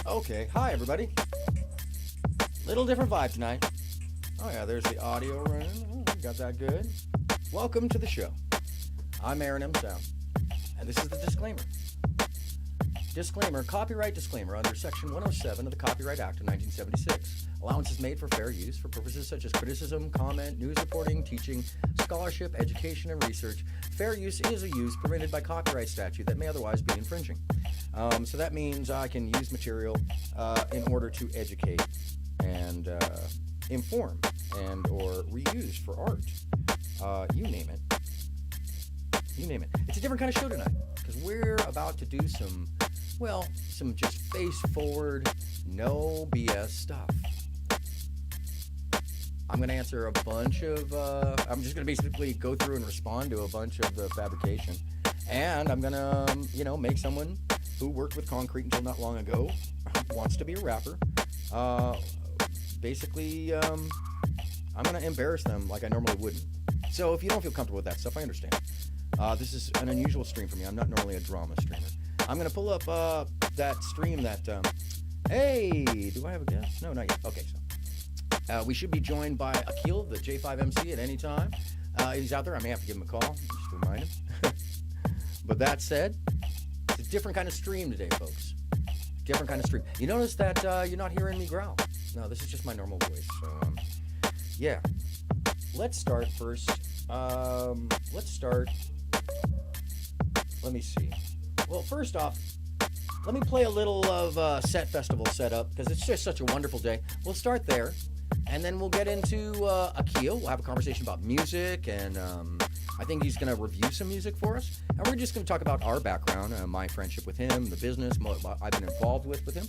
Okay, hi everybody. Little different vibe tonight. Oh yeah, there's the audio running. Oh, got that good. Welcome to the show. I'm AronMSound, and this is the disclaimer. Disclaimer, copyright disclaimer under Section 107 of the Copyright Act of 1976. Allowance is made for fair use for purposes such as criticism, comment, news reporting, teaching, scholarship, education, and research. Fair use is a use permitted by copyright statute that may otherwise be infringing. So that means I can use material in order to educate and inform and or reuse for art. You name it. You name it. It's a different kind of show tonight because we're about to do some just face forward, no BS stuff. I'm going to answer a bunch of, I'm just going to basically go through and respond to a bunch of the fabrication. And I'm going to, make someone who worked with concrete until not long ago, wants to be a rapper. Basically, I'm going to embarrass them like I normally wouldn't. So if you don't feel comfortable with that stuff, I understand. This is an unusual stream for me. I'm not normally a drama streamer. I'm going to pull up that stream that, hey, do I have a guest? No, not yet. Okay, so we should be joined by Akil, the J5MC, at any time. If he's out there, I may have to give him a call, just to remind him. But that said, it's a different kind of stream today, folks. Different kind of stream. You notice that you're not hearing me growl. No, this is just my normal voice. So, yeah. Let's start first. Let me see. Well, first off, let me play a little of Set Festival setup because it's just such a wonderful day. We'll start there, and then we'll get into Akil. We'll have a conversation about music, and I think he's going to review some music for us. And we're just going to talk about our background, my friendship with him, the business what I've been involved with him,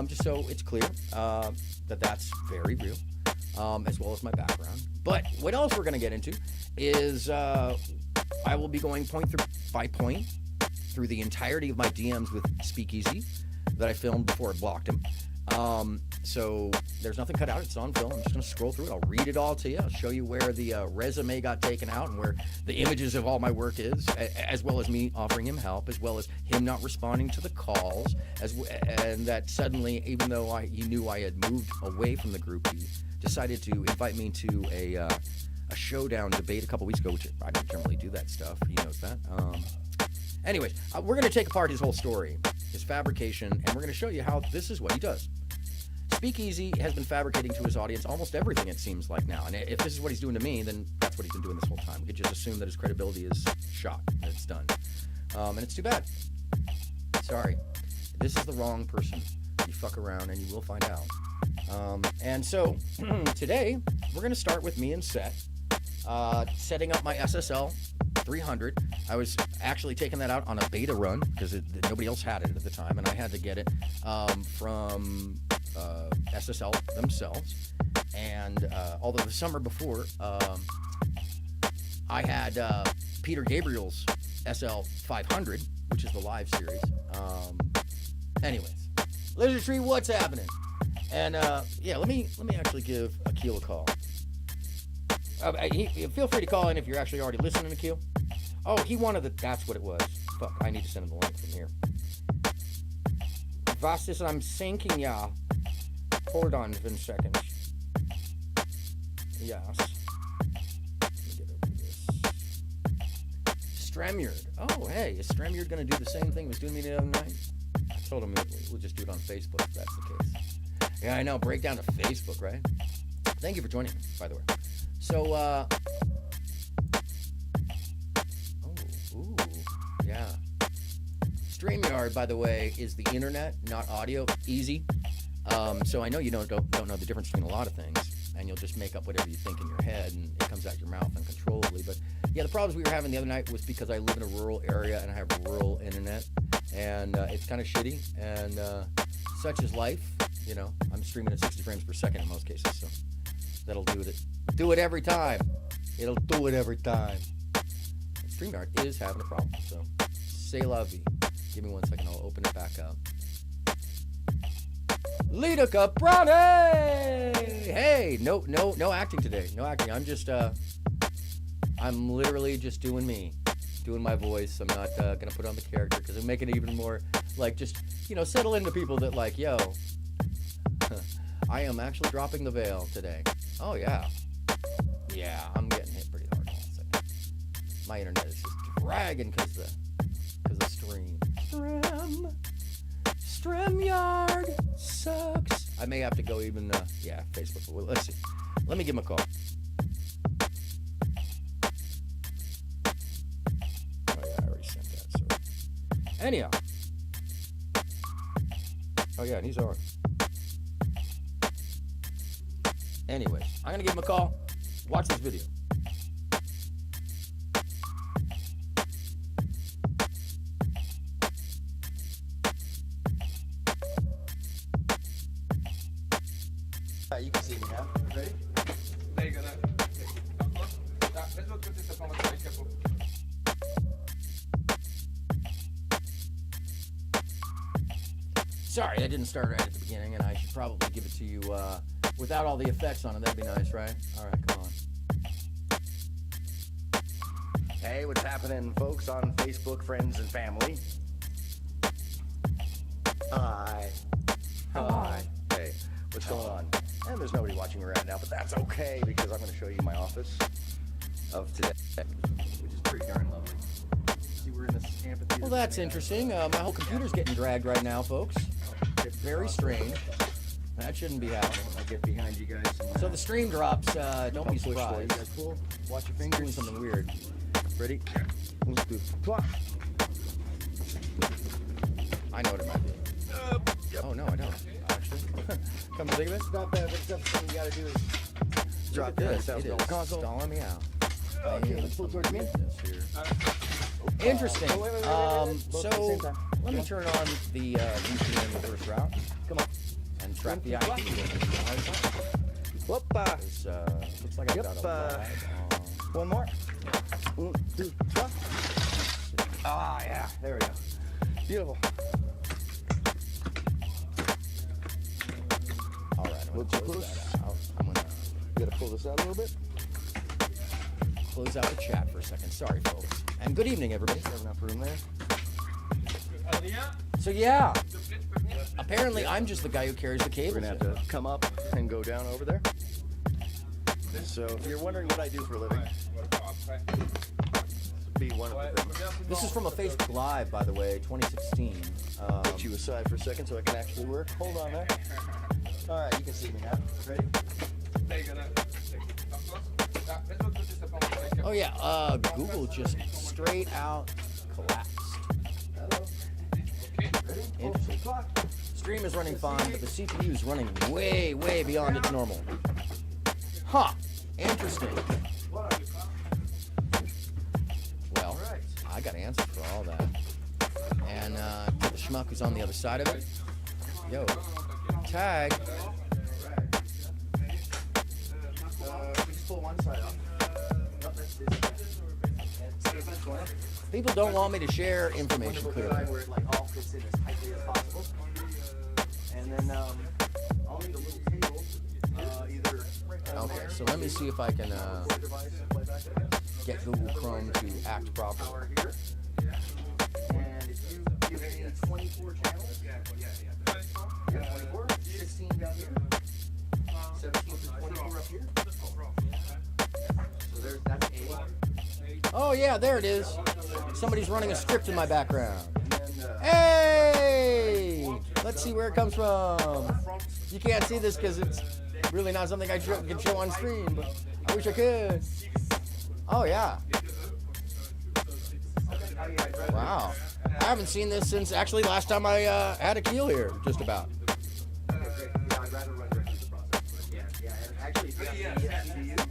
just so it's clear that that's very real, as well as my background. But what else we're going to get into is I will be going point by point through the entirety of my DMs with Speakeasy that I filmed before I blocked him. So there's nothing cut out. It's on film. I'm just going to scroll through it. I'll read it all to you. I'll show you where the resume got taken out and where the images of all my work is, as well as me offering him help, as well as him not responding to the calls, and that suddenly, even though he knew I had moved away from the group, he decided to invite me to a showdown debate a couple weeks ago, which I don't generally do that stuff. He knows that. Anyways, we're going to take apart his whole story, his fabrication, and we're going to show you how this is what he does. Speakeasy has been fabricating to his audience almost everything, it seems like now. And if this is what he's doing to me, then that's what he's been doing this whole time. We could just assume that his credibility is shot, and it's done. And it's too bad. Sorry. This is the wrong person. You fuck around, and you will find out. And so, today, we're going to start with me and Set, setting up my SSL 300. I was actually taking that out on a beta run because nobody else had it at the time, and I had to get it from SSL themselves. And although the summer before, I had Peter Gabriel's SL 500, which is the live series. Anyways, Lizard Tree, what's happening? And yeah, let me actually give Akil a call. Feel free to call in if you're actually already listening to Akil. Oh, he wanted that's what it was. Fuck, I need to send him the link from here. Was ist I'm sinking, ja. Hold on for a second. Yes. Let me get over this. StreamYard. Oh, hey, is StreamYard going to do the same thing he was doing me the other night? I told him we'll just do it on Facebook if that's the case. Yeah, I know. Break down to Facebook, right? Thank you for joining me, by the way. So, yeah. StreamYard, by the way, is the internet, not audio. Easy. So I know you don't know the difference between a lot of things, and you'll just make up whatever you think in your head, and it comes out your mouth uncontrollably. But yeah, the problems we were having the other night was because I live in a rural area and I have rural internet, and it's kind of shitty, and such is life. I'm streaming at 60 frames per second in most cases, so that'll do it. Do it every time. It'll do it every time. StreamYard is having a problem, so c'est la vie. Give me 1 second, I'll open it back up. Lita Caprone! Hey, no acting today. No acting. I'm literally just doing me. doing my voice. I'm not gonna put on the character because it'll make it even more like just settle into people that like, yo, I am actually dropping the veil today. Oh yeah, I'm getting hit pretty hard. My internet is just dragging because the stream. StreamYard sucks. I may have to go even Facebook. Well, let's see. Let me give him a call. Oh yeah, I already sent that. So anyhow. Oh yeah, and he's on. Anyways, I'm gonna give him a call. Watch this video. You can see me now. Ready? Sorry, that didn't start right at the beginning, and I should probably give it to you without all the effects on it. That'd be nice, right? All right, come on. Hey, what's happening, folks on Facebook, friends, and family? Hi. Hey, what's going on? And there's nobody watching me right now, but that's okay because I'm going to show you my office of today, which is pretty darn lovely. See, we're in this amphitheater. Well, that's interesting. My whole computer's getting dragged right now, folks. Very strange. That shouldn't be happening. I'll get behind you guys. So the stream drops. Don't be surprised. You guys cool? Watch your Doing fingers. something weird. Ready? Let's do plop. I know what it might be. Yep. Oh no, I don't. Actually, come to think of it, Not bad, but something you got to do is drop this. that. It is Console. stalling me out. Okay, let's pull towards me. Interesting. Oh, wait. Both at the So same time. let me turn on the VPN reverse route. Come on. And track the IP. Whoopa. Looks like I got a lag on. One more. 1, 2, 3. Ah, yeah. There we go. Beautiful. All right, I'm We'll gonna close close. that out. I'm gonna You gotta pull this out a little bit. close out the chat for a second. Sorry, folks. And good evening, everybody. Have enough room there. So yeah, apparently I'm just the guy who carries the We're cables. gonna have to come up and go down over there. So if you're wondering what I do for a living, be one of the things. This is from a Facebook Live, by the way, 2016. Put you aside for a second so I can actually work. Hold on there. All right, you can see me now. Ready? Oh yeah, Google just straight out collapsed. Hello. Ready? Interesting. Stream is running fine, but the CPU is running way, way beyond its normal. Huh. Interesting. Well, I got answers for all that. And the schmuck who's on the other side of it. Yo, tag. Just pull one side off. People don't want me to share information clearly. Where it like all fits in as tightly as possible. And then I'll need a little table, either. Okay, so let me see if I can get Google Chrome to act properly. Here. And if you give me 24 channels, yeah, 24, 16 down here, 17 to 24 up here. So that's 8. Oh yeah, there it is. Somebody's running a script in my background. And then, Hey! Let's see where it comes from. You can't see this because it's really not something I can show on stream, but I wish I could. Oh yeah. Wow. I haven't seen this since actually last time I had a keel here, just about. I'd rather run right through the process. Yeah. And actually, if you have the EBU,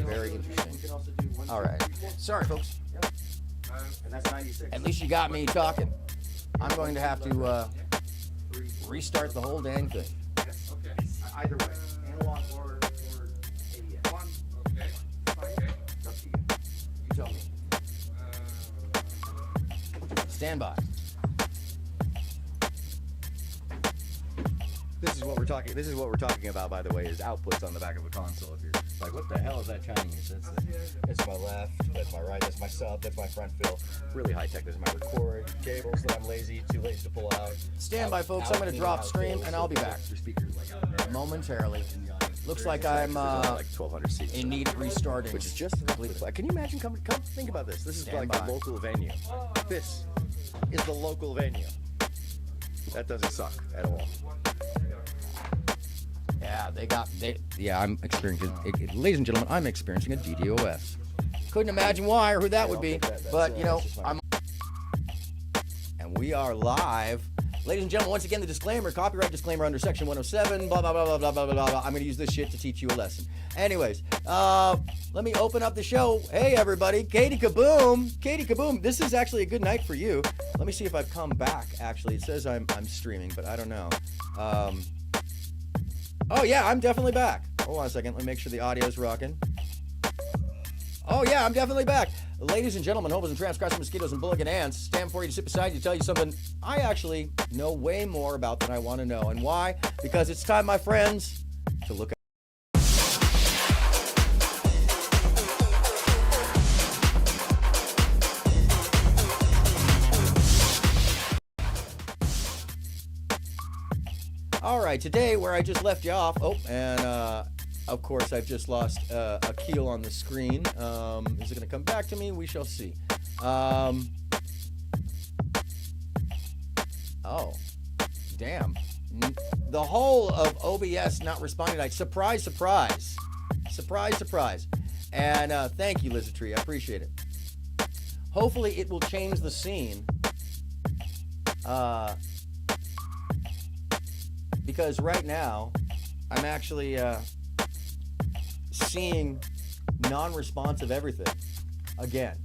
Very interesting. we can also do one. All right. Sorry, folks. And that's 96. At least you got me talking. I'm going to have to restart the whole dang thing. Either way, analog or ADS. It's up to you. You tell me. Stand by. This is what we're talking about, by the way, is outputs on the back of a console. If you're Like, what the hell is that Chinese? It's my left, that's my right, that's my sub, that's my front fill. Really high tech. This is my record cables that I'm too lazy to pull out. Stand by, folks. I'm going to drop stream, and I'll be back momentarily. Looks like I'm like 1,200 seats in need of restarting. which is just can you imagine? Come think about this. This is Stand like by. a local venue. This is the local venue. That doesn't suck at all. Yeah, I'm experiencing, ladies and gentlemen, I'm experiencing a DDoS. Couldn't imagine why or who that would be, but you know, and we are live. Ladies and gentlemen, once again, the disclaimer, copyright disclaimer under section 107, blah, blah, blah, blah, blah, blah, blah, blah. I'm going to use this shit to teach you a lesson. Anyways, let me open up the show. Hey, everybody, Katie Kaboom. Katie Kaboom, this is actually a good night for you. Let me see if I've come back, actually. It says I'm streaming, but I don't know. Oh, yeah, I'm definitely back. Hold on a second. Let me make sure the audio's rocking. Oh, yeah, I'm definitely back. Ladies and gentlemen, hobos and tramps, crescent mosquitoes, and bulligan ants, stand before you to sit beside you to tell you something I actually know way more about than I want to know. And why? Because it's time, my friends, to look at. All right, today where I just left you off. Oh, and of course I've just lost a keel on the screen. Is it going to come back to me? We shall see. Oh, damn! The whole of OBS not responding. Surprise, surprise, surprise, surprise. And thank you, Lizzie, I appreciate it. Hopefully, it will change the scene. Because right now, I'm actually seeing non-responsive everything again.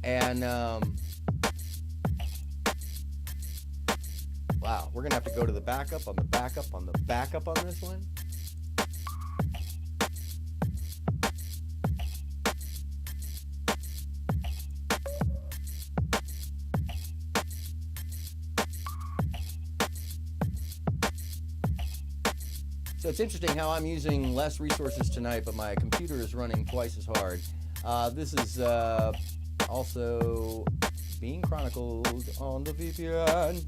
And, wow, we're going to have to go to the backup on the backup on the backup on this one. So it's interesting how I'm using less resources tonight, but my computer is running twice as hard. This is also being chronicled on the VPN.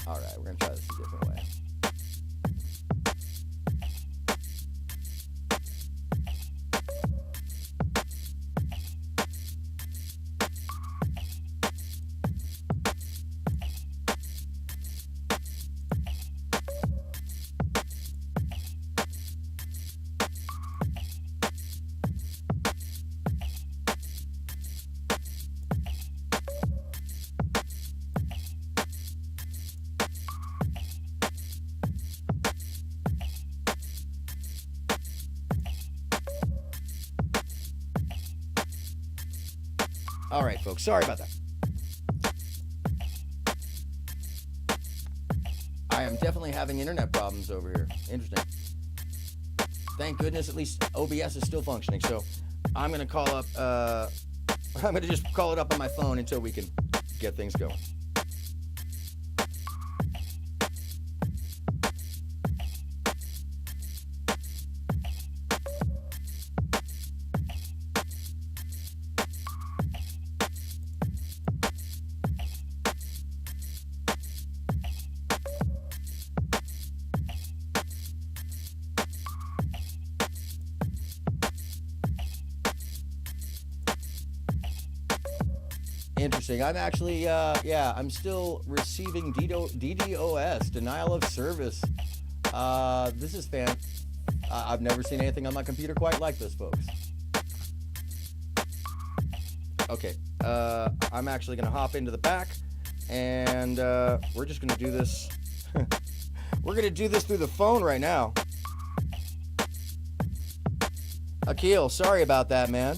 All right, we're going to try this a different way. All right, folks, sorry about that. I am definitely having internet problems over here. Interesting. Thank goodness at least OBS is still functioning. So I'm going to call up, I'm going to just call it up on my phone until we can get things going. Interesting. I'm actually, I'm still receiving DDoS, denial of service. This is I've never seen anything on my computer quite like this, folks. Okay, I'm actually going to hop into the back, and we're just going to do this. We're going to do this through the phone right now. Akil, sorry about that, man.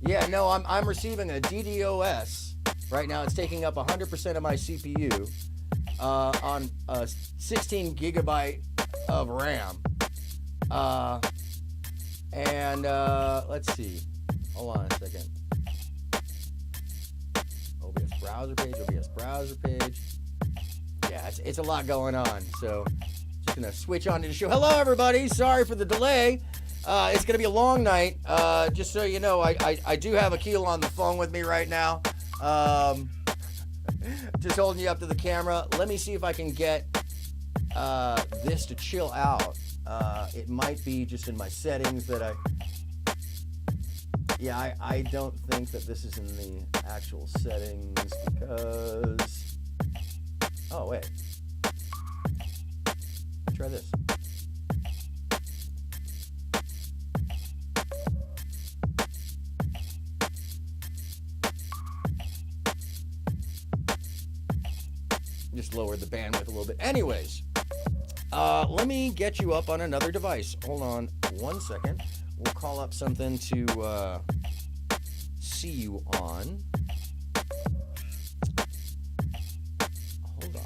Yeah, no, I'm receiving a DDoS right now. It's taking up 100% of my CPU on a 16 gigabyte of RAM. Let's see. Hold on a second. OBS browser page, OBS browser page. Yeah, it's a lot going on. So just gonna switch on to the show. Hello, everybody. Sorry for the delay. It's gonna be a long night. Just so you know, I do have Akil on the phone with me right now. Just holding you up to the camera. Let me see if I can get this to chill out. It might be just in my settings that I don't think that this is in the actual settings because, oh wait, try this. Just lowered the bandwidth a little bit. Anyways, let me get you up on another device. Hold on 1 second. We'll call up something to see you on. Hold on.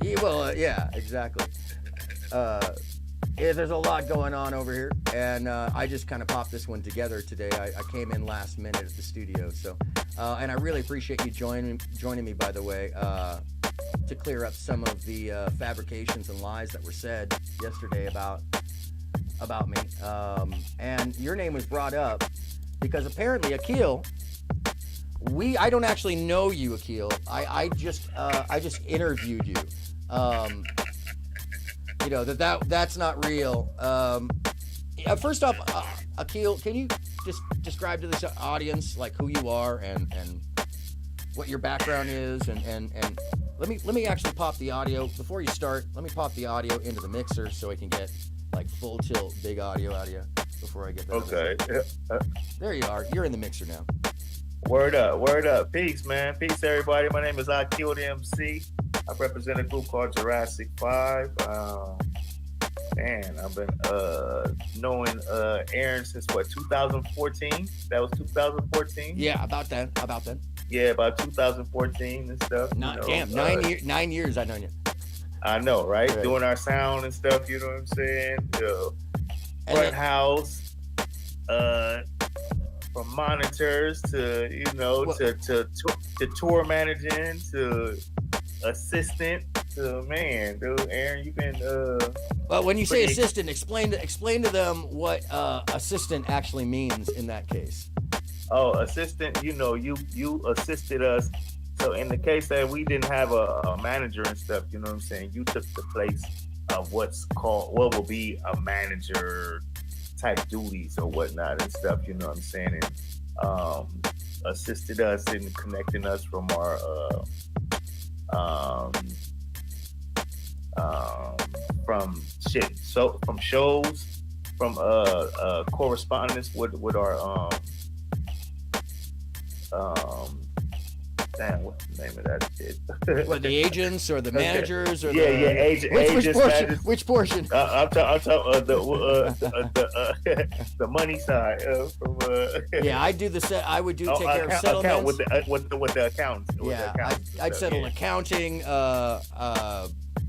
Yeah, well, yeah, exactly. Yeah, there's a lot going on over here, and I just kind of popped this one together today. I came in last minute at the studio, so and I really appreciate you joining me, by the way, to clear up some of the fabrications and lies that were said yesterday about me. And your name was brought up because apparently, Akil, I don't actually know you, Akil. I just interviewed you. You know that's not real. First off, Akil, can you just describe to this audience like who you are and what your background is, and let me actually pop the audio before you start. Let me pop the audio into the mixer so I can get like full tilt big audio out of you before I get that. Okay. There you are. You're in the mixer now. Word up. Peace, man. Peace, everybody. My name is Akil the MC. I represent a group called Jurassic 5. Man, I've been knowing Aaron since what, 2014? That was 2014? Yeah, about then. Yeah, about 2014 and stuff. Damn, 9 years I've known you. I know, right? Doing our sound and stuff, you know what I'm saying? Front house, from monitors to, to tour managing to assistant to, man, dude, Aaron, you've been well, when you say assistant, explain to them what assistant actually means in that case. Oh, assistant, you assisted us. So in the case that we didn't have a manager and stuff, you know what I'm saying, you took the place of what will be a manager type duties or whatnot and stuff, you know what I'm saying, and assisted us in connecting us from our from shows, from correspondence with our damn, what's the name of that shit? What, the agents or the managers or agents? Which portion? I'm talking the money side from. Yeah, I do the set. I would take care of settlements with the accountants. Yeah, I'd settle accounting.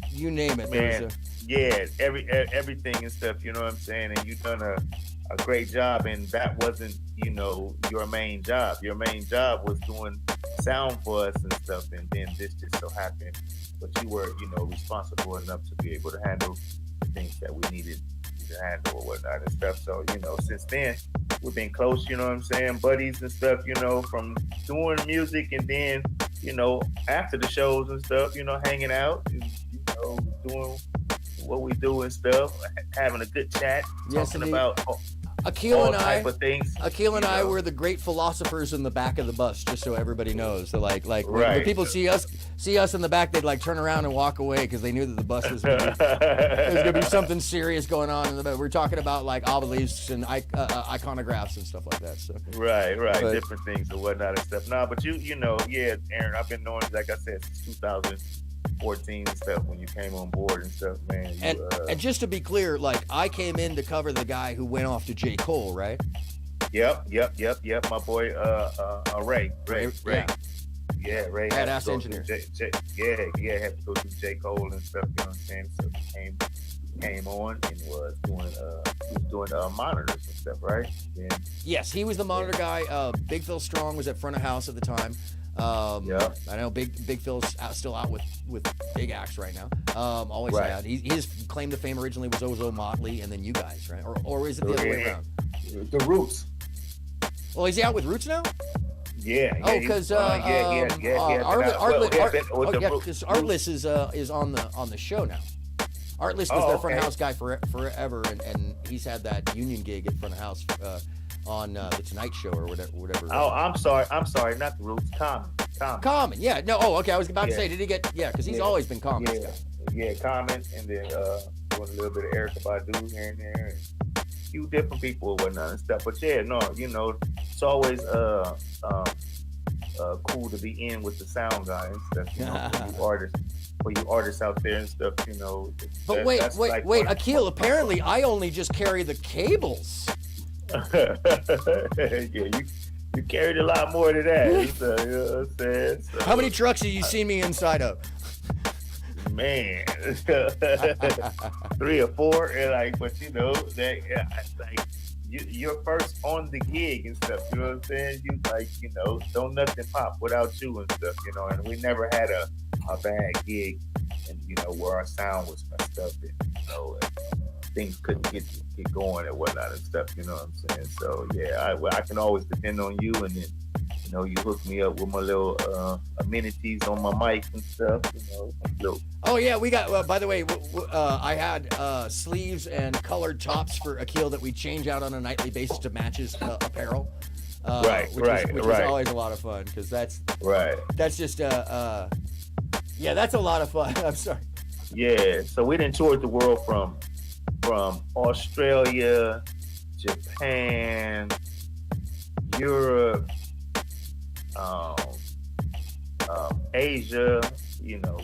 You name it. Man, everything and stuff. You know what I'm saying? And you've done a great job, and that wasn't, your main job. Your main job was doing sound for us and stuff, and then this just so happened. But you were, responsible enough to be able to handle the things that we needed to handle or whatnot and stuff. So, since then, we've been close, you know what I'm saying, buddies and stuff, from doing music and then, after the shows and stuff, hanging out and, doing what we do and stuff, having a good chat, talking about Akil and I, things. Akil and I were the great philosophers in the back of the bus, just so everybody knows. So like when people see us in the back, they'd like turn around and walk away because they knew that the bus was there's gonna be something serious going on in the back. We're talking about like obelisks and iconographs and stuff like that. So right, different things and whatnot and stuff. Nah, but Aaron, I've been knowing, like I said, since 2014 and stuff when you came on board and stuff, man. And just to be clear, like I came in to cover the guy who went off to J. Cole, right? Yep. My boy, Ray. Yeah, Ray. Badass engineer. Had to go through J. Cole and stuff. You know what I'm saying? So he came on and was doing monitors and stuff, right? Yes, he was the monitor guy. Big Phil Strong was at front of house at the time. Yeah. I know Big Phil's still out with Big Axe right now. Always Right. had. His claim to fame originally was Ozo Motley, and then you guys, right? Or is it the other way around? The Roots. Well, is he out with Roots now? Yeah. Oh, because Artless is on the show now. Artless was their front of house guy forever, and he's had that union gig at front of house on the Tonight Show or whatever. Oh, I'm sorry, not the Roots. Common. Yeah. No. Oh, okay. I was about to say, did he get? Yeah, because he's always been Common. Yeah, Common, and then doing a little bit of Erykah Badu here and there, and a few different people and whatnot and stuff. But yeah, no, it's always cool to be in with the sound guy and stuff. For you artists out there and stuff. But wait, Akil. Apparently, I only just carry the cables. Yeah, you carried a lot more than that. So, you know what I'm saying? So, how many trucks have you seen me inside of? Man, 3 or 4, and but you're first on the gig and stuff. You know what I'm saying? Don't nothing pop without you and stuff. And we never had a bad gig, and where our sound was messed up, and and things couldn't get going and whatnot and stuff. You know what I'm saying? So yeah, I can always depend on you, and then you hook me up with my little amenities on my mic and stuff. Oh yeah, we got. By the way, I had sleeves and colored tops for Akil that we change out on a nightly basis to match his apparel. Which is always a lot of fun, because that's just yeah, that's a lot of fun. I'm sorry. Yeah, so we done toured the world from Australia, Japan, Europe, Asia.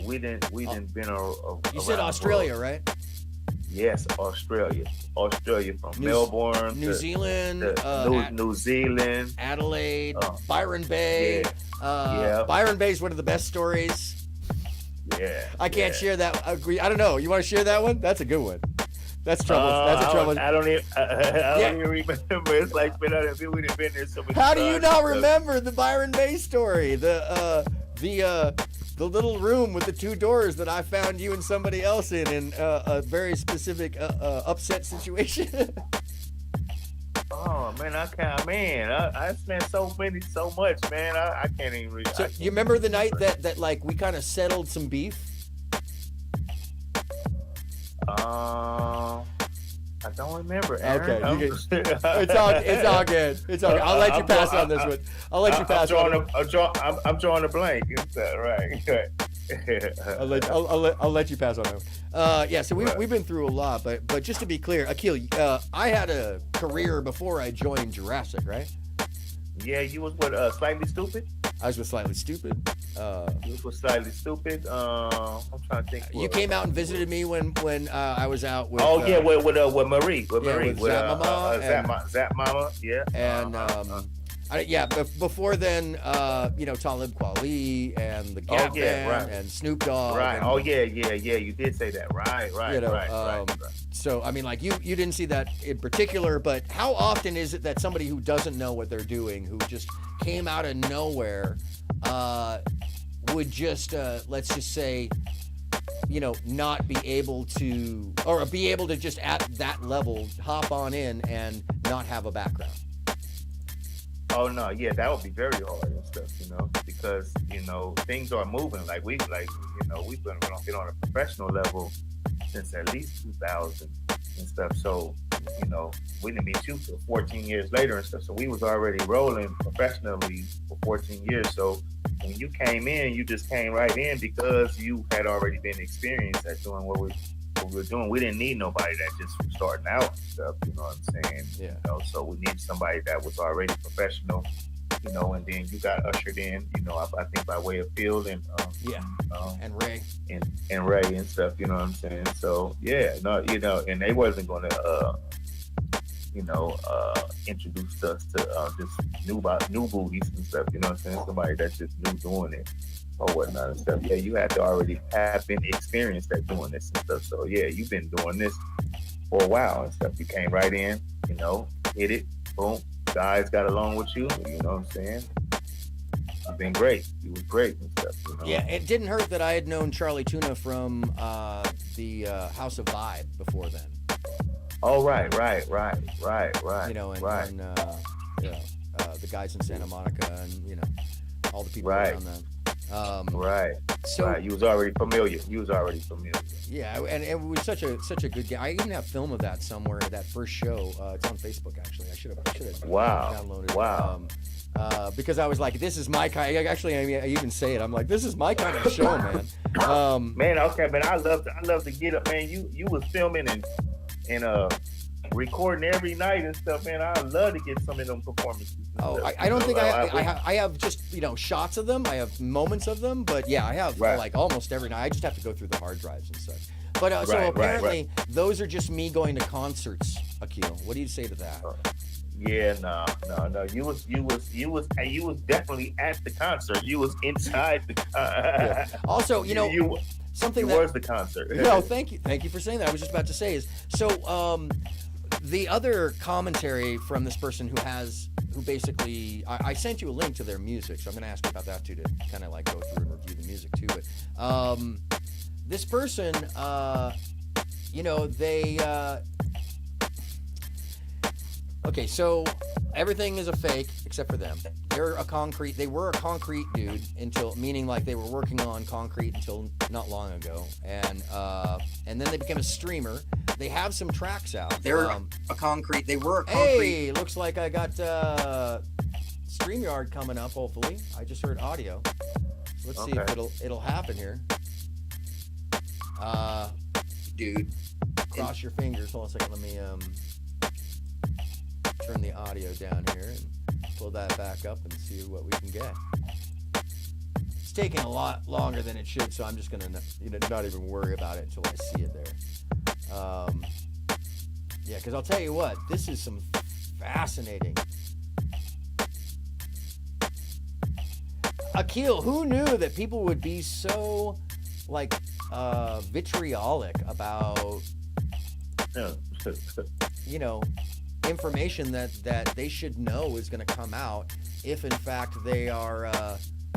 We didn't been around. You said Australia, right? Yes, Australia from Melbourne, New Zealand, New Zealand, Adelaide, Byron Bay. Yeah. Byron Bay is one of the best stories. Yeah, I can't share that. I don't know. You want to share that one? That's a good one. That's trouble. That's a trouble. I don't even remember. It's like we done been there so many How do you not remember the Byron Bay story? The little room with the 2 doors that I found you and somebody else in a very specific upset situation. Oh man, I can't. Man, I spent so much, man. I can't even read. So you remember the night that like we kind of settled some beef? I don't remember. Aaron. Okay, it's all good. It's all good. I'll let you pass on this one. I'll let you pass on. I'm drawing a blank. Is that right? I'll let you pass on that one. Yeah, so we've been through a lot, but just to be clear, Akil, I had a career before I joined Jurassic, right? Yeah, you was with Slightly Stupid. I was with Slightly Stupid. You was with Slightly Stupid. I'm trying to think. You came out and visited me when I was out with. Oh yeah, with Marie. With Marie. With Zap Mama. Zap Mama. Yeah. And before then, Talib Kweli and the Gap Band and Snoop Dogg. Right. And, yeah. You did say that. Right. Right. So I mean, like you didn't see that in particular, but how often is it that somebody who doesn't know what they're doing, who just came out of nowhere, would just let's just say, not be able to, or be able to just at that level hop on in and not have a background? Oh no, yeah, that would be very hard and stuff, because things are moving. Like we've been on a professional level since at least 2000 and stuff. So we didn't meet you till 14 years later and stuff. So we was already rolling professionally for 14 years. So when you came in, you just came right in because you had already been experienced at doing what we were doing. We didn't need nobody that just was starting out and stuff, you know what I'm saying? Yeah. So we needed somebody that was already professional, and then you got ushered in, I think by way of Phil and and Ray. And Ray and stuff, you know what I'm saying? So yeah, no, and they wasn't gonna introduce us to just new booties and stuff, you know what I'm saying? Somebody that's just new doing it or whatnot and stuff. Yeah, you had to already have been experienced at doing this and stuff. So yeah, you've been doing this for a while and stuff. You came right in, hit it, boom. Guys got along with you, you know what I'm saying? He's been great. He was great and stuff. You know? Yeah, it didn't hurt that I had known Charlie Tuna from the House of Vibe before then. Oh, right. You know, and right. the guys in Santa Monica, and you know, all the people Right. around them. Right. So right. You was already familiar. yeah, and it was such a good game. I even have film of that somewhere. That first show, it's on Facebook actually. I should have Wow. downloaded it. Wow. Because I was like, this is my kind. Actually, I even say it. I'm like, this is my kind of show, man. Man, okay, man. I love to get up, man. You was filming and recording every night and stuff, man. I love to get some of them performances. Oh, I don't think I have just, you know, shots of them. I have moments of them, but yeah, I have like almost every night. I just have to go through the hard drives and such. But so apparently those are just me going to concerts. Akil, what do you say to that? Yeah, no. You was definitely at the concert. You was inside the Yeah. Also, you know, something that was the concert. No, thank you for saying that. I was just about to say is so. The other commentary from this person who basically, I sent you a link to their music, so I'm going to ask you about that too, to kind of like go through and review the music too. But this person, you know, they. Okay, so everything is a fake except for them. They were a concrete dude until, meaning like they were working on concrete until not long ago, and then they became a streamer. They have some tracks out. They were a concrete. Hey, looks like I got StreamYard coming up. Hopefully, I just heard audio. Let's see if it'll happen here. Dude, cross your fingers. Hold on a second. Let me turn the audio down here and pull that back up and see what we can get. It's taking a lot longer than it should, so I'm just gonna not even worry about it until I see it there. Yeah, because I'll tell you what, this is some fascinating. Akil, who knew that people would be so like vitriolic about you know, information that they should know is going to come out if in fact they are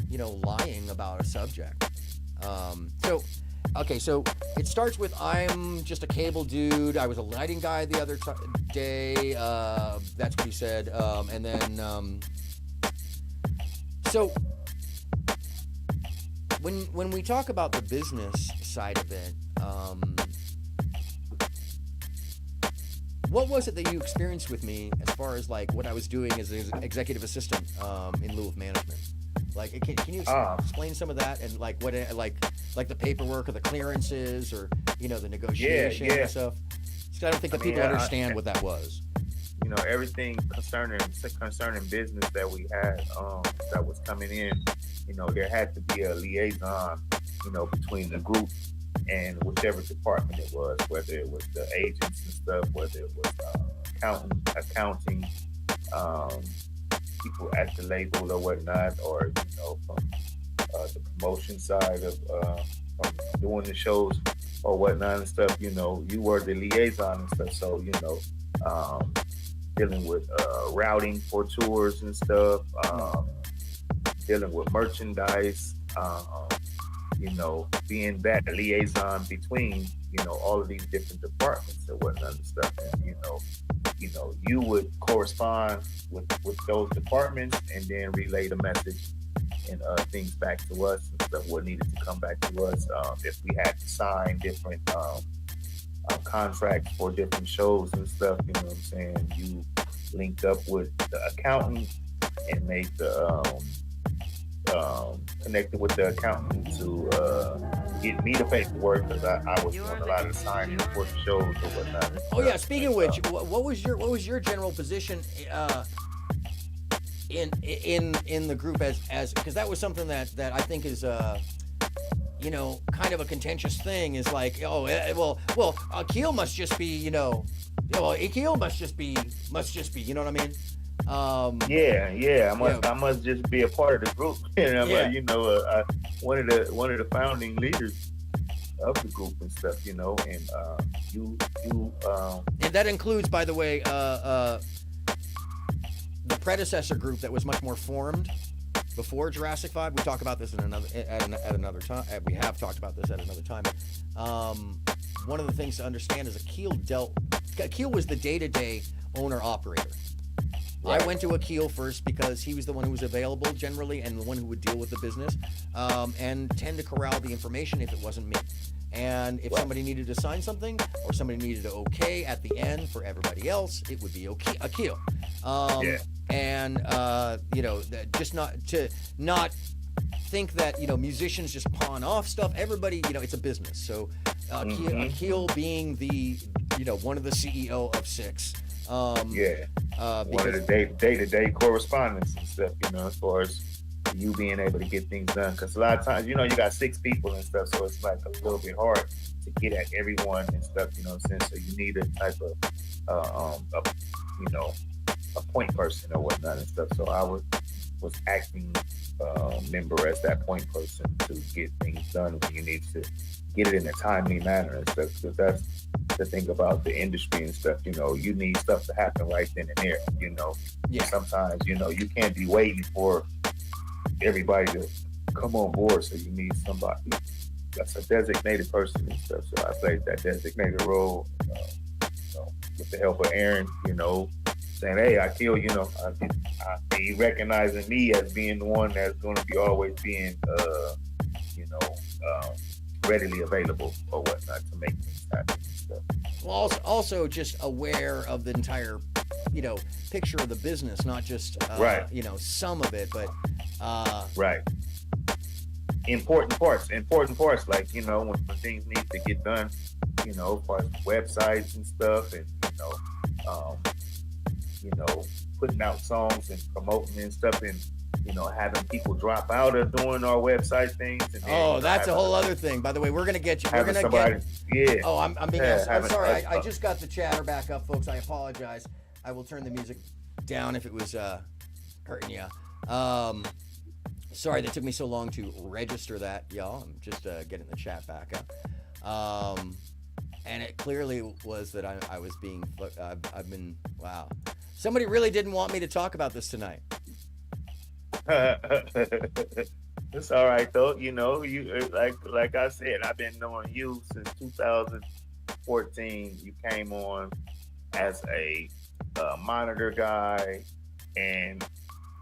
you know, lying about a subject. So it starts with, I'm just a cable dude. I was a lighting guy the other day. That's what he said. And then so when we talk about the business side of it, what was it that you experienced with me as far as like what I was doing as an executive assistant in lieu of management? Like, can you explain some of that, and like what like the paperwork or the clearances or, you know, the negotiation and stuff? So I don't think that people understand what that was. You know, everything concerning business that we had that was coming in. You know, there had to be a liaison, you know, between the group and whichever department it was, whether it was the agents and stuff, whether it was accounting, people at the label or whatnot, or, you know, from the promotion side of from doing the shows or whatnot and stuff. You know, you were the liaison and stuff, so, you know, dealing with routing for tours and stuff, dealing with merchandise, you know, being that liaison between, you know, all of these different departments and whatnot and stuff. And, you know, you would correspond with those departments and then relay the message and things back to us and stuff, what needed to come back to us. If we had to sign different contracts for different shows and stuff, you know what I'm saying? You linked up with the accountant and made the connected with the accountant to get me the paperwork, because I was doing a lot of the signing for the shows or whatnot. Oh yeah, speaking of which, what was your general position in the group as because that was something that I think is you know, kind of a contentious thing, is like, well Akil must just be, you know, Akil must just be, you know what I mean? I must just be a part of the group. And I'm like, you know, one of the founding leaders of the group and stuff, you know, and and that includes, by the way, the predecessor group that was much more formed. before Jurassic 5. We talk about this in another time. We have talked about this at another time. One of the things to understand is Akil was the day-to-day owner-operator. Right. I went to Akil first because he was the one who was available generally and the one who would deal with the business, and tend to corral the information if it wasn't me. And if somebody needed to sign something or somebody needed to okay at the end for everybody else, it would be Akil. And just not think that musicians just pawn off stuff. Everybody, it's a business. So Akil being the one of the CEO of Six. One of the day-to-day correspondence and stuff, as far as you being able to get things done. Because a lot of times, you got 6 people and stuff, so it's like a little bit hard to get at everyone and stuff, so you need a type of, a point person or whatnot and stuff. So I was acting member as that point person to get things done when you need to get it in a timely manner and stuff. Because that's the thing about the industry and stuff. You need stuff to happen right then and there. Sometimes you can't be waiting for everybody to come on board. So you need somebody that's a designated person and stuff. So I played that designated role with the help of Aaron. Saying, hey, Akil, he recognizing me as being the one that's going to be always being, readily available or whatnot to make things happen and stuff. Well, also just aware of the entire, picture of the business, not just, some of it, but. Right. Important parts, like, when things need to get done, as far as websites and stuff and, putting out songs and promoting and stuff and, having people drop out of doing our website things. And that's a whole other thing. By the way, we're going to get you. We're going to get. Yeah. Oh, I'm being. I'm sorry. I just got the chatter back up, folks. I apologize. I will turn the music down if it was hurting you. Sorry that took me so long to register that, y'all. I'm just getting the chat back up. And it clearly was that I was being. I've been. Wow. Somebody really didn't want me to talk about this tonight. It's all right though. You like I said, I've been knowing you since 2014. You came on as a monitor guy and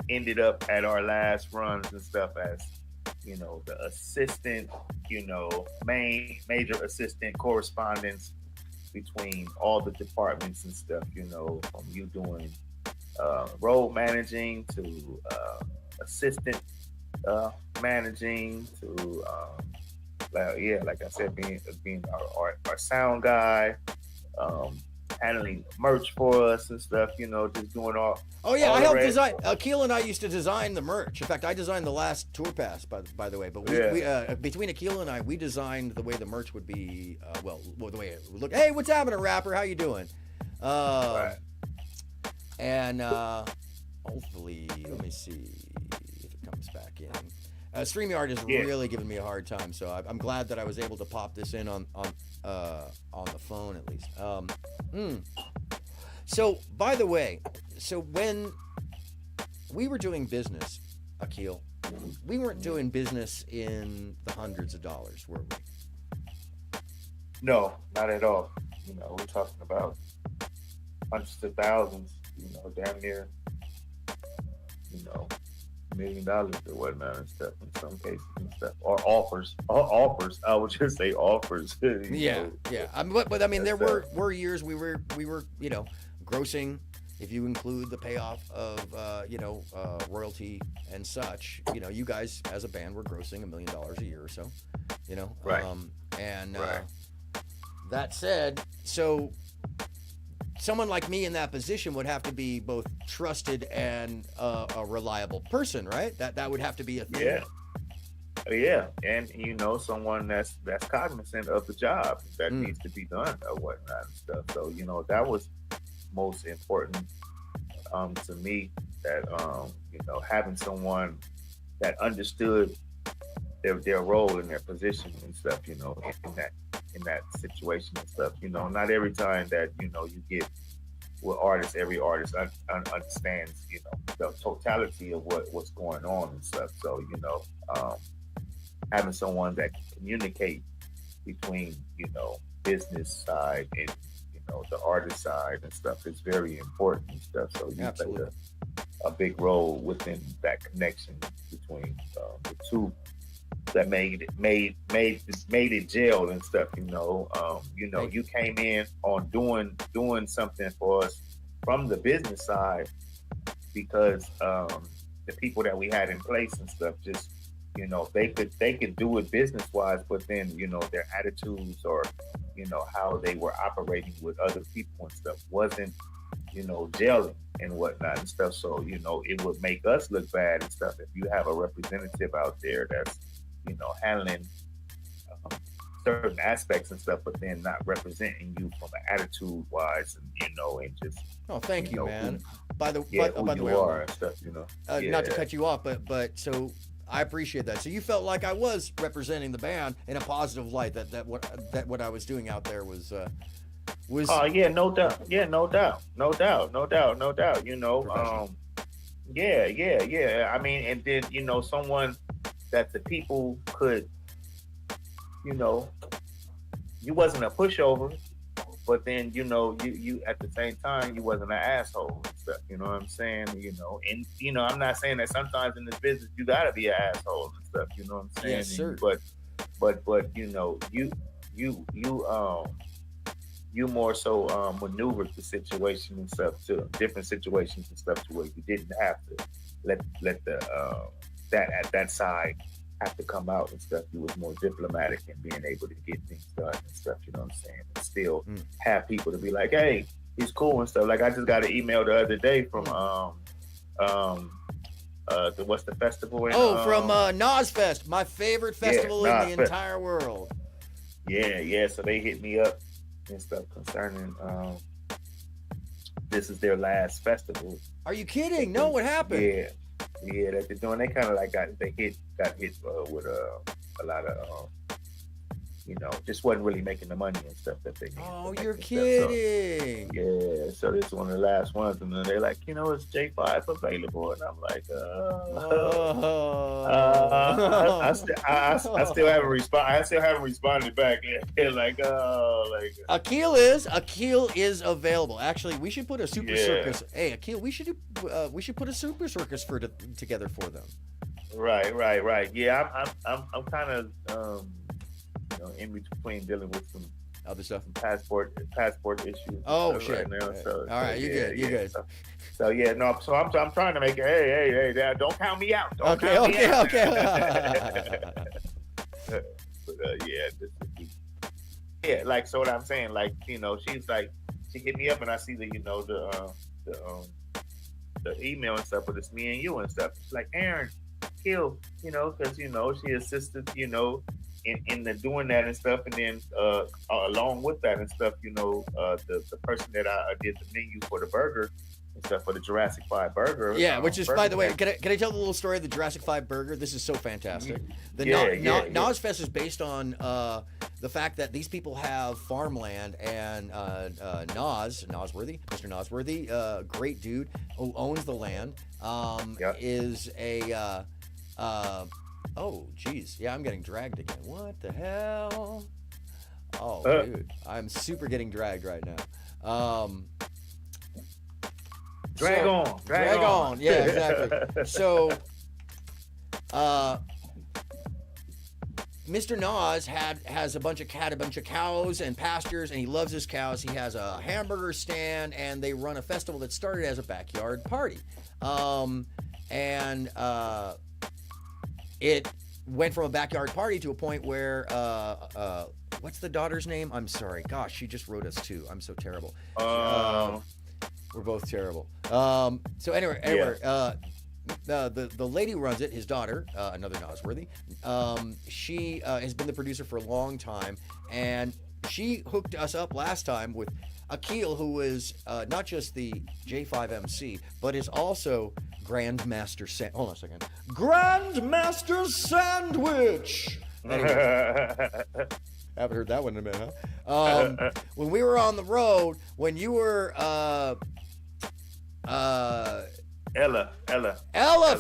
ended up at our last runs and stuff as the assistant, major assistant correspondence between all the departments and stuff, from you doing road managing to assistant managing to like I said, being our sound guy, handling merch for us and stuff, just doing all. Oh yeah, I helped design. Akil and I used to design the merch. In fact, I designed the last tour pass, by the way. But we between Akil and I, we designed the way the merch would be. The way it would look. Hey, what's happening, rapper? How you doing? Right. And hopefully, let me see if it comes back in. StreamYard is really giving me a hard time, so I'm glad that I was able to pop this in on the phone at least. So, by the way, when we were doing business, Akil, we weren't doing business in the hundreds of dollars, were we? No, not at all. We're talking about hundreds of thousands, damn near, $1 million or whatnot and stuff in some cases and stuff, or offers. I would just say offers. Yeah. But I mean, there were years we were grossing, if you include the payoff of royalty and such. You guys as a band were grossing $1 million a year or so. Right. That said, so someone like me in that position would have to be both trusted and a reliable person, right? That would have to be a thing. Yeah, and someone that's cognizant of the job that needs to be done or whatnot and stuff. So that was most important to me. That having someone that understood their role and their position and stuff. In that situation and stuff. Not every time that you get with artists. Every artist understands, the totality of what's going on and stuff. So, having someone that can communicate between, business side and, the artist side and stuff is very important and stuff. So you Absolutely. play a big role within that connection between the two that made it gel and stuff. You came in on doing something for us from the business side because the people that we had in place and stuff just they could do it business wise, but then their attitudes or how they were operating with other people and stuff wasn't gelling and whatnot and stuff. So it would make us look bad and stuff if you have a representative out there that's handling certain aspects and stuff, but then not representing you from an attitude wise and and just thank you, man. By the who way, you are and stuff. not to cut you off, but so I appreciate that. So you felt like I was representing the band in a positive light. That what I was doing out there was. Oh yeah, no doubt. Yeah, no doubt. Yeah. I mean, and then someone that the people could, you wasn't a pushover, but then you at the same time you wasn't an asshole and stuff. You know what I'm saying? And I'm not saying that sometimes in this business you gotta be an asshole and stuff. You know what I'm saying? Yes, sir. But you more so maneuvered the situation and stuff to different situations and stuff to where you didn't have to let the that side have to come out and stuff. You was more diplomatic in being able to get things done and stuff. You know what I'm saying? And still have people to be like, hey, he's cool and stuff. Like I just got an email the other day from what's the festival? From Nosfest, my favorite festival in the entire world. Yeah. So they hit me up and stuff concerning this is their last festival. Are you kidding? No, what happened? Yeah, that they're doing. They kind of like got hit with a lot of just wasn't really making the money and stuff that they needed. Oh, you're kidding. So, so this is one of the last ones, and then they're like, is J5 available? And I'm like, I still haven't responded back yet. Akil is available. Actually, we should put a super circus. Hey, Akil, we should put a super circus together for them. Right. Yeah, I'm kind of in between dealing with some other stuff, passport issues. Oh shit! Right now, so, all right, you're good. You're good. So yeah, no. So I'm trying to make it. Hey, Dad, don't count me out. Okay. Yeah. Like so, what I'm saying, like she's like, she hit me up and I see the the email and stuff, but it's me and you and stuff. She's like, Aaron, kill, because she assisted, in the doing that and stuff, and then along with that and stuff, the person that I did the menu for the burger and stuff for the Jurassic 5 burger. Yeah, which is, by the way, can I tell the little story of the Jurassic 5 burger? This is so fantastic. Nosfest is based on the fact that these people have farmland, and Mr. Nosworthy, great dude who owns the land, is a oh, geez. Yeah, I'm getting dragged again. What the hell? Oh, dude. I'm super getting dragged right now. Drag on. Yeah, exactly. So, Mr. Nas has a bunch of cows and pastures, and he loves his cows. He has a hamburger stand, and they run a festival that started as a backyard party. It went from a backyard party to a point where, what's the daughter's name? I'm sorry. Gosh, she just wrote us too. I'm so terrible. We're both terrible. So anyway, the lady who runs it, his daughter, another Nosworthy, she has been the producer for a long time, and she hooked us up last time with Akil, who is not just the J5 MC, but is also Grandmaster hold on a second. Grandmaster Sandwich! Anyway, haven't heard that one in a minute, huh? When we were on the road, when you were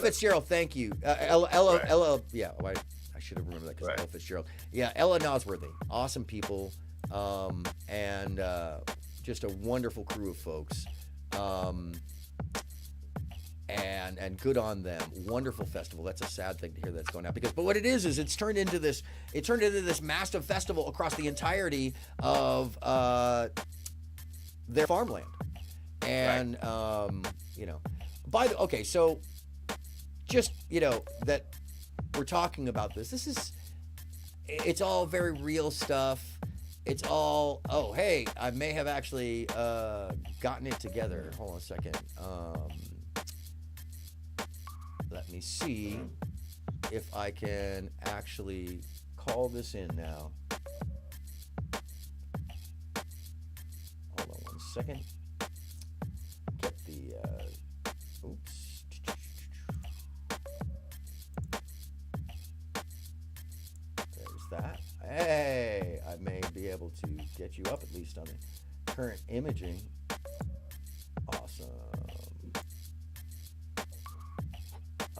Fitzgerald, thank you. Ella, Right. Ella, yeah, I should have remembered that because Right. Ella Fitzgerald. Yeah, Ella Nosworthy, awesome people, and just a wonderful crew of folks. And good on them. Wonderful festival. That's a sad thing to hear that's going out but what it is it's turned into this massive festival across the entirety of their farmland. And okay, so just that we're talking about it's all very real stuff. It's all, oh hey, I may have actually gotten it together. Hold on a second. Let me see if I can actually call this in now. Hold on one second. Get the, oops. There's that. Hey, I may be able to get you up at least on the current imaging. Awesome.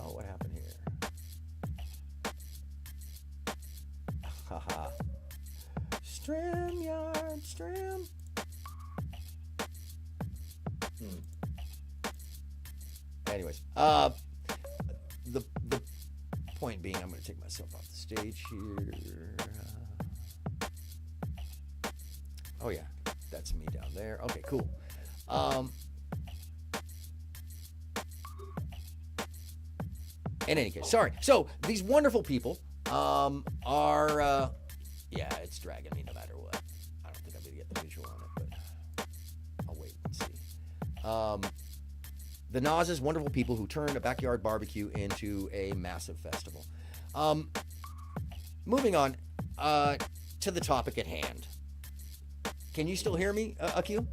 Oh, what happened here? Haha. Stream. Anyways, the point being, I'm going to take myself off the stage here. Oh yeah, that's me down there. Okay, cool. In any case, sorry. So these wonderful people are, yeah, it's dragging me no matter what. I don't think I'm gonna get the visual on it, but I'll wait and see. The Naz's wonderful people who turned a backyard barbecue into a massive festival. Moving on to the topic at hand. Can you still hear me, Akil?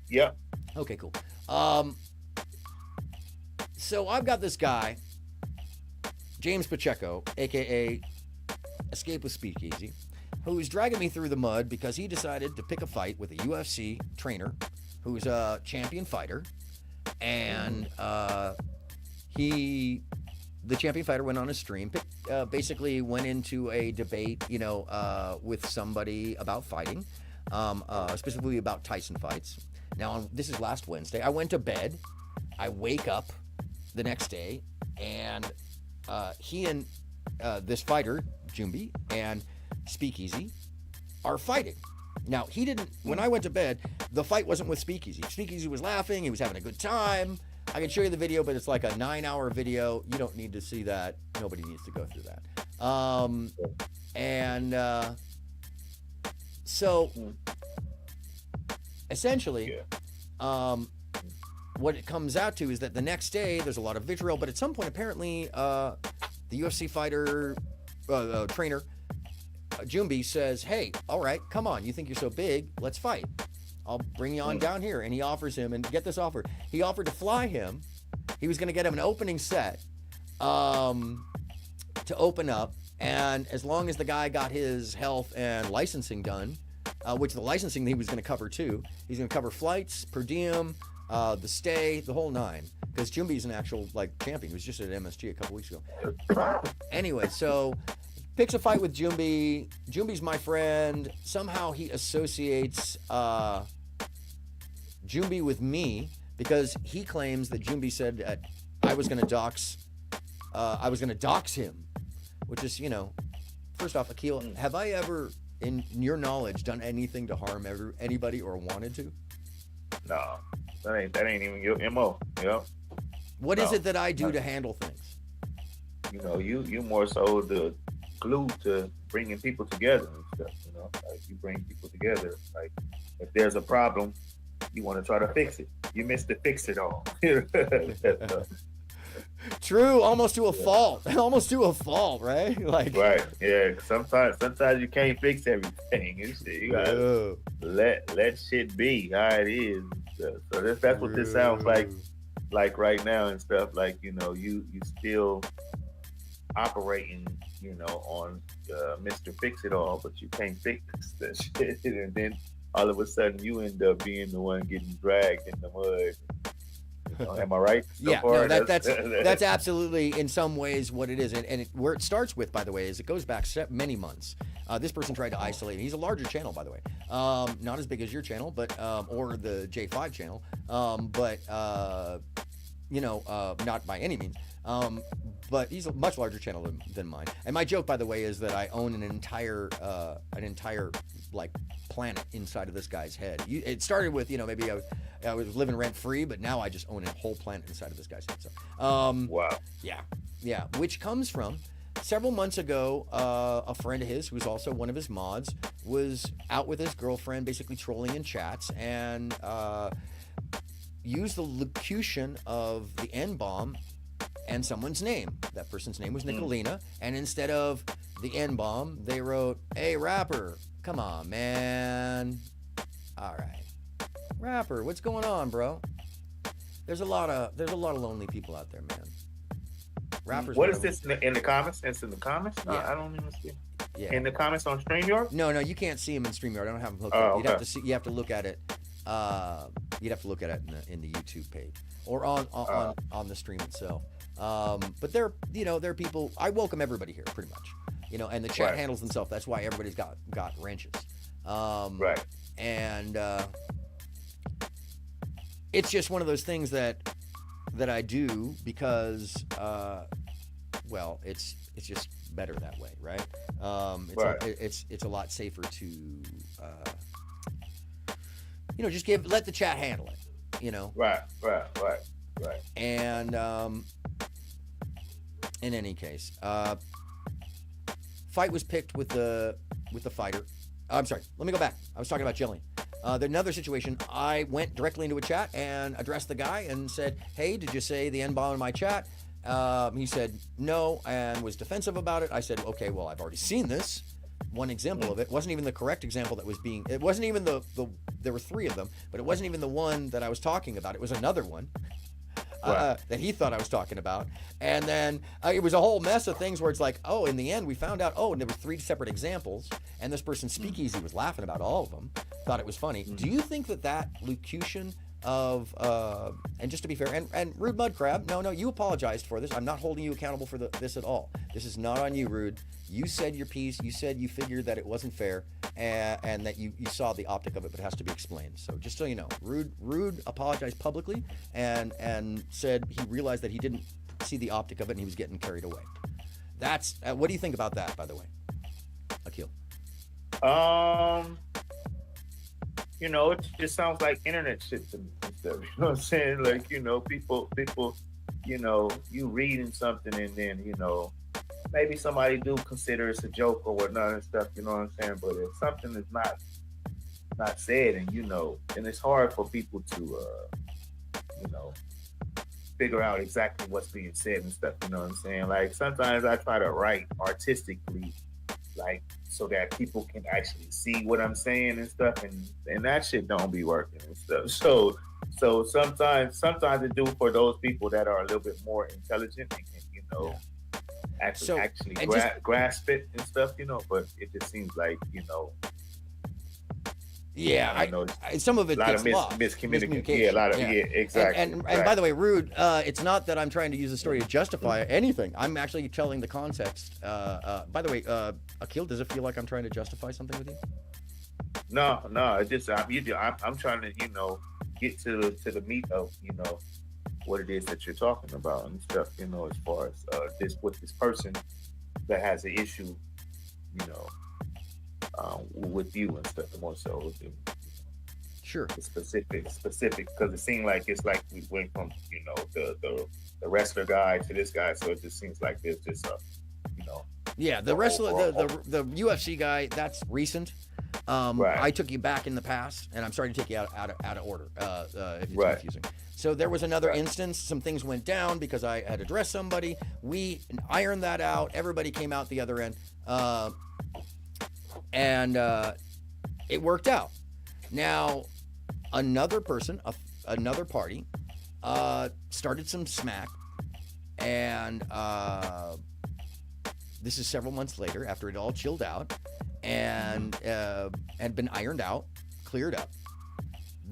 Yep. Okay, cool. So I've got this guy, James Pacheco, aka Escape with Speakeasy, who's dragging me through the mud because he decided to pick a fight with a UFC trainer who's a champion fighter. And the champion fighter went on a stream, basically went into a debate, with somebody about fighting, specifically about Tyson fights. Now, this is last Wednesday. I went to bed. I wake up the next day, and he and this fighter, Jumbi, and Speakeasy are fighting. Now, he didn't, when I went to bed, the fight wasn't with Speakeasy. Speakeasy was laughing. He was having a good time. I can show you the video, but it's like a 9-hour video. You don't need to see that. Nobody needs to go through that. So essentially, what it comes out to is that the next day there's a lot of vitriol, but at some point apparently the UFC fighter trainer Jumbi says, hey, all right, come on, you think you're so big, let's fight, I'll bring you on down here. And he offers him, and get this offer, he offered to fly him. He was going to get him an opening set to open up, and as long as the guy got his health and licensing done, which the licensing he was going to cover too. He's going to cover flights, per diem, the stay, the whole nine. Because Jumbi's an actual champion. He was just at MSG a couple weeks ago. Anyway, so picks a fight with Jumbi. Jumbi's my friend. Somehow he associates Jumbi with me because he claims that Jumbi said I was going to dox him, which is, first off, Akil, have I ever, in your knowledge, done anything to harm anybody or wanted to? No, that ain't even your MO. What is it that I do to handle things? You more so the glue to bringing people together and stuff. Like you bring people together. Like if there's a problem, you want to try to fix it. You miss the fix it all. True, almost to a fault. Almost to a fault, right? Right. Yeah. Sometimes you can't fix everything. You gotta let shit be how it is. So that's what this sounds like right now and stuff. Like you still operating, on Mr. Fix It All, but you can't fix that shit, and then all of a sudden you end up being the one getting dragged in the mud. Am I right? So Yeah, far? no, that's absolutely in some ways what it is, and where it starts with, by the way, is it goes back many months. This person tried to isolate me. He's a larger channel, by the way, not as big as your channel, but or the J5 channel, but not by any means. But he's a much larger channel than mine. And my joke, by the way, is that I own an entire like planet inside of this guy's head. It started with maybe I was living rent free, but now I just own a whole planet inside of this guy's head. So Wow. yeah, which comes from several months ago. A friend of his, who's also one of his mods, was out with his girlfriend, basically trolling in chats, and used the locution of the N-bomb and someone's name. That person's name was Nicolina, and instead of the N-bomb, they wrote, "Hey, rapper, come on, man. All right, rapper, what's going on, bro? There's a lot of lonely people out there, man. Rappers. What is this in the comments? It's in the comments. No, Yeah. I don't even see it. Yeah. In the comments on StreamYard. No, you can't see him in StreamYard. I don't have him hooked Oh, up. You'd have okay. to see. You have to look at it. You'd have to look at it in the YouTube page or on the stream itself. But they're people. I welcome everybody here, pretty much. And the chat Right. handles themselves. That's why everybody's got wrenches. Right. And it's just one of those things that I do because well, it's just better that way, right? Right. It's a lot safer to just let the chat handle it, Right. and in any case, fight was picked with the fighter. I'm sorry, let me go back. I was talking about Jillian. Another situation, I went directly into a chat and addressed the guy and said, "Hey, did you say the N-bomb in my chat?" He said no and was defensive about it. I said, "Okay, well, I've already seen this. One example of it wasn't even the correct example that was being. It wasn't even the there were 3 of them, but it wasn't even the one that I was talking about. It was another one." Right. That he thought I was talking about, and then it was a whole mess of things where it's like, oh, in the end we found out, and there were 3 separate examples, and this person Speakeasy was laughing about all of them, thought it was funny. Do you think that locution of and just to be fair, and Rude Mud Crab, no, you apologized for this. I'm not holding you accountable for this at all. This is not on you, Rude. You said your piece. You said you figured that it wasn't fair, and that you saw the optic of it, but it has to be explained. So just so you know, Rude apologized publicly and said he realized that he didn't see the optic of it and he was getting carried away. That's what do you think about that, by the way, Akil? It just sounds like internet shit to me and stuff. You know what I'm saying? Like, people, you reading something and then, maybe somebody do consider it's a joke or whatnot and stuff, you know what I'm saying? But if something is not said and then it's hard for people to figure out exactly what's being said and stuff, you know what I'm saying? Like sometimes I try to write artistically, like so that people can actually see what I'm saying and stuff, and that shit don't be working and stuff. So sometimes it do for those people that are a little bit more intelligent and can, actually grasp it and stuff, but it just seems like, Yeah, some of it a lot gets of lost. miscommunication. Yeah, a lot of exactly. And by the way, Rude, it's not that I'm trying to use the story to justify anything. I'm actually telling the context. By the way, Akil, does it feel like I'm trying to justify something with you? No, it just I'm trying to get to the meat of what it is that you're talking about and stuff. As far as this person that has an issue, with you and stuff, more so with you. Sure. Specific, because it seemed like it's like we went from the wrestler guy to this guy, so it just seems like there's just a Yeah, the wrestler, the UFC guy, that's recent. Right. I took you back in the past, and I'm starting to take you out of order if it's Right. confusing. So there was another Right. instance. Some things went down because I had addressed somebody. We ironed that out. Everybody came out the other end, and it worked out. Now, another person, another party, started some smack, and this is several months later after it all chilled out and had been ironed out, cleared up.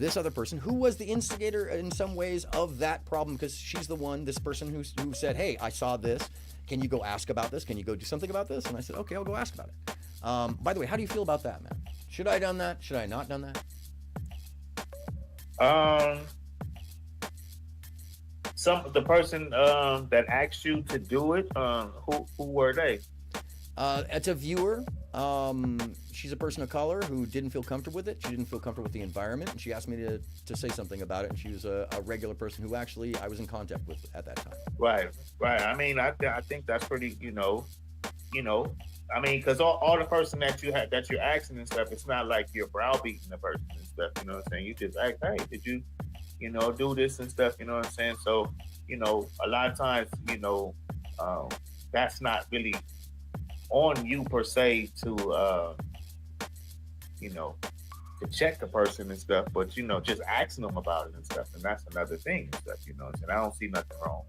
this other person who was the instigator in some ways of that problem, because she's the one, this person who said, hey, I saw this. Can you go ask about this? Can you go do something about this? And I said, okay, I'll go ask about it. By the way, how do you feel about that, man? Should I have done that? Should I not done that? The person that asked you to do it, who were they? It's a viewer. She's a person of color who didn't feel comfortable with it. She didn't feel comfortable with the environment, and she asked me to say something about it. And she was a regular person who actually I was in contact with at that time. Right. I mean, I think that's pretty, I mean, because all the person that you're asking and stuff, it's not like you're browbeating the person and stuff. You know what I'm saying? You just ask, hey, did you, do this and stuff? You know what I'm saying? So, a lot of times, that's not really on you per se to to check the person and stuff, but just asking them about it and stuff, and that's another thing and stuff. And I don't see nothing wrong.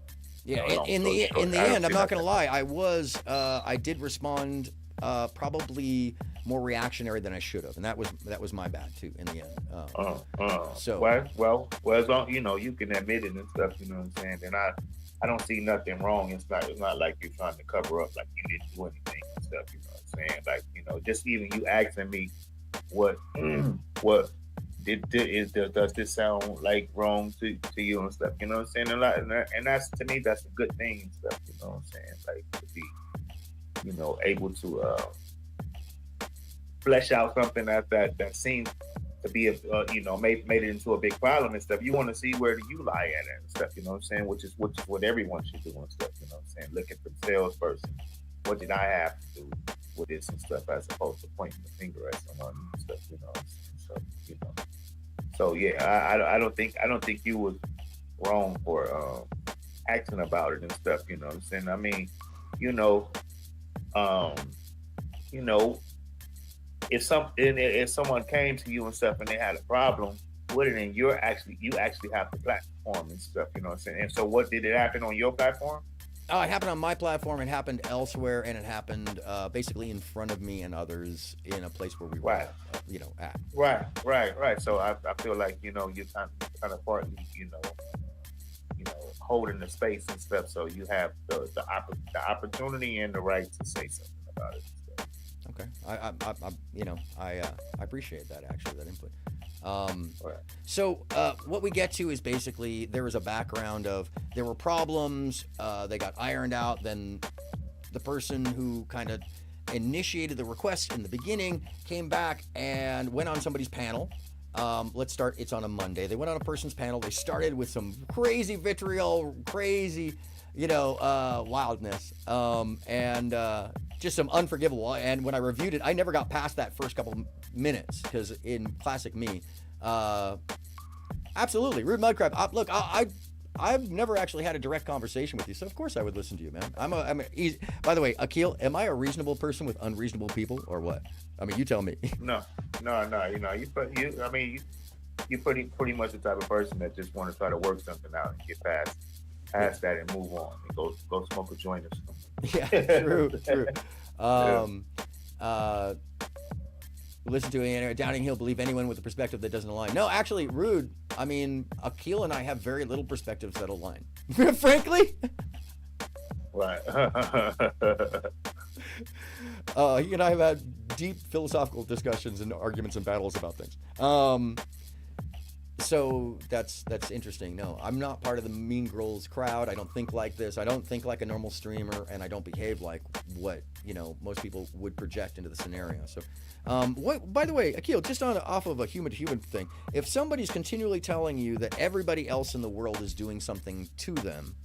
Yeah, in the end, I'm not gonna lie, I did respond probably more reactionary than I should have, and that was my bad too in the end. So well, as long you can admit it and stuff. You know what I'm saying? And I don't see nothing wrong. It's not like you're trying to cover up like you didn't do anything and stuff. You know what I'm saying? Like just even you asking me what does this sound like wrong to you and stuff? You know what I'm saying? And that's, to me, that's a good thing and stuff. You know what I'm saying? Like to be able to flesh out something that seems to be made it into a big problem and stuff. You want to see where do you lie at it and stuff. You know what I'm saying? Which is what everyone should do and stuff. You know what I'm saying? Look at themselves first. What did I have to do with this and stuff, as opposed to pointing the finger at someone and stuff. So yeah, I don't think you was wrong for asking about it and stuff. You know what I'm saying? I mean, if someone came to you and stuff and they had a problem with it, and you actually have the platform and stuff. You know what I'm saying? And so, what did it happen on your platform? It happened on my platform. It happened elsewhere, and it happened basically in front of me and others in a place where we were, at. Right. So I feel like you're kind of partly, holding the space and stuff. So you have the opportunity and the right to say something about it. Okay, I appreciate that, actually, that input. So what we get to is basically there was a background of there were problems, they got ironed out, then the person who kind of initiated the request in the beginning came back and went on somebody's panel. It's on a Monday. They went on a person's panel. They started with some crazy vitriol, crazy, wildness, and just some unforgivable. And when I reviewed it, I never got past that first couple minutes, because in classic me, absolutely, Rude Mudcrab. Look, I've never actually had a direct conversation with you, so of course I would listen to you, man. I'm a easy. By the way, Akil, am I a reasonable person with unreasonable people, or what? I mean, you tell me. No. You're pretty much the type of person that just want to try to work something out and get past that and move on and go smoke a joint or something. Yeah, true. Listen to it, Downing Hill, believe anyone with a perspective that doesn't align. No, actually, Rude, I mean, Akil and I have very little perspectives that align. Frankly. Right. He and I have had deep philosophical discussions and arguments and battles about things. So that's interesting. No, I'm not part of the Mean Girls crowd. I don't think like this. I don't think like a normal streamer, and I don't behave like what most people would project into the scenario. So, by the way, Akil, just off of a human-to-human thing, if somebody's continually telling you that everybody else in the world is doing something to them,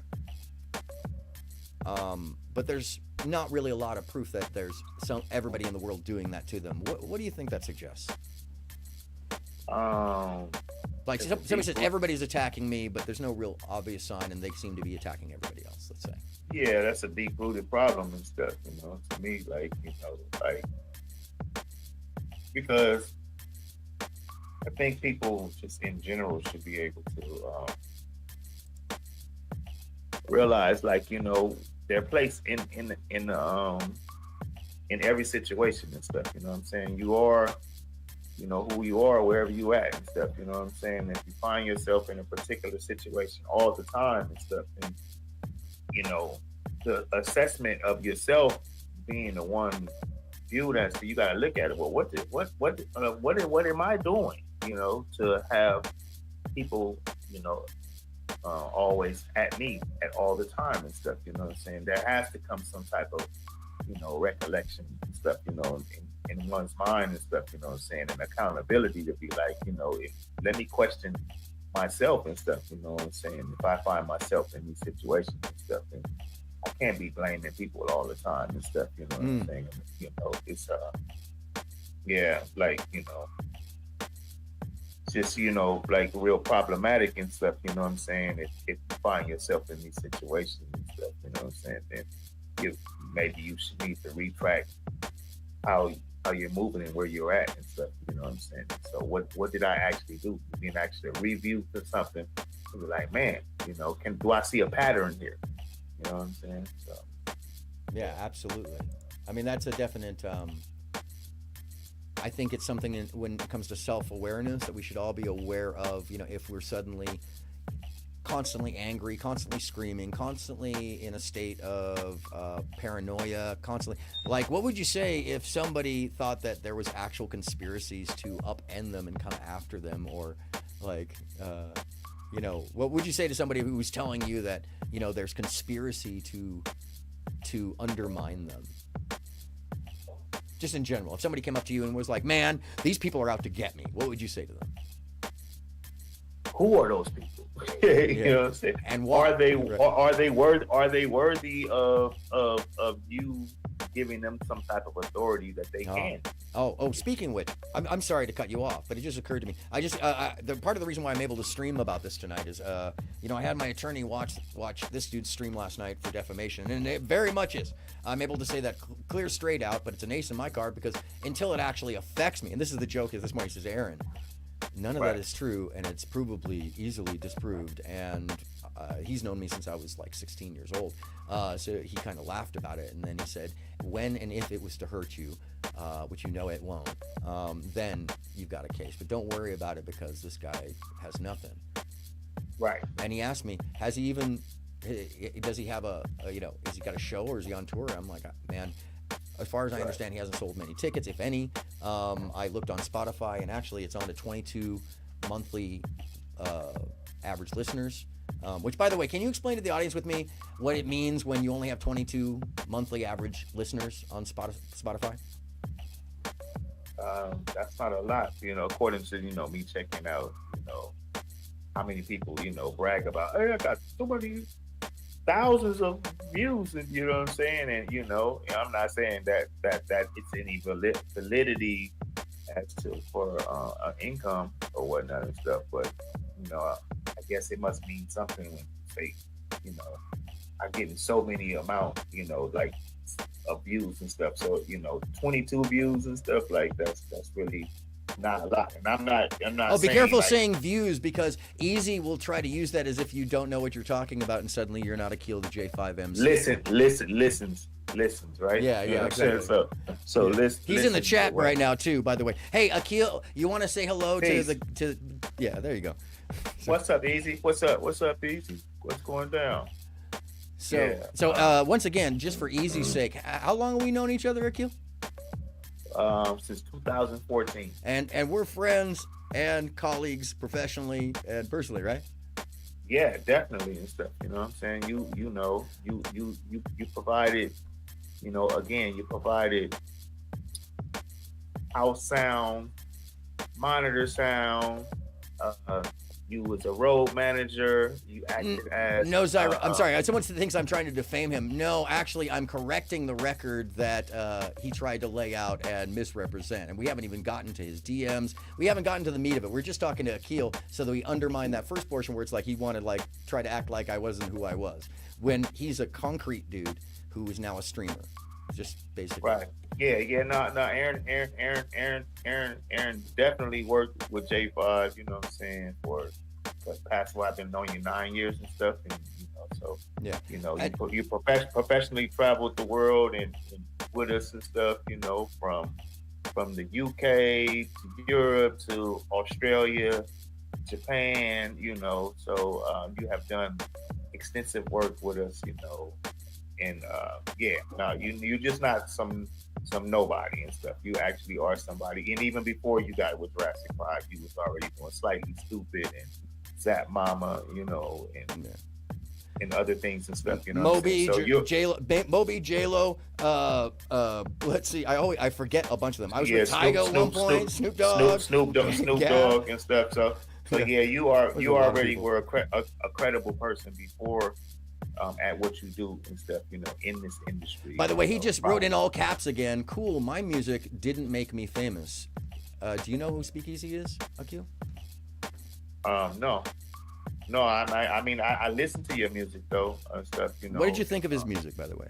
but there's not really a lot of proof that there's everybody in the world doing that to them, what do you think that suggests? Like somebody says everybody's attacking me, but there's no real obvious sign, and they seem to be attacking everybody else. Let's say. Yeah, that's a deep-rooted problem and stuff. To me, because I think people just in general should be able to realize, their place in every situation and stuff. You know what I'm saying? You are who you are wherever you at and stuff. You know what I'm saying? If you find yourself in a particular situation all the time and stuff, and the assessment of yourself being the one viewed as to, you got to look at it. Well, what am I doing? To have people, always at me at all the time and stuff. You know what I'm saying? There has to come some type of, recollection and stuff. In one's mind and stuff. You know what I'm saying? And accountability to be like, let me question myself and stuff. You know what I'm saying? If I find myself in these situations and stuff, and I can't be blaming people all the time and stuff. You know what I'm saying? It's like just like real problematic and stuff. You know what I'm saying? If you find yourself in these situations and stuff, you know what I'm saying? Then maybe you should need to retract how you're moving and where you're at and stuff. You know what I'm saying? So what did I actually do? You mean actually review to something? To be like, man, do I see a pattern here? You know what I'm saying? So yeah, absolutely. I mean, that's a definite. I think it's something when it comes to self-awareness that we should all be aware of. If we're suddenly constantly angry, constantly screaming, constantly in a state of paranoia, constantly. Like, what would you say if somebody thought that there was actual conspiracies to upend them and come after them, or like, what would you say to somebody who was telling you that there's conspiracy to undermine them? Just in general, if somebody came up to you and was like, "Man, these people are out to get me," what would you say to them? Who are those people? You know what I'm saying? And why? Are they worthy of you giving them some type of authority that they can? Oh, speaking of which, I'm sorry to cut you off, but it just occurred to me. The part of the reason why I'm able to stream about this tonight is, I had my attorney watch this dude's stream last night for defamation, and it very much is. I'm able to say that clear straight out, but it's an ace in my card because until it actually affects me, and this is the joke is this morning, he says, Aaron, none of that is true, and it's provably easily disproved, and he's known me since I was like 16 years old, so he kind of laughed about it, and then he said, when and if it was to hurt you, which it won't, then you've got a case, but don't worry about it because this guy has nothing. Right. And he asked me, does he have has he got a show or is he on tour? I'm like, man, as far as I understand, he hasn't sold many tickets, if any. I looked on Spotify, and actually it's on to 22 monthly average listeners. Which, by the way, can you explain to the audience with me what it means when you only have 22 monthly average listeners on Spotify? That's not a lot, according to, me checking out, how many people, brag about, hey, I got so many thousands of views, and you know what I'm saying, and I'm not saying that it's any validity as to for income or whatnot and stuff, but I guess it must mean something when you say, I'm getting so many amount, like of views and stuff. So 22 views and stuff, like that's really not a lot. And I'm not. Oh, be careful saying views, because Easy will try to use that as if you don't know what you're talking about, and suddenly you're not Akil the J5MC. Listens, right? Yeah, exactly. So listen. He's in the chat right now too, by the way. Hey, Akil, you want to say hello to Yeah, there you go. What's up, Easy? What's up, Easy? What's going down? So once again, just for Easy's sake, how long have we known each other, Akil? Since 2014. And we're friends and colleagues professionally and personally, right? Yeah, definitely and stuff. You know what I'm saying? You provided, again, you provided house sound, monitor sound. You was a road manager. You acted as... No, Zyra, I'm sorry. Someone thinks I'm trying to defame him. No, actually, I'm correcting the record that he tried to lay out and misrepresent. And we haven't even gotten to his DMs. We haven't gotten to the meat of it. We're just talking to Akil so that we undermine that first portion where it's like he wanted try to act like I wasn't who I was. When he's a concrete dude who is now a streamer. Just basically. Right. Yeah. No. Aaron definitely worked with J5. You know what I'm saying, for the past. I've been knowing you 9 years and stuff, and so yeah. You professionally traveled the world and with us and stuff. From from the UK to Europe to Australia, Japan, so you have done extensive work with us, and yeah, no, you're just not some nobody and stuff. You actually are somebody. And even before you got with Jurassic 5, you was already doing Slightly Stupid and Zap Mama, and Yeah. and other things and stuff. Moby, So Moby, J-Lo, let's see, I forget a bunch of them. I was yeah, with Tyga at one point, Snoop Dogg, Snoop Gab. Dogg and stuff. So yeah, you There's a lot of already people. were a credible person before at what you do and stuff, in this industry. By the way, he just wrote in all caps again, cool, my music didn't make me famous. Do you know who Speakeasy is, Akil? No. No, I mean, I listen to your music though and stuff. What did you think of his music, by the way?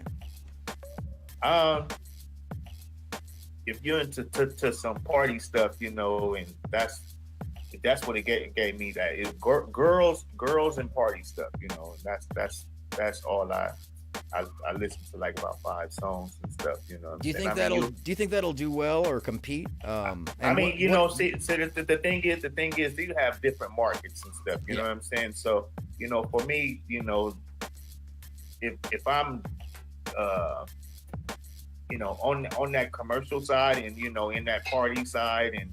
If you're into to some party stuff, and that's what it gave me. That it girls and party stuff, and that's all I listened to, like about 5 songs and stuff. Do you think that'll do well or compete? I mean, the thing is, you have different markets and stuff. You know what I'm saying? So, for me, if I'm, on that commercial side and in that party side and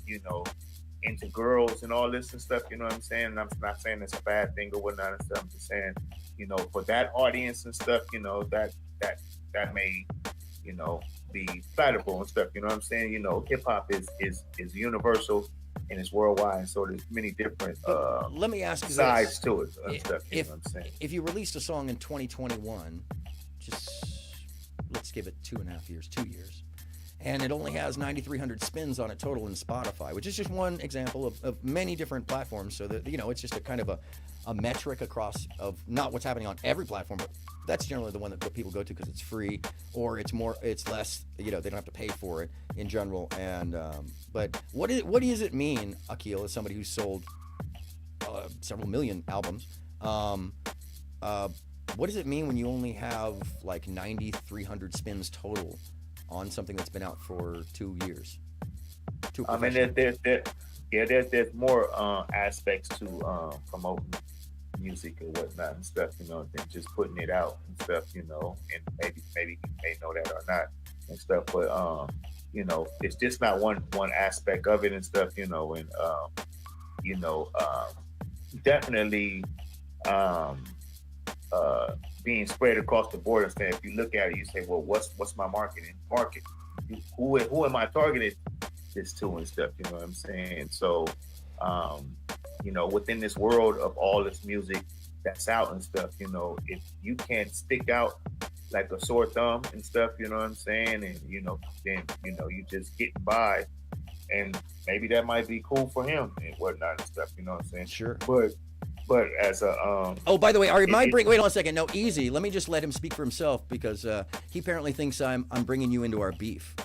into girls and all this and stuff. You know what I'm saying? And I'm not saying it's a bad thing or whatnot and stuff. I'm just saying, for that audience and stuff, that may, be flattable and stuff. You know what I'm saying? Hip hop is universal and it's worldwide, and so there's many different let me ask you sides this. to it and stuff. You know what I'm saying? If you released a song in 2021, just let's give it 2.5 years, 2 years, and it only has 9,300 spins on it total in Spotify, which is just one example of many different platforms. So that it's just a kind of a metric across of not what's happening on every platform, but that's generally the one that people go to because it's free or it's less. They don't have to pay for it in general. And but what does it mean, Akil, as somebody who's sold several million albums? What does it mean when you only have like 9,300 spins total on something that's been out for 2 years? I mean, there's more aspects to promoting music and whatnot and stuff, than just putting it out and stuff, and maybe you may know that or not and stuff, but it's just not one aspect of it and stuff, and definitely being spread across the board and stuff. If you look at it, you say, well, what's my market? Who am I targeted this to and stuff? You know what I'm saying? So, within this world of all this music that's out and stuff, if you can't stick out like a sore thumb and stuff, you know what I'm saying? And, then, you just get by, and maybe that might be cool for him and whatnot and stuff, you know what I'm saying? Sure. But as a oh, by the way, wait on a second. No, easy. Let me just let him speak for himself because he apparently thinks I'm bringing you into our beef.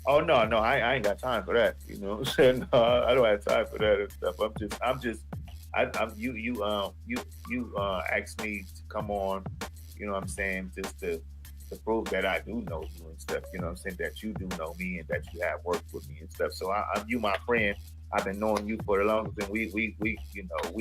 Oh no, I ain't got time for that. You know what I'm saying? No, I don't have time for that and stuff. You asked me to come on, you know what I'm saying, just to prove that I do know you and stuff, you know what I'm saying, that you do know me and that you have worked with me and stuff. So I'm you my friend. I've been knowing you for the longest, and we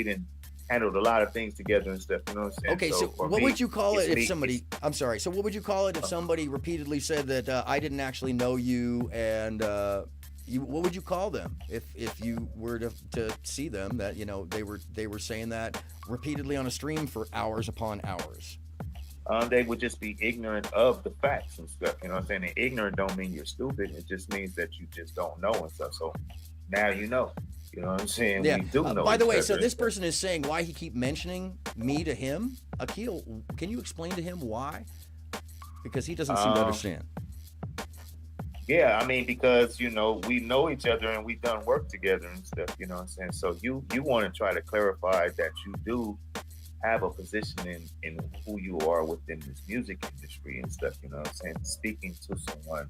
didn't handled a lot of things together and stuff, you know what I'm saying? Okay, so what would you call it if somebody, I'm sorry, so what would you call it if somebody repeatedly said that I didn't actually know you, and what would you call them if you were to see them that, they were saying that repeatedly on a stream for hours upon hours? They would just be ignorant of the facts and stuff, you know what I'm saying? And ignorant don't mean you're stupid, it just means that you just don't know and stuff. So now you know. You know what I'm saying? Yeah. We do know. By the way, so this person is saying why he keep mentioning me to him. Akil, can you explain to him why? Because he doesn't seem to understand. Yeah, I mean, because, we know each other and we've done work together and stuff, you know what I'm saying? So you want to try to clarify that you do have a position in who you are within this music industry and stuff, you know what I'm saying? Speaking to someone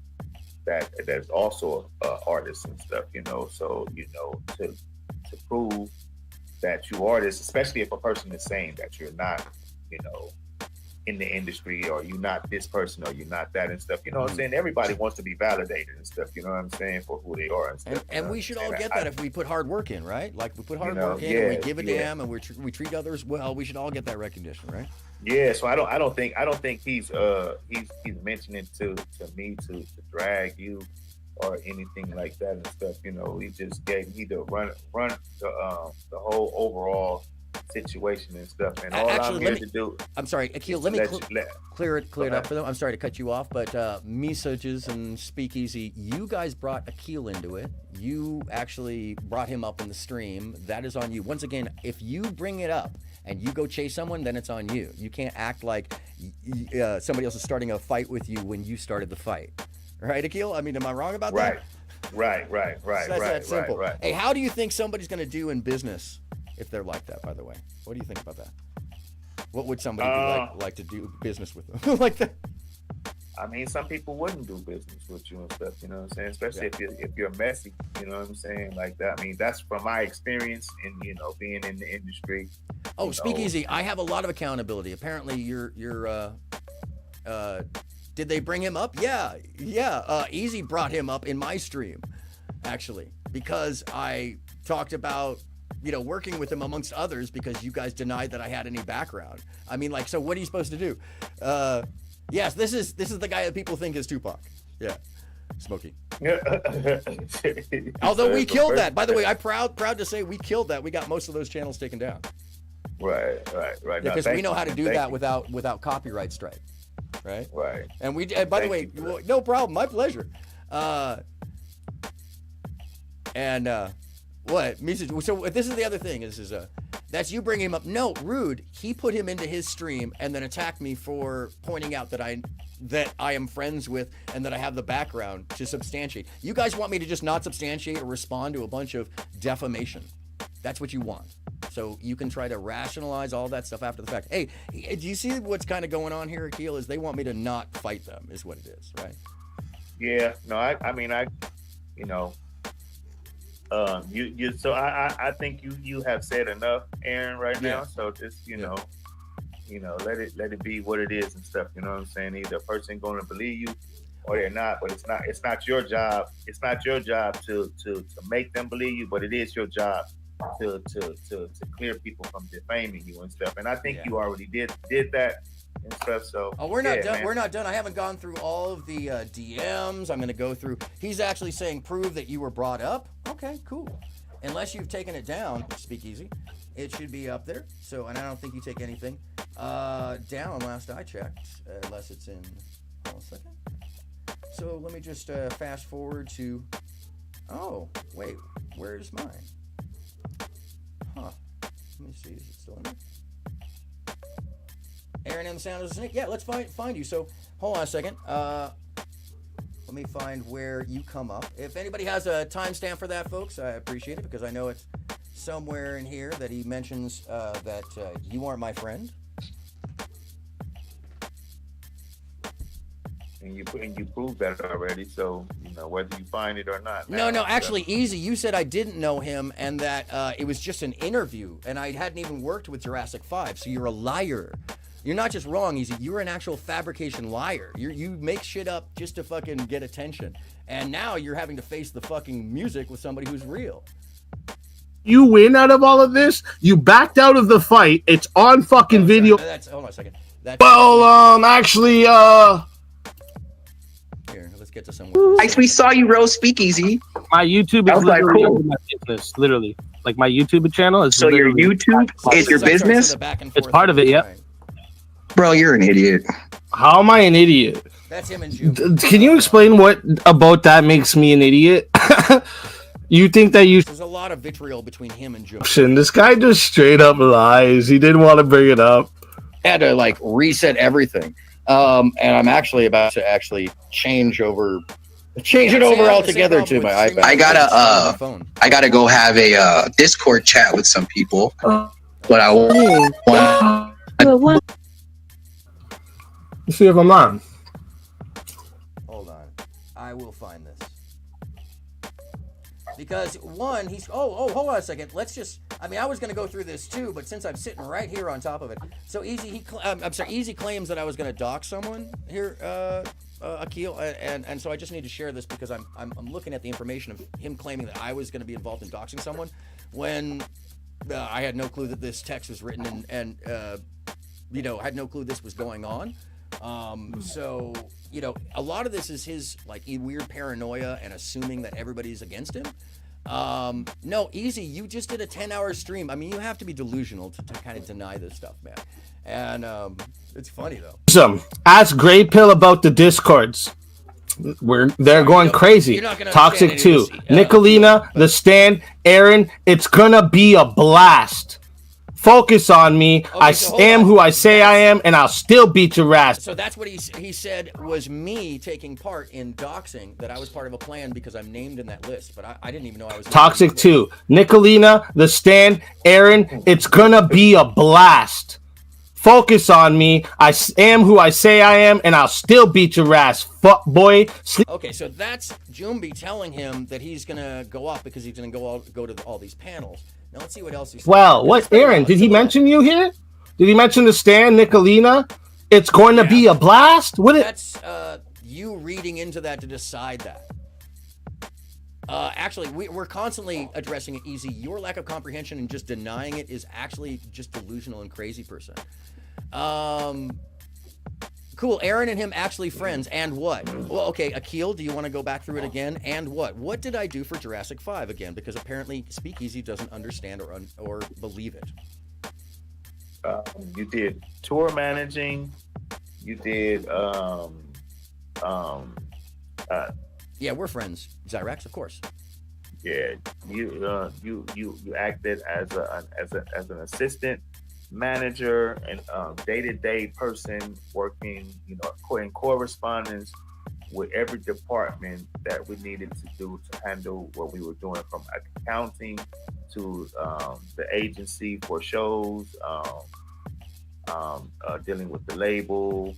that's also an artist and stuff, so to prove that you are this, especially if a person is saying that you're not, in the industry, or you're not this person, or you're not that and stuff. You know what I'm saying? Everybody wants to be validated and stuff. You know what I'm saying, for who they are and stuff. And we should all get that if we put hard work in, right? Like we put hard work in, and we give a damn, and we treat others well. We should all get that recognition, right? Yeah. So I don't think he's mentioning to me to drag you or anything like that and stuff. You know, he just gave me to run the whole overall situation and stuff. And all I'm here to do. I'm sorry, Akil. Let me clear it up for them. I'm sorry to cut you off, but Misages and Speakeasy, you guys brought Akil into it. You actually brought him up in the stream. That is on you. Once again, if you bring it up and you go chase someone, then it's on you. You can't act like somebody else is starting a fight with you when you started the fight. Right, Akil? I mean, am I wrong about that? Right. So that's that simple. Right. Hey, how do you think somebody's going to do in business if they're like that, by the way? What do you think about that? What would somebody be like to do business with them like that? I mean, some people wouldn't do business with you and stuff, you know what I'm saying? Especially if you're messy, you know what I'm saying? Like that. I mean, that's from my experience in, you know, being in the industry. Oh, Speakeasy, I have a lot of accountability. Apparently you're did they bring him up? Yeah. Easy brought him up in my stream, actually, because I talked about, you know, working with him amongst others because you guys denied that I had any background. I mean, like, so what are you supposed to do? Yes, this is the guy that people think is Tupac. Yeah, Smokey. Although we killed that. By the way, I'm proud to say we killed that. We got most of those channels taken down. Right. Because we know how to do that without copyright strike. Right. And we. By the way, no problem. My pleasure. What? So this is the other thing. That's you bringing him up. No, rude. He put him into his stream and then attacked me for pointing out that I am friends with and that I have the background to substantiate. You guys want me to just not substantiate or respond to a bunch of defamation. That's what you want. So you can try to rationalize all that stuff after the fact. Hey, do you see what's kind of going on here, Akil? Is they want me to not fight them, is what it is, right? Yeah. No, I mean, you know, so I think you have said enough, Aaron, right now. So just, you know, let it be what it is and stuff. You know what I'm saying? Either a person going to believe you or they're not, but it's not your job. It's not your job to make them believe you, but it is your job to clear people from defaming you and stuff. And I think you already did that and stuff. So we're not done. Man. We're not done. I haven't gone through all of the DMs. I'm going to go through. He's actually saying prove that you were brought up. Okay, cool. Unless you've taken it down, Speakeasy, it should be up there. So, and I don't think you take anything down last I checked, unless it's in. Hold on a second. So let me just fast forward to. Oh, wait, where's mine? Huh. Let me see. Is it still in there? AronMSound is it? Yeah, let's find you. So hold on a second. Let me find where you come up. If anybody has a timestamp for that, folks, I appreciate it because I know it's somewhere in here that he mentions that you aren't my friend. And you proved that already, so you know whether you find it or not. No, actually, Easy, you said I didn't know him and that it was just an interview, and I hadn't even worked with Jurassic 5, so you're a liar. You're not just wrong, Easy. You're an actual fabrication liar. You make shit up just to fucking get attention, and now you're having to face the fucking music with somebody who's real. You win out of all of this. You backed out of the fight. It's on fucking video. Hold on a second. Actually, Here, let's get to somewhere. We saw you roast Speakeasy. My YouTube is literally my business. Literally, like my YouTube channel is. So your YouTube is your business. It's part of it, yeah. Bro, you're an idiot. How am I an idiot? That's him and June. Can you explain what about that makes me an idiot? You think that There's a lot of vitriol between him and June. This guy just straight up lies. He didn't want to bring it up. I had to like reset everything. And I'm actually about to change it over altogether to my iPad. I gotta go have a Discord chat with some people. But I want. Let's see if I'm on. Hold on, I will find this because one, he's hold on a second. Let's just I mean, I was going to go through this too, but since I'm sitting right here on top of it, so Easy, Easy claims that I was going to dox someone here, Akil, and so I just need to share this because I'm looking at the information of him claiming that I was going to be involved in doxing someone when I had no clue that this text was written and you know, had no clue this was going on. So, you know, a lot of this is his like weird paranoia and assuming that everybody's against him. No, Easy, you just did a 10-hour stream. I mean, you have to be delusional to kind of deny this stuff, man. And it's funny though. Ask Grey Pill about the Discords. They're going crazy. Toxic 2. Nicolina, The Stand, Aaron, it's gonna be a blast. Focus on me. Okay, I am who I say I am, and I'll still beat your ass. So that's what he said was me taking part in doxing, that I was part of a plan because I'm named in that list, but I didn't even know I was. Toxic 2. Nicolina, The Stand, Aaron, it's gonna be a blast. Focus on me. I am who I say I am, and I'll still beat your ass, fuck boy. Okay, so that's Jumbi telling him that he's gonna go off because he's gonna go to all these panels. Now let's see what else he said. Well, what, Aaron? Did he mention you here? Did he mention The Stand, Nicolina? It's going to be a blast. That's you reading into that to decide that. Actually, we're constantly addressing it, Easy. Your lack of comprehension and just denying it is actually just delusional and crazy person. Cool. Aaron and him actually friends. And what? Well, okay. Akil, do you want to go back through it again? And what? What did I do for Jurassic 5 again? Because apparently Speakeasy doesn't understand or believe it. You did tour managing. You did. Yeah, we're friends. Zyrax, of course. Yeah, you acted as an assistant manager and day-to-day person working, you know, in correspondence with every department that we needed to do to handle what we were doing, from accounting to the agency for shows, dealing with the label,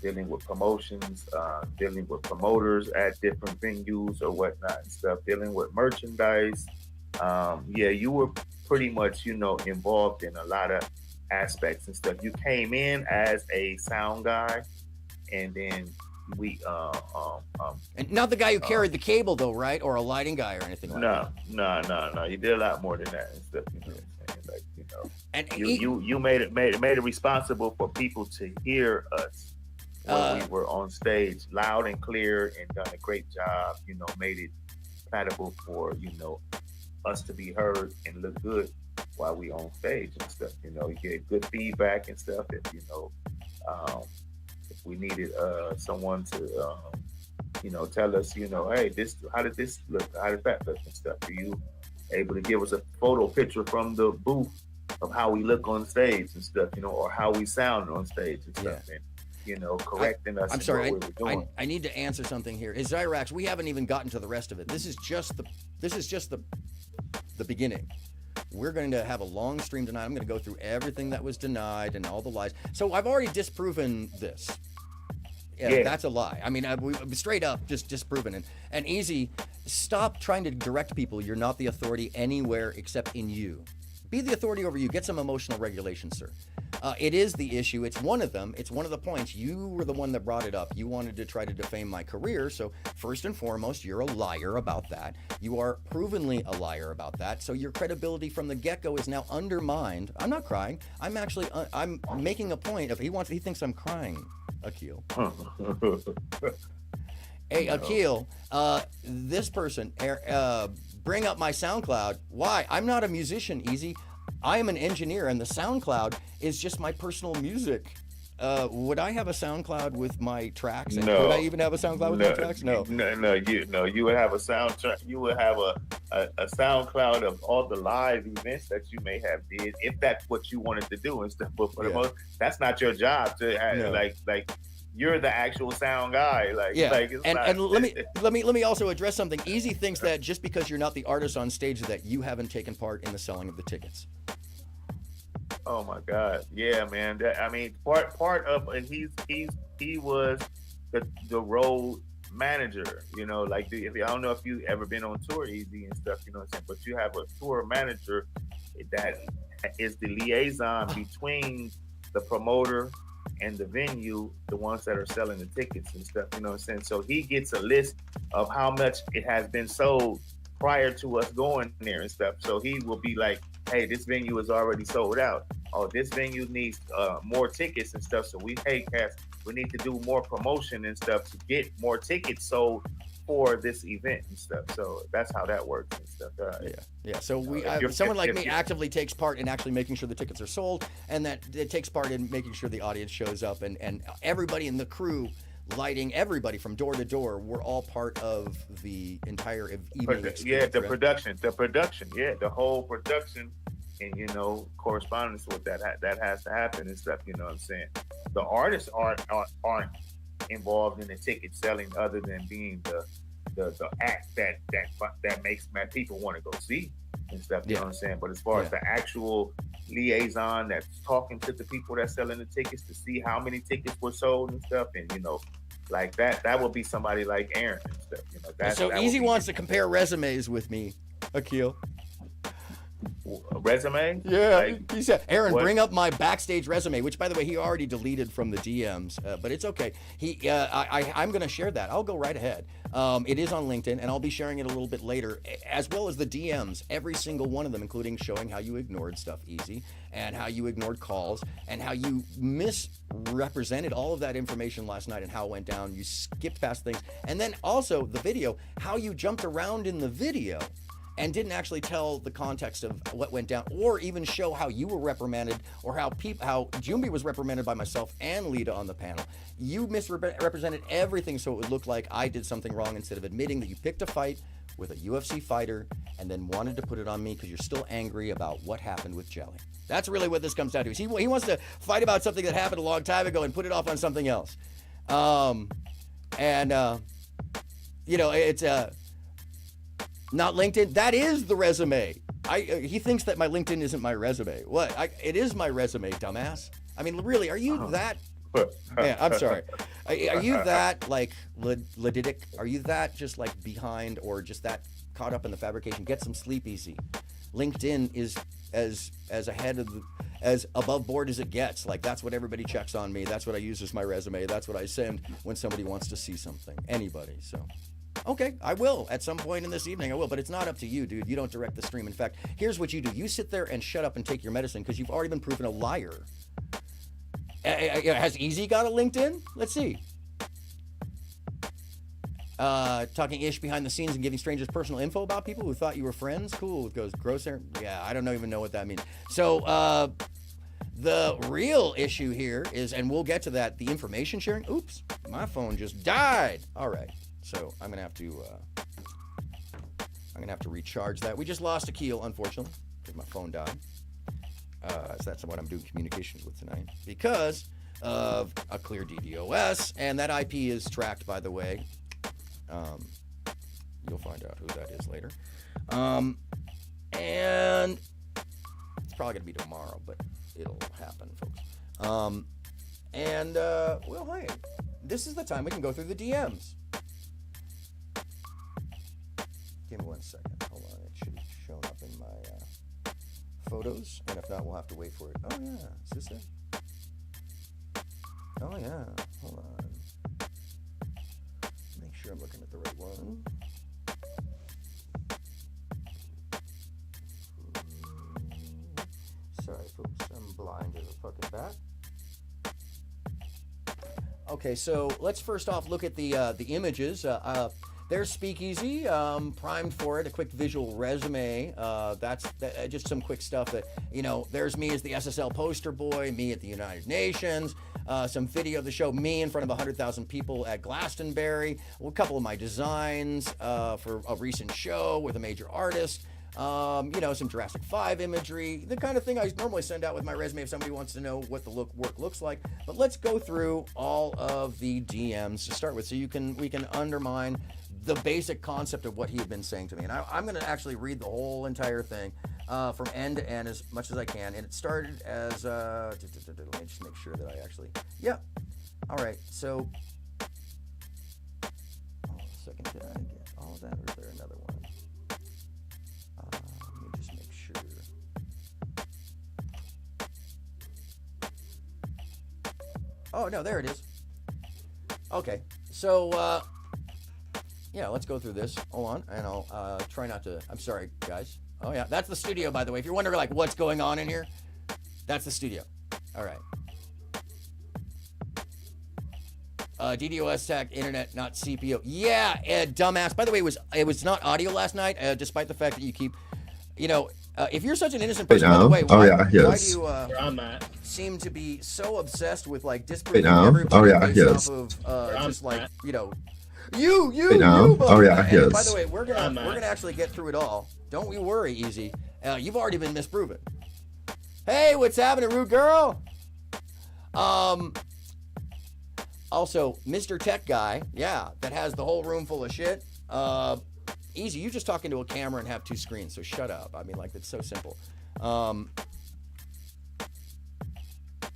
dealing with promotions, dealing with promoters at different venues or whatnot and stuff, dealing with merchandise. Yeah, you were pretty much, you know, involved in a lot of aspects and stuff. You came in as a sound guy, and then we and not the guy who carried the cable though, right? Or a lighting guy or anything like that. No. You did a lot more than that and stuff. You know what I'm saying? Like, you know, and you made it responsible for people to hear us when we were on stage, loud and clear, and done a great job. You know, made it palatable for, you know, us to be heard and look good while we on stage and stuff. You know, you get good feedback and stuff. If you know, if we needed someone to, you know, tell us, you know, hey, how did this look? How did that look and stuff? Are you able to give us a photo picture from the booth of how we look on stage and stuff, you know, or how we sound on stage and stuff? Yeah. And, you know, correcting us. I'm sorry, I need to answer something here. Is Zyrax, we haven't even gotten to the rest of it. This is just the beginning. We're going to have a long stream tonight. I'm going to go through everything that was denied and all the lies. So I've already disproven this. Yeah. That's a lie. I mean, we straight up just disproven it. And Easy, stop trying to direct people. You're not the authority anywhere except in you. Be the authority over you. Get some emotional regulation, sir. It is the issue. It's one of them. It's one of the points. You were the one that brought it up. You wanted to try to defame my career. So first and foremost, you're a liar about that. You are provenly a liar about that. So your credibility from the get-go is now undermined. I'm not crying. I'm actually, I'm making a point of, he thinks I'm crying, Akil. Hey, Akil, this person, bring up my SoundCloud. Why? I'm not a musician, Easy. I am an engineer, and the SoundCloud is just my personal music. Would I have a SoundCloud with my tracks? And no. Would I even have a SoundCloud with my tracks? No. You would have a soundtrack. You would have a SoundCloud of all the live events that you may have did, if that's what you wanted to do and stuff. But for the most, that's not your job to have, like. You're the actual sound guy, and let me also address something. Easy thinks that just because you're not the artist on stage, that you haven't taken part in the selling of the tickets. Oh my God, yeah, man. I mean, part of he was the road manager. You know, like I don't know if you ever been on tour, Easy and stuff. You know what I'm saying? But you have a tour manager that is the liaison between the promoter and the venue, the ones that are selling the tickets and stuff, you know what I'm saying? So he gets a list of how much it has been sold prior to us going there and stuff. So he will be like, hey, this venue is already sold out. Oh, this venue needs more tickets and stuff. So hey, Cass, we need to do more promotion and stuff to get more tickets sold for this event and stuff. So that's how that works and stuff. Yeah. So someone like me actively takes part in actually making sure the tickets are sold, and that it takes part in making sure the audience shows up, and everybody in the crew, lighting, everybody from door to door. We're all part of the entire evening experience. Yeah, the production. Yeah, the whole production, and correspondence with that has to happen and stuff. You know what I'm saying? The artists aren't involved in the ticket selling, other than being the act that makes people want to go see and stuff. You know what I'm saying? But as far as the actual liaison that's talking to the people that's selling the tickets to see how many tickets were sold and stuff, and like that would be somebody like Aaron and stuff. So Easy wants to compare resumes with me, Akil. A resume? Yeah, he said, Aaron, bring up my backstage resume, which, by the way, he already deleted from the DMs, but it's okay. I'm going to share that. I'll go right ahead. It is on LinkedIn, and I'll be sharing it a little bit later, as well as the DMs, every single one of them, including showing how you ignored stuff easy, and how you ignored calls, and how you misrepresented all of that information last night and how it went down. You skipped past things. And then also the video, how you jumped around in the video and didn't actually tell the context of what went down, or even show how you were reprimanded, or how Jumbi was reprimanded by myself and Lita on the panel. You misrepresented everything, so it would look like I did something wrong, instead of admitting that you picked a fight with a UFC fighter and then wanted to put it on me because you're still angry about what happened with Jelly. That's really what this comes down to. He wants to fight about something that happened a long time ago and put it off on something else. It's not LinkedIn. That is the resume. He thinks that my LinkedIn isn't my resume. What? It is my resume, dumbass. I mean, really, are you that? Man, I'm sorry. Are you that like Ladidic? Are you that just like behind, or just that caught up in the fabrication? Get some sleep, Easy. LinkedIn is as ahead of as above board as it gets. Like, that's what everybody checks on me. That's what I use as my resume. That's what I send when somebody wants to see something. Anybody. So. Okay, I will. At some point in this evening, I will. But it's not up to you, dude. You don't direct the stream. In fact, here's what you do. You sit there and shut up and take your medicine, because you've already been proven a liar. Has Easy got a LinkedIn? Let's see. Talking ish behind the scenes and giving strangers personal info about people who thought you were friends? Cool. It goes grosser. Yeah, I don't even know what that means. So, the real issue here is, and we'll get to that, the information sharing. Oops, my phone just died. All right. So I'm gonna have to recharge that. We just lost Akil, unfortunately, because my phone died. So that's what I'm doing communications with tonight, because of a clear DDoS, and that IP is tracked, by the way. You'll find out who that is later. And it's probably gonna be tomorrow, but it'll happen, folks. Well, hey, this is the time we can go through the DMs. Give me 1 second. Hold on. It should have shown up in my photos. And if not, we'll have to wait for it. Oh, yeah. Is this it? Oh, yeah. Hold on. Make sure I'm looking at the right one. Sorry, folks. I'm blind as a fucking bat. Okay, so let's first off look at the images. There's Speakeasy, primed for it, a quick visual resume. That's just some quick stuff that, there's me as the SSL poster boy, me at the United Nations, some video of the show, me in front of 100,000 people at Glastonbury, a couple of my designs for a recent show with a major artist, some Jurassic 5 imagery, the kind of thing I normally send out with my resume if somebody wants to know what the work looks like. But let's go through all of the DMs to start with, so we can undermine the basic concept of what he had been saying to me. And I'm going to actually read the whole entire thing from end to end as much as I can. And it started as, let me just make sure that I actually, all right, so, second, did I get all of that, or is there another one? Let me just make sure. Oh, no, there it is. Okay, so, yeah, let's go through this. Hold on, and I'll try not to... I'm sorry, guys. Oh, yeah, that's the studio, by the way. If you're wondering, like, what's going on in here, that's the studio. All right. DDoS attack, internet, not CPO. Yeah, dumbass. By the way, it was not audio last night, despite the fact that you keep... You know, if you're such an innocent person, by the way, why do you seem to be so obsessed with, like, disproving everybody based off of just, like, you know... You. And by the way, we're gonna actually get through it all. Don't we worry, Easy. You've already been misproven. Hey, what's happening, rude girl? Also, Mr. Tech Guy, yeah, that has the whole room full of shit. Easy, you just talk into a camera and have two screens, so shut up. I mean, like, it's so simple. I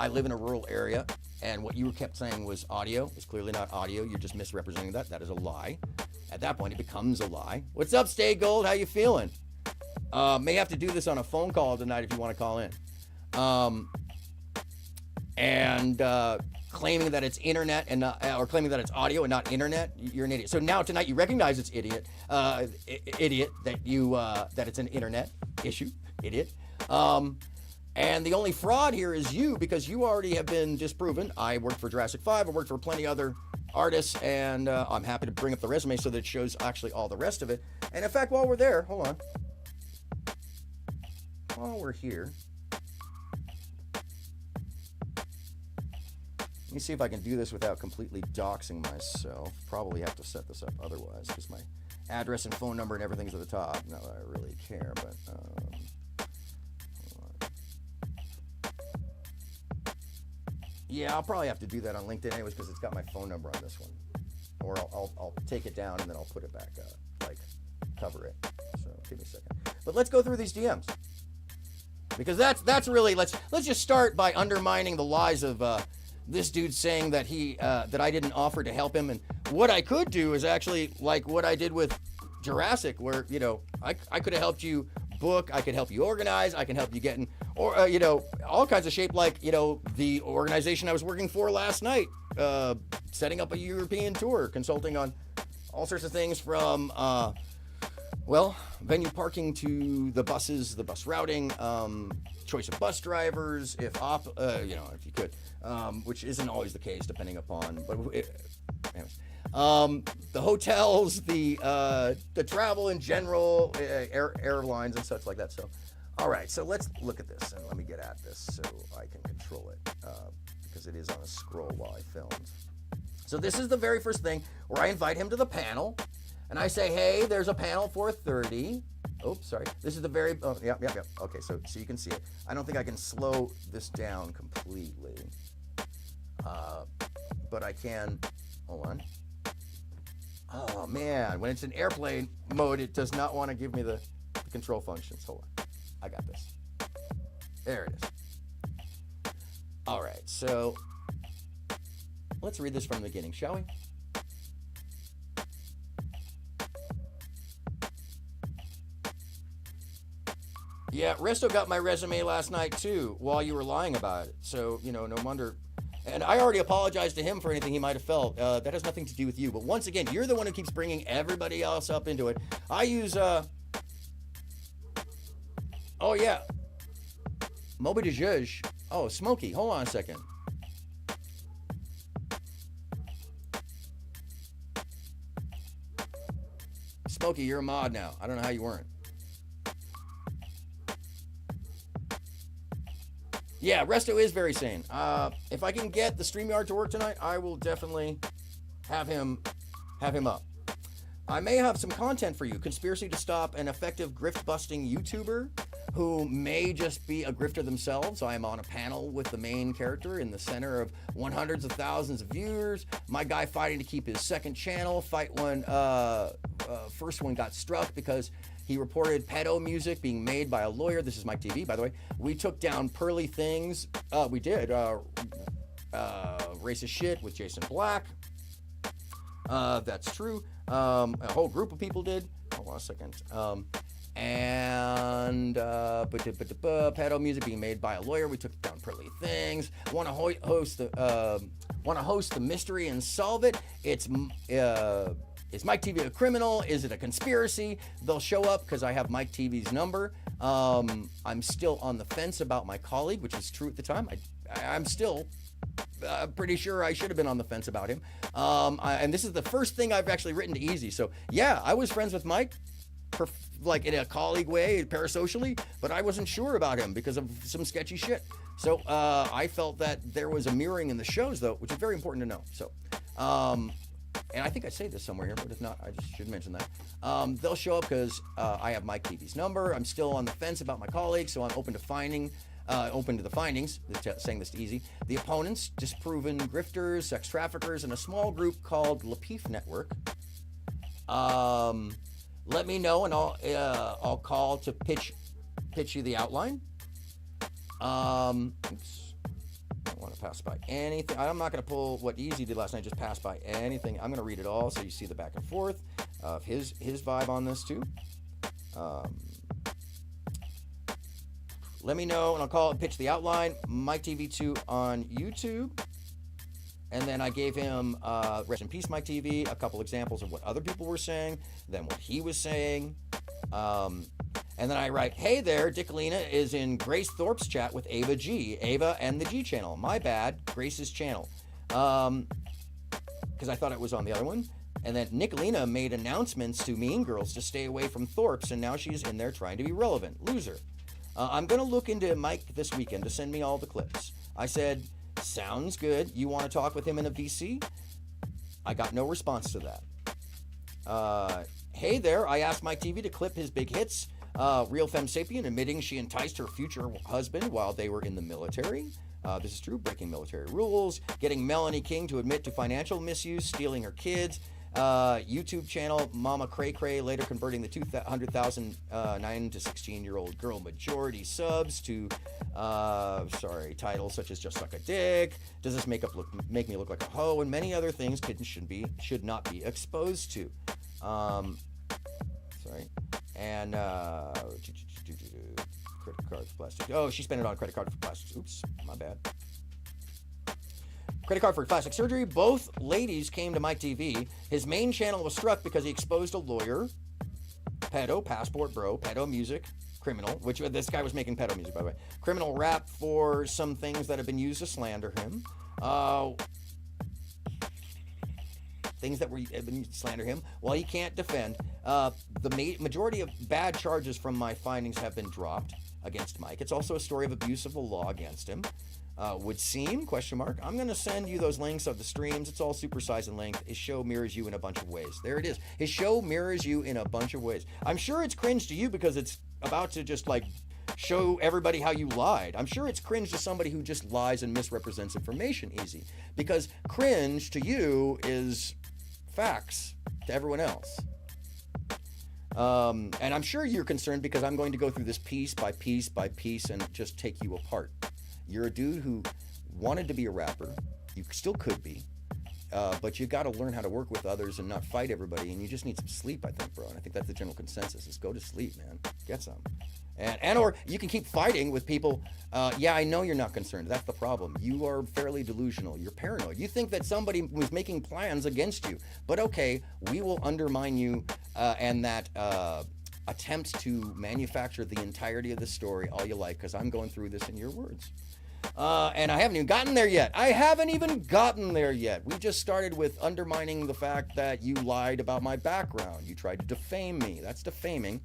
live in a rural area. And what you kept saying was audio. It's clearly not audio. You're just misrepresenting that. That is a lie. At that point, it becomes a lie. What's up, Stay Gold? How you feeling? May have to do this on a phone call tonight if you want to call in. Claiming that it's internet and not, or claiming that it's audio and not internet, you're an idiot. So now tonight you recognize it's idiot that you that it's an internet issue, idiot. And the only fraud here is you, because you already have been disproven. I worked for Jurassic 5. I worked for plenty other artists, and I'm happy to bring up the resume so that it shows actually all the rest of it. And in fact, while we're there, hold on. While we're here, let me see if I can do this without completely doxing myself. Probably have to set this up otherwise, because my address and phone number and everything's at the top. Not that I really care, but... Yeah, I'll probably have to do that on LinkedIn anyways, because it's got my phone number on this one. Or I'll take it down and then I'll put it back up, like cover it. So give me a second. But let's go through these DMs, because that's really let's just start by undermining the lies of this dude saying that that I didn't offer to help him. And what I could do is actually like what I did with Jurassic, where I could have helped you book, I could help you organize, I can help you get in, or all kinds of shape, like the organization I was working for last night, setting up a European tour, consulting on all sorts of things from venue parking to the buses, the bus routing, choice of bus drivers, if you could, which isn't always the case depending upon, but anyways. The hotels, the travel in general, airlines and such like that. So, all right, so let's look at this and let me get at this so I can control it, because it is on a scroll while I filmed. So this is the very first thing where I invite him to the panel and I say, hey, there's a panel 4:30. Oops, sorry. This is the very, yep. Okay, so you can see it. I don't think I can slow this down completely, but I can, hold on. Oh man, when it's in airplane mode, it does not want to give me the control functions. Hold on, I got this. There it is. All right, so let's read this from the beginning, shall we? Yeah, Resto got my resume last night too, while you were lying about it. So, no wonder. And I already apologized to him for anything he might have felt. That has nothing to do with you. But once again, you're the one who keeps bringing everybody else up into it. I use, oh yeah. Moby de Juge. Oh, Smokey. Hold on a second. Smokey, you're a mod now. I don't know how you weren't. Yeah, Resto is very sane. If I can get the StreamYard to work tonight, I will definitely have him up. I may have some content for you. Conspiracy to stop an effective grift-busting YouTuber who may just be a grifter themselves. I am on a panel with the main character in the center of hundreds of thousands of viewers. My guy fighting to keep his second channel. First one got struck because he reported pedo music being made by a lawyer. This is Mike TV, by the way. We took down Pearly Things. We did. Racist Shit with Jason Black. That's true. A whole group of people did. Hold on a second. Pedo music being made by a lawyer. We took down Pearly Things. Want to host the Want to host the mystery and solve it? Is Mike TV a criminal? Is it a conspiracy? They'll show up because I have Mike TV's number. I'm still on the fence about my colleague, which is true at the time. I'm still pretty sure I should have been on the fence about him. And this is the first thing I've actually written to Easy. So yeah, I was friends with Mike, like in a colleague way, parasocially, but I wasn't sure about him because of some sketchy shit. So I felt that there was a mirroring in the shows, though, which is very important to know. So, and I think I say this somewhere here, but if not, I just should mention that. They'll show up because I have Mike TV's number. I'm still on the fence about my colleagues, so I'm open to the findings, saying this to Easy. The opponents, disproven grifters, sex traffickers, and a small group called Lapeef Network. Let me know, and I'll call to pitch you the outline. Oops. I don't want to pass by anything. I'm not going to pull what Easy did last night, just pass by anything. I'm going to read it all so you see the back and forth of his vibe on this too. Let me know, and I'll call and pitch the outline. Mike TV2 on YouTube. And then I gave him, rest in peace, Mike TV, a couple examples of what other people were saying, then what he was saying. And then I write, hey there, Dickalina is in Grace Thorpe's chat with Ava G. Ava and the G channel. My bad, Grace's channel. Because I thought it was on the other one. And then Nickalina made announcements to Mean Girls to stay away from Thorpe's, and now she's in there trying to be relevant. Loser. I'm going to look into Mike this weekend to send me all the clips. I said, sounds good. You want to talk with him in a VC? I got no response to that. Hey there, I asked Mike TV to clip his big hits. Real Femme Sapien admitting she enticed her future husband while they were in the military. This is true, breaking military rules. Getting Melanie King to admit to financial misuse, stealing her kids. YouTube channel Mama Cray Cray later converting the 200,000 9 to 16-year-old girl majority subs to titles such as Just Suck a Dick. Does this make me look like a hoe? And many other things should not be exposed to. And credit card for plastic. Oh, she spent it on a credit card for plastics. Oops, my bad. Credit card for plastic surgery. Both ladies came to Mike TV. His main channel was struck because he exposed a lawyer, pedo, passport bro, pedo music, criminal, which this guy was making pedo music, by the way. Criminal rap for some things that have been used to slander him. Things that have been used to slander him. While he can't defend, the majority of bad charges from my findings have been dropped against Mike. It's also a story of abuse of the law against him. Would seem, question mark. I'm going to send you those links of the streams. It's all supersized in length. His show mirrors you in a bunch of ways. There it is. His show mirrors you in a bunch of ways. I'm sure it's cringe to you because it's about to just like show everybody how you lied. I'm sure it's cringe to somebody who just lies and misrepresents information easy. Because cringe to you is facts to everyone else. And I'm sure you're concerned because I'm going to go through this piece by piece by piece and just take you apart. You're a dude who wanted to be a rapper. You still could be. But you got to learn how to work with others and not fight everybody. And you just need some sleep, I think, bro. And I think that's the general consensus is go to sleep, man. Get some. And or you can keep fighting with people. Yeah, I know you're not concerned. That's the problem. You are fairly delusional. You're paranoid. You think that somebody was making plans against you. But okay, we will undermine you and that attempt to manufacture the entirety of the story all you like because I'm going through this in your words. And I haven't even gotten there yet. We just started with undermining the fact that you lied about my background. You tried to defame me. That's defaming.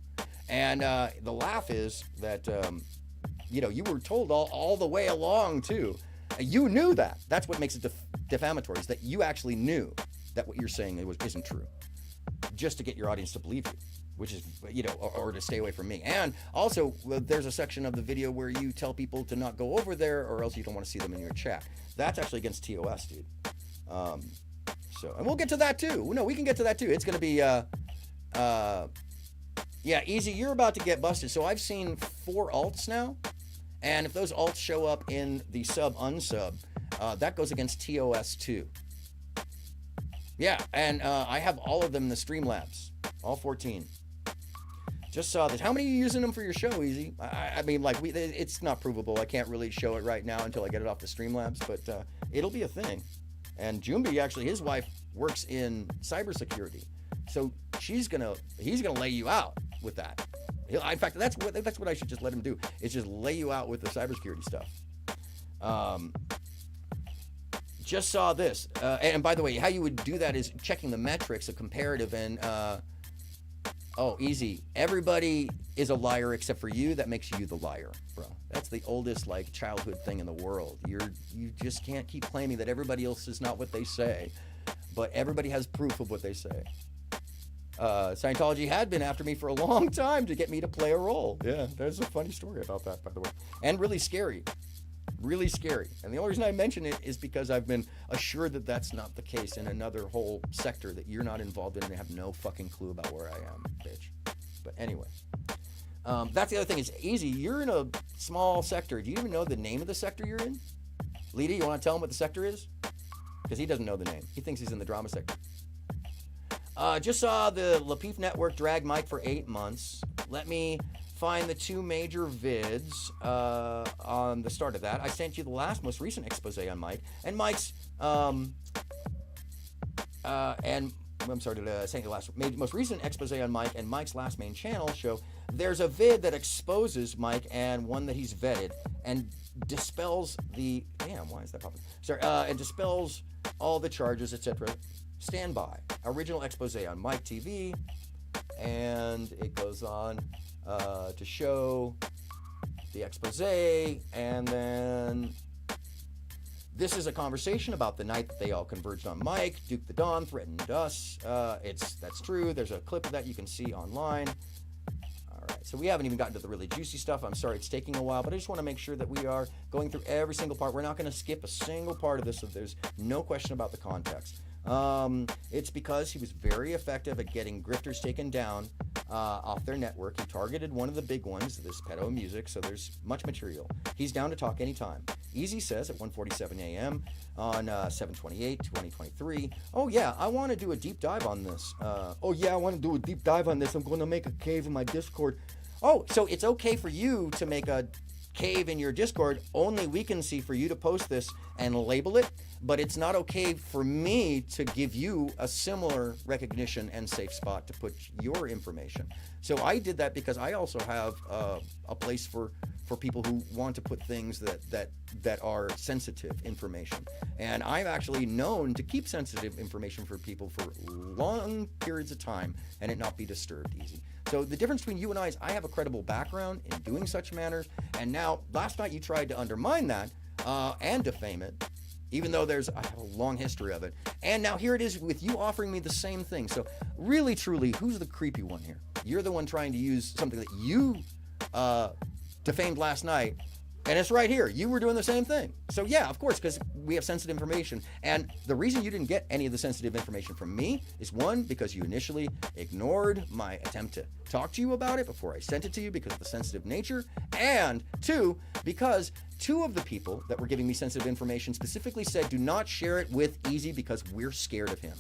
And the laugh is that, you were told all the way along, too. You knew that. That's what makes it defamatory, is that you actually knew that what you're saying isn't true. Just to get your audience to believe you. Which is, or to stay away from me. And also, there's a section of the video where you tell people to not go over there or else you don't want to see them in your chat. That's actually against TOS, dude. And we'll get to that too. No, we can get to that too. It's going to be, Easy, you're about to get busted. So I've seen 4 alts now. And if those alts show up in the sub-unsub, that goes against TOS too. Yeah, and I have all of them in the Streamlabs. All 14. Just saw this. How many are you using them for your show, Easy? I mean, it's not provable. I can't really show it right now until I get it off the Streamlabs, but it'll be a thing. And Jumbi, actually, his wife works in cybersecurity, so he's gonna lay you out with that. In fact, that's what I should just let him do. Is just lay you out with the cybersecurity stuff. Just saw this, and by the way, how you would do that is checking the metrics, a comparative, and easy. Everybody is a liar except for you. That makes you the liar, bro. That's the oldest like childhood thing in the world. You just can't keep claiming that everybody else is not what they say, but everybody has proof of what they say. Scientology had been after me for a long time to get me to play a role. Yeah, there's a funny story about that, by the way, and really scary. Really scary. And the only reason I mention it is because I've been assured that that's not the case in another whole sector that you're not involved in and have no fucking clue about where I am, bitch. But anyway, that's the other thing. It's easy. You're in a small sector. Do you even know the name of the sector you're in? Lita, you want to tell him what the sector is? Because he doesn't know the name. He thinks he's in the drama sector. Just saw the Lapeef Network drag Mike for 8 months. Let me find the 2 major vids on the start of that. I sent you the most recent expose on Mike and Mike's and I'm sorry to say the most recent expose on Mike and Mike's last main channel show. There's a vid that exposes Mike and one that he's vetted and dispels the why is that popping? Sorry, and dispels all the charges, etc. Stand by. Original expose on Mike TV, and it goes on to show the expose, and then this is a conversation about the night that they all converged on Mike. Duke the Don threatened us. That's true. There's a clip of that you can see online. All right, so we haven't even gotten to the really juicy stuff. I'm sorry it's taking a while, but I just want to make sure that we are going through every single part. We're not going to skip a single part of this, so there's no question about the context. It's because he was very effective at getting grifters taken down off their network. He targeted one of the big ones, this pedo music, so there's much material. He's down to talk anytime. Easy says at 1:47 a.m. on 7/28/2023. Oh yeah, I want to do a deep dive on this. I'm going to make a cave in my Discord. Oh, so it's okay for you to make a cave in your Discord. Only we can see for you to post this and label it, but it's not okay for me to give you a similar recognition and safe spot to put your information. So I did that because I also have a place for people who want to put things that are sensitive information, and I'm actually known to keep sensitive information for people for long periods of time and it not be disturbed easy. So the difference between you and I is I have a credible background in doing such matters, and now last night you tried to undermine that and defame it, even though I have a long history of it. And now here it is with you offering me the same thing. So really, truly, who's the creepy one here? You're the one trying to use something that you defamed last night, and it's right here. You were doing the same thing. So yeah, of course, because we have sensitive information. And the reason you didn't get any of the sensitive information from me is, one, because you initially ignored my attempt to talk to you about it before I sent it to you because of the sensitive nature, and two, because 2 of the people that were giving me sensitive information specifically said do not share it with Easy because we're scared of him.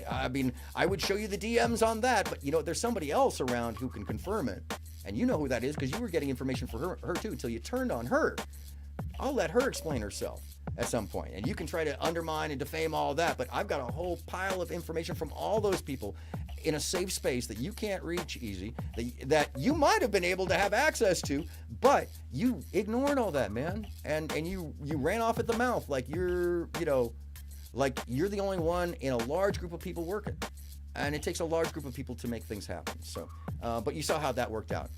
I mean, I would show you the DMs on that, but there's somebody else around who can confirm it. And you know who that is because you were getting information for her too until you turned on her. I'll let her explain herself at some point, and you can try to undermine and defame all that, but I've got a whole pile of information from all those people in a safe space that you can't reach easy, that you might have been able to have access to, but you ignored all that, man, and you ran off at the mouth like you're the only one in a large group of people working. And it takes a large group of people to make things happen. So, but you saw how that worked out.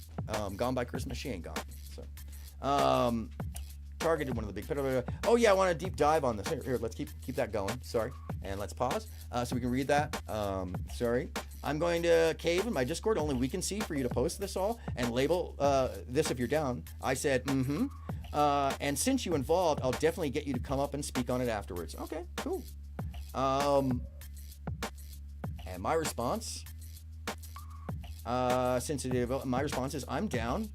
Gone by Christmas, she ain't gone. So, targeted one of the big. Oh yeah, I want a deep dive on this. Here, let's keep that going. Sorry, and let's pause so we can read that. Sorry, I'm going to cave in my Discord. Only we can see for you to post this all and label this if you're down. I said, and since you involved, I'll definitely get you to come up and speak on it afterwards. Okay, cool. And my response, my response is I'm down.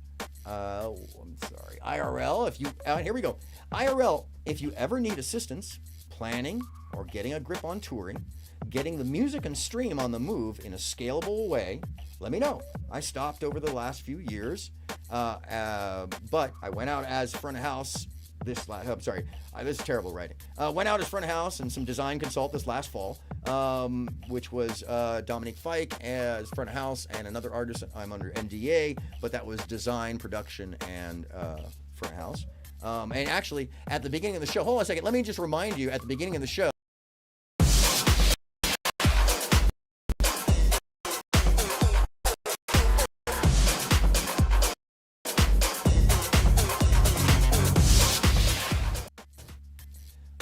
I'm sorry. IRL, here we go. IRL, if you ever need assistance planning or getting a grip on touring, getting the music and stream on the move in a scalable way, let me know. I stopped over the last few years, but I went out as front of house I'm sorry, this is terrible writing. Went out as front of house and some design consult this last fall, which was Dominique Fike as front of house and another artist. I'm under NDA, but that was design, production, and front of house. And actually, at the beginning of the show, hold on a second. Let me just remind you at the beginning of the show.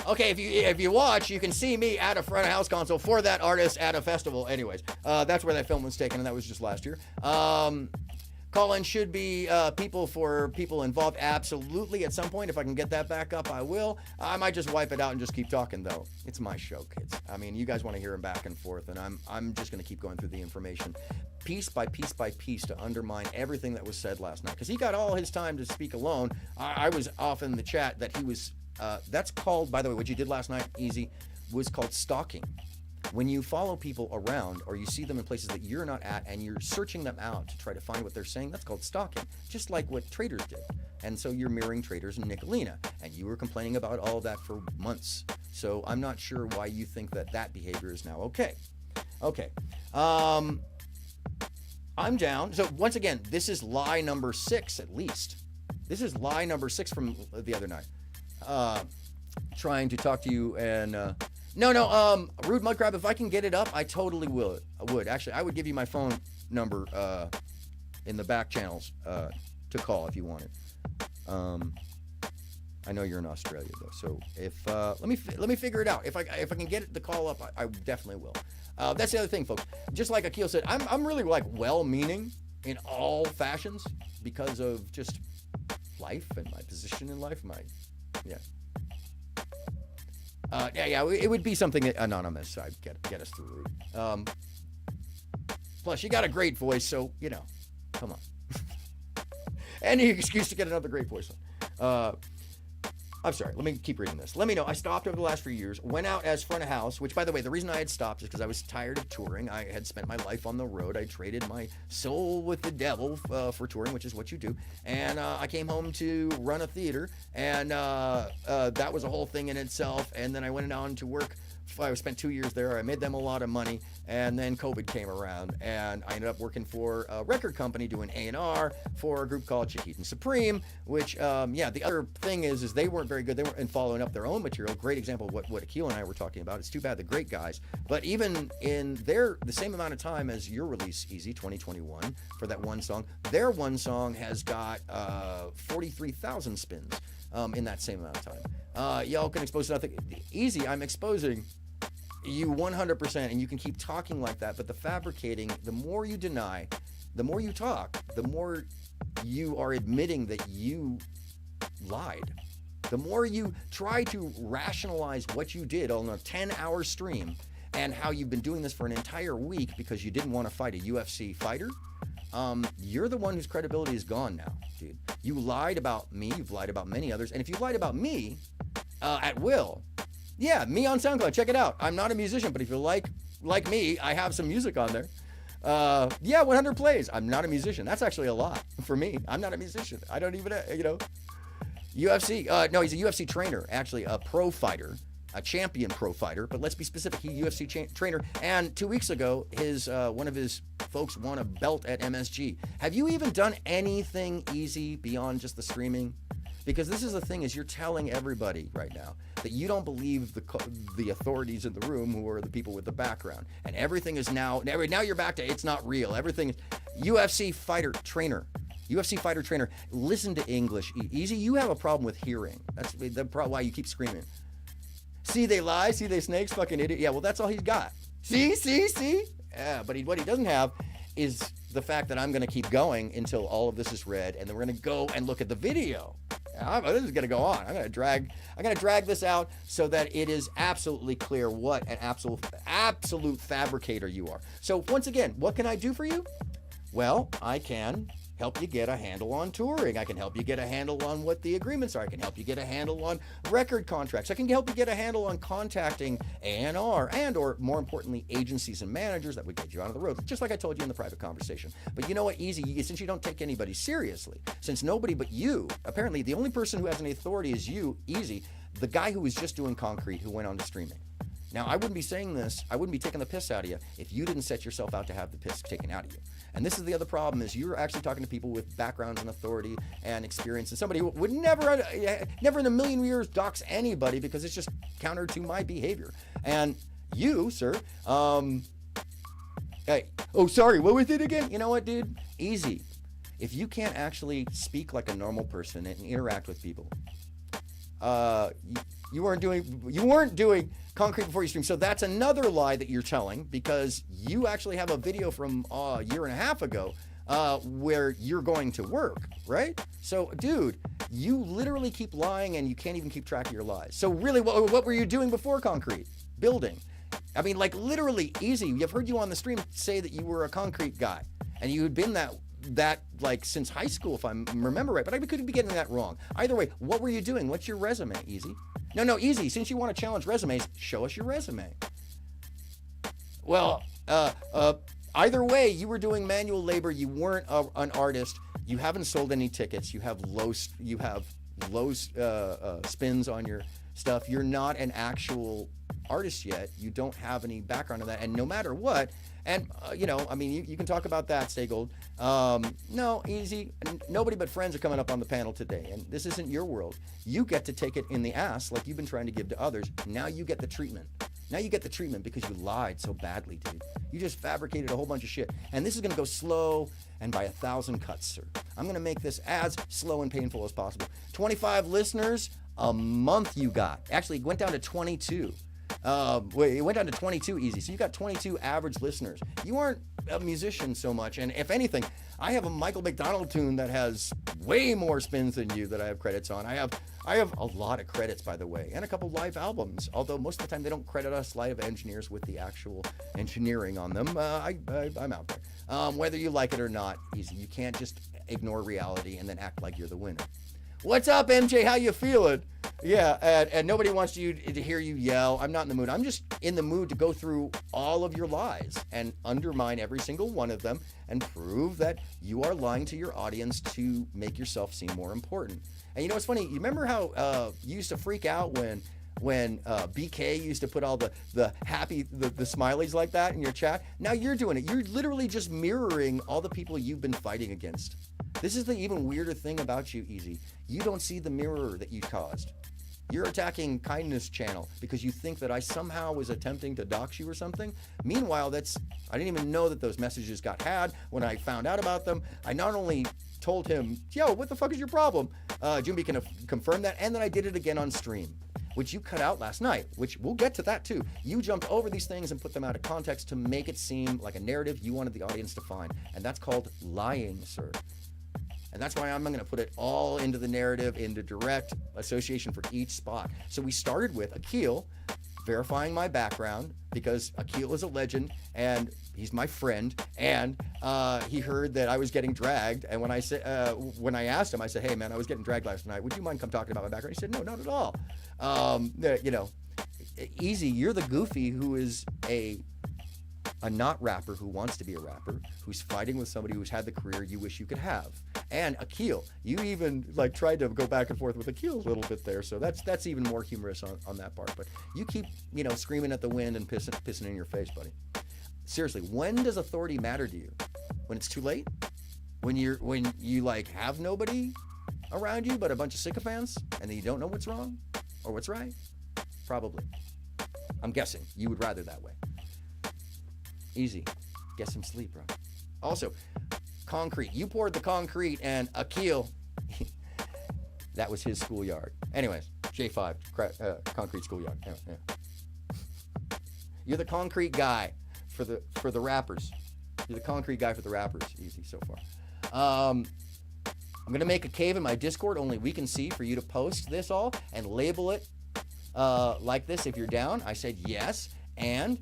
Okay, if you watch, you can see me at a front of house console for that artist at a festival. Anyways, that's where that film was taken, and that was just last year. Call-in should be people involved. Absolutely, at some point, if I can get that back up, I will. I might just wipe it out and just keep talking, though. It's my show, kids. I mean, you guys want to hear him back and forth, and I'm just going to keep going through the information, piece by piece by piece, to undermine everything that was said last night. Because he got all his time to speak alone. I was off in the chat that he was. That's called, by the way, what you did last night, Easy, was called stalking. When you follow people around or you see them in places that you're not at and you're searching them out to try to find what they're saying, that's called stalking, just like what traders did. And so you're mirroring traders and Nicolina, and you were complaining about all of that for months. So I'm not sure why you think that behavior is now okay. Okay. I'm down. So once again, this is lie number 6 at least. This is lie number 6 from the other night. Trying to talk to you and Rude Mudcrab, if I can get it up, I totally would. Actually, I would give you my phone number in the back channels to call if you want it. I know you're in Australia though, so if let me figure it out. If I can get the call up, I definitely will. That's the other thing, folks. Just like Akil said, I'm really like well-meaning in all fashions because of just life and my position in life. It would be something that anonymous. I'd get us through. Plus, you got a great voice, so come on. Any excuse to get another great voice on. I'm sorry. Let me keep reading this. Let me know. I stopped over the last few years. Went out as front of house, which, by the way, the reason I had stopped is because I was tired of touring. I had spent my life on the road. I traded my soul with the devil for touring, which is what you do. And I came home to run a theater, and that was a whole thing in itself. And then I went on to work. I spent 2 years there. I made them a lot of money, and then COVID came around, and I ended up working for a record company doing A&R for a group called Chiquitan Supreme, which, the other thing is they weren't very good. They weren't in following up their own material. Great example of what Akil and I were talking about. It's too bad, the great guys. But even in the same amount of time as your release, Easy, 2021, for that one song, their one song has got 43,000 spins in that same amount of time. Y'all can expose nothing. Easy, I'm exposing you 100%, and you can keep talking like that, but the fabricating, the more you deny, the more you talk, the more you are admitting that you lied. The more you try to rationalize what you did on a 10-hour stream and how you've been doing this for an entire week because you didn't want to fight a UFC fighter, you're the one whose credibility is gone now, dude. You lied about me, you've lied about many others, and if you lied about me at will, yeah, me on SoundCloud, check it out. I'm not a musician, but if you like me, I have some music on there. 100 plays. I'm not a musician. That's actually a lot for me. I'm not a musician. I don't even, UFC. No, he's a UFC trainer, actually a pro fighter, a champion pro fighter. But let's be specific. He's a UFC trainer. And 2 weeks ago, one of his folks won a belt at MSG. Have you even done anything easy beyond just the streaming? Because this is the thing, is you're telling everybody right now that you don't believe the authorities in the room, who are the people with the background. And everything is now you're back to it's not real. Everything is UFC fighter trainer. UFC fighter trainer. Listen to English. Easy, you have a problem with hearing. That's the problem why you keep screaming. See, they lie. See, they snakes. Fucking idiot. Yeah, well, that's all he's got. See? Yeah, but what he doesn't have is the fact that I'm going to keep going until all of this is read, and then we're going to go and look at the video. This is going to go on. I'm going to drag this out so that it is absolutely clear what an absolute fabricator you are. So once again, what can I do for you? Well, I can help you get a handle on touring. I can help you get a handle on what the agreements are. I can help you get a handle on record contracts. I can help you get a handle on contacting A&R and or more importantly agencies and managers that would get you on the road, just like I told you in the private conversation. But you know what, Easy, since you don't take anybody seriously, since nobody but you, apparently the only person who has any authority is you, Easy, the guy who was just doing concrete who went on to streaming. Now, I wouldn't be saying this, I wouldn't be taking the piss out of you if you didn't set yourself out to have the piss taken out of you. And this is the other problem, is you're actually talking to people with backgrounds and authority and experience, and somebody who would never in a million years dox anybody because it's just counter to my behavior. And you, sir, hey, oh, sorry, what was it again? You know what, dude? Easy. If you can't actually speak like a normal person and interact with people, you weren't doing concrete before you stream. So that's another lie that you're telling, because you actually have a video from a year and a half ago where you're going to work, right? So, dude, you literally keep lying and you can't even keep track of your lies. So really, what were you doing before concrete? Building. I mean, like literally, Easy. I've heard you on the stream say that you were a concrete guy and you had been that like since high school, if I remember right, but I could be getting that wrong. Either way, what were you doing? What's your resume, Easy? No, Easy, since you want to challenge resumes, show us your resume. Well, either way, you were doing manual labor, you weren't an artist, you haven't sold any tickets, you have low spins on your stuff, you're not an actual artist yet, you don't have any background in that, and no matter what, and I mean, you can talk about that, Stay Gold. No, Easy, nobody but friends are coming up on the panel today, and this isn't your world. You get to take it in the ass like you've been trying to give to others. Now you get the treatment. Now you get the treatment because you lied so badly, dude. You just fabricated a whole bunch of shit, and this is gonna go slow and by 1,000 cuts, sir. I'm gonna make this as slow and painful as possible. 25 listeners a month you got. Actually, it went down to 22. It went down to 22, Easy. So you got 22 average listeners. You aren't a musician so much, and if anything, I have a Michael McDonald tune that has way more spins than you that I have credits on. I have a lot of credits, by the way, and a couple live albums. Although most of the time they don't credit us live engineers with the actual engineering on them. I'm out there. Whether you like it or not, Easy. You can't just ignore reality and then act like you're the winner. What's up, MJ? How you feeling? Yeah, and nobody wants you to hear you yell. I'm not in the mood. I'm just in the mood to go through all of your lies and undermine every single one of them and prove that you are lying to your audience to make yourself seem more important. And you know what's funny? You remember how you used to freak out when BK used to put all the happy, the smileys like that in your chat? Now you're doing it. You're literally just mirroring all the people you've been fighting against. This is the even weirder thing about you, Easy. You don't see the mirror that you caused. You're attacking Kindness Channel because you think that I somehow was attempting to dox you or something. Meanwhile, I didn't even know that those messages got had. When I found out about them, I not only told him, yo, what the fuck is your problem? Jimmy can confirm that, and then I did it again on stream, which you cut out last night, which we'll get to that too. You jumped over these things and put them out of context to make it seem like a narrative you wanted the audience to find, and that's called lying, sir. And that's why I'm going to put it all into the narrative, into direct association for each spot. So we started with Akil verifying my background because Akil is a legend and he's my friend. And he heard that I was getting dragged. And when I asked him, I said, hey man, I was getting dragged last night. Would you mind come talking about my background? He said, no, not at all. Easy, you're the goofy who is a not rapper who wants to be a rapper, who's fighting with somebody who's had the career you wish you could have. And Akil, you even like tried to go back and forth with Akil a little bit there, so that's even more humorous on that part. But you keep screaming at the wind and pissing in your face, buddy. Seriously, when does authority matter to you? When it's too late? When you like have nobody around you but a bunch of sycophants and then you don't know what's wrong or what's right? Probably. I'm guessing you would rather that way. Easy. Get some sleep, bro. Also, concrete. You poured the concrete, and Akil, that was his schoolyard. Anyways, J5, concrete schoolyard. Yeah. You're the concrete guy for the rappers. You're the concrete guy for the rappers. Easy so far. I'm gonna make a cave in my Discord, only we can see, for you to post this all and label it like this if you're down. I said yes. And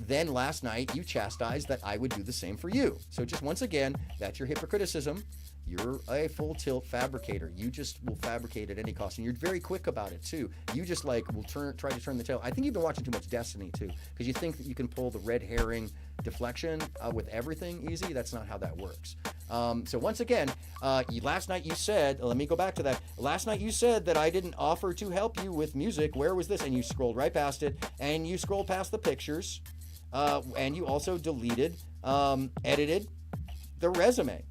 then last night you chastised that I would do the same for you. So just once again, that's your hypocriticism. you're a full tilt fabricator. You just will fabricate at any cost, and you're very quick about it too. You just like will try to turn the tail. I think you've been watching too much Destiny too, because you think that you can pull the red herring deflection with everything easy. That's not how that works. So once again, last night you said, let me go back to that. Last night you said that I didn't offer to help you with music. Where was this? And you scrolled right past it, and you scrolled past the pictures, and you also deleted, edited the resume.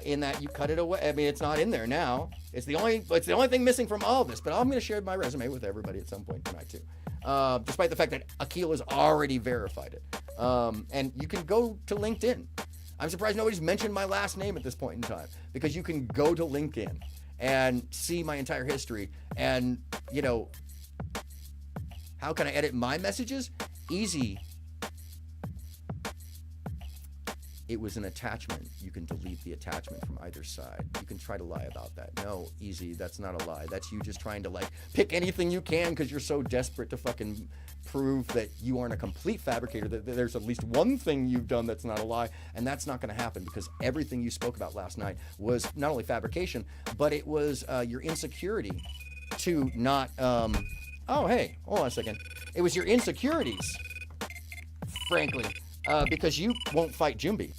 In that you cut it away. I mean, it's not in there now. It's the only thing missing from all of this. But I'm going to share my resume with everybody at some point tonight too. Despite the fact that Akil has already verified it. And you can go to LinkedIn. I'm surprised nobody's mentioned my last name at this point in time, because you can go to LinkedIn and see my entire history. And, you know, how can I edit my messages? Easy. It was an attachment. You can delete the attachment from either side. You can try to lie about that. No, easy. That's not a lie. That's you just trying to like pick anything you can because you're so desperate to fucking prove that you aren't a complete fabricator, that there's at least one thing you've done that's not a lie. And that's not going to happen, because everything you spoke about last night was not only fabrication, but it was your insecurity to not, oh, hey, hold on a second. It was your insecurities, frankly, because you won't fight Jumbi.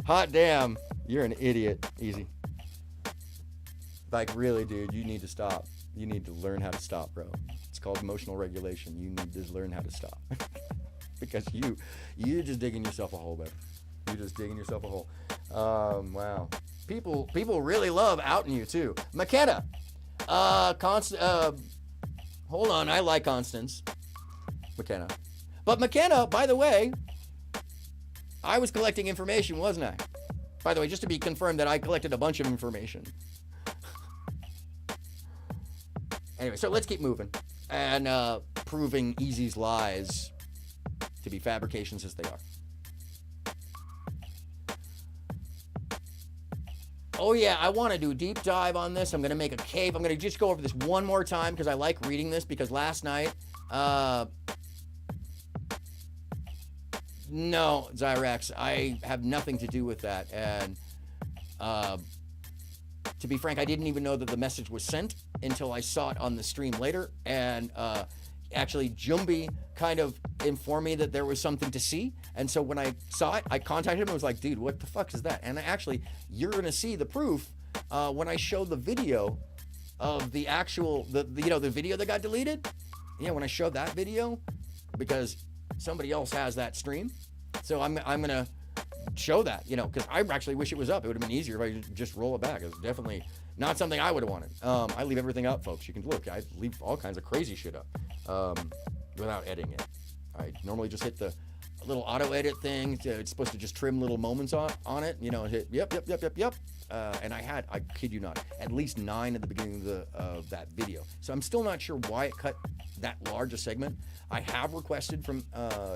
Hot damn, you're an idiot. Easy. Like, really, dude, you need to stop. You need to learn how to stop, bro. It's called emotional regulation. You need to learn how to stop. Because you're just digging yourself a hole, man. You're just digging yourself a hole. Wow. People really love outing you, too. McKenna. Hold on, I like Constance. McKenna. But McKenna, by the way, I was collecting information, wasn't I? By the way, just to be confirmed that I collected a bunch of information. Anyway, so let's keep moving. And proving Easy's lies to be fabrications as they are. Oh yeah, I want to do a deep dive on this. I'm going to make a cave. I'm going to just go over this one more time because I like reading this, because last night... No, Zyrex, I have nothing to do with that. And to be frank, I didn't even know that the message was sent until I saw it on the stream later. And actually, Jumbi kind of informed me that there was something to see. And so when I saw it, I contacted him and was like, dude, what the fuck is that? And actually, you're going to see the proof when I show the video of the actual, the video that got deleted. Yeah, when I showed that video, because somebody else has that stream. So I'm going to show that, because I actually wish it was up. It would have been easier if I could just roll it back. It's definitely not something I would have wanted. I leave everything up, folks. You can look. I leave all kinds of crazy shit up without editing it. I normally just hit the little auto edit thing. It's supposed to just trim little moments on it. Hit yep. And I kid you not, at least 9 at the beginning of that video. So I'm still not sure why it cut that large a segment. I have requested from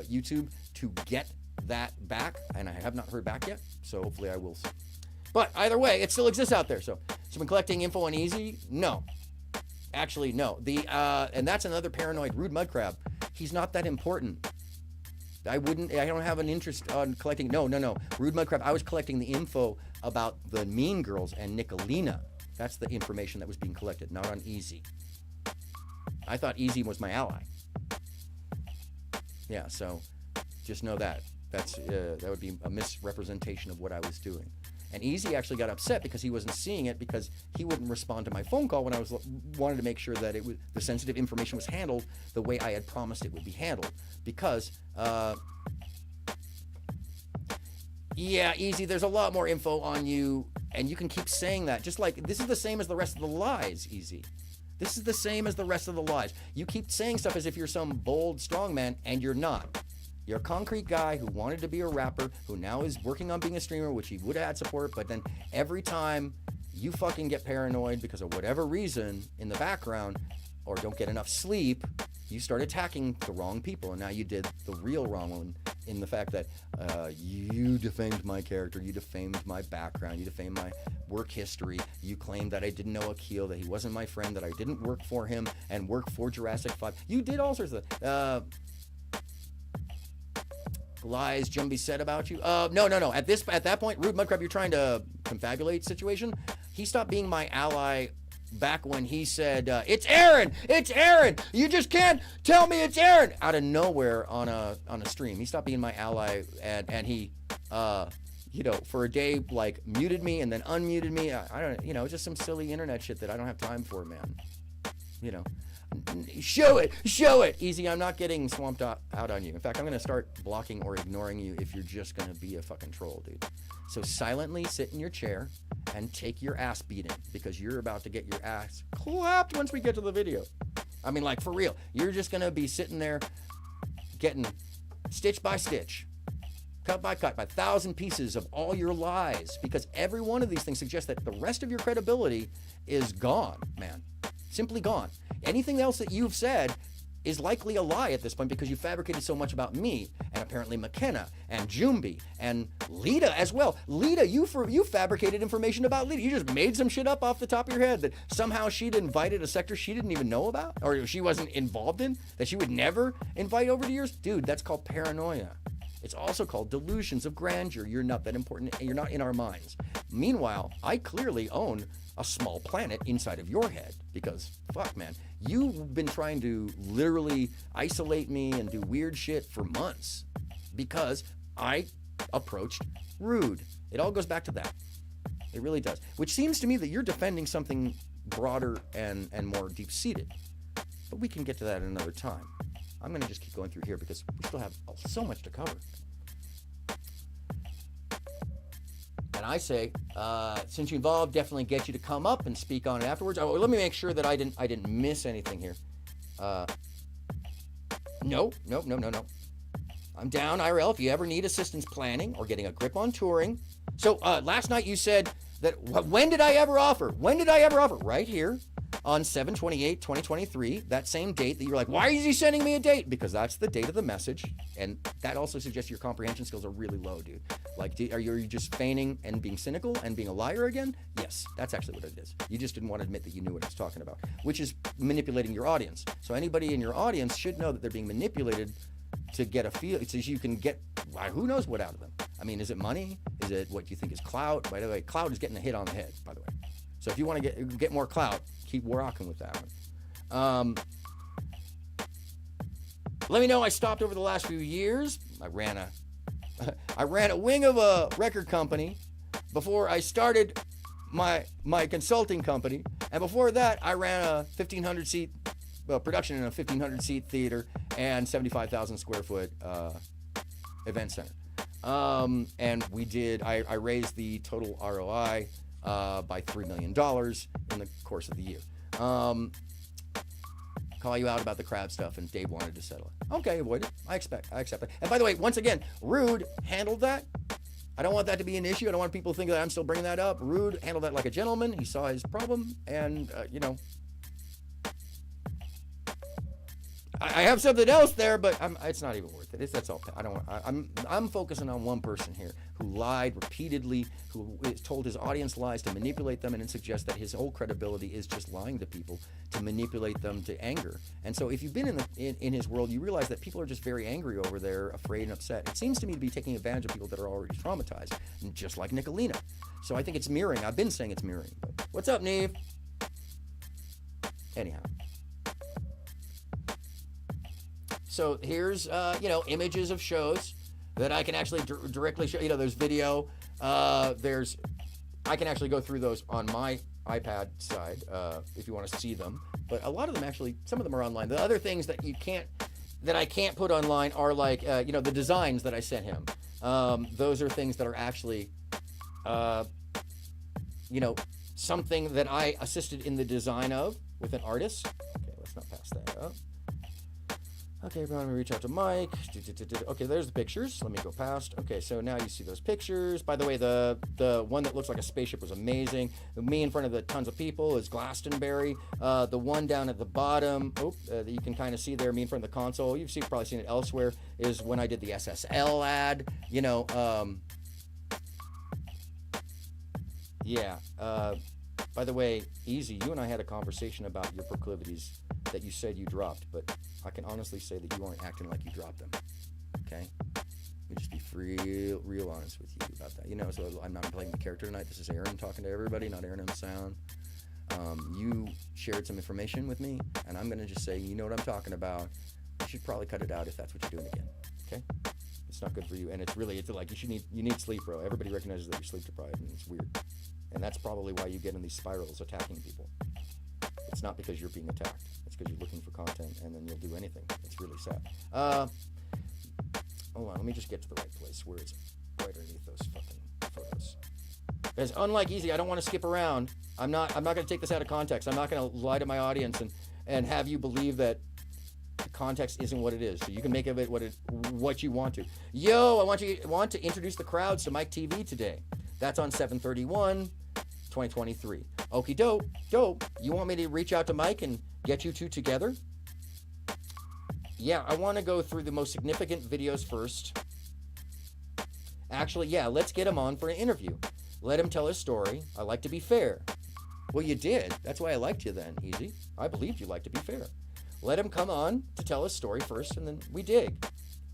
YouTube to get that back, and I have not heard back yet. So hopefully I will see. But either way, it still exists out there. So I've been collecting info on Easy? No. Actually, no. And that's another paranoid rude mud crab. He's not that important. I don't have an interest on collecting. No. Rude mud crab. I was collecting the info about the Mean Girls and Nicolina. That's the information that was being collected, not on Easy. I thought Easy was my ally. Yeah, so just know that. That would be a misrepresentation of what I was doing. And Easy actually got upset because he wasn't seeing it because he wouldn't respond to my phone call when I wanted to make sure that the sensitive information was handled the way I had promised it would be handled. Because, yeah, Easy, there's a lot more info on you, and you can keep saying that. Just like, this is the same as the rest of the lies, Easy. This is the same as the rest of the lies. You keep saying stuff as if you're some bold strongman, and you're not. You're a concrete guy who wanted to be a rapper, who now is working on being a streamer, which he would have had support, but then every time you fucking get paranoid because of whatever reason in the background, or don't get enough sleep, you start attacking the wrong people, and now you did the real wrong one in the fact that you defamed my character, you defamed my background, you defamed my work history, you claimed that I didn't know Akil, that he wasn't my friend, that I didn't work for him and work for Jurassic 5. You did all sorts of lies Jumby said about you. No. At that point, Rude Mudcrab, you're trying to confabulate situation. He stopped being my ally back when he said, it's Aaron, you just can't tell me it's Aaron, out of nowhere on a stream. He stopped being my ally, and he, for a day, like, muted me and then unmuted me. I don't, just some silly internet shit that I don't have time for, man. Show it. Easy, I'm not getting swamped out on you. In fact, I'm going to start blocking or ignoring you if you're just going to be a fucking troll, dude. So silently sit in your chair and take your ass beating, because you're about to get your ass clapped once we get to the video. I mean, like, for real. You're just going to be sitting there getting stitch by stitch, cut by cut, by 1,000 pieces of all your lies, because every one of these things suggests that the rest of your credibility is gone, man. Simply gone. Anything else that you've said is likely a lie at this point, because you fabricated so much about me, and apparently McKenna, and Jumbi, and Lita as well. Lita, you fabricated information about Lita. You just made some shit up off the top of your head that somehow she'd invited a sector she didn't even know about, or she wasn't involved in, that she would never invite over to yours. Dude, that's called paranoia. It's also called delusions of grandeur. You're not that important. You're not in our minds. Meanwhile, I clearly own a small planet inside of your head, because fuck, man, you've been trying to literally isolate me and do weird shit for months because I approached Rude. It all goes back to that. It really does. Which seems to me that you're defending something broader and more deep-seated. But we can get to that another time. I'm going to just keep going through here because we still have so much to cover. And I say, since you involved, definitely get you to come up and speak on it afterwards. Oh, let me make sure that I didn't miss anything here. No. I'm down, IRL, if you ever need assistance planning or getting a grip on touring. So last night you said that, when did I ever offer? Right here on 7/28/2023, that same date that you were like, why is he sending me a date? Because that's the date of the message. And that also suggests your comprehension skills are really low, dude. Like, are you just feigning and being cynical and being a liar again? Yes, that's actually what it is. You just didn't want to admit that you knew what I was talking about, which is manipulating your audience. So anybody in your audience should know that they're being manipulated to get a feel, so you can get, who knows what out of them. I mean, is it money? Is it what you think is clout? By the way, clout is getting a hit on the head, by the way. So if you want to get more clout, keep rocking with that one. Let me know I stopped over the last few years. I ran a wing of a record company before I started my consulting company, and before that I ran a 1,500 seat production in a 1,500 seat theater and 75,000 square foot event center. And I raised the total ROI by $3 million in the course of the year. Call you out about the crab stuff, and Dave wanted to settle it. Okay, avoid it. I accept it. And by the way, once again, Rude handled that. I don't want that to be an issue. I don't want people to think that I'm still bringing that up. Rude handled that like a gentleman. He saw his problem, and I have something else there, but it's not even worth it. That's all. I'm focusing on one person here who lied repeatedly, who told his audience lies to manipulate them, and it suggests that his whole credibility is just lying to people to manipulate them to anger. And so, if you've been in his world, you realize that people are just very angry over there, afraid and upset. It seems to me to be taking advantage of people that are already traumatized, just like Nicolina. So I think it's mirroring. I've been saying it's mirroring. But what's up, Neve? Anyhow. So here's, images of shows that I can actually directly show. There's video, there's I can actually go through those on my iPad side if you want to see them. But a lot of them actually, some of them are online. The other things that I can't put online are like, the designs that I sent him. Those are things that are actually, something that I assisted in the design of with an artist. Okay, let's not pass that up. Okay, let me reach out to Mike. Okay, there's the pictures. Let me go past. Okay, so now you see those pictures. By the way, the one that looks like a spaceship was amazing. Me in front of the tons of people is Glastonbury. The one down at the bottom, that you can kind of see there, me in front of the console. You've probably seen it elsewhere, is when I did the SSL ad. By the way, Easy, you and I had a conversation about your proclivities that you said you dropped, but I can honestly say that you aren't acting like you dropped them. Okay? Let me just be real honest with you about that. So I'm not playing the character tonight. This is Aaron talking to everybody, not AronMSound. You shared some information with me, and I'm going to just say, you know what I'm talking about. You should probably cut it out if that's what you're doing again. Okay? It's not good for you, and it's like you need sleep, bro. Everybody recognizes that you're sleep deprived, and it's weird. And that's probably why you get in these spirals attacking people. It's not because you're being attacked. It's because you're looking for content, and then you'll do anything. It's really sad. Hold on, let me just get to the right place where it's right underneath those fucking photos. Because unlike Easy, I don't want to skip around. I'm not going to take this out of context. I'm not going to lie to my audience and have you believe that the context isn't what it is. So you can make of it what you want to. Yo, I want to introduce the crowds to Mike TV today. That's on 7/31, 2023. Okie dope. You want me to reach out to Mike and get you two together? Yeah, I want to go through the most significant videos first. Actually, yeah, let's get him on for an interview. Let him tell his story. I like to be fair. Well, you did. That's why I liked you then, Easy. I believed you like to be fair. Let him come on to tell his story first, and then we dig.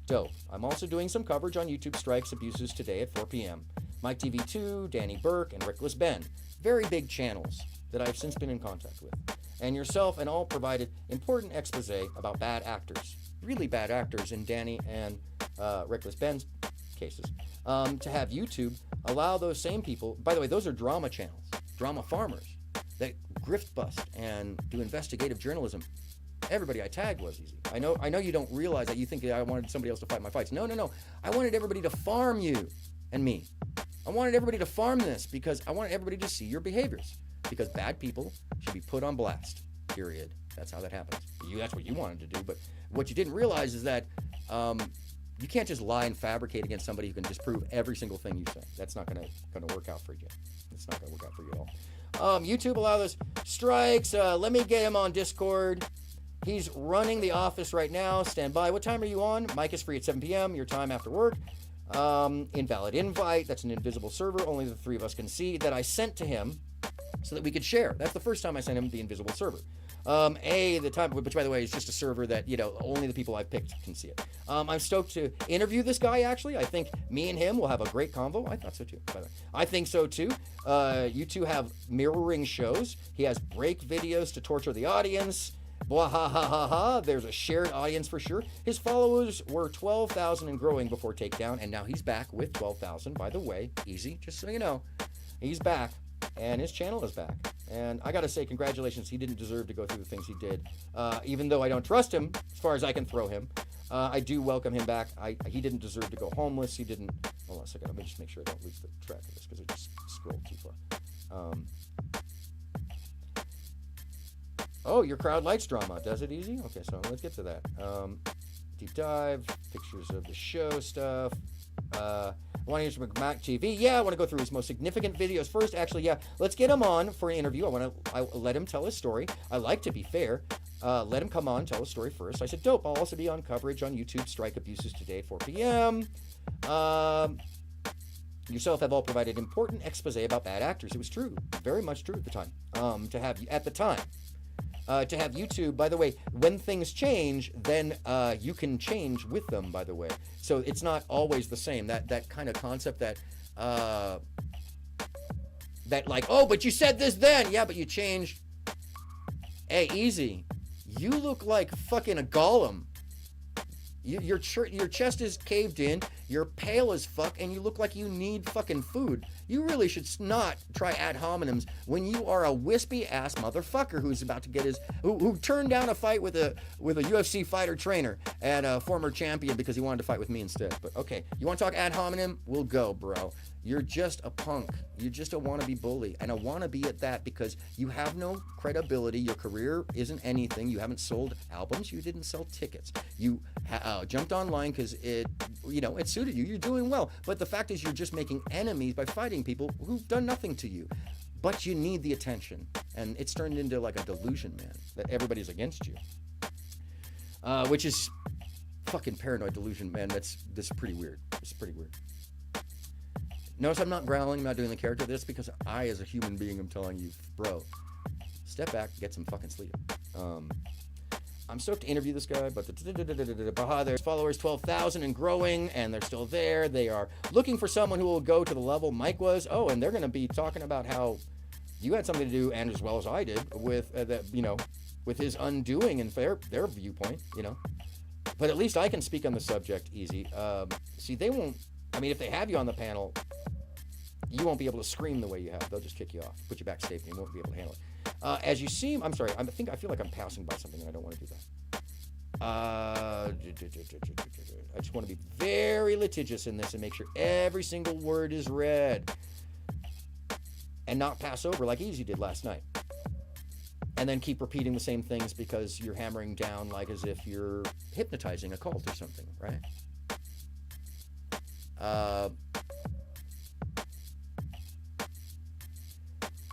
Dope. I'm also doing some coverage on YouTube strikes abuses today at 4 p.m. Mike TV2, Danny Burke, and Rickless Ben. Very big channels that I've since been in contact with. And yourself and all provided important expose about bad actors. Really bad actors in Danny and Rickless Ben's cases. To have YouTube allow those same people, by the way, those are drama channels, drama farmers that grift bust and do investigative journalism. Everybody I tagged was Easy. I know you don't realize that. You think that I wanted somebody else to fight my fights. No. I wanted everybody to farm you and me. I wanted everybody to farm this because I wanted everybody to see your behaviors. Because bad people should be put on blast. Period. That's how that happens. That's what you wanted to do. But what you didn't realize is that you can't just lie and fabricate against somebody who can disprove every single thing you say. That's not going to work out for you. It's not going to work out for you at all. YouTube allow those strikes. Let me get him on Discord. He's running the office right now. Stand by. What time are you on? Mike is free at 7 p.m. Your time after work. Invalid invite. That's an invisible server. Only the three of us can see that I sent to him so that we could share. That's the first time I sent him the invisible server. The time, which by the way is just a server that, only the people I've picked can see it. I'm stoked to interview this guy, actually. I think me and him will have a great convo. I thought so too, by the way. I think so too. You two have mirroring shows. He has break videos to torture the audience. Blah ha ha ha ha. There's a shared audience for sure. His followers were 12,000 and growing before takedown, and now he's back with 12,000. By the way, Easy, just so you know, he's back, and his channel is back. And I gotta say, congratulations. He didn't deserve to go through the things he did. Even though I don't trust him, as far as I can throw him, I do welcome him back. He didn't deserve to go homeless. He didn't. Hold on a second. Let me just make sure I don't lose the track of this because I just scrolled too far. Oh, your crowd likes drama. Does it, Easy? Okay, so let's get to that. Deep dive, pictures of the show stuff. I want to use Mac TV. Yeah, I want to go through his most significant videos first. Actually, yeah, let's get him on for an interview. I let him tell his story. I like to be fair. Let him come on, tell his story first. I said, dope. I'll also be on coverage on YouTube Strike Abuses today at 4 p.m. Yourself have all provided important expose about bad actors. It was true, very much true at the time. To have YouTube, by the way, when things change, then you can change with them, by the way. So it's not always the same. That kind of concept that like, oh, but you said this then. Yeah, but you changed. Hey, Easy, you look like fucking a golem. Your chest is caved in. You're pale as fuck and you look like you need fucking food. You really should not try ad hominems when you are a wispy ass motherfucker who's about to get who turned down a fight with a UFC fighter trainer and a former champion because he wanted to fight with me instead. But okay, you want to talk ad hominem? We'll go, bro. You're just a punk. You're just a wannabe bully. And a wannabe at that because you have no credibility. Your career isn't anything. You haven't sold albums. You didn't sell tickets. You jumped online because it suited you. You're doing well. But the fact is you're just making enemies by fighting people who've done nothing to you. But you need the attention. And it's turned into like a delusion, man, that everybody's against you. Which is fucking paranoid delusion, man. This is pretty weird. It's pretty weird. Notice I'm not growling, I'm not doing the character. That's because I, as a human being, am telling you, bro, step back, get some fucking sleep. I'm stoked to interview this guy, but there's followers 12,000 and growing, and they're still there. They are looking for someone who will go to the level Mike was. Oh, and they're going to be talking about how you had something to do, and as well as I did, with with his undoing and their viewpoint, But at least I can speak on the subject easy. See, they won't. I mean, if they have you on the panel, you won't be able to scream the way you have. They'll just kick you off, put you backstage, and you won't be able to handle it. As you see, I'm sorry, I feel like I'm passing by something, and I don't want to do that. I just want to be very litigious in this and make sure every single word is read, and not pass over like Easy did last night. And then keep repeating the same things because you're hammering down like as if you're hypnotizing a cult or something, right?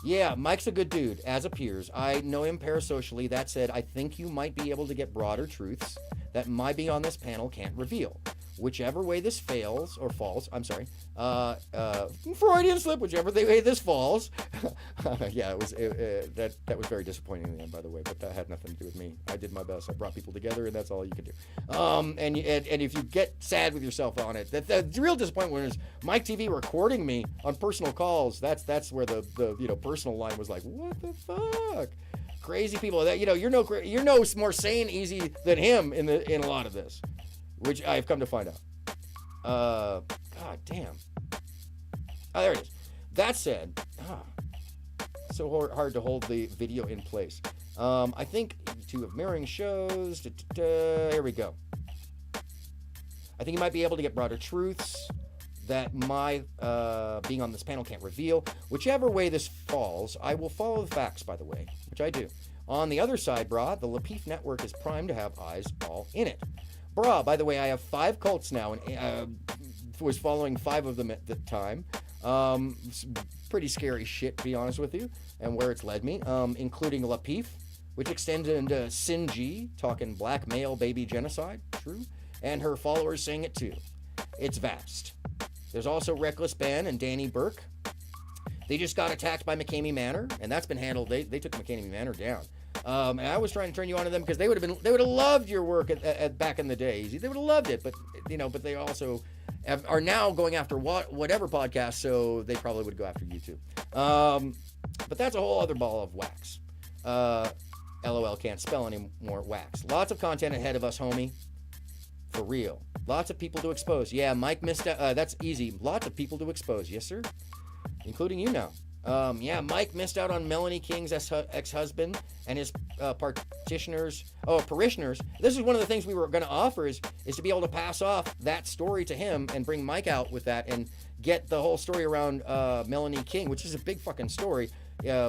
Yeah, Mike's a good dude, as appears. I know him parasocially. That said, I think you might be able to get broader truths that my being on this panel can't reveal. Whichever way this fails, or falls, I'm sorry, Freudian slip, whichever way this falls. Yeah, that was very disappointing in the end, by the way, but that had nothing to do with me. I did my best. I brought people together, and that's all you could do. And if you get sad with yourself on it, the real disappointment is Mike TV recording me on personal calls. That's where the personal line was like, what the fuck? Crazy people that you're no more sane Easy than him in a lot of this, which I've come to find out. God damn. Oh, there it is. That said, so hard to hold the video in place. I think two of mirroring shows. Here we go. I think you might be able to get broader truths that my being on this panel can't reveal. Whichever way this falls, I will follow the facts, by the way, which I do. On the other side, brah, the Lapeef network is primed to have eyes all in it. Brah, by the way, I have 5 cults now, and was following 5 of them at the time. Pretty scary shit, to be honest with you, and where it's led me, including Lapeef, which extends into Sinji, talking black male baby genocide, true, and her followers saying it too. It's vast. There's also Reckless Ben and Danny Burke. They just got attacked by McCamey Manor, and that's been handled. They took McCamey Manor down. And I was trying to turn you on to them because they would have loved your work at back in the days. They would have loved it, but they also are now going after whatever podcast, so they probably would go after you too. But that's a whole other ball of wax. LOL, can't spell anymore. Wax. Lots of content ahead of us, homie. For real. Lots of people to expose. Yeah, Mike missed out. That's easy. Lots of people to expose. Yes, sir. Including you now. Yeah, Mike missed out on Melanie King's ex-husband and his parishioners. This is one of the things we were going to offer is to be able to pass off that story to him and bring Mike out with that and get the whole story around Melanie King, which is a big fucking story.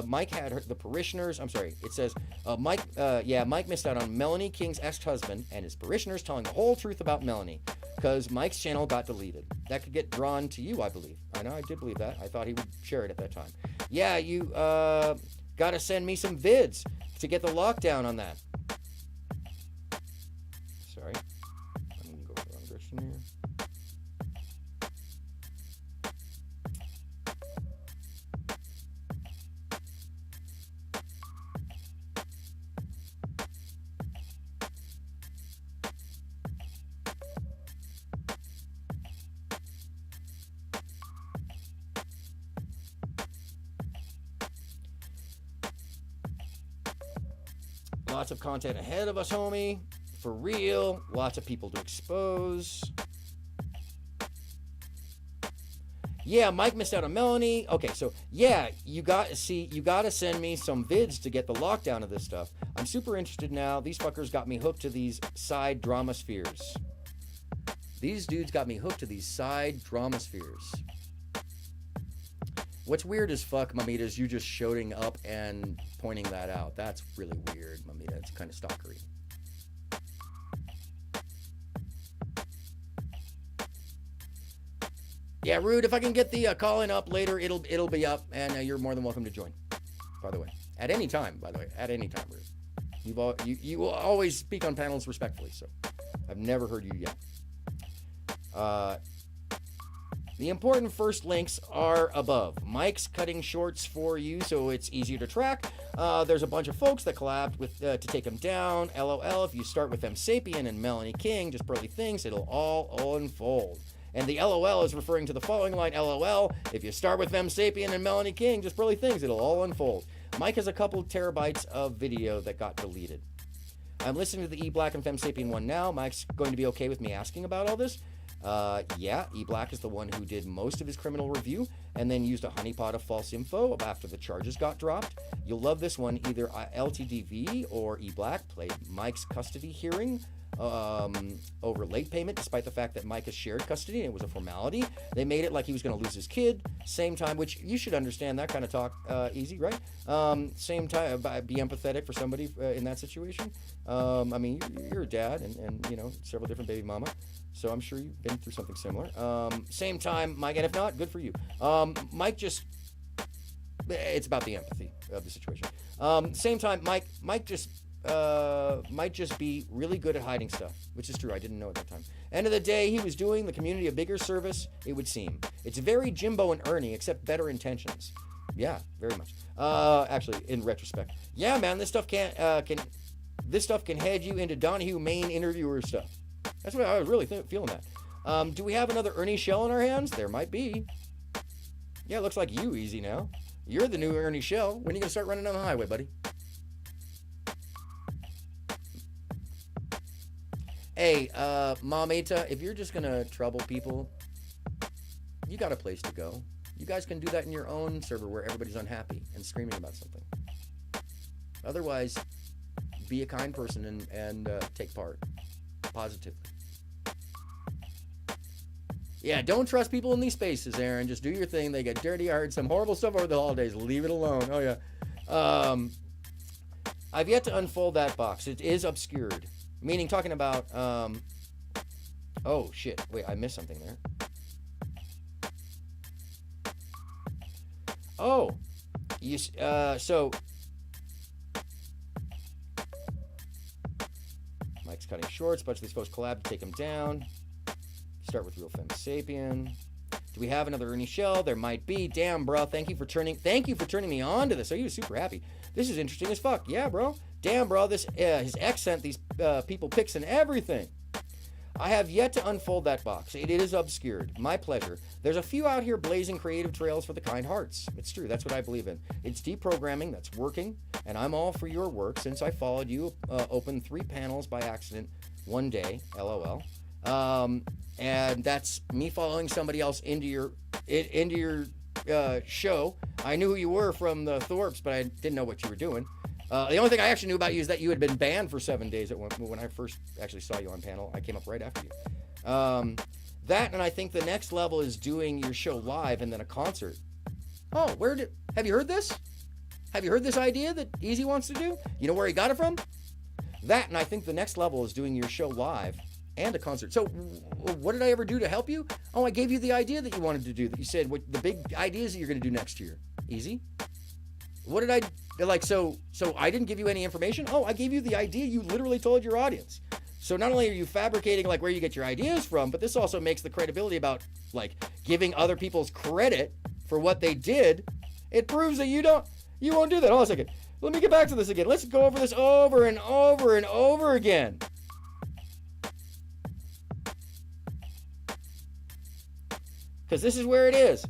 Mike had the parishioners. I'm sorry. It says Mike missed out on Melanie King's ex-husband and his parishioners telling the whole truth about Melanie because Mike's channel got deleted. That could get drawn to you, I believe. I know I did believe that. I thought he would share it at that time. Yeah, you got to send me some vids to get the lockdown on that. Sorry. I'm going to go for the wrong direction here. Lots of content ahead of us, homie. For real. Lots of people to expose. Yeah, Mike missed out on Melanie. Okay, so yeah, you got to send me some vids to get the lockdown of this stuff. I'm super interested now. These fuckers got me hooked to these side drama spheres. These dudes got me hooked to these side drama spheres. What's weird as fuck, Mamita, is you just showing up and pointing that out. That's really weird, Mamita. It's kind of stalkery. Yeah, Rude, if I can get the call-in up later, it'll be up, and you're more than welcome to join, by the way. At any time, by the way. At any time, Rude. You will always speak on panels respectfully, so I've never heard you yet. The important first links are above. Mike's cutting shorts for you so it's easier to track. There's a bunch of folks that collabed with to take him down. LOL, if you start with Sapien and Melanie King, just burly things, it'll all unfold. And the LOL is referring to the following line, LOL, if you start with Sapien and Melanie King, just burly things, it'll all unfold. Mike has a couple terabytes of video that got deleted. I'm listening to the E-Black and Sapien one now. Mike's going to be okay with me asking about all this. Yeah, E-Black is the one who did most of his criminal review and then used a honeypot of false info after the charges got dropped. You'll love this one. Either LTDV or E-Black played Mike's custody hearing over late payment, despite the fact that Mike has shared custody and it was a formality. They made it like he was going to lose his kid. Same time, which you should understand that kind of talk easy, right? Same time, be empathetic for somebody in that situation. I mean, you're a dad and you know, several different baby mama. So I'm sure you've been through something similar. Same time, Mike, and if not, good for you. Mike just, it's about the empathy of the situation. Same time, Mike just might just be really good at hiding stuff, which is true. I didn't know at that time. End of the day, he was doing the community a bigger service, it would seem. It's very Jimbo and Ernie, except better intentions. Yeah, very much. Actually, in retrospect, yeah, man, this stuff can head you into Donahue main interviewer stuff. That's what I was really feeling that. Do we have another Ernie Shell in our hands? There might be. Yeah, looks like you, Easy now. You're the new Ernie Shell. When are you gonna start running on the highway, buddy? Hey, Mamita, if you're just gonna trouble people, you got a place to go. You guys can do that in your own server where everybody's unhappy and screaming about something. Otherwise, be a kind person and take part positively. Yeah, don't trust people in these spaces, Aaron. Just do your thing. They get dirty. I heard some horrible stuff over the holidays. Leave it alone. Oh, yeah. I've yet to unfold that box. It is obscured. Meaning talking about, oh, shit. Wait, I missed something there. Oh. So... Mike's cutting shorts. Bunch of these folks collab to take him down. Start with Real Femme Sapien. Do we have another Ernie Shell? There might be. Damn, bro. Thank you for turning me on to this. So he was super happy. This is interesting as fuck. Yeah, bro. Damn, bro. This his ex sent these people pics and everything. I have yet to unfold that box. It is obscured. My pleasure. There's a few out here blazing creative trails for the kind hearts. It's true. That's what I believe in. It's deprogramming that's working, and I'm all for your work since I followed you open 3 panels by accident one day. LOL. And that's me following somebody else into your show. I knew who you were from the Thorpes, but I didn't know what you were doing. The only thing I actually knew about you is that you had been banned for 7 days when I first actually saw you on panel. I came up right after you. That, and I think the next level is doing your show live and then a concert. Oh, have you heard this? Have you heard this idea that Easy wants to do? You know where he got it from? That, and I think the next level is doing your show live and a concert. So what did I ever do to help you? Oh, I gave you the idea that you wanted to do, that you said what the big ideas that you're going to do next year. Easy. What did I like? So I didn't give you any information. Oh, I gave you the idea. You literally told your audience. So not only are you fabricating like where you get your ideas from, but this also makes the credibility about like giving other people's credit for what they did. It proves that you won't do that. Hold on a second. Let me get back to this again. Let's go over this over and over and over again. Because this is where it is.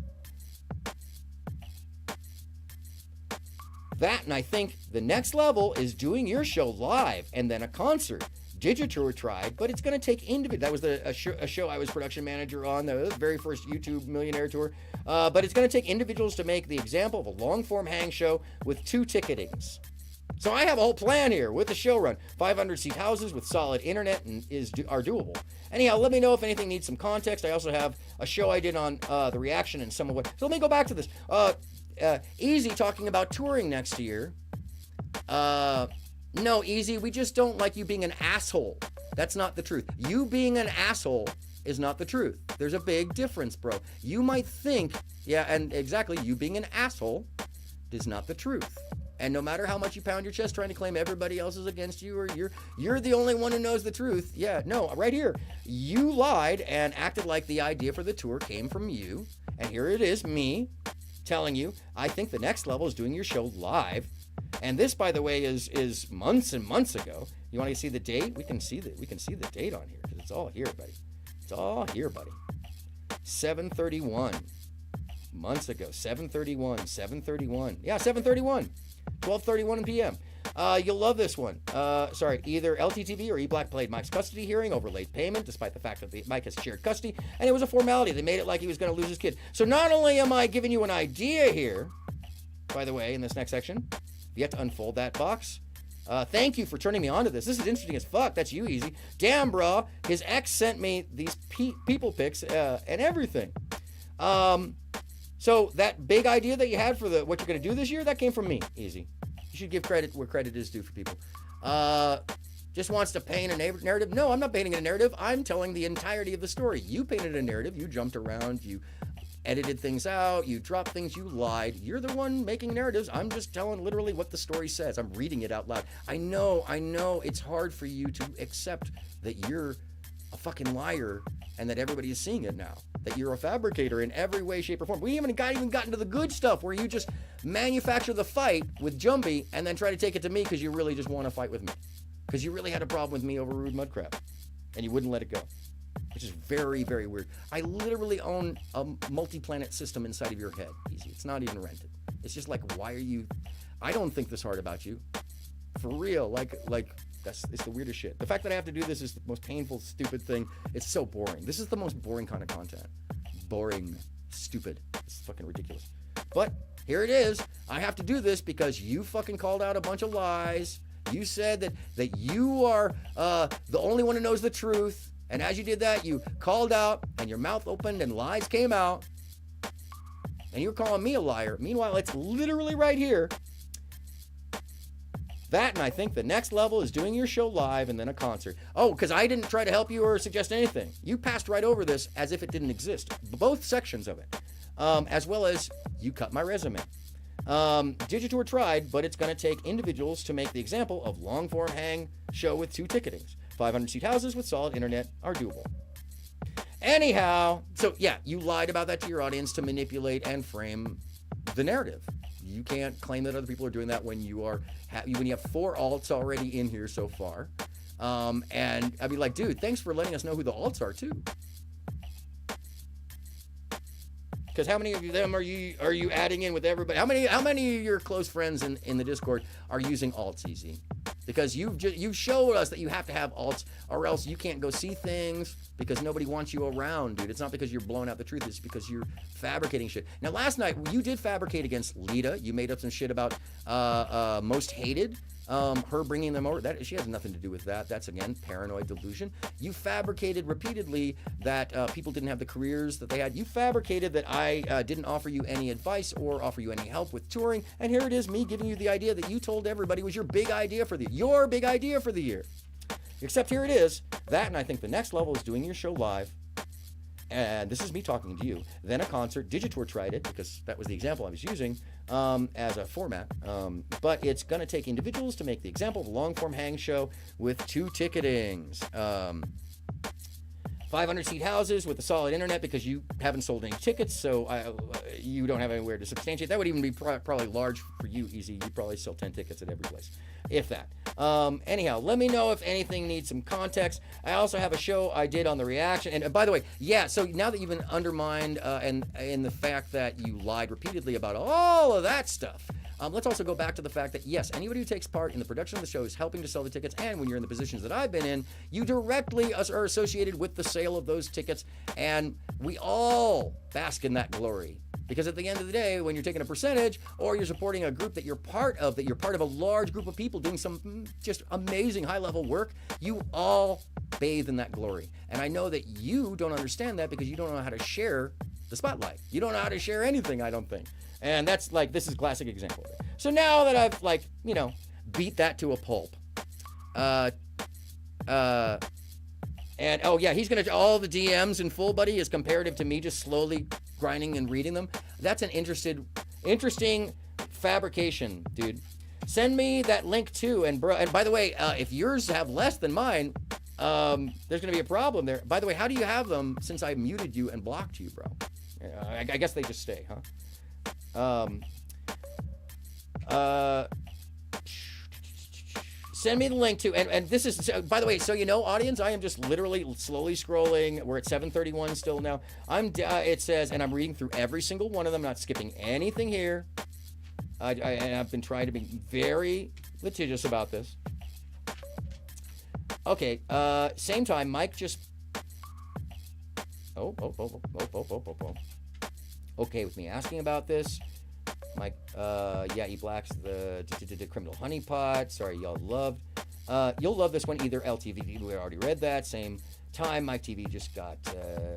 That, and I think the next level is doing your show live and then a concert. Digitour tried, but it's going to take individual. That was a show I was production manager on, the very first YouTube Millionaire Tour. But it's going to take individuals to make the example of a long-form hang show with 2 ticketings. So I have a whole plan here with the show run. 500-seat houses with solid internet are doable. Anyhow, let me know if anything needs some context. I also have a show I did on the reaction and some of what. So let me go back to this. Easy talking about touring next year. No, Easy, we just don't like you being an asshole. That's not the truth. You being an asshole is not the truth. There's a big difference, bro. You might think, yeah, and exactly, you being an asshole is not the truth. And no matter how much you pound your chest trying to claim everybody else is against you or you're the only one who knows the truth. Yeah, no, right here. You lied and acted like the idea for the tour came from you. And here it is, me telling you, I think the next level is doing your show live. And this, by the way, is months and months ago. You want to see the date? We can see the date on here because it's all here, buddy. It's all here, buddy. 7/31 months ago. 7/31. Yeah, 7/31. 12:31 p.m. You'll love this one. Either LTTV or eBlack played Mike's custody hearing over late payment, despite the fact that Mike has shared custody, and it was a formality. They made it like he was going to lose his kid. So not only am I giving you an idea here, by the way, in this next section, you have to unfold that box. Thank you for turning me on to this. This is interesting as fuck. That's you, Easy. Damn, bro. His ex sent me these people pics and everything. So that big idea that you had for what you're going to do this year, that came from me, Easy. You should give credit where credit is due for people. Just wants to paint a narrative. No, I'm not painting a narrative. I'm telling the entirety of the story. You painted a narrative. You jumped around. You edited things out. You dropped things. You lied. You're the one making narratives. I'm just telling literally what the story says. I'm reading it out loud. I know it's hard for you to accept that you're a fucking liar and that everybody is seeing it now. That you're a fabricator in every way, shape, or form. We haven't gotten to the good stuff where you just manufacture the fight with Jumbie and then try to take it to me because you really just want to fight with me. Because you really had a problem with me over Rude Mudcrab. And you wouldn't let it go. Which is very, very weird. I literally own a multi-planet system inside of your head, Easy. It's not even rented. It's just like, why are you... I don't think this hard about you. For real. It's the weirdest shit. The fact that I have to do this is the most painful, stupid thing. It's so boring. This is the most boring kind of content. Boring. Stupid. It's fucking ridiculous. But here it is. I have to do this because you fucking called out a bunch of lies. You said that you are the only one who knows the truth. And as you did that, you called out and your mouth opened and lies came out. And you're calling me a liar. Meanwhile, it's literally right here. That, and I think the next level is doing your show live and then a concert. Oh, because I didn't try to help you or suggest anything. You passed right over this as if it didn't exist. Both sections of it. As well as you cut my resume. Digitour tried, but it's going to take individuals to make the example of long-form hang show with 2 ticketings. 500-seat houses with solid internet are doable. Anyhow, so yeah, you lied about that to your audience to manipulate and frame the narrative. You can't claim that other people are doing that when you have 4 alts already in here so far. And I'd be like, dude, thanks for letting us know who the alts are too. Because how many of them are you adding in with everybody? How many of your close friends in the Discord are using alts, Easy? Because you've showed us that you have to have alts or else you can't go see things because nobody wants you around, dude. It's not because you're blowing out the truth. It's because you're fabricating shit. Now, last night, you did fabricate against Lita. You made up some shit about Most Hated. Her bringing them over, that she has nothing to do with that. That's, again, paranoid delusion. You fabricated repeatedly that people didn't have the careers that they had. You fabricated that I didn't offer you any advice or offer you any help with touring. And here it is, me giving you the idea that you told everybody was your big idea for the year. Except here it is. That, and I think the next level is doing your show live. And this is me talking to you. Then a concert. Digitour tried it because that was the example I was using as a format. But it's going to take individuals to make the example of a long-form hang show with 2 ticketings. 500-seat houses with a solid internet because you haven't sold any tickets, so you don't have anywhere to substantiate. That would even be probably large for you, Easy. You'd probably sell 10 tickets at every place, if that. Anyhow, let me know if anything needs some context. I also have a show I did on the reaction. And by the way, yeah, so now that you've been undermined and the fact that you lied repeatedly about all of that stuff, Let's also go back to the fact that, yes, anybody who takes part in the production of the show is helping to sell the tickets, and when you're in the positions that I've been in, you directly are associated with the sale of those tickets, and we all bask in that glory. Because at the end of the day, when you're taking a percentage or you're supporting a group that you're part of a large group of people doing some just amazing high-level work, you all bathe in that glory. And I know that you don't understand that because you don't know how to share the spotlight. You don't know how to share anything, I don't think. And that's like, this is a classic example of it. So now that I've beat that to a pulp, and oh yeah, he's gonna all the DMs in full, buddy, is comparative to me just slowly grinding and reading them. That's an interesting fabrication, dude. Send me that link too, and bro. And by the way, if yours have less than mine, there's gonna be a problem there. By the way, how do you have them since I muted you and blocked you, bro? I guess they just stay, huh? Send me the link to, and this is, by the way, so audience, I am just literally slowly scrolling. We're at 7:31 still now. It says, and I'm reading through every single one of them, not skipping anything here. And I've been trying to be very litigious about this. Okay, same time, Mike just, okay with me asking about this. Mike, yeah, E Black's the criminal honeypot. Sorry, y'all loved. You'll love this one either. LTV, we already read that. Same time, Mike TV just got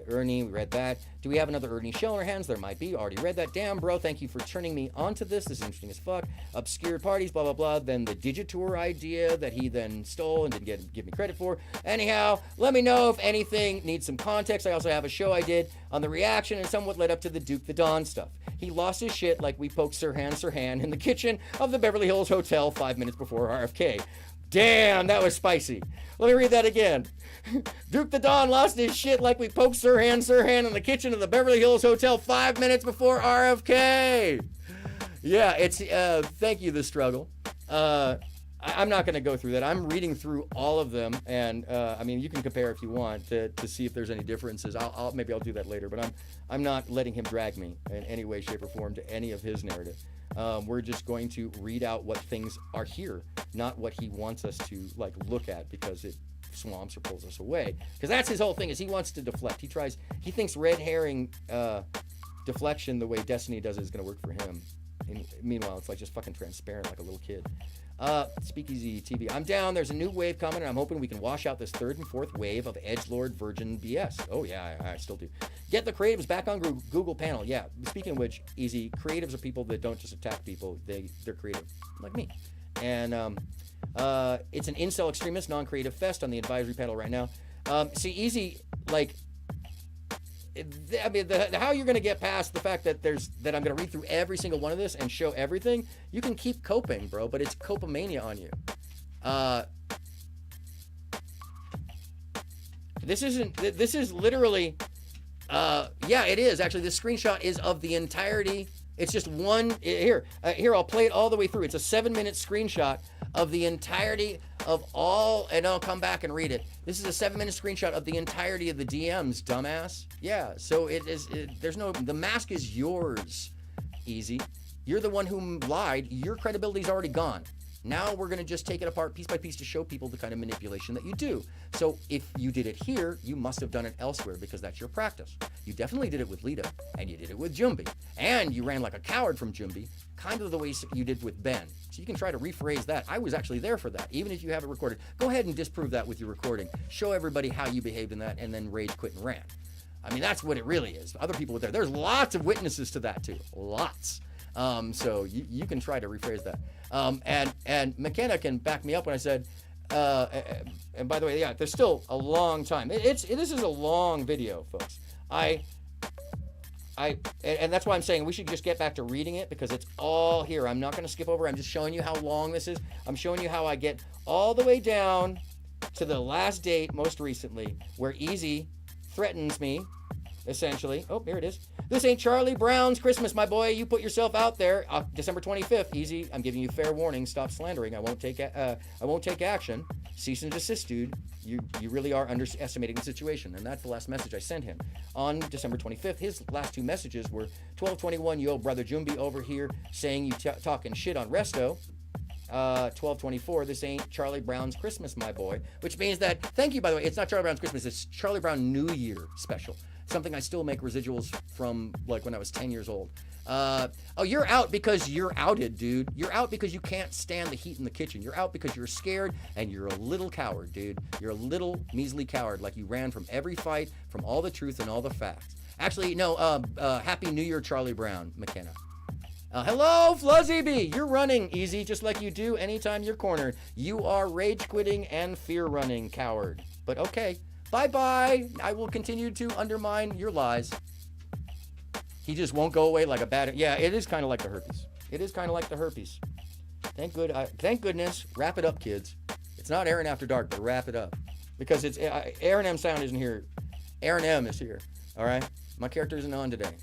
Ernie. We read that. Do we have another Ernie show in our hands? There might be. Already read that. Damn, bro, thank you for turning me onto this. This is interesting as fuck. Obscure parties, blah, blah, blah. Then the Digitour idea that he then stole and didn't give me credit for. Anyhow, let me know if anything needs some context. I also have a show I did on the reaction and somewhat led up to the Duke the Don stuff. He lost his shit like we poked Sirhan in the kitchen of the Beverly Hills Hotel 5 minutes before RFK. Damn, that was spicy. Let me read that again. Duke the Don lost his shit like we poked Sirhan in the kitchen of the Beverly Hills Hotel 5 minutes before RFK. Yeah, it's, thank you, The Struggle. I'm not going to go through that. I'm reading through all of them, and I mean, you can compare if you want to see if there's any differences. Maybe I'll do that later, but I'm not letting him drag me in any way, shape, or form to any of his narrative. We're just going to read out what things are here, not what he wants us to look at because it swamps or pulls us away. Because that's his whole thing, is he wants to deflect. He thinks red herring deflection the way Destiny does it is going to work for him. And meanwhile, it's just fucking transparent like a little kid. Speakeasy TV. I'm down. There's a new wave coming, and I'm hoping we can wash out this third and fourth wave of edgelord virgin BS. Oh, yeah, I still do. Get the creatives back on Google panel. Yeah, speaking of which, easy. Creatives are people that don't just attack people. They're creative, like me. And it's an incel extremist, non-creative fest on the advisory panel right now. See, easy, I mean, how you're going to get past the fact that I'm going to read through every single one of this and show everything. You can keep coping, bro, but it's copomania on you. This is literally, yeah, it is actually. This screenshot is of the entirety. It's just one here. I'll play it all the way through. It's a 7-minute screenshot of the entirety of all, and I'll come back and read it. This is a 7-minute screenshot of the entirety of the DMs, dumbass. Yeah, so the mask is yours, Easy. You're the one who lied. Your credibility's already gone. Now we're going to just take it apart piece by piece to show people the kind of manipulation that you do. So if you did it here, you must have done it elsewhere because that's your practice. You definitely did it with Lita, and you did it with Jumbi. And you ran like a coward from Jumbi, kind of the way you did with Ben. So you can try to rephrase that. I was actually there for that, even if you have it recorded. Go ahead and disprove that with your recording. Show everybody how you behaved in that, and then rage, quit, and ran. I mean, that's what it really is. Other people were there. There's lots of witnesses to that, too. Lots. So you can try to rephrase that. And McKenna can back me up when I said, and by the way, yeah, there's still a long time. This is a long video, folks. And that's why I'm saying we should just get back to reading it because it's all here. I'm not going to skip over. I'm just showing you how long this is. I'm showing you how I get all the way down to the last date, most recently, where Easy threatens me. essentially. Oh, here it is. This ain't Charlie Brown's Christmas, my boy. You put yourself out there. December 25th. Easy. I'm giving you fair warning. Stop slandering. I won't take action. Cease and desist, dude. You really are underestimating the situation. And that's the last message I sent him on December 25th. His last two messages were 12:21. Yo, brother Jumbi over here saying you talking shit on Resto. 12:24. This ain't Charlie Brown's Christmas, my boy. Which means that, thank you, by the way, it's not Charlie Brown's Christmas, it's Charlie Brown New Year special. Something I still make residuals from, like, when I was 10 years old. Oh, you're out because you're outed, dude. You're out because you can't stand the heat in the kitchen. You're out because you're scared and you're a little coward, dude. You're a little measly coward, like you ran from every fight, from all the truth and all the facts. Actually, no, Happy New Year, Charlie Brown, McKenna. Hello, Fluzzy B. You're running easy, just like you do anytime you're cornered. You are rage quitting and fear running, coward. But okay, bye-bye. I will continue to undermine your lies. He just won't go away like a bad... Yeah, it is kind of like the herpes. It is kind of like the herpes. Thank goodness. Wrap it up, kids. It's not Aaron After Dark, but wrap it up. Because it's... AronMSound isn't here. Aaron M is here. All right? My character isn't on today.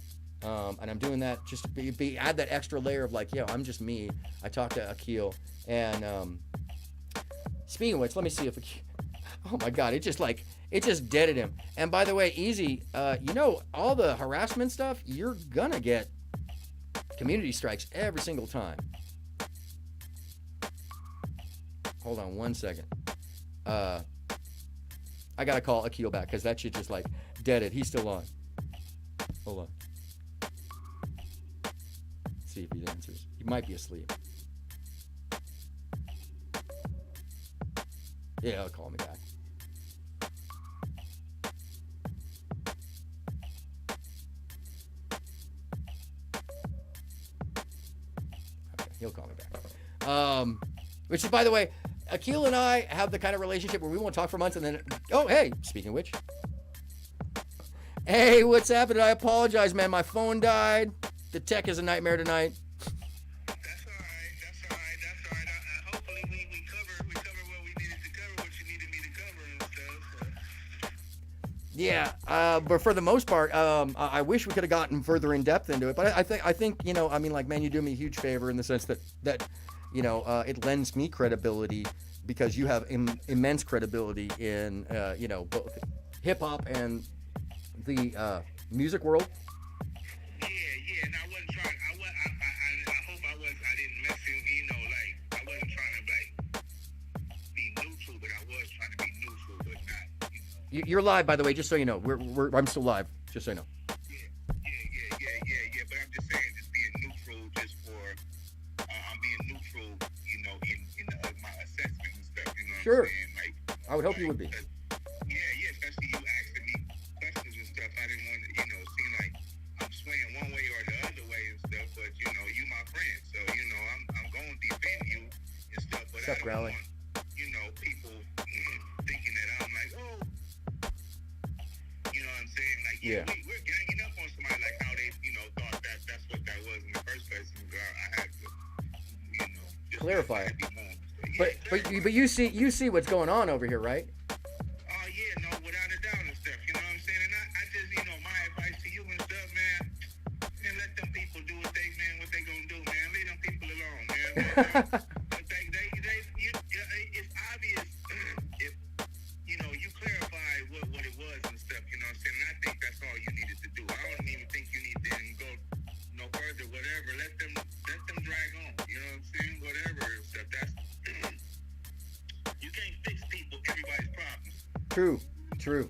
And I'm doing that just to add that extra layer of like, yo, I'm just me. I talked to Akil. And speaking of which, let me see if... Oh my God, it just deaded him. And by the way, Easy, you know, all the harassment stuff, you're gonna get community strikes every single time. Hold on one second. I gotta call Akil back because that shit just like deaded. He's still on. Hold on. See if he answers. He might be asleep. Yeah, he'll call me back. Okay, he'll call me back. Which is, by the way, Akil and I have the kind of relationship where we won't talk for months and then... Oh, hey, speaking of which. Hey, what's happening? I apologize, man. My phone died. The tech is a nightmare tonight. That's all right. Hopefully we cover what we needed to cover, what you needed me to cover and stuff. Yeah, but for the most part, I wish we could have gotten further in depth into it. But I think, you know, I mean, like, man, you do me a huge favor in the sense that you know, it lends me credibility because you have immense credibility in, you know, both hip hop and the music world. Yeah, and I wasn't trying. I hope I didn't mess him. You know, like I wasn't trying to like be neutral, but I was trying to be neutral, but not. You know. You're live, by the way, just so you know. I'm still live, just so you know. Yeah. But I'm just saying, just being neutral, just for I'm being neutral. You know, in my assessment and stuff. You know Sure. what I'm saying? Like, I would hope you would be. Yeah, especially you asking me questions and stuff. I didn't want to, you know, seem like I'm swaying one way or the other way and stuff. But you know, you my friend, so you know, I'm going to defend you and stuff. But What's up, I don't Growly? want, you know, people thinking that I'm like, oh, you know what I'm saying? Like, Yeah. we're ganging up on somebody, like how they, you know, thought that's what that was in the first place. And I had to, you know, just Clarify it. be more. But you see what's going on over here, right? Oh yeah, no, without a doubt and stuff. You know what I'm saying? And I just, you know, my advice to you and stuff, man. Man, let them people do what they gonna do, man. Leave them people alone, man. It's obvious if you know you clarify what it was and stuff. You know what I'm saying? And I think that's all you needed to do. I don't even think you need to go no further. Whatever, let them drag on. You know what I'm saying? Whatever and stuff. That's you can't fix everybody's problems. True.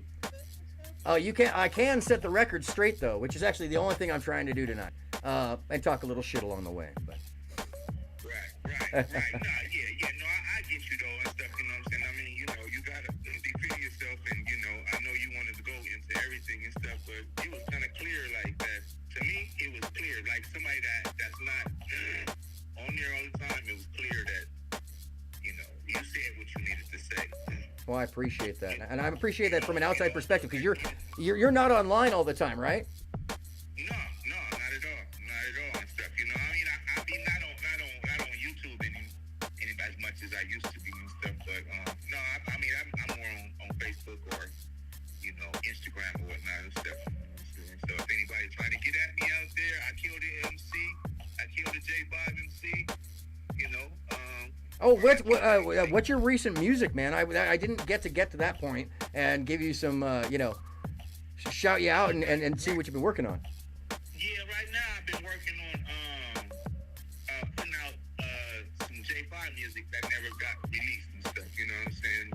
I can set the record straight though, which is actually the only thing I'm trying to do tonight. And talk a little shit along the way. But. Right. Nah, yeah. No, I get you though and stuff. You know what I'm saying? I mean, you know, you gotta defend yourself, and you know, I know you wanted to go into everything and stuff, but it was kind of clear like that. To me, it was clear. Like somebody that's not on there all the time, it was clear that you know you said what you needed to say. Well, I appreciate that, and I appreciate that from an outside perspective because you're not online all the time, right? No, not at all and stuff. You know, I mean, I be not on YouTube any as much as I used to be and stuff. But no, I mean, I'm more on Facebook or you know Instagram or whatnot and stuff. You know what I'm saying? Oh, what's your recent music, man? I didn't get to that point and give you some, shout you out and see what you've been working on. Yeah, right now I've been working on putting out some J5 music that never got released and stuff. You know what I'm saying?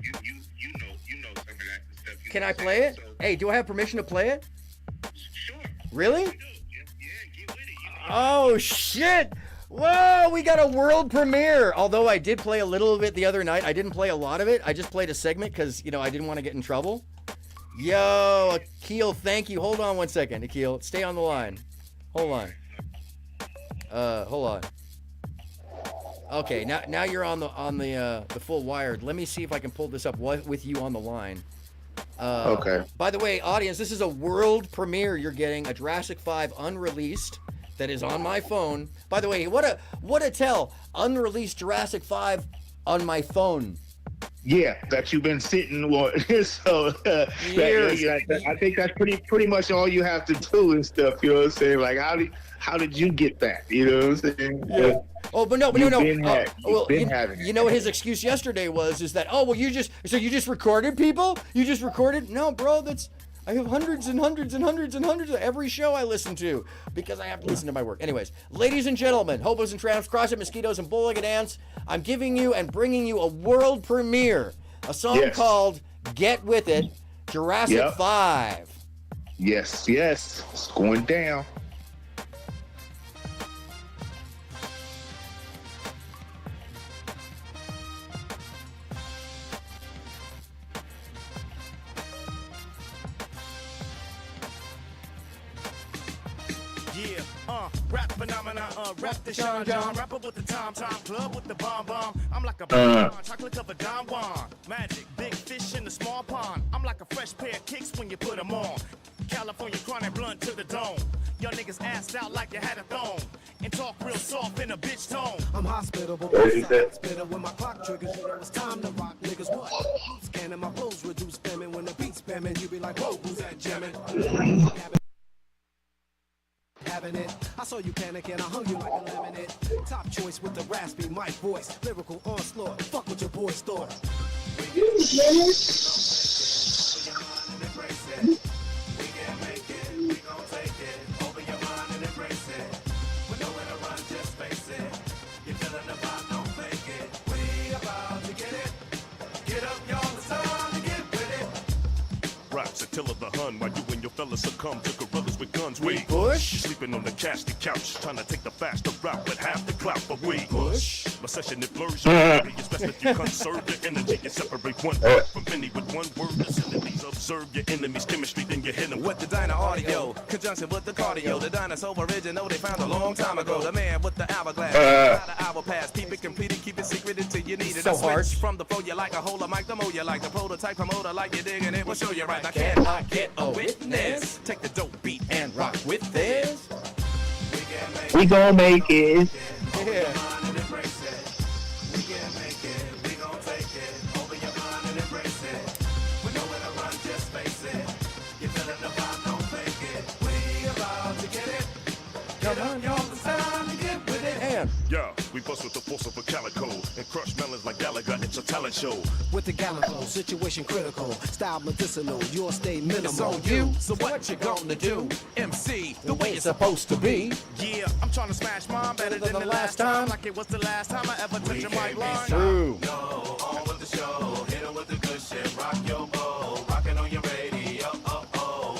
You know some of that and stuff. Can I play it? So, hey, do I have permission to play it? Sure. Really? Yeah, get with it. Oh shit! Whoa, we got a world premiere. Although I did play a little of it the other night, I didn't play a lot of it. I just played a segment because I didn't want to get in trouble. Yo, Akil, thank you. Hold on one second, Akil. Stay on the line. Hold on. Hold on. Okay, now you're on the full wired. Let me see if I can pull this up with you on the line. Okay. By the way, audience, this is a world premiere. You're getting a Jurassic 5 unreleased that is on my phone. By the way, what a tell! Unreleased Jurassic 5 on my phone. Yeah, that you've been sitting on. So I think that's pretty much all you have to do and stuff. You know what I'm saying? Like how did you get that? You know what I'm saying? Yeah. Oh, but no. Having you know what his excuse yesterday is that you just recorded people? You just recorded? No, bro, I have hundreds and hundreds and hundreds and hundreds of every show I listen to because I have to listen to my work. Anyways, ladies and gentlemen, hobos and tramps, cross-eyed mosquitoes and bull-legged ants, I'm giving you and bringing you a world premiere, a song called "Get With It," Jurassic 5. Yes, it's going down. Rap phenomena, rap the Sean John, rapper with the Tom club with the bomb. I'm like a chocolate covered Don Juan. Magic, big fish in the small pond. I'm like a fresh pair of kicks when you put them on. California chronic blunt to the dome. Y'all niggas assed out like you had a thong. And talk real soft in a bitch tone. I'm hospitable, spitter when my clock triggers. You know it's time to rock, niggas. What? Scanning my flows, reduce spamming when the beat's spamming. You be like, whoa, who's that jamming? Having it, I saw you panic and I hung you like a laminate. Top choice with the raspy mic voice, lyrical onslaught. Fuck what your boys thought. We can make it, we gon' take it. Open your mind and embrace it. We know where to run, just face it. You're feeling the vibe, don't fake it. We about to get it. Get up, y'all, it's time to get with it. Raps Attila the Hun, while you and your fellas succumb to gorillas with guns. We push. Sleeping on the casty couch, trying to take the faster route with half the clout, but we push. My session, it blurs your memory. It's best if you conserve your energy and separate one word from many with one word. Facilities observe your enemy's chemistry, then you hit them with the Dyna audio, conjunction with the cardio. The dinosaur original they found a long time ago. The man with the hourglass, not an hour pass. Keep it completed, keep it secret until you need it. So hard. From the flow, you like a hole of mic, the mo you like the prototype promoter, like you're digging it. We'll show you right. Now can I get a witness? Take the dope beat and rock with this. We gon' make it. Yeah. Come on, y'all, it's time to get with it. And yeah, we bust with the force of a calico and crush melons like Gallagher. It's a talent show. With the Gallagher, situation critical, style medicinal. You'll stay minimal. It's on you. So what you gonna do? MC the way it's supposed to be. Yeah, I'm trying to smash mine better than the last time. Like it was the last time I ever touched a mic line. True. No, on with the show. Hit it with the good shit. Rock your bowl. Rockin' on your radio.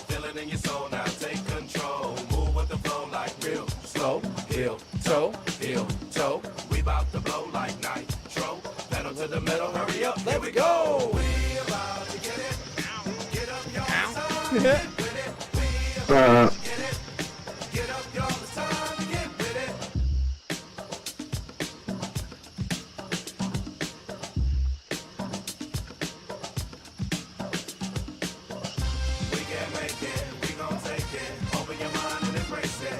Feel it in your soul now. Take control. Move with the flow like real. Slow, heel, toe, heel, toe. We bout to blow like nitro. Pedal to the metal, hurry up, There we go. We about to get it. Get up, y'all. It's time to Yeah. get with it. We about to get it. Get up, y'all. It's time to get with it. We can make it. We gon' take it. Open your mind and embrace it.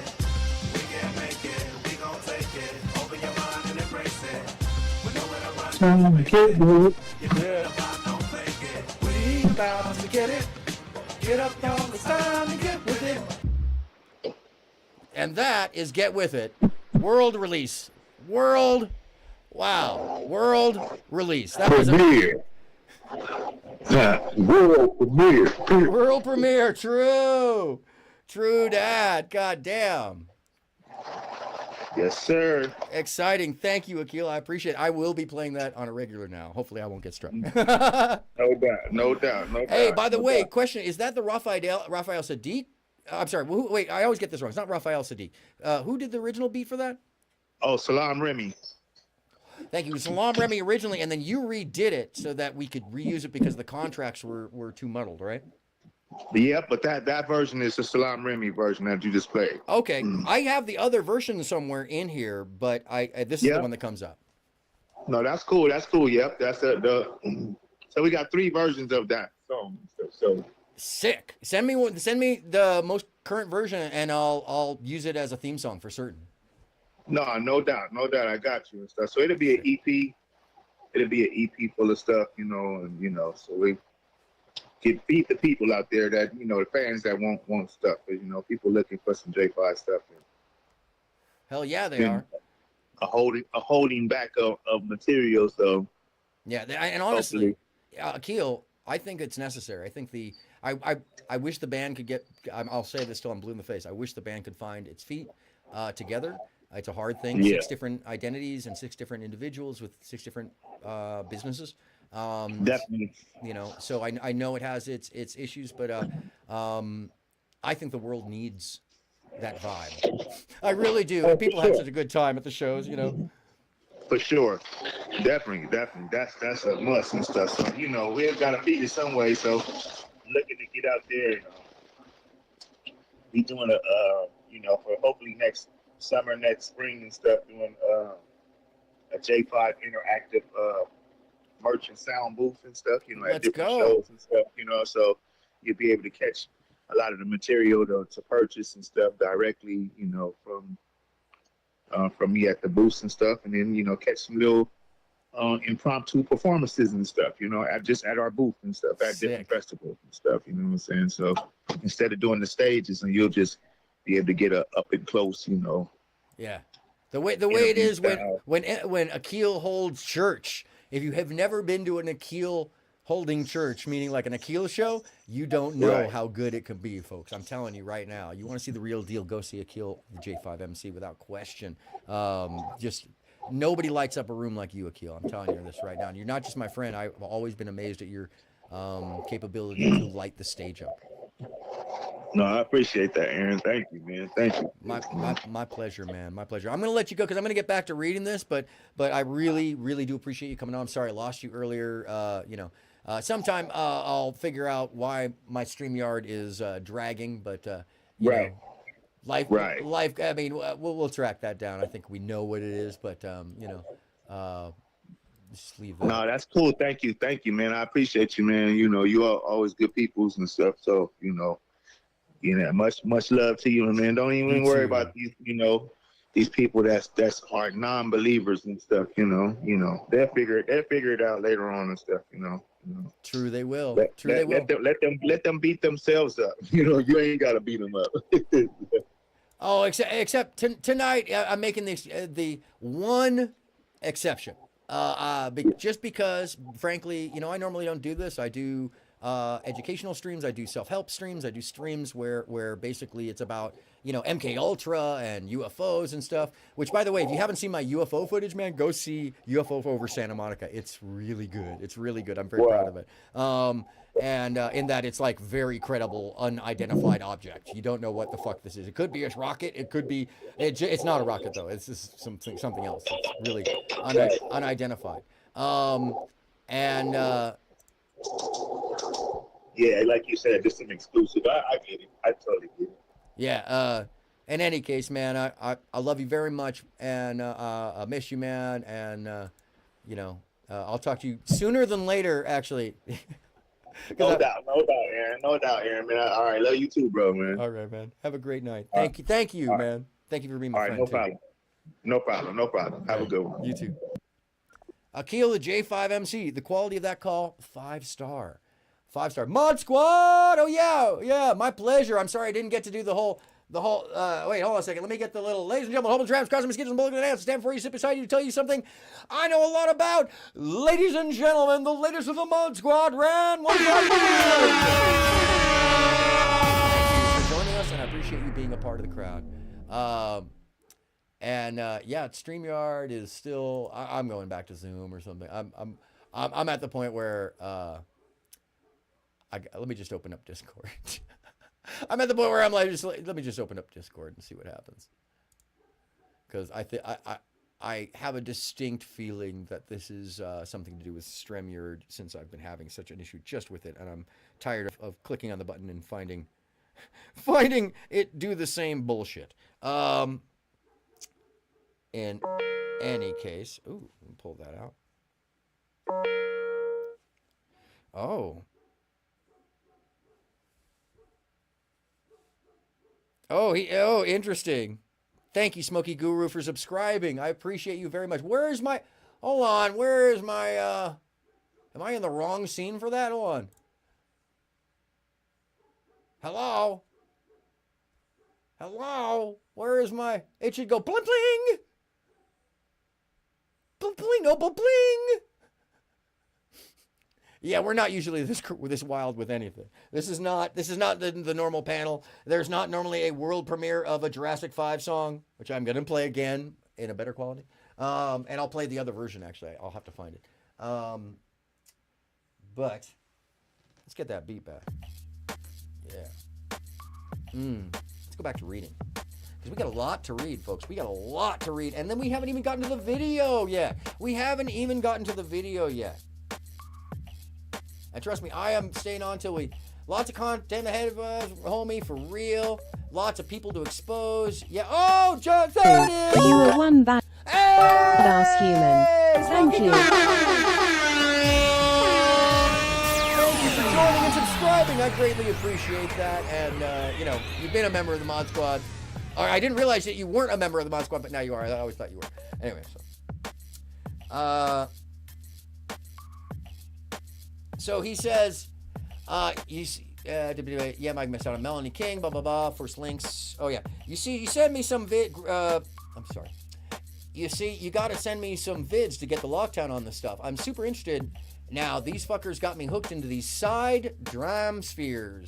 We can make it. We gon' take it. Open your mind and embrace it. We know where to run. Yeah. We about to get it. Get up, y'all, it's time to get with it. And that is Get With It. World release. World Wow. World release. That was a Premiere. World premiere. world premiere. True. True, Dad. God damn. Yes, sir. Exciting. Thank you, Akil. I appreciate it. I will be playing that on a regular now. Hopefully, I won't get struck. No doubt. No doubt. No doubt. Hey, by the no way, doubt. question: is that the Raphael Sadiq? I'm sorry. Wait, I always get this wrong. It's not Raphael Sadiq. Who did the original beat for that? Oh, Salam Remy. Thank you. Salam Remy originally, and then you redid it so that we could reuse it because the contracts were too muddled, right? Yeah, but that version is the Salam Remy version that you just played. Okay, I have the other version somewhere in here, but this is the one that comes up. No, that's cool. That's cool. Yep, that's the. So we got 3 versions of that song. So Sick. Send me the most current version, and I'll use it as a theme song for certain. no doubt. I got you and stuff. So it'll be an EP. It'll be an EP full of stuff, and so we feed the people out there that the fans that want stuff, but people looking for some J5 stuff. Hell yeah, they are. A holding back of material. So yeah, and honestly, Akil, I think it's necessary. I think I wish the band could get. I'll say this till I'm blue in the face. I wish the band could find its feet together. It's a hard thing. 6 different identities and 6 different individuals with 6 different businesses. Definitely. So I know it has its issues, but I think the world needs that vibe. I really do. And people have such a good time at the shows, For sure. Definitely. That's a must and stuff. So, we've got to feed it some way. So looking to get out there, be doing for hopefully next summer, next spring and stuff, doing a J5 interactive merch and sound booth and stuff, at different shows and stuff, so you'll be able to catch a lot of the material to purchase and stuff directly, from me at the booths and stuff, and then catch some little impromptu performances and stuff, at our booth and stuff at different festivals and stuff, you know what I'm saying? So instead of doing the stages, and you'll just be able to get up and close, Yeah, the way it is when Akil holds church. If you have never been to an Akil holding church, meaning like an Akil show, you don't know how good it can be, folks. I'm telling you right now. You want to see the real deal, go see Akil, the J5 MC, without question. Just nobody lights up a room like you, Akil. I'm telling you this right now. And you're not just my friend. I've always been amazed at your capability to light the stage up. No, I appreciate that, Aaron. Thank you, man. Thank you. My pleasure, man. My pleasure. I'm going to let you go because I'm going to get back to reading this, but I really, really do appreciate you coming on. I'm sorry I lost you earlier. Sometime I'll figure out why my StreamYard is dragging, but right. Life. I mean, we'll track that down. I think we know what it is, but just leave that. No, that's cool. Thank you, man. I appreciate you, man. You are always good peoples and stuff. So much love to you, man. Don't even worry about these, these people that are non-believers and stuff. They'll figure it out later on and stuff. True, they will. Let them beat themselves up. You ain't gotta beat them up. Oh, except tonight I'm making the one exception. Just because, frankly, I normally don't do this. I do educational streams. I do self-help streams. I do streams where basically it's about MK Ultra and UFOs and stuff. Which, by the way, if you haven't seen my UFO footage, man, go see UFO over Santa Monica. It's really good. It's really good. I'm very proud of it. And in that it's like very credible, unidentified object. You don't know what the fuck this is. It could be a rocket. It could be. It's not a rocket though. It's just something else. It's really unidentified. Yeah, like you said, just an exclusive. I get it. I totally get it. Yeah. In any case, man, I love you very much, and I miss you, man, and I'll talk to you sooner than later, actually. No doubt, Aaron, man. All right, love you too, bro, man. All right, man. Have a great night. Thank you, man. Thank you for being my friend. No problem. Have a good one. You too. Akil, the J5 MC. The quality of that call, 5-star. 5-star Mod Squad. Oh yeah, my pleasure. I'm sorry I didn't get to do the whole. Wait, hold on a second. Let me get the little, ladies and gentlemen, Homo Traps, Cross Mosquitoes, and Bullet Ants. Stand before you, sit beside you to tell you something I know a lot about. Ladies and gentlemen, the latest of the Mod Squad, Ran. Thank you for joining us, and I appreciate you being a part of the crowd. StreamYard is still. I'm going back to Zoom or something. I'm at the point where let me just open up Discord. I'm at the point where I'm like, let me just open up Discord and see what happens. Because I have a distinct feeling that this is something to do with StreamYard, since I've been having such an issue just with it, and I'm tired of clicking on the button and finding it do the same bullshit. In any case, ooh, let me pull that out. Oh, interesting. Thank you, Smokey Guru, for subscribing. I appreciate you very much. Hold on, am I in the wrong scene for that? Hold on. Hello? Where is it should go bling bling. Bling bling, no bling bling. Yeah, we're not usually this wild with anything. This is not the normal panel. There's not normally a world premiere of a Jurassic 5 song, which I'm going to play again in a better quality. And I'll play the other version, actually. I'll have to find it. But let's get that beat back. Yeah. Let's go back to reading. Because we got a lot to read, folks. We got a lot to read. And then we haven't even gotten to the video yet. And trust me, I am staying on till lots of content ahead of us, homie, for real. Lots of people to expose. Yeah. Oh, John, there it is. You are one badass human. Thank you. Thank you for joining and subscribing. I greatly appreciate that. And, you've been a member of the Mod Squad. Or I didn't realize that you weren't a member of the Mod Squad, but now you are. I always thought you were. Anyway, so he says, Mike missed out on Melanie King, blah, blah, blah, first links. Oh, yeah. You send me some I'm sorry. You got to send me some vids to get the lockdown on this stuff. I'm super interested. Now, these fuckers got me hooked into these side dram spheres.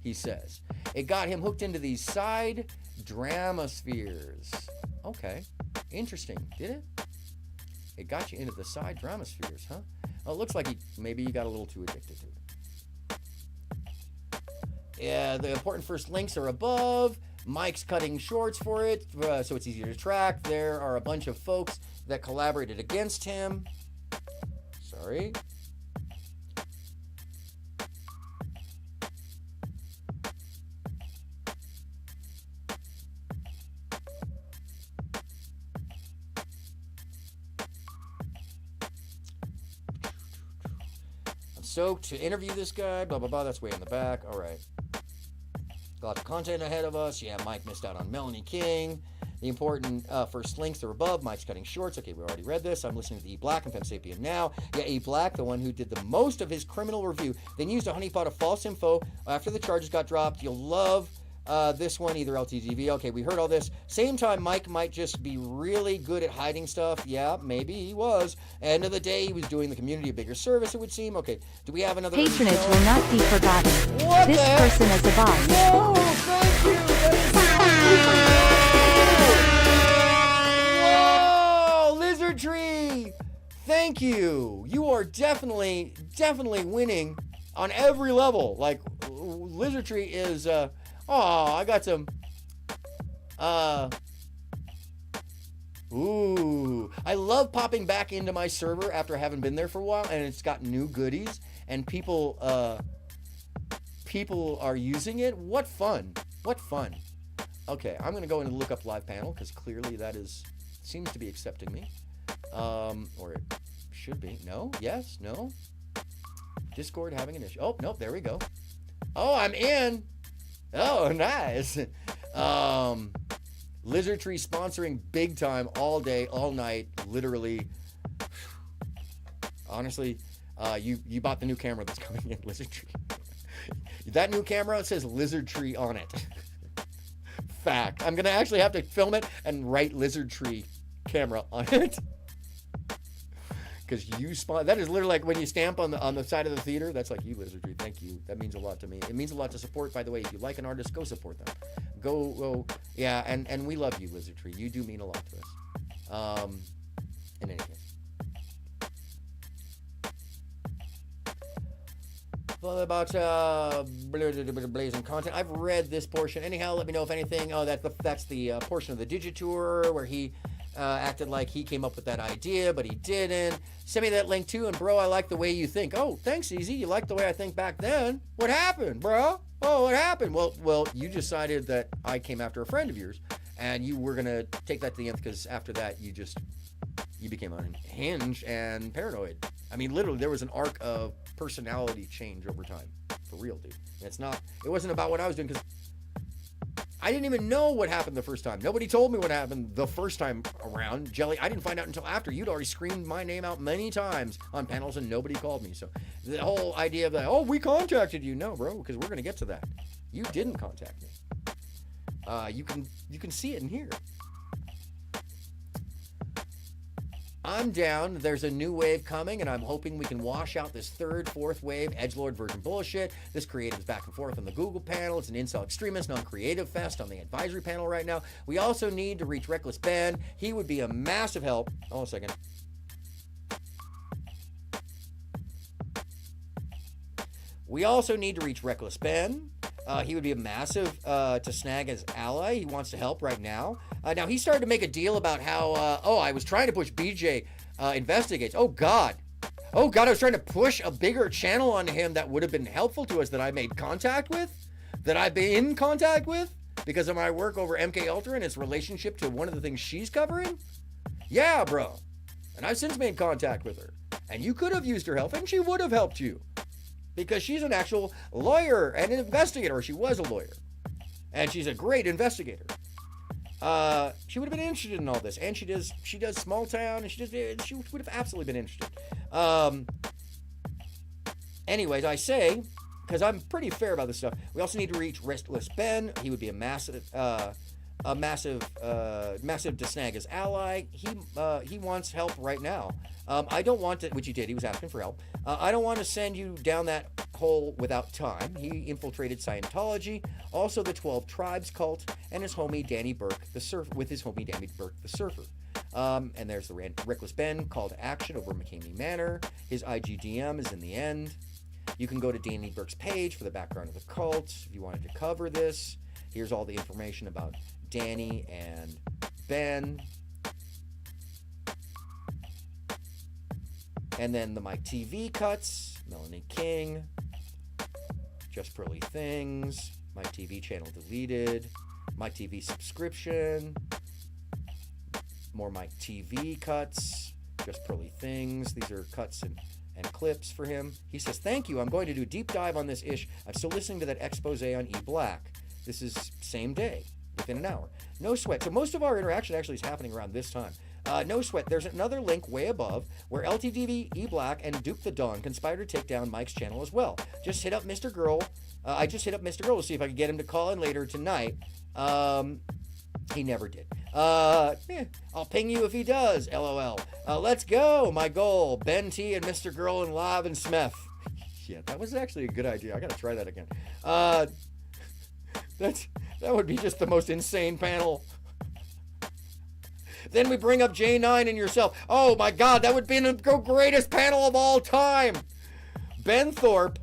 He says. It got him hooked into these side dramaspheres. Okay. Interesting. Did it? It got you into the side dramaspheres, huh? Well, it looks like maybe you got a little too addicted to it. Yeah, the important first links are above. Mike's cutting shorts for it, so it's easier to track. There are a bunch of folks that collaborated against him. Sorry. Stoked to interview this guy, blah, blah, blah. That's way in the back. All right. Got the content ahead of us. Yeah, Mike missed out on Melanie King. The important first links are above. Mike's cutting shorts. Okay, we already read this. I'm listening to E Black and Fem Sapien now. Yeah, E Black, the one who did the most of his criminal review, then used a honeypot of false info after the charges got dropped. You'll love this one, either LTTV. Okay, we heard all this. Same time, Mike might just be really good at hiding stuff. Yeah, maybe he was. End of the day, he was doing the community a bigger service, it would seem. Okay, do we have another... Patronage will not be forgotten. What this person is a boss. No, thank you. Whoa, Lizard Tree. Thank you. You are definitely winning on every level. Like, Lizard Tree is... I got some, I love popping back into my server after having been there for a while, and it's got new goodies, and people are using it. What fun. Okay, I'm going to go and look up live panel, because clearly that seems to be accepting me, or it should be. No, yes, no. Discord having an issue. Oh, nope, there we go. Oh, I'm in. Oh, nice. Lizard Tree sponsoring big time all day, all night, literally. Honestly, You bought the new camera that's coming in, Lizard Tree. That new camera, it says Lizard Tree on it. Fact. I'm going to actually have to film it and write Lizard Tree camera on it. Because that is literally like when you stamp on the side of the theater. That's like, you, Lizard Tree. Thank you. That means a lot to me. It means a lot to support, by the way. If you like an artist, go support them. Go. Yeah, and we love you, Lizard Tree. You do mean a lot to us. In any case. Well, about blazing content. I've read this portion. Anyhow, let me know if anything. Oh, that's the portion of the Digitour where he acted like he came up with that idea, but he didn't. Send me that link too, and bro, I like the way you think. Oh, thanks, Easy. You like the way I think back then. What happened, bro? Oh, what happened? Well, you decided that I came after a friend of yours, and you were gonna take that to the nth because after that, you became unhinged and paranoid. I mean, literally, there was an arc of personality change over time, for real, dude. It wasn't about what I was doing because I didn't even know what happened the first time. Nobody told me what happened the first time around. Jelly, I didn't find out until after. You'd already screamed my name out many times on panels and nobody called me. So the whole idea of that, oh, we contacted you. No, bro, because we're going to get to that. You didn't contact me. You can see it in here. I'm down. There's a new wave coming, and I'm hoping we can wash out this third, fourth wave edgelord version bullshit. This creative's back and forth on the Google panel. It's an incel extremist, non-creative fest on the advisory panel right now. We also need to reach Reckless Ben. He would be a massive help. Hold on a second. We also need to reach Reckless Ben. He would be a massive to snag as ally. He wants to help right now. Now, he started to make a deal about how, I was trying to push BJ Investigates. Oh, God, I was trying to push a bigger channel on him that would have been helpful to us that I made contact with, that I've been in contact with because of my work over MK Ultra and its relationship to one of the things she's covering. Yeah, bro. And I've since made contact with her. And you could have used her help, and she would have helped you. Because she's an actual lawyer and an investigator. Or she was a lawyer. And she's a great investigator. She would have been interested in all this. And she does small town, and she would have absolutely been interested. Anyways, I say, because I'm pretty fair about this stuff, we also need to reach Restless Ben. He would be a massive to snag his ally. He wants help right now. I don't want to, which he did. He was asking for help. I don't want to send you down that hole without time. He infiltrated Scientology, also the 12 Tribes cult, and his homie Danny Burke the surfer. And there's the Reckless Ben call to action over McCamey Manor. His IGDM is in the end. You can go to Danny Burke's page for the background of the cult if you wanted to cover this. Here's all the information about Danny and Ben. And then the Mike TV cuts, Melanie King, Just Pearly Things, Mike TV channel deleted, Mike TV subscription, more Mike TV cuts, Just Pearly Things. These are cuts and clips for him. He says, thank you. I'm going to do a deep dive on this ish. I'm still listening to that expose on E! Black. This is same day, within an hour. No sweat. So most of our interaction actually is happening around this time. No sweat. There's another link way above where LTDV, E! Black, and Duke the Dawn conspire to take down Mike's channel as well. Just hit up Mr. Girl. I just hit up Mr. Girl to see if I could get him to call in later tonight. He never did. I'll ping you if he does, LOL. Let's go. My goal, Ben T and Mr. Girl and Live and Smith. Yeah, that was actually a good idea. I gotta try that again. That would be just the most insane panel. Then we bring up J9 and yourself. Oh my God, that would be the greatest panel of all time. Ben Thorpe,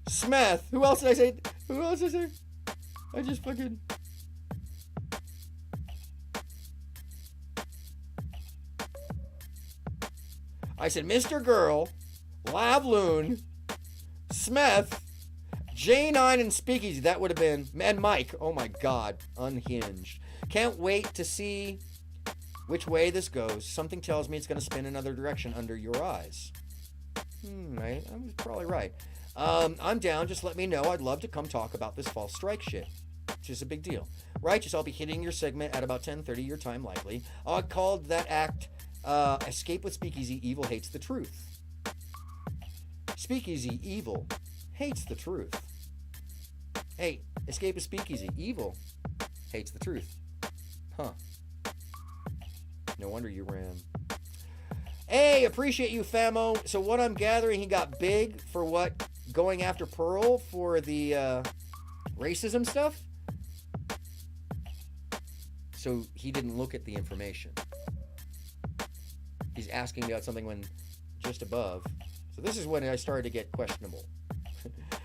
Smith. Who else did I say? I just fucking... I said Mr. Girl, Lavloon, Smith, J9 and Speakeasy. That would have been... And Mike. Oh my God. Unhinged. Can't wait to see which way this goes. Something tells me it's going to spin another direction under your eyes. I was probably right. I'm down. Just let me know. I'd love to come talk about this false strike shit. Which is a big deal. Righteous, I'll be hitting your segment at about 10:30 your time likely. I called that act... Escape with Speakeasy, Evil Hates the Truth. Speakeasy evil hates the truth. Hey, escapist speakeasy evil hates the truth. Huh. No wonder you ran. Hey, appreciate you, Famo. So what I'm gathering, he got big for what? Going after Pearl for the racism stuff? So he didn't look at the information. He's asking about something when just above. So this is when I started to get questionable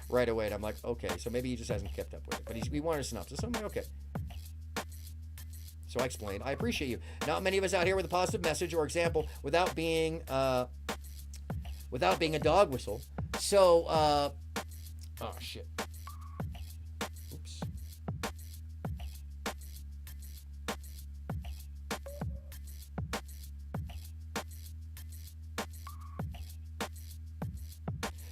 right away. And I'm like, okay, so maybe he just hasn't kept up with it. But he wanted a synopsis. So I'm like, okay. So I explained, I appreciate you. Not many of us out here with a positive message or example without being a dog whistle. So, oh shit. Oops.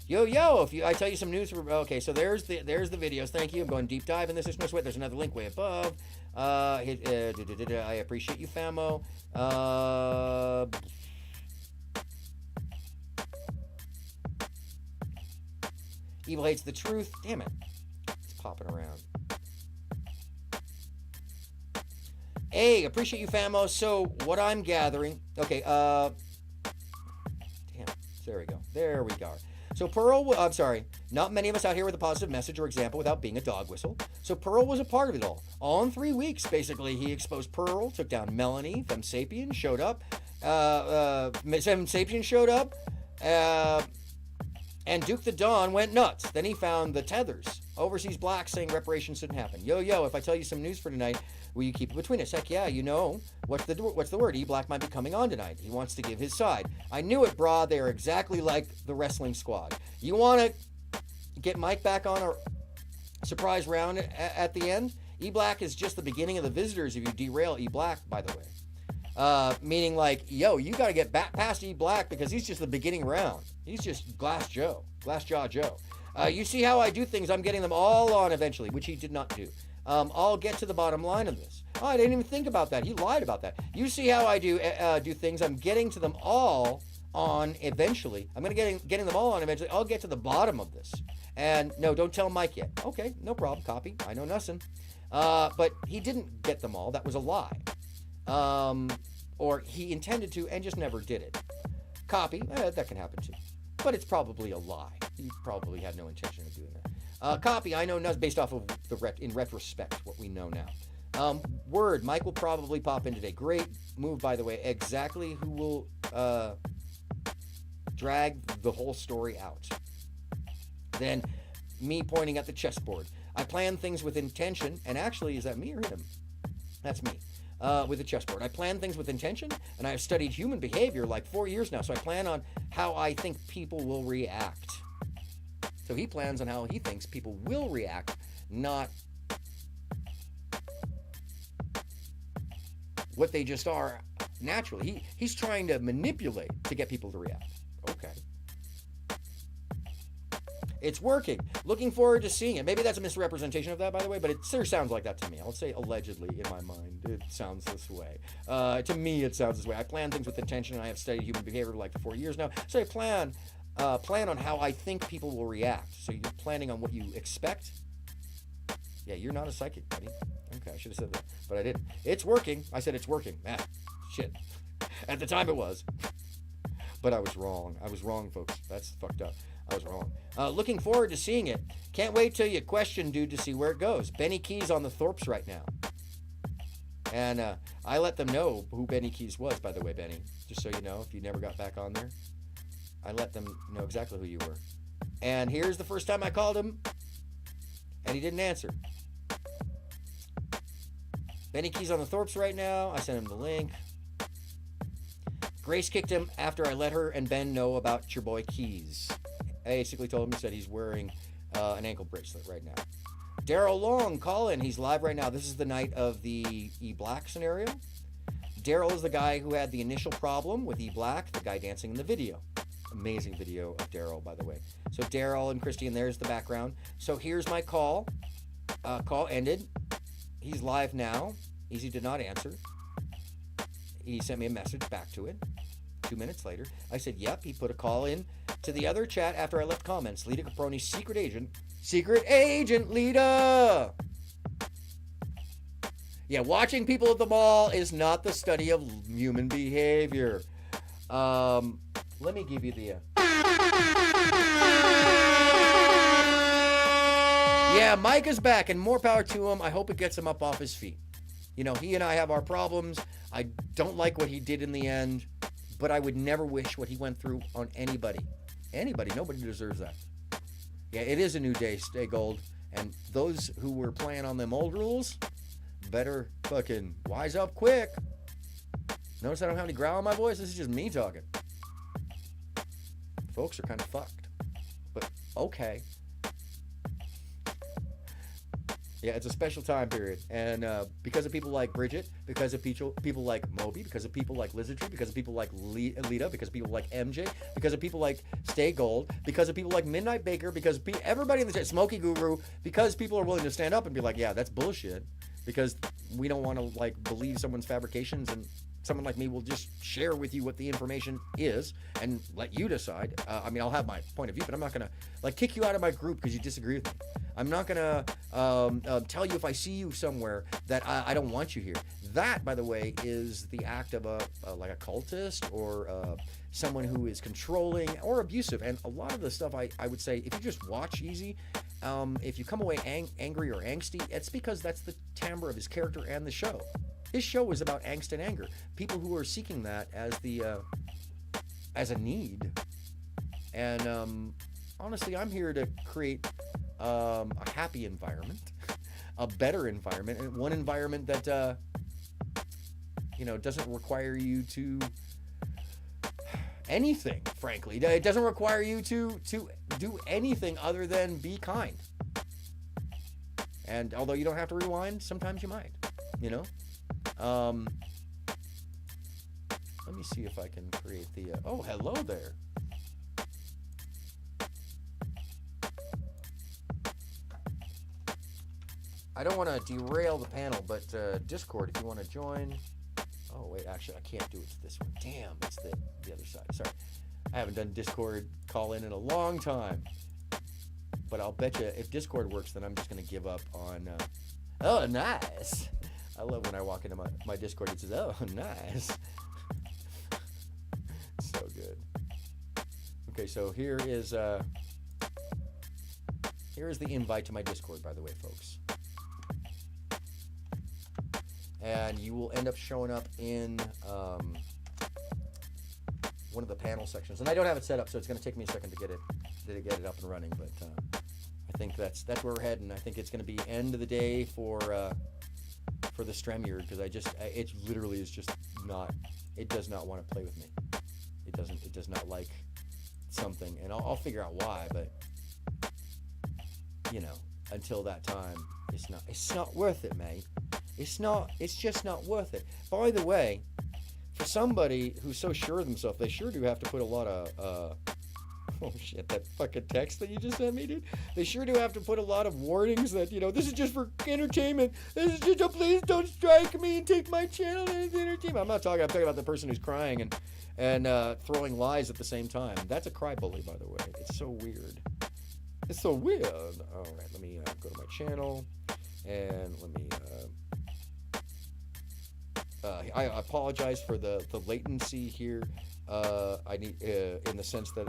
Yo, if you, I tell you some news. Okay, so there's the videos. Thank you. I'm going deep dive in this. There's no sweat. There's another link way above. I appreciate you, Famo. Evil hates the truth. Damn it. It's popping around. Hey, appreciate you, Famo. So what I'm gathering. Okay, damn. There we go. There we go. So Pearl, I'm sorry, not many of us out here with a positive message or example without being a dog whistle. So Pearl was a part of it all. All in 3 weeks, basically, he exposed Pearl, took down Melanie, Femme Sapien showed up, Femme Sapien showed up, and Duke the Dawn went nuts. Then he found the tethers. Overseas blacks saying reparations shouldn't happen. Yo, if I tell you some news for tonight, will you keep it between us? Heck yeah, you know. What's the word? E-Black might be coming on tonight. He wants to give his side. I knew it, brah. They are exactly like the wrestling squad. You want to get Mike back on a surprise round at the end? E-Black is just the beginning of the visitors if you derail E-Black, by the way. Meaning like, yo, you got to get back past E-Black because he's just the beginning round. He's just Glass Jaw Joe. You see how I do things. I'm getting them all on eventually, which he did not do. I'll get to the bottom line of this. Oh, I didn't even think about that. He lied about that. You see how I do things. I'm getting to them all on eventually. I'm going to getting them all on eventually. I'll get to the bottom of this. And no, don't tell Mike yet. Okay, no problem. Copy. I know nothing. But he didn't get them all. That was a lie. Or he intended to and just never did it. Copy. That can happen too. But it's probably a lie. He probably had no intention of doing that. Copy. I know nothing based off of in retrospect what we know now. Word. Mike will probably pop in today. Great move, by the way. Exactly who will drag the whole story out. Then me pointing at the chessboard. I plan things with intention. And actually, is that me or him? That's me. With a chessboard. I plan things with intention, and I have studied human behavior like 4 years now, so I plan on how I think people will react. So he plans on how he thinks people will react, not what they just are naturally. He's trying to manipulate to get people to react. Okay. It's working. Looking forward to seeing it. Maybe that's a misrepresentation of that, by the way, but it sure sounds like that to me. I'll say allegedly in my mind. It sounds this way. To me, it sounds this way. I plan things with intention, and I have studied human behavior like for 4 years now. So I plan on how I think people will react. So you're planning on what you expect? Yeah, you're not a psychic, buddy. Okay, I should have said that, but I didn't. It's working. I said it's working. Shit. At the time it was. But I was wrong. I was wrong, folks. That's fucked up. I was wrong. Looking forward to seeing it. Can't wait till you question, dude, to see where it goes. Benny Keys on the Thorpes right now. And I let them know who Benny Keys was, by the way, Benny. Just so you know, if you never got back on there. I let them know exactly who you were. And here's the first time I called him, and he didn't answer. Benny Keys on the Thorpes right now. I sent him the link. Grace kicked him after I let her and Ben know about your boy Keys. I basically told him, he said he's wearing an ankle bracelet right now. Daryl Long, call in. He's live right now. This is the night of the E-Black scenario. Daryl is the guy who had the initial problem with E-Black, the guy dancing in the video. Amazing video of Daryl, by the way. So Daryl and Christy, and there's the background. So here's my call. Call ended. He's live now. Easy did not answer. He sent me a message back to it. 2 minutes later, I said, yep, he put a call in to the other chat after I left comments. Lita Caproni's secret agent Lita. Yeah, watching people at the mall is not the study of human behavior. Let me give you the. Yeah, Mike is back, and more power to him. I hope it gets him up off his feet. You know, he and I have our problems. I don't like what he did in the end, but I would never wish what he went through on anybody. Anybody. Nobody deserves that. Yeah, it is a new day, stay gold. And those who were playing on them old rules better fucking wise up quick. Notice I don't have any growl in my voice? This is just me talking. Folks are kind of fucked. But okay. Yeah, it's a special time period. And because of people like Bridget, because of people like Moby, because of people like Lizardry, because of people like Lita, because of people like MJ, because of people like Stay Gold, because of people like Midnight Baker, because everybody in the chat, Smokey Guru, because people are willing to stand up and be like, yeah, that's bullshit. Because we don't want to like believe someone's fabrications, and someone like me will just share with you what the information is and let you decide. I mean, I'll have my point of view, but I'm not going to like kick you out of my group because you disagree with me. I'm not going to tell you if I see you somewhere that I don't want you here. That, by the way, is the act of like a cultist or someone who is controlling or abusive. And a lot of the stuff I would say, if you just watch Easy, if you come away angry or angsty, it's because that's the timbre of his character and the show. His show is about angst and anger. People who are seeking that as the as a need. And honestly, I'm here to create a happy environment, a better environment, and one environment that doesn't require you to anything. Frankly, it doesn't require you to do anything other than be kind. And although you don't have to rewind, sometimes you might. Let me see if I can create the. Oh, hello there. I don't want to derail the panel, but Discord, if you want to join. Oh, wait, actually, I can't do it to this one. Damn, it's the other side. Sorry. I haven't done Discord call-in in a long time. But I'll bet you if Discord works, then I'm just going to give up on... oh, nice. I love when I walk into my Discord, it says, oh, nice. So good. Okay, so here is the invite to my Discord, by the way, folks. And you will end up showing up in one of the panel sections. And I don't have it set up, so it's going to take me a second to get it up and running. But I think that's where we're heading. I think it's going to be end of the day for the Stremyard, because it literally is just not. It does not want to play with me. It does not like something, and I'll figure out why. But until that time, it's not worth it, mate. It's just not worth it. By the way, for somebody who's so sure of themselves, they sure do have to put a lot of oh shit, that fucking text that you just sent me, dude. They sure do have to put a lot of warnings that, this is just for entertainment. This is just, please don't strike me and take my channel as entertainment. I'm talking about the person who's crying and throwing lies at the same time. That's a cry bully, by the way. It's so weird. It's so weird. All right, let me go to my channel and let me I apologize for the latency here. I need in the sense that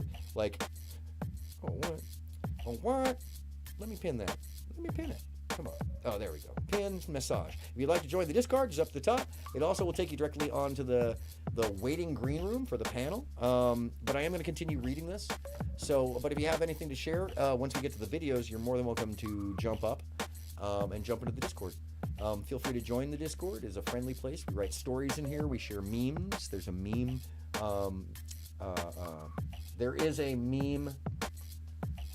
what? Let me pin that. Let me pin it. Come on. Oh, there we go. Pin massage. If you'd like to join the Discord, it's up at the top. It also will take you directly onto the waiting green room for the panel. But I am going to continue reading this. But if you have anything to share, once we get to the videos, you're more than welcome to jump up and jump into the Discord. Feel free to join the Discord. It's a friendly place. We write stories in here. We share memes. There's a meme. There is a meme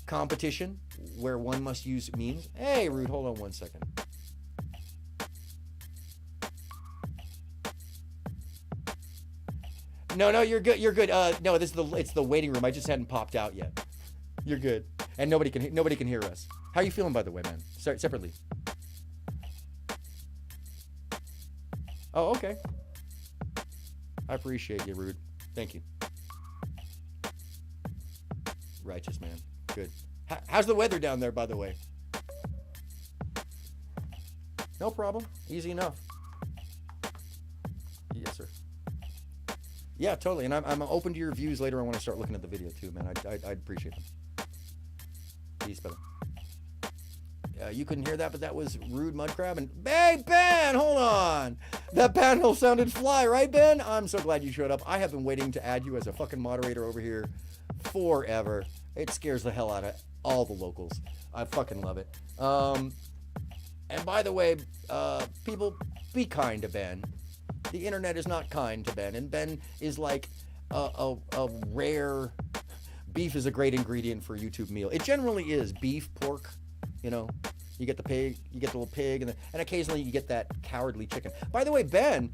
competition where one must use memes. Hey, Rude, hold on 1 second. No, you're good. You're good. No, it's the waiting room. I just hadn't popped out yet. You're good, and nobody can hear us. How are you feeling, by the way, man? Sorry, separately. Oh, okay. I appreciate you, Rude. Thank you. Righteous, man. Good. How's the weather down there, by the way? No problem. Easy enough. Yes, sir. Yeah, totally. And I'm open to your views later. I want to start looking at the video too, man. I'd appreciate them. Peace, brother. You couldn't hear that, but that was Rude Mud Crab. And hey, Ben, hold on. That panel sounded fly, right, Ben? I'm so glad you showed up. I have been waiting to add you as a fucking moderator over here forever. It scares the hell out of all the locals. I fucking love it. And by the way, people, be kind to Ben. The internet is not kind to Ben, and Ben is like a rare. Beef is a great ingredient for a YouTube meal. It generally is beef, pork. You know, you get the pig, you get the little pig, and occasionally you get that cowardly chicken. By the way, Ben,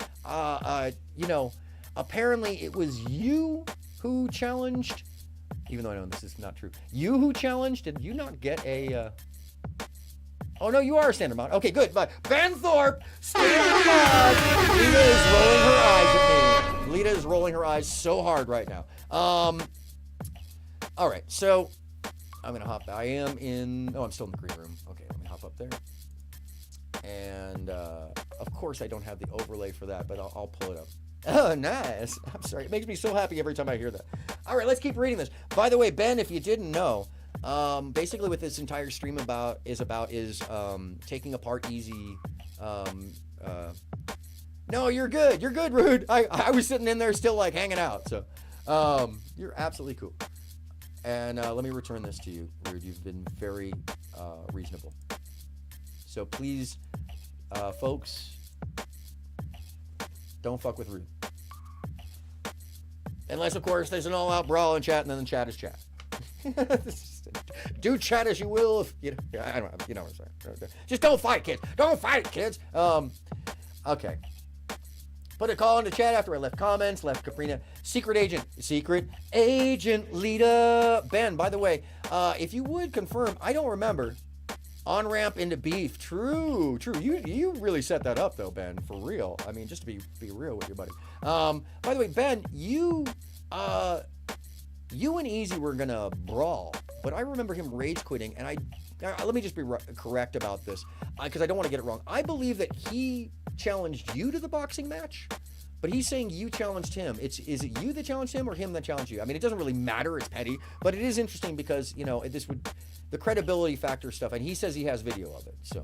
you know, apparently it was you who challenged. Even though I know this is not true, you who challenged. Did you not get a? Oh no, you are a standard mod. Okay, good. But Ben Thorpe, standard mod. Lita is rolling her eyes at me. Lita is rolling her eyes so hard right now. All right, so I'm gonna hop. I am in. Oh, I'm still in the green room. Okay, let me hop up there. And of course, I don't have the overlay for that, but I'll pull it up. Oh, nice. I'm sorry. It makes me so happy every time I hear that. All right, let's keep reading this. By the way, Ben, if you didn't know. Basically what this entire stream is taking apart easy. No, you're good, Rude. I was sitting in there still like hanging out, so you're absolutely cool. And let me return this to you, Rude. You've been very reasonable. So please, folks, don't fuck with Rude. Unless, of course, there's an all-out brawl in chat, and then the chat is chat. Do chat as you will. If you know, I don't know. You know what I'm saying. Just don't fight, kids. Don't fight, kids. Okay. Put a call in the chat after I left comments. Left Caprina. Secret agent Lita. Ben, by the way, if you would confirm, I don't remember. On ramp into beef. True. You really set that up though, Ben. For real. I mean, just to be real with your buddy. By the way, Ben, you and Easy were gonna brawl, but I remember him rage quitting, and let me just be correct about this, because I don't want to get it wrong. I believe that he challenged you to the boxing match, but he's saying you challenged him. Is it you that challenged him or him that challenged you? I mean, it doesn't really matter. It's petty, but it is interesting because, you know, this would, the credibility factor stuff, and he says he has video of it. So,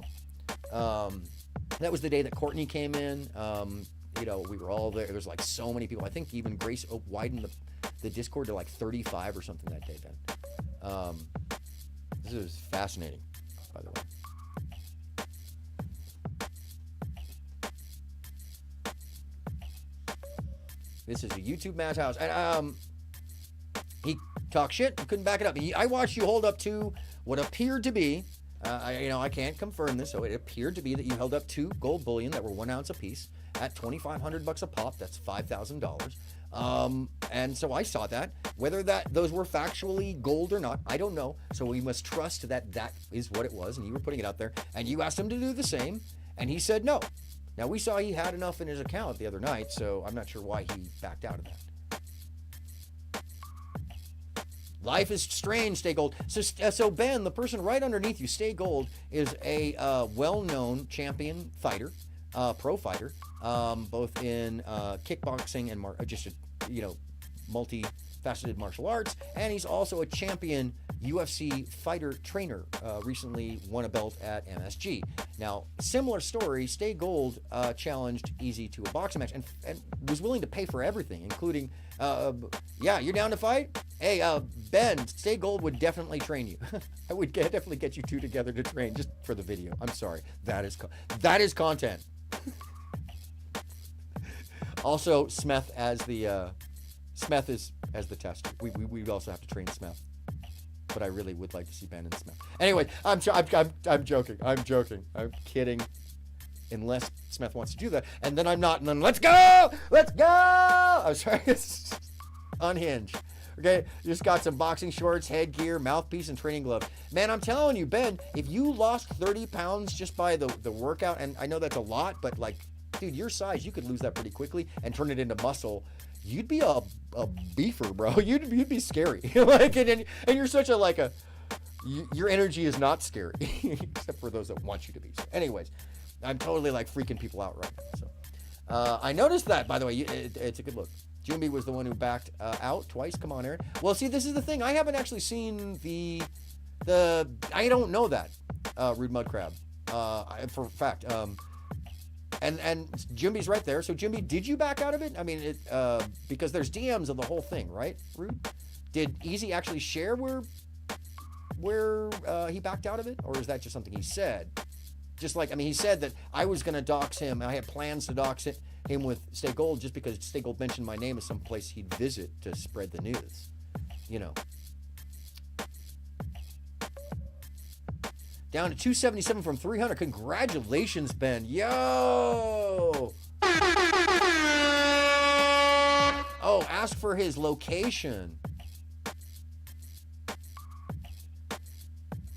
that was the day that Courtney came in. You know, we were all there. There's like so many people. I think even Grace widened the Discord to like 35 or something that day, Ben. This is fascinating, by the way. This is a YouTube madhouse. And he talked shit and couldn't back it up. I watched you hold up to what appeared to be, I can't confirm this, so it appeared to be that you held up 2 gold bullion that were 1 ounce apiece at $2,500 a pop. That's $5,000. And so I saw that. Whether those were factually gold or not, I don't know. So we must trust that is what it was, and you were putting it out there. And you asked him to do the same, and he said no. Now, we saw he had enough in his account the other night, so I'm not sure why he backed out of that. Life is strange, Stay Gold. So Ben, the person right underneath you, Stay Gold, is a well-known champion fighter, pro fighter, both in kickboxing and just multi-faceted martial arts, and he's also a champion UFC fighter trainer. Recently won a belt at MSG. Now, similar story, Stay Gold challenged Easy to a boxing match and was willing to pay for everything, including, yeah, you're down to fight? Hey, Ben, Stay Gold would definitely train you. I would definitely get you two together to train just for the video. I'm sorry. That is content. Also, Smeth as the tester. We also have to train Smeth. But I really would like to see Ben and Smith. Anyway, I'm joking. I'm kidding. Unless Smith wants to do that, and then I'm not. And then let's go. I'm sorry. Unhinged. Okay, you just got some boxing shorts, headgear, mouthpiece, and training gloves. Man, I'm telling you, Ben, if you lost 30 pounds just by the workout, and I know that's a lot, but like, dude, your size, you could lose that pretty quickly and turn it into muscle. you'd be a beefer, bro. You'd be scary. Like, and you're such a like a. Your energy is not scary, except for those that want you to be. So anyways, I'm totally like freaking people out right now. So I noticed that, by the way. It's a good look. Jimby was the one who backed out twice. Come on, Aaron. Well, see, this is the thing. I haven't actually seen the. I don't know that Rude Mud Crab for a fact. And Jimby's right there. So Jimby, did you back out of it? I mean, because there's DMs of the whole thing, right? Rude. Did Easy actually share where he backed out of it, or is that just something he said? Just like, I mean, he said that I was going to dox him. I had plans to dox him with Stay Gold just because Stay Gold mentioned my name as some place he'd visit to spread the news. You know. Down to 277 from 300. Congratulations, Ben. Yo! Oh, ask for his location.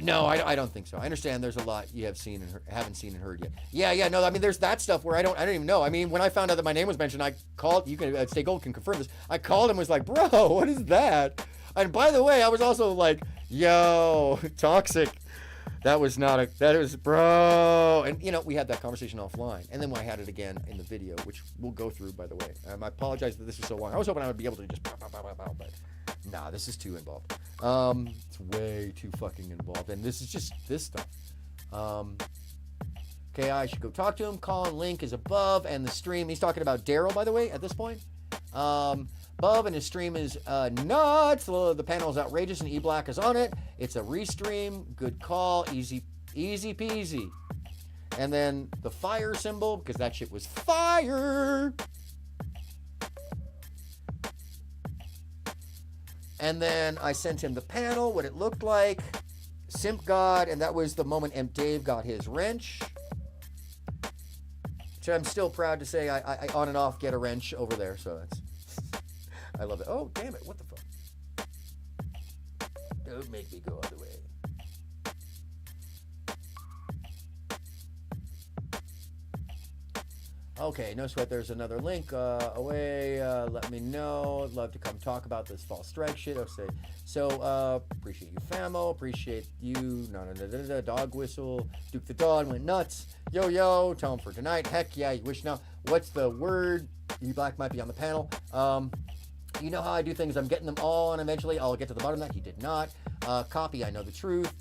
No, I don't think so. I understand there's a lot you haven't seen and heard yet. Yeah, no, I mean, there's that stuff where I don't even know. I mean, when I found out that my name was mentioned, I called, you can, Stay Gold can confirm this. I called him and was like, bro, what is that? And by the way, I was also like, yo, toxic. That was bro. And, you know, we had that conversation offline. And then I had it again in the video, which we'll go through, by the way. I apologize that this is so long. I was hoping I would be able to just but nah, this is too involved. It's way too fucking involved. And this is just this stuff. Okay, I should go talk to him. Call and link is above. And the stream, he's talking about Daryl, by the way, at this point. Above, and his stream is nuts. The panel is outrageous, and E-Black is on it. It's a restream. Good call. Easy peasy. And then the fire symbol, because that shit was fire. And then I sent him the panel, what it looked like. Simp God, and that was the moment Imp Dave got his wrench. Which I'm still proud to say I on and off get a wrench over there, so that's... I love it. Oh, damn it. What the fuck? Don't make me go all the way. Okay, no sweat. There's another link away. Let me know. I'd love to come talk about this false strike shit. Okay. So, appreciate you, famo. Appreciate you. Dog whistle. Duke the Dawn went nuts. Yo. Tell him for tonight. Heck yeah. You wish now. What's the word? E-Black might be on the panel. You know how I do things. I'm getting them all, and eventually I'll get to the bottom of that. He did not. Copy, I know the truth.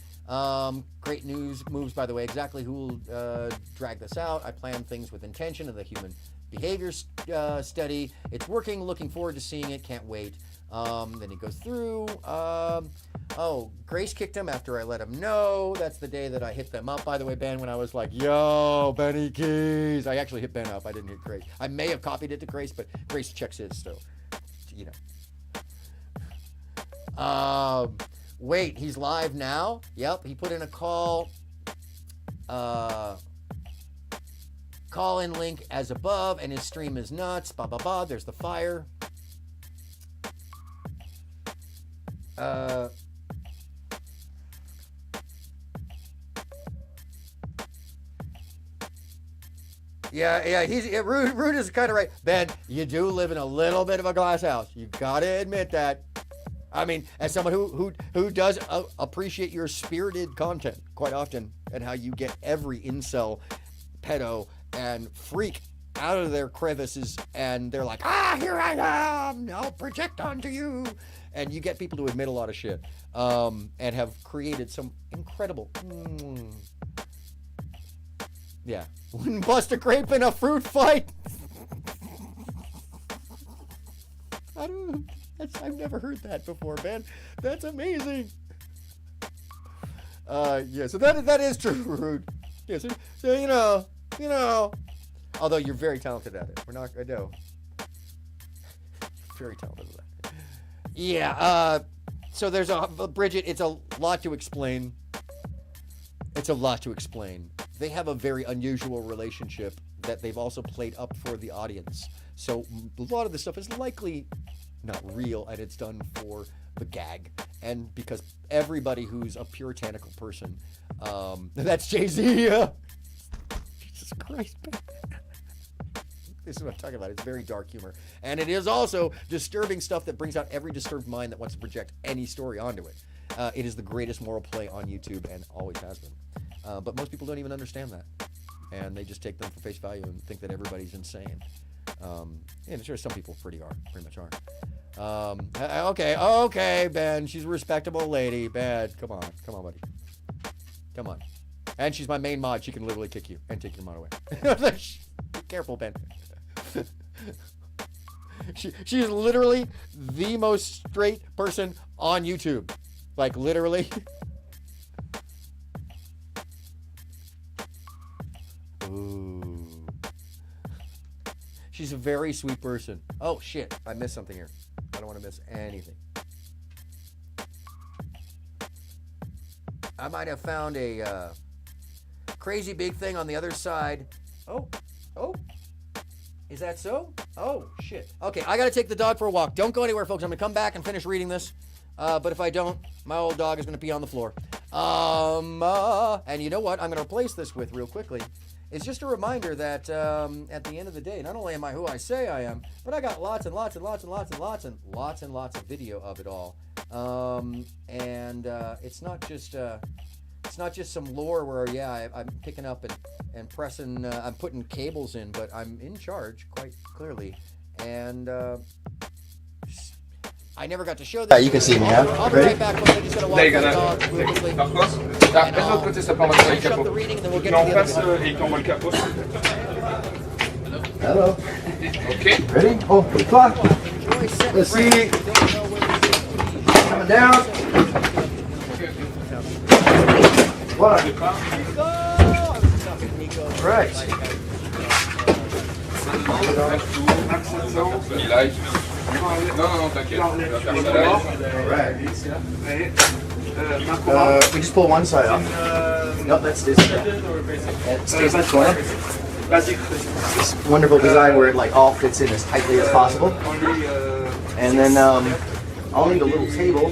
Great news moves, by the way. Exactly who will drag this out. I plan things with intention of the human behavior study. It's working. Looking forward to seeing it. Can't wait. Then he goes through. Oh, Grace kicked him after I let him know. That's the day that I hit them up, by the way, Ben, when I was like, yo, Benny Keys. I actually hit Ben up. I didn't hit Grace. I may have copied it to Grace, but Grace checks his, so... You know. Wait, he's live now? Yep, he put in a call. Call in link as above, and his stream is nuts. There's the fire. Yeah, Rude is kind of right. Ben, you do live in a little bit of a glass house. You gotta admit that. I mean, as someone who does appreciate your spirited content quite often, and how you get every incel, pedo, and freak out of their crevices, and they're like, here I am, I'll project onto you. And you get people to admit a lot of shit, and have created some incredible... Yeah. Wouldn't bust a grape in a fruit fight. I've never heard that before, Ben. That's amazing. Yeah, so that is true, Rude. Yeah, so you know. Although you're very talented at it. I know. Very talented at that. Yeah, so there's Bridget, it's a lot to explain. They have a very unusual relationship that they've also played up for the audience. So a lot of this stuff is likely not real, and it's done for the gag. And because everybody who's a puritanical person, that's Jay-Z. Jesus Christ, man. This is what I'm talking about. It's very dark humor. And it is also disturbing stuff that brings out every disturbed mind that wants to project any story onto it. It is the greatest moral play on YouTube and always has been. But most people don't even understand that. And they just take them for face value and think that everybody's insane. And sure, some people pretty much are. Okay, Ben. She's a respectable lady. Ben, come on, buddy. Come on. And she's my main mod. She can literally kick you and take your mod away. Be careful, Ben. She is literally the most straight person on YouTube. Like, literally. Ooh. She's a very sweet person. Oh, shit. I missed something here. I don't want to miss anything. I might have found a crazy big thing on the other side. Oh. Is that so? Oh, shit. Okay, I got to take the dog for a walk. Don't go anywhere, folks. I'm going to come back and finish reading this. But if I don't, my old dog is going to pee on the floor. And you know what I'm going to replace this with real quickly? It's just a reminder that at the end of the day, not only am I who I say I am, but I got lots and lots of video of it all. It's not just some lore where I'm picking up and pressing, I'm putting cables in, but I'm in charge quite clearly. And I never got to show this. You can see me now. I'll be right back. I just gotta walk the dog real quickly. Finish up the reading, and then we'll get to the Hello. Okay. Ready? Oh, the clock. Let's see. Coming down. One. Right. We just pull one side off. No, that's this. It stays in the corner. This wonderful design where it like all fits in as tightly as possible. And then I'll need a little table,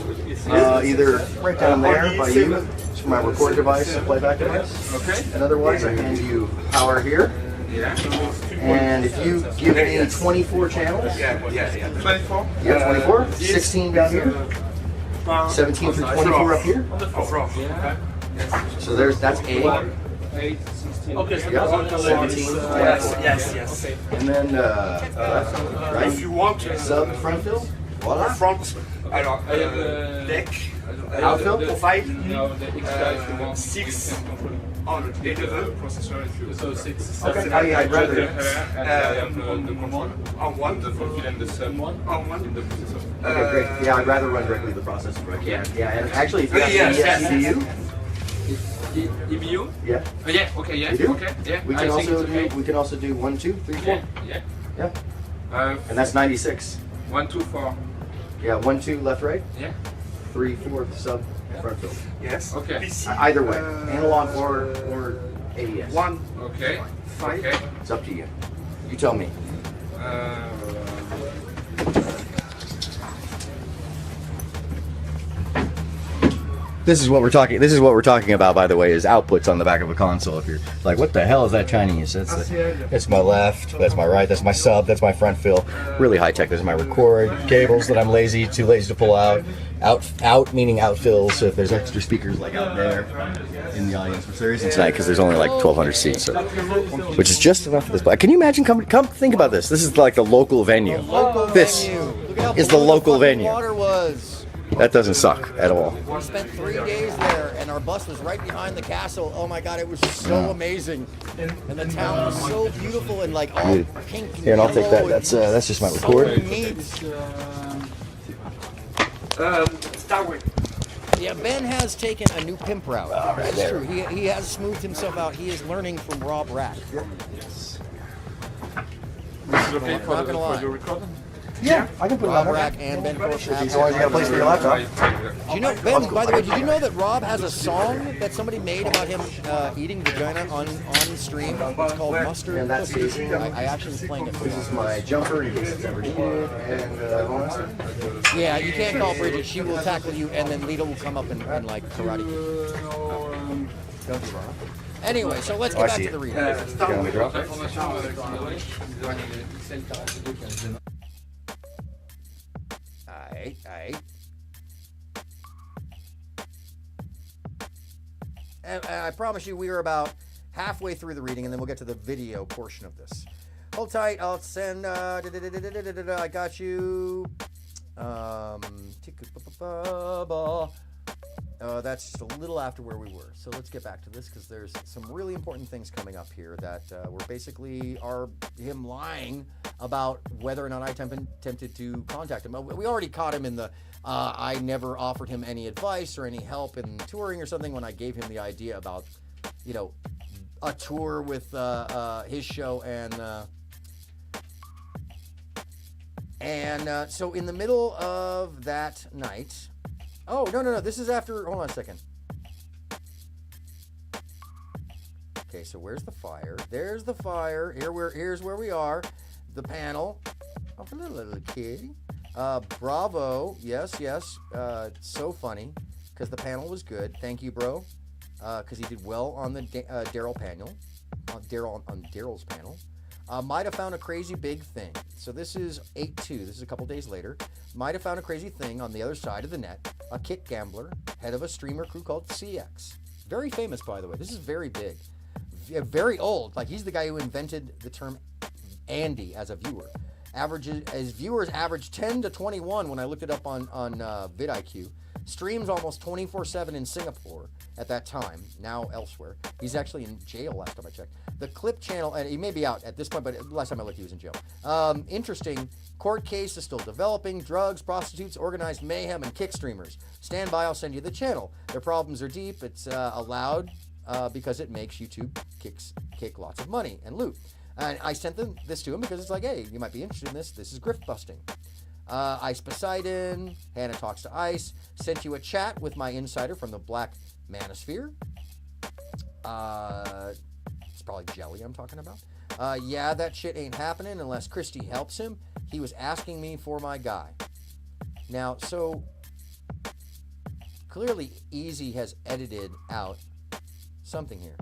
either right down there by you. It's for my record device, playback device. Okay. And otherwise, I hand you power here. And if you give me 24 channels, 24? Yeah, 24. 16 down here. 17 through 24 up here. So that's 8. Okay, so yep. 17. Yes. And then right. If you want sub front fill. Voila. Front. Deck. Outfill. 5. 6. On the processor, so 6. Okay, I'd rather on one, the fulfill and the sub one on one in the processor. Okay, great. Yeah, I'd rather run directly the processor, but I can. Yeah, and actually, if you have EBU. EBU? Yeah. Yeah. Okay. Yeah. Okay. Yeah. We can also do 1, 2, 3, 4. Yeah. And that's 96. 1, 2, 4. Yeah. 1, 2 left, right. Yeah. 3, 4 sub. Front fill. Yes. Okay. Either way, analog or ADS. 1. Okay. 5. Okay. It's up to you. You tell me. This is what we're talking about, by the way, is outputs on the back of a console. If you're like, what the hell is that Chinese? That's my left, that's my right, that's my sub, that's my front fill. Really high tech. This is my record cables that I'm too lazy to pull out. Out meaning outfill. So if there's extra speakers like out there in the audience, which there isn't tonight because there's only like 1,200 seats, so, which is just enough for this. But can you imagine? Come think about this. This is like the local venue. This is the local venue. That doesn't suck at all. We spent 3 days there, and our bus was right behind the castle. Oh my God, it was so amazing, and the town was so beautiful and like all pink. And here, and I'll take that. That's just my record. Start with. Yeah, Ben has taken a new pimp route. That's true. He has smoothed himself out. He is learning from Rob Rack. Yes. Okay Not gonna lie. Yeah, I can put Rob it on Rack and Ben Force. As long as you got a place for your laptop. Do you know, Ben, by the way, did you know that Rob has a song that somebody made about him eating vagina on stream? It's called Mustard. And that's easy. I actually was playing it. This is my jumper in case it's ever needed. And yeah, you can't call Bridget. She will tackle you, and then Lita will come up and like karate. Don't do Rob. Anyway, so let's get back to the reading. Aight. And I promise you we are about halfway through the reading, and then we'll get to the video portion of this. Hold tight. I'll send. I got you. That's just a little after where we were. So let's get back to this because there's some really important things coming up here that were basically him lying about whether or not I attempted to contact him. We already caught him in the I never offered him any advice or any help in touring or something when I gave him the idea about, a tour with his show and so in the middle of that night. Oh, no. This is after. Hold on a second. Okay, so where's the fire? There's the fire. Here's where we are. The panel of a little kitty. Bravo. Yes. So funny because the panel was good. Thank you, bro. Because he did well on the Daryl panel. On Daryl's panel. Might have found a crazy big thing. So this is 8-2. This is a couple days later. Might have found a crazy thing on the other side of the net. A kick gambler, head of a streamer crew called CX. Very famous, by the way. This is very big. Very old. Like, he's the guy who invented the term Andy as a viewer. Viewers average 10 to 21 when I looked it up on vidIQ. Streams almost 24/7 in Singapore at that time, now elsewhere. He's actually in jail last time I checked. The Clip channel, and he may be out at this point, but last time I looked he was in jail. Interesting, court case is still developing. Drugs, prostitutes, organized mayhem, and kick streamers. Stand by, I'll send you the channel. Their problems are deep. It's allowed because it makes YouTube kick lots of money and loot. And I sent this to him because it's like, hey, you might be interested in this. This is grift busting. Ice Poseidon, Hannah Talks to Ice, sent you a chat with my insider from the Black Manosphere. It's probably Jelly I'm talking about. Yeah, that shit ain't happening unless Christy helps him. He was asking me for my guy. Now, so clearly Easy has edited out something here.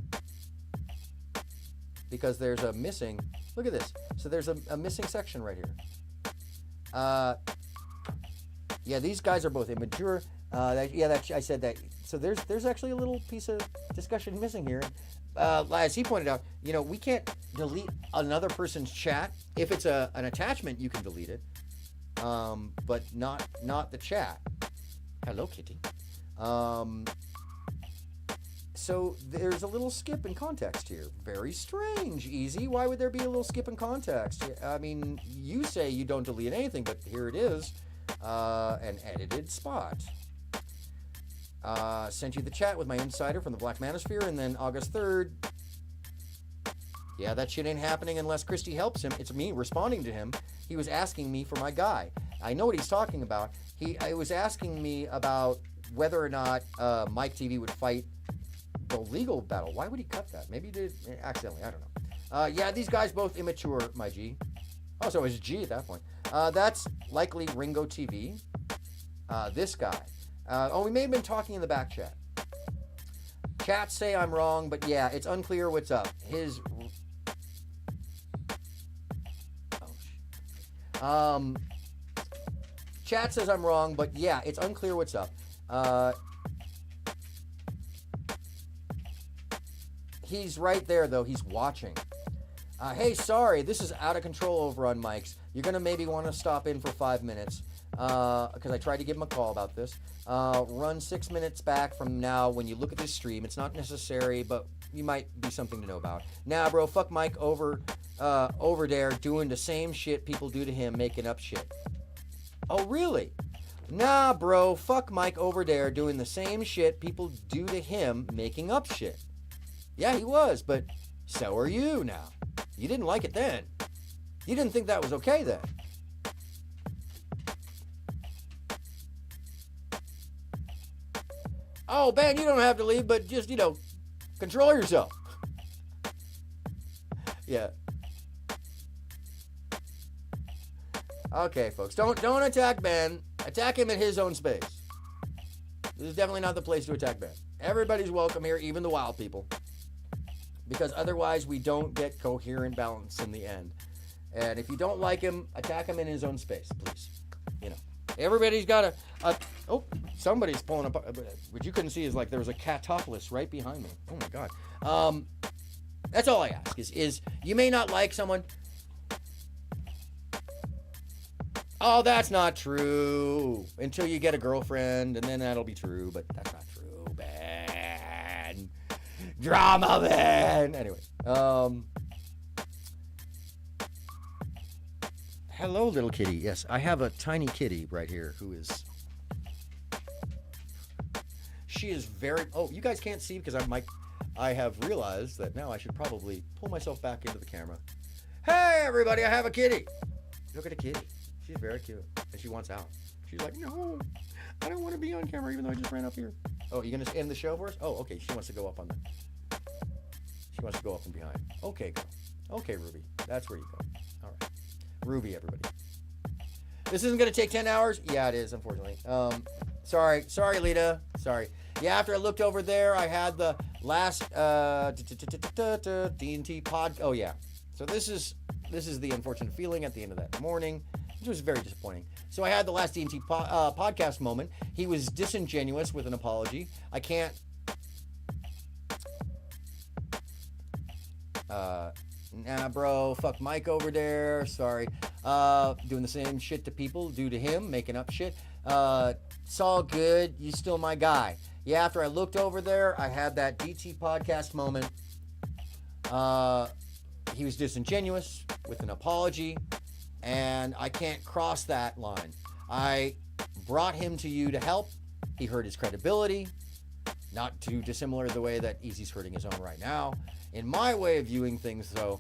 Because there's a missing, look at this. So there's a missing section right here. Yeah, these guys are both immature. I said that. So there's actually a little piece of discussion missing here. As he pointed out, we can't delete another person's chat. If it's an attachment, you can delete it, but not the chat. Hello, Kitty. So there's a little skip in context here. Very strange, Easy. Why would there be a little skip in context? I mean, you say you don't delete anything, but here it is, an edited spot. Sent you the chat with my insider from the Black Manosphere, and then August 3rd. Yeah, that shit ain't happening unless Christy helps him. It's me responding to him. He was asking me for my guy. I know what he's talking about. He was asking me about whether or not Mike TV would fight the legal battle. Why would he cut that? Maybe he did accidentally. I don't know. Yeah, these guys both immature, my G. Oh, so it's G at that point. That's likely Ringo TV. This guy. We may have been talking in the back chat. Chats say I'm wrong, but yeah, it's unclear what's up. Chat says I'm wrong, but yeah, it's unclear what's up. He's right there, though. He's watching. Hey, sorry, this is out of control over on Mike's. You're going to maybe want to stop in for 5 minutes because I tried to give him a call about this. Run 6 minutes back from now when you look at this stream. It's not necessary, but you might be something to know about. Nah, bro, fuck Mike over there doing the same shit people do to him, making up shit. Oh, really? Nah, bro, fuck Mike over there doing the same shit people do to him, making up shit. Yeah, he was, but so are you now. You didn't like it then. You didn't think that was okay then. Oh, Ben, you don't have to leave, but just, control yourself. Yeah. Okay, folks, don't attack Ben. Attack him in his own space. This is definitely not the place to attack Ben. Everybody's welcome here, even the wild people. because otherwise we don't get coherent balance in the end. And if you don't like him, attack him in his own space, please. You know, everybody's got oh, somebody's pulling up. What you couldn't see is like there was a catopolis right behind me. Oh my God. That's all I ask is you may not like someone. Oh, that's not true. Until you get a girlfriend, and then that'll be true. But that's not true, man. Drama, man. Anyway, hello, little kitty. Yes, I have a tiny kitty right here who is. She is very. Oh, you guys can't see because I have realized that now I should probably pull myself back into the camera. Hey, everybody! I have a kitty. Look at the kitty. She's very cute, and she wants out. She's like, no, I don't want to be on camera, even though I just ran up here. Oh, you gonna end the show for us? Oh, okay. She wants to go up on the. She wants to go up and behind. Okay, girl. Okay, Ruby. That's where you go. All right, Ruby, everybody. This isn't gonna take 10 hours. Yeah, it is, unfortunately. Sorry, Lita. Sorry. Yeah, after I looked over there, I had the last D&T pod. Oh yeah. So this is the unfortunate feeling at the end of that morning. Which was very disappointing. So I had the last D&T podcast moment. He was disingenuous with an apology. I can't. Nah, bro. Fuck Mike over there. Sorry. Doing the same shit to people. Due to him. Making up shit. It's all good. You still my guy. Yeah, after I looked over there, I had that DT podcast moment. He was disingenuous with an apology. And I can't cross that line. I brought him to you to help. He hurt his credibility. Not too dissimilar to the way that Easy's hurting his own right now. In my way of viewing things, though,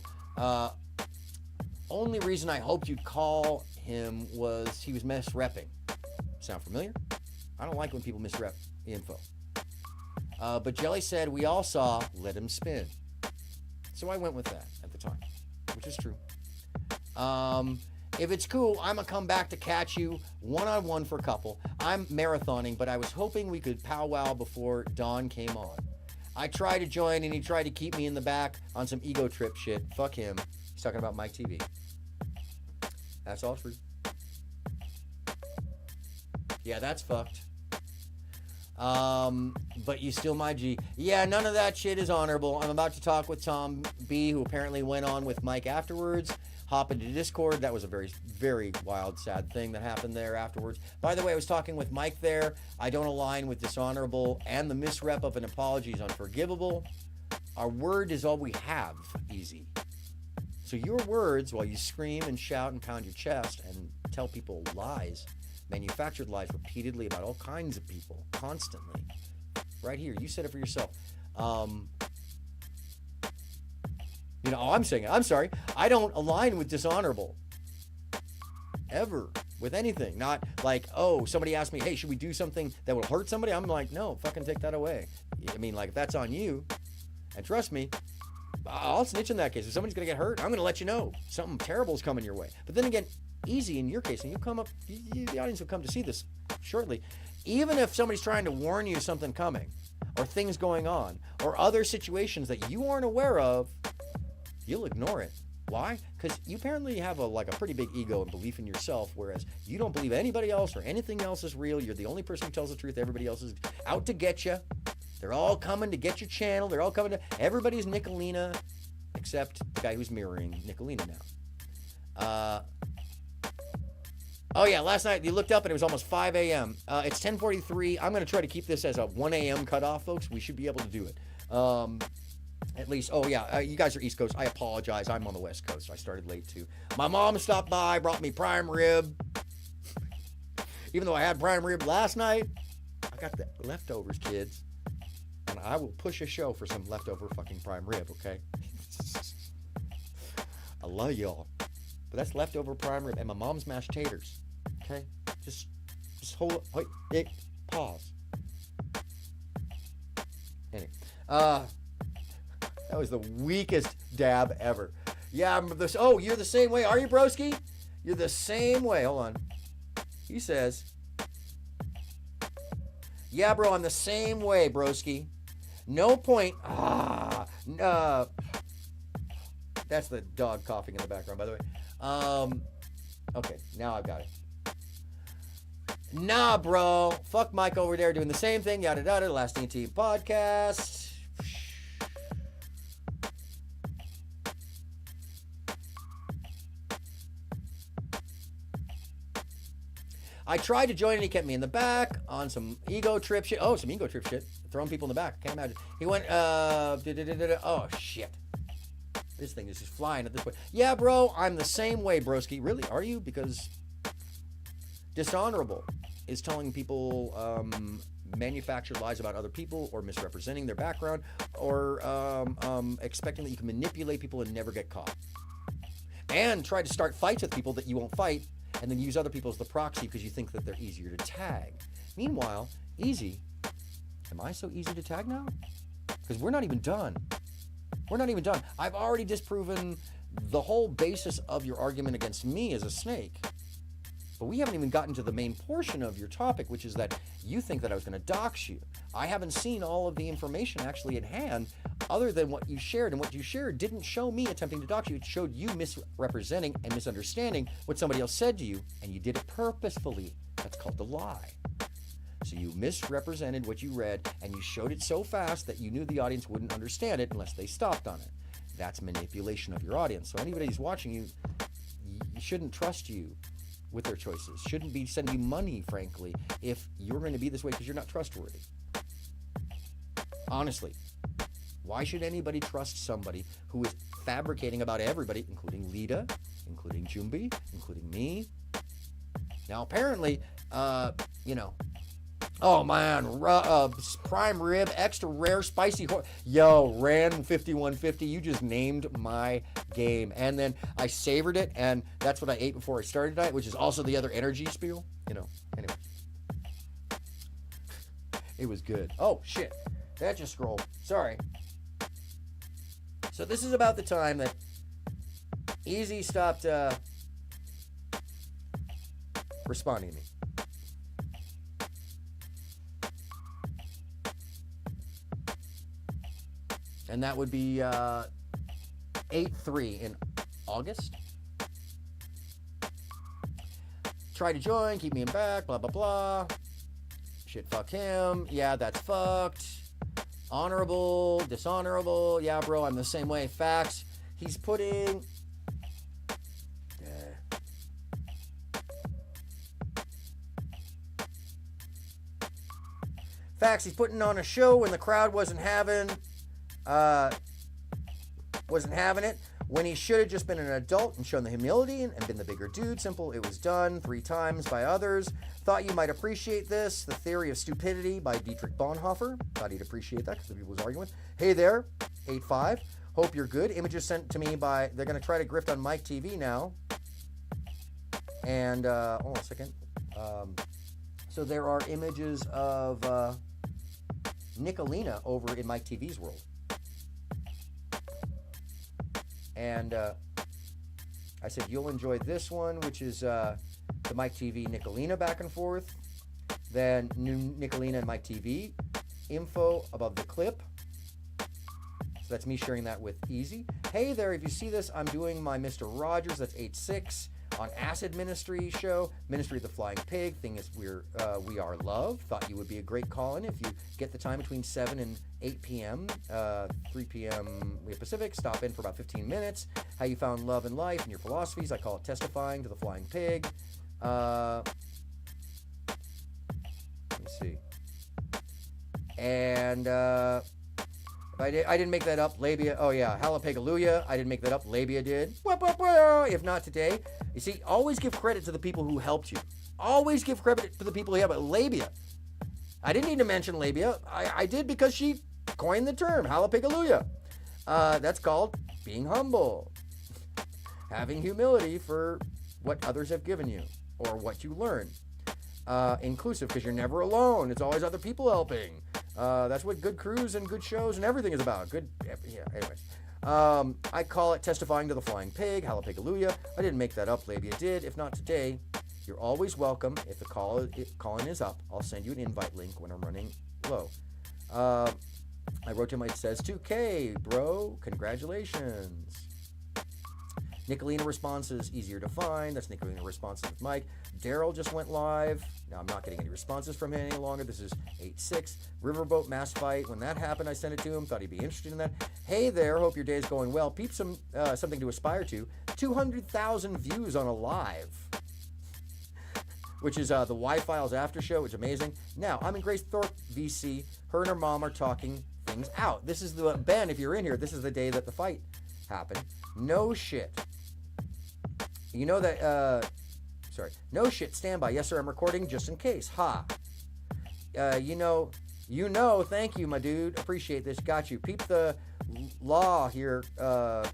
only reason I hoped you'd call him was he was misrepping. Sound familiar? I don't like when people misrep info. But Jelly said we all saw Let Him Spin. So I went with that at the time, which is true. If it's cool, I'm going to come back to catch you one-on-one for a couple. I'm marathoning, but I was hoping we could powwow before Dawn came on. I tried to join, and he tried to keep me in the back on some ego trip shit. Fuck him. He's talking about Mike TV. That's all true. Yeah, that's fucked. But you still my G. Yeah, none of that shit is honorable. I'm about to talk with Tom B, who apparently went on with Mike afterwards. Hop into Discord. That was a very, very wild, sad thing that happened there afterwards. By the way, I was talking with Mike there. I don't align with dishonorable, and the misrep of an apology is unforgivable. Our word is all we have, Easy. So your words, while you scream and shout and pound your chest and tell people lies, manufactured lies repeatedly about all kinds of people, constantly. Right here, you said it for yourself. You know, I'm saying it. I'm sorry. I don't align with dishonorable. Ever. With anything. Not like, oh, somebody asked me, hey, should we do something that will hurt somebody? I'm like, no, fucking take that away. I mean, like, if that's on you, and trust me, I'll snitch in that case. If somebody's going to get hurt, I'm going to let you know. Something terrible is coming your way. But then again, Easy in your case, and you come up, the audience will come to see this shortly. Even if somebody's trying to warn you something coming, or things going on, or other situations that you aren't aware of, you'll ignore it. Why? Because you apparently have a pretty big ego and belief in yourself, whereas you don't believe anybody else or anything else is real. You're the only person who tells the truth. Everybody else is out to get you. They're all coming to get your channel. They're all coming to... Everybody's Nicolina, except the guy who's mirroring Nicolina now. Oh yeah, last night you looked up and it was almost 5 a.m. It's 10:43. I'm going to try to keep this as a 1 a.m. cutoff, folks. We should be able to do it. At least, oh yeah, you guys are East Coast. I apologize. I'm on the West Coast. I started late too. My mom stopped by, brought me prime rib. Even though I had prime rib last night, I got the leftovers, kids. And I will push a show for some leftover fucking prime rib, okay? I love y'all. But that's leftover prime rib and my mom's mashed taters, okay? Just hold it, pause. Anyway, that was the weakest dab ever. Yeah, you're the same way. Are you, broski? You're the same way. Hold on. He says, yeah, bro, I'm the same way, broski. No point. That's the dog coughing in the background, by the way. Okay, now I've got it. Nah, bro. Fuck Mike over there doing the same thing. Yada yada. Last TNT podcast. I tried to join and he kept me in the back on some ego trip shit. Oh, some ego trip shit. Throwing people in the back. Can't imagine. He went, oh, shit. This thing is just flying at this point. Yeah, bro, I'm the same way, broski. Really? Are you? Because dishonorable is telling people manufactured lies about other people or misrepresenting their background or expecting that you can manipulate people and never get caught. And try to start fights with people that you won't fight and then use other people as the proxy because you think that they're easier to tag. Meanwhile, easy. Am I so easy to tag now? Because we're not even done. We're not even done. I've already disproven the whole basis of your argument against me as a snake. But we haven't even gotten to the main portion of your topic, which is that you think that I was going to dox you. I haven't seen all of the information actually at hand other than what you shared. And what you shared didn't show me attempting to dox you. It showed you misrepresenting and misunderstanding what somebody else said to you. And you did it purposefully. That's called the lie. So you misrepresented what you read and you showed it so fast that you knew the audience wouldn't understand it unless they stopped on it. That's manipulation of your audience. So anybody who's watching you shouldn't trust you with their choices. Shouldn't be sending you money, frankly, if you're going to be this way because you're not trustworthy. Honestly, why should anybody trust somebody who is fabricating about everybody, including Lita, including Jumbi, including me? Now, apparently, oh man, prime rib, extra rare, spicy horse. Yo, Ran 5150, you just named my game. And then I savored it, and that's what I ate before I started tonight, which is also the other energy spiel. Anyway. It was good. Oh, shit. That just scrolled. Sorry. So this is about the time that Easy stopped responding to me. And that would be 8/3 in August. Try to join, keep me in back, blah, blah, blah. Shit, fuck him. Yeah, that's fucked. Honorable, dishonorable. Yeah, bro, I'm the same way. Facts. He's putting... Facts, he's putting on a show when the crowd wasn't having it, when he should have just been an adult and shown the humility and been the bigger dude. Simple, it was done 3 times by others. Thought you might appreciate this. The Theory of Stupidity by Dietrich Bonhoeffer. Thought he'd appreciate that because the people was arguing with. Hey there, 8-5. Hope you're good. Images sent to me by, they're going to try to grift on Mike TV now. And, hold on a second. So there are images of Nicolina over in Mike TV's world. And I said, you'll enjoy this one, which is the Mike TV Nicolina back and forth. Then new Nicolina and Mike TV info above the clip. So that's me sharing that with Easy. Hey there, if you see this, I'm doing my Mr. Rogers, that's 8/6, on Acid Ministry show, Ministry of the Flying Pig. Thing is, we are love. Thought you would be a great call-in if you get the time between 7 and 8 p.m., 3 p.m. Pacific. Stop in for about 15 minutes. How you found love and life and your philosophies. I call it Testifying to the Flying Pig. Let me see. And I didn't make that up. Labia. Oh yeah, Halapegaluya. I didn't make that up. Labia did. If not today. You see, always give credit to the people who helped you. Always give credit to the people who helped. But Labia. I didn't need to mention Labia. I did because she coined the term Halapegaluya. That's called being humble. Having humility for what others have given you or what you learn. Inclusive, because you're never alone. It's always other people helping. That's what good crews and good shows and everything is about. Anyways. I call it Testifying to the Flying Pig, Halapegaluya. I didn't make that up. Labia did. If not today, you're always welcome. If the call-in is up, I'll send you an invite link when I'm running low. I wrote to him, it says 2K, bro. Congratulations. Nicolina responses easier to find. That's Nicolina responses with Mike. Daryl just went live. Now I'm not getting any responses from him any longer. This is 8-6. Riverboat mass fight. When that happened, I sent it to him. Thought he'd be interested in that. Hey there. Hope your day's going well. Peep something to aspire to. 200,000 views on a live, which is the Y-Files after show, which is amazing. Now, I'm in Grace Thorpe, VC. Her and her mom are talking things out. This is the, Ben, if you're in here, this is the day that the fight happened. No shit. You know that, no shit, stand by. Yes, sir, I'm recording just in case. Ha. You know, thank you, my dude. Appreciate this. Got you. Peep the law here.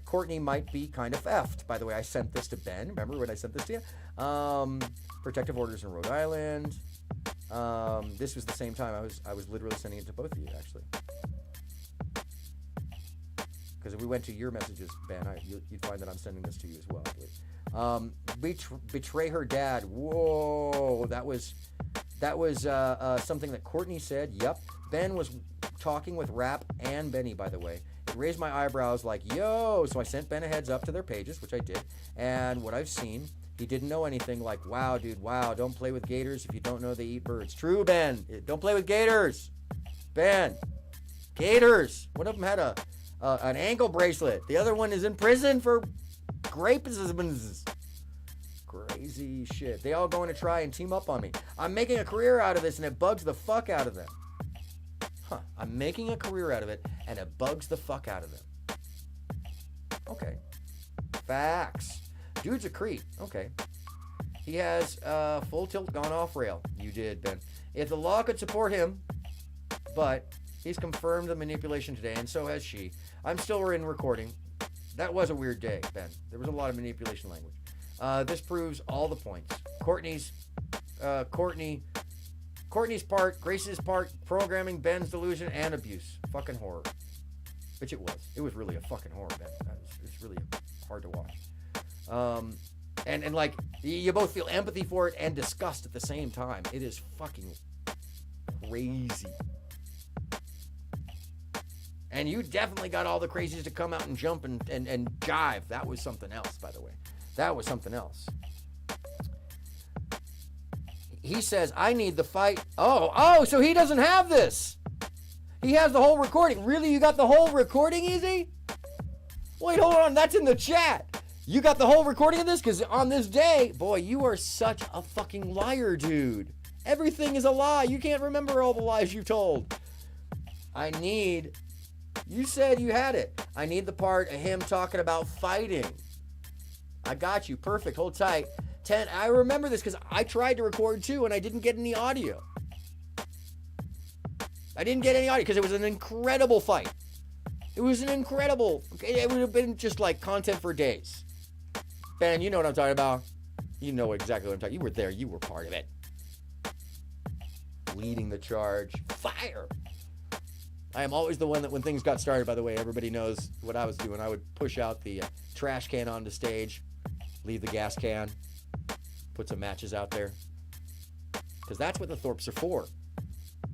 Courtney might be kind of effed. By the way, I sent this to Ben. Remember when I sent this to you? Protective orders in Rhode Island. This was the same time I was literally sending it to both of you, actually. Because if we went to your messages, Ben, you'd find that I'm sending this to you as well, I believe. Betray her dad. Whoa, that was something that Courtney said. Yep. Ben was talking with Rap and Benny, by the way. It raised my eyebrows like, yo. So I sent Ben a heads up to their pages, which I did. And what I've seen, he didn't know anything. Like, wow, dude, wow. Don't play with gators if you don't know they eat birds. True, Ben. Don't play with gators. Ben. Gators. One of them had an ankle bracelet. The other one is in prison for grapisms. Crazy shit. They all going to try and team up on me. I'm making a career out of this and it bugs the fuck out of them. Huh. I'm making a career out of it and it bugs the fuck out of them. Okay. Facts. Dude's a creep. Okay. He has full tilt gone off rail. You did, Ben. If the law could support him, but he's confirmed the manipulation today and so has she. I'm still in recording. That was a weird day, Ben. There was a lot of manipulation language. This proves all the points. Courtney's part, Grace's part, programming, Ben's delusion, and abuse. Fucking horror. Which it was. It was really a fucking horror, Ben. It's really hard to watch. And like, you both feel empathy for it and disgust at the same time. It is fucking crazy. And you definitely got all the crazies to come out and jump and jive. That was something else, by the way. That was something else. He says, I need the fight. Oh, so he doesn't have this. He has the whole recording. Really? You got the whole recording, Easy? Wait, hold on. That's in the chat. You got the whole recording of this? Because on this day, boy, you are such a fucking liar, dude. Everything is a lie. You can't remember all the lies you've told. You said you had it. I need the part of him talking about fighting. I got you. Perfect. Hold tight. 10. I remember this because I tried to record too and I didn't get any audio. Because it was an incredible fight. It was an incredible. It would have been just like content for days. Ben, you know what I'm talking about. You know exactly what I'm talking. You were there. You were part of it. Leading the charge. Fire. I am always the one that when things got started, by the way, everybody knows what I was doing. I would push out the trash can onto stage, leave the gas can, put some matches out there. Because that's what the Thorpes are for.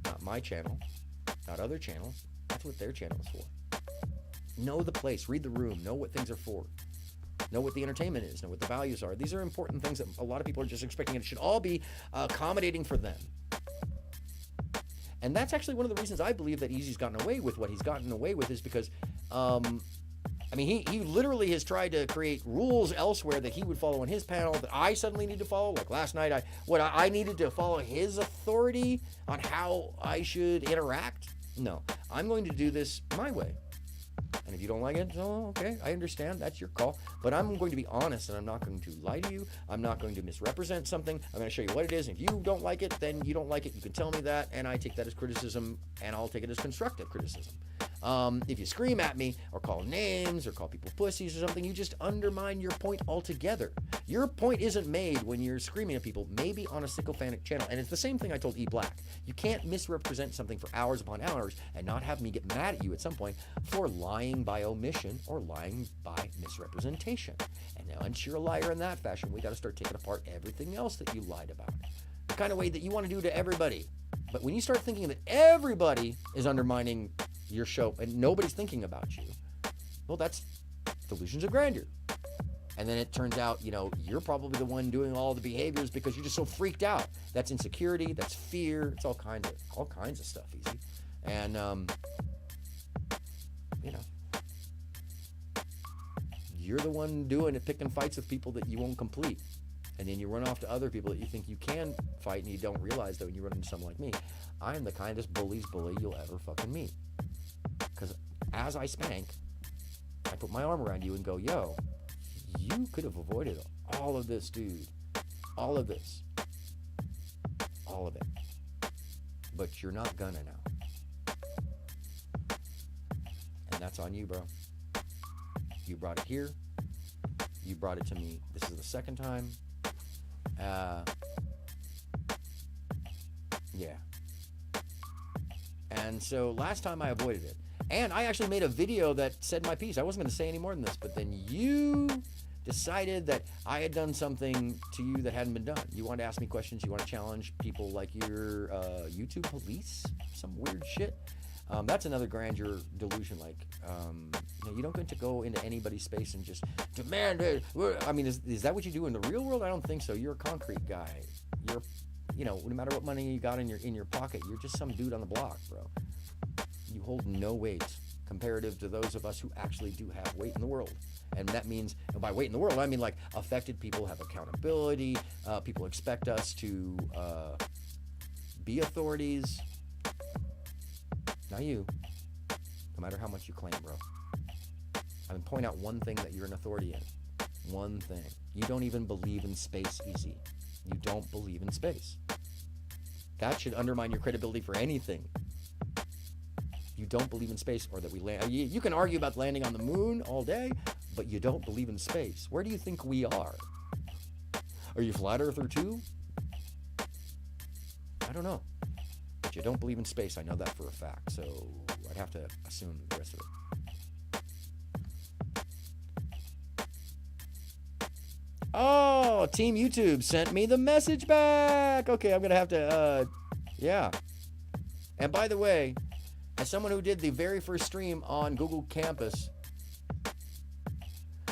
Not my channel, not other channels. That's what their channel is for. Know the place, read the room, know what things are for. Know what the entertainment is, know what the values are. These are important things that a lot of people are just expecting, and it should all be accommodating for them. And that's actually one of the reasons I believe that Easy's gotten away with what he's gotten away with is because, he literally has tried to create rules elsewhere that he would follow on his panel that I suddenly need to follow. Like last night, I needed to follow his authority on how I should interact. No, I'm going to do this my way. And if you don't like it, oh, okay, I understand. That's your call. But I'm going to be honest, and I'm not going to lie to you. I'm not going to misrepresent something. I'm going to show you what it is. If you don't like it, then you don't like it. You can tell me that, and I take that as criticism, and I'll take it as constructive criticism. If you scream at me or call names or call people pussies or something, you just undermine your point altogether. Your point isn't made when you're screaming at people, maybe on a sycophantic channel. And it's the same thing I told E Black. You can't misrepresent something for hours upon hours and not have me get mad at you at some point for lying by omission or lying by misrepresentation. And now, once you're a liar in that fashion, we got to start taking apart everything else that you lied about. The kind of way that you want to do to everybody. But when you start thinking that everybody is undermining your show, and nobody's thinking about you. Well, that's delusions of grandeur. And then it turns out, you're probably the one doing all the behaviors because you're just so freaked out. That's insecurity. That's fear. It's all kinds of stuff, easy. And, you're the one doing it, picking fights with people that you won't complete. And then you run off to other people that you think you can fight, and you don't realize that when you run into someone like me, I am the kindest bully you'll ever fucking meet. Because as I spank, I put my arm around you and go, yo, you could have avoided all of this, dude. All of this. All of it. But you're not gonna now. And that's on you, bro. You brought it here. You brought it to me. This is the second time. Yeah. And so last time I avoided it. And I actually made a video that said my piece. I wasn't going to say any more than this, but then you decided that I had done something to you that hadn't been done. You want to ask me questions. You want to challenge people like your YouTube police, some weird shit. That's another grandeur delusion. Like, you don't get to go into anybody's space and just demand it. I mean, is that what you do in the real world? I don't think so. You're a concrete guy. You're, no matter what money you got in your pocket, you're just some dude on the block, bro. You hold no weight comparative to those of us who actually do have weight in the world. And that means, and by weight in the world, I mean like affected people have accountability. People expect us to be authorities. Not you. No matter how much you claim, bro. I mean, point out one thing that you're an authority in. One thing. You don't even believe in space, easy. You don't believe in space. That should undermine your credibility for anything. You don't believe in space, or that we land. You can argue about landing on the moon all day, but you don't believe in space. Where do you think we are? Are you flat earther too? I don't know. But you don't believe in space. I know that for a fact. So I'd have to assume the rest of it. Oh, Team YouTube sent me the message back. Okay, I'm going to have to, yeah. And by the way, as someone who did the very first stream on Google Campus,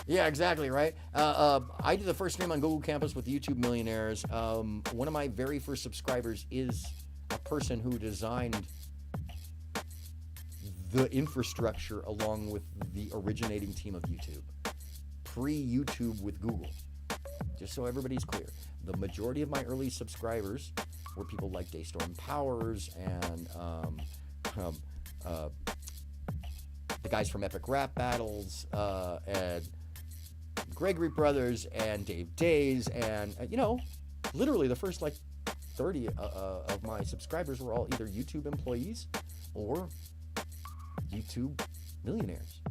yeah, exactly, right? I did the first stream on Google Campus with YouTube Millionaires. One of my very first subscribers is a person who designed the infrastructure along with the originating team of YouTube. Pre-YouTube with Google. Just so everybody's clear. The majority of my early subscribers were people like Daystorm Powers and the guys from Epic Rap Battles, and Gregory Brothers, and Dave Days, and, literally the first, 30 of my subscribers were all either YouTube employees or YouTube millionaires.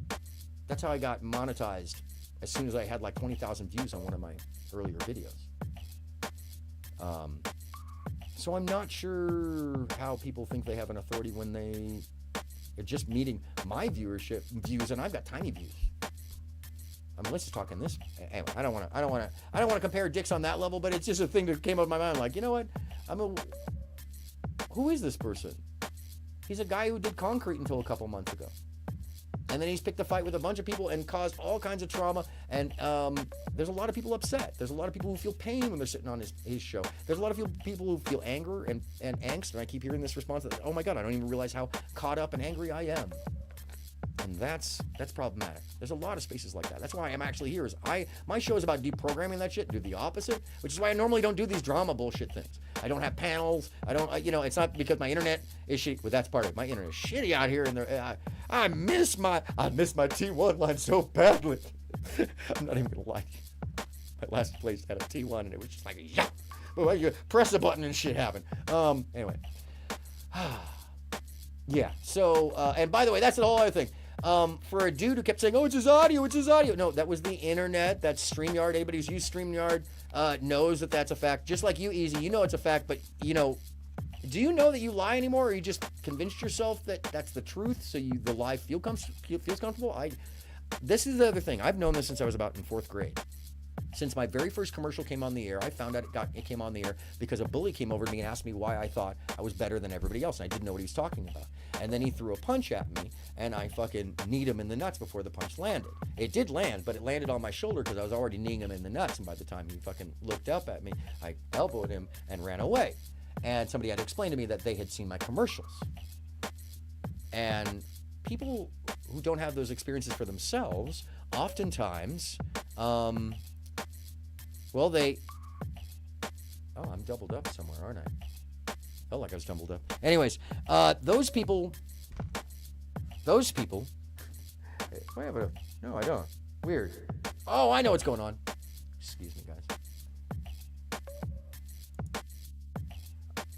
That's how I got monetized as soon as I had 20,000 views on one of my earlier videos. So I'm not sure how people think they have an authority when they're just meeting my views, and I've got tiny views. I mean, let's just talk in this. Anyway, I don't want to compare dicks on that level, but it's just a thing that came up in my mind. You know what? Who is this person? He's a guy who did concrete until a couple months ago. And then he's picked a fight with a bunch of people and caused all kinds of trauma. And there's a lot of people upset. There's a lot of people who feel pain when they're sitting on his show. There's a lot of people who feel anger and angst. And I keep hearing this response that, oh my God, I don't even realize how caught up and angry I am. And that's problematic. There's a lot of spaces like that. That's why I'm actually here. My show is about deprogramming that shit, do the opposite, which is why I normally don't do these drama bullshit things. I don't have panels. I don't, it's not because my internet is shitty. Well, that's part of it. My internet is shitty out here, and I miss my T1 line so badly. I'm not even gonna lie. My last place had a T1, and it was just like, yeah. Well, you press a button and shit happened. Anyway. Yeah. So, and by the way, that's the whole other thing. For a dude who kept saying, oh, it's his audio. No, that was the internet. That's StreamYard. Anybody who's used StreamYard knows that that's a fact. Just like you, Easy, you know it's a fact, but, do you know that you lie anymore, or you just convinced yourself that that's the truth, so the lie feels comfortable? This is the other thing. I've known this since I was about in 4th grade. Since my very first commercial came on the air, I found out it came on the air because a bully came over to me and asked me why I thought I was better than everybody else, and I didn't know what he was talking about. And then he threw a punch at me, and I fucking kneed him in the nuts before the punch landed. It did land, but it landed on my shoulder because I was already kneeing him in the nuts, and by the time he fucking looked up at me, I elbowed him and ran away. And somebody had to explain to me that they had seen my commercials. And people who don't have those experiences for themselves, oftentimes, I'm doubled up somewhere, aren't I? Felt like I was doubled up. Anyways, those people, no, I don't. Weird. Oh, I know what's going on. Excuse me, guys.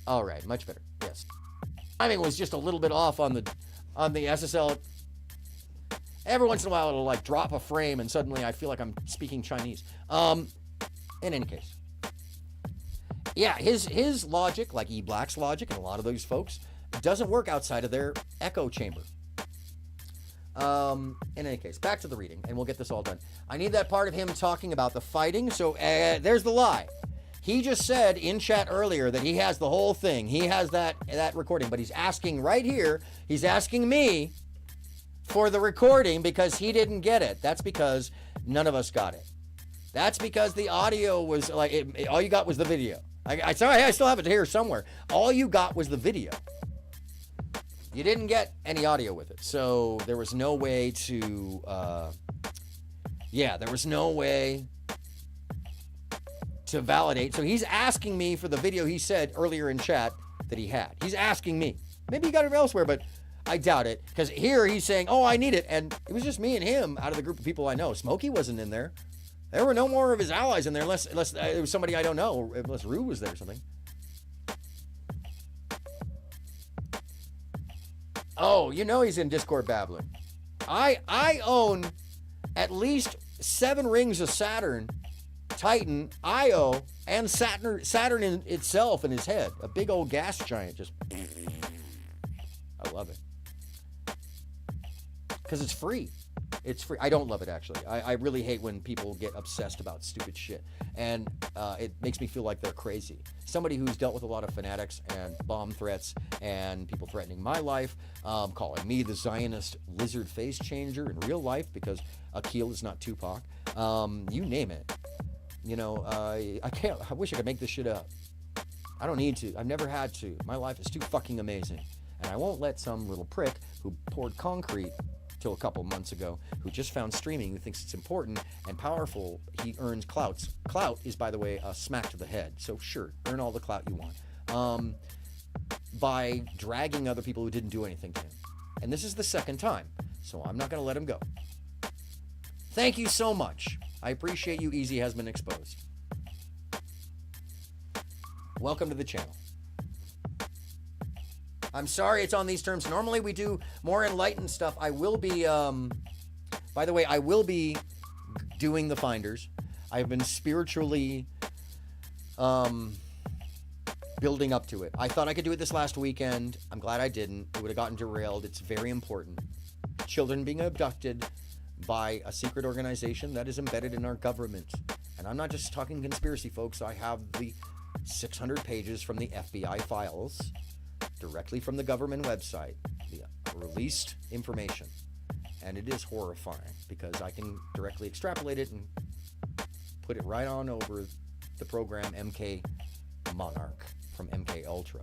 All right, much better. Yes. Timing was just a little bit off on the SSL. Every once in a while, it'll like drop a frame, and suddenly I feel like I'm speaking Chinese. In any case, yeah, his logic, like E Black's logic, and a lot of those folks, doesn't work outside of their echo chamber. In any case, back to the reading, and we'll get this all done. I need that part of him talking about the fighting. So there's the lie. He just said in chat earlier that he has the whole thing. He has that recording, but he's asking right here. He's asking me for the recording because he didn't get it. That's because none of us got it. That's because the audio was like, all you got was the video. I still have it here somewhere. All you got was the video. You didn't get any audio with it. So there was no way to, there was no way to validate. So he's asking me for the video he said earlier in chat that he had. He's asking me. Maybe he got it elsewhere, but I doubt it. Because here he's saying, oh, I need it. And it was just me and him out of the group of people I know. Smokey wasn't in there. There were no more of his allies in there unless it was somebody I don't know, or unless Rue was there or something. Oh, you know he's in Discord babbling. I own at least 7 rings of Saturn, Titan, Io, and Saturn in itself in his head. A big old gas giant. Just, I love it. Because it's free. It's free. I don't love it, actually. I really hate when people get obsessed about stupid shit. And it makes me feel like they're crazy. Somebody who's dealt with a lot of fanatics and bomb threats and people threatening my life, calling me the Zionist lizard face changer in real life because Akil is not Tupac. You name it. You know, I wish I could make this shit up. I don't need to. I've never had to. My life is too fucking amazing. And I won't let some little prick who poured concrete till a couple months ago, who just found streaming, who thinks it's important and powerful, he earns clout. Clout is, by the way, a smack to the head. So sure, earn all the clout you want. By dragging other people who didn't do anything to him. And this is the second time, so I'm not going to let him go. Thank you so much. I appreciate you. Easy has been exposed. Welcome to the channel. I'm sorry it's on these terms. Normally we do more enlightened stuff. I will be, by the way, I will be doing the finders. I've been spiritually building up to it. I thought I could do it this last weekend. I'm glad I didn't. It would have gotten derailed. It's very important. Children being abducted by a secret organization that is embedded in our government. And I'm not just talking conspiracy, folks. I have the 600 pages from the FBI files directly from the government website, the released information. And it is horrifying because I can directly extrapolate it and put it right on over the program MK Monarch from MK Ultra.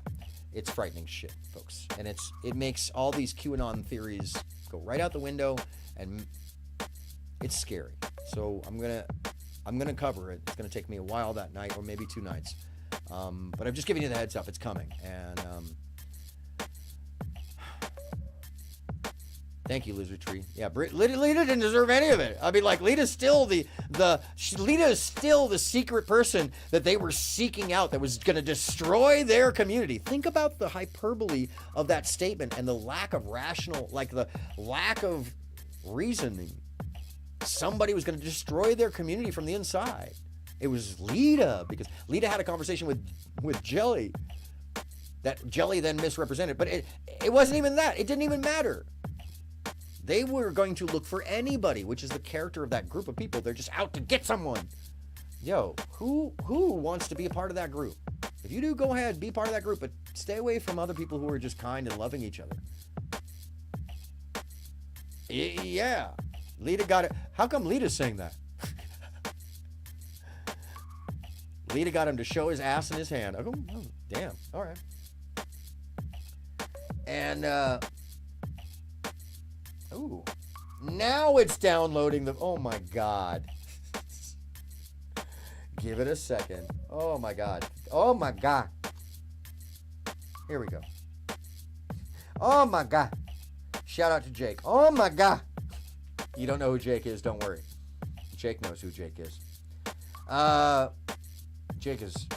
It's frightening shit, folks. And it makes all these QAnon theories go right out the window, and it's scary. So I'm gonna cover it. It's gonna take me a while that night, or maybe 2 nights. But I'm just giving you the heads up. It's coming. And thank you, Lizard Tree. Yeah, Lita didn't deserve any of it. I mean, like, Lita's still Lita is still the secret person that they were seeking out that was going to destroy their community. Think about the hyperbole of that statement and the lack of the lack of reasoning. Somebody was going to destroy their community from the inside. It was Lita, because Lita had a conversation with Jelly that Jelly then misrepresented. But it wasn't even that. It didn't even matter. They were going to look for anybody, which is the character of that group of people. They're just out to get someone. Yo, who wants to be a part of that group? If you do, go ahead, be part of that group, but stay away from other people who are just kind and loving each other. Yeah. Lita got it. How come Lita's saying that? Lita got him to show his ass in his hand. Oh, damn. All right. And, ooh. Now it's downloading the, oh my God. Give it a second. Oh my God. Oh my God. Here we go. Oh my God. Shout out to Jake. Oh my God. You don't know who Jake is, don't worry. Jake knows who Jake is.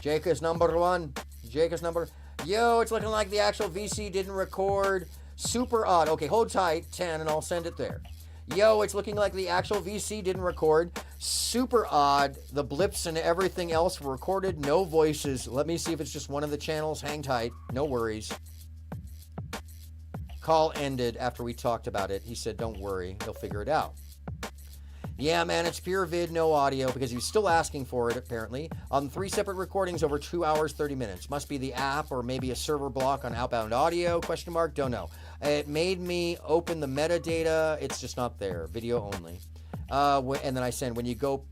Jake is number one. Jake is number. Yo, it's looking like the actual VC didn't record. Super odd. Okay, hold tight, 10, and I'll send it there. Yo, it's looking like the actual VC didn't record. Super odd. The blips and everything else were recorded. No voices. Let me see if it's just one of the channels. Hang tight. No worries. Call ended after we talked about it. He said, don't worry. He'll figure it out. Yeah, man, it's pure vid, no audio, because he was still asking for it, apparently, on 3 separate recordings over 2 hours, 30 minutes. Must be the app or maybe a server block on outbound audio, question mark, don't know. It made me open the metadata. It's just not there. Video only. And then I said, when you go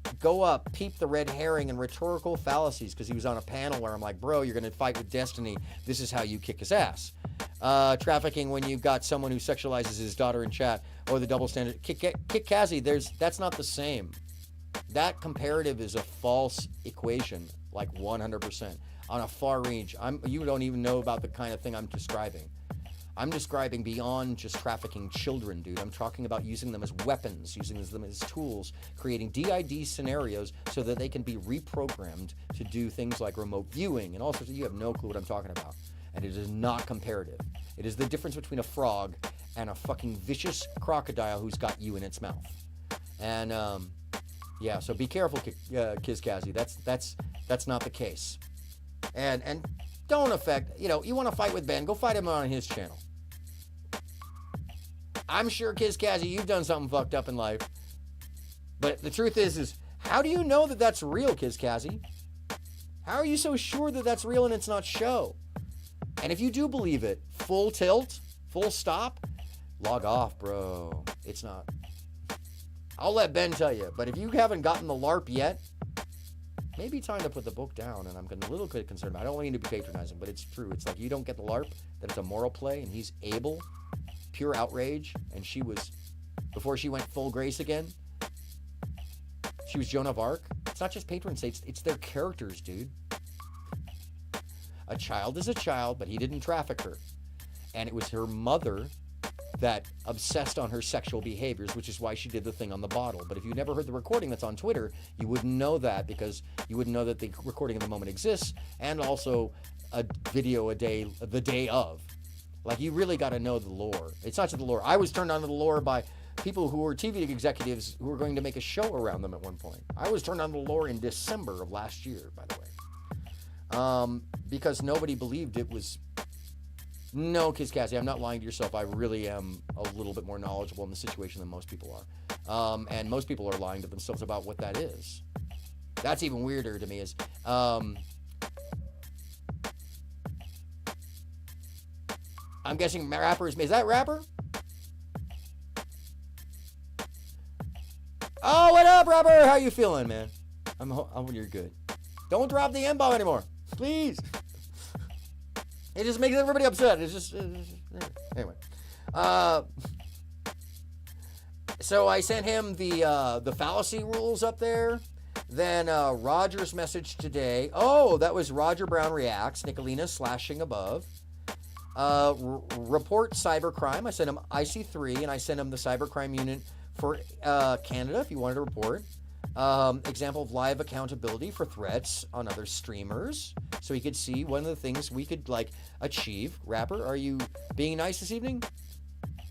up, peep the red herring and rhetorical fallacies, because he was on a panel where I'm like, bro, you're going to fight with destiny. This is how you kick his ass. Trafficking when you've got someone who sexualizes his daughter in chat, or the double standard. Kick Kazi, that's not the same. That comparative is a false equation, like 100%. On a far range. You don't even know about the kind of thing I'm describing. I'm describing beyond just trafficking children, dude. I'm talking about using them as weapons, using them as tools, creating DID scenarios so that they can be reprogrammed to do things like remote viewing and all sorts of, you have no clue what I'm talking about. And it is not comparative. It is the difference between a frog and a fucking vicious crocodile who's got you in its mouth. And, yeah, so be careful, Kizkazi. That's not the case. And don't affect, you want to fight with Ben, go fight him on his channel. I'm sure, Kizkazi, you've done something fucked up in life. But the truth is how do you know that that's real, Kizkazi? How are you so sure that that's real and it's not show? And if you do believe it, full tilt, full stop, log off, bro. It's not. I'll let Ben tell you. But if you haven't gotten the LARP yet, maybe time to put the book down. And I'm a little bit concerned about it. I don't mean to be patronizing, but it's true. It's like you don't get the LARP, that it's a moral play, and he's able, pure outrage. And she was, before she went full grace again, she was Joan of Arc. It's not just patron saints, it's their characters, dude. A child is a child, but he didn't traffic her. And it was her mother that obsessed on her sexual behaviors, which is why she did the thing on the bottle. But if you never heard the recording that's on Twitter, you wouldn't know that, because you wouldn't know that the recording of the moment exists, and also a video the day of. Like, you really got to know the lore. It's not just the lore. I was turned on to the lore by people who were TV executives who were going to make a show around them at one point. I was turned on to the lore in December of last year, by the way. Because nobody believed it was. No, Kizkazi, I'm not lying to yourself. I really am a little bit more knowledgeable in the situation than most people are. And most people are lying to themselves about what that is. That's even weirder to me is, I'm guessing rappers, is that rapper? Oh, what up, rapper? How you feeling, man? I'm you're good. Don't drop the M-bomb anymore, please. It just makes everybody upset. It's just anyway. So I sent him the fallacy rules up there. Then Roger's message today. Oh, that was Roger Brown Reacts. Nicolina slashing above. Report cybercrime. I sent him IC3, and I sent him the cybercrime unit for Canada if you wanted to report. Example of live accountability for threats on other streamers, so he could see one of the things we could achieve. Rapper, are you being nice this evening?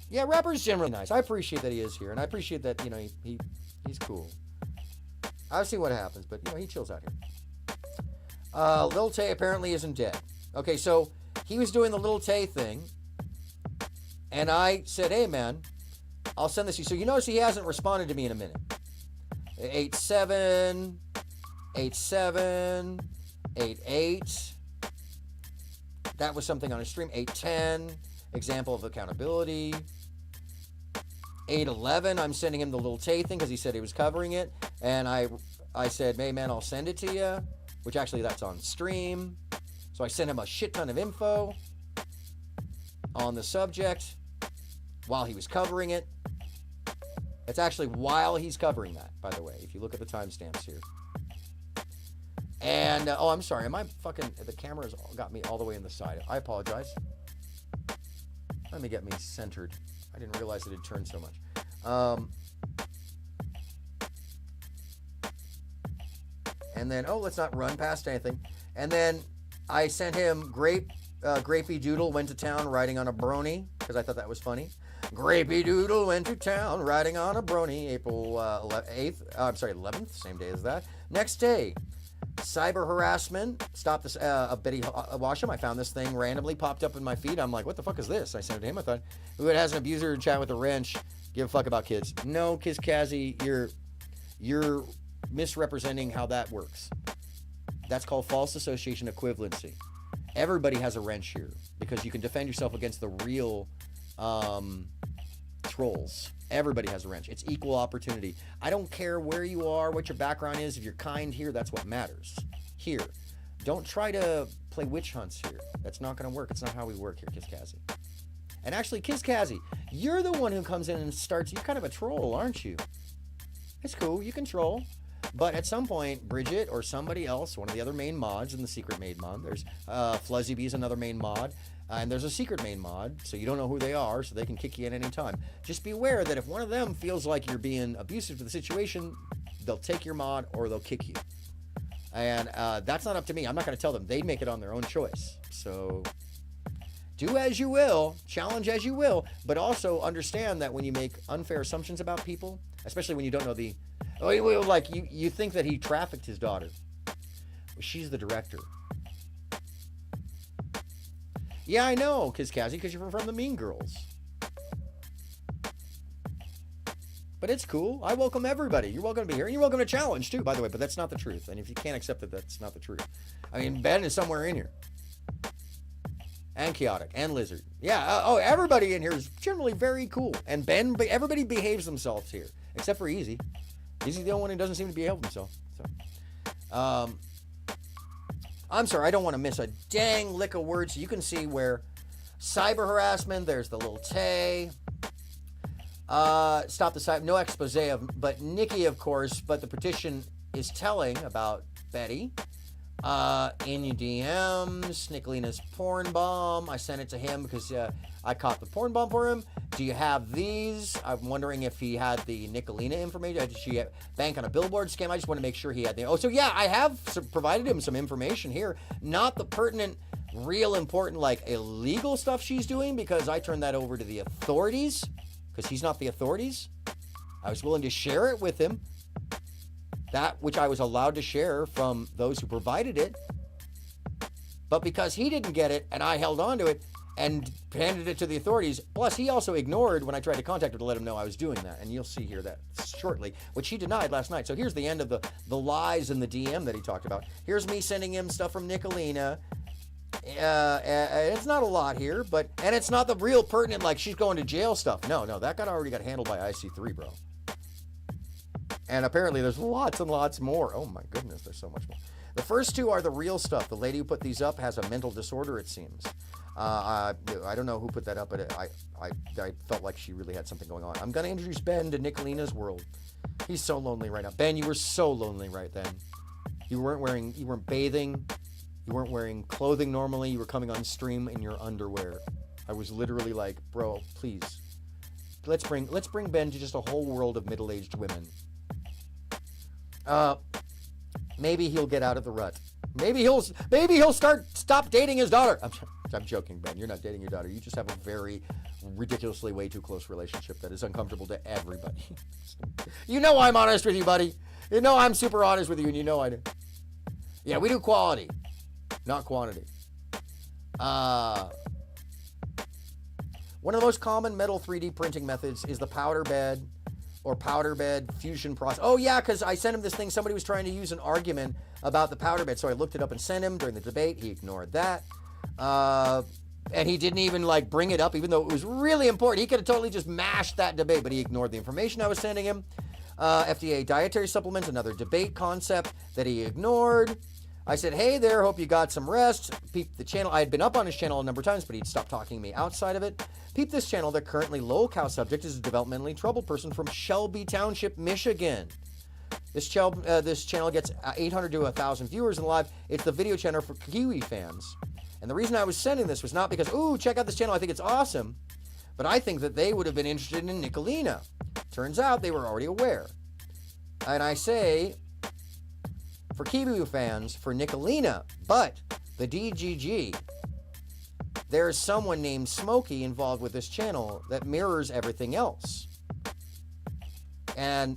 Yeah, Rapper's generally nice. I appreciate that he is here, and I appreciate that he's cool. I'll see what happens, but he chills out here. Lil Tay apparently isn't dead. Okay, so he was doing the Lil Tay thing, and I said, hey man, I'll send this to you. So you notice he hasn't responded to me in a minute. 87. 8-7, 8-8. That was something on a stream. 8-10, example of accountability. 8-11, I'm sending him the little Tay thing because he said he was covering it. And I said, hey, man, I'll send it to you, which actually that's on stream. So I sent him a shit ton of info on the subject while he was covering it. It's actually while he's covering that, by the way, if you look at the timestamps here. And, oh, I'm sorry. The camera's got me all the way in the side. I apologize. Let me get me centered. I didn't realize it had turned so much. And then, let's not run past anything. And then I sent him Grapey Doodle went to town riding on a brony, because I thought that was funny. Grapey Doodle went to town riding on a brony, April 11th, same day as that. Next day, cyber harassment. Stop this. Betty Washam. I found this thing randomly popped up in my feed. I'm like, what the fuck is this? I sent it to him. I thought, who has an abuser chat with a wrench? Give a fuck about kids. No, Kiz Kazi, you're misrepresenting how that works. That's called false association equivalency. Everybody has a wrench here because you can defend yourself against the real trolls. Everybody has a wrench. It's equal opportunity. I don't care where you are, what your background is. If you're kind here, that's what matters. Here. Don't try to play witch hunts here. That's not going to work. It's not how we work here, Kiz Kazi. And actually, Kiz Kazi, you're the one who comes in and starts. You're kind of a troll, aren't you? It's cool. You can troll. But at some point, Bridget or somebody else, one of the other main mods in the secret main mod, there's Fluzzy Bee's another main mod, and there's a secret main mod, so you don't know who they are, so they can kick you at any time. Just be aware that if one of them feels like you're being abusive to the situation, they'll take your mod or they'll kick you. And that's not up to me. I'm not going to tell them. They make it on their own choice. So do as you will, challenge as you will, but also understand that when you make unfair assumptions about people, especially when you don't know the... like, you think that he trafficked his daughter. Well, she's the director. Yeah, I know, Kiz Kazi, because you're from the Mean Girls. But it's cool. I welcome everybody. You're welcome to be here. And you're welcome to challenge, too, by the way. But that's not the truth. And if you can't accept it, that's not the truth. I mean, Ben is somewhere in here. And Chaotic. And Lizard. Yeah, everybody in here is generally very cool. And Ben, everybody behaves themselves here. Except for Easy. Easy's the only one who doesn't seem to behave himself. So, I'm sorry, I don't want to miss a dang lick of words. You can see where cyber harassment, there's the little Tay. Stop the cyber, no expose of, but Nikki, of course, but the petition is telling about Betty. In your DMs, Nicolina's porn bomb. I sent it to him because I caught the porn bomb for him. Do you have these? I'm wondering if he had the Nicolina information. Did she bank on a billboard scam? I just want to make sure he had the... so yeah, I have provided him some information here. Not the pertinent, real important, like, illegal stuff she's doing, because I turned that over to the authorities, because he's not the authorities. I was willing to share it with him. That which I was allowed to share from those who provided it. But because he didn't get it, and I held on to it, and handed it to the authorities, plus he also ignored when I tried to contact him to let him know I was doing that, and you'll see here that shortly, which he denied last night. So here's the end of the lies in the DM that he talked about. Here's me sending him stuff from Nicolina. It's not a lot here, and it's not the real pertinent, like, she's going to jail stuff. No, that already got handled by IC3, bro. And apparently there's lots and lots more. Oh my goodness, there's so much more. The first two are the real stuff. The lady who put these up has a mental disorder, it seems. I don't know who put that up, but I felt like she really had something going on. I'm going to introduce Ben to Nicolina's world. He's so lonely right now. Ben, you were so lonely right then. You weren't bathing. You weren't wearing clothing normally. You were coming on stream in your underwear. I was literally like, bro, please. Let's bring Ben to just a whole world of middle-aged women. Maybe he'll get out of the rut. Maybe he'll stop dating his daughter. I'm joking, Ben. You're not dating your daughter. You just have a very ridiculously way too close relationship that is uncomfortable to everybody. You know I'm honest with you, buddy. You know I'm super honest with you, and you know I do. Yeah, we do quality, not quantity. One of the most common metal 3D printing methods is the powder bed or powder bed fusion process. Oh yeah, because I sent him this thing. Somebody was trying to use an argument about the powder bed, so I looked it up and sent him during the debate. He ignored that. And he didn't even like bring it up, even though it was really important. He could have totally just mashed that debate, but he ignored the information I was sending him. FDA dietary supplements, another debate concept that he ignored. I said, hey there, hope you got some rest. Peep the channel. I had been up on his channel a number of times, but he'd stopped talking to me outside of it. Peep this channel. The currently low-cal subject is a developmentally troubled person from Shelby Township, Michigan. This channel gets 800 to 1,000 viewers in live. It's the video channel for Kiwi fans. And the reason I was sending this was not because, ooh, check out this channel, I think it's awesome, but I think that they would have been interested in Nicolina. Turns out they were already aware. And I say, for Kiwi fans, for Nicolina, but the DGG, there's someone named Smokey involved with this channel that mirrors everything else. And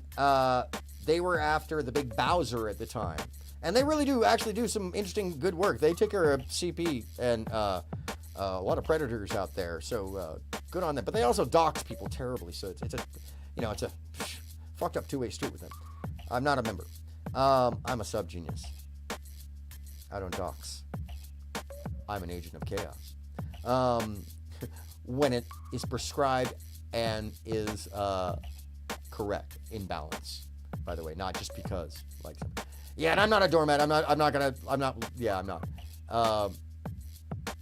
they were after the big Bowser at the time. And they really do actually do some interesting good work. They take care of CP and a lot of predators out there. So good on them. But they also dox people terribly. So it's a fucked up two-way street with them. I'm not a member. I'm a sub-genius. I don't dox. I'm an agent of chaos. When it is prescribed and is correct, in balance, by the way, not just because, like, yeah, and I'm not a doormat. I'm not.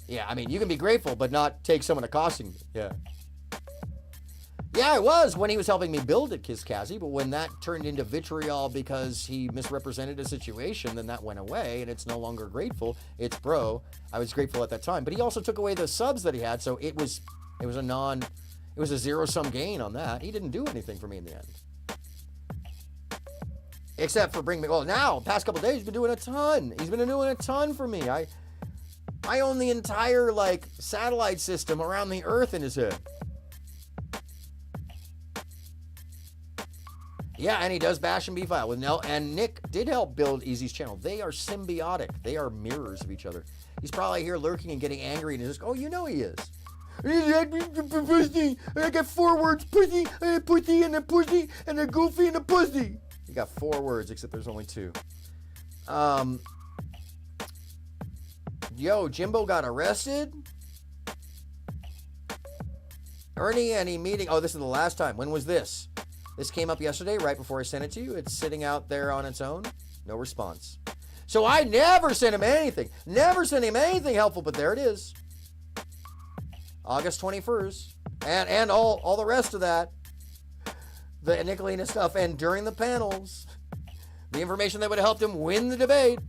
Yeah, I mean, you can be grateful, but not take someone accosting you. Yeah. Yeah, I was when he was helping me build at Kizkazi, but when that turned into vitriol because he misrepresented a situation, then that went away, and it's no longer grateful. It's bro. I was grateful at that time, but he also took away the subs that he had, so it was a zero-sum gain on that. He didn't do anything for me in the end. Except for bringing me, well, now, past couple days, he's been doing a ton. He's been doing a ton for me. I own the entire, like, satellite system around the Earth in his head. Yeah, and he does bash and B-file with Nell, and Nick did help build Easy's channel. They are symbiotic. They are mirrors of each other. He's probably here lurking and getting angry, and he's just, oh, you know he is. I got 4 words, pussy, and a pussy, and a pussy, and a goofy, and a pussy. You got 4 words, except there's only 2. Yo, Jimbo got arrested? Ernie, any meeting? Oh, this is the last time. When was this? This came up yesterday, right before I sent it to you. It's sitting out there on its own. No response. So I never sent him anything. Never sent him anything helpful, but there it is. August 21st. And all the rest of that. The Nicolina stuff. And during the panels, the information that would have helped him win the debate.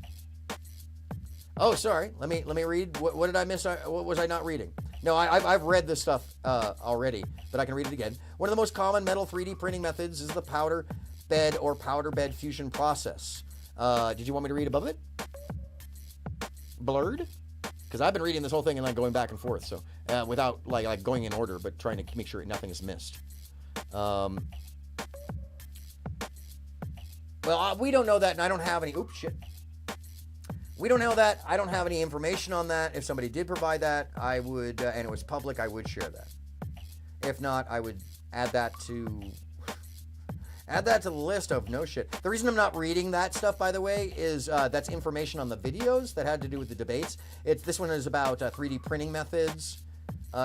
Oh, sorry. Let me read. What did I miss? What was I not reading? No, I've read this stuff already, but I can read it again. One of the most common metal 3D printing methods is the powder bed or powder bed fusion process. Did you want me to read above it? Blurred? Because I've been reading this whole thing and like going back and forth, so without like going in order, but trying to make sure nothing is missed. Well, we don't know that, and I don't have any. Oops, shit. We don't know that. I don't have any information on that. If somebody did provide that, I would, and it was public, I would share that. If not, I would add that to the list of no shit. The reason I'm not reading that stuff, by the way, is that's information on the videos that had to do with the debates. This one is about 3D printing methods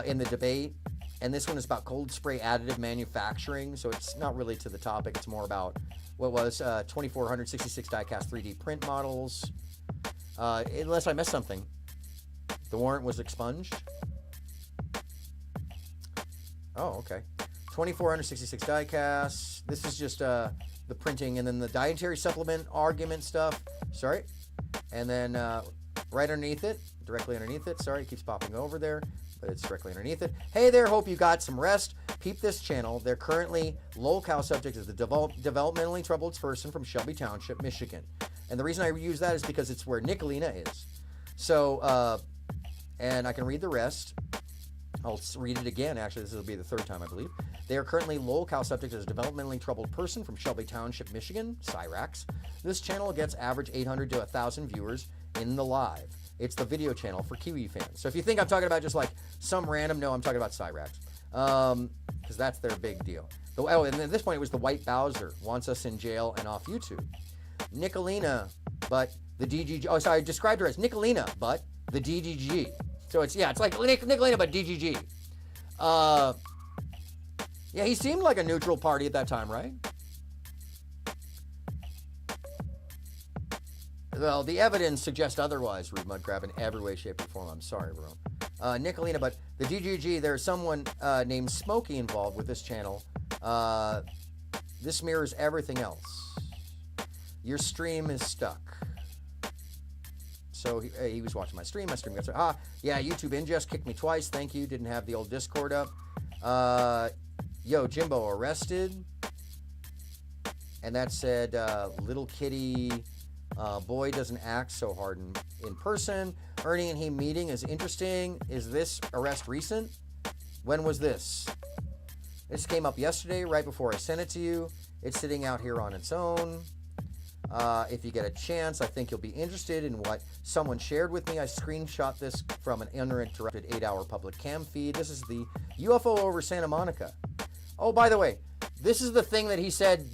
in the debate, and this one is about cold spray additive manufacturing. So it's not really to the topic. It's more about what was 2466 die-cast 3D print models. Unless I missed something. The warrant was expunged. Oh, okay. 2466 die-casts. This is just the printing, and then the dietary supplement argument stuff. Sorry. And then right underneath it, directly underneath it. Sorry, it keeps popping over there, but it's directly underneath it. Hey there, hope you got some rest. Peep this channel. They're currently low-cal subject is the developmentally troubled person from Shelby Township, Michigan. And the reason I use that is because it's where Nicolina is. So, and I can read the rest. I'll read it again. Actually, this will be the 3rd time, I believe. They are currently low-cal subject as a developmentally troubled person from Shelby Township, Michigan, Cyrax. This channel gets average 800 to 1,000 viewers in the live. It's the video channel for Kiwi fans. So if you think I'm talking about just like some random, no, I'm talking about Cyrax. because that's their big deal. Oh, and at this point, it was the White Bowser wants us in jail and off YouTube. Nicolina, but the DGG. Oh, sorry, I described her as Nicolina, but the DGG. So it's like Nicolina, but DGG. Yeah, he seemed like a neutral party at that time, right? Well, the evidence suggests otherwise, Rude Mudcrab, in every way, shape, or form. I'm sorry, everyone. Nicolina, but the DGG, there's someone named Smokey involved with this channel. This mirrors everything else. Your stream is stuck. So he was watching my stream. My stream got yeah, YouTube ingest kicked me twice. Thank you. Didn't have the old Discord up. Yo, Jimbo arrested. And that said, little kitty boy doesn't act so hard in person. Ernie and he meeting is interesting. Is this arrest recent? When was this? This came up yesterday, right before I sent it to you. It's sitting out here on its own. If you get a chance, I think you'll be interested in what someone shared with me. I screenshot this from an uninterrupted 8-hour public cam feed. This is the UFO over Santa Monica. Oh, by the way, this is the thing that he said,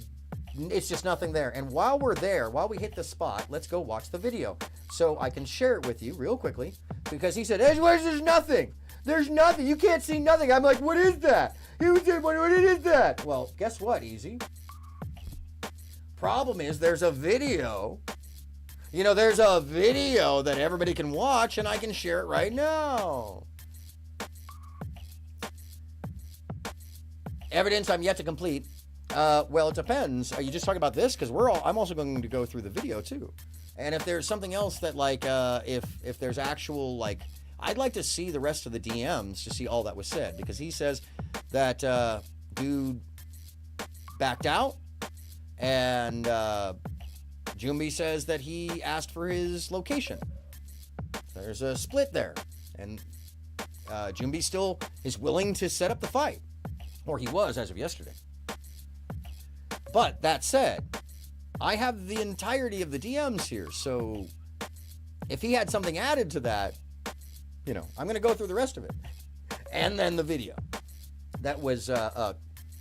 it's just nothing there. And while we're there, while we hit the spot, let's go watch the video so I can share it with you real quickly, because he said, hey, there's nothing. There's nothing. You can't see nothing. I'm like, what is that? He was saying, what is that? Well, guess what, Easy? Problem is, there's a video. You know, there's a video that everybody can watch, and I can share it right now. Evidence I'm yet to complete. Well, it depends. Are you just talking about this? Because I'm also going to go through the video too. And if there's something else that, like, if there's actual, like, I'd like to see the rest of the DMs to see all that was said, because he says that dude backed out. And Jumbi says that he asked for his location. There's a split there. And Jumbi still is willing to set up the fight. Or he was as of yesterday. But that said, I have the entirety of the DMs here. So if he had something added to that, you know, I'm going to go through the rest of it. And then the video that was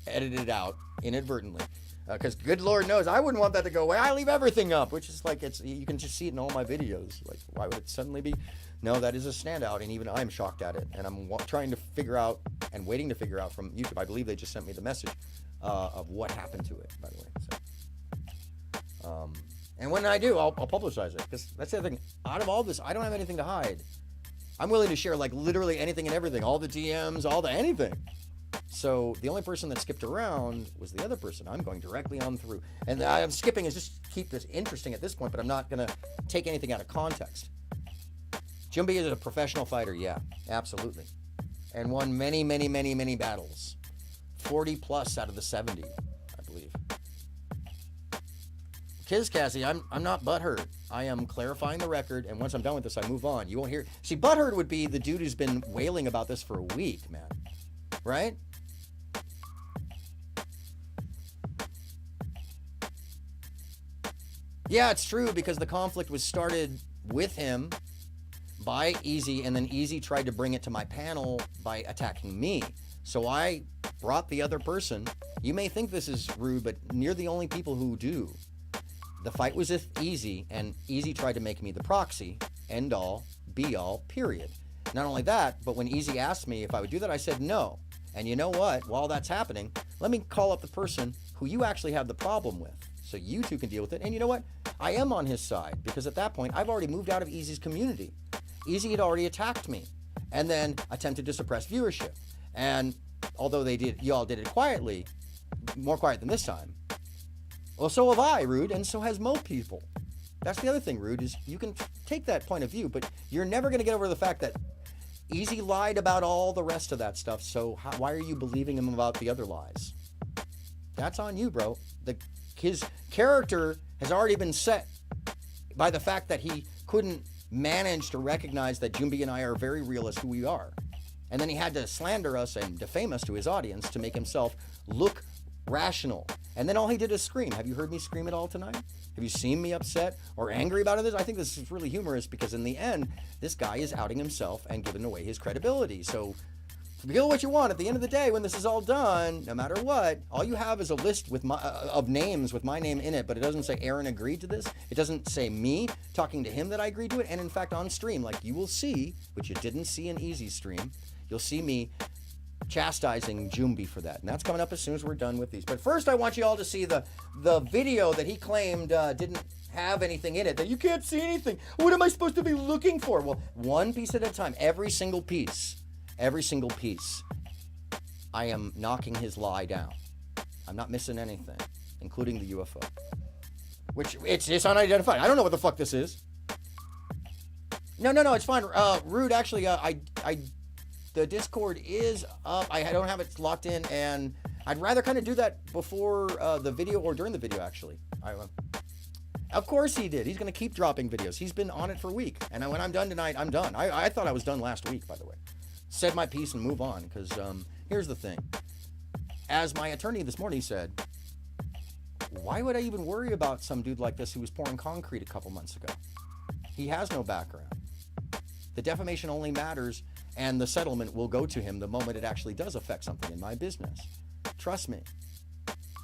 edited out inadvertently. Because good Lord knows, I wouldn't want that to go away. I leave everything up, which is like, you can just see it in all my videos. Like, why would it suddenly be? No, that is a standout, and even I'm shocked at it. And I'm trying to figure out and waiting to figure out from YouTube. I believe they just sent me the message of what happened to it, by the way. So, and when I do, I'll publicize it. Because that's the other thing. Out of all this, I don't have anything to hide. I'm willing to share, like, literally anything and everything. All the DMs, all the anything. So the only person that skipped around was the other person. I'm going directly on through. And I'm skipping is just keep this interesting at this point, but I'm not going to take anything out of context. Jumbi is a professional fighter, yeah, absolutely. And won many, many, many, many battles. 40 plus out of the 70, I believe. Kiz Cassie, I'm not butthurt. I am clarifying the record, and once I'm done with this, I move on. You won't hear... See, butthurt would be the dude who's been wailing about this for a week, man. Right? Yeah, it's true, because the conflict was started with him by Easy, and then Easy tried to bring it to my panel by attacking me. So I brought the other person. You may think this is rude, but you're the only people who do. The fight was with Easy, and Easy tried to make me the proxy. End all, be all, period. Not only that, but when Easy asked me if I would do that, I said no. And you know what? While that's happening, let me call up the person who you actually have the problem with, so you two can deal with it. And you know what? I am on his side, because at that point, I've already moved out of Easy's community. Easy had already attacked me and then attempted to suppress viewership. And although you all did it quietly, more quiet than this time, well, so have I, Rude, and so has most people. That's the other thing, Rude, is you can take that point of view, but you're never going to get over the fact that Easy lied about all the rest of that stuff, so why are you believing him about the other lies? That's on you, bro. His character has already been set by the fact that he couldn't manage to recognize that Jumbi and I are very real as who we are. And then he had to slander us and defame us to his audience to make himself look rational. And then all he did is scream. Have you heard me scream at all tonight? Have you seen me upset or angry about it? I think this is really humorous, because in the end, this guy is outing himself and giving away his credibility. So feel what you want. At the end of the day, when this is all done, no matter what, all you have is a list with of names with my name in it, but it doesn't say Aaron agreed to this. It doesn't say me talking to him that I agreed to it. And in fact, on stream, like you will see, which you didn't see in Easy Stream, you'll see me chastising Jumbi for that. And that's coming up as soon as we're done with these. But first, I want you all to see the video that he claimed didn't have anything in it, that you can't see anything. What am I supposed to be looking for? Well, one piece at a time, every single piece, I am knocking his lie down. I'm not missing anything, including the UFO, which it's unidentified. I don't know what the fuck this is. No, it's fine. Rude, actually, the Discord is up. I don't have it locked in, and I'd rather kind of do that before the video or during the video, actually. Of course he did. He's going to keep dropping videos. He's been on it for a week. And when I'm done tonight, I'm done. I thought I was done last week, by the way. Said my piece and move on, because here's the thing. As my attorney this morning said, why would I even worry about some dude like this who was pouring concrete a couple months ago? He has no background. The defamation only matters, and the settlement will go to him the moment it actually does affect something in my business. Trust me.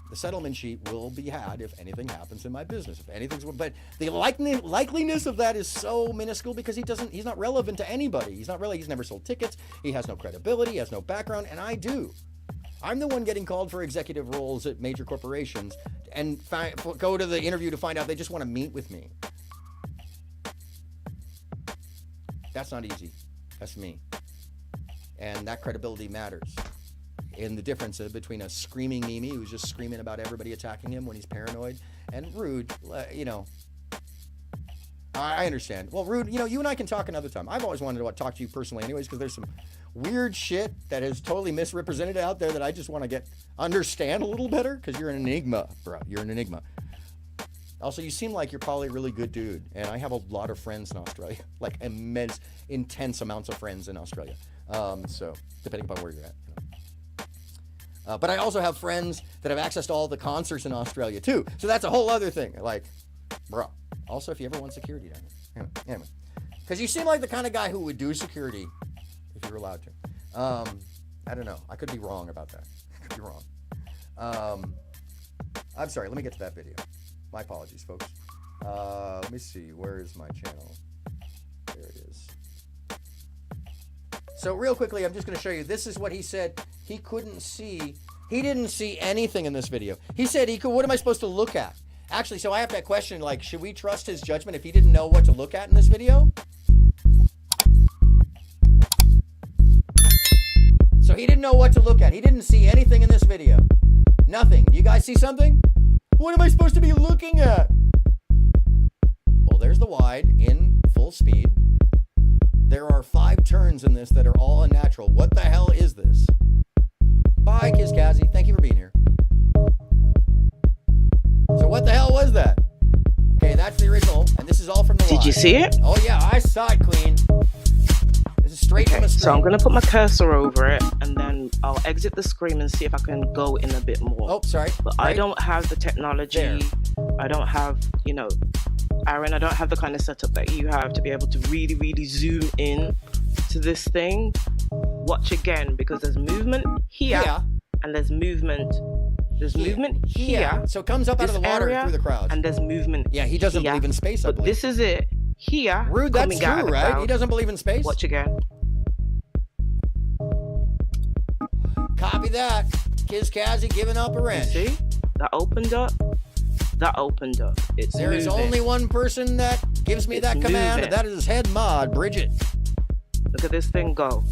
The settlement sheet will be had if anything happens in my business. But the likeliness of that is so minuscule because he's not relevant to anybody. He's never sold tickets. He has no credibility. He has no background, and I do. I'm the one getting called for executive roles at major corporations and go to the interview to find out they just want to meet with me. That's not easy. That's me. And that credibility matters. In the difference between a screaming Mimi who's just screaming about everybody attacking him when he's paranoid, and Rude, I understand. Well, Rude, you and I can talk another time. I've always wanted to talk to you personally anyways, because there's some weird shit that is totally misrepresented out there that I just want to understand a little better, because you're an enigma, bro. You're an enigma. Also, you seem like you're probably a really good dude, and I have a lot of friends in Australia, like immense, intense amounts of friends in Australia. So, depending upon where you're at. But I also have friends that have access to all the concerts in Australia too. So that's a whole other thing. Like, bro. Also, if you ever want security down here. Anyway. Because you seem like the kind of guy who would do security if you were allowed to. I don't know. I could be wrong about that. I could be wrong. I'm sorry. Let me get to that video. My apologies, folks. Let me see. Where is my channel? There it is. So real quickly, I'm just going to show you. This is what he said. He couldn't see. He didn't see anything in this video. He said he could. What am I supposed to look at? Actually, so I have that question, like, should we trust his judgment if he didn't know what to look at in this video? So he didn't know what to look at. He didn't see anything in this video. Nothing. Do you guys see something? What am I supposed to be looking at? Well, there's the wide in full speed. There are 5 turns in this that are all unnatural. What the hell is this? Bye, Kiz Kazi. Thank you for being here. So what the hell was that? Okay, that's the original, and this is all from the Did you see it? Oh yeah, I saw it, Queen. This is straight from the stream. So I'm going to put my cursor over it, and then I'll exit the screen and see if I can go in a bit more. Oh, sorry. But I don't have the technology. There. I don't have, Aaron, I don't have the kind of setup that you have to be able to really, really zoom in to this thing. Watch again, because there's movement here, and there's movement. There's movement here. So it comes up out of the water through the crowd. And there's movement. Yeah, he doesn't believe in space, I believe. But this is it. Here. Rude, that's true, right? Crowd. He doesn't believe in space? Watch again. Copy that. Kiz Kazi giving up a wrench. See? That opened up. There is only one person that gives me that command, and that is head mod, Bridget. Look at this thing go.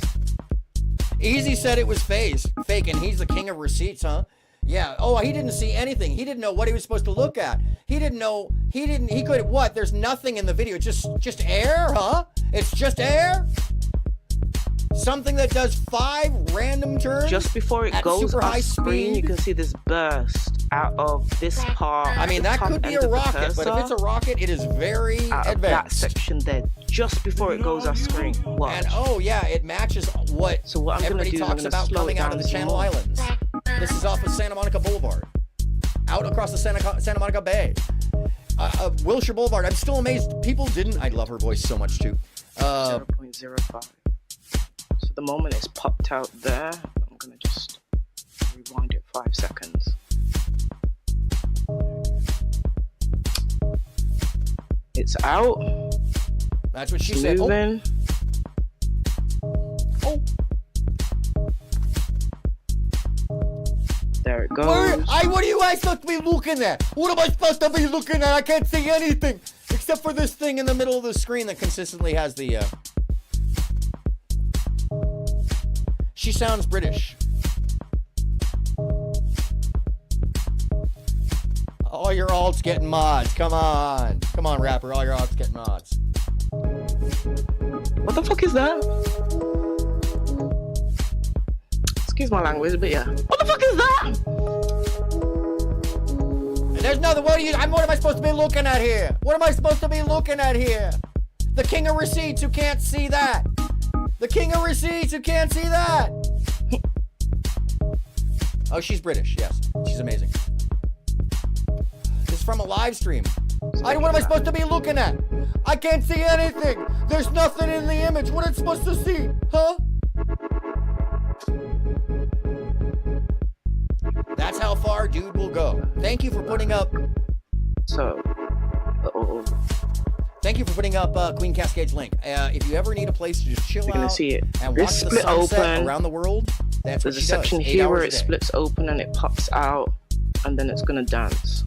Easy said it was fake, and he's the king of receipts, huh? Yeah. Oh, he didn't see anything. He didn't know what he was supposed to look at. He could, what? There's nothing in the video. Just air, huh? It's just air? Something that does 5 random turns. Just before it goes off screen, you can see this burst out of this part. I mean, that could be a rocket, but if it's a rocket, it is very advanced. That section there, just before it goes off screen. Watch. And oh yeah, it matches what everybody talks about coming out of the Channel Islands. This is off of Santa Monica Boulevard, out across the Santa Monica Bay. Wilshire Boulevard. I'm still amazed people didn't. I love her voice so much too. 0.05. So the moment it's popped out there. I'm gonna just rewind it 5 seconds. It's out. That's what she It's said. moving. Oh. There it goes. What are you guys supposed to be looking at? What am I supposed to be looking at? I can't see anything except for this thing in the middle of the screen that consistently has the. She sounds British. All your alts getting mods. Come on, rapper. All your alts getting mods. What the fuck is that? Excuse my language, but yeah. What the fuck is that? And there's nothing. What am I supposed to be looking at here? What am I supposed to be looking at here? The king of receipts who can't see that. The king of receipts who can't see that. Oh, she's British. Yes, she's amazing. This is from a live stream. What am I supposed to be looking at? I can't see anything. There's nothing in the image. What am I supposed to see? Huh? That's how far dude will go. Thank you for putting up. Thank you for putting up Queen Cascade's link. If you ever need a place to just chill out see it. and This watch the split sunset open. around the world, that's There's what a she section does. 8 here where hours it a day. splits open and it pops out, and then it's gonna dance.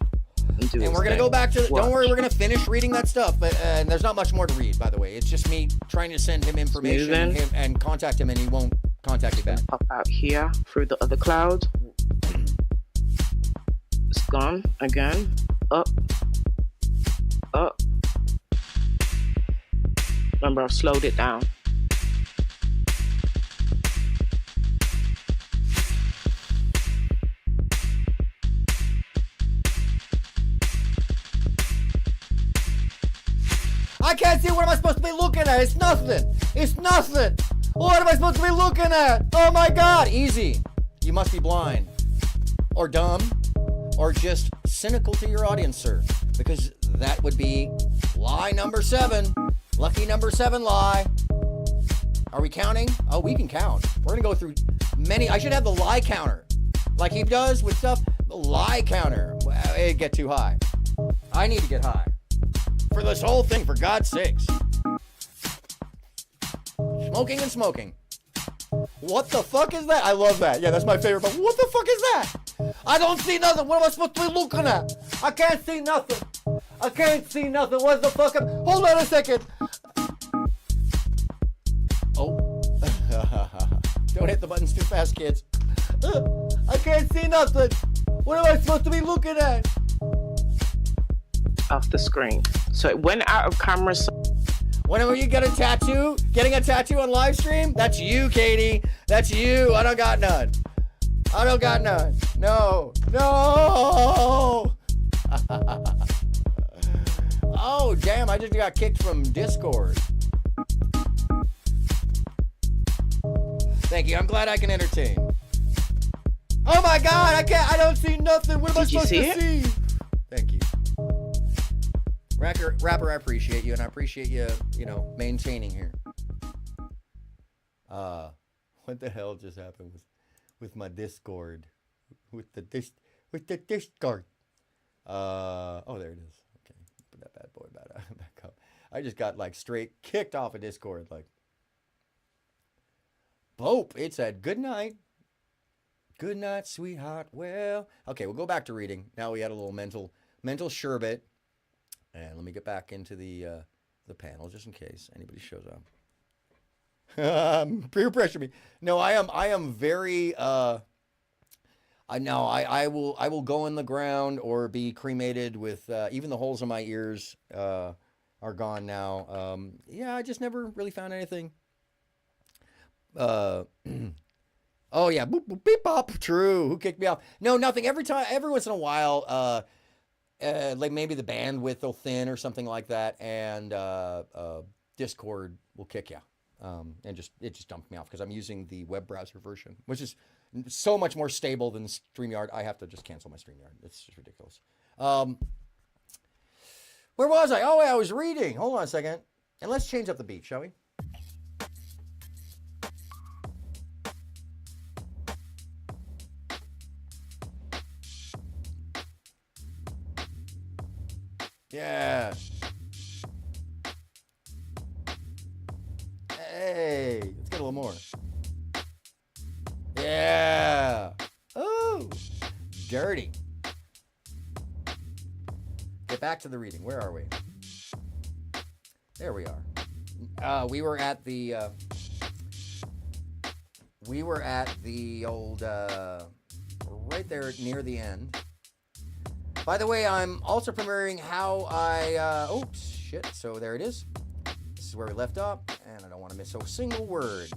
And we're gonna go back to. Don't worry, we're gonna finish reading that stuff. But there's not much more to read, by the way. It's just me trying to send him information and contact him, and he won't contact me back. Pop out here through the other cloud. It's gone again. Up. Up. Remember, I've slowed it down. I can't see. What am I supposed to be looking at? It's nothing. It's nothing. What am I supposed to be looking at? Oh my God. Easy. You must be blind or dumb or just cynical to your audience, sir. Because that would be lie number 7. Lucky number 7 lie. Are we counting? Oh, we can count. We're going to go through many. I should have the lie counter. Like he does with stuff. The lie counter. Well, it'd get too high. I need to get high. For this whole thing, for God's sakes. Smoking and smoking. What the fuck is that? I love that. Yeah, that's my favorite. But what the fuck is that? I don't see nothing. What am I supposed to be looking at? I can't see nothing. I can't see nothing. What the fuck? Hold on a second. Oh. Don't hit the buttons too fast, kids. I can't see nothing. What am I supposed to be looking at? Off the screen. So it went out of camera. Whenever you get a tattoo, getting a tattoo on live stream, that's you, Katie. That's you. I don't got none. I don't got none. No. No. Oh, damn. I just got kicked from Discord. Thank you. I'm glad I can entertain. Oh my God. I don't see nothing. What am I supposed to see? Thank you. Rapper, I appreciate you, and I appreciate you, maintaining here. What the hell just happened with my Discord? With the Discord. Oh, there it is. Okay, put that bad boy back up. I just got straight kicked off of Discord. Bope, it said good night. Good night, sweetheart. Well, okay, we'll go back to reading. Now we had a little mental sherbet. And let me get back into the panel just in case anybody shows up. Peer pressure me. No, I am very I will go in the ground or be cremated with even the holes in my ears are gone now. Yeah, I just never really found anything. Oh yeah, boop boop beep bop. True. Who kicked me off? No, nothing. Every once in a while, maybe the bandwidth will thin or something like that, and Discord will kick you, and it just dumped me off because I'm using the web browser version, which is so much more stable than StreamYard. I have to just cancel my StreamYard. It's just ridiculous. Where was I? Oh, I was reading. Hold on a second, and let's change up the beat, shall we? Yeah. Hey, let's get a little more. Yeah. Oh, dirty. Get back to the reading. Where are we? There we are. We were at the old right there near the end. By the way, I'm also premiering how I oops, shit. So there it is. This is where we left off, and I don't want to miss a single word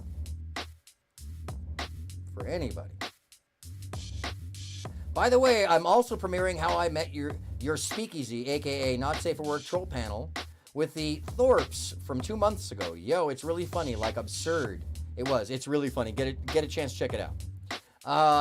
for anybody. By the way, I'm also premiering how I met your speakeasy, aka Not Safe for Work troll panel, with the Thorpes from 2 months ago. Yo, it's really funny, like absurd. It was. It's really funny. Get a chance to check it out.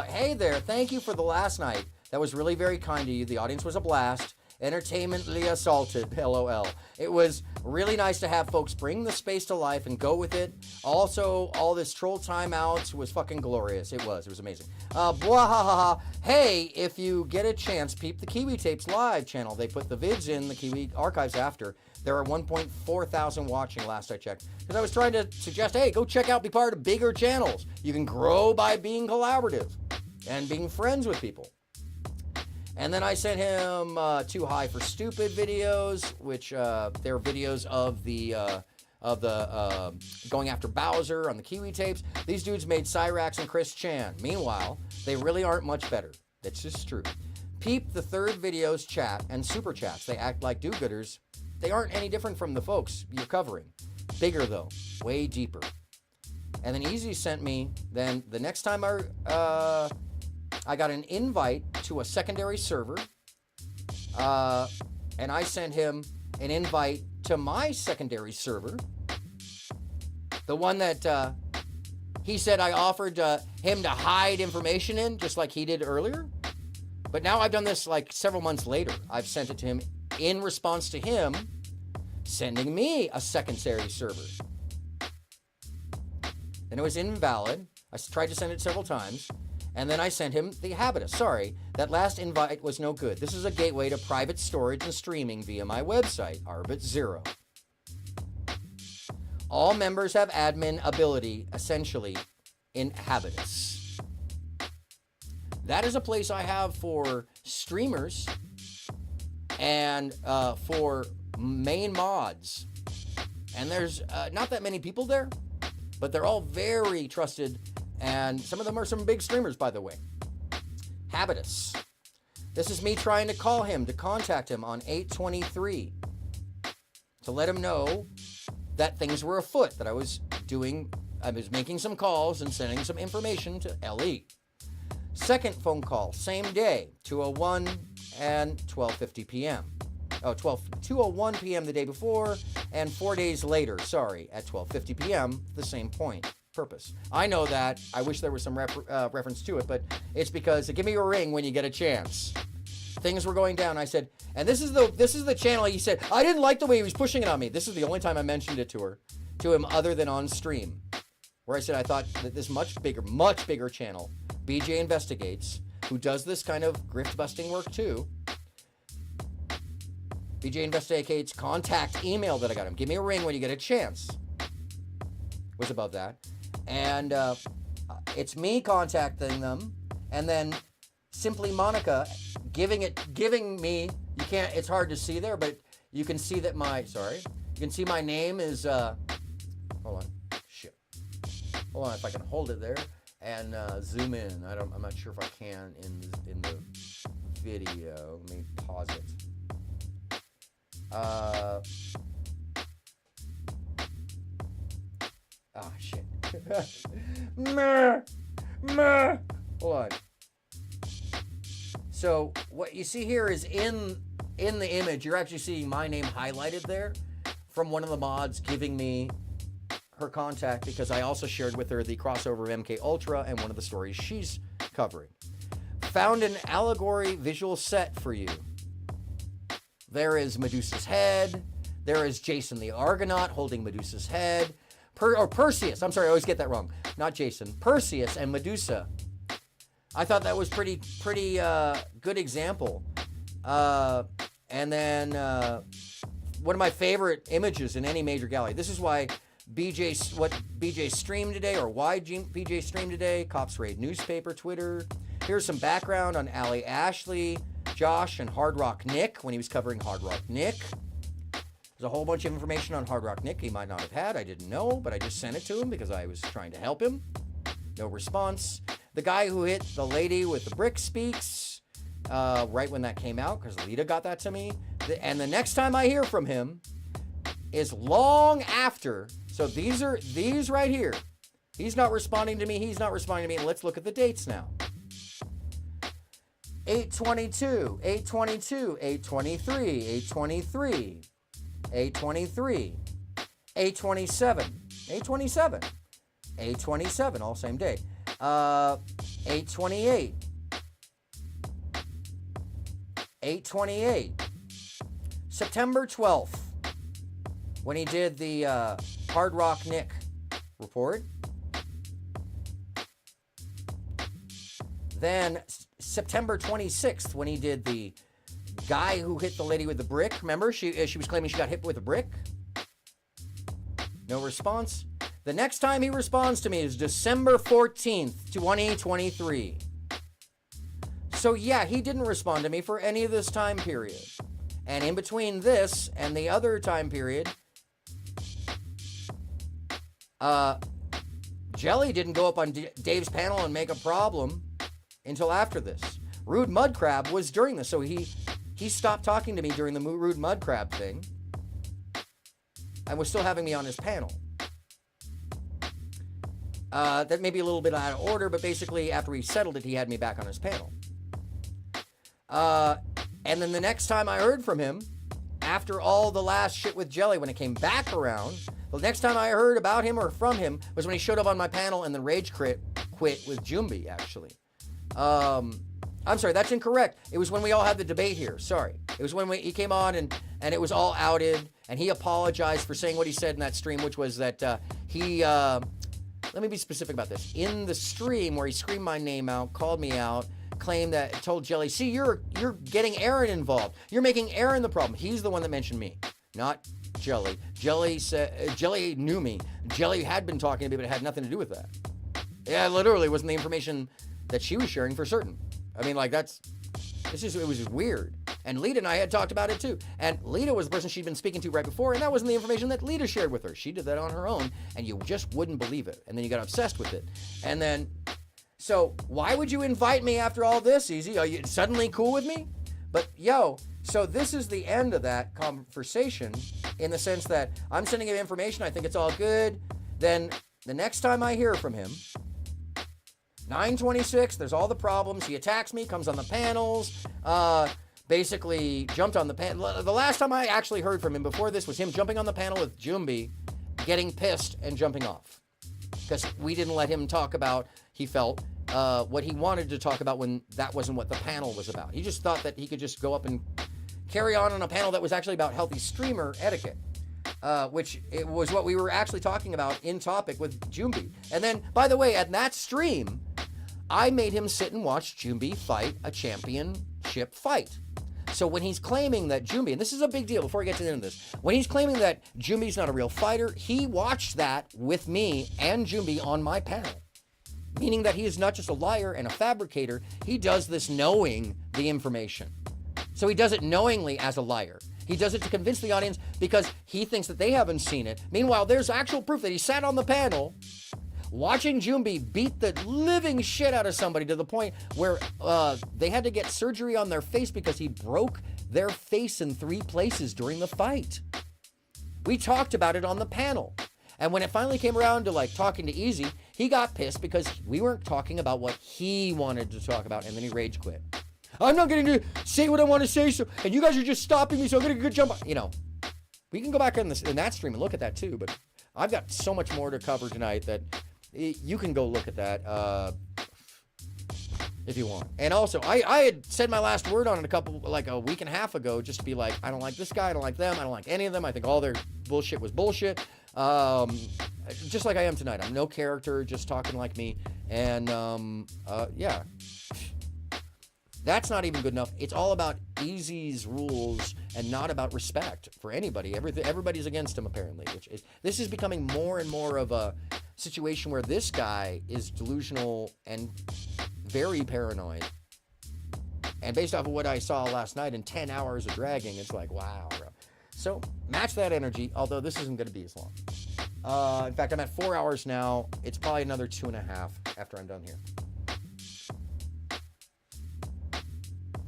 Hey there. Thank you for the last night. That was really very kind of you. The audience was a blast. Entertainmentally assaulted. LOL. It was really nice to have folks bring the space to life and go with it. Also, all this troll timeouts was fucking glorious. It was amazing. Bwahaha. Hey, if you get a chance, peep the Kiwi Tapes live channel. They put the vids in the Kiwi archives after. There are 1.4 thousand watching last I checked. Because I was trying to suggest, hey, go check out, be part of bigger channels. You can grow by being collaborative and being friends with people. And then I sent him Too High for Stupid videos, which they're videos of the going after Bowser on the Kiwi Tapes. These dudes made Cyrax and Chris Chan. Meanwhile, they really aren't much better. That's just true. Peep the third video's chat and super chats. They act like do-gooders. They aren't any different from the folks you're covering. Bigger though, way deeper. And then Easy sent me, then the next time I got an invite to a secondary server, and I sent him an invite to my secondary server, the one that he said I offered him to hide information in, just like he did earlier. But now I've done this like several months later. I've sent it to him in response to him sending me a secondary server. Then it was invalid. I tried to send it several times. And then I sent him the habitus. Sorry, that last invite was no good. This is a gateway to private storage and streaming via my website, Arbit0. All members have admin ability, essentially, in habitus. That is a place I have for streamers and for main mods. And there's not that many people there, but they're all very trusted. And some of them are some big streamers, by the way. Habitus. This is me trying to call him, to contact him on 8/23, to let him know that things were afoot, that I was making some calls and sending some information to LE. Second phone call, same day, 2:01 and 12:50 p.m. 2:01 p.m. the day before, and 4 days later, at 12:50 p.m., the same point. Purpose. I know that. I wish there was some reference to it, but it's because give me a ring when you get a chance. Things were going down. I said, and this is the channel. He said, I didn't like the way he was pushing it on me. This is the only time I mentioned it to him other than on stream, where I said I thought that this much bigger channel, BJ Investigates, who does this kind of grift busting work too. BJ Investigates contact email that I got him. Give me a ring when you get a chance. Was above that. And it's me contacting them, and then Simply Monica giving me, you can't, it's hard to see there, but you can see that you can see my name is, hold on, if I can hold it there and zoom in. I'm not sure if I can in the video. Let me pause it. Ah, shit. Hold on. So what you see here is in the image, you're actually seeing my name highlighted there from one of the mods giving me her contact, because I also shared with her the crossover of MK Ultra and one of the stories she's covering. Found an allegory visual set for you. There is Medusa's head. There is Jason the Argonaut holding Medusa's head. Perseus. I'm sorry, I always get that wrong. Not Jason. Perseus and Medusa. I thought that was pretty good example. And then one of my favorite images in any major gallery. This is why BJ streamed today, or why BJ streamed today. Cops Raid newspaper, Twitter. Here's some background on Allie Ashley, Josh, and Hard Rock Nick when he was covering Hard Rock Nick. There's a whole bunch of information on Hard Rock Nick he might not have had. I didn't know, but I just sent it to him because I was trying to help him. No response. The guy who hit the lady with the brick speaks right when that came out, because Lita got that to me. And the next time I hear from him is long after. So these right here. He's not responding to me. He's not responding to me. And let's look at the dates now. 8/22, 8/22, 8/23, 8/23, 8/23, 8/27, 8/27, 8/27, all same day. 8/28, 8/28, September 12th, when he did the Hard Rock Nick report. Then September 26th, when he did the guy who hit the lady with the brick. Remember, she was claiming she got hit with a brick. No response. The next time he responds to me is December 14th, 2023. So yeah, he didn't respond to me for any of this time period. And in between this and the other time period, Jelly didn't go up on Dave's panel and make a problem until after this. Rude Mud Crab was during this, so he stopped talking to me during the Rude Mud Crab thing and was still having me on his panel. That may be a little bit out of order, but basically after he settled it, he had me back on his panel. And then the next time I heard from him, after all the last shit with Jelly, when it came back around, the next time I heard about him or from him was when he showed up on my panel and then rage quit with Jumbi, actually. I'm sorry, that's incorrect. It was when we all had the debate here. Sorry. It was when he came on and it was all outed, and he apologized for saying what he said in that stream, which was that let me be specific about this. In the stream where he screamed my name out, called me out, claimed that, told Jelly, see, you're getting Aaron involved. You're making Aaron the problem. He's the one that mentioned me, not Jelly. Jelly knew me. Jelly had been talking to me, but it had nothing to do with that. Yeah, literally wasn't the information that she was sharing for certain. I mean, like, it was just weird. And Lita and I had talked about it too. And Lita was the person she'd been speaking to right before, and that wasn't the information that Lita shared with her. She did that on her own, and you just wouldn't believe it. And then you got obsessed with it. And then, so why would you invite me after all this, Easy? Are you suddenly cool with me? But so this is the end of that conversation, in the sense that I'm sending him information, I think it's all good. Then the next time I hear from him, 9/26, there's all the problems. He attacks me, comes on the panels, basically jumped on the panel. The last time I actually heard from him before this was him jumping on the panel with Jumbi, getting pissed and jumping off. Because we didn't let him talk about, he felt, what he wanted to talk about when that wasn't what the panel was about. He just thought that he could just go up and carry on a panel that was actually about healthy streamer etiquette. Which it was what we were actually talking about in topic with Jumbi. And then, by the way, at that stream, I made him sit and watch Jumbi fight a championship fight. So when he's claiming that Jumbi, and this is a big deal before I get to the end of this, when he's claiming that Jumbi's not a real fighter, he watched that with me and Jumbi on my panel. Meaning that he is not just a liar and a fabricator, he does this knowing the information. So he does it knowingly as a liar. He does it to convince the audience because he thinks that they haven't seen it. Meanwhile, there's actual proof that he sat on the panel watching Jumbi beat the living shit out of somebody to the point where they had to get surgery on their face because he broke their face in 3 places during the fight. We talked about it on the panel. And when it finally came around to like talking to Easy, he got pissed because we weren't talking about what he wanted to talk about, and then he rage quit. I'm not getting to say what I want to say, so, and you guys are just stopping me, so I'm going to go jump. We can go back in that stream and look at that too, but I've got so much more to cover tonight that you can go look at that if you want. And also, I had said my last word on it a week and a half ago, just to be like, I don't like this guy, I don't like them, I don't like any of them, I think all their bullshit was bullshit. Just like I am tonight. I'm no character, just talking like me. And yeah. That's not even good enough. It's all about Easy's rules and not about respect for anybody. Everybody's against him apparently. This is becoming more and more of a situation where this guy is delusional and very paranoid. And based off of what I saw last night in 10 hours of dragging, it's like, wow, bro. So match that energy, although this isn't going to be as long. In fact, I'm at 4 hours now. It's probably another 2.5 after I'm done here.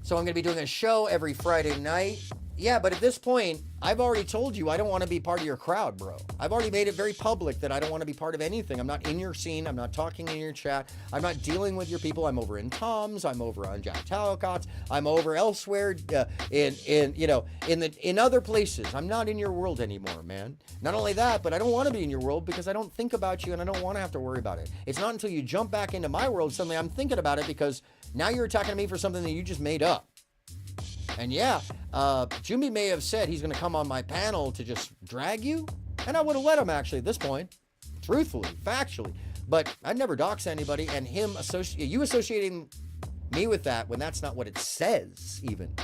So I'm going to be doing a show every Friday night. Yeah, but at this point, I've already told you I don't want to be part of your crowd, bro. I've already made it very public that I don't want to be part of anything. I'm not in your scene. I'm not talking in your chat. I'm not dealing with your people. I'm over in Tom's. I'm over on Jack Talcott's. I'm over elsewhere in other places. I'm not in your world anymore, man. Not only that, but I don't want to be in your world because I don't think about you and I don't want to have to worry about it. It's not until you jump back into my world suddenly I'm thinking about it because now you're attacking me for something that you just made up. And yeah, Jimmy may have said he's going to come on my panel to just drag you, and I would have let him actually at this point, truthfully, factually. But I'd never dox anybody, and you associating me with that when that's not what it says even.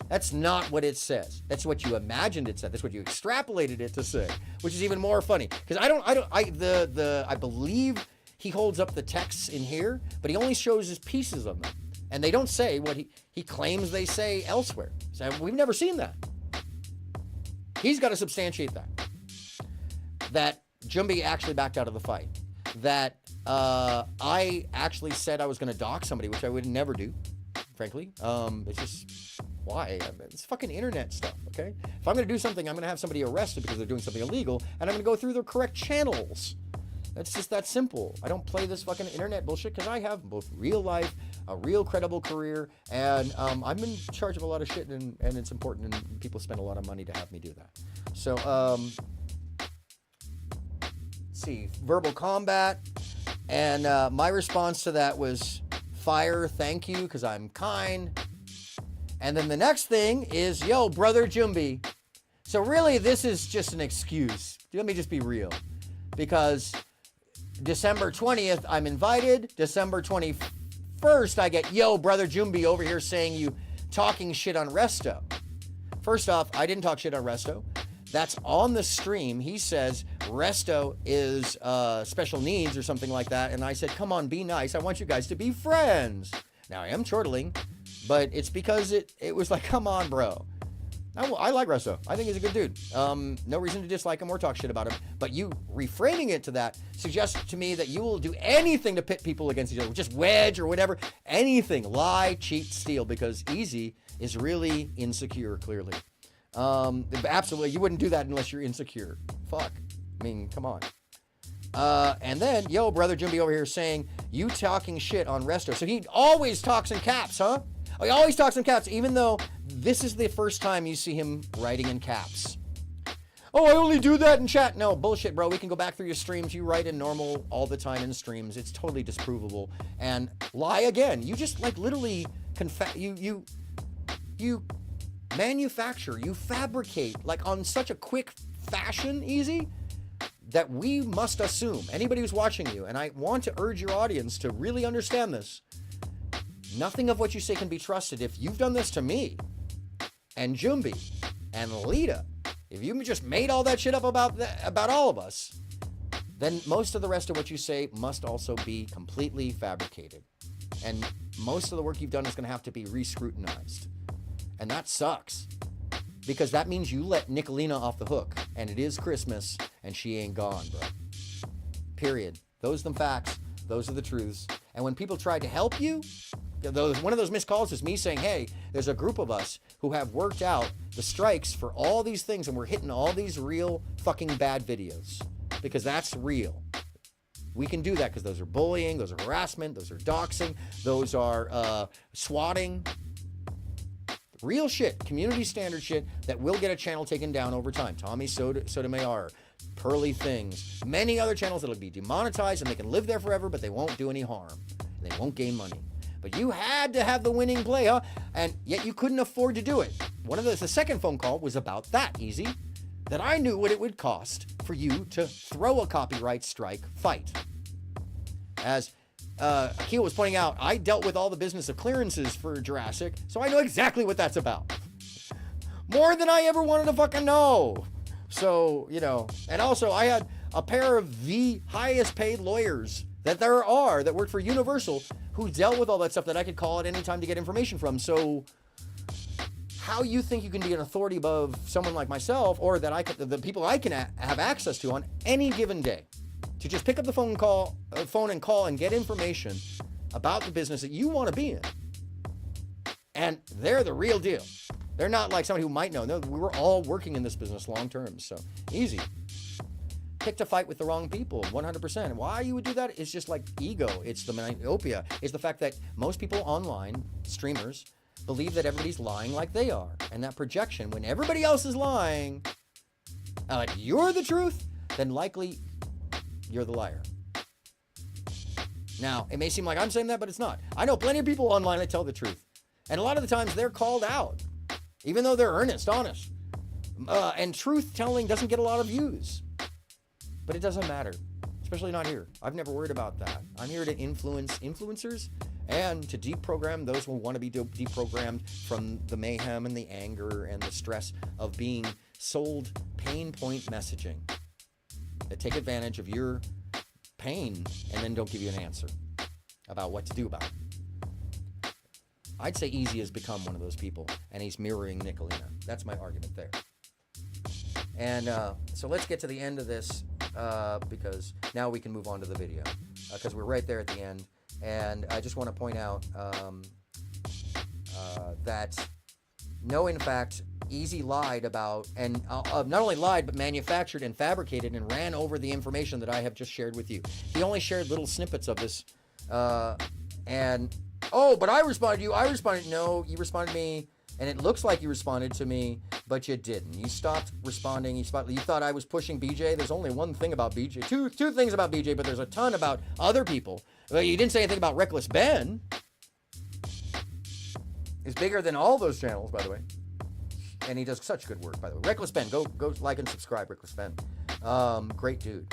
That's not what it says. That's what you imagined it said. That's what you extrapolated it to say, which is even more funny. Because I believe he holds up the texts in here, but he only shows his pieces of them. And they don't say what he claims they say elsewhere. So we've never seen that. He's got to substantiate that. That Jumby actually backed out of the fight. That I actually said I was going to dox somebody, which I would never do, frankly. It's just, why? It's fucking internet stuff, okay? If I'm going to do something, I'm going to have somebody arrested because they're doing something illegal, and I'm going to go through the correct channels. It's just that simple. I don't play this fucking internet bullshit because I have both real life, a real credible career, and I'm in charge of a lot of shit, and it's important, and people spend a lot of money to have me do that. So, let's see, verbal combat, and my response to that was fire, thank you, because I'm kind. And then the next thing is, yo, brother Jumby. So really, this is just an excuse. Let me just be real, because December 20th, I'm invited. December 21st, I get, yo, brother Jumby over here saying you talking shit on Resto. First off, I didn't talk shit on Resto. That's on the stream. He says Resto is special needs or something like that. And I said, come on, be nice. I want you guys to be friends. Now, I am chortling, but it's because it was like, come on, bro. I like Resto. I think he's a good dude. No reason to dislike him or talk shit about him. But you reframing it to that suggests to me that you will do anything to pit people against each other. Just wedge or whatever. Anything. Lie, cheat, steal. Because Easy is really insecure, clearly. Absolutely. You wouldn't do that unless you're insecure. Fuck. I mean, come on. And then, yo, brother Jumby over here saying, you talking shit on Resto. So he always talks in caps, huh? He always talks in caps, even though this is the first time you see him writing in caps. Oh, I only do that in chat. No, bullshit, bro. We can go back through your streams. You write in normal all the time in streams. It's totally disprovable. And lie again. You just like literally you manufacture, you fabricate like on such a quick fashion, Easy, that we must assume, anybody who's watching you, and I want to urge your audience to really understand this, nothing of what you say can be trusted. If you've done this to me, and Jumby, and Lita, if you just made all that shit up about all of us, then most of the rest of what you say must also be completely fabricated. And most of the work you've done is going to have to be re-scrutinized. And that sucks. Because that means you let Nicolina off the hook. And it is Christmas, and she ain't gone, bro. Period. Those are the facts. Those are the truths. And when people try to help you, one of those missed calls is me saying, hey, there's a group of us who have worked out the strikes for all these things, and we're hitting all these real fucking bad videos. Because that's real. We can do that because those are bullying, those are harassment, those are doxing, those are swatting. Real shit, community standard shit that will get a channel taken down over time. Tommy Sotomayor, Pearly Things, many other channels that'll be demonetized and they can live there forever, but they won't do any harm. They won't gain money. But you had to have the winning play, huh? And yet you couldn't afford to do it. The second phone call was about that, Easy. That I knew what it would cost for you to throw a copyright strike fight. As Akil was pointing out, I dealt with all the business of clearances for Jurassic, so I know exactly what that's about. More than I ever wanted to fucking know. So, you know, and also I had a pair of the highest paid lawyers that there are that worked for Universal who dealt with all that stuff that I could call at any time to get information from. So how you think you can be an authority above someone like myself, or that I could, the people I can have access to on any given day, to just pick up the phone and call and get information about the business that you want to be in. And they're the real deal. They're not like somebody who might know. No, we were all working in this business long term. So easy. Picked a fight with the wrong people, 100%. Why you would do that is just like ego. It's the myopia. It's the fact that most people online, streamers, believe that everybody's lying like they are. And that projection, when everybody else is lying, you're the truth, then likely you're the liar. Now, it may seem like I'm saying that, but it's not. I know plenty of people online that tell the truth. And a lot of the times they're called out, even though they're earnest, honest. And truth telling doesn't get a lot of views. But it doesn't matter, especially not here. I've never worried about that. I'm here to influence influencers and to deprogram those who want to be deprogrammed from the mayhem and the anger and the stress of being sold pain point messaging that take advantage of your pain and then don't give you an answer about what to do about it. I'd say Easy has become one of those people, and he's mirroring Nicolina. That's my argument there. And so let's get to the end of this because now we can move on to the video because we're right there at the end. And I just want to point out that no, in fact, Easy lied about, and not only lied, but manufactured and fabricated and ran over the information that I have just shared with you. He only shared little snippets of this. And, oh, but I responded to you. I responded. No, you responded to me. And it looks like you responded to me, but you didn't. You stopped responding. You thought I was pushing BJ. There's only one thing about BJ. Two things about BJ, but there's a ton about other people. Well, you didn't say anything about Reckless Ben. He's bigger than all those channels, by the way. And he does such good work, by the way. Reckless Ben, go like and subscribe, Reckless Ben. Great dude.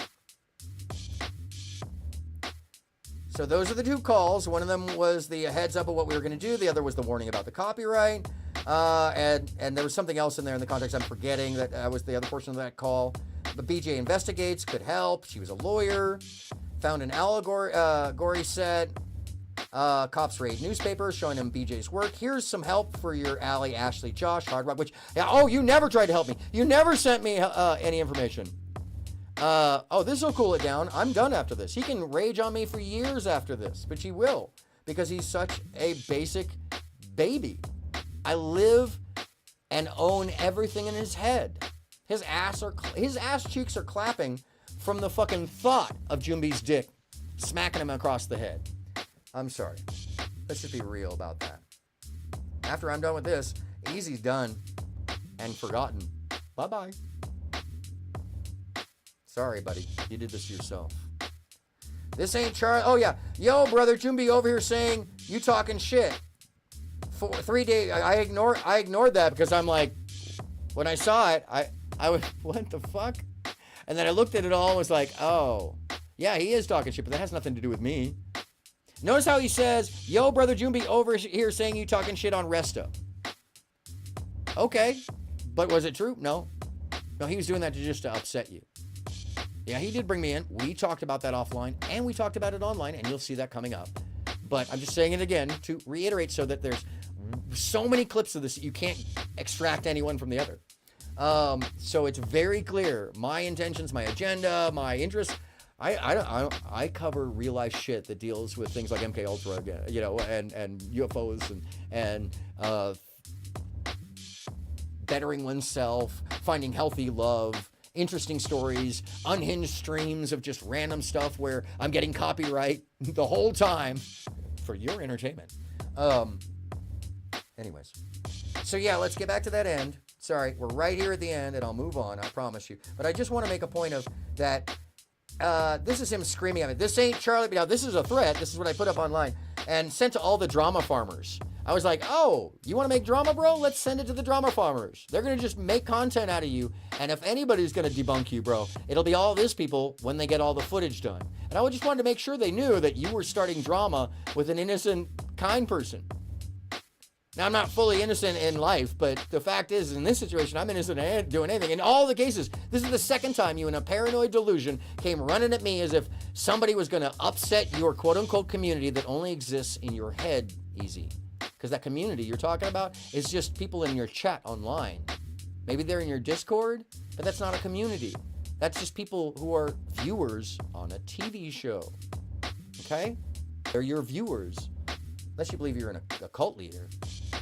So those are the two calls. One of them was the heads up of what we were going to do. The other was the warning about the copyright. And there was something else in there in the context I'm forgetting that was the other portion of that call. But BJ investigates, could help. She was a lawyer. Found an allegory set. Cops raid newspapers showing him BJ's work. Here's some help for your ally, Ashley Josh, Hard Rock, which, oh, you never tried to help me. You never sent me any information. Oh, this will cool it down. I'm done after this. He can rage on me for years after this, but he will, because he's such a basic baby. I live and own everything in his head. His ass cheeks are clapping from the fucking thought of Jumbi's dick smacking him across the head. I'm sorry. Let's just be real about that. After I'm done with this, Easy's done and forgotten. Bye-bye. Sorry, buddy. You did this to yourself. This ain't Charlie. Oh, yeah. Yo, brother Jumbi over here saying you talking shit. For 3 days, I ignored that because I'm like, when I saw it, I was, what the fuck? And then I looked at it all and was like, oh, yeah, he is talking shit, but that has nothing to do with me. Notice how he says, yo, brother Jumbi over here saying you talking shit on Resto. Okay, but was it true? No. No, he was doing that just to upset you. Yeah, he did bring me in. We talked about that offline, and we talked about it online, and you'll see that coming up. But I'm just saying it again to reiterate so that there's so many clips of this that you can't extract anyone from the other. So it's very clear. My intentions, my agenda, my interests. I cover real life shit that deals with things like MK Ultra, you know, and UFOs and bettering oneself, finding healthy love, interesting stories, unhinged streams of just random stuff where I'm getting copyright the whole time for your entertainment. Anyways, so yeah, let's get back to that end. Sorry, we're right here at the end, and I'll move on, I promise you. But I just want to make a point of that. This is him screaming at me. This ain't Charlie. Now, this is a threat. This is what I put up online and sent to all the drama farmers. I was like, oh, you want to make drama, bro? Let's send it to the drama farmers. They're going to just make content out of you. And if anybody's going to debunk you, bro, it'll be all this people when they get all the footage done. And I just wanted to make sure they knew that you were starting drama with an innocent, kind person. Now, I'm not fully innocent in life, but the fact is, in this situation, I'm innocent in doing anything. In all the cases, this is the second time you, in a paranoid delusion, came running at me as if somebody was going to upset your quote-unquote community that only exists in your head, Easy. Because that community you're talking about is just people in your chat online. Maybe they're in your Discord, but that's not a community. That's just people who are viewers on a TV show. Okay? They're your viewers. Unless you believe you're a cult leader.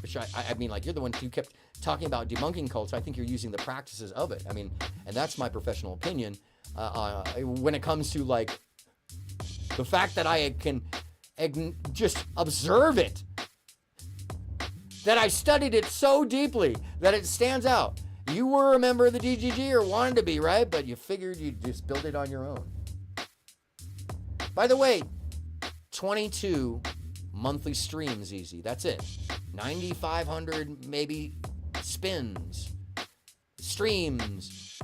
Which I mean, like, you're the one who kept talking about debunking cults. I think you're using the practices of it. I mean, and that's my professional opinion. When it comes to, like, the fact that I can just observe it. That I studied it so deeply that it stands out. You were a member of the DGG or wanted to be, right? But you figured you'd just build it on your own. By the way, 22 monthly streams, Easy. That's it. 9,500 maybe spins, streams,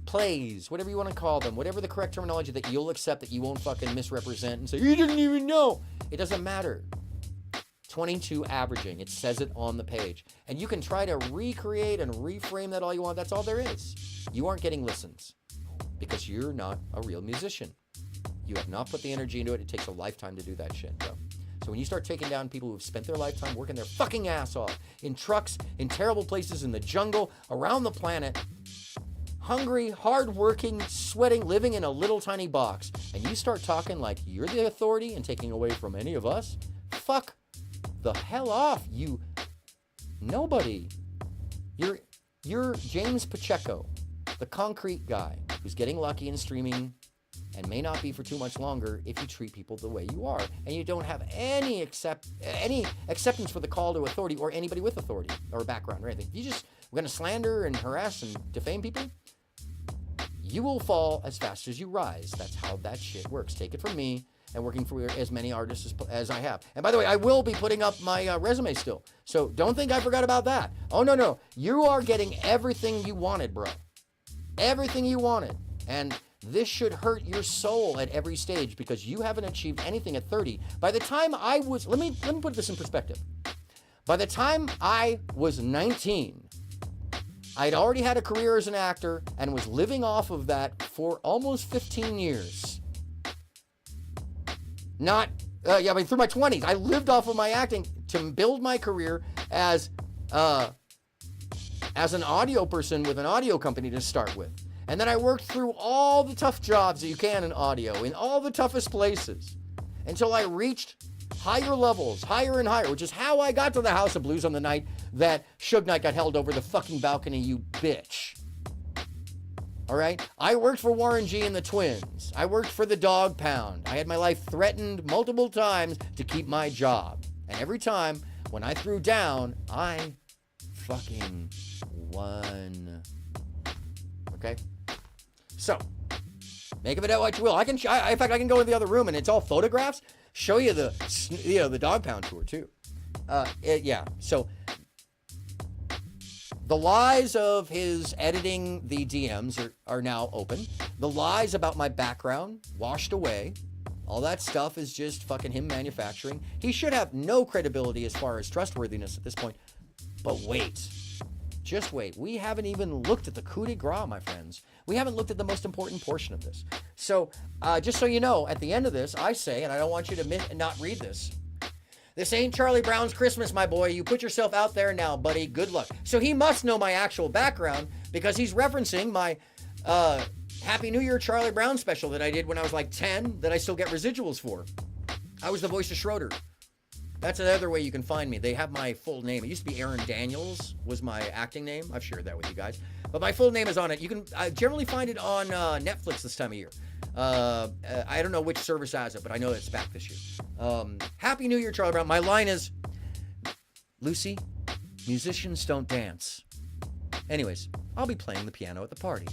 plays, whatever you want to call them, whatever the correct terminology that you'll accept, that you won't fucking misrepresent and say, you didn't even know. It doesn't matter. 22 averaging. It says it on the page. And you can try to recreate and reframe that all you want. That's all there is. You aren't getting listens because you're not a real musician. You have not put the energy into it. It takes a lifetime to do that shit, bro. So when you start taking down people who've spent their lifetime working their fucking ass off in trucks, in terrible places, in the jungle, around the planet, hungry, hardworking, sweating, living in a little tiny box, and you start talking like you're the authority and taking away from any of us, fuck the hell off, you nobody. You're James Pacheco, the concrete guy who's getting lucky and streaming and may not be for too much longer if you treat people the way you are and you don't have any acceptance for the call to authority or anybody with authority or background or anything. If you just we're going to slander and harass and defame people, you will fall as fast as you rise. That's how that shit works. Take it from me and working for as many artists as I have. And by the way, I will be putting up my resume still. So don't think I forgot about that. Oh, no. You are getting everything you wanted, bro. Everything you wanted. And this should hurt your soul at every stage because you haven't achieved anything at 30. By the time I was, let me put this in perspective. By the time I was 19, I'd already had a career as an actor and was living off of that for almost 15 years. Through my 20s, I lived off of my acting to build my career as an audio person with an audio company to start with. And then I worked through all the tough jobs that you can in audio, in all the toughest places, until I reached higher levels, higher and higher, which is how I got to the House of Blues on the night that Suge Knight got held over the fucking balcony, you bitch. All right? I worked for Warren G and the Twins. I worked for the Dog Pound. I had my life threatened multiple times to keep my job. And every time, when I threw down, I fucking won. Okay? So, make of it what you will. In fact, I can go in the other room and it's all photographs. Show you the Dog Pound tour too. So the lies of his editing the DMs are now open. The lies about my background washed away. All that stuff is just fucking him manufacturing. He should have no credibility as far as trustworthiness at this point. But wait. Just wait. We haven't even looked at the coup de grace, my friends. We haven't looked at the most important portion of this. So, just so you know, at the end of this, I say, and I don't want you to not read this, this ain't Charlie Brown's Christmas, my boy. You put yourself out there now, buddy. Good luck. So he must know my actual background because he's referencing my Happy New Year Charlie Brown special that I did when I was like 10 that I still get residuals for. I was the voice of Schroeder. That's another way you can find me. They have my full name. It used to be Aaron Daniels was my acting name. I've shared that with you guys. But my full name is on it. You can generally find it on Netflix this time of year. I don't know which service has it, but I know it's back this year. Happy New Year, Charlie Brown. My line is, Lucy, musicians don't dance. Anyways, I'll be playing the piano at the party.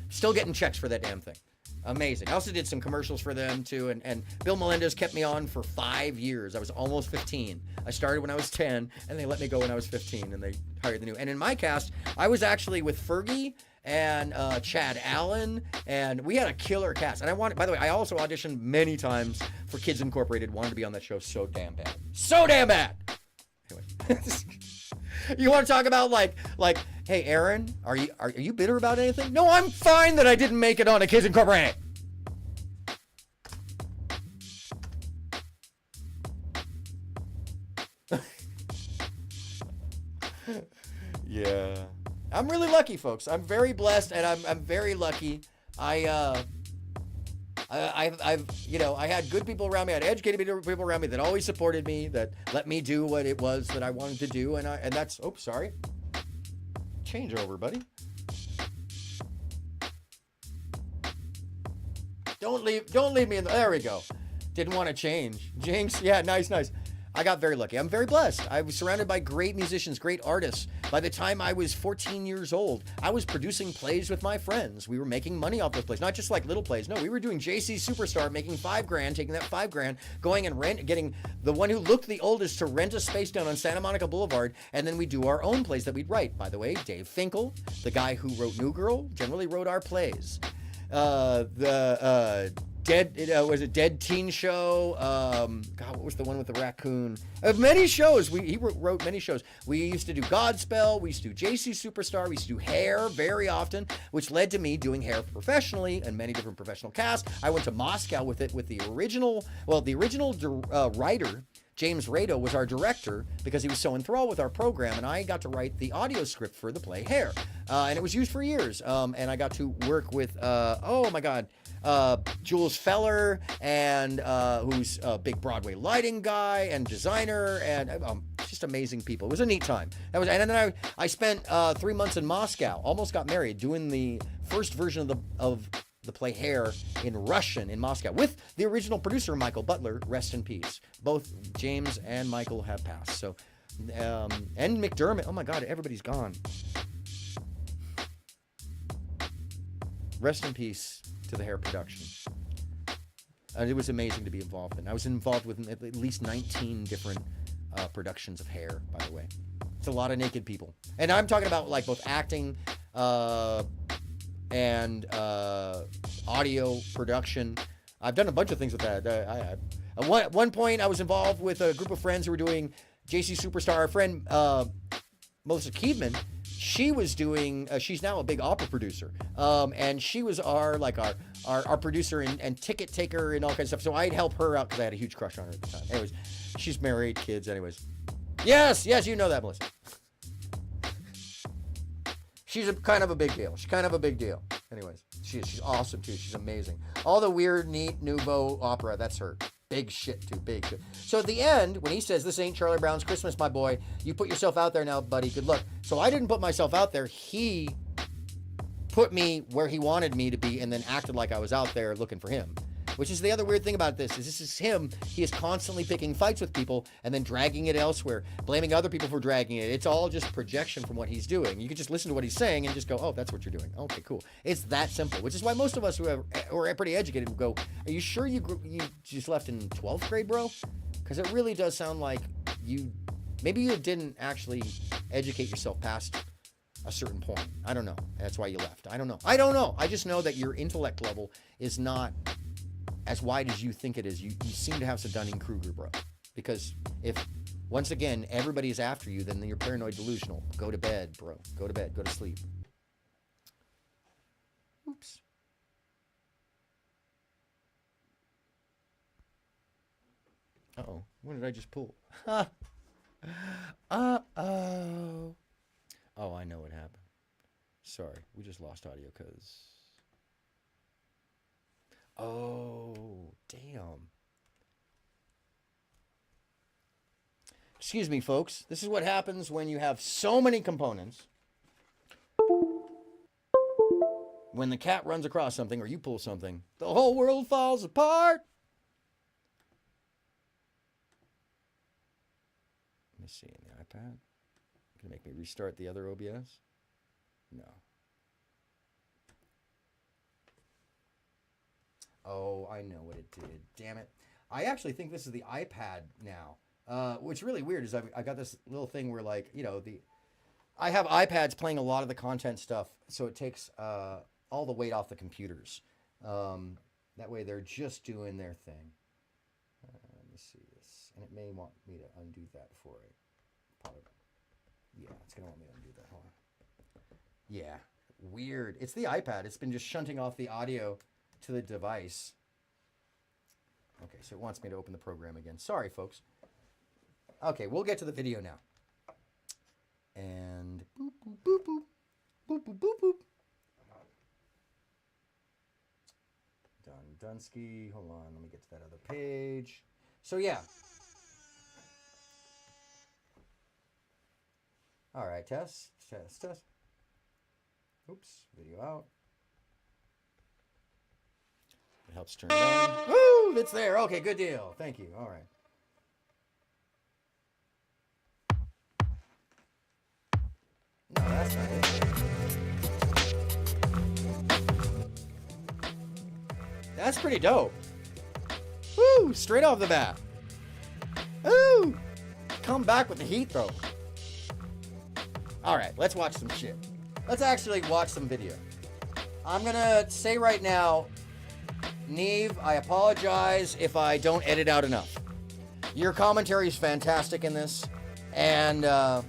Still getting checks for that damn thing. Amazing. I also did some commercials for them too, and Bill Melendez kept me on for 5 years. I was almost 15. I started when I was 10, and they let me go when I was 15, and they hired the new. And in my cast, I was actually with Fergie and Chad Allen, and we had a killer cast. And by the way, I also auditioned many times for Kids Incorporated. Wanted to be on that show so damn bad. So damn bad! Anyway. You want to talk about like, hey, Aaron, are you bitter about anything? No, I'm fine that I didn't make it on a Kids Incorporated. Yeah, I'm really lucky, folks. I'm very blessed, and I'm very lucky. I've I had good people around me. I had educated people around me that always supported me, that let me do what it was that I wanted to do, and that's. Oh, sorry. Change over, buddy. Don't leave me in. There we go. Didn't want to change. Jinx. Yeah, nice. I got very lucky. I'm very blessed. I was surrounded by great musicians, great artists. By the time I was 14 years old, I was producing plays with my friends. We were making money off those plays, not just like little plays. No, we were doing JC Superstar, making $5,000, taking that $5,000, going and getting the one who looked the oldest to rent a space down on Santa Monica Boulevard, and then we do our own plays that we'd write. By the way, Dave Finkel, the guy who wrote New Girl, generally wrote our plays. Was it Dead Teen Show? God, what was the one with the raccoon? Many shows. He wrote many shows. We used to do Godspell. We used to do JC Superstar. We used to do hair very often, which led to me doing hair professionally and many different professional casts. I went to Moscow with the original writer. James Rado was our director because he was so enthralled with our program, and I got to write the audio script for the play Hair, and it was used for years. And I got to work with Jules Feller, and who's a big Broadway lighting guy and designer, and just amazing people. It was a neat time. And then I spent 3 months in Moscow. Almost got married doing the first version of the play Hair in Russian in Moscow with the original producer Michael Butler. Rest in peace. Both James and Michael have passed. So, and McDermott. Oh my God, everybody's gone. Rest in peace to the Hair production. And it was amazing to be involved in. I was involved with at least 19 different productions of Hair, by the way. It's a lot of naked people. And I'm talking about like both acting and audio production. I've done a bunch of things with that. At one point, I was involved with a group of friends who were doing JC Superstar. Our friend Melissa Keedman, she was doing. She's now a big opera producer, and she was our producer and ticket taker and all kinds of stuff. So I'd help her out because I had a huge crush on her at the time. Anyways, she's married, kids. Anyways, yes, you know that, Melissa. She's kind of a big deal. Anyways, she's awesome too. She's amazing. All the weird, neat, nouveau opera, that's her. Big shit too, big shit. So at the end, when he says, "This ain't Charlie Brown's Christmas, my boy. You put yourself out there now, buddy. Good luck." So I didn't put myself out there. He put me where he wanted me to be and then acted like I was out there looking for him. Which is the other weird thing about this is him. He is constantly picking fights with people and then dragging it elsewhere, blaming other people for dragging it. It's all just projection from what he's doing. You can just listen to what he's saying and just go, "Oh, that's what you're doing. Okay, cool." It's that simple, which is why most of us who are pretty educated will go, "Are you sure you just left in 12th grade, bro?" Because it really does sound like maybe you didn't actually educate yourself past a certain point. I don't know. That's why you left. I don't know. I just know that your intellect level is not as wide as you think it is. You seem to have some Dunning-Kruger, bro. Because if, once again, everybody is after you, then you're paranoid delusional. Go to bed, bro. Go to bed. Go to sleep. Oops. Uh-oh. What did I just pull? Uh-oh. Oh, I know what happened. Sorry. We just lost audio because... Oh, damn. Excuse me, folks. This is what happens when you have so many components. When the cat runs across something or you pull something, the whole world falls apart. Let me see in the iPad. Gonna make me restart the other OBS? No. Oh, I know what it did. Damn it. I actually think this is the iPad now. What's really weird is I got this little thing where, like, you know, I have iPads playing a lot of the content stuff, so it takes all the weight off the computers. That way they're just doing their thing. Let me see this. And it may want me to undo that before I pop it. Yeah, it's gonna want me to undo that. Hold on. Yeah, weird. It's the iPad. It's been just shunting off the audio to the device. Okay, so it wants me to open the program again. Sorry, folks. Okay, we'll get to the video now. And boop, boop, boop, boop. Boop, boop, boop, boop. Dunsky. Hold on, let me get to that other page. So, yeah. All right, test. Oops, video out. It helps turn it on. Woo! It's there. Okay, good deal. Thank you. All right. No, that's not it. That's pretty dope. Woo! Straight off the bat. Woo! Come back with the heat, though. All right, let's watch some shit. Let's actually watch some video. I'm gonna say right now, Neve, I apologize if I don't edit out enough. Your commentary is fantastic in this, and I'm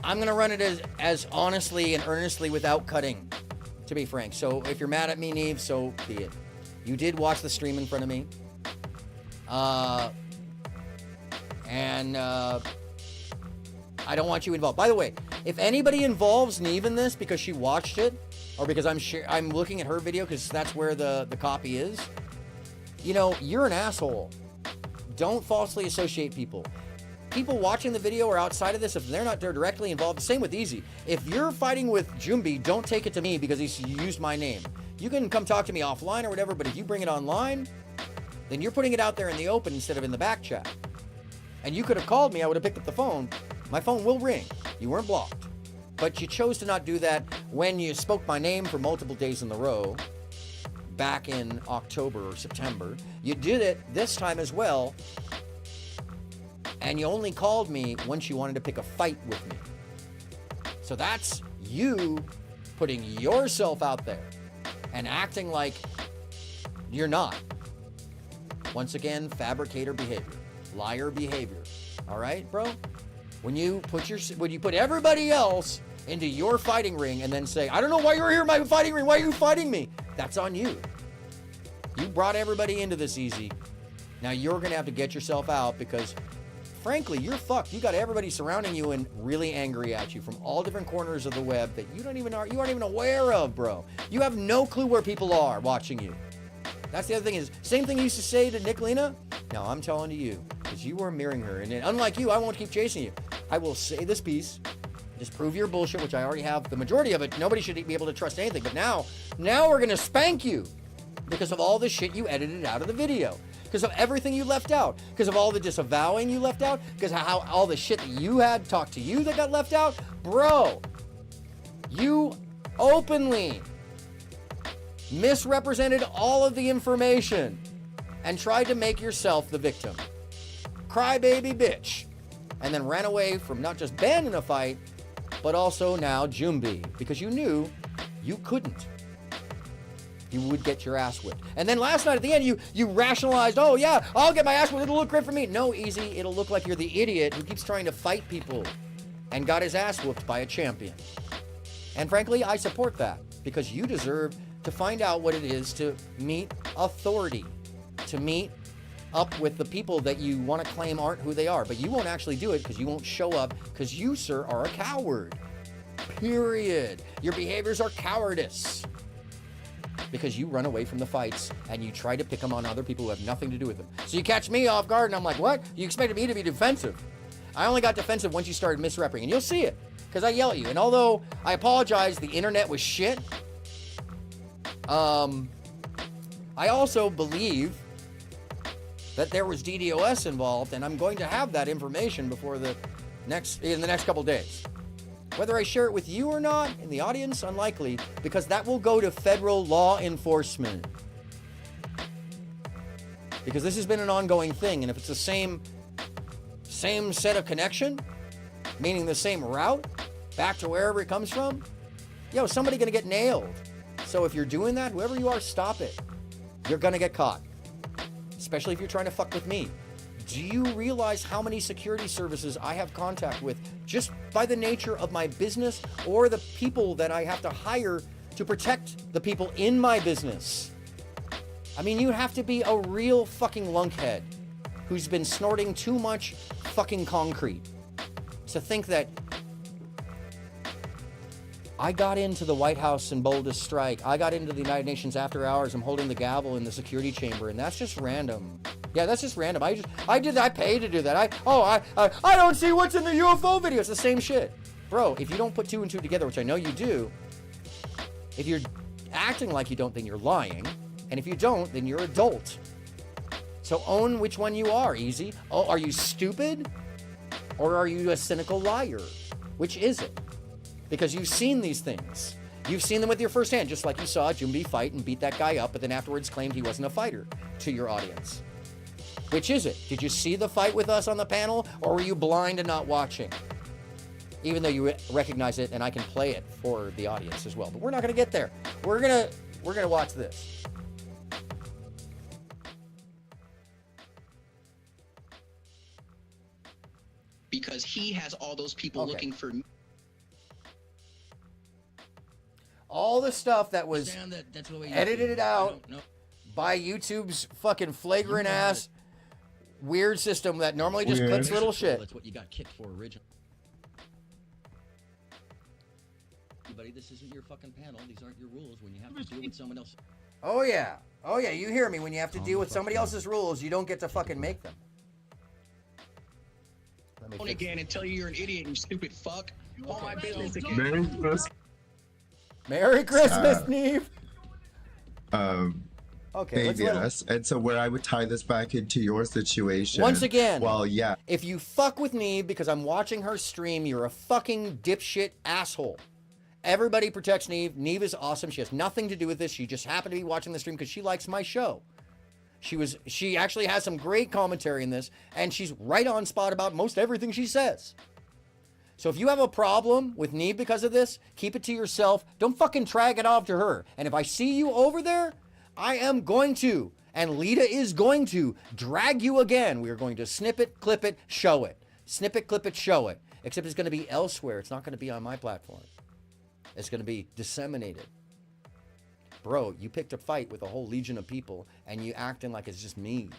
gonna run it as honestly and earnestly without cutting, to be frank. So if you're mad at me, Neve, so be it. You did watch the stream in front of me. I don't want you involved. By the way, if anybody involves Neve in this because she watched it, or because I'm looking at her video because that's where the copy is, you know, you're an asshole. Don't falsely associate people. People watching the video or outside of this, if they're not directly involved, same with Easy. If you're fighting with Jumbi, don't take it to me because he's used my name. You can come talk to me offline or whatever, but if you bring it online, then you're putting it out there in the open instead of in the back chat. And you could have called me, I would have picked up the phone. My phone will ring. You weren't blocked. But you chose to not do that when you spoke my name for multiple days in a row back in October or September. You did it this time as well. And you only called me once you wanted to pick a fight with me. So that's you putting yourself out there and acting like you're not. Once again, fabricator behavior, liar behavior. All right, bro? When you put everybody else into your fighting ring and then say, I don't know why you're here in my fighting ring, why are you fighting me? That's on you. You brought everybody into this, Easy. Now you're gonna have to get yourself out because frankly, you're fucked. You got everybody surrounding you and really angry at you from all different corners of the web that you aren't even aware of, bro. You have no clue where people are watching you. That's the other thing is, same thing you used to say to Nicolina. Now I'm telling you, because you were mirroring her. And unlike you, I won't keep chasing you. I will say this piece, just prove your bullshit, which I already have the majority of it. Nobody should be able to trust anything. But now we're going to spank you because of all the shit you edited out of the video. Because of everything you left out. Because of all the disavowing you left out. Because of how all the shit that you had talked to you that got left out. Bro, you openly misrepresented all of the information and tried to make yourself the victim. Crybaby bitch. And then ran away from not just Ben in a fight, but also now Jumbi. Because you knew you couldn't. You would get your ass whipped. And then last night at the end, you rationalized, oh yeah, I'll get my ass whipped, it'll look great for me. No, Easy, it'll look like you're the idiot who keeps trying to fight people and got his ass whooped by a champion. And frankly, I support that because you deserve to find out what it is to meet authority, to meet up with the people that you want to claim aren't who they are. But you won't actually do it because you won't show up because you, sir, are a coward. Period. Your behaviors are cowardice. Because you run away from the fights and you try to pick them on other people who have nothing to do with them. So you catch me off guard and I'm like, what? You expected me to be defensive. I only got defensive once you started misrepping, and you'll see it because I yell at you. And although I apologize, the internet was shit. I also believe that there was DDoS involved, and I'm going to have that information before in the next couple days. Whether I share it with you or not in the audience, unlikely, because that will go to federal law enforcement. Because this has been an ongoing thing, and if it's the same set of connection, meaning the same route, back to wherever it comes from, somebody's gonna get nailed. So if you're doing that, whoever you are, stop it. You're gonna get caught. Especially if you're trying to fuck with me. Do you realize how many security services I have contact with just by the nature of my business or the people that I have to hire to protect the people in my business? I mean, you have to be a real fucking lunkhead who's been snorting too much fucking concrete to think that I got into the White House in boldest strike. I got into the United Nations after hours. I'm holding the gavel in the security chamber, and that's just random. Yeah, that's just random. I paid to do that. I don't see what's in the UFO video. It's the same shit. Bro, if you don't put 2 and 2 together, which I know you do, if you're acting like you don't, then you're lying. And if you don't, then you're adult. So own which one you are, easy. Oh, are you stupid? Or are you a cynical liar? Which is it? Because you've seen these things. You've seen them with your first hand, just like you saw Jumbi fight and beat that guy up, but then afterwards claimed he wasn't a fighter to your audience. Which is it? Did you see the fight with us on the panel, or were you blind and not watching? Even though you recognize it, and I can play it for the audience as well. But we're not gonna get there. We're gonna watch this. Because he has all those people looking for me. All the stuff that was edited out by YouTube's fucking flagrant ass weird system that normally just clicks little shit. That's what you got kicked for originally. Buddy, this isn't your fucking panel. These aren't your rules when you have to deal with someone else. Oh yeah. Oh yeah, you hear me. When you have to deal with somebody else's rules, you don't get to fucking make them. Phone again and tell you you're an idiot, you stupid fuck. All my business again. Merry Christmas. Merry Christmas, Neve. Okay, maybe yes. And so where I would tie this back into your situation. Once again. Well, yeah. If you fuck with Neve because I'm watching her stream, you're a fucking dipshit asshole. Everybody protects Neve. Neve is awesome. She has nothing to do with this. She just happened to be watching the stream because she likes my show. She actually has some great commentary in this, and she's right on spot about most everything she says. So if you have a problem with Neve because of this, keep it to yourself. Don't fucking drag it off to her. And if I see you over there, I am going to, and Lita is going to, drag you again. We are going to snip it, clip it, show it. Snip it, clip it, show it. Except it's going to be elsewhere. It's not going to be on my platform. It's going to be disseminated. Bro, you picked a fight with a whole legion of people, and you acting like it's just me.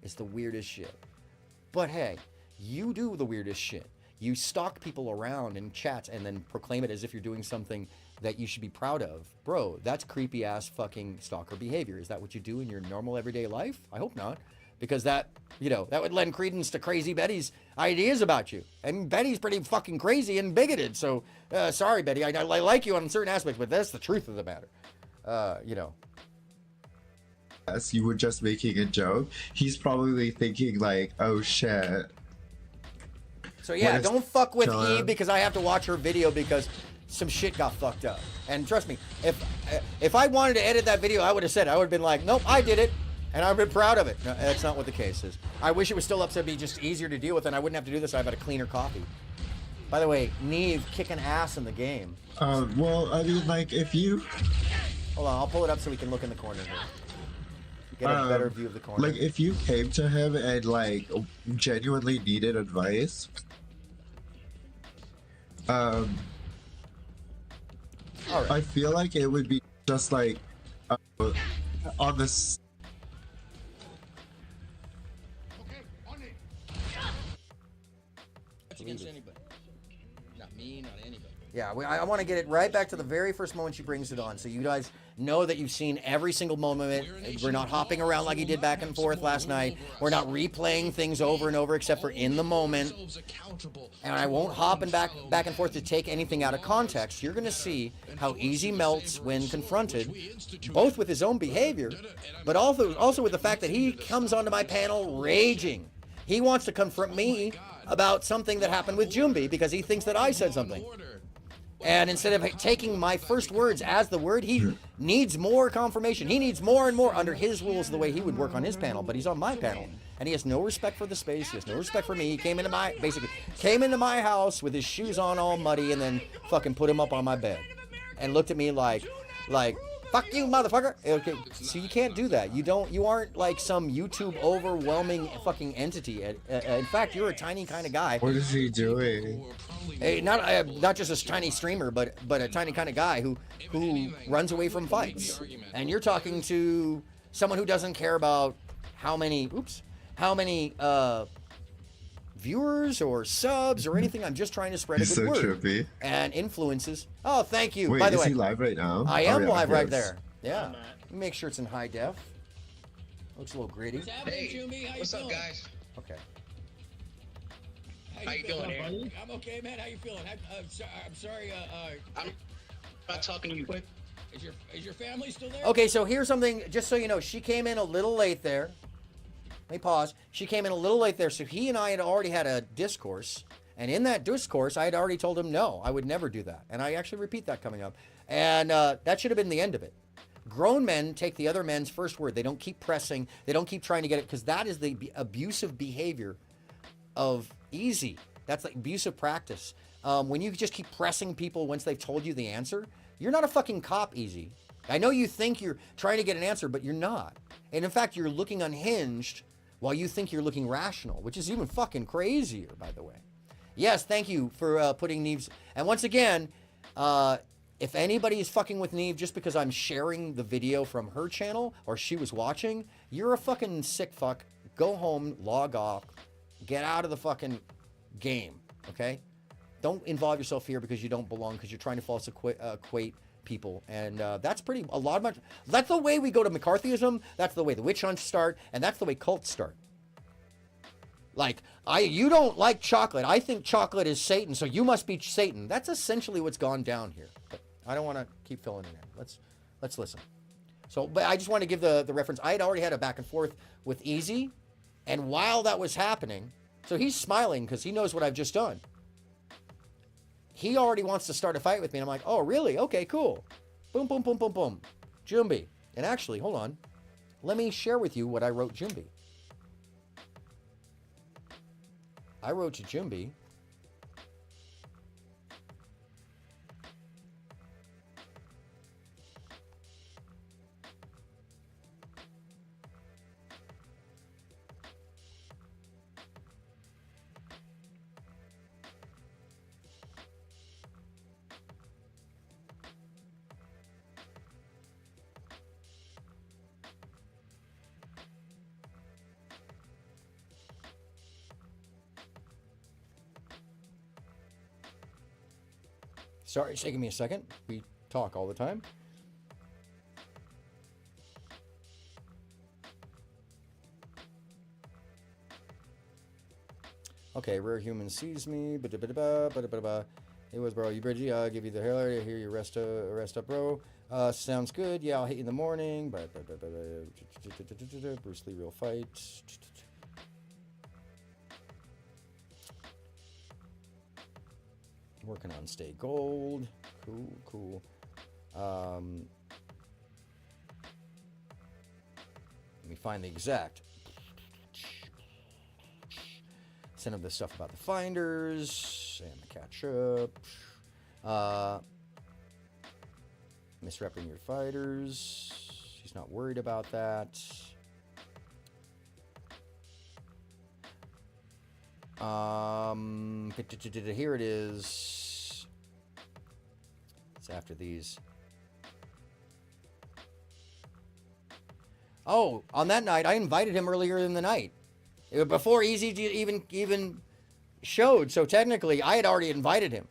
It's the weirdest shit. But hey, you do the weirdest shit. You stalk people around in chats and then proclaim it as if you're doing something that you should be proud of. Bro, that's creepy ass fucking stalker behavior. Is that what you do in your normal everyday life? I hope not. Because that, that would lend credence to Crazy Betty's ideas about you. And Betty's pretty fucking crazy and bigoted. So, sorry, Betty. I like you on certain aspects, but that's the truth of the matter. Yes, you were just making a joke. He's probably thinking like, oh shit. So yeah, don't fuck with Eve because I have to watch her video because some shit got fucked up. And trust me, if I wanted to edit that video, I would have said, I would have been like, nope, I did it. And I've been proud of it. No, that's not what the case is. I wish it was still up to be just easier to deal with and I wouldn't have to do this. I've had a cleaner copy. By the way, Neve kicking ass in the game. Well, I mean, like, if you... Hold on, I'll pull it up so we can look in the corner here. Get a better view of the corner. Like, if you came to him and, like, genuinely needed advice... All right. I feel like it would be just, like, on this... Against anybody. Not me, not anybody. Yeah, I want to get it right back to the very first moment she brings it on, so you guys know that you've seen every single moment. We're not hopping around like he did back and forth last night. We're not replaying things over and over except for in the moment. And I won't hop and back and forth to take anything out of context. You're going to see how easy melts when confronted, both with his own behavior, but also with the fact that he comes onto my panel raging. He wants to confront me about something that happened with Jumbi because he thinks that I said something. And instead of taking my first words as the word, he needs more confirmation. He needs more and more under his rules of the way he would work on his panel, but he's on my panel. And he has no respect for the space. He has no respect for me. He came into my house with his shoes on all muddy and then fucking put him up on my bed. And looked at me like like, fuck you, motherfucker. Okay, so you can't do that. You aren't like some YouTube overwhelming fucking entity. In fact, you're a tiny kind of guy. What is he doing? Hey, not just a tiny streamer, but a tiny kind of guy who runs away from fights. And you're talking to someone who doesn't care about how many viewers or subs or anything. I'm just trying to spread a He's good so word. trippy. And influences. Oh, thank you. Wait, By the is way, he live right now? I am yeah, live right yes. there. Yeah. Make sure it's in high def. Looks a little gritty. What's happening, Jimmy? How What's you up, feeling? guys? Okay. How you feeling, Aaron? I'm okay, man. How you feeling? I'm sorry. I'm not talking to you. Is your family still there? Okay, so here's something, just so you know, she came in a little late there. Let me pause. She came in a little late there, so he and I had already had a discourse. And in that discourse, I had already told him, no, I would never do that. And I actually repeat that coming up. And that should have been the end of it. Grown men take the other men's first word. They don't keep pressing. They don't keep trying to get it, because that is the abusive behavior of easy. That's like abusive practice. When you just keep pressing people once they've told you the answer, you're not a fucking cop, easy. I know you think you're trying to get an answer, but you're not. And in fact, you're looking unhinged while you think you're looking rational, which is even fucking crazier, by the way. Yes, thank you for putting Neve's. And once again, if anybody is fucking with Neve just because I'm sharing the video from her channel or she was watching, you're a fucking sick fuck. Go home, log off, get out of the fucking game, okay? Don't involve yourself here because you don't belong, because you're trying to false equate people. And that's that's the way we go to McCarthyism. That's the way the witch hunts start. And that's the way cults start. Like, you don't like chocolate. I think chocolate is Satan, so you must be Satan. That's essentially what's gone down here. But I don't want to keep filling it in. Let's listen. So, but I just want to give the reference. I had already had a back and forth with Easy, and while that was happening, so he's smiling because he knows what I've just done. He already wants to start a fight with me, and I'm like, oh, really? Okay, cool. Boom, boom, boom, boom, boom. Jumbi. And actually, hold on. Let me share with you what I wrote Jumbi. I wrote to Jumbi. Sorry, it's taking me a second. We talk all the time. Okay, rare human sees me. It was, bro. You Bridgie. I'll give you the hair. I hear you rest up, bro. Sounds good. Yeah, I'll hit you in the morning. Bruce Lee real fight. Working on Stay Gold. Cool. Let me find the exact. Send him the stuff about the finders and the catch-up. Misrepping your fighters. He's not worried about that. Here it is. It's after these. Oh, on that night, I invited him earlier in the night. Before Easy even showed. So technically, I had already invited him.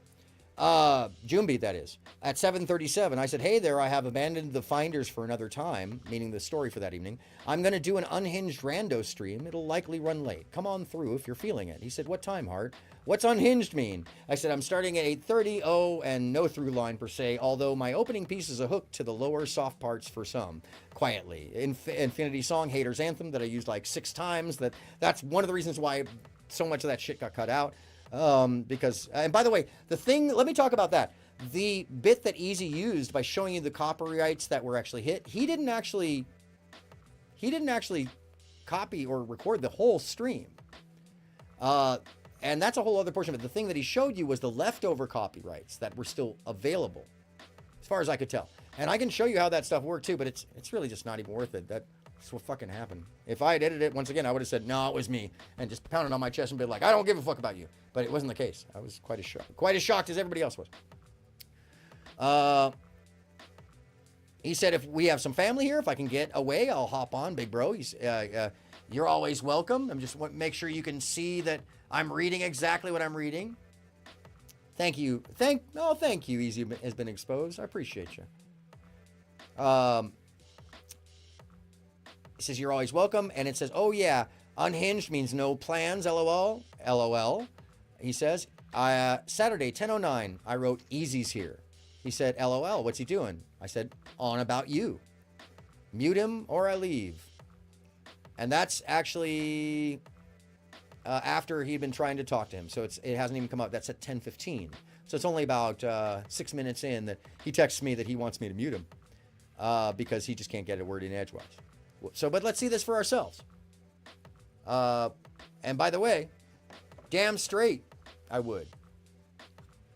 Jumbi, that is. At 7:37, I said, hey there, I have abandoned the finders for another time, meaning the story for that evening. I'm going to do an unhinged rando stream. It'll likely run late. Come on through if you're feeling it. He said, what time, Hart? What's unhinged mean? I said, I'm starting at 8:30. Oh, and no through line per se, although my opening piece is a hook to the lower soft parts for some. Quietly. Infinity Song, Haters Anthem, that I used like 6 times. That's one of the reasons why so much of that shit got cut out. Because, and by the way, let me talk about that. The bit that Easy used by showing you the copyrights that were actually hit, he didn't actually copy or record the whole stream. And that's a whole other portion of it. The thing that he showed you was the leftover copyrights that were still available, as far as I could tell. And I can show you how that stuff worked too, but it's really just not even worth it. That's what fucking happened. If I had edited it once again, I would have said, no, it was me, and just pounded on my chest and been like, I don't give a fuck about you. But it wasn't the case. I was quite as shocked as everybody else was. He said, if we have some family here, if I can get away, I'll hop on, big bro. You're always welcome. I'm just want to make sure you can see that I'm reading exactly what I'm reading. Thank you. Thank you. Easy has been exposed. I appreciate you. He says, you're always welcome. And it says, oh yeah, unhinged means no plans, LOL. LOL. He says, Saturday, 10:09, I wrote Easy's here. He said, LOL, what's he doing? I said, on about you. Mute him or I leave. And that's actually after he'd been trying to talk to him. So it hasn't even come up. That's at 10:15. So it's only about 6 minutes in that he texts me that he wants me to mute him because he just can't get a word in edgewise. So, but let's see this for ourselves. And by the way, damn straight, I would.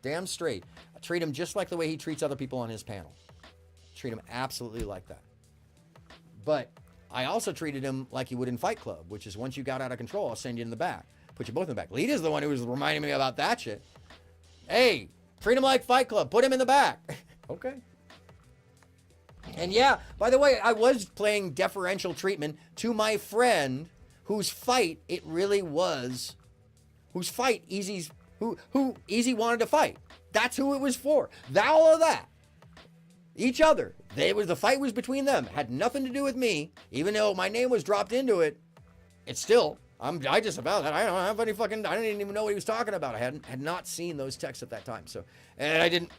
Damn straight. I treat him just like the way he treats other people on his panel. Treat him absolutely like that. But I also treated him like you would in Fight Club, which is once you got out of control, I'll send you in the back. Put you both in the back. Lita's the one who was reminding me about that shit. Hey, treat him like Fight Club. Put him in the back. Okay. And yeah, by the way, I was playing deferential treatment to my friend whose fight it really was. Whose fight Easy's who Easy wanted to fight. That's who it was for. All of that. Each other. The fight was between them. Had nothing to do with me. Even though my name was dropped into it, it's still, I just about that. I don't have any fucking, I didn't even know what he was talking about. I had not seen those texts at that time. So, and I didn't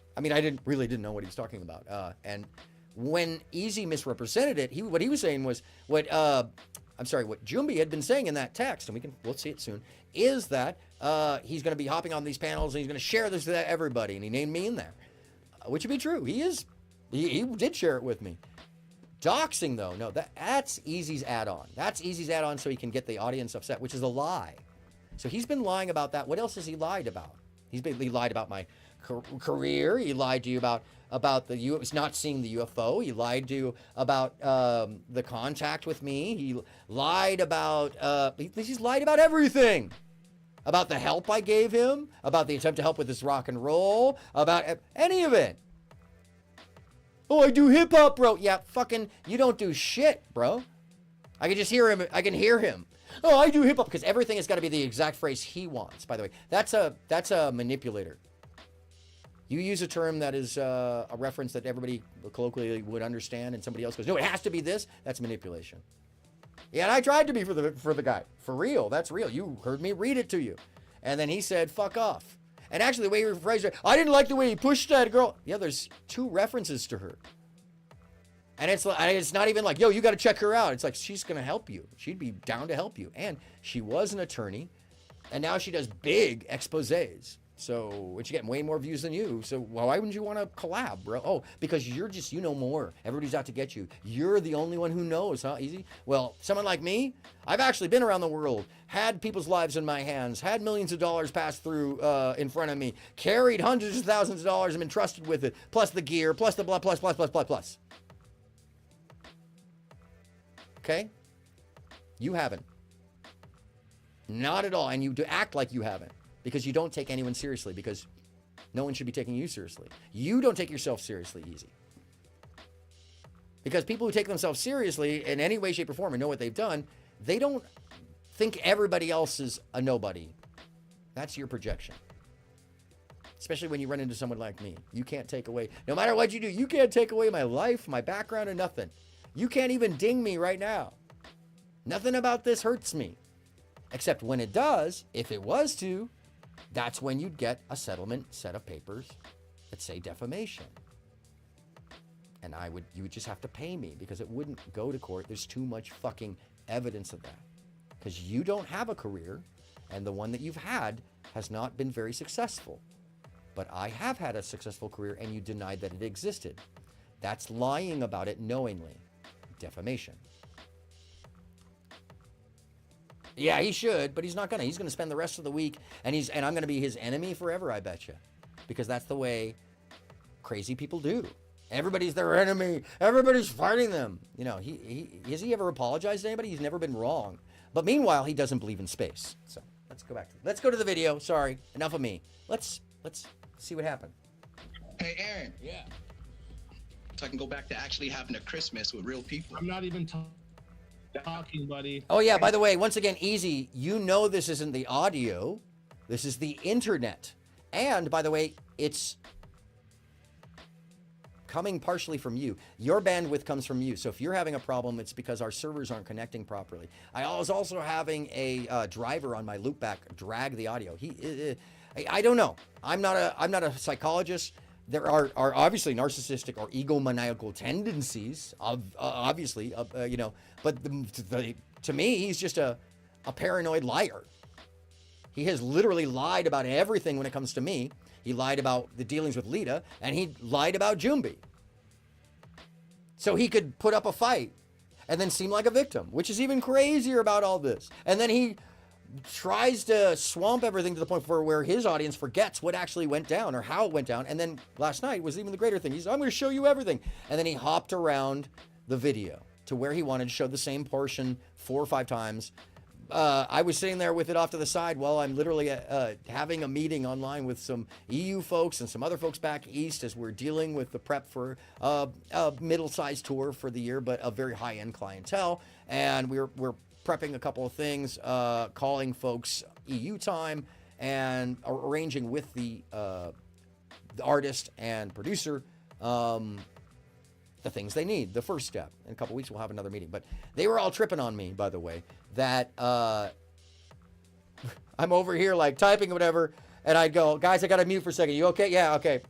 know what he was talking about. And when Easy misrepresented it, what he was saying was what Jumbi had been saying in that text, and we'll see it soon, is that he's going to be hopping on these panels and he's going to share this with everybody, and he named me in there, which would be true. He did share it with me. Doxing, though, no, that's Easy's add-on. That's Easy's add-on so he can get the audience upset, which is a lie. So he's been lying about that. What else has he lied about? He lied about my career. He lied to you about not seeing the UFO. He lied to you about the contact with me. He lied about he's lied about everything. About the help I gave him, about the attempt to help with this rock and roll, about any of it. Oh, I do hip hop, bro. Yeah, fucking, you don't do shit, bro. I can just hear him. I can hear him. Oh, I do hip hop, because everything has got to be the exact phrase he wants. By the way, that's a manipulator. You use a term that is a reference that everybody colloquially would understand, and somebody else goes, no, it has to be this. That's manipulation. Yeah, and I tried to be for the guy. For real, that's real. You heard me read it to you. And then he said, fuck off. And actually, the way he phrased it, I didn't like the way he pushed that girl. Yeah, there's 2 references to her. And it's not even like, yo, you got to check her out. It's like, she's going to help you. She'd be down to help you. And she was an attorney, and now she does big exposés. So, and she's getting way more views than you. So, why wouldn't you want to collab, bro? Oh, because you know more. Everybody's out to get you. You're the only one who knows, huh? Easy? Well, someone like me, I've actually been around the world, had people's lives in my hands, had millions of dollars passed through in front of me, carried hundreds of thousands of dollars and been trusted with it, plus the gear, plus the blah, plus. Okay? You haven't. Not at all. And you act like you haven't. Because you don't take anyone seriously, because no one should be taking you seriously. You don't take yourself seriously, Easy. Because people who take themselves seriously in any way, shape, or form and know what they've done, they don't think everybody else is a nobody. That's your projection. Especially when you run into someone like me. You can't take away, no matter what you do, you can't take away my life, my background, or nothing. You can't even ding me right now. Nothing about this hurts me. Except when it does, if it was to, that's when you'd get a settlement set of papers that say defamation. And you would just have to pay me, because it wouldn't go to court. There's too much fucking evidence of that. Because you don't have a career, and the one that you've had has not been very successful. But I have had a successful career, and you denied that it existed. That's lying about it knowingly. Defamation. Yeah, he should, but he's not gonna. He's gonna spend the rest of the week, and I'm gonna be his enemy forever, I bet you, because that's the way crazy people do. Everybody's their enemy. Everybody's fighting them. You know, has he ever apologized to anybody? He's never been wrong. But meanwhile, he doesn't believe in space. So let's go to the video. Sorry, enough of me. Let's see what happened. Hey, Aaron. Yeah. So I can go back to actually having a Christmas with real people. I'm not even talking, buddy. Oh yeah, by the way, once again, easy. You know this isn't the audio. This is the internet. And by the way, it's coming partially from you. Your bandwidth comes from you. So if you're having a problem, it's because our servers aren't connecting properly. I was also having a driver on my loopback drag the audio. I don't know. I'm not a psychologist. There are obviously narcissistic or egomaniacal tendencies, obviously, you know. But to me, he's just a paranoid liar. He has literally lied about everything when it comes to me. He lied about the dealings with Lita, and he lied about Jumbi. So he could put up a fight and then seem like a victim, which is even crazier about all this. And then he tries to swamp everything to the point where his audience forgets what actually went down or how it went down. And then last night was even the greater thing. He said, I'm going to show you everything. And then he hopped around the video to where he wanted to show the same portion 4 or 5 times. I was sitting there with it off to the side while I'm literally having a meeting online with some EU folks and some other folks back east as we're dealing with the prep for a middle-sized tour for the year, but a very high-end clientele. And we're prepping a couple of things, calling folks EU time and arranging with the artist and producer the things they need, the first step. In a couple weeks, we'll have another meeting. But they were all tripping on me, by the way, that I'm over here like typing or whatever, and I'd go, guys, I got to mute for a second. You okay? Yeah, okay.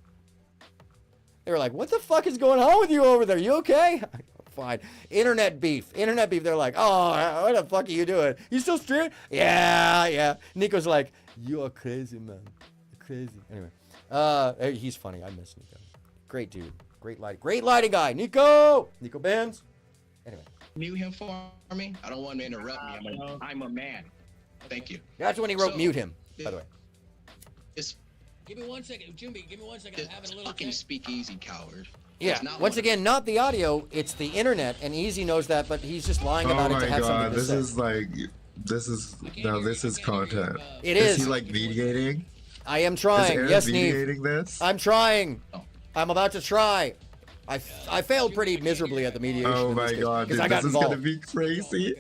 They were like, what the fuck is going on with you over there? You okay? Fine. Internet beef. They're like, oh, what the fuck are you doing? You still streaming? Yeah. Nico's like, you are crazy, man. You're crazy. Anyway, he's funny. I miss Nico. Great dude. Great lighting guy. Nico Benz. Anyway. Mute him for me. I don't want to interrupt me. I'm a man. Thank you. That's when he wrote mute him, by the way. Give me 1 second. Jimmy, give me 1 second. I'm having a little fucking speakeasy coward. Yeah, once again, not the audio, it's the internet, and Easy knows that, but he's just lying about it to have something to say. This is content. It is. Is he like mediating? I am trying. Is Yes, mediating Neve. this? I'm trying. I'm about to try. I failed pretty miserably at the mediation. Oh my god, dude, this is gonna be crazy.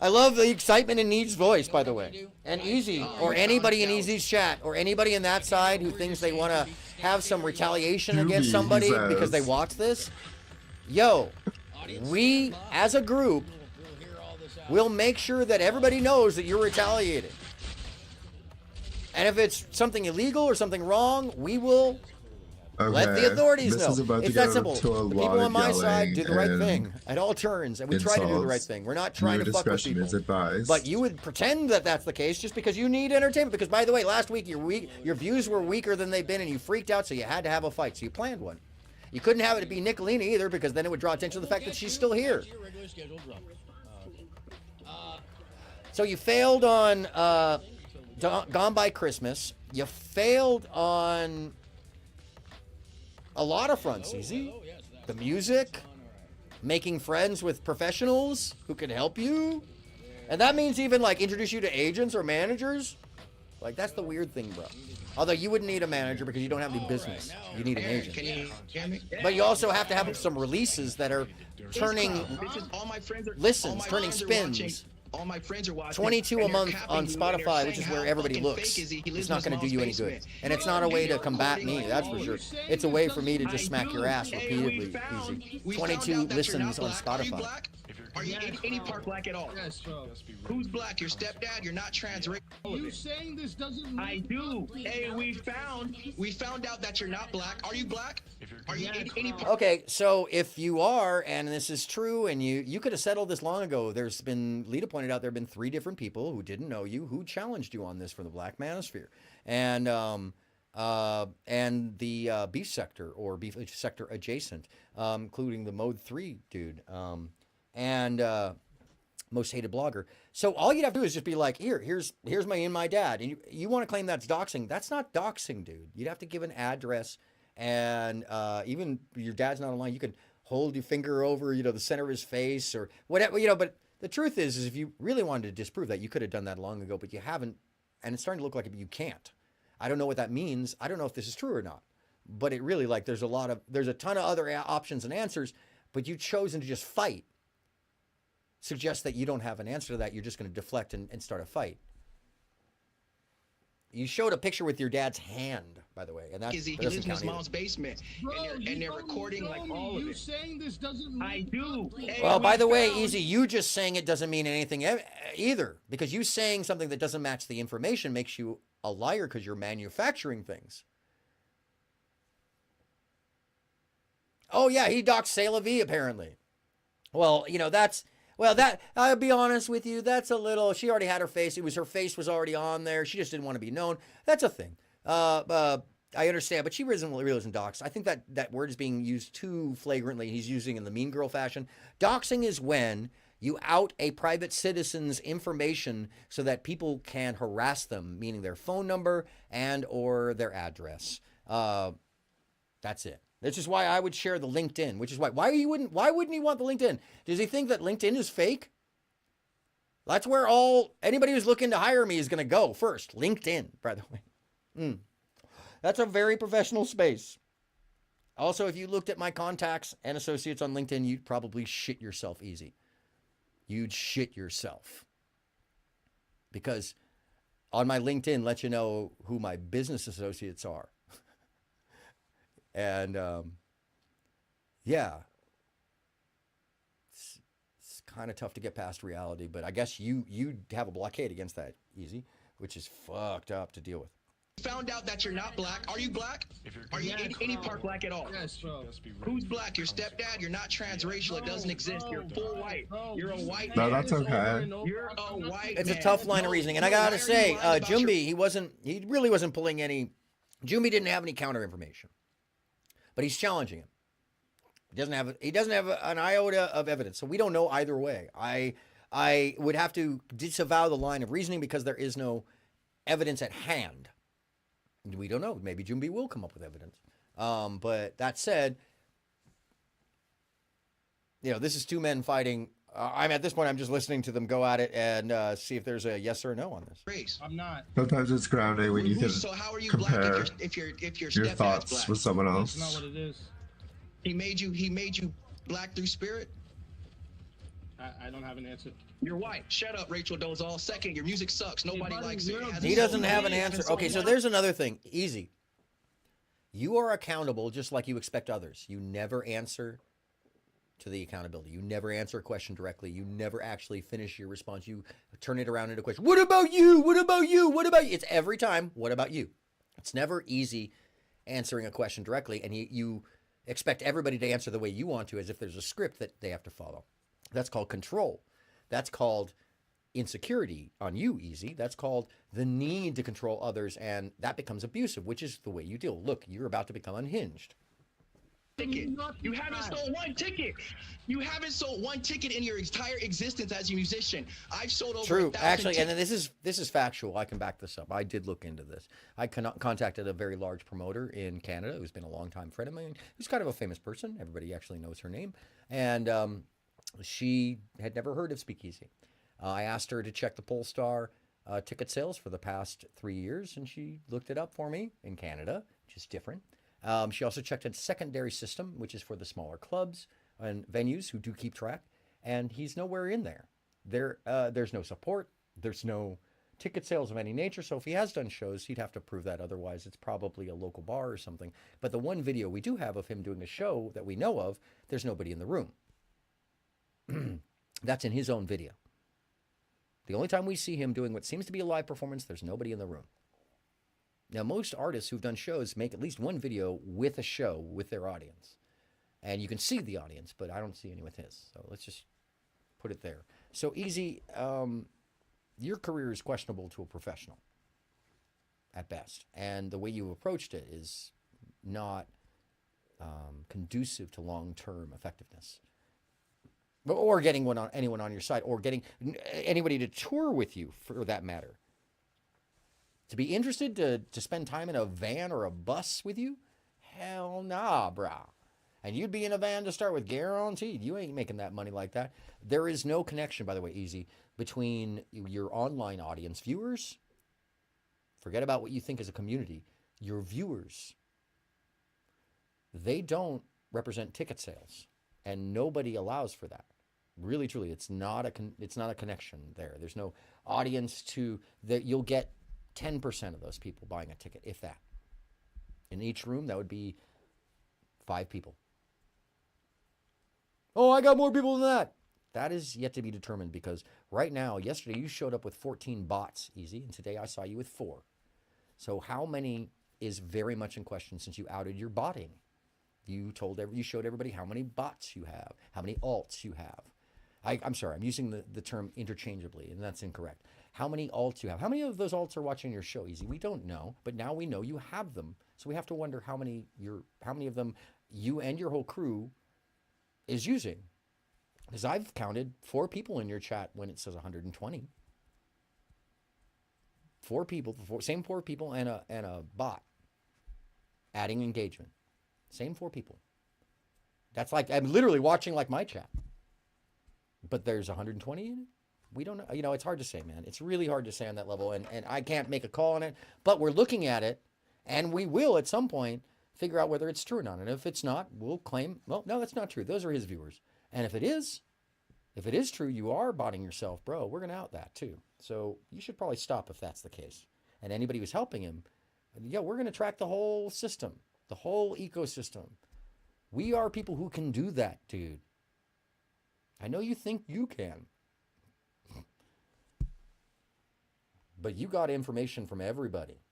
I love the excitement in Neve's voice, by the way. And Easy, or anybody in Easy's chat, or anybody in that side who thinks they want to have some retaliation against somebody because they watch this. Yo, we, as a group, will make sure that everybody knows that you're retaliating. And if it's something illegal or something wrong, we will let the authorities know. It's that simple. The people on my side do the right thing at all turns, and we try to do the right thing. We're not trying to fuck with people. But you would pretend that that's the case just because you need entertainment. Because, by the way, last week your views were weaker than they've been, and you freaked out, so you had to have a fight. So you planned one. You couldn't have it be Nicolina either, because then it would draw attention to the fact that she's still here. So you failed on Gone by Christmas. You failed on a lot of fronts, Easy. The music, making friends with professionals who can help you. And that means even like introduce you to agents or managers. Like that's the weird thing, bro. Although you wouldn't need a manager because you don't have any business. You need an agent. Can you hear me? But you also have to have some releases that are turning listens, turning spins. All my friends are watching. 22 a month on Spotify, which is where everybody looks. It's not going to do you any good. And it's not a way to combat me, that's for sure. It's a way for me to just smack your ass repeatedly, Easy. 22 listens on Spotify. Are you any part black at all? Who's black? Your stepdad? You're not trans. You saying this doesn't mean I do. Hey, we found out that you're not black. Are you black? Are you any part? Okay, so if you are, and this is true, and you could have settled this long ago. There's been, Lita pointed out, there have been 3 different people who didn't know you who challenged you on this from the Black Manosphere, and the beef sector or beef sector adjacent, including the Mode 3 dude, and most hated blogger. So all you'd have to do is just be like, here's my dad, and you want to claim that's doxing. That's not doxing, dude. You'd have to give an address And even your dad's not online, you can hold your finger over, the center of his face or whatever, but the truth is if you really wanted to disprove that, you could have done that long ago, but you haven't. And it's starting to look like you can't. I don't know what that means. I don't know if this is true or not, but it really, like, there's a ton of other options and answers, but you've chosen to just fight. Suggests that you don't have an answer to that. You're just going to deflect and start a fight. You showed a picture with your dad's hand, by the way, and that He doesn't lives in count his either. mom's basement, and they're recording like all of it. Saying this doesn't mean I do. Well, by the way, Easy, you just saying it doesn't mean anything either, because you saying something that doesn't match the information makes you a liar because you're manufacturing things. Oh, yeah, he docked C'est La Vie, apparently. Well, I'll be honest with you, that's a little, she already had her face. Her face was already on there. She just didn't want to be known. That's a thing. I understand, but she really isn't doxed. I think that word is being used too flagrantly. He's using it in the mean girl fashion. Doxing is when you out a private citizen's information so that people can harass them, meaning their phone number and or their address. That's it. This is why I would share the LinkedIn, which is why wouldn't he want the LinkedIn? Does he think that LinkedIn is fake? That's where anybody who's looking to hire me is going to go first. LinkedIn, by the way. That's a very professional space. Also, if you looked at my contacts and associates on LinkedIn, you'd probably shit yourself easy. You'd shit yourself. Because on my LinkedIn lets you know who my business associates are. And, yeah, it's kind of tough to get past reality, but I guess you have a blockade against that, Easy, which is fucked up to deal with. Found out that you're not black. Are you black? Are you any part black at all? Yes, bro. Who's black? Your stepdad? You're not transracial. It doesn't exist. You're full white. You're a white No, man. that's okay. You're a white It's man. a tough line of reasoning, and I gotta say, Jumbi, he really wasn't pulling any. Jumbi didn't have any counter information. But he's challenging him. He doesn't have an iota of evidence, so we don't know either way. I would have to disavow the line of reasoning because there is no evidence at hand. We don't know. Maybe Jumbi will come up with evidence. But that said, this is two men fighting. At this point, I'm just listening to them go at it and see if there's a yes or a no on this. I'm not. Sometimes it's grounding when you can So how are you compare black if your your stepdad's thoughts black? with someone else. That's not what it is. He made you black through spirit? I don't have an answer. You're white. Shut up, Rachel Dolezal. Second, your music sucks. Nobody likes it. He doesn't have an answer. Okay, so there's another thing. Easy. You are accountable just like you expect others. You never answer to the accountability. You never answer a question directly. You never actually finish your response. You turn it around into a question. What about you? What about you? What about you? It's every time, what about you? It's never easy answering a question directly, and you expect everybody to answer the way you want to as if there's a script that they have to follow. That's called control. That's called insecurity on you, Easy. That's called the need to control others, and that becomes abusive, which is the way you deal. Look, you're about to become unhinged. Ticket. You haven't sold one ticket. You haven't sold one ticket in your entire existence as a musician. I've sold over True, 1,000 actually, and tickets. this is factual. I can back this up. I did look into this. I contacted a very large promoter in Canada who's been a long-time friend of mine. Who's kind of a famous person. Everybody actually knows her name, and she had never heard of Speakeasy. I asked her to check the Polestar ticket sales for the past 3 years, and she looked it up for me in Canada, which is different. She also checked a secondary system, which is for the smaller clubs and venues who do keep track, and he's nowhere in there. There's no support. There's no ticket sales of any nature. So if he has done shows, he'd have to prove that. Otherwise, it's probably a local bar or something. But the one video we do have of him doing a show that we know of, there's nobody in the room. That's in his own video. The only time we see him doing what seems to be a live performance, there's nobody in the room. Now, most artists who've done shows make at least one video with a show with their audience. And you can see the audience, but I don't see any with his. So let's just put it there. So, Easy, your career is questionable to a professional at best. And the way you approached it is not conducive to long-term effectiveness. Or getting anyone on your side, or getting anybody to tour with you, for that matter. To be interested to spend time in a van or a bus with you? Hell nah, brah. And you'd be in a van to start with, guaranteed. You ain't making that money like that. There is no connection, by the way, Easy, between your online audience viewers. Forget about what you think is a community. Your viewers, they don't represent ticket sales, and nobody allows for that. Really, truly, it's not a connection there. There's no audience to that. You'll get 10% of those people buying a ticket, if that. In each room, that would be 5 people. Oh, I got more people than that. That is yet to be determined, because right now, yesterday you showed up with 14 bots, Easy, and today I saw you with 4. So how many is very much in question since you outed your botting? You showed everybody how many bots you have, how many alts you have. I'm sorry, I'm using the term interchangeably, and that's incorrect. How many alts you have? How many of those alts are watching your show, Easy? We don't know, but now we know you have them. So we have to wonder how many of them you and your whole crew is using. Because I've counted 4 people in your chat when it says 120. 4 people, same 4 people and a bot adding engagement. Same 4 people. That's like, I'm literally watching like my chat. But there's 120 in it? We don't know. You know, it's hard to say, man. It's really hard to say on that level, and I can't make a call on it. But we're looking at it, and we will at some point figure out whether it's true or not. And if it's not, we'll claim, well, no, that's not true. Those are his viewers. And if it is true, you are botting yourself, bro, we're going to out that too. So you should probably stop if that's the case. And anybody who's helping him, yeah, we're going to track the whole system, the whole ecosystem. We are people who can do that, dude. I know you think you can. But you got information from everybody.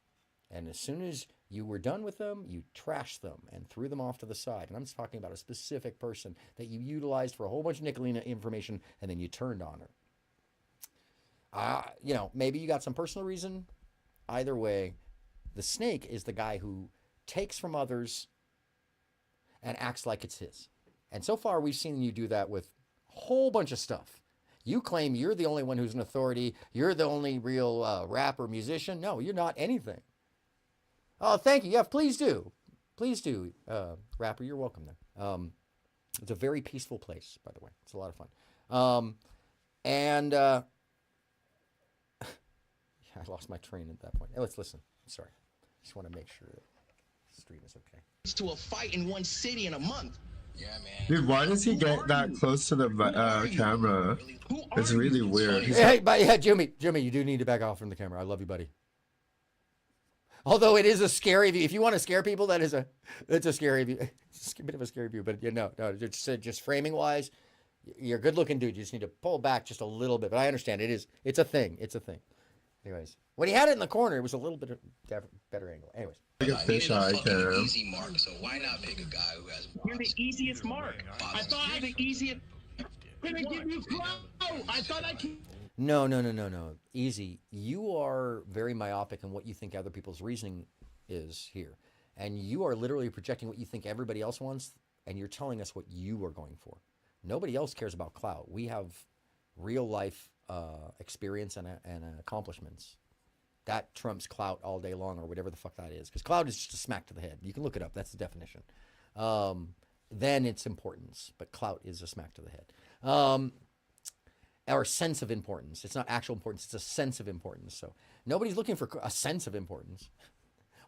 And as soon as you were done with them, you trashed them and threw them off to the side. And I'm just talking about a specific person that you utilized for a whole bunch of Nicolina information, and then you turned on her. You know, maybe you got some personal reason. Either way, the snake is the guy who takes from others and acts like it's his. And so far, we've seen you do that with a whole bunch of stuff. You claim you're the only one who's an authority. You're the only real rapper, musician. No, you're not anything. Oh, thank you. Yeah, please do. Please do, rapper. You're welcome there. It's a very peaceful place, by the way. It's a lot of fun. I lost my train at that point. Hey, let's listen. Sorry. Just want to make sure that the stream is okay. It's to a fight in one city in a month. Yeah, man. Dude, why does he get that close to the camera? It's really weird. Hey, Jimmy, you do need to back off from the camera. I love you, buddy. Although it is a scary view. If you want to scare people, it's a scary view. It's a bit of a scary view, but no, just framing wise, you're a good looking dude. You just need to pull back just a little bit. But I understand it's a thing. It's a thing. Anyways, when he had it in the corner, it was a little bit of better angle. Anyways. Like a fisheye cam. Easy mark, so why not pick a guy who has You're the easiest mark. I thought I had the easiest. Can I give you clout? I thought I could. No. Easy. You are very myopic in what you think other people's reasoning is here. And you are literally projecting what you think everybody else wants, and you're telling us what you are going for. Nobody else cares about clout. We have real life experience and accomplishments. That trumps clout all day long, or whatever the fuck that is. Because clout is just a smack to the head. You can look it up. That's the definition. Then it's importance. But clout is a smack to the head. Or sense of importance. It's not actual importance. It's a sense of importance. So nobody's looking for a sense of importance.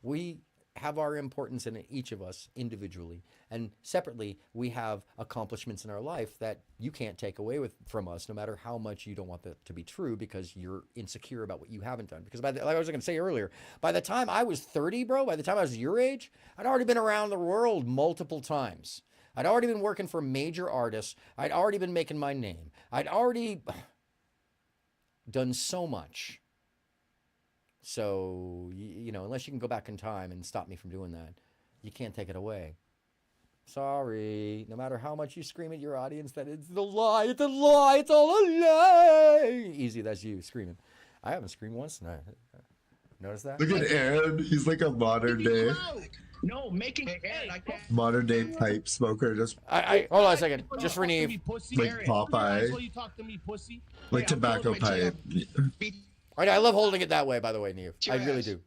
We have our importance in each of us individually, and separately we have accomplishments in our life that you can't take away from us, no matter how much you don't want that to be true, because you're insecure about what you haven't done. Because like I was going to say earlier, by the time I was 30, bro, by the time I was your age, I'd already been around the world multiple times. I'd already been working for major artists. I'd already been making my name. I'd already done so much. So, you know, unless you can go back in time and stop me from doing that, you can't take it away. Sorry. No matter how much you scream at your audience that it's the lie, it's a lie, it's all a lie. Easy, that's you screaming. I haven't screamed once tonight. Notice that? Look at Aaron. He's like a modern day. No, making modern day pipe smoker. Just hold on a second. Just for Neve. Like Popeye. Like tobacco pipe. I love holding it that way, by the way, Neve. I really do.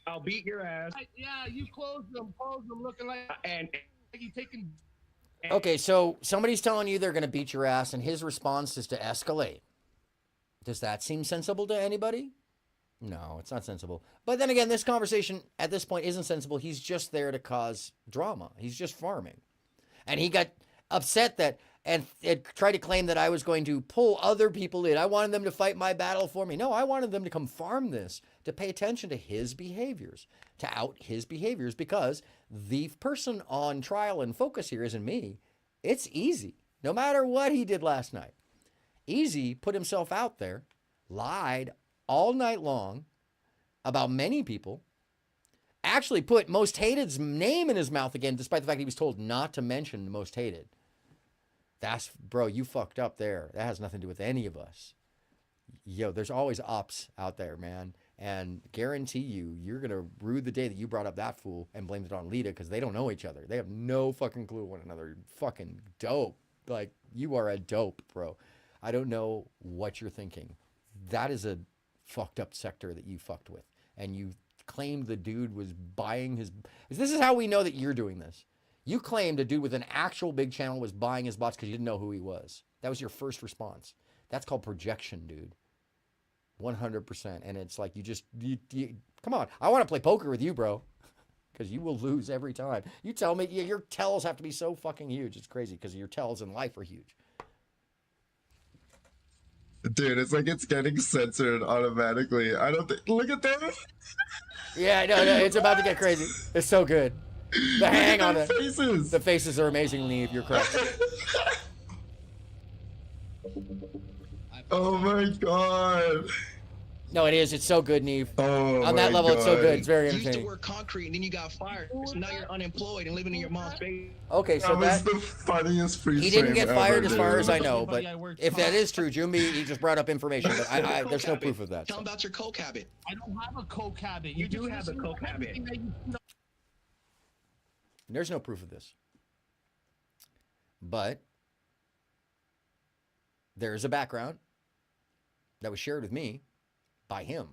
I'll beat your ass. Yeah, you close them, looking like And you taking. Okay, so somebody's telling you they're going to beat your ass, and his response is to escalate. Does that seem sensible to anybody? No, it's not sensible. But then again, this conversation at this point isn't sensible. He's just there to cause drama. He's just farming. And he got upset that and tried to claim that I was going to pull other people in. I wanted them to fight my battle for me. No, I wanted them to come farm this, to pay attention to his behaviors, to out his behaviors, because the person on trial and focus here isn't me. It's Easy. No matter what he did last night. Easy put himself out there, lied all night long about many people, actually put Most Hated's name in his mouth again, despite the fact he was told not to mention Most Hated. That's, bro, you fucked up there. That has nothing to do with any of us. Yo, there's always ops out there, man. And guarantee you're going to rue the day that you brought up that fool and blamed it on Lita, because they don't know each other. They have no fucking clue one another. You're fucking dope. Like, you are a dope, bro. I don't know what you're thinking. That is a fucked up sector that you fucked with. And you claimed the dude was buying his... This is how we know that you're doing this. You claimed a dude with an actual big channel was buying his bots because you didn't know who he was. That was your first response. That's called projection, dude. 100%. And it's like you come on. I want to play poker with you, bro. Because you will lose every time. You tell me your tells have to be so fucking huge. It's crazy because your tells in life are huge. Dude, it's like it's getting censored automatically. I don't think. Look at that. Yeah, no, it's about to get crazy. It's so good. The hang on it. Faces. The faces are amazing, Neve. You're correct. Oh my god. No, it is. It's so good, Neve. Oh on that level, it's so good. It's very You used to entertaining. work concrete and then you got fired. So now you're unemployed and living in your mom's basement. Okay, so that was the funniest freeze he didn't frame get fired ever, as far dude. as I know, but if that is true, Jumbi, he just brought up information, but there's no proof of that. Tell them about your coke habit. I don't have a coke habit. You do have a coke habit. There's no proof of this. But there is a background that was shared with me by him.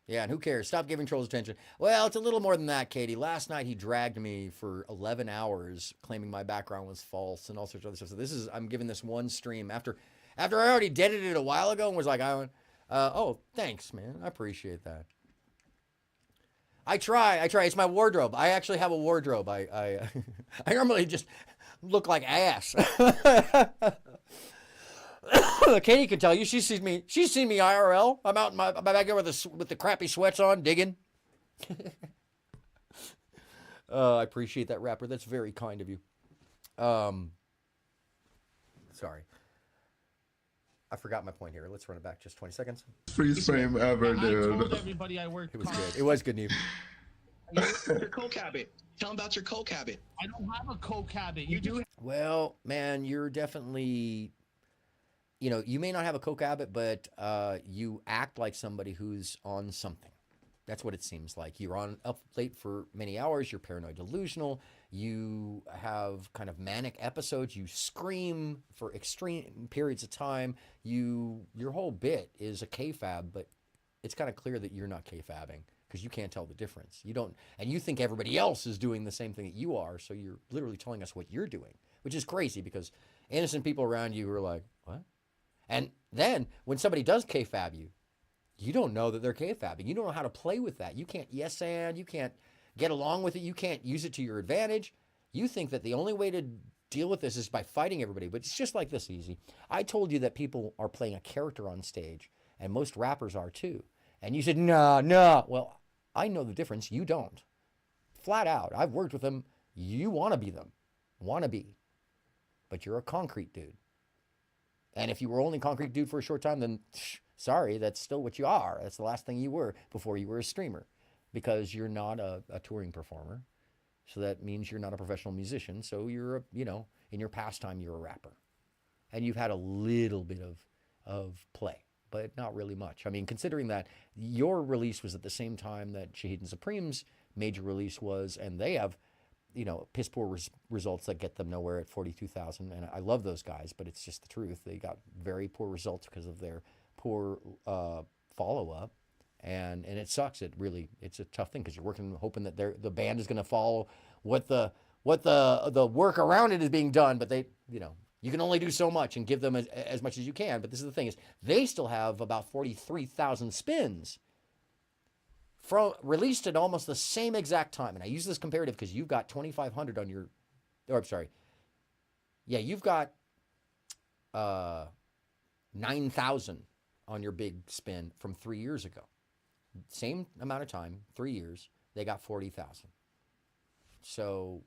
Yeah, and who cares? Stop giving trolls attention. Well, it's a little more than that, Katie. Last night he dragged me for 11 hours claiming my background was false and all sorts of other stuff. So I'm giving this one stream after I already did it a while ago and was like, oh, thanks, man. I appreciate that. I try. It's my wardrobe. I actually have a wardrobe. I normally just look like ass. Katie can tell you. She's seen me IRL. I'm out in my backyard with the crappy sweats on, digging. I appreciate that, rapper. That's very kind of you. Sorry. I forgot my point here. Let's run it back just 20 seconds. Freeze frame ever, I told dude. everybody I worked. It was good. It was good, Neve. Your coke habit. Tell them about your coke habit. I don't have a coke habit. You do. Well, man, you're definitely, you may not have a coke habit, but you act like somebody who's on something. That's what it seems like. You're up late for many hours. You're paranoid delusional. You have kind of manic episodes. You scream for extreme periods of time. Your whole bit is a kayfab, but it's kind of clear that you're not kayfabbing because you can't tell the difference. You don't, and you think everybody else is doing the same thing that you are. So you're literally telling us what you're doing, which is crazy because innocent people around you are like, what? And then when somebody does kayfab you don't know that they're kayfabbing. You don't know how to play with that. You can't yes and, you can't get along with it. You can't use it to your advantage. You think that the only way to deal with this is by fighting everybody. But it's just like this, Easy. I told you that people are playing a character on stage, and most rappers are too. And you said, no. Well, I know the difference. You don't. Flat out. I've worked with them. You want to be them. Want to be. But you're a concrete dude. And if you were only a concrete dude for a short time, then sorry, that's still what you are. That's the last thing you were before you were a streamer, because you're not a touring performer. So that means you're not a professional musician. So you're, in your pastime, you're a rapper. And you've had a little bit of play, but not really much. I mean, considering that your release was at the same time that Shahid and Supreme's major release was, and they have, piss poor results that get them nowhere at 42,000. And I love those guys, but it's just the truth. They got very poor results because of their poor follow-up, and it sucks. It's a tough thing because you're working hoping that the band is going to follow what the work around it is being done, but they, you can only do so much and give them as much as you can. But this is the thing, is they still have about 43,000 spins released at almost the same exact time. And I use this comparative because you've got 2,500 on your, or I'm sorry, yeah, you've got 9,000 on your big spin from 3 years ago. Same amount of time, 3 years, they got 40,000. So,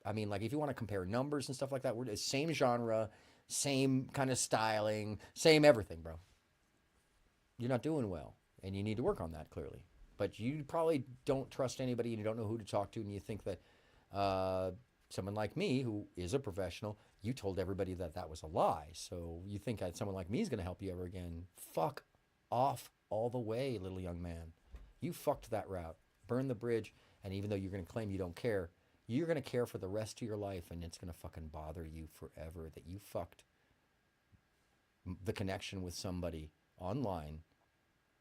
I mean, like, if you want to compare numbers and stuff like that, we're the same genre, same kind of styling, same everything, bro. You're not doing well, and you need to work on that, clearly. But you probably don't trust anybody, and you don't know who to talk to, and you think that someone like me, who is a professional, you told everybody that was a lie. So you think that someone like me is going to help you ever again. Fuck off all the way, little young man. You fucked that route. Burn the bridge, and even though you're going to claim you don't care, you're going to care for the rest of your life, and it's going to fucking bother you forever that you fucked the connection with somebody online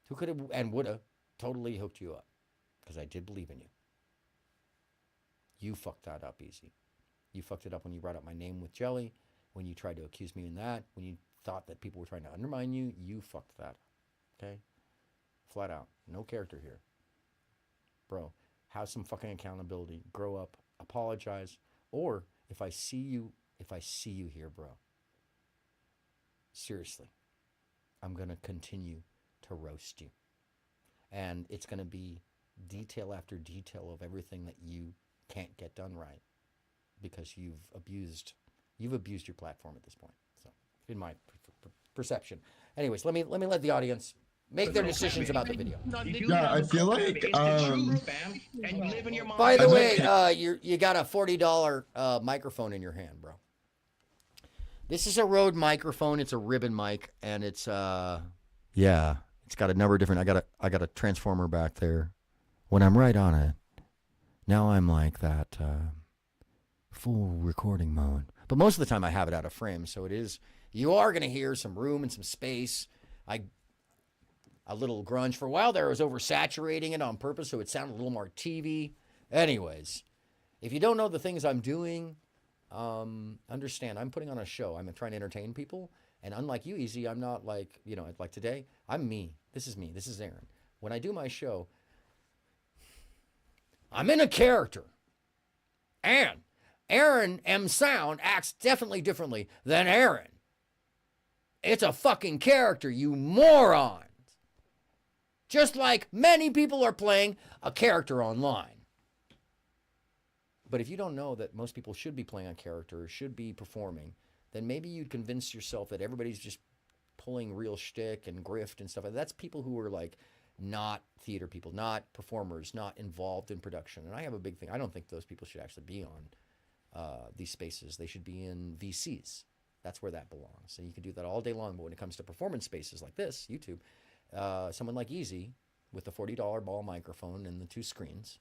who could have and would have totally hooked you up, because I did believe in you. You fucked that up easy. You fucked it up when you brought up my name with Jelly, when you tried to accuse me in that, when you thought that people were trying to undermine you. You fucked that up, okay? Flat out. No character here. Bro, have some fucking accountability. Grow up. Apologize. Or if I see you here, bro, seriously, I'm going to continue to roast you. And it's going to be detail after detail of everything that you can't get done right, because you've abused your platform at this point. So, in my perception. Anyways, let me let the audience make their decisions about the video. Yeah, I feel like By the way, you got a $40 microphone in your hand, bro. This is a Rode microphone. It's a ribbon mic, and it's it's got a number of different. I got a transformer back there. When I'm right on it, now I'm like that full recording mode. But most of the time I have it out of frame, so it is. You are going to hear some room and some space. A little grunge. For a while there, I was oversaturating it on purpose so it sounded a little more TV. Anyways, if you don't know the things I'm doing, understand I'm putting on a show. I'm trying to entertain people. And unlike you, Easy, I'm not like, like today. I'm me. This is me. This is Aaron. When I do my show, I'm in a character. And AronMSound acts definitely differently than Aaron. It's a fucking character, you moron. Just like many people are playing a character online. But if you don't know that most people should be playing a character, should be performing, then maybe you'd convince yourself that everybody's just pulling real shtick and grift and stuff. That's people who are like not theater people, not performers, not involved in production. And I have a big thing. I don't think those people should actually be on these spaces. They should be in VCs. That's where that belongs. And you can do that all day long. But when it comes to performance spaces like this, YouTube, someone like Easy with the $40 ball microphone and the 2 screens,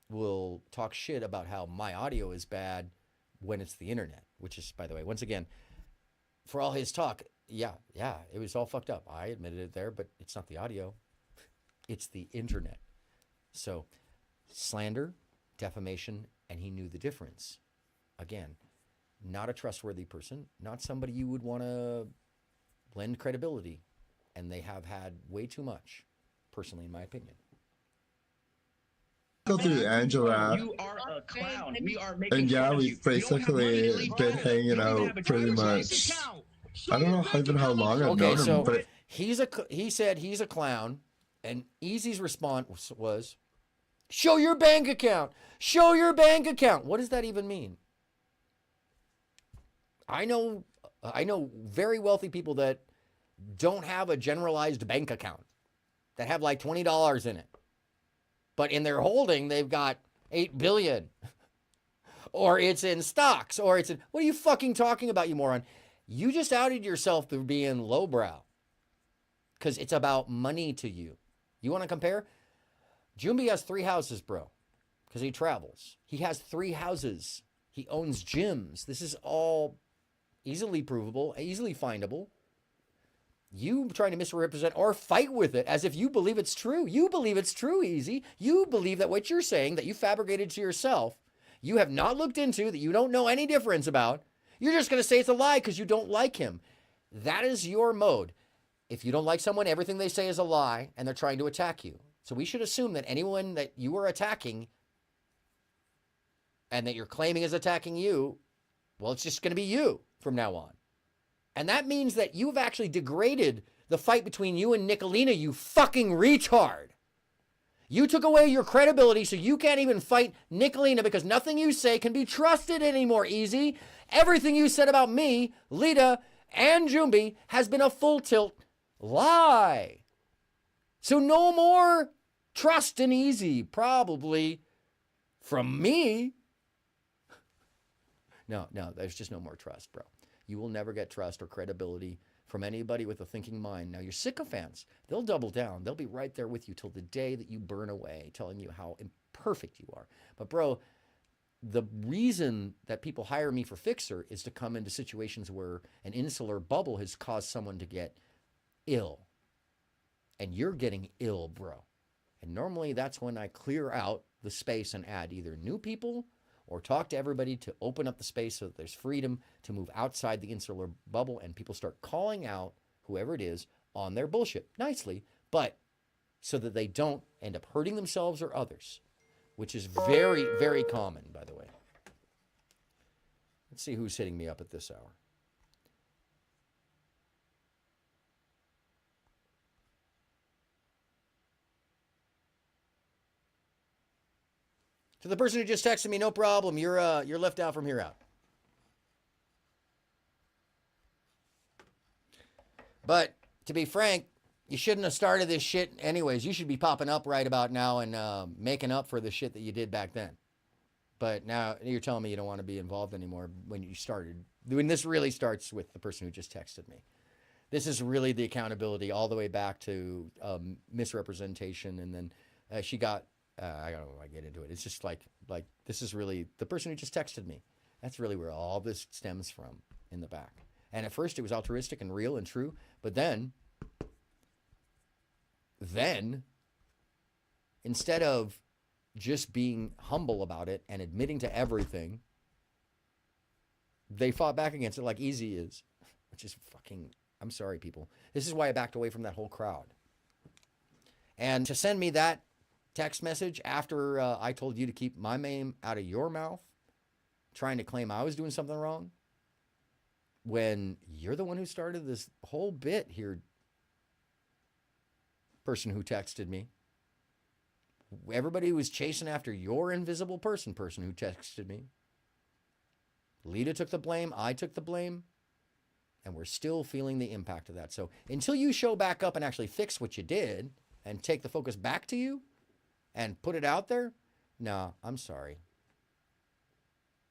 will talk shit about how my audio is bad when it's the internet, which is, by the way, once again, for all his talk, yeah, it was all fucked up. I admitted it there, but it's not the audio. It's the internet. So, slander, defamation, and he knew the difference. Again, not a trustworthy person, not somebody you would want to lend credibility, and they have had way too much, personally, in my opinion. Go through Angela. You are a clown. We are making And yeah, fun of we've you. You don't have money to basically leave been town. hanging You don't out have a pretty driver's much. license. I don't know even how long I've known him, but he said he's a clown, and Easy's response was, "Show your bank account. Show your bank account." What does that even mean? I know very wealthy people that don't have a generalized bank account, that have like $20 in it. But in their holding, they've got $8 billion. Or it's in stocks, or it's in, what are you fucking talking about, you moron? You just outed yourself for being lowbrow. Because it's about money to you. You want to compare? Jumbi has 3 houses, bro. Because he travels. He has 3 houses. He owns gyms. This is all easily provable, easily findable. You trying to misrepresent or fight with it as if you believe it's true. You believe it's true, Easy. You believe that what you're saying that you fabricated to yourself, you have not looked into, that you don't know any difference about, you're just going to say it's a lie because you don't like him. That is your mode. If you don't like someone, everything they say is a lie and they're trying to attack you. So we should assume that anyone that you are attacking and that you're claiming is attacking you, well, it's just going to be you from now on. And that means that you've actually degraded the fight between you and Nicolina, you fucking retard. You took away your credibility, so you can't even fight Nicolina because nothing you say can be trusted anymore, Easy. Everything you said about me, Lita, and Jumbi has been a full tilt lie. So no more trust in Easy, probably from me. No, there's just no more trust, bro. You will never get trust or credibility from anybody with a thinking mind. Now, your sycophants, they'll double down. They'll be right there with you till the day that you burn away, telling you how imperfect you are. But, bro, the reason that people hire me for Fixer is to come into situations where an insular bubble has caused someone to get ill. And you're getting ill, bro. And normally that's when I clear out the space and add either new people or talk to everybody to open up the space so that there's freedom to move outside the insular bubble and people start calling out whoever it is on their bullshit nicely, but so that they don't end up hurting themselves or others, which is very, very common, by the way. Let's see who's hitting me up at this hour. To the person who just texted me, no problem. You're left out from here out. But to be frank, you shouldn't have started this shit anyways. You should be popping up right about now and making up for the shit that you did back then. But now you're telling me you don't want to be involved anymore when you started. When this really starts with the person who just texted me. This is really the accountability all the way back to misrepresentation. And then she got... I don't know if I get into it. It's just like this is really the person who just texted me. That's really where all this stems from in the back. And at first it was altruistic and real and true, but then instead of just being humble about it and admitting to everything, they fought back against it like Easy is, which is fucking, I'm sorry, people. This is why I backed away from that whole crowd. And to send me that text message after I told you to keep my name out of your mouth, trying to claim I was doing something wrong, when you're the one who started this whole bit here, person who texted me. Everybody was chasing after your invisible person who texted me. Lita took the blame, I took the blame, and we're still feeling the impact of that. So until you show back up and actually fix what you did and take the focus back to you, and put it out there? No, I'm sorry.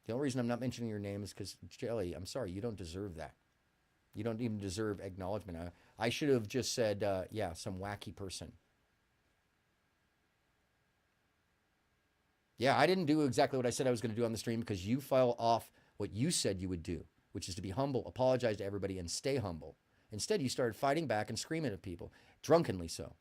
The only reason I'm not mentioning your name is because, Jelly, I'm sorry, you don't deserve that. You don't even deserve acknowledgement. I should have just said, yeah, some wacky person. Yeah, I didn't do exactly what I said I was going to do on the stream because you fell off what you said you would do, which is to be humble, apologize to everybody, and stay humble. Instead, you started fighting back and screaming at people, drunkenly so.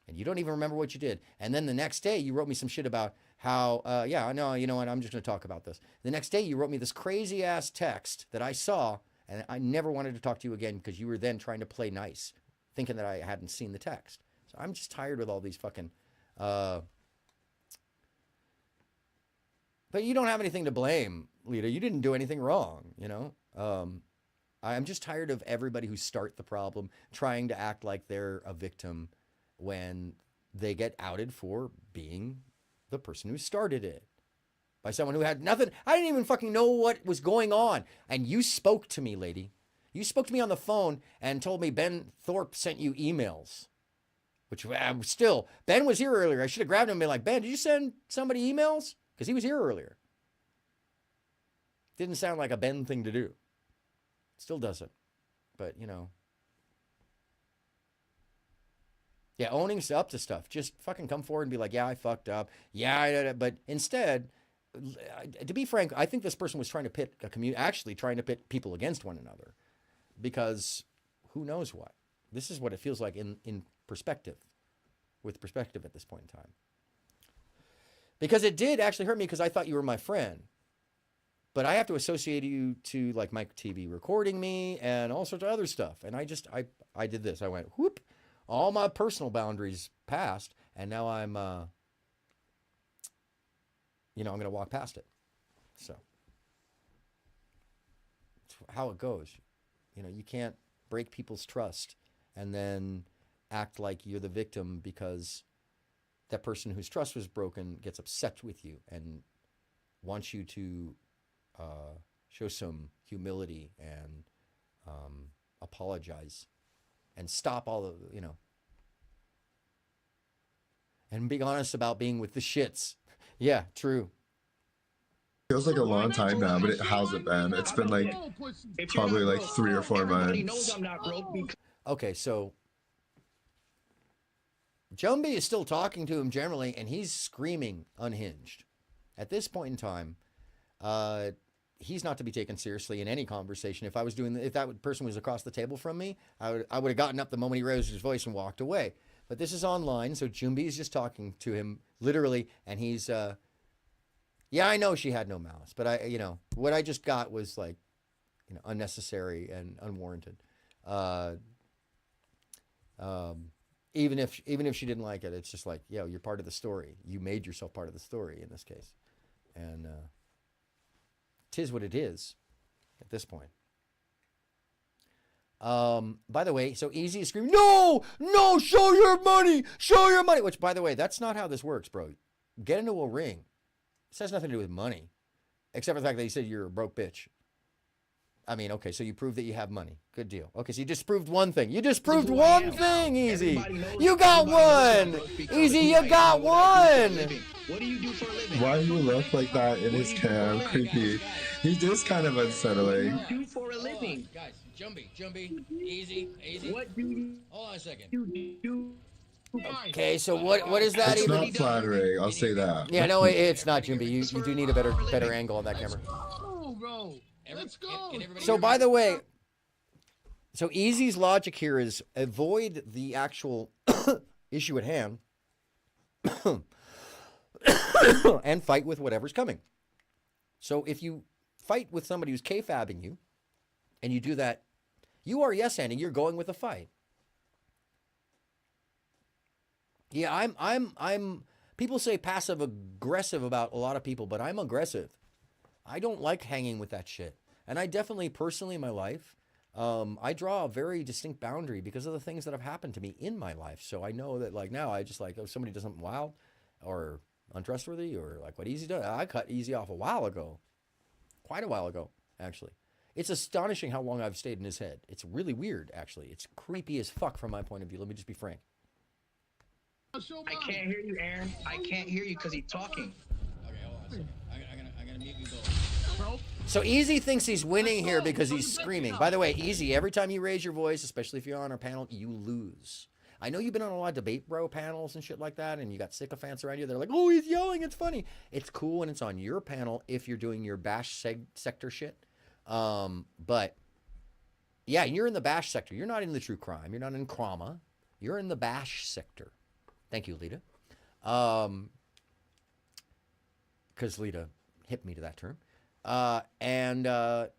And you don't even remember what you did. And then the next day, you wrote me some shit about how, yeah, no, you know what, I'm just going to talk about this. The next day, you wrote me this crazy-ass text that I saw, and I never wanted to talk to you again because you were then trying to play nice, thinking that I hadn't seen the text. So I'm just tired with all these fucking... But you don't have anything to blame, Lita. You didn't do anything wrong, you know? I'm just tired of everybody who start the problem trying to act like they're a victim when they get outed for being the person who started it by someone who had nothing. I didn't even fucking know what was going on. And you spoke to me, lady. You spoke to me on the phone and told me Ben Thorpe sent you emails, which still, Ben was here earlier. I should have grabbed him and been like, Ben, did you send somebody emails? Because he was here earlier. Didn't sound like a Ben thing to do. Still doesn't. But, you know. Yeah, owning up to stuff. Just fucking come forward and be like, yeah, I fucked up. Yeah, but instead, to be frank, I think this person was trying to pit a community, actually trying to pit people against one another. Because who knows what. This is what it feels like in perspective, with perspective at this point in time. Because it did actually hurt me because I thought you were my friend. But I have to associate you to like Mike TV recording me and all sorts of other stuff. And I did this. I went, whoop, all my personal boundaries passed. And now I'm, I'm going to walk past it. So it's how it goes. You can't break people's trust and then act like you're the victim because that person whose trust was broken gets upset with you and wants you to show some humility and apologize and stop all the, and being honest about being with the shits. Yeah, true. Feels like a long time now, but it hasn't been. It's been like probably like 3 or 4 months. Okay, so Jumbie is still talking to him generally, and he's screaming unhinged. At this point in time, he's not to be taken seriously in any conversation. If that person was across the table from me, I would have gotten up the moment he raised his voice and walked away. But this is online, so Jumbie is just talking to him literally, and he's, yeah, I know she had no malice, but what I just got was like, unnecessary and unwarranted. Even if she didn't like it, it's just like, you're part of the story. You made yourself part of the story in this case, and 'tis what it is at this point. By the way, so Easy is screaming, no, show your money, which, by the way, that's not how this works, bro. Get into a ring. This has nothing to do with money, except for the fact that he said you're a broke bitch. I mean, okay, so you proved that you have money. Good deal. Okay, so you just proved one thing. You just proved one thing, Easy. You got one. Easy, you got one. What do you do for a living? Why do you look like that in his cam? Creepy. He is kind of unsettling. What do you do for a living? Guys, Jumbie, easy. What do you Hold on a second. do? Okay, so what is that? It's not flattering, I'll say that. Yeah, no, it's not, Jumbie. You do need a better angle on that camera. Oh, bro. Let's go. So, by the way, so Easy's logic here is avoid the actual issue at hand and fight with whatever's coming. So if you fight with somebody who's kayfabbing you, and you do that, you are yes-anding. You're going with a fight. Yeah, I'm. People say passive aggressive about a lot of people, but I'm aggressive. I don't like hanging with that shit. And I definitely, personally in my life, I draw a very distinct boundary because of the things that have happened to me in my life. So I know that, like, now I just like, if somebody does something wild or untrustworthy or like what Easy does, I cut Easy off a while ago. Quite a while ago, actually. It's astonishing how long I've stayed in his head. It's really weird, actually. It's creepy as fuck from my point of view. Let me just be frank. I can't hear you, Aaron. I can't hear you because he's talking. Okay, hold on a second. I'm gonna mute you both. So Easy thinks he's winning here because he's screaming. By the way, Easy, every time you raise your voice, especially if you're on our panel, you lose. I know you've been on a lot of debate bro panels and shit like that, and you got sycophants around you. They're like, oh, he's yelling. It's funny. It's cool when it's on your panel if you're doing your bash sector shit. But yeah, you're in the bash sector. You're not in the true crime. You're not in trauma. You're in the bash sector. Thank you, Lita. Because Lita hit me to that term. The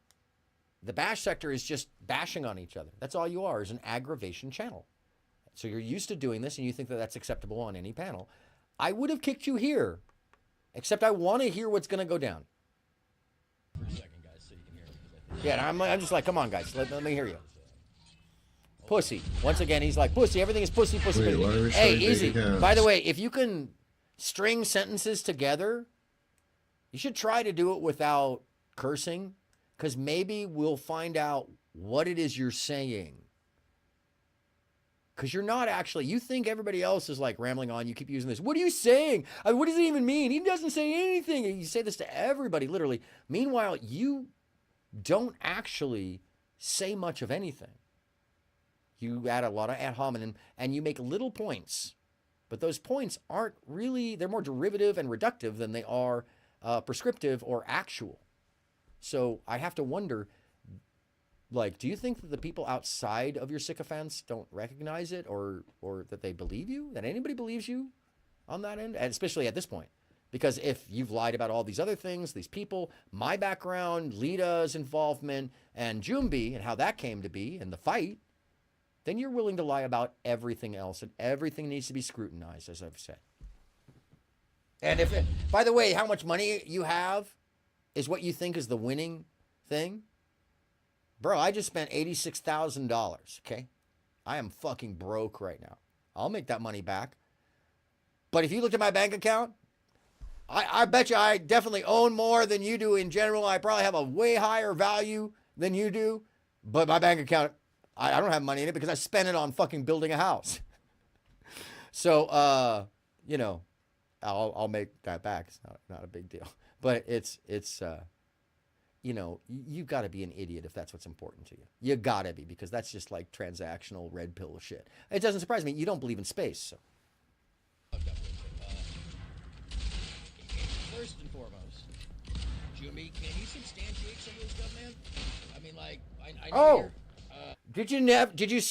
bash sector is just bashing on each other. That's all you are, is an aggravation channel. So you're used to doing this and you think that that's acceptable on any panel. I would have kicked you here, except I want to hear what's going to go down. For a second, guys, so you can hear me. Yeah, I'm just like, come on, guys, let me hear you. Pussy. Once again, he's like, pussy. Everything is pussy, pussy, Wait, why are pussy. we Hey, showing Easy. big accounts? By the way, if you can string sentences together, you should try to do it without cursing, because maybe we'll find out what it is you're saying. Because you're not actually, you think everybody else is like rambling on. You keep using this. What are you saying? I mean, what does it even mean? He doesn't say anything. You say this to everybody, literally. Meanwhile, you don't actually say much of anything. You add a lot of ad hominem and you make little points. But those points aren't really, they're more derivative and reductive than they are prescriptive or actual. So I have to wonder, Like, do you think that the people outside of your sycophants don't recognize it, or that they believe you? That anybody believes you on that end? And especially at this point. Because if you've lied about all these other things, these people, my background, Lita's involvement, and Jumbi, and how that came to be, and the fight, then you're willing to lie about everything else, and everything needs to be scrutinized, as I've said. And if, by the way, how much money you have is what you think is the winning thing. Bro, I just spent $86,000, okay? I am fucking broke right now. I'll make that money back. But if you looked at my bank account, I bet you I definitely own more than you do in general. I probably have a way higher value than you do. But my bank account, I don't have money in it because I spent it on fucking building a house. So, you know, I'll make that back. It's not a big deal. But it's you know, you've got to be an idiot if that's what's important to you. You got to be, because that's just like transactional red pill shit. It doesn't surprise me. You don't believe in space, so. First and foremost, Jimmy, can you substantiate some of this stuff, man? I mean, like, I know Did you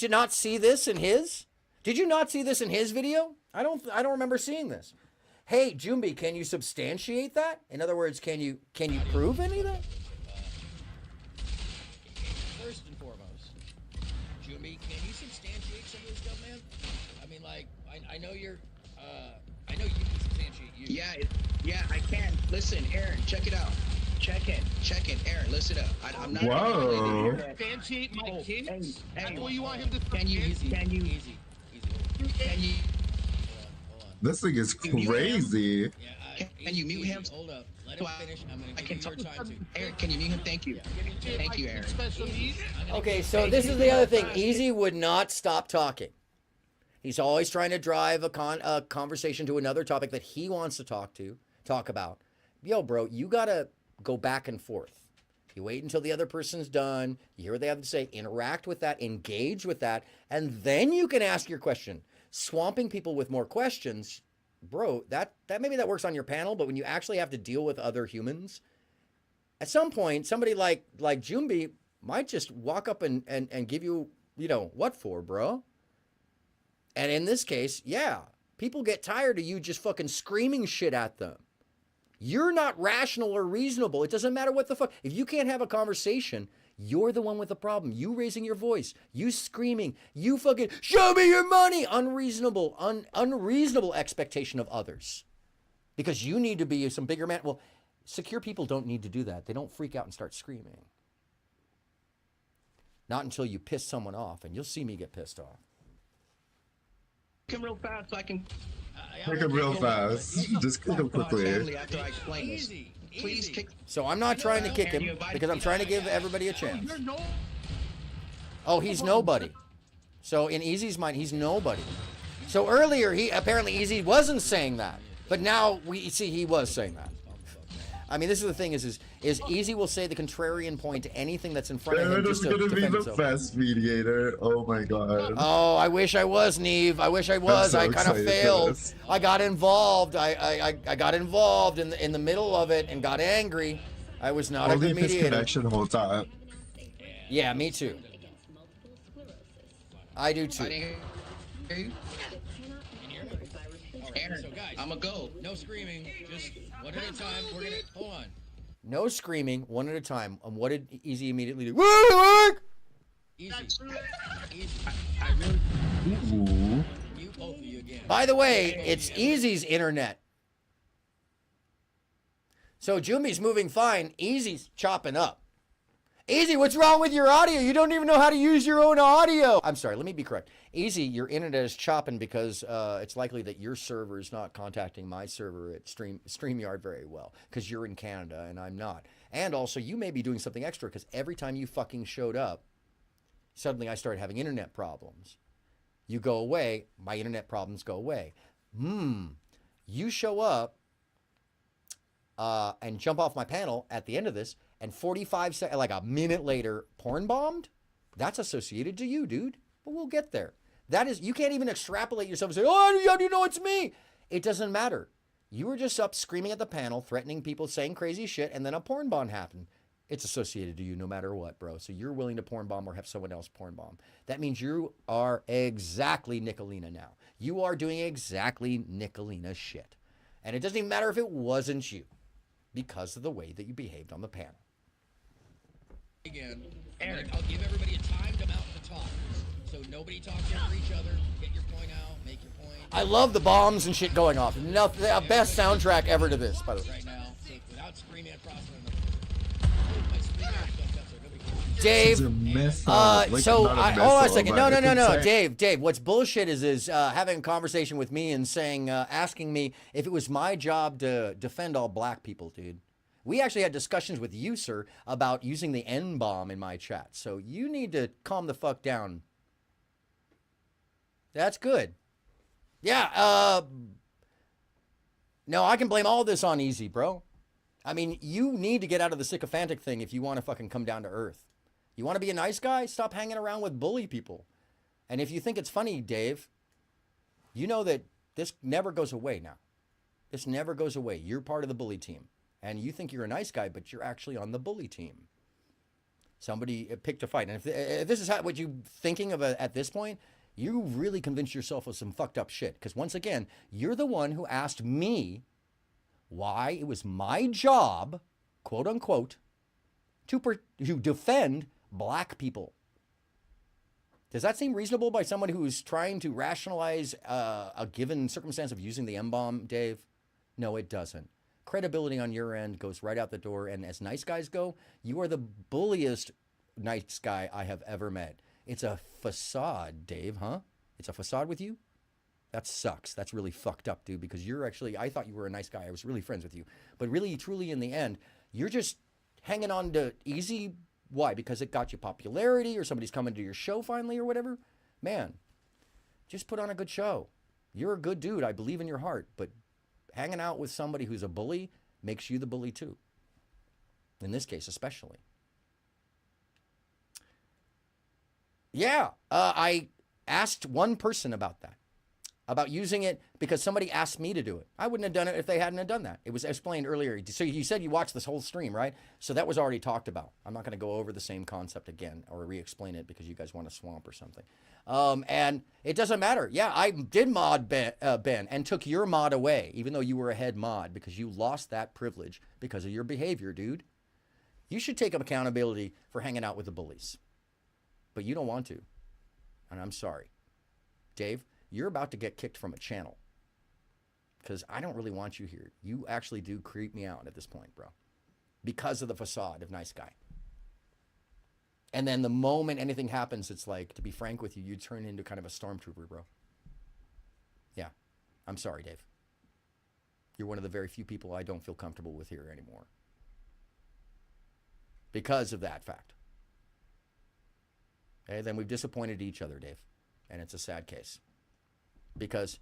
not see this in his? Did you not see this in his video? I don't remember seeing this. Hey, Jumbi, can you substantiate that? In other words, can you prove any of that? First and foremost, Jimmy, can you substantiate some of this stuff, man? I mean, like, I know you're, I know you can substantiate you. Yeah, I can. Listen, Aaron, check it out. Check it, Aaron. Listen up. I'm not. Whoa. Substantiate my kids? Hey, What you want him to Can you? Easy. This thing is crazy. Can you mute him? Hold up. Let him finish. I'm going to give you your time to. Aaron, can you mute him? Thank you. Thank you, Aaron. Okay, so this is the other thing. Easy would not stop talking. He's always trying to drive a conversation to another topic that he wants to talk about. Yo, bro, you got to go back and forth. You wait until the other person's done. You hear what they have to say. Interact with that. Engage with that. And then you can ask your question. Swamping people with more questions, bro, that maybe that works on your panel, but when you actually have to deal with other humans, at some point, somebody like Jumbi might just walk up and give you, you know, what for, bro? And in this case, yeah, people get tired of you just fucking screaming shit at them. You're not rational or reasonable. It doesn't matter what the fuck. If you can't have a conversation, you're the one with the problem. You raising your voice, you screaming, you fucking show me your money. Unreasonable expectation of others. Because you need to be some bigger man. Well, secure people don't need to do that. They don't freak out and start screaming. Not until you piss someone off, and you'll see me get pissed off. Click him real fast so I can. Click him real fast. Just click him quickly. After I explain this. Please kick. So I'm not trying to kick him because I'm trying to give everybody a chance. Oh, he's nobody. So in Easy's mind, he's nobody. So earlier, apparently Easy wasn't saying that, but now we see he was saying that. I mean, this is the thing: is Easy will say the contrarian point to anything that's in front of him. Aaron is just to gonna be defend the himself. best mediator. Oh my god. Oh, I wish I was, Neve. I wish I was. so I kind of excited for failed. this. I got involved. I got involved in the middle of it and got angry. I was not Only a good his mediator. connection the whole time. Yeah, me too. I do too. Aaron, So guys, I'ma go. No screaming. Just one at a time. We're gonna hold on. No screaming, one at a time. And what did Easy immediately do? Easy. I really. Ooh. You both of you again. By the way, it's Easy's internet. So Jumi's moving fine. Easy's chopping up. Easy, what's wrong with your audio? You don't even know how to use your own audio. I'm sorry, let me be correct. Easy, your internet is chopping because it's likely that your server is not contacting my server at StreamYard very well because you're in Canada and I'm not. And also, you may be doing something extra because every time you fucking showed up, suddenly I started having internet problems. You go away, my internet problems go away. You show up and jump off my panel at the end of this, and 45 seconds, like a minute later, porn bombed? That's associated to you, dude. But we'll get there. That is, you can't even extrapolate yourself and say, oh, how do you know it's me? It doesn't matter. You were just up screaming at the panel, threatening people, saying crazy shit, and then a porn bomb happened. It's associated to you no matter what, bro. So you're willing to porn bomb or have someone else porn bomb. That means you are exactly Nicolina now. You are doing exactly Nicolina shit. And it doesn't even matter if it wasn't you because of the way that you behaved on the panel. Again, I'll give everybody a timed amount to talk. So nobody talks over each other. Get your point out, make your point. I love the bombs and shit going off. No, the best soundtrack ever to this, by the way. Right now, so without screaming across the Dave, hold on a second. No. Dave, what's bullshit is having a conversation with me and saying, asking me if it was my job to defend all black people, dude. We actually had discussions with you, sir, about using the N-bomb in my chat. So you need to calm the fuck down. That's good. Yeah, no, I can blame all this on Easy, bro. I mean, you need to get out of the sycophantic thing if you want to fucking come down to earth. You want to be a nice guy? Stop hanging around with bully people. And if you think it's funny, Dave, you know that this never goes away now. This never goes away. You're part of the bully team. And you think you're a nice guy, but you're actually on the bully team. Somebody picked a fight. And if this is what you're thinking of at this point, you really convinced yourself of some fucked up shit. Because once again, you're the one who asked me why it was my job, quote unquote, to defend black people. Does that seem reasonable by someone who's trying to rationalize a given circumstance of using the M-bomb, Dave? No, it doesn't. Credibility on your end goes right out the door, and as nice guys go, you are the bulliest nice guy I have ever met. It's a facade, Dave, huh? It's a facade with you? That sucks. That's really fucked up, dude, because you're actually, I thought you were a nice guy. I was really friends with you. But really, truly, in the end, you're just hanging on to Easy. Why? Because it got you popularity or somebody's coming to your show finally or whatever? Man, just put on a good show. You're a good dude. I believe in your heart. But hanging out with somebody who's a bully makes you the bully too. In this case, especially. Yeah, I asked one person about that. About using it because somebody asked me to do it. I wouldn't have done it if they hadn't have done that. It was explained earlier. So you said you watched this whole stream, right? So that was already talked about. I'm not going to go over the same concept again or re-explain it because you guys want to swamp or something. And it doesn't matter. Yeah, I did mod Ben and took your mod away, even though you were a head mod, because you lost that privilege because of your behavior, dude. You should take up accountability for hanging out with the bullies. But you don't want to. And I'm sorry. Dave, you're about to get kicked from a channel because I don't really want you here. You actually do creep me out at this point, bro, because of the facade of nice guy. And then the moment anything happens, it's like, to be frank with you, you turn into kind of a stormtrooper, bro. Yeah, I'm sorry, Dave. You're one of the very few people I don't feel comfortable with here anymore because of that fact. Okay, then we've disappointed each other, Dave, and it's a sad case. Because,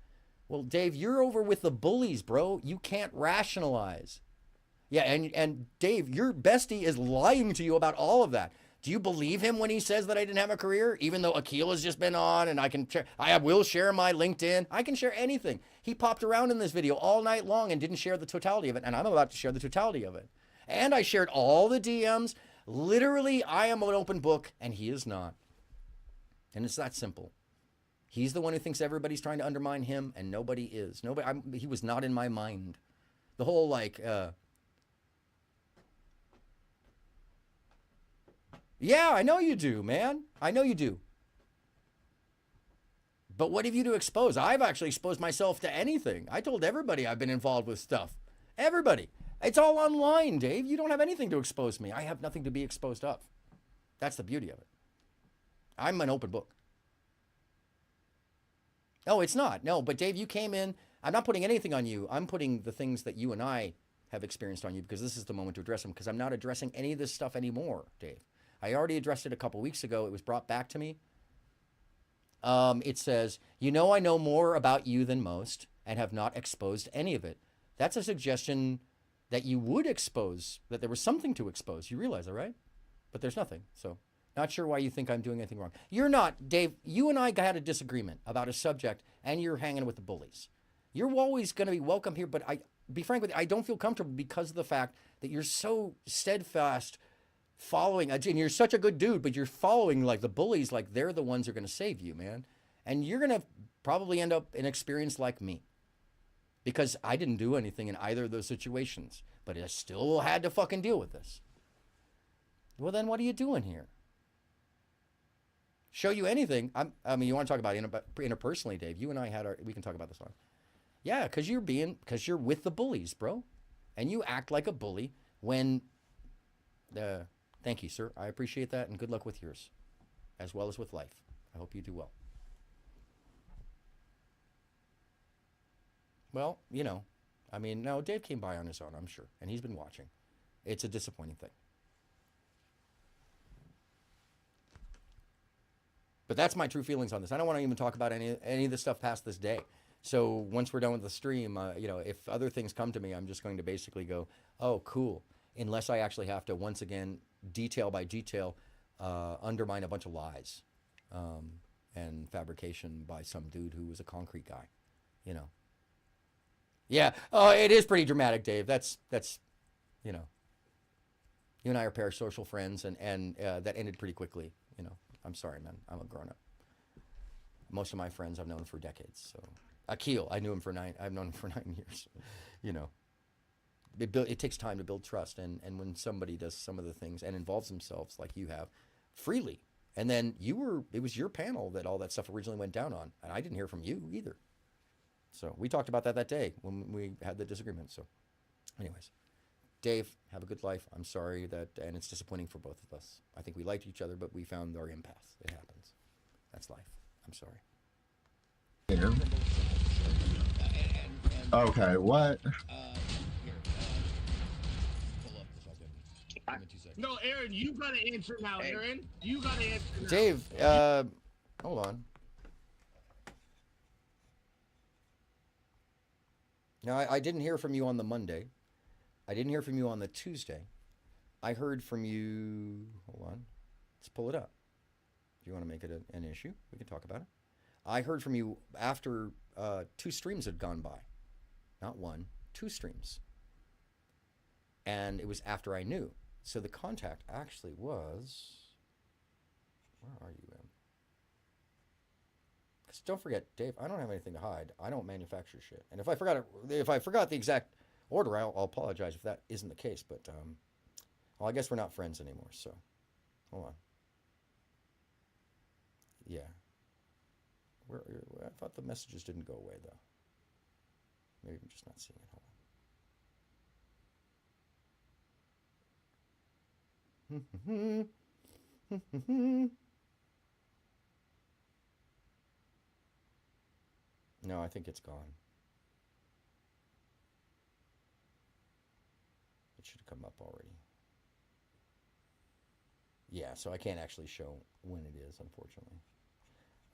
well, Dave, you're over with the bullies, bro. You can't rationalize. Yeah, and Dave, your bestie is lying to you about all of that. Do you believe him when he says that I didn't have a career? Even though Akil has just been on and I will share my LinkedIn. I can share anything. He popped around in this video all night long and didn't share the totality of it. And I'm about to share the totality of it. And I shared all the DMs. Literally, I am an open book and he is not. And it's that simple. He's the one who thinks everybody's trying to undermine him, and nobody is. He was not in my mind. The whole, like, yeah, I know you do, man. I know you do. But what have you to expose? I've actually exposed myself to anything. I told everybody I've been involved with stuff. Everybody. It's all online, Dave. You don't have anything to expose me. I have nothing to be exposed of. That's the beauty of it. I'm an open book. No, it's not. No, but Dave, you came in. I'm not putting anything on you. I'm putting the things that you and I have experienced on you because this is the moment to address them because I'm not addressing any of this stuff anymore, Dave. I already addressed it a couple weeks ago. It was brought back to me. It says, I know more about you than most and have not exposed any of it. That's a suggestion that you would expose, that there was something to expose. You realize that, right? But there's nothing, so... Not sure why you think I'm doing anything wrong. You're not, Dave. You and I had a disagreement about a subject, and you're hanging with the bullies. You're always going to be welcome here, but be frank with you, I don't feel comfortable because of the fact that you're so steadfast following, and you're such a good dude, but you're following like the bullies, like they're the ones who are going to save you, man. And you're going to probably end up in an experience like me. Because I didn't do anything in either of those situations, but I still had to fucking deal with this. Well, then what are you doing here? Show you anything. I mean, you want to talk about interpersonally, Dave. You and I we can talk about this one. Yeah, because you're with the bullies, bro. And you act like a bully when, thank you, sir. I appreciate that, and good luck with yours, as well as with life. I hope you do well. Well, you know, I mean, no, Dave came by on his own, I'm sure, and he's been watching. It's a disappointing thing. But that's my true feelings on this. I don't want to even talk about any of this stuff past this day. So once we're done with the stream, you know, if other things come to me, I'm just going to basically go, oh, cool. Unless I actually have to, once again, detail by detail, undermine a bunch of lies and fabrication by some dude who was a concrete guy, you know. Yeah, it is pretty dramatic, Dave. That's you know, you and I are parasocial friends, and that ended pretty quickly, you know. I'm sorry, man. I'm a grown-up. Most of my friends I've known for decades. So, Akil, I've known him for 9 years. You know, it takes time to build trust, and when somebody does some of the things and involves themselves like you have, freely, and then it was your panel that all that stuff originally went down on, and I didn't hear from you either. So we talked about that day when we had the disagreement. So, anyways. Dave, have a good life. I'm sorry and it's disappointing for both of us. I think we liked each other, but we found our impasse. It happens. That's life. I'm sorry. Okay, what? No, Aaron, you gotta answer now, Aaron. You gotta answer now. Dave, hold on. Now, I didn't hear from you on the Monday. I didn't hear from you on the Tuesday. I heard from you. Hold on. Let's pull it up. Do you want to make it an issue? We can talk about it. I heard from you after 2 streams had gone by. Not 1, 2 streams. And it was after I knew. So the contact actually was. Where are you, man? Because don't forget, Dave, I don't have anything to hide. I don't manufacture shit. And if I forgot the exact order, I'll apologize if that isn't the case, but well, I guess we're not friends anymore, so hold on. Yeah, I thought the messages didn't go away though. Maybe I'm just not seeing it. Hold on. No, I think it's gone. It should have come up already. Yeah, so I can't actually show when it is, unfortunately.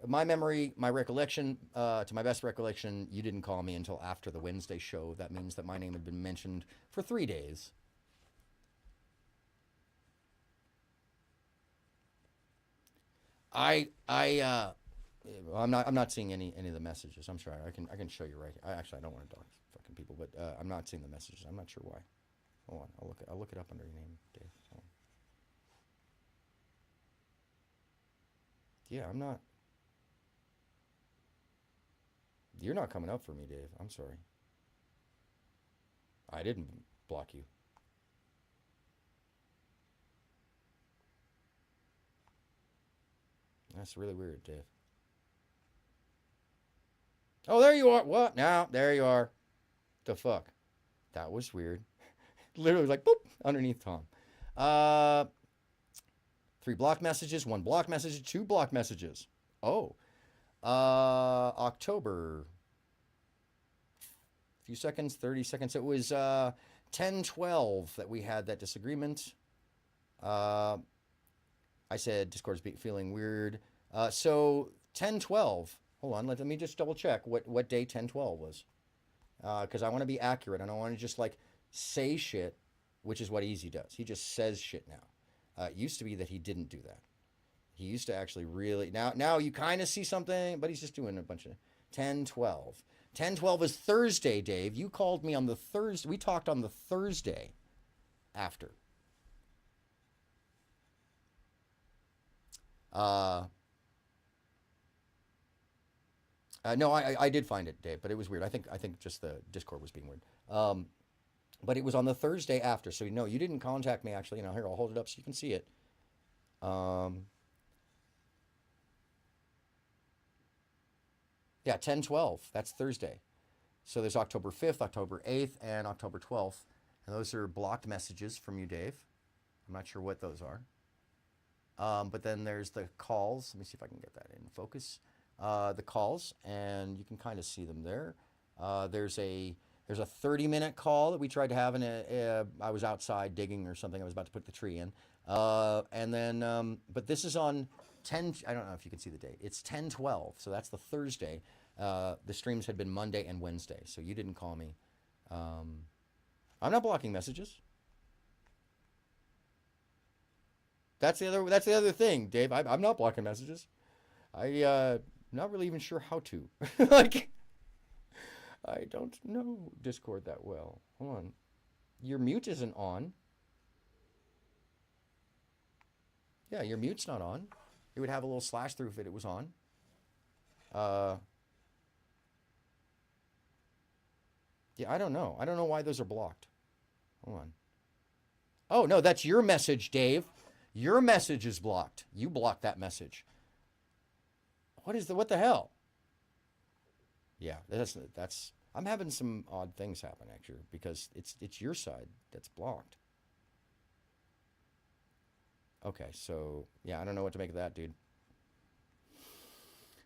My memory, my recollection, to my best recollection, you didn't call me until after the Wednesday show. That means that my name had been mentioned for 3 days. I'm not seeing any of the messages. I'm sorry. I can show you right here. I don't want to dog fucking people, but I'm not seeing the messages. I'm not sure why. Hold on. I'll look it up under your name, Dave. Yeah, I'm not. You're not coming up for me, Dave. I'm sorry. I didn't block you. That's really weird, Dave. Oh, there you are. What? Now, there you are. The fuck? That was weird. Literally like, boop, underneath Tom. 3 block messages, 1 block message, 2 block messages. Oh. October. A few seconds, 30 seconds. It was 10-12 that we had that disagreement. I said Discord's feeling weird. So 10-12. Hold on, let me just double check what day 10-12 was. Because I want to be accurate. I don't want to just like say shit, which is what Easy does. He just says shit now. It used to be that he didn't do that. He used to actually really... Now you kind of see something, but he's just doing a bunch of... 10-12. 10-12 is Thursday, Dave. You called me on the Thursday. We talked on the Thursday after. No, I did find it, Dave, but it was weird. I think just the Discord was being weird. But it was on the Thursday after, so no, you didn't contact me actually. Here, I'll hold it up so you can see it. Yeah, 10/12. That's Thursday. So there's October 5th, October 8th, and October 12th. And those are blocked messages from you, Dave. I'm not sure what those are. But then there's the calls. Let me see if I can get that in focus. The calls, and you can kind of see them there. There's a 30-minute call that we tried to have I was outside digging or something. I was about to put the tree in. And then, but this is on 10, I don't know if you can see the date. It's 10/12, so that's the Thursday. The streams had been Monday and Wednesday, so you didn't call me. I'm not blocking messages. That's the other thing, Dave. I'm not blocking messages. I'm not really even sure how to. Like, I don't know Discord that well. Hold on. Your mute isn't on. Yeah, your mute's not on. It would have a little slash through if it was on. Yeah, I don't know. I don't know why those are blocked. Hold on. Oh, no, that's your message, Dave. Your message is blocked. You blocked that message. What the hell? Yeah, that's I'm having some odd things happen actually because it's your side that's blocked. Okay, so yeah, I don't know what to make of that, dude.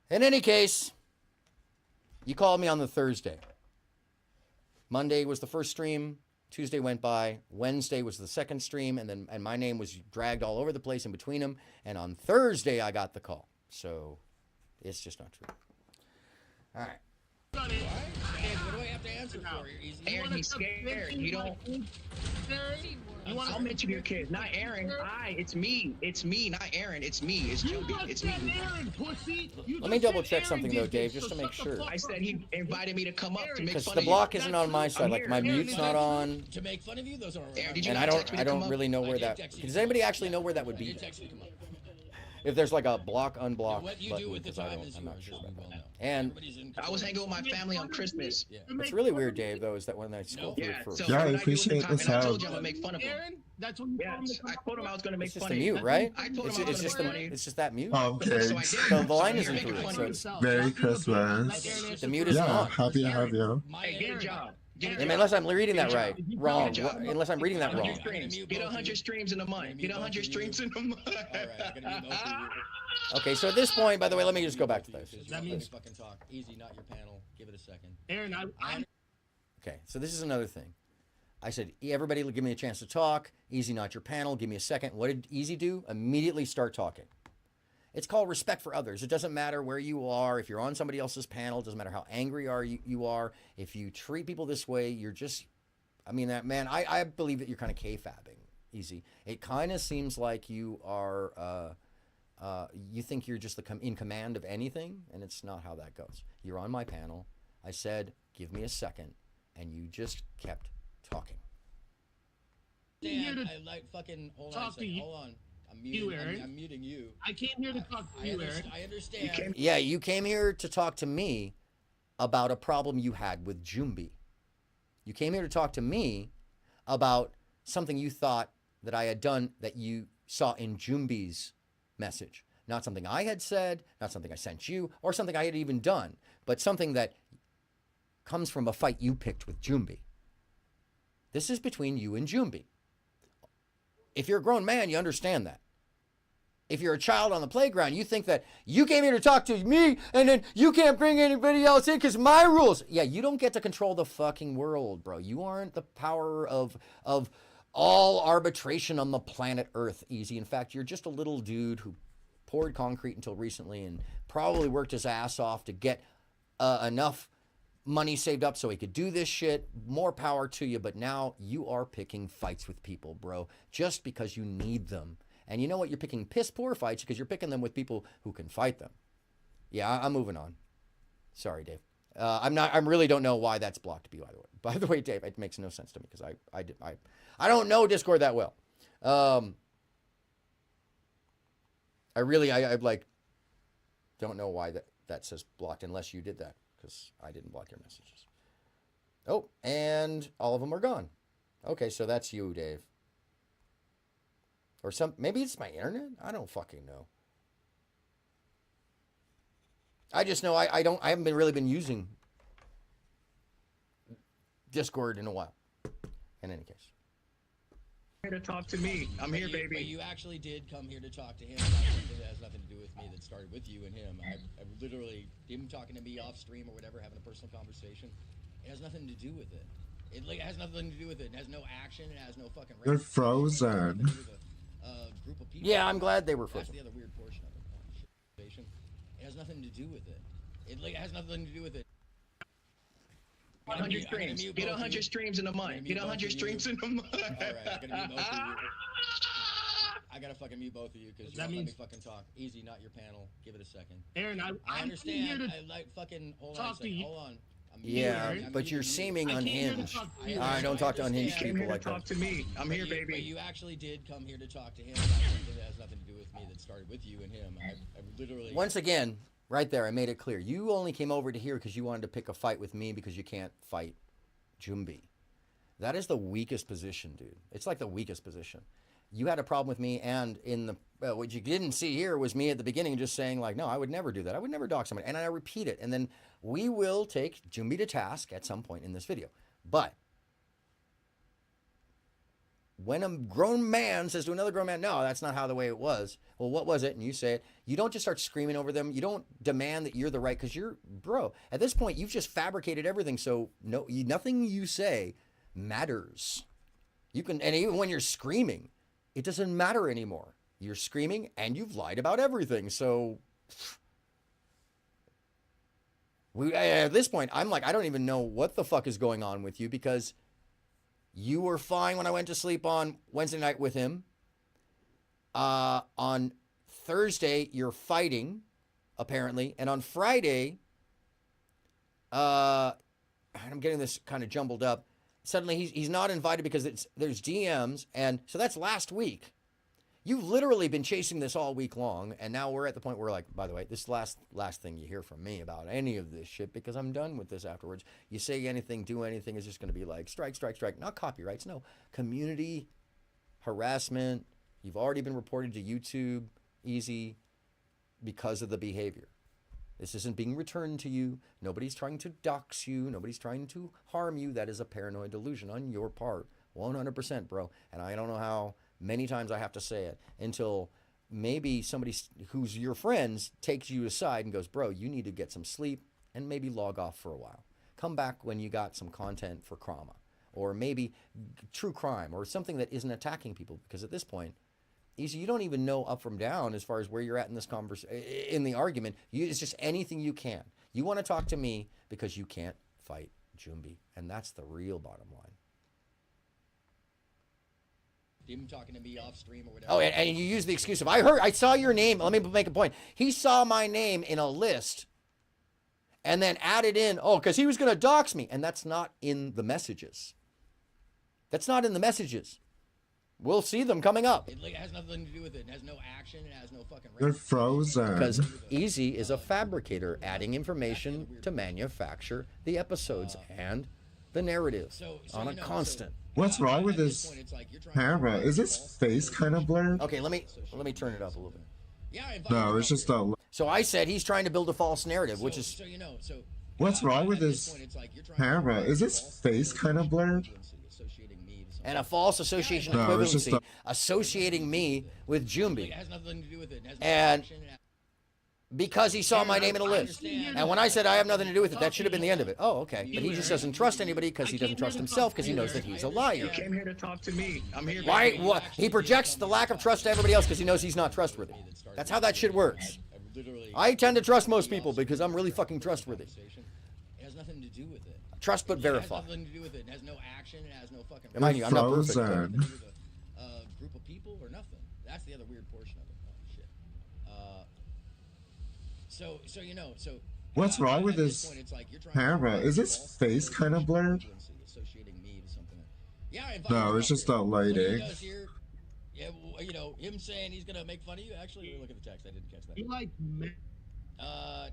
In any case, you called me on the Thursday. Monday was the first stream. Tuesday went by. Wednesday was the second stream, and my name was dragged all over the place in between them. And on Thursday, I got the call. So it's just not true. All right. What do I have to answer for? Aaron, he's scared. You don't. I'll mention your kid, not Aaron. It's me. It's me, not Aaron. It's me. It's Joby. It's me. Let me double check something though, Dave, just to make sure. I said he invited me to come up to make fun of you. Because the block isn't on my side. Like my mute's not on. To make fun of you, those are. And I don't really know where that. Does anybody actually know where that would be? If there's like a block, unblock What you button, do with the time is I'm not yours, sure you about will that. know. And I was hanging with my family on Christmas. what's really weird, Dave, though, is that when I scroll through it first, So Yeah, I what appreciate do this and I told help. you I'm gonna make fun of him. Aaron, that's what you Yes, I told him I was gonna make it's just fun the of you. mute, right? I told him It's, I was it's gonna just make fun of you. it's just that mute. Oh, thanks. So the line isn't Making through it. fun So of it's, Merry Christmas. the mute isn't Yeah, on. happy to have you. Hey, get a job. I mean, unless I'm reading that right, wrong. Unless I'm reading that 100 wrong. streams. Get 100 streams in a month. Get 100 streams in a month. Okay, so at this point, by the way, let me just go back to this. That means fucking talk. Easy, not your panel. Give it a second. Aaron, I'm Okay, so this is another thing. I said, everybody give me a chance to talk. Easy, not your panel. Give me a second. What did Easy do? Immediately start talking. It's called respect for others. It doesn't matter where you are. If you're on somebody else's panel, it doesn't matter how angry you are. If you treat people this way, you're just, I mean, that man, I believe that you're kind of K-fabbing, Easy. It kind of seems like you are, you think you're just in command of anything, and it's not how that goes. You're on my panel. I said, give me a second, and you just kept talking. Dan, I like fucking, hold on a second, hold on. I'm muting, I'm muting you. I came here to talk to you, Aaron. I understand. Yeah, you came here to talk to me about a problem you had with Jumbi. You came here to talk to me about something you thought that I had done that you saw in Jumbi's message. Not something I had said, not something I sent you, or something I had even done, but something that comes from a fight you picked with Jumbi. This is between you and Jumbi. If you're a grown man, you understand that. If you're a child on the playground, you think that you came here to talk to me and then you can't bring anybody else in because my rules. Yeah, you don't get to control the fucking world, bro. You aren't the power of all arbitration on the planet Earth, Easy. In fact, you're just a little dude who poured concrete until recently and probably worked his ass off to get enough money saved up so he could do this shit. More power to you, but now you are picking fights with people, bro, just because you need them. And you know what? You're picking piss poor fights because you're picking them with people who can fight them. Yeah, I'm moving on. Sorry, Dave. I really don't know why that's blocked. By the way, Dave, it makes no sense to me because I don't know Discord that well. I like don't know why that says blocked unless you did that, because I didn't block your messages. Oh, and all of them are gone. Okay, so that's you, Dave. Or maybe it's my internet? I don't fucking know. I just know I haven't really been using Discord in a while. In any case. Here to talk to me. I'm here, baby. But you actually did come here to talk to him about something that has nothing to do with me, that started with you and him. I literally, him talking to me off stream or whatever, having a personal conversation, it has nothing to do with it. It has nothing to do with it. It has no action. It has no fucking... They're frozen. Group of people. Yeah, I'm glad they were frozen. That's the other weird portion of it. It has nothing to do with it. It has nothing to do with it. 100 streams. Get 100 streams in a month. Get 100 streams in a month. All right, I'm gonna mute both of you. I gotta fucking mute both of you because you won't let me fucking talk. Easy, not your panel. Give it a second. Aaron, I understand. I like fucking. Hold on a second. Hold on. Yeah, but you're seeming unhinged. All right, don't talk to unhinged people like that. Talk to me. I'm here, baby. But you actually did come here to talk to him about something that has nothing to do with me, that started with you and him. I literally... Once again, right there, I made it clear. You only came over to here because you wanted to pick a fight with me because you can't fight Jumbi. That is the weakest position, dude. It's like the weakest position. You had a problem with me, and in the what you didn't see here was me at the beginning just saying, like, no, I would never do that. I would never dox somebody. And I repeat it. And then we will take Jumbi to task at some point in this video. But when a grown man says to another grown man, no, that's not how the way it was. Well, what was it? And you say it. You don't just start screaming over them. You don't demand that you're the right, because you're, bro, at this point, you've just fabricated everything. So no, nothing you say matters. You can, and even when you're screaming, it doesn't matter anymore. You're screaming and you've lied about everything. So at this point, I'm like, I don't even know what the fuck is going on with you, because you were fine when I went to sleep on Wednesday night with him. On Thursday, you're fighting, apparently. And on Friday, I'm getting this kind of jumbled up. Suddenly, he's not invited because there's DMs. And so that's last week. You've literally been chasing this all week long. And now we're at the point where, like, by the way, this last thing you hear from me about any of this shit, because I'm done with this afterwards. You say anything, do anything, is just going to be like, strike, strike, strike. Not copyrights, no. Community harassment. You've already been reported to YouTube, easy, because of the behavior. This isn't being returned to you. Nobody's trying to dox you. Nobody's trying to harm you. That is a paranoid delusion on your part. 100%, bro. And I don't know how many times I have to say it until maybe somebody who's your friends takes you aside and goes, bro, you need to get some sleep and maybe log off for a while. Come back when you got some content for Krama, or maybe true crime, or something that isn't attacking people. Because at this point, Easy, you don't even know up from down as far as where you're at in this in the argument. It's just anything you can. You want to talk to me because you can't fight Jumbi, and that's the real bottom line. Him talking to me off stream or whatever. Oh, and you use the excuse of, I saw your name. Let me make a point. He saw my name in a list and then added in, because he was going to dox me. And that's not in the messages. That's not in the messages. We'll see them coming up. It has nothing to do with it. It has no action. It has no fucking... They're frozen. Because Easy is a fabricator adding information to manufacture the episodes and the narrative on a constant. What's wrong with his camera? Is his face kind of blurred? Okay, let me turn it up a little bit. No, it's just a... So I said he's trying to build a false narrative, which is... What's wrong with his camera? Is his face kind of blurred? And a false association equivalency associating me with Jumbi. And because he saw my name in a list. And when I said I have nothing to do with it, that should have been the end of it. Oh, okay. But he just doesn't trust anybody because he doesn't trust himself, because he knows that he's a liar. You came here to talk to me. I'm here. Why? What? He projects the lack of trust to everybody else because he knows he's not trustworthy. That's how that shit works. I tend to trust most people because I'm really fucking trustworthy. It has nothing to do with it. Trust but verify. It has nothing to do with it. It has no action. It has no fucking... Mind you, I'm not perfect. Group of people or nothing. That's the other weird portion of it. Oh, shit. So you know, so... What's wrong with his camera? Is his face kind of blurred? Associating me to something. Yeah, No, it's just a lighting. Yeah, you know, him saying he's gonna make fun of you. Actually, look at the text. I didn't catch that. You like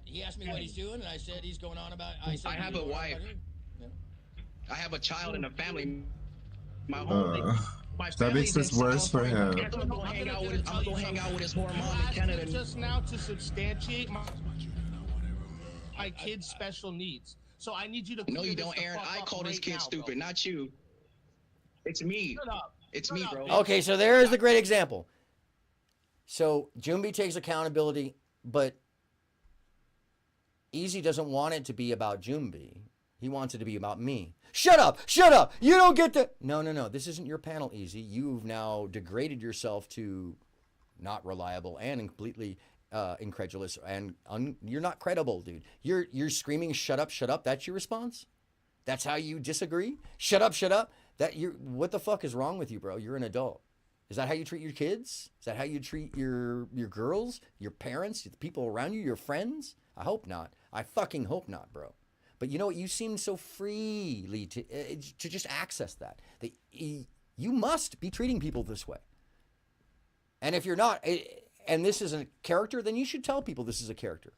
he asked me what he's doing, and I said he's going on about. I said I have you're a going on wife. about you. Yeah. I have a child and a family. My whole my That makes family's this in worse for California. him. I'm gonna go hang out with his whore mom in Canada. Just now to substantiate my kid's special needs. So I need you to. No, clear you this don't, the Aaron. fuck I up call this right kid now, stupid, bro. not you. It's me. Shut up. It's me, bro. Okay, so there's the great example. So Jumbi takes accountability, but Easy doesn't want it to be about Jumbi. He wants it to be about me. Shut up! Shut up! You don't get to... No. This isn't your panel, Easy. You've now degraded yourself to not reliable and completely incredulous, and you're not credible, dude. You're screaming, shut up, shut up. That's your response? That's how you disagree? Shut up, shut up. What the fuck is wrong with you, bro? You're an adult. Is that how you treat your kids? Is that how you treat your girls, your parents, the people around you, your friends? I hope not. I fucking hope not, bro. But you know what? You seem so freely to just access that. You must be treating people this way. And if you're not, and this is a character, then you should tell people this is a character.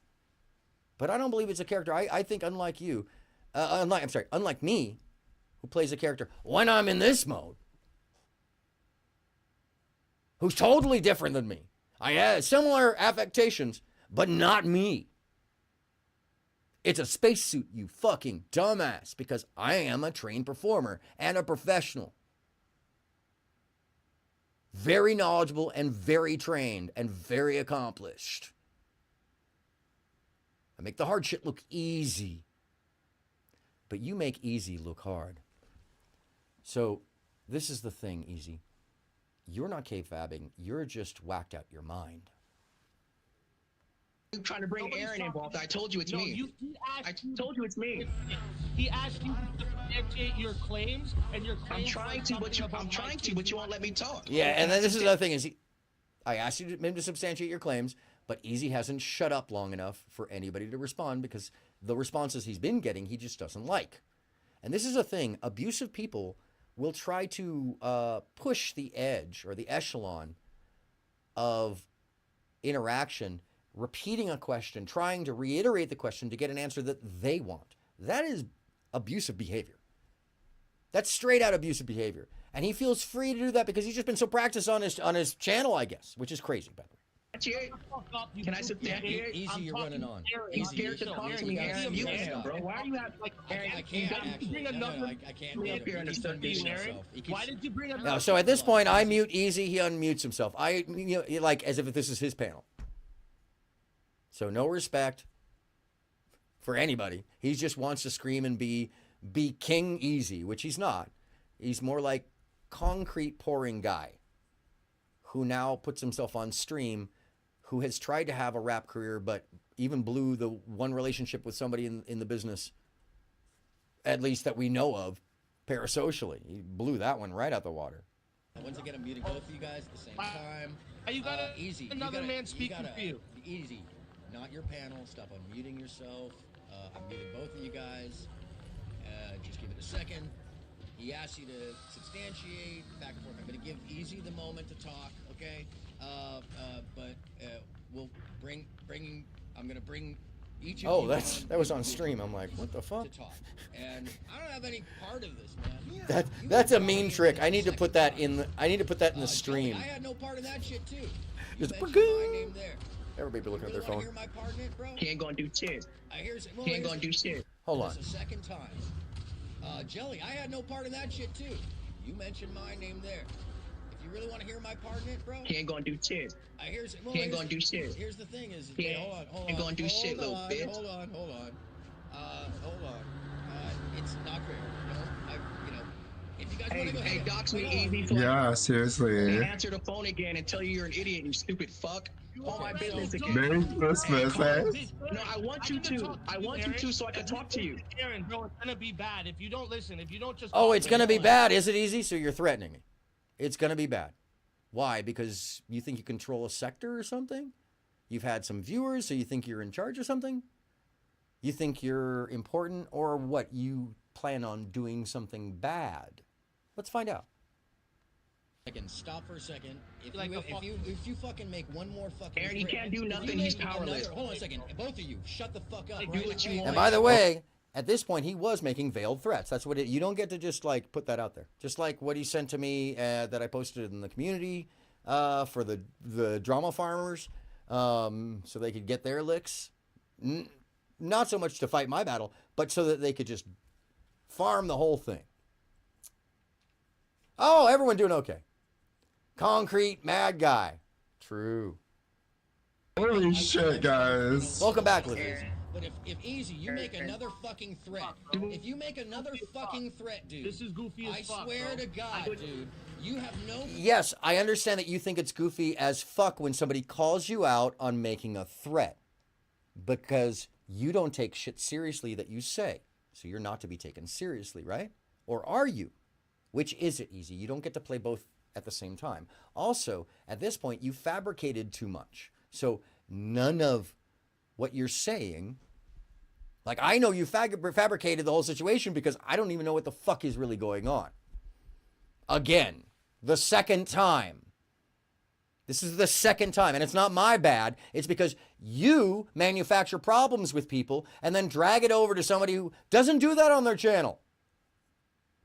But I don't believe it's a character. I think unlike you, unlike me, who plays a character when I'm in this mode, who's totally different than me. I have similar affectations, but not me. It's a spacesuit, you fucking dumbass, because I am a trained performer and a professional. Very knowledgeable and very trained and very accomplished. I make the hard shit look easy. But you make easy look hard. So this is the thing, Easy. You're not kayfabbing. You're just whacked out your mind. I'm trying to bring Aaron involved. I told you it's me. I told you it's me. He asked you to substantiate your claims, and your claims. I'm trying to, but you won't let me talk. Yeah, and then this is the other thing is, I asked him to substantiate your claims, but Easy hasn't shut up long enough for anybody to respond because the responses he's been getting, he just doesn't like. And this is a thing, abusive people will try to push the edge or the echelon of interaction, repeating a question, trying to reiterate the question to get an answer that they want. That is abusive behavior. That's straight out abusive behavior. And he feels free to do that because he's just been so practiced on his channel, I guess, which is crazy, by the way. Can I substantiate? Easy, you're running on. He's scared to talk to me, Aaron. You am, bro. Why are you at like? I can't actually. I can't. Up here in the studio. Why did you bring up? No, so at this point, I mute Easy. He unmutes himself. Like as if this is his panel. So no respect for anybody. He just wants to scream and be King Easy, which he's not. He's more like concrete pouring guy who now puts himself on stream, who has tried to have a rap career, but even blew the one relationship with somebody in the business, at least that we know of, parasocially. He blew that one right out the water. Once again, I'm muting both of you guys at the same time. You got Easy. another man speaking for you. Easy. Not your panel. Stop unmuting yourself. I'm muting both of you guys. Just give it a second. He asked you to substantiate back and forth. I'm going to give Easy the moment to talk, okay? But we'll bring. I'm going to bring each of you. Oh, that was on stream. I'm like, what the fuck? To talk. And I don't have any part of this, man. That's a mean trick. I need to put that in the stream. I had no part of that shit too. Just mentioned my name there. Everybody be looking at their phone. Hear my part in it, bro? He ain't gonna do shit. He ain't gonna do shit. Hold on. This is the second time. Jelly, I had no part in that shit too. You mentioned my name there. If you really want to hear my part in it, bro. He ain't gonna do shit. He ain't gonna do shit. Here's the thing is, he hold on. ain't gonna do shit, little bitch. Hold on. It's not fair. If you guys want to go ahead, dox me easy. Yeah, seriously. Answer the phone again and tell you you're an idiot, you stupid fuck. All my business again. Merry Christmas, eh? No, I want you to. I want you to so I can talk to you. Aaron, bro, it's gonna be bad if you don't listen. If you don't just. Oh, it's gonna be bad. Is it Easy? So you're threatening me? It's gonna be bad. Why? Because you think you control a sector or something? You've had some viewers, so you think you're in charge of something? You think you're important, or what? You plan on doing something bad? Let's find out. Second, stop for a second. Like If you fucking make one more fucking Aaron, he threat, can't do if you nothing. make He's powerless. Hold on a second. Both of you, shut the fuck up. Do Right what you away. want. And by the way, at this point, he was making veiled threats. That's what you don't get to just like put that out there. Just like what he sent to me that I posted in the community for the drama farmers, so they could get their licks. Not so much to fight my battle, but so that they could just farm the whole thing. Oh, everyone doing okay. Concrete mad guy. True. Holy shit, guys. Welcome back, Lizzie. But if Easy, you make another fucking threat. If you make another fucking threat, dude. This is goofy as fuck. I swear to God, dude. You have no. Yes, I understand that you think it's goofy as fuck when somebody calls you out on making a threat. Because you don't take shit seriously that you say. So you're not to be taken seriously, right? Or are you? Which is it, Easy? You don't get to play both at the same time. Also, at this point, you fabricated too much. So none of what you're saying, like I know you fabricated the whole situation because I don't even know what the fuck is really going on. Again, the second time. This is the second time, and it's not my bad. It's because you manufacture problems with people and then drag it over to somebody who doesn't do that on their channel.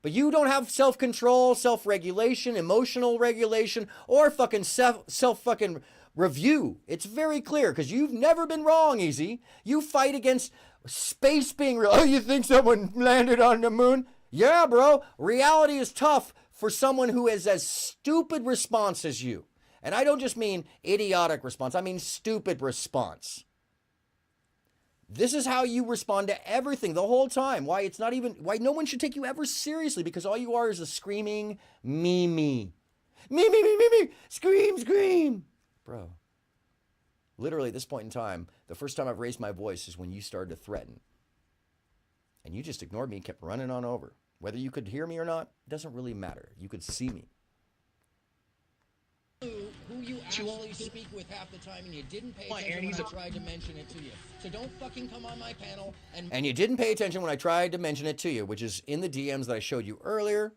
But you don't have self-control, self-regulation, emotional regulation, or fucking self-fucking review. It's very clear because you've never been wrong, Easy. You fight against space being real. Oh, you think someone landed on the moon? Yeah, bro. Reality is tough for someone who has as stupid response as you. And I don't just mean idiotic response. I mean stupid response. This is how you respond to everything the whole time. Why no one should take you ever seriously, because all you are is a screaming me. Me, scream. Bro. Literally at this point in time, the first time I've raised my voice is when you started to threaten. And you just ignored me and kept running on over. Whether you could hear me or not, doesn't really matter. You could see me. Who you actually speak with half the time, and you didn't pay attention when I tried to mention it to you. So don't fucking come on my panel and you didn't pay attention when I tried to mention it to you, which is in the DMs that I showed you earlier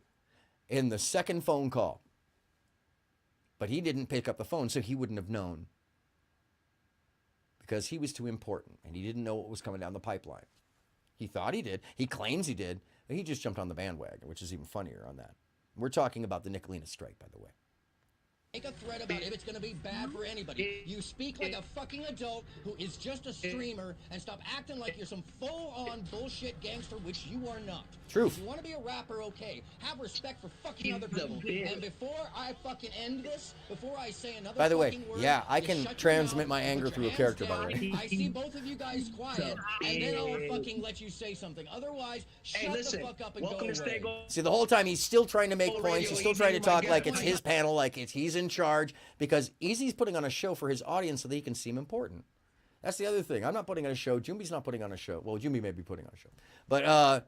in the second phone call. But he didn't pick up the phone, so he wouldn't have known. Because he was too important, and he didn't know what was coming down the pipeline. He thought he did. He claims he did. But he just jumped on the bandwagon, which is even funnier on that. We're talking about the Nicolina strike, by the way. make a threat about it. It's going to be bad for anybody. You speak like a fucking adult who is just a streamer, and stop acting like you're some full-on bullshit gangster, which you are not. Truth. If you want to be a rapper, okay. Have respect for fucking other people. And before I fucking end this, before I say another By the way, fucking word, yeah, I you can shut your transmit mouth, my put anger your through a hands character, by the down. way. I see both of you guys quiet, and then I'll fucking let you say something. Otherwise, shut the fuck up and go away. See, the whole time he's still trying to make points. He's still trying to talk like it's his panel, like he's in charge, because Easy's putting on a show for his audience so that he can seem important. That's the other thing. I'm not putting on a show. Jumbi's not putting on a show. Well, Jumbi may be putting on a show. But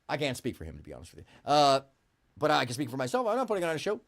I can't speak for him, to be honest with you. But I can speak for myself. I'm not putting on a show.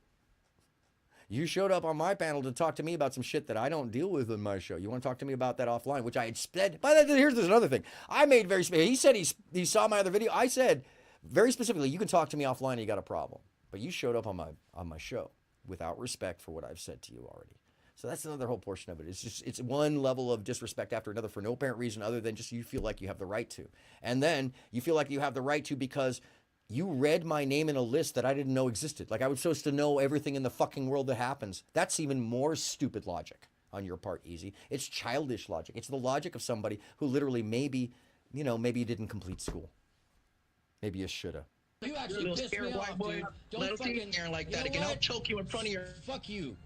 You showed up on my panel to talk to me about some shit that I don't deal with in my show. You want to talk to me about that offline, which I had said. But here's another thing. I made very specific. He said he saw my other video. I said very specifically, you can talk to me offline and you got a problem. But you showed up on my show without respect for what I've said to you already. So that's another whole portion of it. It's one level of disrespect after another for no apparent reason other than just you feel like you have the right to. And then you feel like you have the right to because you read my name in a list that I didn't know existed. Like I was supposed to know everything in the fucking world that happens. That's even more stupid logic on your part, Easy. It's childish logic. It's the logic of somebody who literally maybe you didn't complete school. Maybe you shoulda. You actually pissed me off, dude. Don't fucking Aaron like that again. I'll choke you in front of your. Fuck you.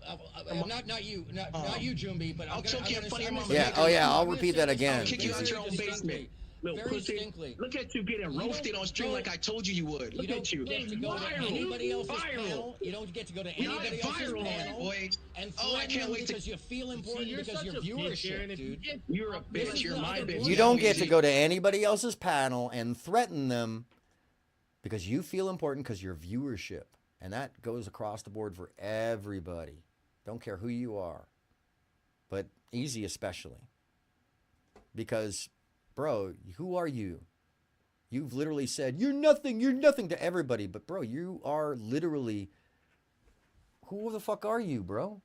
Not you, Jumbi, but I'll choke you in front of your mom. Yeah. Oh yeah. I'll repeat that again. I'll kick you out your own basement. Very distinctly. Look at you getting roasted on stream like I told you you would. Look at you. You don't get to go to anybody else's panel. You don't get to go to anybody else's panel. And I can't wait because you feel important because your viewership, dude. You're a bitch. You're my bitch. You don't get to go to anybody else's panel and threaten them because you feel important because your viewership. And that goes across the board for everybody. Don't care who you are. But Easy especially. Because, bro, who are you? You've literally said, you're nothing to everybody. But, bro, you are literally Who the fuck are you, bro?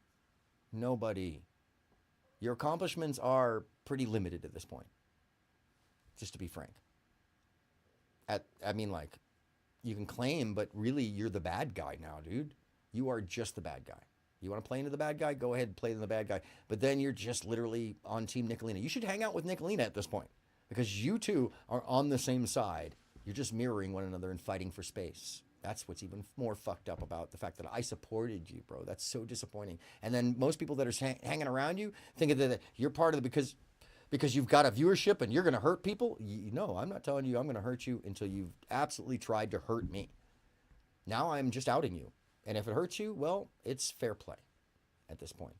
Nobody. Your accomplishments are pretty limited at this point, just to be frank. I mean, like, you can claim, but really you're the bad guy now, dude. You are just the bad guy. You want to play into the bad guy? Go ahead and play into the bad guy. But then you're just literally on Team Nicolina. You should hang out with Nicolina at this point because you two are on the same side. You're just mirroring one another and fighting for space. That's what's even more fucked up about the fact that I supported you, bro. That's so disappointing. And then most people that are hanging around you think that you're part of the because you've got a viewership and you're going to hurt people. No, I'm not telling you I'm going to hurt you until you've absolutely tried to hurt me. Now I'm just outing you. And if it hurts you, well, it's fair play at this point.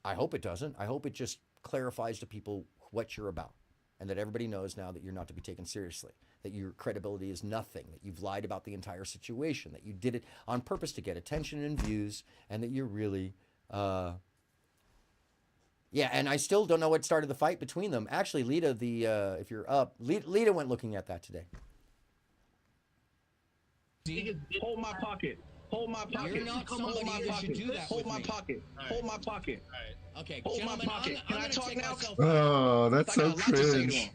I hope it doesn't. I hope it just clarifies to people what you're about and that everybody knows now that you're not to be taken seriously, that your credibility is nothing, that you've lied about the entire situation, that you did it on purpose to get attention and views, and that you're really... Yeah, and I still don't know what started the fight between them. Actually, Lita, if you're up, Lita went looking at that today. Hold my pocket. Hold my pocket. You're not Hold somebody my that pocket. should do that Hold with my me. pocket. All Hold right. my pocket. All right. Okay, Hold gentlemen, my pocket. I'm Can I gonna talk take now? myself Oh, that's I so got a lot to say to cringe. him.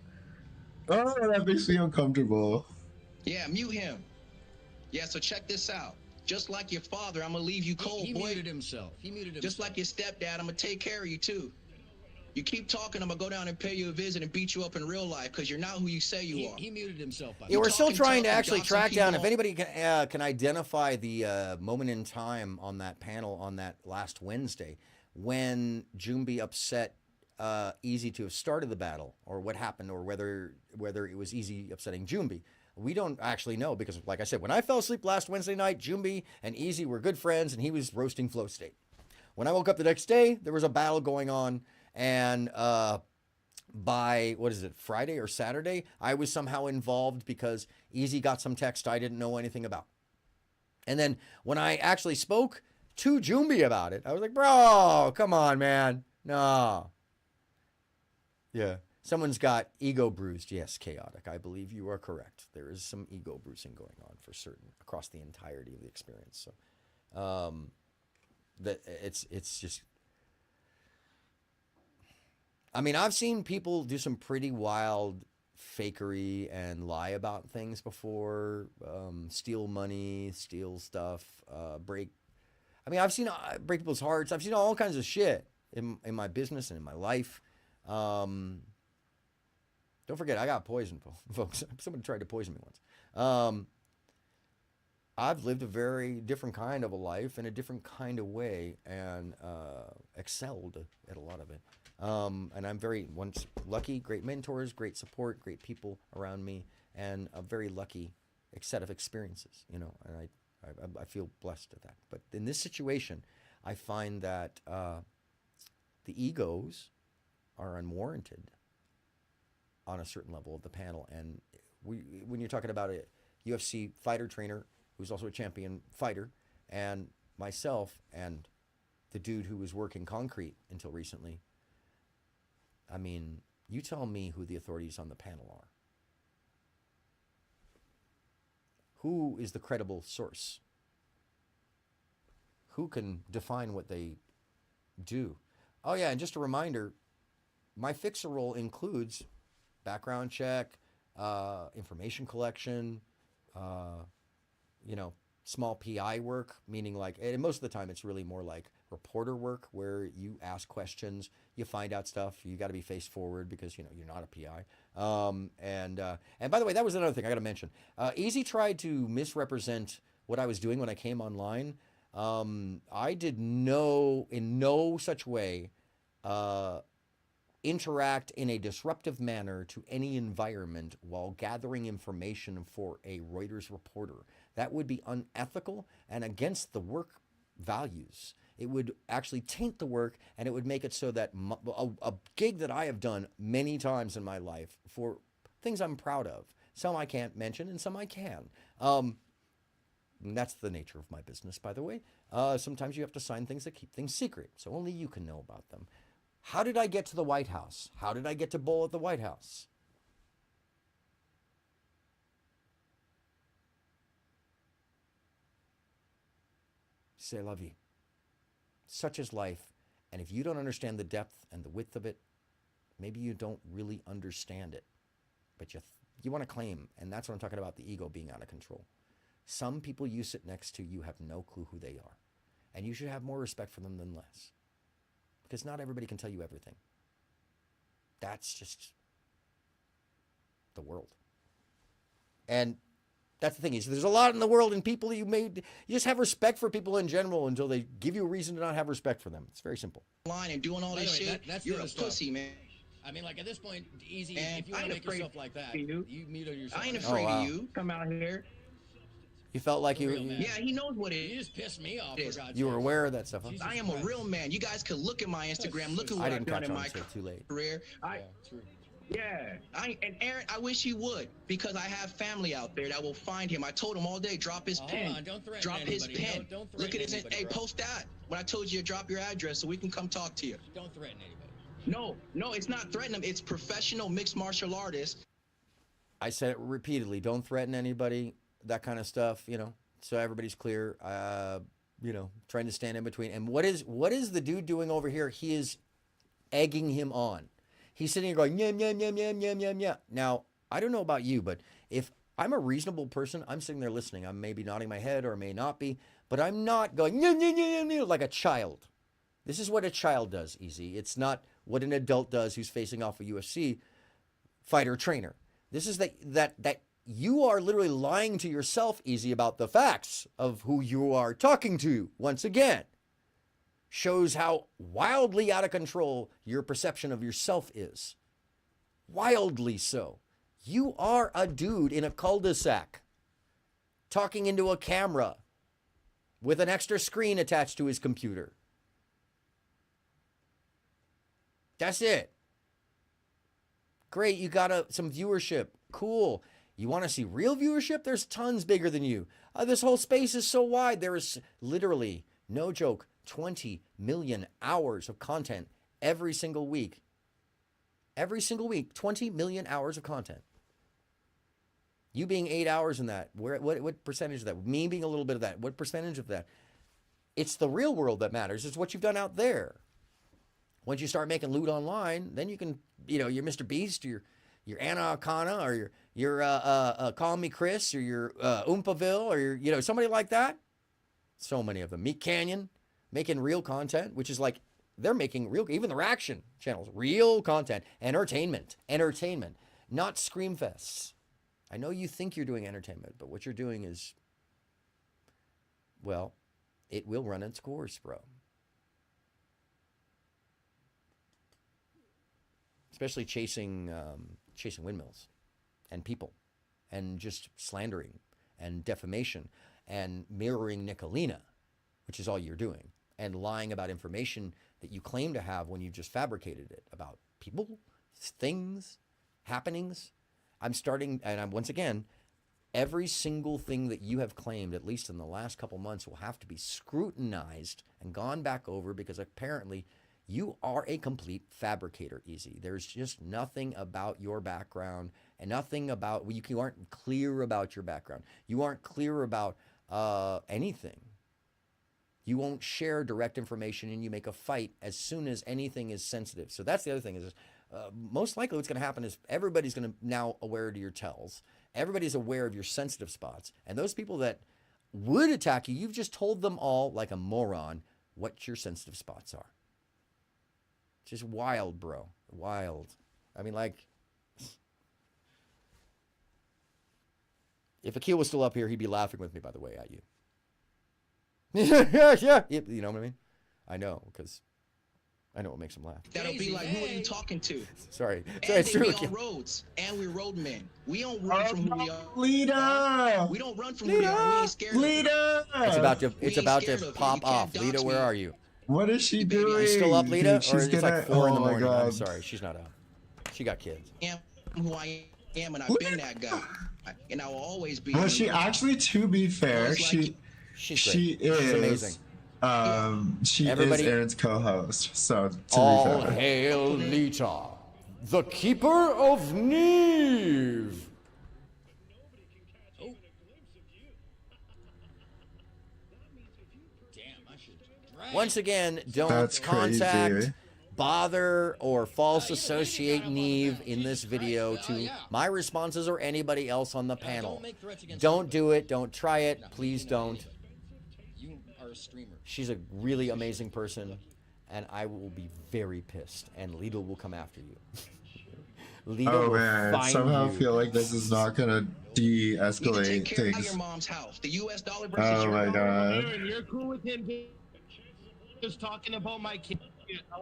Oh, that makes me uncomfortable. Yeah, mute him. Yeah, so check this out. Just like your father, I'm gonna leave you cold, He boy. muted himself. He muted himself. Just like your stepdad, I'm gonna take care of you too. You keep talking, I'm gonna go down and pay you a visit and beat you up in real life because you're not who you say you are. He muted himself. By Yeah, we're still trying to actually gossip track down if people. anybody can identify the moment in time on that panel on that last Wednesday when Jumbi upset Easy to have started the battle, or what happened, or whether it was Easy upsetting Jumbi. We don't actually know because, like I said, when I fell asleep last Wednesday night, Jumbi and Easy were good friends, and he was roasting Flow State. When I woke up the next day, there was a battle going on, and by, Friday or Saturday, I was somehow involved because Easy got some text I didn't know anything about. And then when I actually spoke to Jumbi about it, I was like, bro, come on, man. No. Yeah. Someone's got ego bruised. Yes, Chaotic. I believe you are correct. There is some ego bruising going on for certain across the entirety of the experience. So that it's just... I mean, I've seen people do some pretty wild fakery and lie about things before, steal money, steal stuff, break. I mean, I've seen break people's hearts. I've seen all kinds of shit in my business and in my life. Don't forget, I got poisoned, folks. Somebody tried to poison me once. I've lived a very different kind of a life in a different kind of way and excelled at a lot of it. And I'm very lucky, great mentors, great support, great people around me, and a very lucky set of experiences, and I feel blessed at that. But in this situation, I find that the egos are unwarranted on a certain level of the panel. And when you're talking about a UFC fighter trainer who's also a champion fighter, and myself and the dude who was working concrete until recently, I mean, you tell me who the authorities on the panel are. Who is the credible source? Who can define what they do? Oh yeah, and just a reminder, my fixer role includes background check, information collection, small PI work, meaning and most of the time it's really more like reporter work where you ask questions, you find out stuff, you got to be face forward because, you're not a PI. And by the way, that was another thing I got to mention. Easy tried to misrepresent what I was doing when I came online. I did in no such way, interact in a disruptive manner to any environment while gathering information for a Reuters reporter. That would be unethical and against the work values. It would actually taint the work, and it would make it so that a gig that I have done many times in my life for things I'm proud of, some I can't mention and some I can. And that's the nature of my business, by the way. Sometimes you have to sign things that keep things secret, so only you can know about them. How did I get to the White House? How did I get to bowl at the White House? C'est la vie. Such is life. And if you don't understand the depth and the width of it, maybe you don't really understand it. But you want to claim, and that's what I'm talking about, the ego being out of control. Some people you sit next to, you have no clue who they are. And you should have more respect for them than less. Because not everybody can tell you everything. That's just the world. And that's the thing is, there's a lot in the world, and people you just have respect for people in general until they give you a reason to not have respect for them. It's very simple. Line and doing all this shit, you're a pussy, man. I mean, like at this point, easy. And if you want to make yourself like that, you mute yourself. I ain't afraid of you. Come out here. You felt like you. Yeah, he knows what it is. You just pissed me off. For God's You were sake. aware of that stuff. Huh? I am a real man. You guys could look at my Instagram. Look at what I've done in my too late. career. Yeah, and Aaron, I wish he would, because I have family out there that will find him. I told him all day, drop his pen. Don't threaten drop his anybody. pen. Don't Look at his. anybody, Hey, bro. post that. When I told you to drop your address so we can come talk to you. Don't threaten anybody. No, it's not threatening them. It's professional mixed martial artists. I said it repeatedly. Don't threaten anybody. That kind of stuff. So everybody's clear. Trying to stand in between. And what is the dude doing over here? He is egging him on. He's sitting here going, yum, yum, yum, yum, yum, yum, yum. Now, I don't know about you, but if I'm a reasonable person, I'm sitting there listening. I'm maybe nodding my head or may not be, but I'm not going, yum, yum, yum, yum, like a child. This is what a child does, Easy. It's not what an adult does who's facing off a UFC fighter trainer. This is that you are literally lying to yourself, Easy, about the facts of who you are talking to. Once again, shows how wildly out of control your perception of yourself is. Wildly so. You are a dude in a cul-de-sac talking into a camera with an extra screen attached to his computer. That's it. Great, you got some viewership. Cool. You want to see real viewership? There's tons bigger than you. This whole space is so wide. There is literally, no joke, 20 million hours of content every single week. Every single week, 20 million hours of content. You being 8 hours in that, what percentage of that? Me being a little bit of that, what percentage of that? It's the real world that matters. It's what you've done out there. Once you start making loot online, then you can, you're Mr. Beast, or your Anna Akana, or your Call Me Chris, or your Oompaville, or your, somebody like that. So many of them. Meat Canyon, making real content, which is like, they're making real, even the reaction channels, real content, entertainment, not scream fests. I know you think you're doing entertainment, but what you're doing is, well, it will run its course, bro. Especially chasing windmills and people and just slandering and defamation and mirroring Nicolina, which is all you're doing, and lying about information that you claim to have when you just fabricated it about people, things, happenings. Once again, every single thing that you have claimed, at least in the last couple months, will have to be scrutinized and gone back over, because apparently you are a complete fabricator, Easy. There's just nothing about your background and nothing about, you aren't clear about your background. You aren't clear about anything. You won't share direct information, and you make a fight as soon as anything is sensitive. So that's the other thing is, most likely what's going to happen is everybody's going to now aware of your tells. Everybody's aware of your sensitive spots. And those people that would attack you, you've just told them all like a moron what your sensitive spots are. Just wild, bro. Wild. I mean, like, if Akil was still up here, he'd be laughing with me, by the way, at you. Yeah. You know what I mean? I know, because I know what makes him laugh. That'll be like, who are you talking to? Sorry. And It's they true. be on roads, and we're roadmen. We don't run from who we are. Lita! We don't run from who we are. We ain't scared. Lita! It's about to pop off. Lita, where are you? What is she doing? Are you still up, Lita? Dude, Or it's like 4 in the morning? God. I'm sorry. She's not up. She got kids. I am who I am, and I've been that guy. And I will always be. Well, she actually, to be fair, she's she is amazing. She Everybody- is Aaron's co-host. So to All be fair. hail Lita, the keeper of Neve. Damn, I should drag Once again, don't That's contact, crazy. bother, or false associate Neve in this video to my responses or anybody else on the panel. Don't do it. Don't try it. Please don't. You are a streamer. She's a really amazing person, and I will be very pissed, and Lita will come after you. Lita Oh will man, I find somehow you. feel like this is not gonna de-escalate Take care of things. your mom's house. The U.S. dollar versus Oh your my dollar. god. Aaron, you're cool with him just talking about my kid.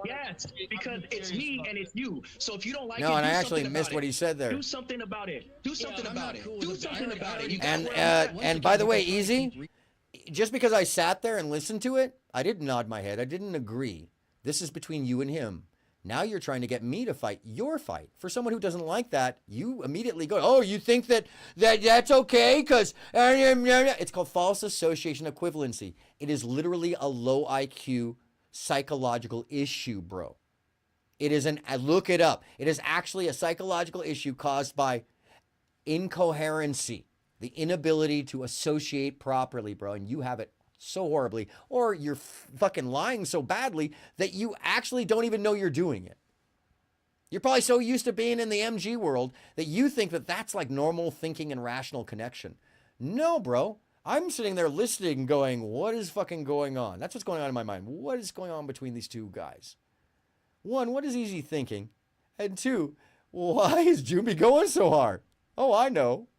Yes, because it's me and it's you. So if you don't like it, No, and I do actually something missed about what it. he said there. Do something about it. Do something about it. Do something about it. You got And what I'm saying? and by the way, Easy, just because I sat there and listened to it, I didn't nod my head. I didn't agree. This is between you and him. Now you're trying to get me to fight your fight. For someone who doesn't like that, you immediately go, oh, you think that's okay? Because it's called false association equivalency. It is literally a low IQ psychological issue, bro. It is look it up. It is actually a psychological issue caused by incoherency, the inability to associate properly, bro. And you have it so horribly, or you're fucking lying so badly that you actually don't even know you're doing it. You're probably so used to being in the MG world that you think that that's like normal thinking and rational connection. No, bro. I'm sitting there listening going, what is fucking going on? That's what's going on in my mind. What is going on between these two guys? One, what is Easy thinking? And two, why is Jumbi going so hard? Oh, I know.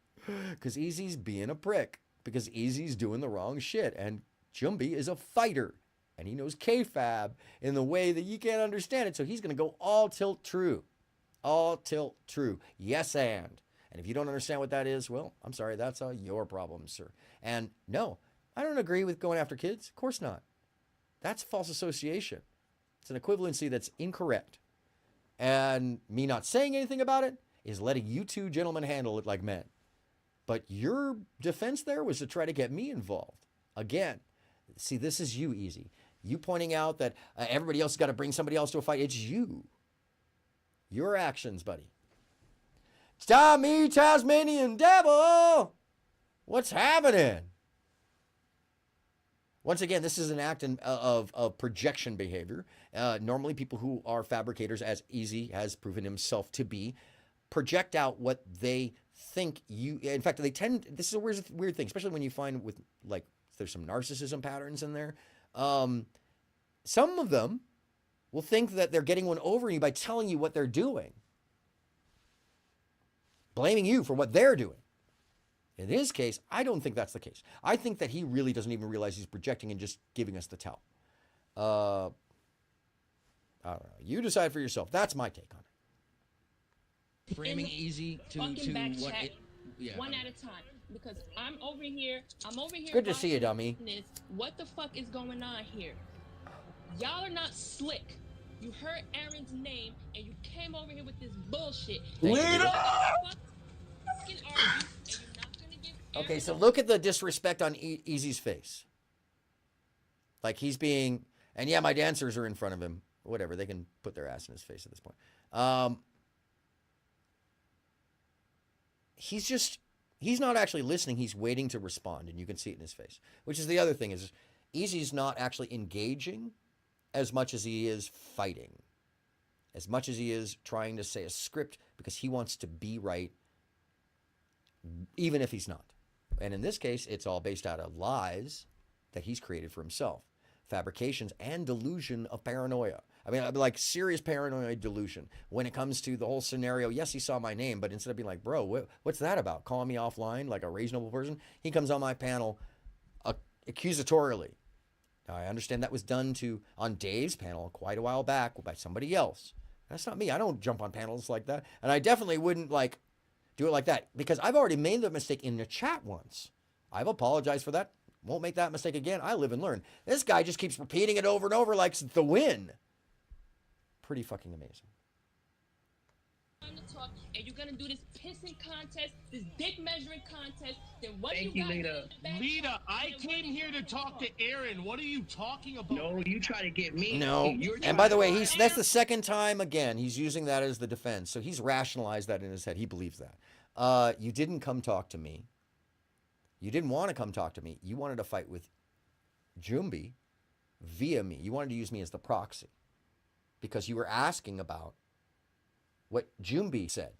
Because Easy's being a prick. Because Easy's doing the wrong shit. And Jumbi is a fighter. And he knows K-Fab in the way that you can't understand it. So he's going to go all tilt true. All tilt true. Yes, and. And if you don't understand what that is, well, I'm sorry. That's your problem, sir. And no, I don't agree with going after kids. Of course not. That's false association. It's an equivalency that's incorrect. And me not saying anything about it is letting you two gentlemen handle it like men. But your defense there was to try to get me involved. Again, see, this is you, Easy. You pointing out that everybody else has got to bring somebody else to a fight. It's you. Your actions, buddy. Stop me, Tasmanian devil! What's happening? Once again, this is an act of projection behavior. Normally, people who are fabricators, as Easy has proven himself to be, project out what they think you. In fact, they tend. This is a weird thing, especially when you find with like there's some narcissism patterns in there. Some of them will think that they're getting one over you by telling you what they're doing, blaming you for what they're doing. In his case, I don't think that's the case. I think that he really doesn't even realize he's projecting and just giving us the towel. I don't know. You decide for yourself. That's my take on it. Framing Easy to what it, yeah. One at a time, because I'm over here. Good to see you, dummy. What the fuck is going on here? Y'all are not slick. You heard Aaron's name and you came over here with this bullshit. Okay, so look at the disrespect on Easy's face. Like he's being, and yeah, my dancers are in front of him. Whatever, they can put their ass in his face at this point. He's not actually listening. He's waiting to respond, and you can see it in his face. Which is the other thing is, Easy's not actually engaging as much as he is fighting. As much as he is trying to say a script because he wants to be right, even if he's not. And in this case, it's all based out of lies that he's created for himself. Fabrications and delusion of paranoia. I mean, like serious paranoid delusion. When it comes to the whole scenario, yes, he saw my name, but instead of being like, bro, what's that about? Calling me offline like a reasonable person? He comes on my panel accusatorially. Now, I understand that was done on Dave's panel quite a while back by somebody else. That's not me. I don't jump on panels like that. And I definitely wouldn't do it like that because I've already made the mistake in the chat once. I've apologized for that. Won't make that mistake again. I live and learn. This guy just keeps repeating it over and over like it's the win. Pretty fucking amazing. And you're gonna do this pissing contest, this dick measuring contest, then what Thank you you, Lita. Lita, I came here to talk to Aaron. What are you talking about? No, you try to get me. No. And by the way, that's the second time again he's using that as the defense. So he's rationalized that in his head. He believes that. You didn't come talk to me. You didn't want to come talk to me. You wanted to fight with Jumbi. via me. You wanted to use me as the proxy because you were asking about what Jumbi said.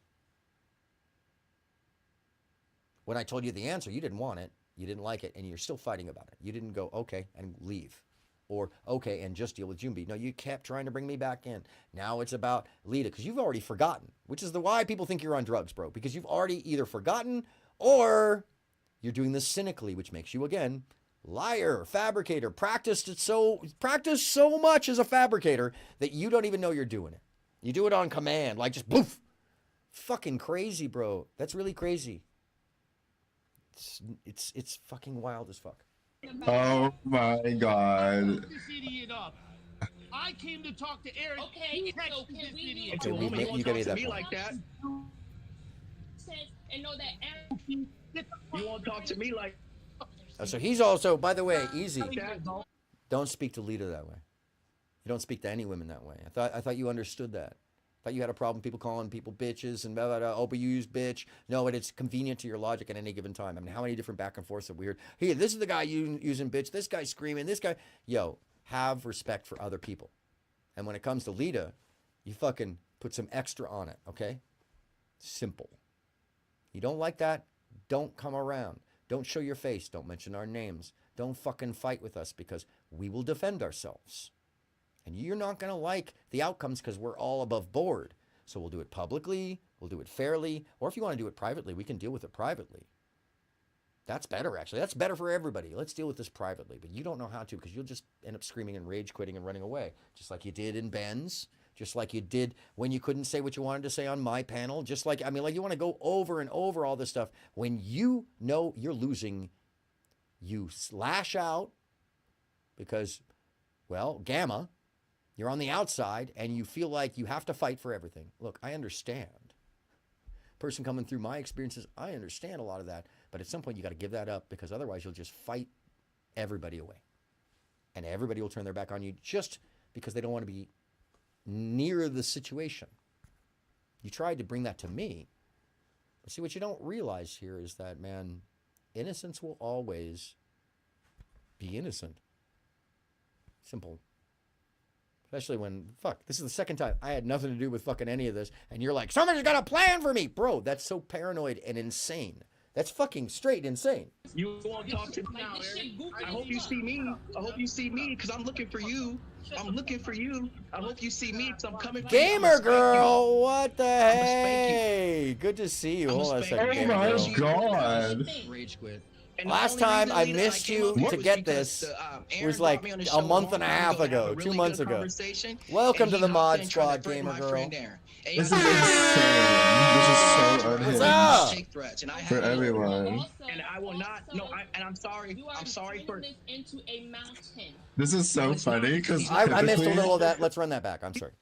When I told you the answer, you didn't want it, you didn't like it, and you're still fighting about it. You didn't go, okay, and leave. Or, okay, and just deal with Jumbi. No, you kept trying to bring me back in. Now it's about Lita, because you've already forgotten, which is why people think you're on drugs, bro, because you've already either forgotten or you're doing this cynically, which makes you, again, liar, fabricator, practiced so much as a fabricator that you don't even know you're doing it. You do it on command, like just poof. Fucking crazy, bro. That's really crazy. It's fucking wild as fuck. Oh my god. This idiot up. I came to talk to Aaron. Okay, He so texted can this we idiot. Okay, you gave me that point. like that. And know that Aaron. You won't talk to me like. So he's also, by the way, easy. Don't speak to Lita that way. You don't speak to any women that way. I thought you understood that. I thought you had a problem people calling people bitches and blah, blah, blah. Oh, but you use bitch. No, but it's convenient to your logic at any given time. I mean, how many different back and forths have we heard? Here, this is the guy using bitch. This guy screaming. This guy. Yo, have respect for other people. And when it comes to Lita, you fucking put some extra on it, okay? Simple. You don't like that? Don't come around. Don't show your face. Don't mention our names. Don't fucking fight with us because we will defend ourselves. And you're not going to like the outcomes because we're all above board. So we'll do it publicly. We'll do it fairly. Or if you want to do it privately, we can deal with it privately. That's better, actually. That's better for everybody. Let's deal with this privately. But you don't know how to because you'll just end up screaming and rage quitting and running away. Just like you did in Ben's. Just like you did when you couldn't say what you wanted to say on my panel. Just like, I mean, like you want to go over and over all this stuff. When you know you're losing, you slash out because, well, Gamma, you're on the outside and you feel like you have to fight for everything. Look, I understand. Person coming through my experiences, I understand a lot of that. But at some point, you got to give that up because otherwise you'll just fight everybody away. And everybody will turn their back on you just because they don't want to be near the situation. You tried to bring that to me. But see, what you don't realize here is that, man, innocence will always be innocent. Simple. Especially when, fuck, this is the second time I had nothing to do with fucking any of this. And you're like, somebody's got a plan for me. Bro, that's so paranoid and insane. That's fucking straight insane. You won't talk to me now, Eric. I hope you see me. I hope you see me because I'm looking for you. I'm looking for you. I hope you see me because I'm coming for you. Gamer girl, what the hey? Good to see you. Hold on a second, Gamer girl. Oh my god. Rage quit. Last time I missed you to get this was like a month and a half ago, 2 months ago. Welcome to the Mod Squad, Gamer Girl. This is insane. This is so unhinged. For everyone. And I will not. No, and I'm sorry. I'm sorry for. Into a mountain. This is so funny because I missed a little of that. Let's run that back. I'm sorry.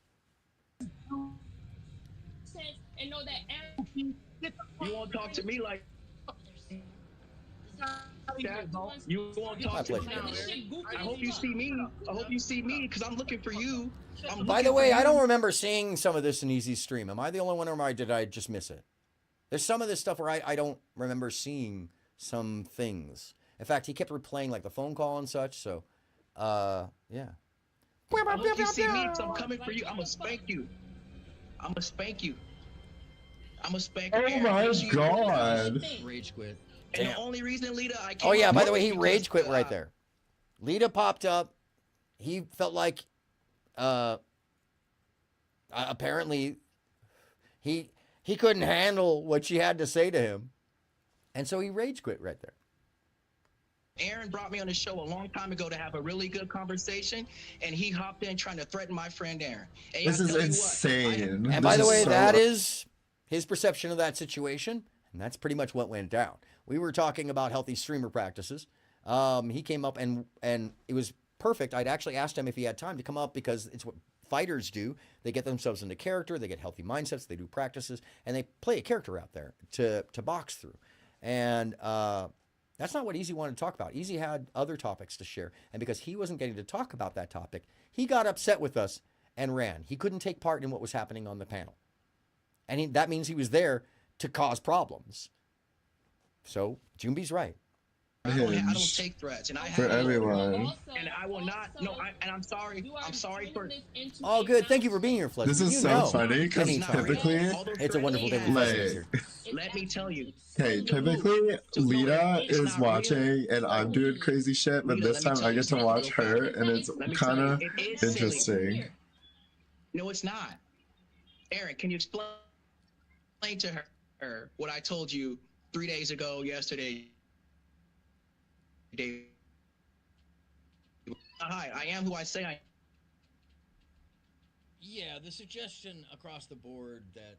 And know that Aaron. You won't talk to me like. You won't talk to me now, Eric. I hope you see me. I hope you see me because I'm looking for you. By the way, I don't remember seeing some of this in Easy's stream. Am I the only one, or did I just miss it? There's some of this stuff where I don't remember seeing some things. In fact, he kept replaying like the phone call and such. So, yeah. I hope you see me because I'm coming for you. I'm gonna spank you. I'm gonna spank you. I'm gonna spank you. Oh my god. Rage quit. And the only reason Lita, I came Oh yeah, by the way, he because, rage quit right there. Lita popped up. He felt like, apparently, he couldn't handle what she had to say to him, and so he rage quit right there. Aaron brought me on the show a long time ago to have a really good conversation, and he hopped in trying to threaten my friend Aaron. And This is insane. And by the way, that is his perception of that situation, and that's pretty much what went down. We were talking about healthy streamer practices. He came up and it was perfect. I'd actually asked him if he had time to come up because it's what fighters do. They get themselves into character, they get healthy mindsets, they do practices, and they play a character out there to box through. And that's not what Easy wanted to talk about. Easy had other topics to share. And because he wasn't getting to talk about that topic, he got upset with us and ran. He couldn't take part in what was happening on the panel. And that means he was there to cause problems. So Jumbi's right. I don't Hinge take threats, and I for have everyone. and I will not. No, and I'm sorry. I'm sorry for. Oh, good. Thank you for being here, Fletcher. This is you so know, funny because anytime. typically, It's a wonderful day when Fletcher's here. Let me tell you. hey, typically Lita is watching and I'm doing crazy shit, but this time I get to watch her and it's kind of interesting. No, it's not. Aaron, can you explain to her what I told you 3 days ago, yesterday? Hi, I am who I say I am. Yeah, the suggestion across the board that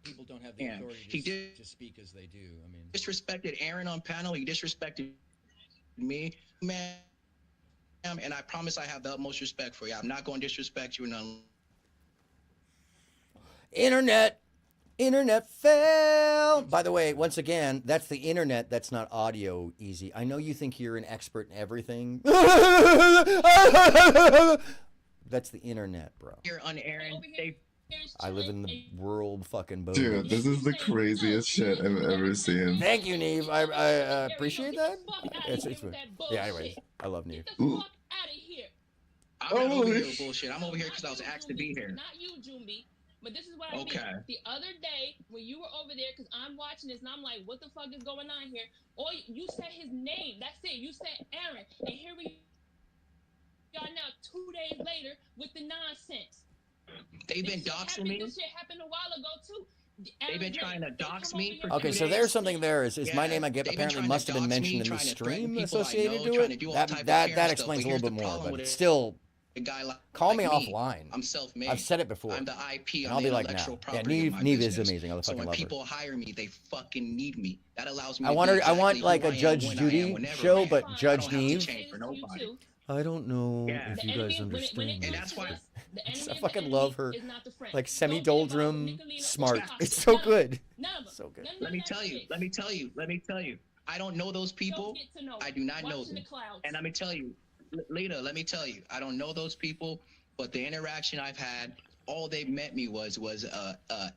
people don't have the authority to speak as they do. I mean, Disrespected Aaron on panel. He disrespected me, man. And I promise I have the utmost respect for you. I'm not going to disrespect you. Internet fail. By the way, once again, that's the internet. That's not audio easy. I know you think you're an expert in everything. That's the internet, bro. Here on Aaron, I live in the world fucking boat. Dude, this is the craziest shit I've ever seen. Thank you, Neve. I appreciate that. Yeah, anyways, I love Neve. I'm not over here with bullshit. I'm over here because I was asked to be here. Not you, Jumbi. But this is what I mean. The other day, when you were over there, because I'm watching this, and I'm like, what the fuck is going on here? Or you said his name. That's it. You said Aaron. And here we are now 2 days later with the nonsense. They've been doxing me. This shit happened a while ago, too. They've been trying to dox me for 2 Okay, days. so there's something there. Is my name I get apparently must have been mentioned in the stream associated to it? That explains a little bit more, but still, a guy call me offline. I'm self-made. I've said it before. I'm the IP. And I'll be like, now. Yeah, Neve is amazing. I So fucking when love her. people hire me, they fucking need me. That allows me. I want like a Judge Judy show, but Judge Neve. I don't know if you guys understand. And that's why I fucking love her. Like semi-doldrum, smart. It's so good. So good. Let me tell you. I don't know those people. I do not know them. And let me tell you, Lita, let me tell you, I don't know those people, but the interaction I've had, all they met me was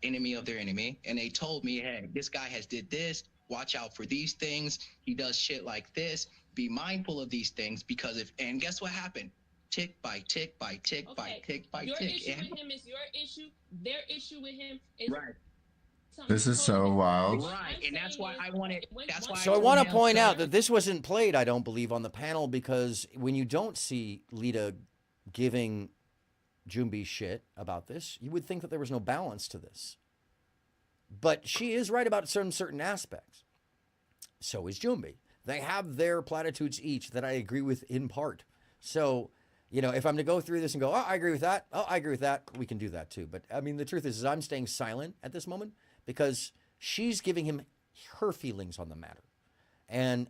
enemy of their enemy, and they told me, hey, this guy has did this. Watch out for these things. He does shit like this. Be mindful of these things because and guess what happened? Tick by tick by tick by tick by your tick. Your issue with him is your issue. Their issue with him is right. This is so wild. Right, and that's why I wanted. That's why. So I want to point out that this wasn't played, I don't believe, on the panel because when you don't see Lita giving Jumbi shit about this, you would think that there was no balance to this. But she is right about certain aspects. So is Jumbi. They have their platitudes each that I agree with in part. So, you know, if I'm to go through this and go, oh, I agree with that. Oh, I agree with that. We can do that too. But I mean, the truth is I'm staying silent at this moment because she's giving him her feelings on the matter. And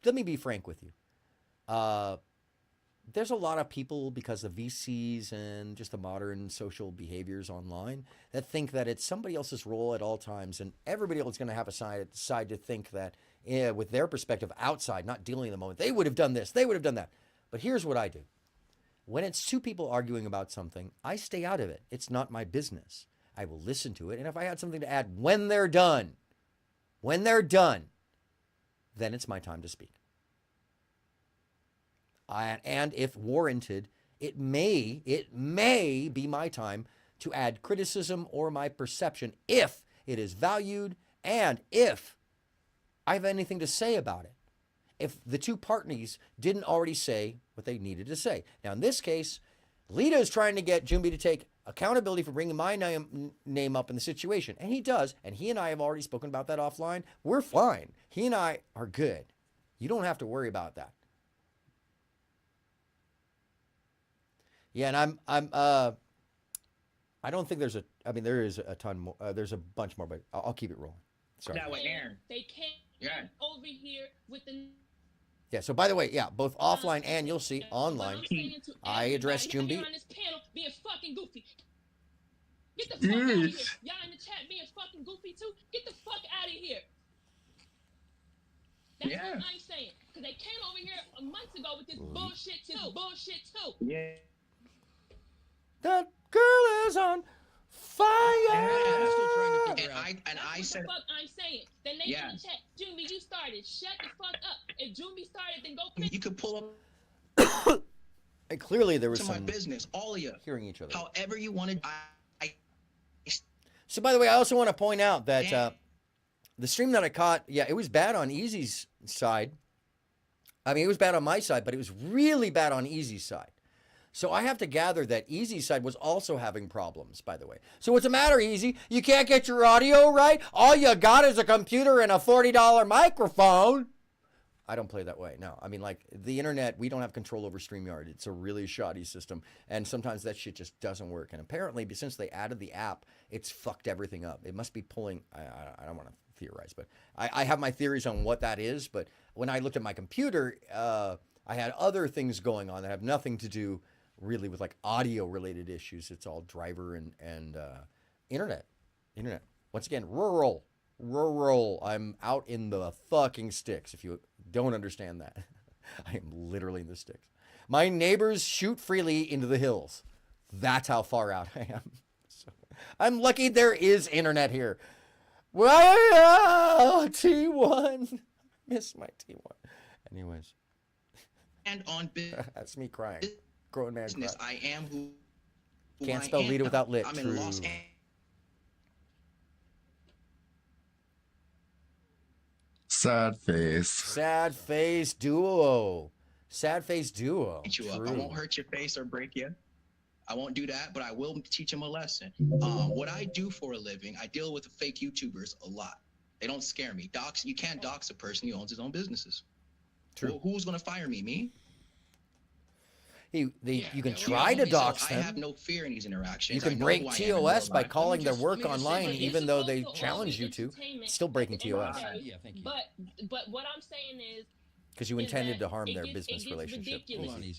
let me be frank with you. There's a lot of people, because of VCs and just the modern social behaviors online, that think that it's somebody else's role at all times, and everybody else is going to have a side to think that, with their perspective outside, not dealing in the moment, they would have done this, they would have done that. But here's what I do. When it's two people arguing about something, I stay out of it. It's not my business. I will listen to it, and if I had something to add when they're done, then it's my time to speak. And if warranted, it may be my time to add criticism or my perception if it is valued and if I have anything to say about it. If the two parties didn't already say what they needed to say. Now, in this case, Lita is trying to get Jumbi to take accountability for bringing my name up in the situation. And he does. And he and I have already spoken about that offline. We're fine. He and I are good. You don't have to worry about that. Yeah, and I don't think there is a ton more. There's a bunch more, but I'll keep it rolling. Sorry. That with Aaron. They came over here with the. Yeah. So by the way, yeah, both offline and you'll see online, I address Jumbi. On this panel being fucking goofy. Get the fuck out of here. Y'all in the chat being fucking goofy too. Get the fuck out of here. That's what I'm saying. Because they came over here months ago with this bullshit too. Yeah. That girl is on fire. I said, what the fuck I'm saying. Then they in the chat, Jumbi, you started. Shut the fuck up. If Jumbi started, then go. You could pull up. And clearly there was to some my business, all of you hearing each other. However you wanted. So by the way, I also want to point out that the stream that I caught, yeah, it was bad on Easy's side. I mean, it was bad on my side, but it was really bad on Easy's side. So I have to gather that Easy's side was also having problems, by the way. So what's the matter, Easy? You can't get your audio right? All you got is a computer and a $40 microphone. I don't play that way. No, I mean, like the internet, we don't have control over StreamYard. It's a really shoddy system. And sometimes that shit just doesn't work. And apparently, since they added the app, it's fucked everything up. It must be pulling, I don't want to theorize, but I have my theories on what that is. But when I looked at my computer, I had other things going on that have nothing to do really with like audio related issues. It's all driver and internet. Once again, rural. I'm out in the fucking sticks. If you don't understand that, I am literally in the sticks. My neighbors shoot freely into the hills. That's how far out I am. So, I'm lucky there is internet here. Well, T1. Miss my T1. Anyways. And on that's me crying. Grown man business, crying. I am who Can't spell leader without lit. I'm True. in Los Angeles. Sad face. Sad face duo. Sad face duo. Beat you up. True. I won't hurt your face or break you. I won't do that, but I will teach him a lesson. What I do for a living, I deal with fake YouTubers a lot. They don't scare me. You can't dox a person who owns his own businesses. True. Well, who's going to fire me? Me? You can try to dox them. I have no fear in these interactions. You can break TOS by calling their work online, even though they challenge you to. Still breaking TOS. But what I'm saying is, because you intended to harm their business relationship.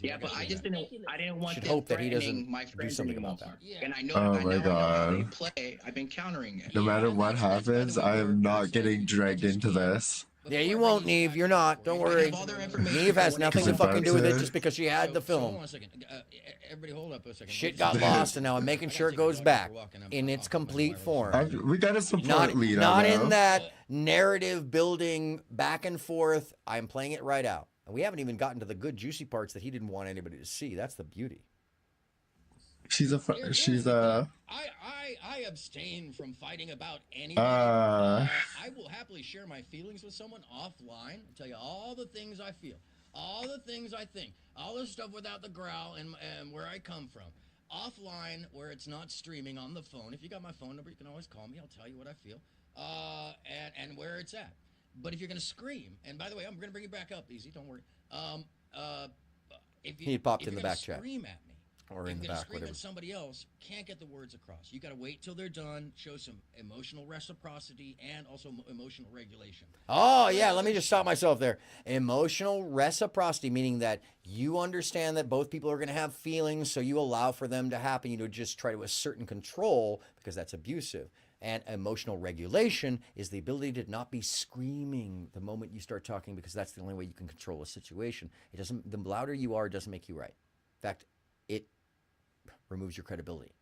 Yeah, but I didn't want should them hope that he threatening doesn't my do friends something anymore. about that. And I know, Oh I my know how God. they play. I've been countering it. No matter what happens, I am not getting dragged into this. Yeah, you won't, Neve. You're not. Don't worry. Neve has nothing to fucking do with it just because she had the film. Hold on a second. Everybody hold up a second. Shit got lost, and now I'm making sure it goes back in its complete form. We gotta support Lita. Not now. in that narrative building back and forth. I'm playing it right out. And we haven't even gotten to the good juicy parts that he didn't want anybody to see. That's the beauty. I abstain from fighting about anything. I will happily share my feelings with someone offline and tell you all the things I feel, all the things I think, all the stuff without the growl and where I come from. Offline, where it's not streaming on the phone. If you got my phone number, you can always call me. I'll tell you what I feel and where it's at. But if you're going to scream, and by the way, I'm going to bring you back up, Easy. Don't worry. He popped in the back chat. Scream at me. Or in the back, whatever. Somebody else can't get the words across. You got to wait till they're done, show some emotional reciprocity, and also emotional regulation. Oh, yeah, let me just stop myself there. Emotional reciprocity, meaning that you understand that both people are going to have feelings, so you allow for them to happen. You don't just try to assert and control, because that's abusive. And emotional regulation is the ability to not be screaming the moment you start talking, because that's the only way you can control a situation. It doesn't. The louder you are, it doesn't make you right. In fact, it removes your credibility.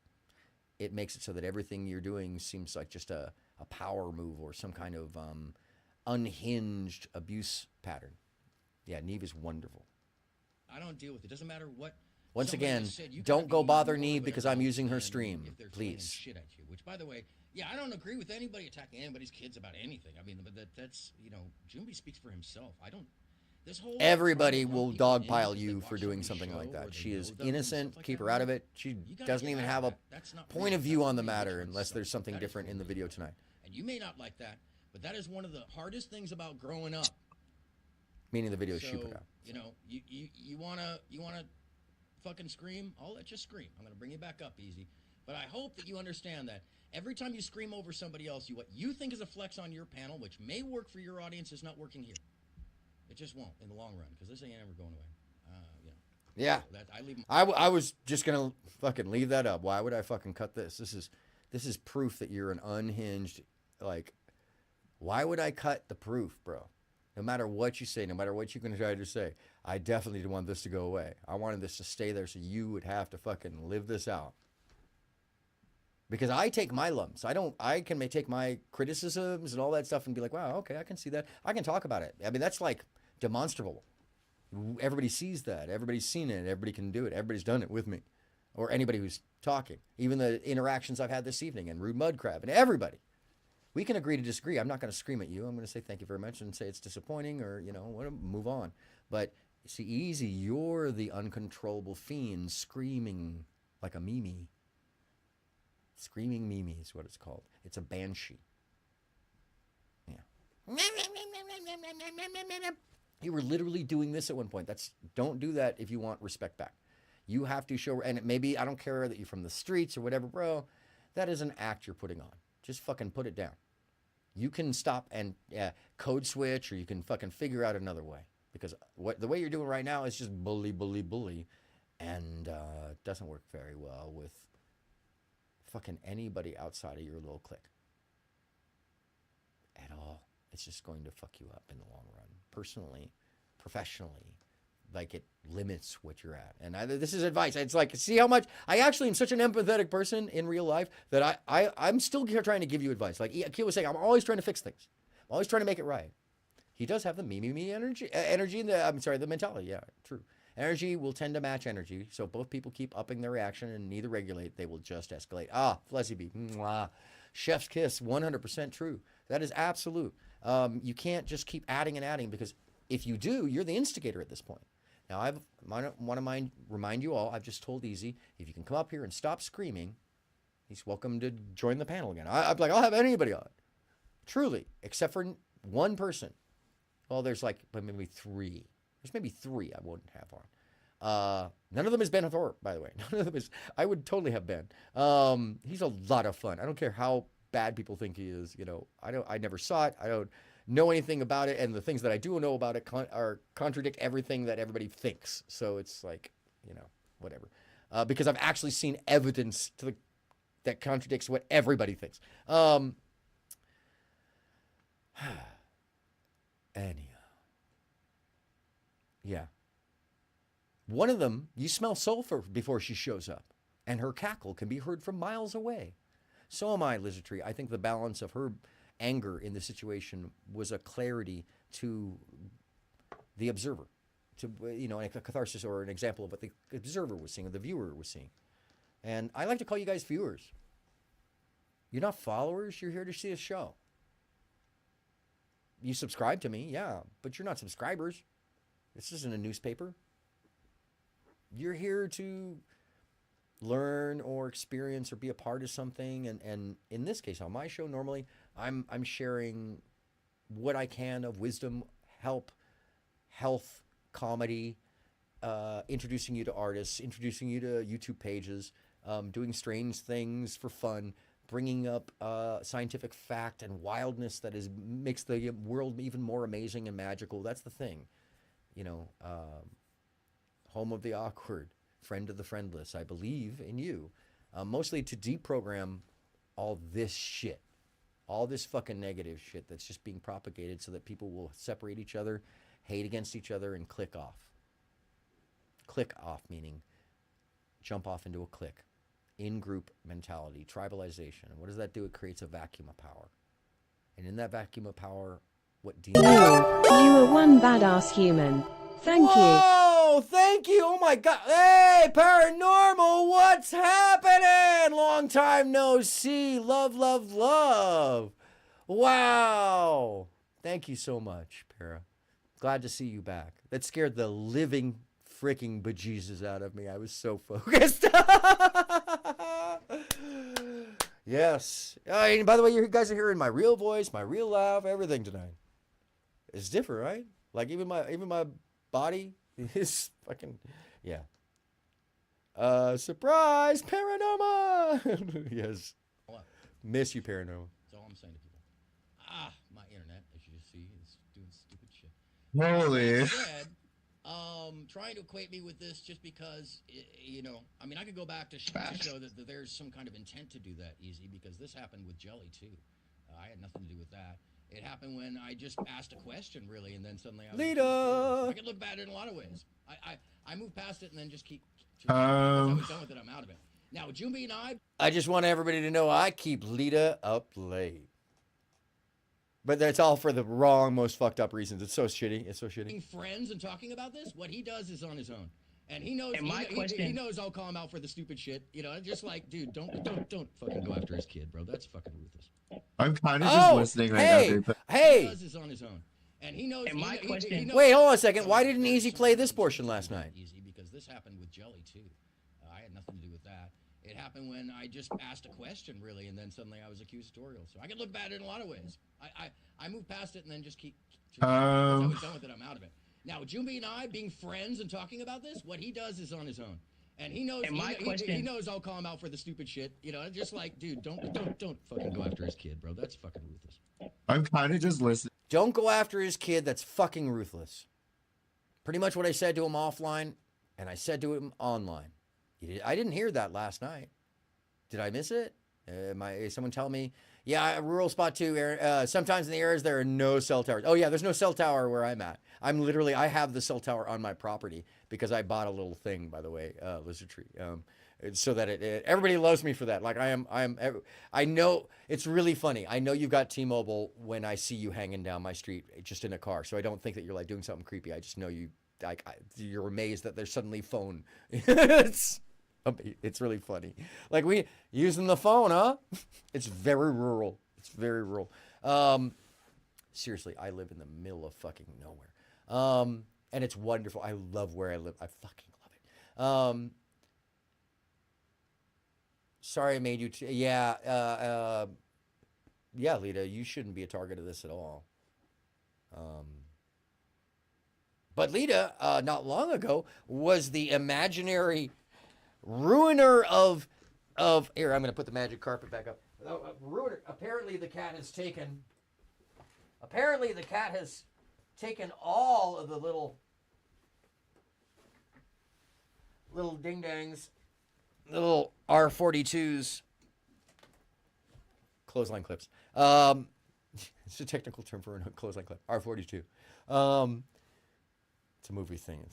It makes it so that everything you're doing seems like just a power move or some kind of unhinged abuse pattern. Yeah, Neve is wonderful. I don't deal with it. Doesn't matter what. Once again, don't go bother Neve because I'm using her stream, please. Shit at you, which, by the way, yeah, I don't agree with anybody attacking anybody's kids about anything. I mean, but that's, Jumbi speaks for himself. I don't. Everybody will dogpile you for doing something like that. She is innocent. Keep her out of it. She doesn't even have a point of view on the matter unless there's something different in the video tonight. And you may not like that, but that is one of the hardest things about growing up. Meaning the video she put out. You wanna fucking scream? I'll let you scream. I'm gonna bring you back up, Easy. But I hope that you understand that every time you scream over somebody else, what you think is a flex on your panel, which may work for your audience, is not working here. It just won't in the long run, because this ain't ever going away. Yeah. So I was just gonna fucking leave that up. Why would I fucking cut this? This is proof that you're an unhinged. Like, why would I cut the proof, bro? No matter what you say, no matter what you can try to say, I definitely didn't want this to go away. I wanted this to stay there so you would have to fucking live this out. Because I take my lumps. I can take my criticisms and all that stuff and be like, wow, okay, I can see that. I can talk about it. I mean, that's like demonstrable. Everybody sees that. Everybody's seen it. Everybody can do it. Everybody's done it with me. Or anybody who's talking. Even the interactions I've had this evening and Rude Mud Crab and everybody. We can agree to disagree. I'm not going to scream at you. I'm going to say thank you very much and say it's disappointing or, move on. But see, easy, you're the uncontrollable fiend screaming like a Mimi. Screaming Mimi is what it's called. It's a banshee. Yeah. You were literally doing this at one point. Don't do that if you want respect back. You have to show, and maybe, I don't care that you're from the streets or whatever, bro. That is an act you're putting on. Just fucking put it down. You can stop and code switch, or you can fucking figure out another way. Because the way you're doing right now is just bully, and it doesn't work very well with fucking anybody outside of your little clique at all. It's just going to fuck you up in the long run, personally, professionally. Like, it limits what you're at. And this is advice. It's like, see how much I actually am such an empathetic person in real life that I'm still trying to give you advice. Like Akil was saying, I'm always trying to fix things. I'm always trying to make it right. He does have the me energy in the mentality. Yeah, true. Energy will tend to match energy. So both people keep upping their reaction and neither regulate. They will just escalate. Fleshy B. Mwah. Chef's kiss. 100% true. That is absolute. You can't just keep adding and adding, because if you do, you're the instigator at this point. Now, I want to remind you all, I've just told Easy, if you can come up here and stop screaming, he's welcome to join the panel again. I'm like, I'll have anybody on. Truly, except for one person. Well, there's maybe three. There's maybe three I wouldn't have on. None of them is Ben Thorpe, by the way. None of them is. I would totally have Ben. He's a lot of fun. I don't care how bad people think he is. I never saw it. I don't know anything about it, and the things that I do know about it contradict everything that everybody thinks. So it's like, whatever. Because I've actually seen evidence that contradicts what everybody thinks. Anyhow. Yeah. One of them, you smell sulfur before she shows up, and her cackle can be heard from miles away. So am I, Lizard Tree. I think the balance of her anger in the situation was a clarity to the observer, to a catharsis or an example of what the observer was seeing, or the viewer was seeing. And I like to call you guys viewers. You're not followers. You're here to see a show. You subscribe to me, yeah, but you're not subscribers. This isn't a newspaper. You're here to learn or experience or be a part of something. And in this case, on my show, normally I'm sharing what I can of wisdom, help, health, comedy, introducing you to artists, introducing you to YouTube pages, doing strange things for fun, bringing up scientific fact and wildness that makes the world even more amazing and magical. That's the thing. Home of the awkward, friend of the friendless. I believe in you. Mostly to deprogram all this shit. All this fucking negative shit that's just being propagated so that people will separate each other, hate against each other, and click off. Click off meaning jump off into a clique. In-group mentality, tribalization. And what does that do? It creates a vacuum of power. And in that vacuum of power, what demons... You are one badass human. Thank you. Oh, thank you. Oh my God. Hey, Paranormal, what's happening? Long time no see. Love, love, love. Wow. Thank you so much, Para. Glad to see you back. That scared the living freaking bejesus out of me. I was so focused. Yes. And by the way, you guys are hearing my real voice, my real laugh, everything tonight. It's different, right? Like even my body is fucking, yeah. Surprise, Paranormal. Yes. Miss you, Paranormal. That's all I'm saying to people. My internet, as you see, is doing stupid shit. Holy. Trying to equate me with this just because, I mean, I could go back to show that there's some kind of intent to do that, Easy, because this happened with Jelly, too. I had nothing to do with that. It happened when I just asked a question, really, and then suddenly I could look bad in a lot of ways. I moved past it and then just keep... I was done with it. I'm out of it. Now, Jumbi and I just want everybody to know I keep Lita up late. But that's all for the wrong, most fucked up reasons. It's so shitty. It's so shitty. being friends and talking about this, what he does is on his own. And he knows And my he question- knows I'll call him out for the stupid shit. You know, just like, dude, don't fucking go after his kid, bro. That's fucking ruthless. I'm kind of just listening right now, dude. What Hey! he does is on his own. And he knows. And my question- Wait, hold on a second. Why didn't Easy play this portion last night? Easy, because this happened with Jelly too. I had nothing to do with that. It happened when I just asked a question, really, and then suddenly I was accusatorial. So I can look bad in a lot of ways. I move past it and then just keep. Once I was done with it, I'm out of it. Now, Jumbi and I being friends and talking about this, what he does is on his own. And he knows. And my question- he knows I'll call him out for the stupid shit. You know, just like, dude, don't fucking go after his kid, bro. That's fucking ruthless. I'm kind of just listening. Don't go after his kid. That's fucking ruthless. Pretty much what I said to him offline, and I said to him online. I didn't hear that last night. Did I miss it? Someone tell me? Yeah, rural spot too. Sometimes in the areas there are no cell towers. Oh yeah, there's no cell tower where I'm at. I have the cell tower on my property because I bought a little thing, by the way, lizard tree. So that everybody loves me for that. Like I know it's really funny. I know you've got T-Mobile when I see you hanging down my street just in a car. So I don't think that you're like doing something creepy. I just know you you're amazed that there's suddenly phone. It's really funny. Like we using the phone, huh? It's very rural. It's very rural. Seriously, I live in the middle of fucking nowhere. And it's wonderful. I love where I live. I fucking love it. Sorry I made you... yeah, Lita, you shouldn't be a target of this at all. But Lita, not long ago, was the imaginary ruiner of... Here, I'm going to put the magic carpet back up. Ruiner. Apparently the cat has taken all of the little ding-dangs, little R42s, clothesline clips. It's a technical term for a clothesline clip, R42. It's a movie thing.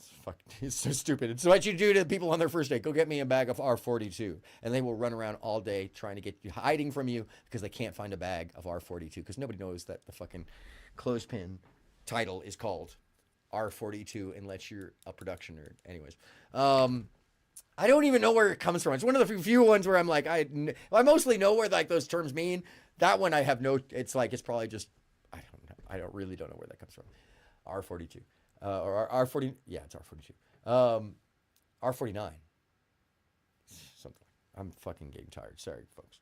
It's so stupid. It's what you do to people on their first date. Go get me a bag of R42. And they will run around all day trying to get you, hiding from you because they can't find a bag of R42 because nobody knows that the fucking clothespin title is called R42 unless you're a production nerd. Anyways, I don't even know where it comes from. It's one of the few ones where I'm like, I mostly know where like those terms mean. That one I have no, it's probably just, I don't know. I really don't know where that comes from. R42. Or R40, yeah, it's R42. R49. Something. I'm fucking getting tired. Sorry, folks.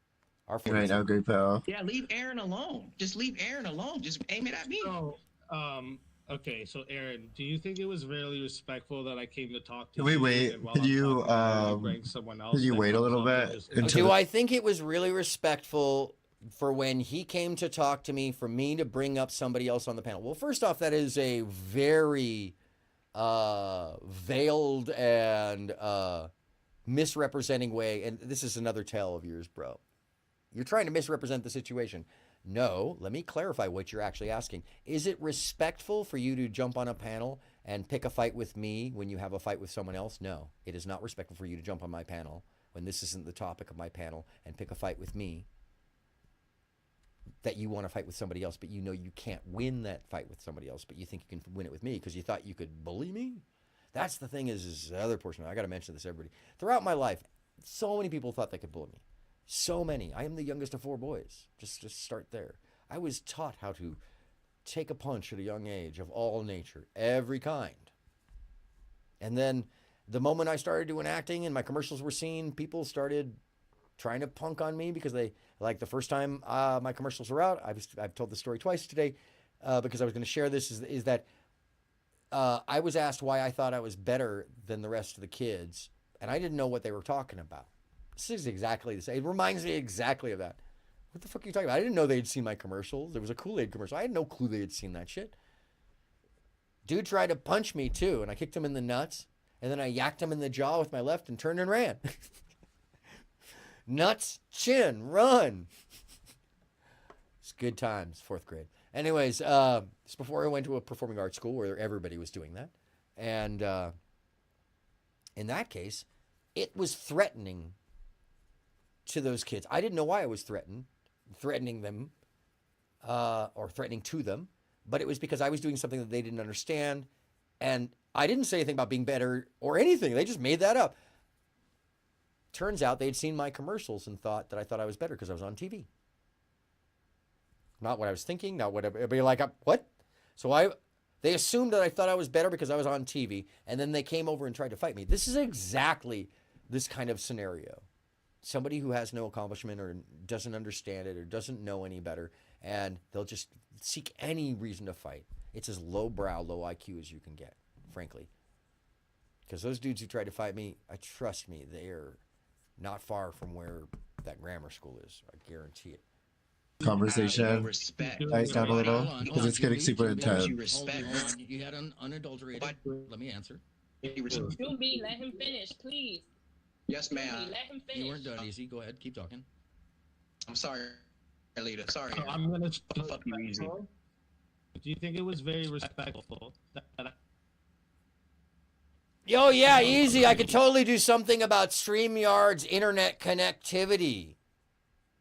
R42. Right now, great pal. Yeah, leave Aaron alone. Just leave Aaron alone. Just aim it at me. So, okay, so Aaron, do you think it was really respectful that I came to talk to Can we you? wait? And while Could I'm you talking, bring someone else could you that wait a comes little up and bit just- Do I think it was really respectful for when he came to talk to me, for me to bring up somebody else on the panel? Well, first off, that is a very veiled and misrepresenting way. And this is another tale of yours, bro. You're trying to misrepresent the situation. No, let me clarify what you're actually asking. Is it respectful for you to jump on a panel and pick a fight with me when you have a fight with someone else? No, it is not respectful for you to jump on my panel when this isn't the topic of my panel and pick a fight with me that you want to fight with somebody else, but you know you can't win that fight with somebody else, but you think you can win it with me because you thought you could bully me? That's the thing is the other portion. I got to mention this, everybody. Throughout my life, so many people thought they could bully me. So many. I am the youngest of 4 boys. Just start there. I was taught how to take a punch at a young age of all nature, every kind. And then the moment I started doing acting and my commercials were seen, people started trying to punk on me because they, like the first time my commercials were out, I've told the story twice today because I was going to share this, is that I was asked why I thought I was better than the rest of the kids, and I didn't know what they were talking about. This is exactly the same. It reminds me exactly of that. What the fuck are you talking about? I didn't know they'd seen my commercials. There was a Kool-Aid commercial. I had no clue they had seen that shit. Dude tried to punch me too, and I kicked him in the nuts, and then I yacked him in the jaw with my left and turned and ran. Nuts, chin, run. It's good times, 4th grade. Anyways, it's before I went to a performing arts school where everybody was doing that. And in that case, it was threatening to those kids. I didn't know why I was threatening them, or threatening to them, but it was because I was doing something that they didn't understand. And I didn't say anything about being better or anything. They just made that up. Turns out they'd seen my commercials and thought that I thought I was better because I was on TV. Not what I was thinking, not what everybody like, what? So they assumed that I thought I was better because I was on TV, and then they came over and tried to fight me. This is exactly this kind of scenario. Somebody who has no accomplishment or doesn't understand it or doesn't know any better, and they'll just seek any reason to fight. It's as lowbrow, low IQ as you can get, frankly. Because those dudes who tried to fight me, trust me, they're not far from where that grammar school is. I guarantee it. Conversation dies down a little because it's getting super intense. You had an unadulterated. Let me answer. Do me, let him finish, please. Yes, ma'am. Let him finish. You weren't done, Easy. Go ahead, keep talking. I'm sorry, Alita. Sorry. So I'm gonna fuck you, Easy. Do you think it was very respectful that Yo, yeah, easy. I could totally do something about StreamYard's internet connectivity.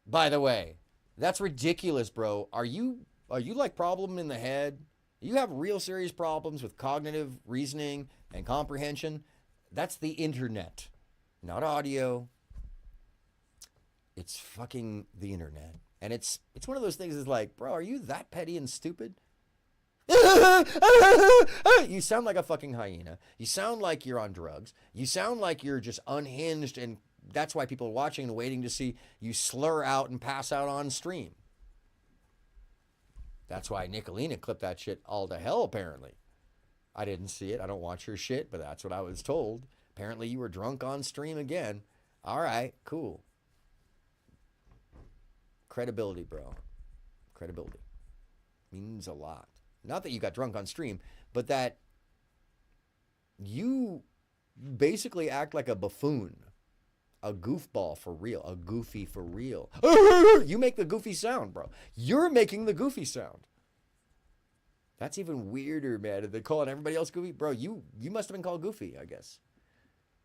By the way, that's ridiculous, bro. Are you like problem in the head? You have real serious problems with cognitive reasoning and comprehension. That's the internet, not audio. It's fucking the internet. And it's one of those things that's like, bro, are you that petty and stupid? You sound like a fucking hyena. You sound like you're on drugs. You sound like you're just unhinged, and that's why people are watching and waiting to see you slur out and pass out on stream. That's why Nicolina clipped that shit all to hell, apparently. I didn't see it. I don't watch her shit, but that's what I was told. Apparently you were drunk on stream again. All right, cool. Credibility, bro. Credibility means a lot. Not that you got drunk on stream, but that you basically act like a buffoon, a goofball for real, a goofy for real. You make the goofy sound, bro. You're making the goofy sound. That's even weirder, man. They're calling everybody else goofy. Bro, you must have been called goofy, I guess.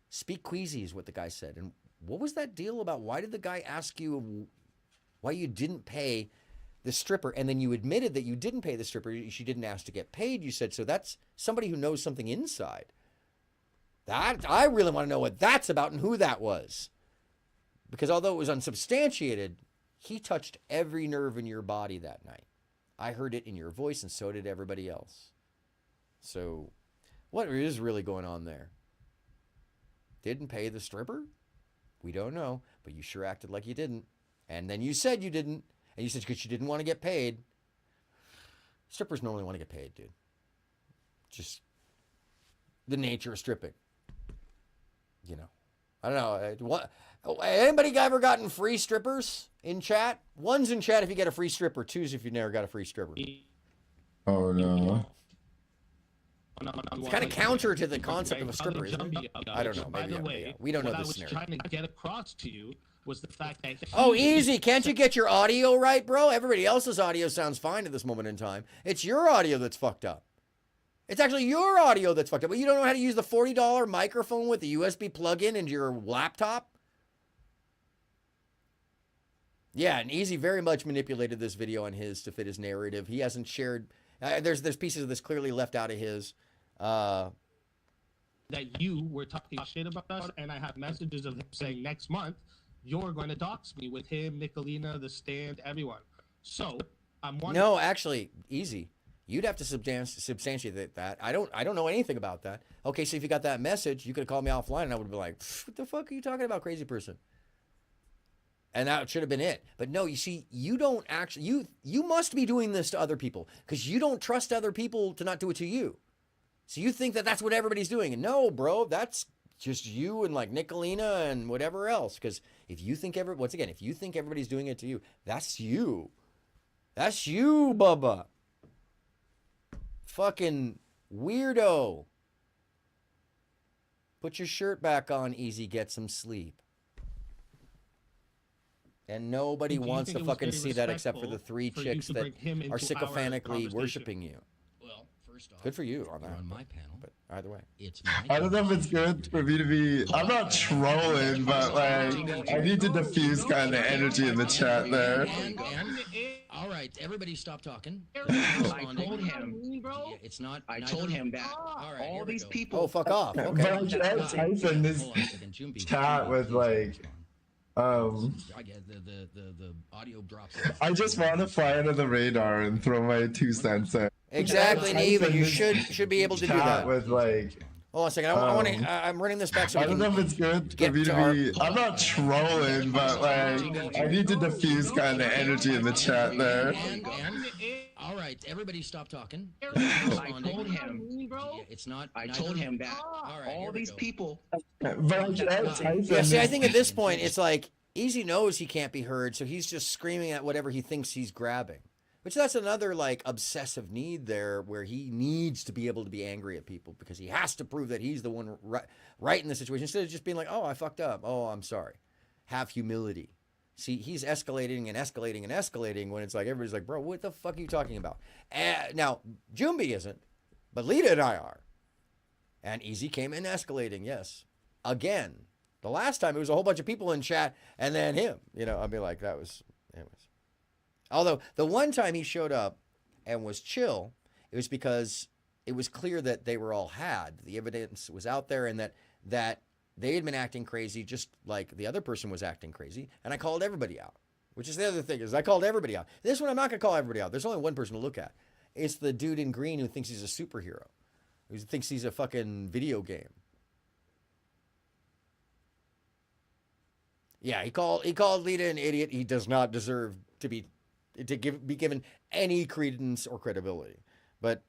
Speak queasy is what the guy said. And what was that deal about? Why did the guy ask you why you didn't pay the stripper, and then you admitted that you didn't pay the stripper? She didn't ask to get paid, you said. So that's somebody who knows something inside. That I really want to know what that's about and who that was. Because although it was unsubstantiated, he touched every nerve in your body that night. I heard it in your voice, and so did everybody else. So what is really going on there? Didn't pay the stripper? We don't know, but you sure acted like you didn't. And then you said you didn't. And you said because you didn't want to get paid. Strippers normally want to get paid, dude. Just the nature of stripping. You know. I don't know. Anybody ever gotten free strippers in chat? One's in chat if you get a free stripper. Two's if you never got a free stripper. Oh, no. It's kind of counter to the concept of a stripper, isn't it? I don't know. By Maybe the way, we don't know what this I was scenario. trying to get across to you was the fact that Oh, easy. Can't you get your audio right, bro? Everybody else's audio sounds fine at this moment in time. It's your audio that's fucked up. It's actually your audio that's fucked up. But you don't know how to use the $40 microphone with the USB plug-in into your laptop? Yeah, and Easy very much manipulated this video on his to fit his narrative. He hasn't shared... there's pieces of this clearly left out of his... that you were talking shit about us, and I have messages of him saying next month you're going to dox me with him, Nicolina, the stand, everyone. So I'm wondering. No, actually, Easy. You'd have to substantiate that. I don't know anything about that. Okay, so if you got that message, you could have called me offline, and I would have been like, "What the fuck are you talking about, crazy person?" And that should have been it. But no, you see, you don't actually. You must be doing this to other people because you don't trust other people to not do it to you. So you think that that's what everybody's doing. And no, bro, that's just you and like Nicolina and whatever else. Because if you think if you think everybody's doing it to you, that's you. That's you, Bubba. Fucking weirdo. Put your shirt back on, Easy. Get some sleep. And nobody wants to fucking see that except for the three chicks that are sycophantically worshiping you. Well, Good for you on that. On my panel. But either way. It's I don't know if it's good for me to be. I'm not trolling, but like I need to diffuse kind of energy in the chat there. And all right, everybody stop talking. I told him. Yeah, it's not. I told him that all these people. Oh, fuck off. But Okay. I can't type in this chat with like. I get the audio drops. I just want to fly under the radar and throw my 2 cents in. Exactly, Neve, and you should be able to do that. With like. Hold on a second. I'm running this back so we I don't can know if it's good for get me to to be. I'm not trolling, but like I need to diffuse kind of energy in the chat there. All right, everybody stop talking. I told him. Yeah, it's not. I told him that all these people. But I can't type in Yeah, see, I this- think at this point it's like Easy knows he can't be heard, so he's just screaming at whatever he thinks he's grabbing. Which that's another like obsessive need there, where he needs to be able to be angry at people because he has to prove that he's the one right in the situation, instead of just being like, "Oh, I fucked up. Oh, I'm sorry." Have humility. See, he's escalating and escalating and escalating when it's like everybody's like, "Bro, what the fuck are you talking about?" Now, Jumbi isn't, but Lita and I are. And Easy came in escalating, yes. Again. The last time it was a whole bunch of people in chat and then him. You know, I'd be like, that was, anyways. Although the one time he showed up and was chill, it was because it was clear that they were all had. The evidence was out there, and that they had been acting crazy just like the other person was acting crazy. And I called everybody out, which is the other thing, is I called everybody out. This one I'm not going to call everybody out. There's only one person to look at. It's the dude in green who thinks he's a superhero, who thinks he's a fucking video game. Yeah, he called Lita an idiot. He does not deserve to be given any credence or credibility. But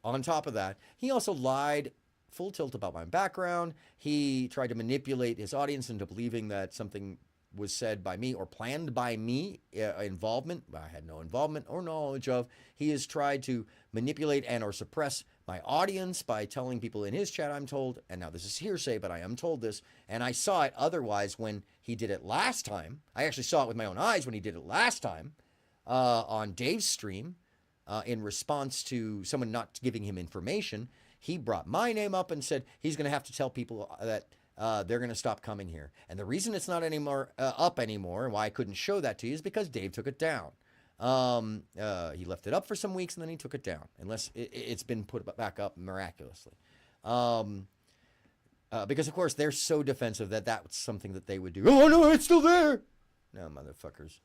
on top of that, he also lied full tilt about my background. He tried to manipulate his audience into believing that something was said by me or planned by me, involvement. I had no involvement or knowledge of. He has tried to manipulate and or suppress my audience by telling people in his chat, I'm told, and now this is hearsay, but I am told this, and I saw it otherwise when he did it last time. I actually saw it with my own eyes when he did it last time on Dave's stream in response to someone not giving him information. He brought my name up and said he's going to have to tell people that they're going to stop coming here. And the reason it's not anymore up anymore, and why I couldn't show that to you, is because Dave took it down. He left it up for some weeks and then he took it down, unless it's been put back up miraculously. Because of course they're so defensive that that's something that they would do. Oh no, it's still there. No, motherfuckers.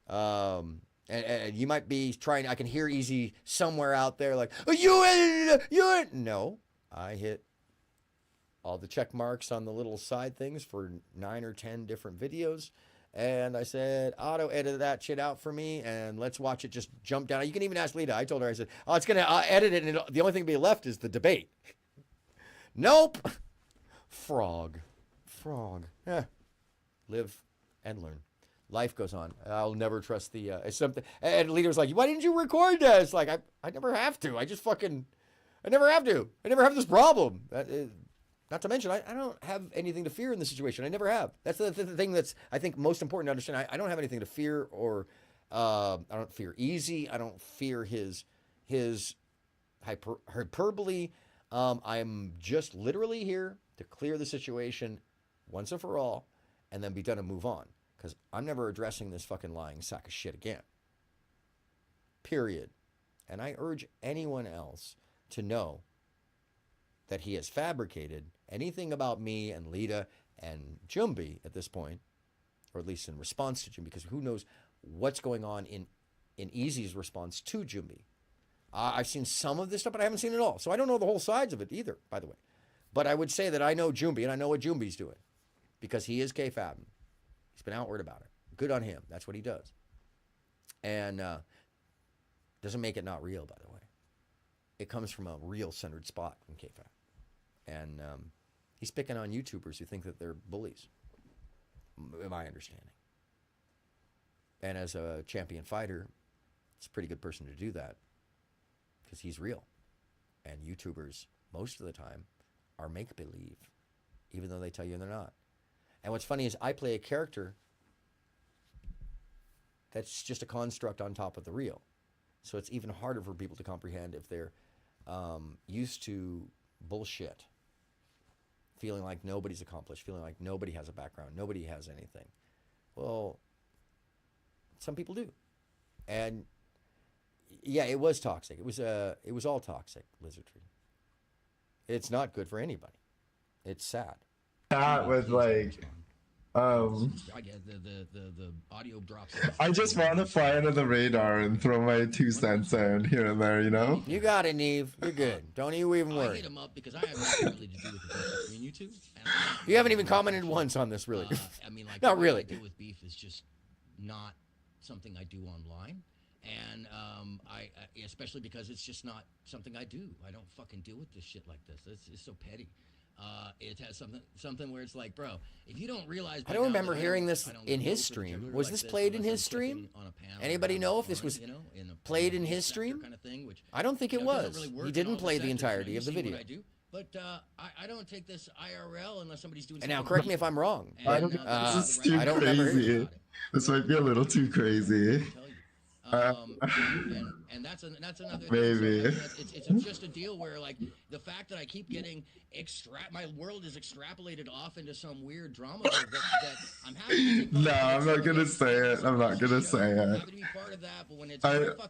And you might be trying, I can hear Easy somewhere out there like, oh, no, I hit all the check marks on the little side things for 9 or 10 different videos. And I said, auto edit that shit out for me, and let's watch it just jump down. You can even ask Lita. I told her, I said, oh, it's going to edit it, and the only thing to be left is the debate. Nope. Frog. Yeah. Live and learn. Life goes on. I'll never trust the, something. And Lita's like, why didn't you record this? Like, I never have to. I never have to. I never have this problem. Not to mention, I don't have anything to fear in this situation. I never have. That's the thing that's, I think, most important to understand. I don't have anything to fear, or I don't fear Easy. I don't fear his hyperbole. I'm just literally here to clear the situation once and for all, and then be done and move on. Because I'm never addressing this fucking lying sack of shit again. Period. And I urge anyone else to know that he has fabricated anything about me and Lita and Jumbi at this point, or at least in response to Jumbi, because who knows what's going on in Easy's response to Jumbi. I've seen some of this stuff, but I haven't seen it all. So I don't know the whole sides of it either, by the way. But I would say that I know Jumbi, and I know what Jumbi's doing, because he is kayfabbing. He's been outward about it. Good on him. That's what he does. And doesn't make it not real, by the way. It comes from a real-centered spot from kayfab. And he's picking on YouTubers who think that they're bullies, in my understanding. And as a champion fighter, it's a pretty good person to do that, because he's real. And YouTubers, most of the time, are make-believe, even though they tell you they're not. And what's funny is I play a character that's just a construct on top of the real. So it's even harder for people to comprehend if they're used to bullshit, feeling like nobody's accomplished, feeling like nobody has a background, nobody has anything. Well, some people do. And yeah, it was toxic. It was all toxic, Lizardry. It's not good for anybody. It's sad. That was like, the audio drops. I just want to fly under the radar and throw my 2 cents in here and there, you know? You got it, Neve. You're good. Don't you even worry. I hit him up because I have nothing really to do with the beef between you two. You haven't even commented once on this, really. I mean, like, not really. What I do with beef is just not something I do online. And I especially because it's just not something I do. I don't fucking deal with this shit like this. It's so petty. It has something where it's like, bro, if you don't realize. I don't remember hearing this in his stream. Was this played in his stream? Anybody know if this was played in his stream? I don't think it was. He didn't play the entirety of the video. But I don't take this IRL unless somebody's doing. And now, correct me if I'm wrong. This is too crazy. This might be a little too crazy. And that's another maybe thing. So, it's just a deal where, like, the fact that I keep getting my world is extrapolated off into some weird drama that I'm happy to no, I'm not gonna say it. I'm not gonna say it.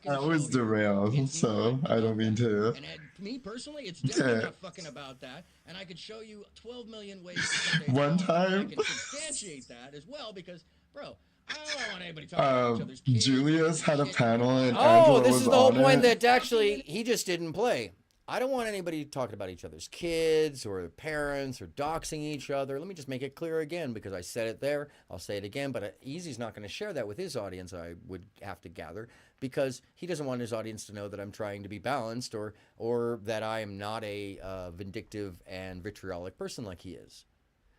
I was derailed, so I don't mean to. And me personally, it's definitely not fucking about that. And I could show you 12 million ways to one time I can substantiate that as well because, bro, I don't want anybody talking about each other's kids. Julius had a panel and Angela this was is the whole on point it. that actually he just didn't play. I don't want anybody talking about each other's kids or parents or doxing each other. Let me just make it clear again because I said it there. I'll say it again, but Easy's not going to share that with his audience, I would have to gather, because he doesn't want his audience to know that I'm trying to be balanced or that I am not a vindictive and vitriolic person like he is.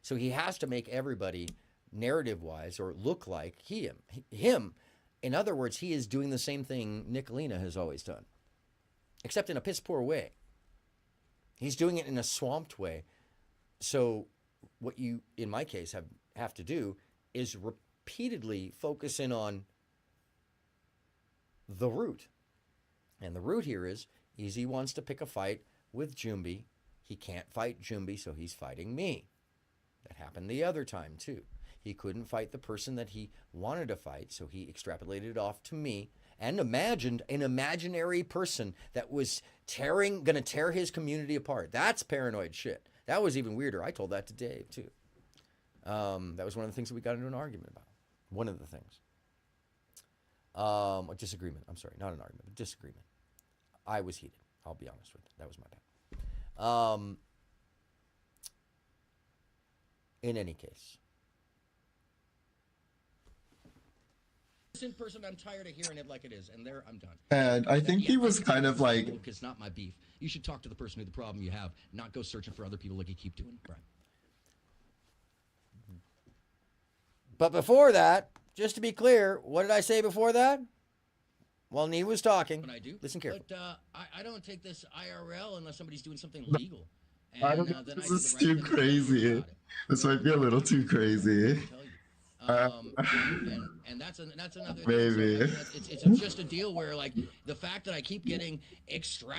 So he has to make everybody narrative-wise or look like him. In other words, he is doing the same thing Nicolina has always done, except in a piss-poor way. He's doing it in a swamped way. So what you, in my case, have to do is repeatedly focus in on the root. And the root here is Easy wants to pick a fight with Jumbi. He can't fight Jumbi, so he's fighting me. That happened the other time, too. He couldn't fight the person that he wanted to fight, so he extrapolated it off to me and imagined an imaginary person that was going to tear his community apart. That's paranoid shit. That was even weirder. I told that to Dave, too. That was one of the things that we got into an argument about. One of the things. A disagreement. I'm sorry, not an argument, but disagreement. I was heated. I'll be honest with you. That was my bad. In any case. In person, I'm tired of hearing it like it is, and there I'm done. And I think he was kind of like, it's not my beef. You should talk to the person who the problem you have, not go searching for other people like you keep doing, Brian. But before that, just to be clear, what did I say before that? Well, Nee was talking. What I do? Listen carefully. But I don't take this IRL unless somebody's doing something legal. And, I don't think this is too crazy. This might be a little too crazy. And that's another thing. Maybe. So it's just a deal where, like, the fact that I keep getting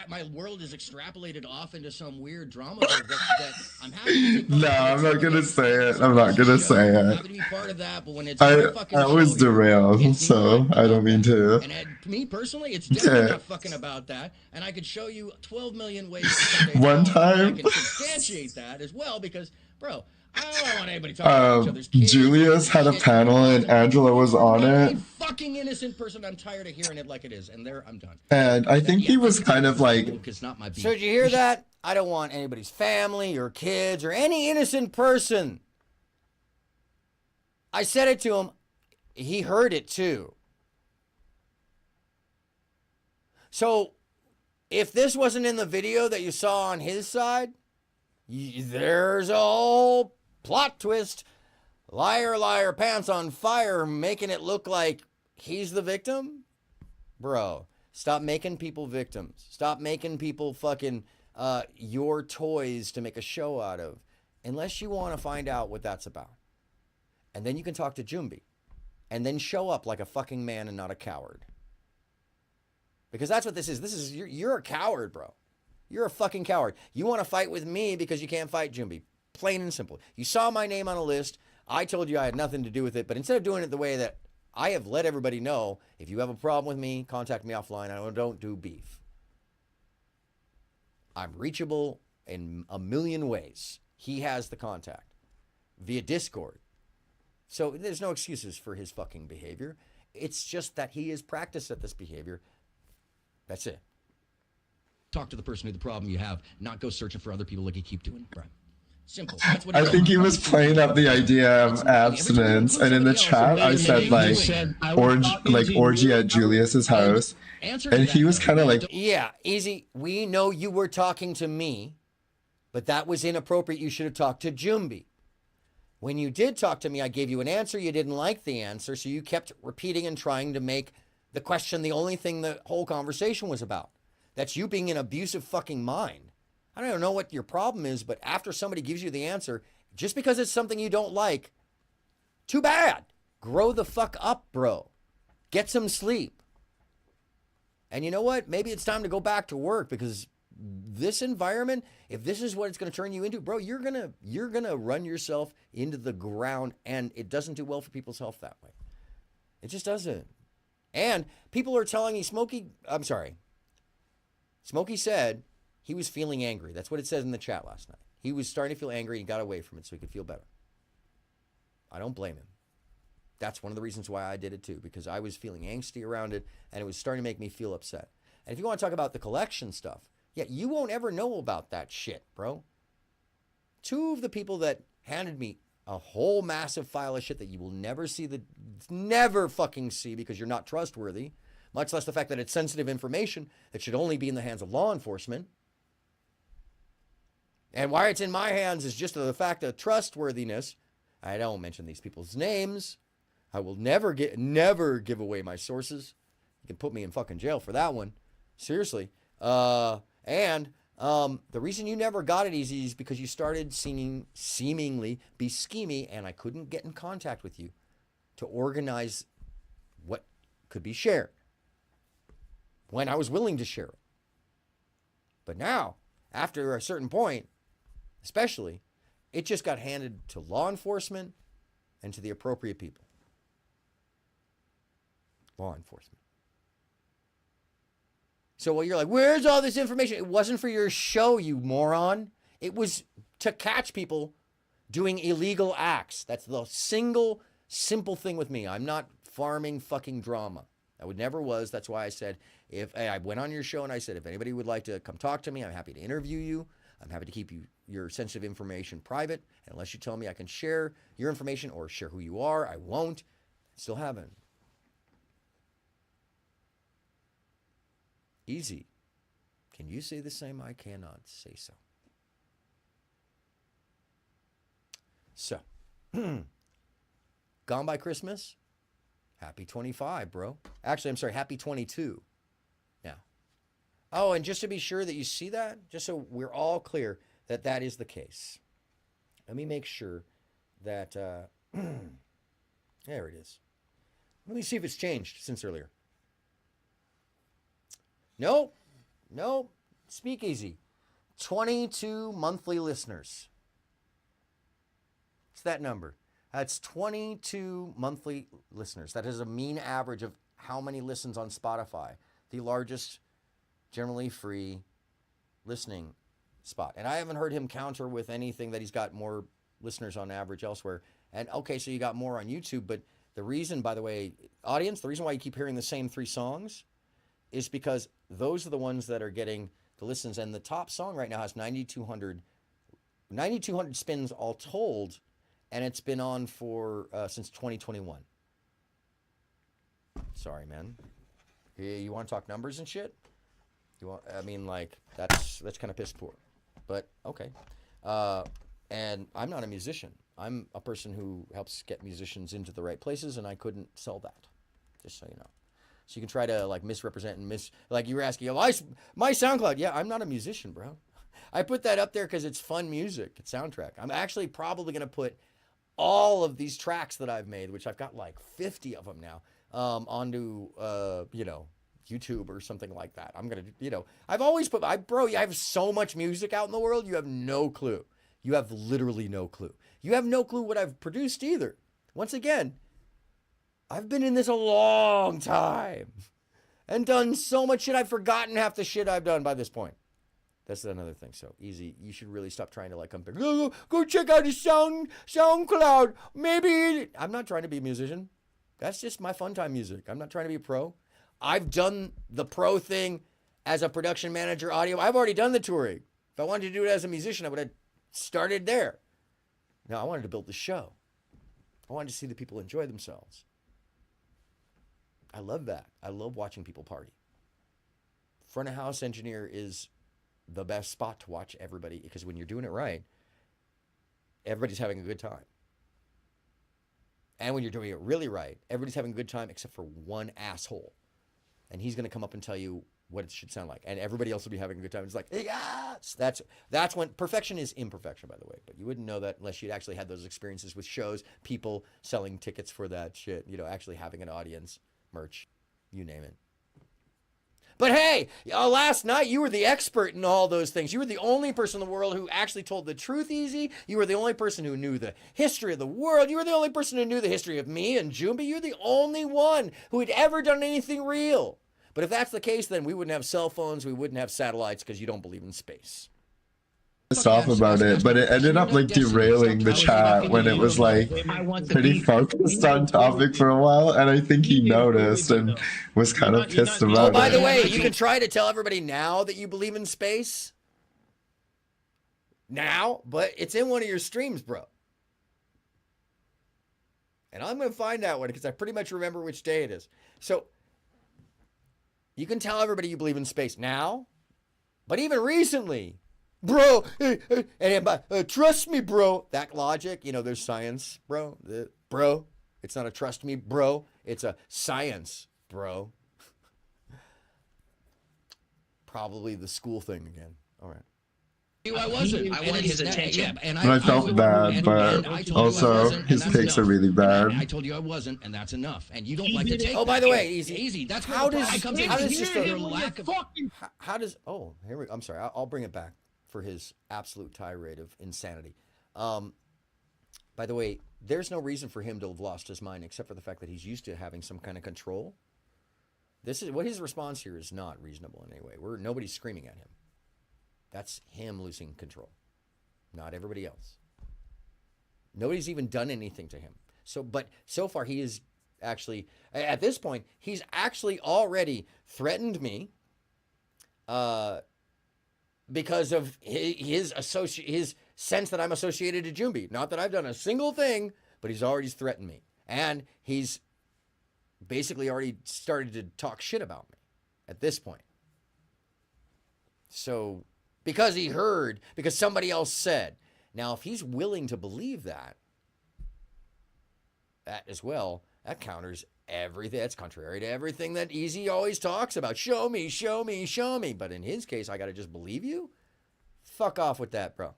my world is extrapolated off into some weird drama that I'm happy to no, I'm not gonna say it. I'm not gonna say it. I'm happy to be part of that, but when it's I was derailed, so I don't mean to. And me personally, it's definitely not fucking about that. And I could show you 12 million ways to one time I can substantiate that as well because, bro, I don't want anybody talking about each other's kids. Julius had a panel and Angela was on it. Fucking innocent person. I'm tired of hearing it like it is, and there I'm done. And I think he was kind of like. It's not my beef. So did you hear that? I don't want anybody's family or kids or any innocent person. I said it to him. He heard it too. So if this wasn't in the video that you saw on his side, there's a whole plot twist. Liar, liar, pants on fire, making it look like he's the victim. Bro, stop making people victims. Stop making people fucking your toys to make a show out of. Unless you want to find out what that's about. And then you can talk to Jumbi. And then show up like a fucking man and not a coward. Because that's what this is. This is you're a coward, bro. You're a fucking coward. You want to fight with me because you can't fight Jumbi. Plain and simple. You saw my name on a list. I told you I had nothing to do with it, but instead of doing it the way that I have let everybody know, if you have a problem with me, contact me offline. I don't do beef. I'm reachable in a million ways. He has the contact via Discord. So there's no excuses for his fucking behavior. It's just that he is practiced at this behavior. That's it. Talk to the person who the problem you have, not go searching for other people like you keep doing. Right. Simple. That's what I think he was playing up the idea of abstinence, and in the chat I said orgy at Julius's house, and he was kind of like, yeah, easy. We know you were talking to me, but that was inappropriate. You should have talked to Jumbi. When you did talk to me, I gave you an answer. You didn't like the answer, so you kept repeating and trying to make the question the only thing the whole conversation was about. That's you being an abusive fucking mind. I don't know what your problem is, but after somebody gives you the answer, just because it's something you don't like, too bad. Grow the fuck up, bro. Get some sleep. And you know what? Maybe it's time to go back to work, because this environment, if this is what it's going to turn you into, bro, you're going to run yourself into the ground, and it doesn't do well for people's health that way. It just doesn't. And people are telling me Smokey said he was feeling angry. That's what it says in the chat last night. He was starting to feel angry and got away from it so he could feel better. I don't blame him. That's one of the reasons why I did it too, because I was feeling angsty around it, and it was starting to make me feel upset. And if you want to talk about the collection stuff, yeah, you won't ever know about that shit, bro. Two of the people that handed me a whole massive file of shit that you will never fucking see because you're not trustworthy, much less the fact that it's sensitive information that should only be in the hands of law enforcement. And why it's in my hands is just the fact of trustworthiness. I don't mention these people's names. I will never give away my sources. You can put me in fucking jail for that one. Seriously. The reason you never got it easy is because you started seemingly be schemy, and I couldn't get in contact with you to organize what could be shared when I was willing to share it. But now, after a certain point, especially, it just got handed to law enforcement and to the appropriate people. Law enforcement. So while you're like, where's all this information? It wasn't for your show, you moron. It was to catch people doing illegal acts. That's the single, simple thing with me. I'm not farming fucking drama. I would never was. That's why I said, if I went on your show and I said, if anybody would like to come talk to me, I'm happy to interview you. I'm happy to keep your sensitive information private. And unless you tell me I can share your information or share who you are, I won't. Still haven't. Easy. Can you say the same? I cannot say so. So, gone by Christmas? Happy 25, bro. Actually, I'm sorry, happy 22 now. Oh, and just to be sure that you see that, just so we're all clear that that is the case. Let me make sure that, there it is. Let me see if it's changed since earlier. Nope. Speakeasy. 22 monthly listeners. It's that number. That's 22 monthly listeners. That is a mean average of how many listens on Spotify, the largest, generally free listening spot. And I haven't heard him counter with anything that he's got more listeners on average elsewhere. And okay, so you got more on YouTube, but the reason, by the way, audience, the reason why you keep hearing the same 3 songs is because those are the ones that are getting the listens. And the top song right now has 9,200 spins all told, and it's been on for since 2021. Sorry, man. You want to talk numbers and shit? That's kind of piss poor. But okay. And I'm not a musician. I'm a person who helps get musicians into the right places, and I couldn't sell that. Just so you know. So you can try to misrepresent and like you were asking, my SoundCloud. Yeah, I'm not a musician, bro. I put that up there because it's fun music. It's soundtrack. I'm actually probably going to put all of these tracks that I've made, which I've got 50 of them now, onto, YouTube or something like that. I'm going to, you know, I've always put, bro, I have so much music out in the world. You have no clue. You have literally no clue. You have no clue what I've produced either. Once again, I've been in this a long time and done so much shit. I've forgotten half the shit I've done by this point. That's another thing. So easy. You should really stop trying to like compare. Go check out his SoundCloud. Maybe I'm not trying to be a musician. That's just my fun time music. I'm not trying to be a pro. I've done the pro thing as a production manager, audio. I've already done the touring. If I wanted to do it as a musician, I would have started there. No, I wanted to build the show. I wanted to see the people enjoy themselves. I love that. I love watching people party. Front of house engineer is the best spot to watch everybody, because when you're doing it right, everybody's having a good time. And when you're doing it really right, everybody's having a good time except for one asshole. And he's going to come up and tell you what it should sound like. And everybody else will be having a good time. It's like, yes! That's when perfection is imperfection, by the way. But you wouldn't know that unless you'd actually had those experiences with shows, people selling tickets for that shit, you know, actually having an audience, merch, you name it. But hey, last night you were the expert in all those things. You were the only person in the world who actually told the truth easy. You were the only person who knew the history of the world. You were the only person who knew the history of me and Jumbi. You're the only one who had ever done anything real. But if that's the case, then we wouldn't have cell phones. We wouldn't have satellites, because you don't believe in space. Off about it, but it ended up like derailing the chat when it was like pretty focused on topic for a while, and I think he noticed and was kind of pissed about it. Oh, by the way, you can try to tell everybody now that you believe in space. Now, but it's in one of your streams, bro. And I'm going to find out when, because I pretty much remember which day it is. So you can tell everybody you believe in space now, but even recently, bro, trust me, bro. That logic, you know, there's science, bro. Bro, it's not a trust me, bro. It's a science, bro. Probably the school thing again. All right. I wasn't. I wanted his attention. Yeah, and I felt bad, but also his takes are really bad. I told you I wasn't, and that's enough. And you don't like to take. Oh, by the way, easy. That's how where does comes in. how does just your lack of how does here we. I'm sorry. I'll bring it back for his absolute tirade of insanity. By the way, there's no reason for him to have lost his mind except for the fact that he's used to having some kind of control. This is what his response here is not reasonable in any way. Nobody's screaming at him. That's him losing control, not everybody else. Nobody's even done anything to him. But so far he is actually, at this point, he's actually already threatened me because of his sense that I'm associated to Jumbi. Not that I've done a single thing, but he's already threatened me. And he's basically already started to talk shit about me at this point. So, because somebody else said. Now, if he's willing to believe that as well, that counters everything. That's contrary to everything that Easy always talks about. Show me, show me, show me. But in his case, I got to just believe you? Fuck off with that, bro.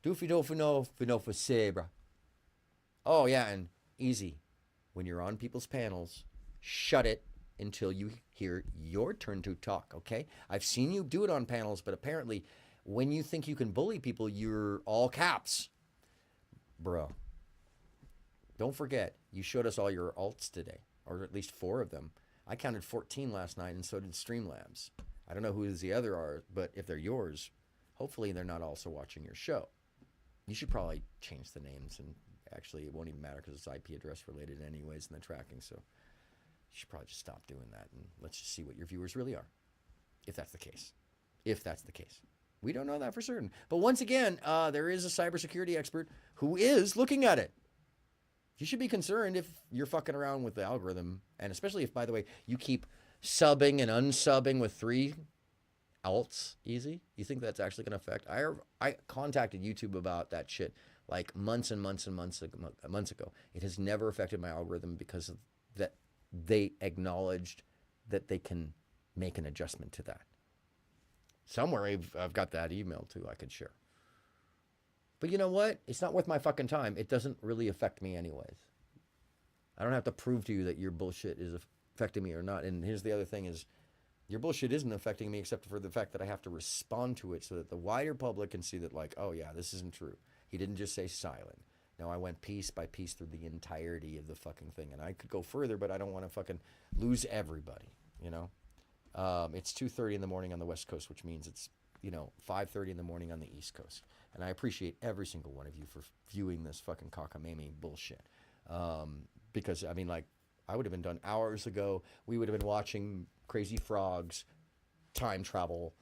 Doofy doofy no for say, bro. Oh, yeah, and Easy. When you're on people's panels, shut it until you hear your turn to talk, okay? I've seen you do it on panels, but apparently when you think you can bully people, you're all caps. Bro, don't forget, you showed us all your alts today, or at least 4 of them. I counted 14 last night, and so did Streamlabs. I don't know who the other are, but if they're yours, hopefully they're not also watching your show. You should probably change the names, and actually it won't even matter because it's IP address related anyways in the tracking, so you should probably just stop doing that, and let's just see what your viewers really are, if that's the case. If that's the case. We don't know that for certain. But once again, there is a cybersecurity expert who is looking at it. You should be concerned if you're fucking around with the algorithm, and especially if, by the way, you keep subbing and unsubbing with 3 alts, Easy. You think that's actually going to affect? I contacted YouTube about that shit like months and months and months ago. It has never affected my algorithm because of that. They acknowledged that they can make an adjustment to that. Somewhere I've got that email too I could share. But you know what? It's not worth my fucking time. It doesn't really affect me anyways. I don't have to prove to you that your bullshit is affecting me or not. And here's the other thing is, your bullshit isn't affecting me except for the fact that I have to respond to it so that the wider public can see that, like, oh yeah, this isn't true. He didn't just say silent. No, I went piece by piece through the entirety of the fucking thing. And I could go further, but I don't want to fucking lose everybody, you know? It's 2:30 in the morning on the West Coast, which means it's, 5:30 in the morning on the East Coast. And I appreciate every single one of you for viewing this fucking cockamamie bullshit. Because, I mean, like, I would have been done hours ago. We would have been watching Crazy Frogs, time travel,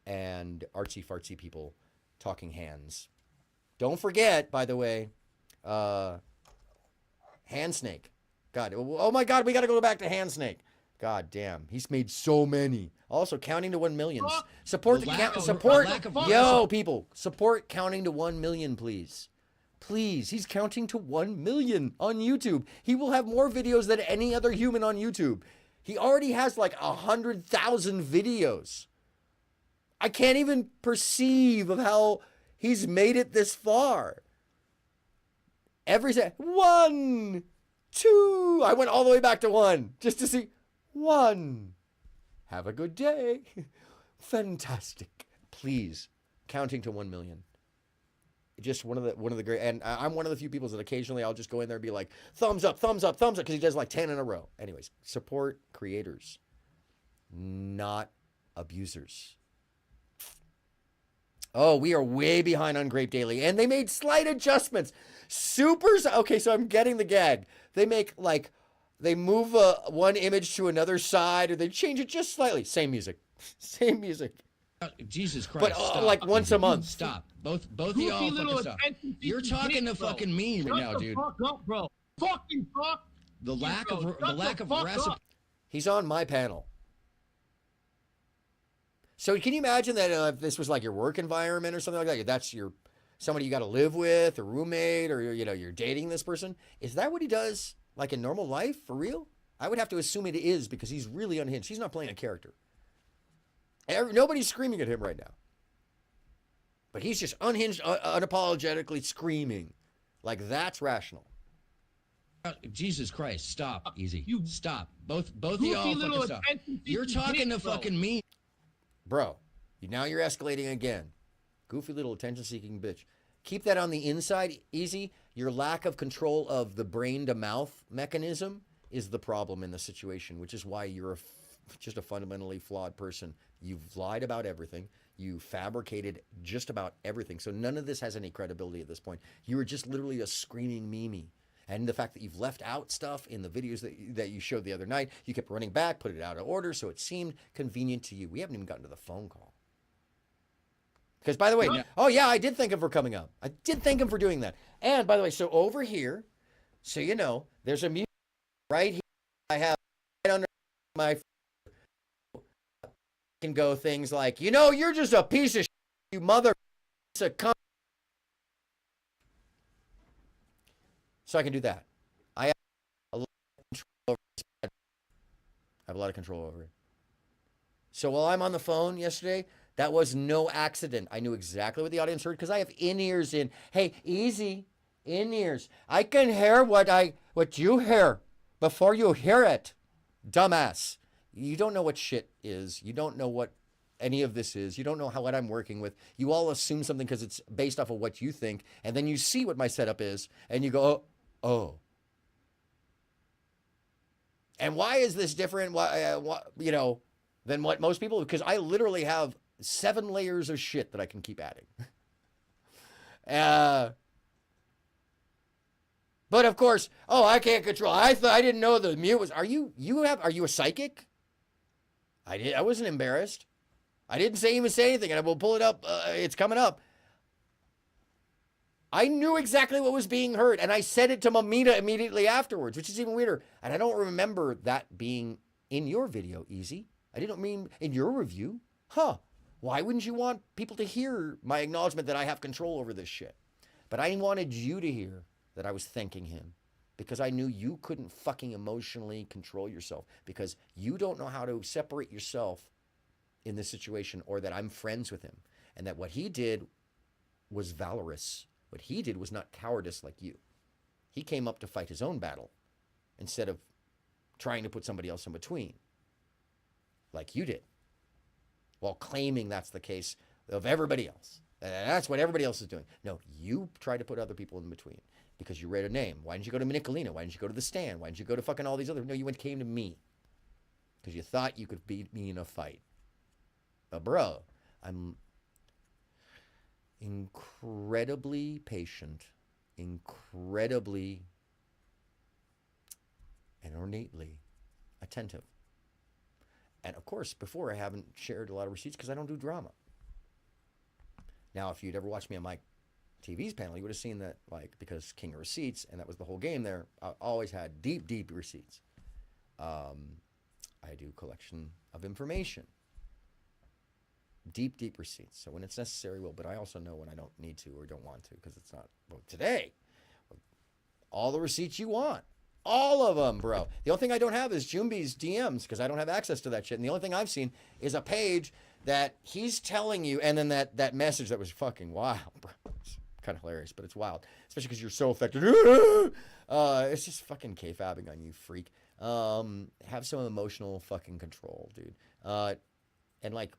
and artsy-fartsy people talking hands. Don't forget, by the way, Hand Snake. God, oh my God, we got to go back to Hand Snake. God damn, he's made so many. Also, counting to 1 million. Support people. Support counting to 1 million, please. Please, he's counting to 1 million on YouTube. He will have more videos than any other human on YouTube. He already has like 100,000 videos. I can't even perceive of how he's made it this far. Every day, 1, 2. I went all the way back to 1 just to see 1. Have a good day. Fantastic. Please, counting to 1 million. Just one of the great, and I'm one of the few people that occasionally I'll just go in there and be like, thumbs up, thumbs up, thumbs up, because he does like 10 in a row. Anyways, support creators, not abusers. Oh, we are way behind on Grape Daily, and they made slight adjustments. Okay, so I'm getting the gag. They make like, they move one image to another side, or they change it just slightly. Same music, same music. Jesus Christ! But like once a month. Stop. Both of y'all fucking stop. You're talking to fucking me right now, dude. Fuck up, bro. Fucking fuck. The lack of reciprocity. He's on my panel. So can you imagine that if this was like your work environment or something like that? That's somebody you got to live with, a roommate, or you're dating this person. Is that what he does like in normal life for real? I would have to assume it is because he's really unhinged. He's not playing a character. Nobody's screaming at him right now. But he's just unhinged, unapologetically screaming. Like that's rational. Jesus Christ, stop. Easy. Stop. Both of y'all fucking stop. You're talking to fucking me. Bro, now you're escalating again. Goofy little attention-seeking bitch. Keep that on the inside, Easy. Your lack of control of the brain-to-mouth mechanism is the problem in the situation, which is why you're just a fundamentally flawed person. You've lied about everything. You fabricated just about everything. So none of this has any credibility at this point. You were just literally a screaming Mimi. And the fact that you've left out stuff in the videos that you showed the other night, you kept running back, put it out of order, so it seemed convenient to you. We haven't even gotten to the phone call. Because, by the way, oh yeah, I did thank him for coming up. I did thank him for doing that. And, by the way, so over here, so you know, there's a mute right here. I have right under my can go things like, you're just a piece of shit, you mother piece of cunt. So I can do that. I have a lot of control over it. I have a lot of control over it. So while I'm on the phone yesterday, that was no accident. I knew exactly what the audience heard because I have in-ears in. Hey, Easy, in-ears. I can hear what you hear before you hear it, dumbass. You don't know what shit is. You don't know what any of this is. You don't know what I'm working with. You all assume something because it's based off of what you think, and then you see what my setup is, and you go, oh. And why is this different? Than what most people? Because I literally have 7 layers of shit that I can keep adding. But of course, I can't control. I didn't know the mute was. Are you a psychic? I wasn't embarrassed. I didn't even say anything, and I will pull it up. It's coming up. I knew exactly what was being heard, and I said it to Mamita immediately afterwards, which is even weirder. And I don't remember that being in your video, Easy. I didn't mean in your review. Why wouldn't you want people to hear my acknowledgement that I have control over this shit? But I wanted you to hear that I was thanking him because I knew you couldn't fucking emotionally control yourself because you don't know how to separate yourself in this situation, or that I'm friends with him, and that what he did was valorous. What he did was not cowardice like you. He came up to fight his own battle instead of trying to put somebody else in between, like you did, while claiming that's the case of everybody else. That's what everybody else is doing. No, you tried to put other people in between because you read a name. Why didn't you go to Nicolina? Why didn't you go to the Stand? Why didn't you go to fucking all these other? No, you came to me because you thought you could beat me in a fight. But bro, I'm incredibly patient, incredibly and ornately attentive. And of course, before I haven't shared a lot of receipts because I don't do drama. Now, if you'd ever watched me on Mike TV's panel, you would have seen that, like, because King of Receipts, and that was the whole game there, I always had deep, deep receipts. I do collection of information. Deep, deep receipts. So when it's necessary, well, but I also know when I don't need to or don't want to because it's not, well, today, all the receipts you want. All of them, bro. The only thing I don't have is Jumbi's DMs because I don't have access to that shit. And the only thing I've seen is a page that he's telling you, and then that message that was fucking wild, bro. It's kind of hilarious, but it's wild. Especially because you're so affected. It's just fucking K-fabbing on you, freak. Have some emotional fucking control, dude. And like,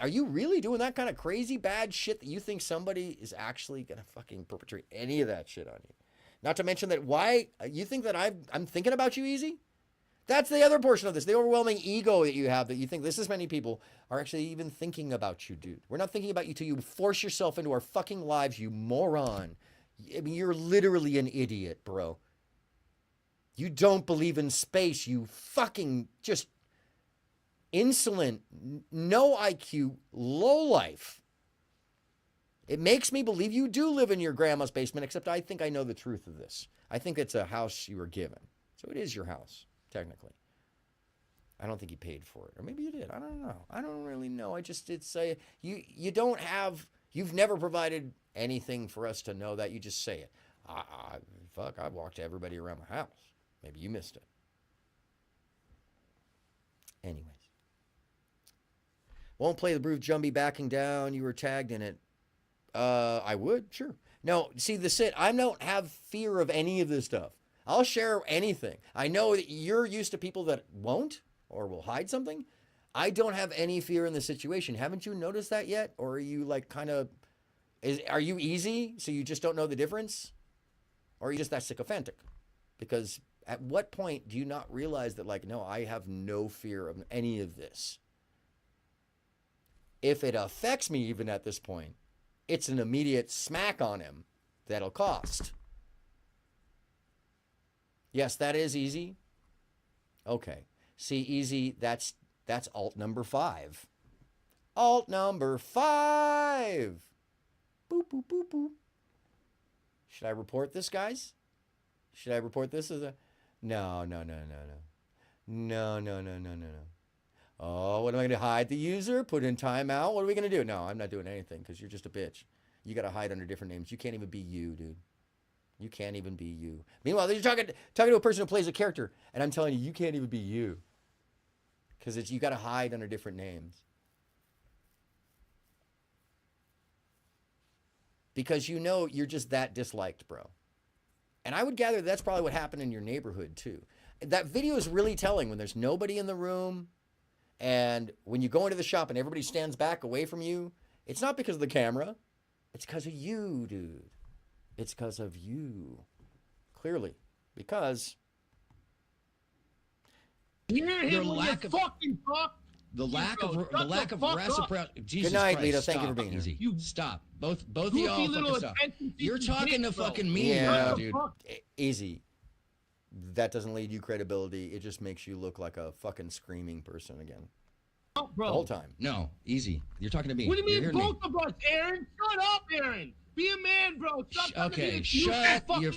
are you really doing that kind of crazy bad shit that you think somebody is actually gonna fucking perpetrate any of that shit on you? Not to mention that why you think that I'm thinking about you easy? That's the other portion of this, the overwhelming ego that you have, that you think this many people are actually even thinking about you, dude. We're not thinking about you till you force yourself into our fucking lives, you moron. I mean, you're literally an idiot, bro. You don't believe in space, you fucking just insolent, no IQ, lowlife. It makes me believe you do live in your grandma's basement, except I think I know the truth of this. I think it's a house you were given. So it is your house, technically. I don't think you paid for it. Or maybe you did. I don't know. I don't really know. I just did say, you don't have, you've never provided anything for us to know that. You just say it. Fuck, I've walked everybody around the house. Maybe you missed it. Anyways. Won't play the Bruce Jumbie backing down. You were tagged in it. I would, sure. No, see, I don't have fear of any of this stuff. I'll share anything. I know that you're used to people that won't or will hide something. I don't have any fear in the situation. Haven't you noticed that yet? Or are you like are you easy so you just don't know the difference? Or are you just that sycophantic? Because at what point do you not realize that, like, no, I have no fear of any of this? If it affects me even at this point, it's an immediate smack on him that'll cost. Yes, that is easy. Okay. See, easy, that's alt number 5. Alt number 5. Boop, boop, boop, boop. Should I report this, guys? Should I report this as a... No. Oh, what am I going to hide the user? Put in timeout? What are we going to do? No, I'm not doing anything because you're just a bitch. You got to hide under different names. You can't even be you, dude. You can't even be you. Meanwhile, you're talking to a person who plays a character, and I'm telling you, you can't even be you because you got to hide under different names. Because you know you're just that disliked, bro. And I would gather that's probably what happened in your neighborhood, too. That video is really telling when there's nobody in the room. And when you go into the shop and everybody stands back away from you, it's not because of the camera. It's because of you, dude. It's because of you. Clearly. Because... Your lack of fucking fuck. The lack of reciprocity. Good night, Lita. Thank you for being here. You stop. Both of y'all fucking stop. You're talking to fucking me, yeah, dude. Easy. That doesn't lead you credibility. It just makes you look like a fucking screaming person again. Oh, bro. The whole time. No, easy. You're talking to me. What do you mean both of us, Aaron? Shut up, Aaron. Be a man, bro. Stop okay, shut your...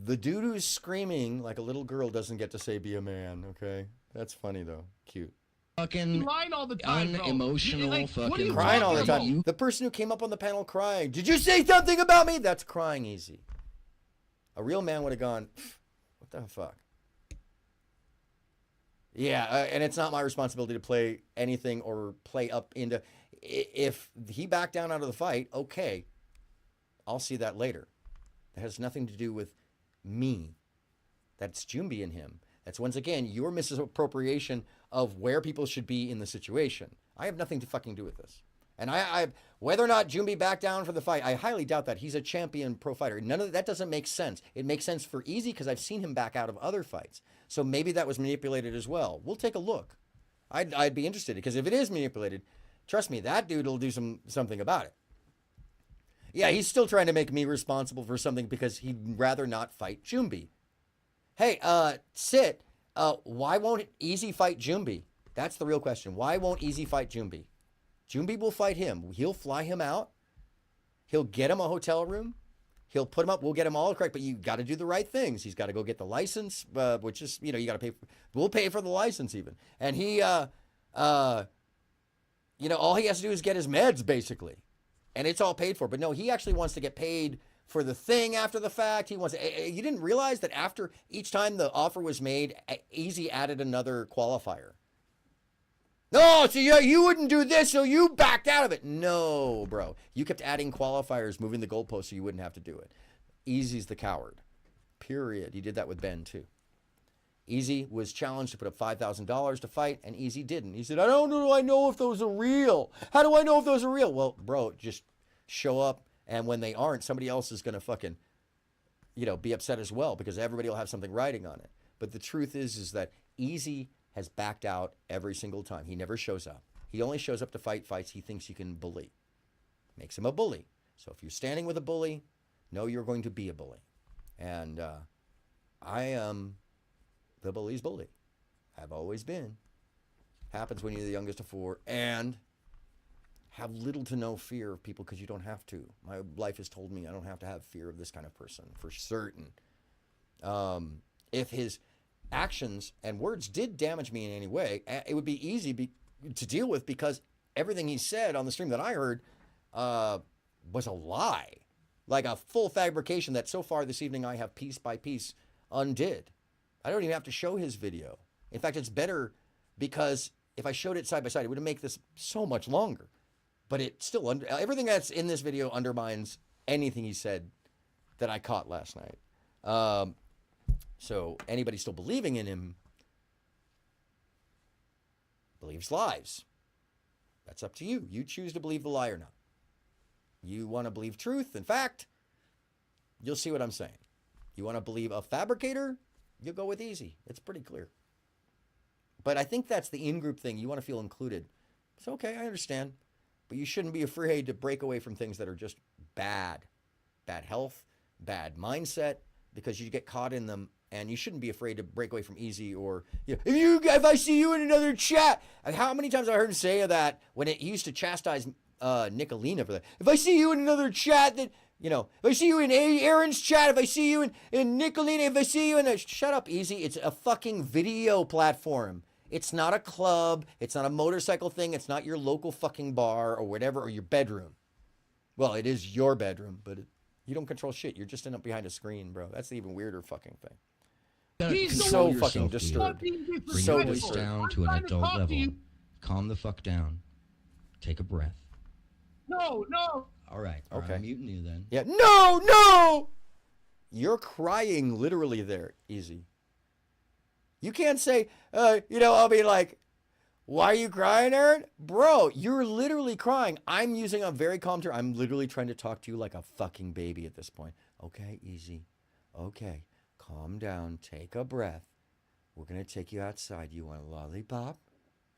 The dude who's screaming like a little girl doesn't get to say be a man, okay? That's funny, though. Cute. Fucking all the time, unemotional like, fucking... Crying all the time. The person who came up on the panel crying. Did you say something about me? That's crying easy. A real man would have gone, what the fuck? Yeah, and it's not my responsibility to play anything or play up into... If he backed down out of the fight, okay. I'll see that later. That has nothing to do with me. That's Jumbi in him. That's once again your misappropriation of where people should be in the situation. I have nothing to fucking do with this. And I whether or not Jumbi backed down for the fight, I highly doubt that. He's a champion pro fighter. None of that doesn't make sense. It makes sense for Easy because I've seen him back out of other fights. So maybe that was manipulated as well. We'll take a look. I'd be interested because if it is manipulated, trust me, that dude will do something about it. Yeah, he's still trying to make me responsible for something because he'd rather not fight Jumbi. Hey, Sit, why won't Easy fight Jumbi? That's the real question. Why won't Easy fight Jumbi? Jumbi will fight him. He'll fly him out. He'll get him a hotel room. He'll put him up. We'll get him all correct, but you got to do the right things. He's got to go get the license, which is, you got to pay. We'll pay for the license even. And he, all he has to do is get his meds basically. And it's all paid for. But no, he actually wants to get paid for the thing after the fact. He wants. You didn't realize that after each time the offer was made, Easy added another qualifier. No, so you wouldn't do this, so you backed out of it. No, bro. You kept adding qualifiers, moving the goalpost so you wouldn't have to do it. Easy's the coward. Period. He did that with Ben, too. Easy was challenged to put up $5,000 to fight, and Easy didn't. He said, I don't know. I know if those are real. How do I know if those are real? Well, bro, just show up, and when they aren't, somebody else is going to fucking, be upset as well because everybody will have something writing on it. But the truth is that Easy has backed out every single time. He never shows up. He only shows up to fight fights he thinks he can bully. Makes him a bully. So if you're standing with a bully, know you're going to be a bully. And I am the bully's bully. I've always been. Happens when you're the youngest of four and have little to no fear of people because you don't have to. My life has told me I don't have to have fear of this kind of person for certain. If his actions and words did damage me in any way, it would be easy to deal with because everything he said on the stream that I heard was a lie. Like a full fabrication that so far this evening I have piece by piece undid. I don't even have to show his video. In fact, it's better because if I showed it side by side, it would make this so much longer. But it still, everything that's in this video undermines anything he said that I caught last night. So anybody still believing in him believes lies. That's up to you. You choose to believe the lie or not. You want to believe truth and fact, you'll see what I'm saying. You want to believe a fabricator, you'll go with Easy. It's pretty clear. But I think that's the in-group thing. You want to feel included. It's okay, I understand. But you shouldn't be afraid to break away from things that are just bad. Bad health, bad mindset, because you get caught in them. And you shouldn't be afraid to break away from Easy or, if I see you in another chat. How many times I heard him say that when he used to chastise Nicolina for that. If I see you in another chat, that, if I see you in Aaron's chat, if I see you in Nicolina, if I see you in a, shut up, Easy. It's a fucking video platform. It's not a club. It's not a motorcycle thing. It's not your local fucking bar or whatever, or your bedroom. Well, it is your bedroom, but you don't control shit. You're just behind a screen, bro. That's the even weirder fucking thing. He's so fucking disturbed. Bring So your voice disturbed. down to an adult level. Calm the fuck down. Take a breath. No. All right. Okay. I'm muting you then. Yeah. No. You're crying literally there, Easy. You can't say, I'll be like, why are you crying, Aaron? Bro, you're literally crying. I'm using a very calm tone. I'm literally trying to talk to you like a fucking baby at this point. Okay, Easy. Okay. Calm down. Take a breath. We're going to take you outside. You want a lollipop?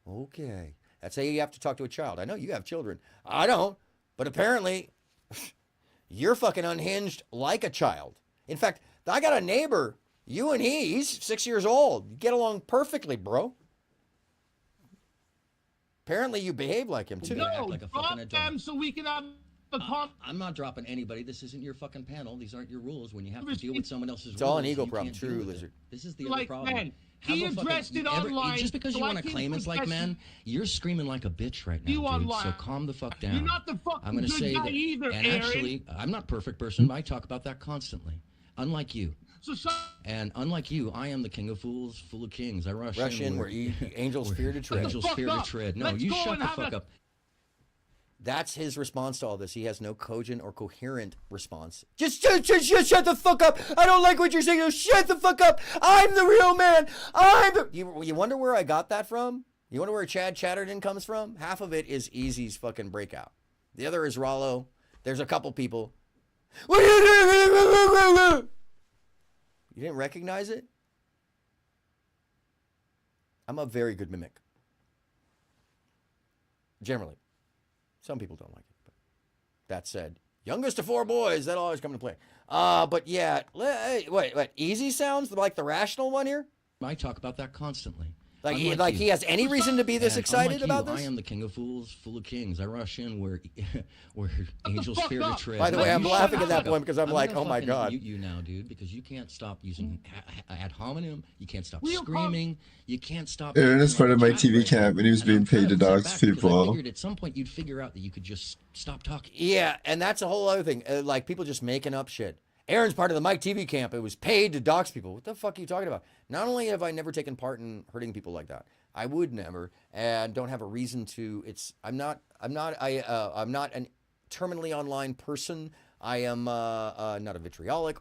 Okay. That's how you have to talk to a child. I know you have children. I don't. But apparently, you're fucking unhinged like a child. In fact, I got a neighbor. You and he's 6 years old. You get along perfectly, bro. Apparently, you behave like him, too. No, Act like a fucking drop adult. them so we can have a I'm not dropping anybody. This isn't your fucking panel. These aren't your rules. When you have to deal with someone else's It's rules, all an ego you problem. can't deal True, with it. Lizard. This is the Like other problem. men. Have He a fucking- addressed it online, Just because so you I want to can't claim it's like confess men, you're screaming like a bitch right now, You dude. online. So calm the fuck down. You're not the fucking I'm gonna good say guy that, either, and Aaron. actually, I'm not a perfect person, but I talk about that constantly. Unlike you. So And unlike you, I am the king of fools, fool of kings. I rush in where angels fear to tread. Angels fear to tread. No, Let's you go shut and the have fuck a- up. That's his response to all this. He has no cogent or coherent response. Just shut the fuck up. I don't like what you're saying. Shut the fuck up. I'm the real man. You wonder where I got that from? You wonder where Chad Chatterton comes from? Half of it is Easy's fucking breakout. The other is Rollo. There's a couple people. What are you doing? You didn't recognize it? I'm a very good mimic. Generally. Some people don't like it. But that said, youngest of 4 boys, that'll always come into play. But yeah, wait, Easy sounds like the rational one here? I talk about that constantly. Like he has any reason to be this excited about this? I am the king of fools, full of kings. I rush in where angels fear to tread. By the way, I'm laughing at that point because I'm like, oh my god. Mute you now, dude, because you can't stop using ad hominem. You can't stop screaming. You can't stop. Aaron is part of my TV camp, and he was being paid to dox people. I figured at some point you'd figure out that you could just stop talking. Yeah, and that's a whole other thing. Like people just making up shit. Aaron's part of the Mike TV camp. It was paid to dox people. What the fuck are you talking about? Not only have I never taken part in hurting people like that, I would never, and don't have a reason to. I'm not an terminally online person. I am not a vitriolic,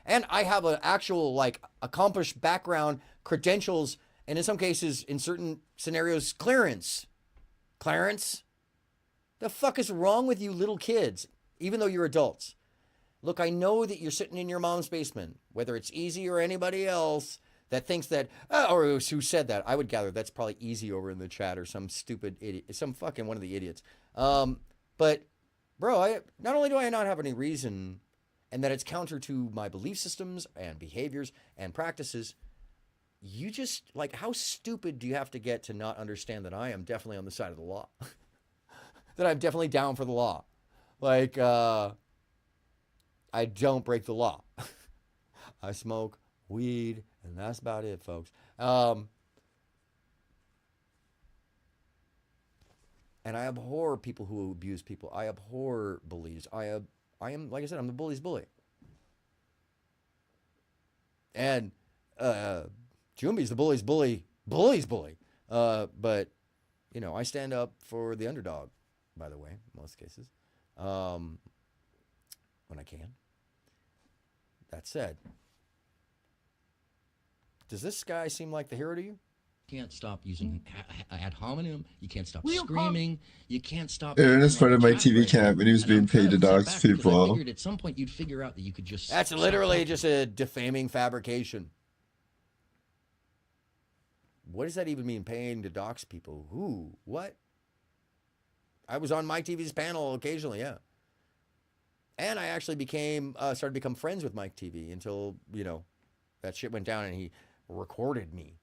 and I have an actual like accomplished background, credentials, and in some cases, in certain scenarios, clearance. Clarence, the fuck is wrong with you little kids? Even though you're adults. Look, I know that you're sitting in your mom's basement, whether it's Easy or anybody else that thinks that, or who said that. I would gather that's probably Easy over in the chat or some stupid idiot, some fucking one of the idiots. But, bro, not only do I not have any reason, and that it's counter to my belief systems and behaviors and practices, you just, like, how stupid do you have to get to not understand that I am definitely on the side of the law? That I'm definitely down for the law. Like, I don't break the law. I smoke weed, and that's about it, folks. And I abhor people who abuse people. I abhor bullies. I am, like I said, I'm the bully's bully. And Jumbi's the bully's bully. Bully's bully. But, you know, I stand up for the underdog, by the way, in most cases. When I can. That said, does this guy seem like the hero to you? You can't stop using ad hominem. You can't stop screaming. You can't stop. Aaron is part of my TV camp, and he was being paid to dox people. I figured at some point you'd figure out that you could just. That's literally just a defaming fabrication. What does that even mean, paying to dox people? Who? What? I was on Mike TV's panel occasionally, yeah. And I actually started to become friends with Mike TV until, you know, that shit went down and he recorded me.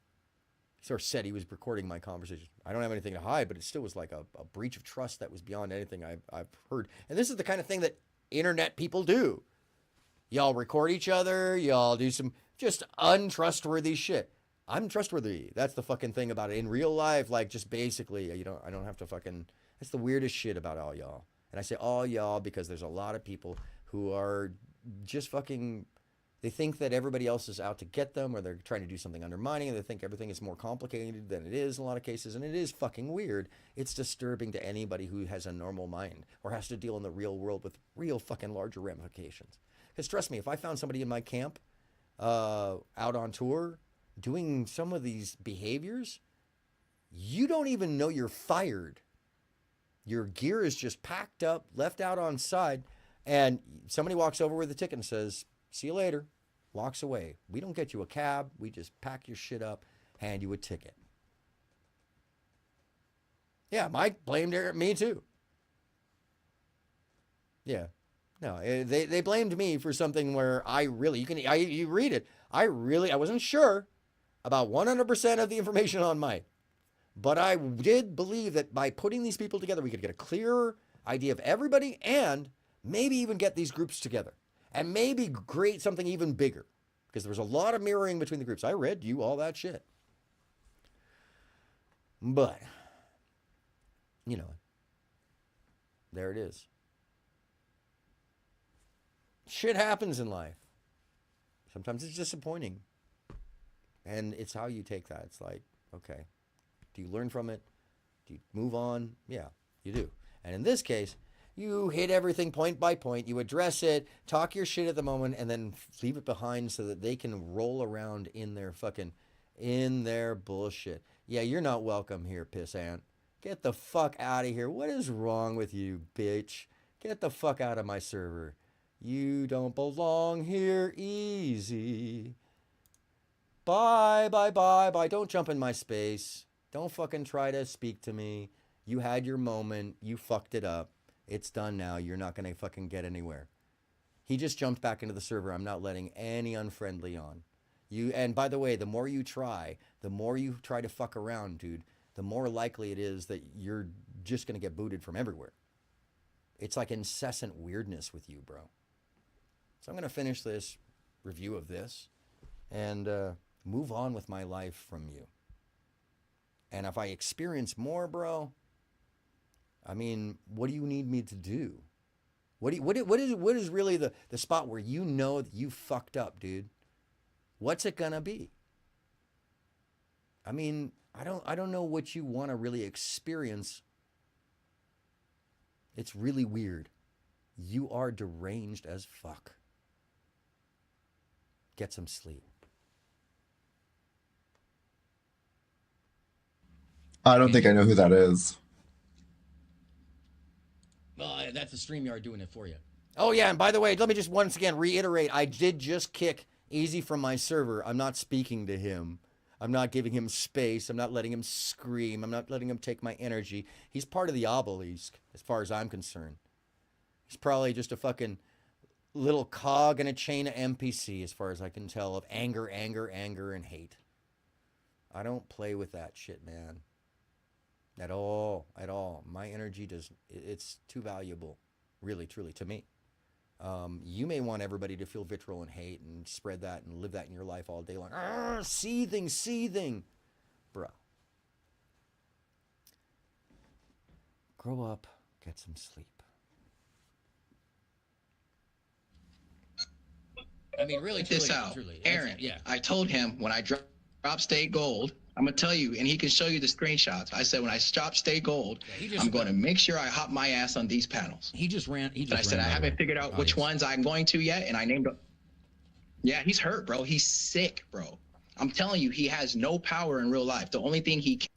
He sort of said he was recording my conversation. I don't have anything to hide, but it still was like a breach of trust that was beyond anything I've heard. And this is the kind of thing that internet people do. Y'all record each other. Y'all do some just untrustworthy shit. I'm trustworthy. That's the fucking thing about it. In real life, like just basically, I don't have to fucking, that's the weirdest shit about all y'all. And I say all y'all because there's a lot of people who are just fucking, they think that everybody else is out to get them, or they're trying to do something undermining, and they think everything is more complicated than it is in a lot of cases, and it is fucking weird. It's disturbing to anybody who has a normal mind or has to deal in the real world with real fucking larger ramifications. Because trust me, if I found somebody in my camp out on tour doing some of these behaviors, you don't even know you're fired. Your gear is just packed up, left out on side, and somebody walks over with a ticket and says, "See you later," walks away. We don't get you a cab. We just pack your shit up, hand you a ticket. Yeah, Mike blamed me too. Yeah. No, they blamed me for something where you read it. I wasn't sure about 100% of the information on Mike. But I did believe that by putting these people together, we could get a clearer idea of everybody and maybe even get these groups together and maybe create something even bigger, because there was a lot of mirroring between the groups. I read you all that shit. But, you know, there it is. Shit happens in life. Sometimes it's disappointing. And it's how you take that. It's like, okay. Do you learn from it? Do you move on? Yeah, you do. And in this case, you hit everything point by point. You address it, talk your shit at the moment, and then leave it behind so that they can roll around in their bullshit. Yeah, you're not welcome here, pissant. Get the fuck out of here. What is wrong with you, bitch? Get the fuck out of my server. You don't belong here, easy. Bye, bye, bye, bye. Don't jump in my space. Don't fucking try to speak to me. You had your moment. You fucked it up. It's done now. You're not going to fucking get anywhere. He just jumped back into the server. I'm not letting any unfriendly on. And by the way, the more you try to fuck around, dude, the more likely it is that you're just going to get booted from everywhere. It's like incessant weirdness with you, bro. So I'm going to finish this review of this and move on with my life from you. And if I experience more, bro, I mean, what do you need me to do? What is really the spot where you know that you fucked up, dude? What's it gonna be? I mean, I don't know what you want to really experience. It's really weird. You are deranged as fuck. Get some sleep. I don't think I know who that is. Well, that's the StreamYard doing it for you. Oh, yeah, and by the way, let me just once again reiterate, I did just kick Easy from my server. I'm not speaking to him. I'm not giving him space. I'm not letting him scream. I'm not letting him take my energy. He's part of the obelisk, as far as I'm concerned. He's probably just a fucking little cog in a chain of NPC, as far as I can tell, of anger, and hate. I don't play with that shit, man. At all. My energy it's too valuable, really, truly, to me. You may want everybody to feel vitriol and hate and spread that and live that in your life all day long. Seething. Bro. Grow up, get some sleep. I mean, really, Check this out. Aaron, I told him when I drop state gold, I'm going to tell you, and he can show you the screenshots. I said, when I drop state gold, I'm going to make sure I hop my ass on these panels. He just ran. I said, I haven't figured out which ones I'm going to yet, and I named them. Yeah, he's hurt, bro. He's sick, bro. I'm telling you, he has no power in real life. The only thing he can.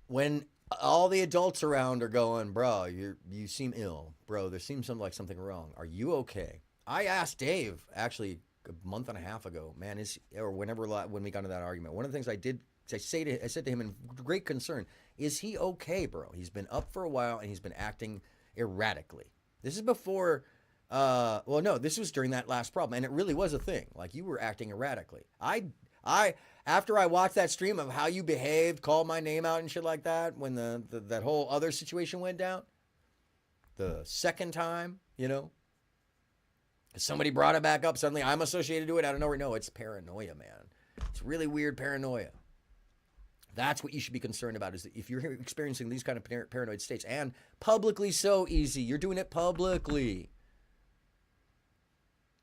When all the adults around are going, bro, you seem ill. Bro, there seems like something wrong. Are you okay? I asked Dave, actually, a month and a half ago, man, when we got into that argument, one of the things I said to him in great concern, is he okay, bro? He's been up for a while and he's been acting erratically. This is before, this was during that last problem, and it really was a thing. Like, you were acting erratically. After I watched that stream of how you behaved, called my name out and shit like that, when that whole other situation went down, the second time, somebody brought it back up. Suddenly I'm associated to it. I don't know. No, it's paranoia, man. It's really weird paranoia. That's what you should be concerned about, is that if you're experiencing these kind of paranoid states, and publicly so easy, you're doing it publicly.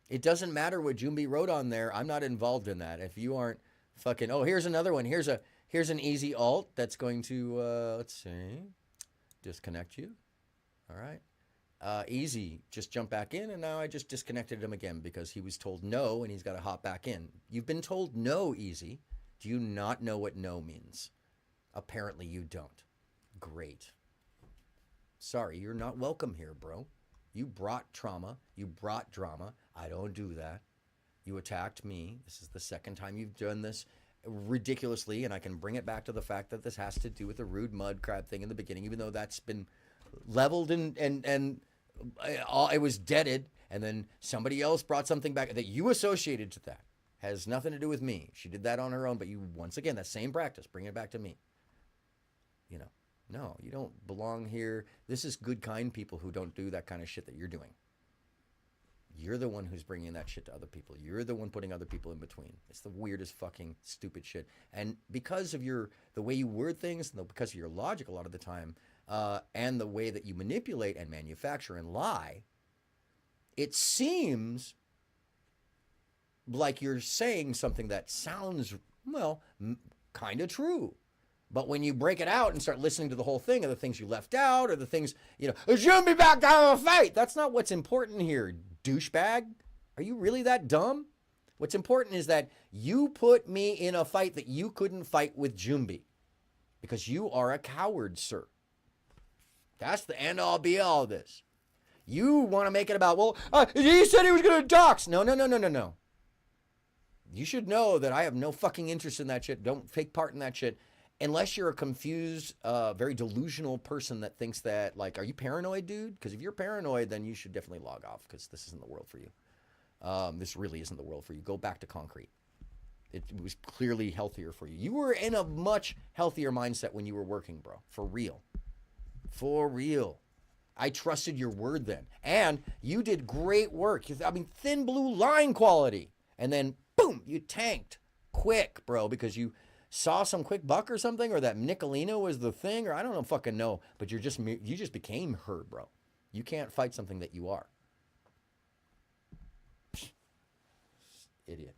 It doesn't matter what Jumbi wrote on there. I'm not involved in that. If you aren't fucking, here's another one. Here's an easy alt that's going to, let's see, disconnect you. All right. Easy, just jump back in, and now I just disconnected him again because he was told no, and he's got to hop back in. You've been told no, Easy. Do you not know what no means? Apparently you don't. Great. Sorry, you're not welcome here, bro. You brought trauma. You brought drama. I don't do that. You attacked me. This is the second time you've done this ridiculously, and I can bring it back to the fact that this has to do with the rude mud crab thing in the beginning, even though that's been leveled and it was deaded, and then somebody else brought something back that you associated to that. Has nothing to do with me. She did that on her own, but you, once again, that same practice, bring it back to me. No, you don't belong here. This is good, kind people who don't do that kind of shit that you're doing. You're the one who's bringing that shit to other people. You're the one putting other people in between. It's the weirdest fucking stupid shit. And because of the way you word things, and because of your logic a lot of the time, and the way that you manipulate and manufacture and lie, it seems like you're saying something that sounds, kind of true. But when you break it out and start listening to the whole thing, or the things you left out, or the things, should be back out of a fight. That's not what's important here, douchebag. Are you really that dumb? What's important is that you put me in a fight that you couldn't fight with Jumbi. Because you are a coward, sir. That's the end all be all of this. You want to make it about, he said he was going to dox. No. You should know that I have no fucking interest in that shit. Don't take part in that shit. Unless you're a confused, very delusional person that thinks that, like, are you paranoid, dude? Because if you're paranoid, then you should definitely log off because this isn't the world for you. This really isn't the world for you. Go back to concrete. It was clearly healthier for you. You were in a much healthier mindset when you were working, bro. For real. For real. I trusted your word then. And you did great work. I mean, thin blue line quality. And then, boom, you tanked quick, bro, because you saw some quick buck or something, or that Nicolino was the thing, or I don't know fucking know, but you just became her, bro. You can't fight something that you are. Idiot.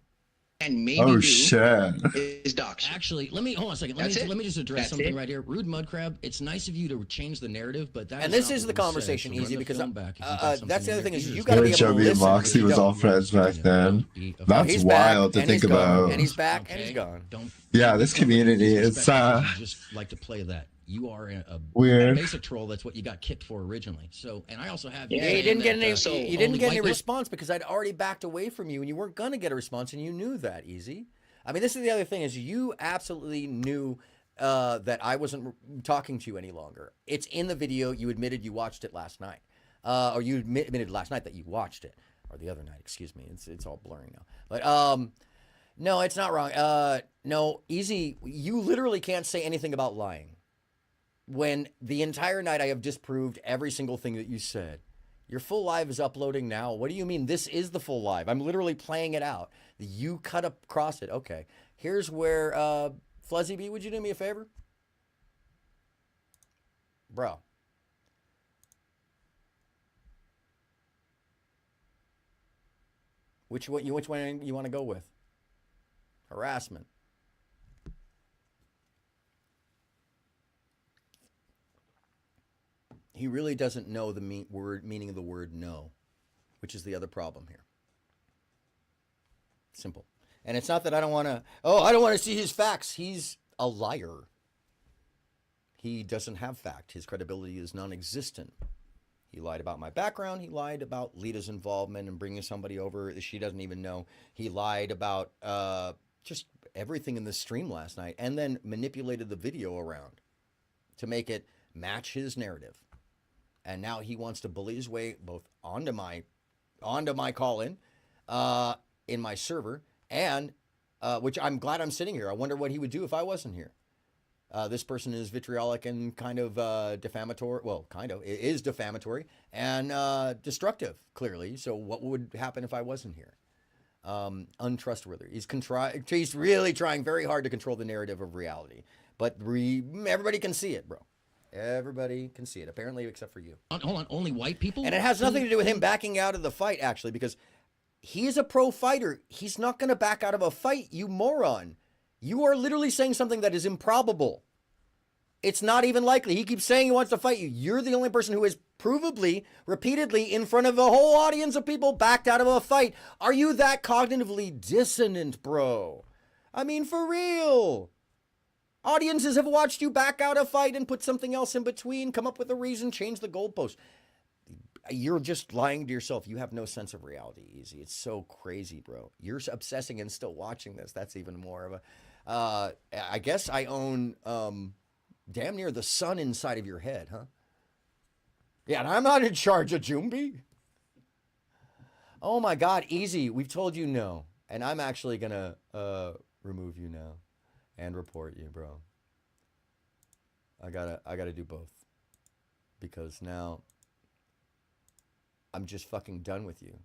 And maybe shit. is docs. Actually, hold on a second. Let me just address something right here. Rude Mudcrab, it's nice of you to change the narrative, but that this is the conversation, Easy, because that's the other thing is you got to be able to Chubby and listen. Moxie was all friends back then. That's wild to think about. And he's back and he's gone. Yeah, this community is just like to play that. You are a weird basic troll. That's what you got kicked for originally. So, and I also have. Yeah, you didn't get any response because I'd already backed away from you, and you weren't gonna get a response, and you knew that, Easy. I mean, this is the other thing is you absolutely knew that I wasn't talking to you any longer. It's in the video. You admitted you watched it last night, or you admitted last night that you watched it, or the other night. Excuse me. It's all blurry now. But no, it's not wrong. No, Easy. You literally can't say anything about lying. When the entire night I have disproved every single thing that you said. Your full live is uploading now. What do you mean? This is the full live. I'm literally playing it out. You cut across it. Okay. Here's where, Fluzzy B, would you do me a favor? Bro. Which one you want to go with? Harassment. He really doesn't know the meaning of the word no, which is the other problem here. Simple. And it's not that I don't want to see his facts. He's a liar. He doesn't have fact. His credibility is non-existent. He lied about my background. He lied about Lita's involvement in bringing somebody over that she doesn't even know. He lied about just everything in the stream last night and then manipulated the video around to make it match his narrative. And now he wants to bully his way both onto my call-in, in my server, and which I'm glad I'm sitting here. I wonder what he would do if I wasn't here. This person is vitriolic and kind of defamatory. Well, kind of. It is defamatory and destructive, clearly. So what would happen if I wasn't here? Untrustworthy. He's really trying very hard to control the narrative of reality. But everybody can see it, bro. Everybody can see it, apparently, except for you. Hold on, only white people? And it has nothing to do with him backing out of the fight, actually, because he's a pro fighter. He's not going to back out of a fight, you moron. You are literally saying something that is improbable. It's not even likely. He keeps saying he wants to fight you. You're the only person who has provably, repeatedly, in front of a whole audience of people, backed out of a fight. Are you that cognitively dissonant, bro? I mean, for real. Audiences have watched you back out a fight and put something else in between, come up with a reason, change the goalpost. You're just lying to yourself. You have no sense of reality, Easy. It's so crazy, bro. You're obsessing and still watching this. That's even more of a... I guess I own damn near the sun inside of your head, huh? Yeah, and I'm not in charge of Jumbi. Oh my God, Easy. We've told you no. And I'm actually going to remove you now. And report you, bro. I gotta do both. Because now I'm just fucking done with you.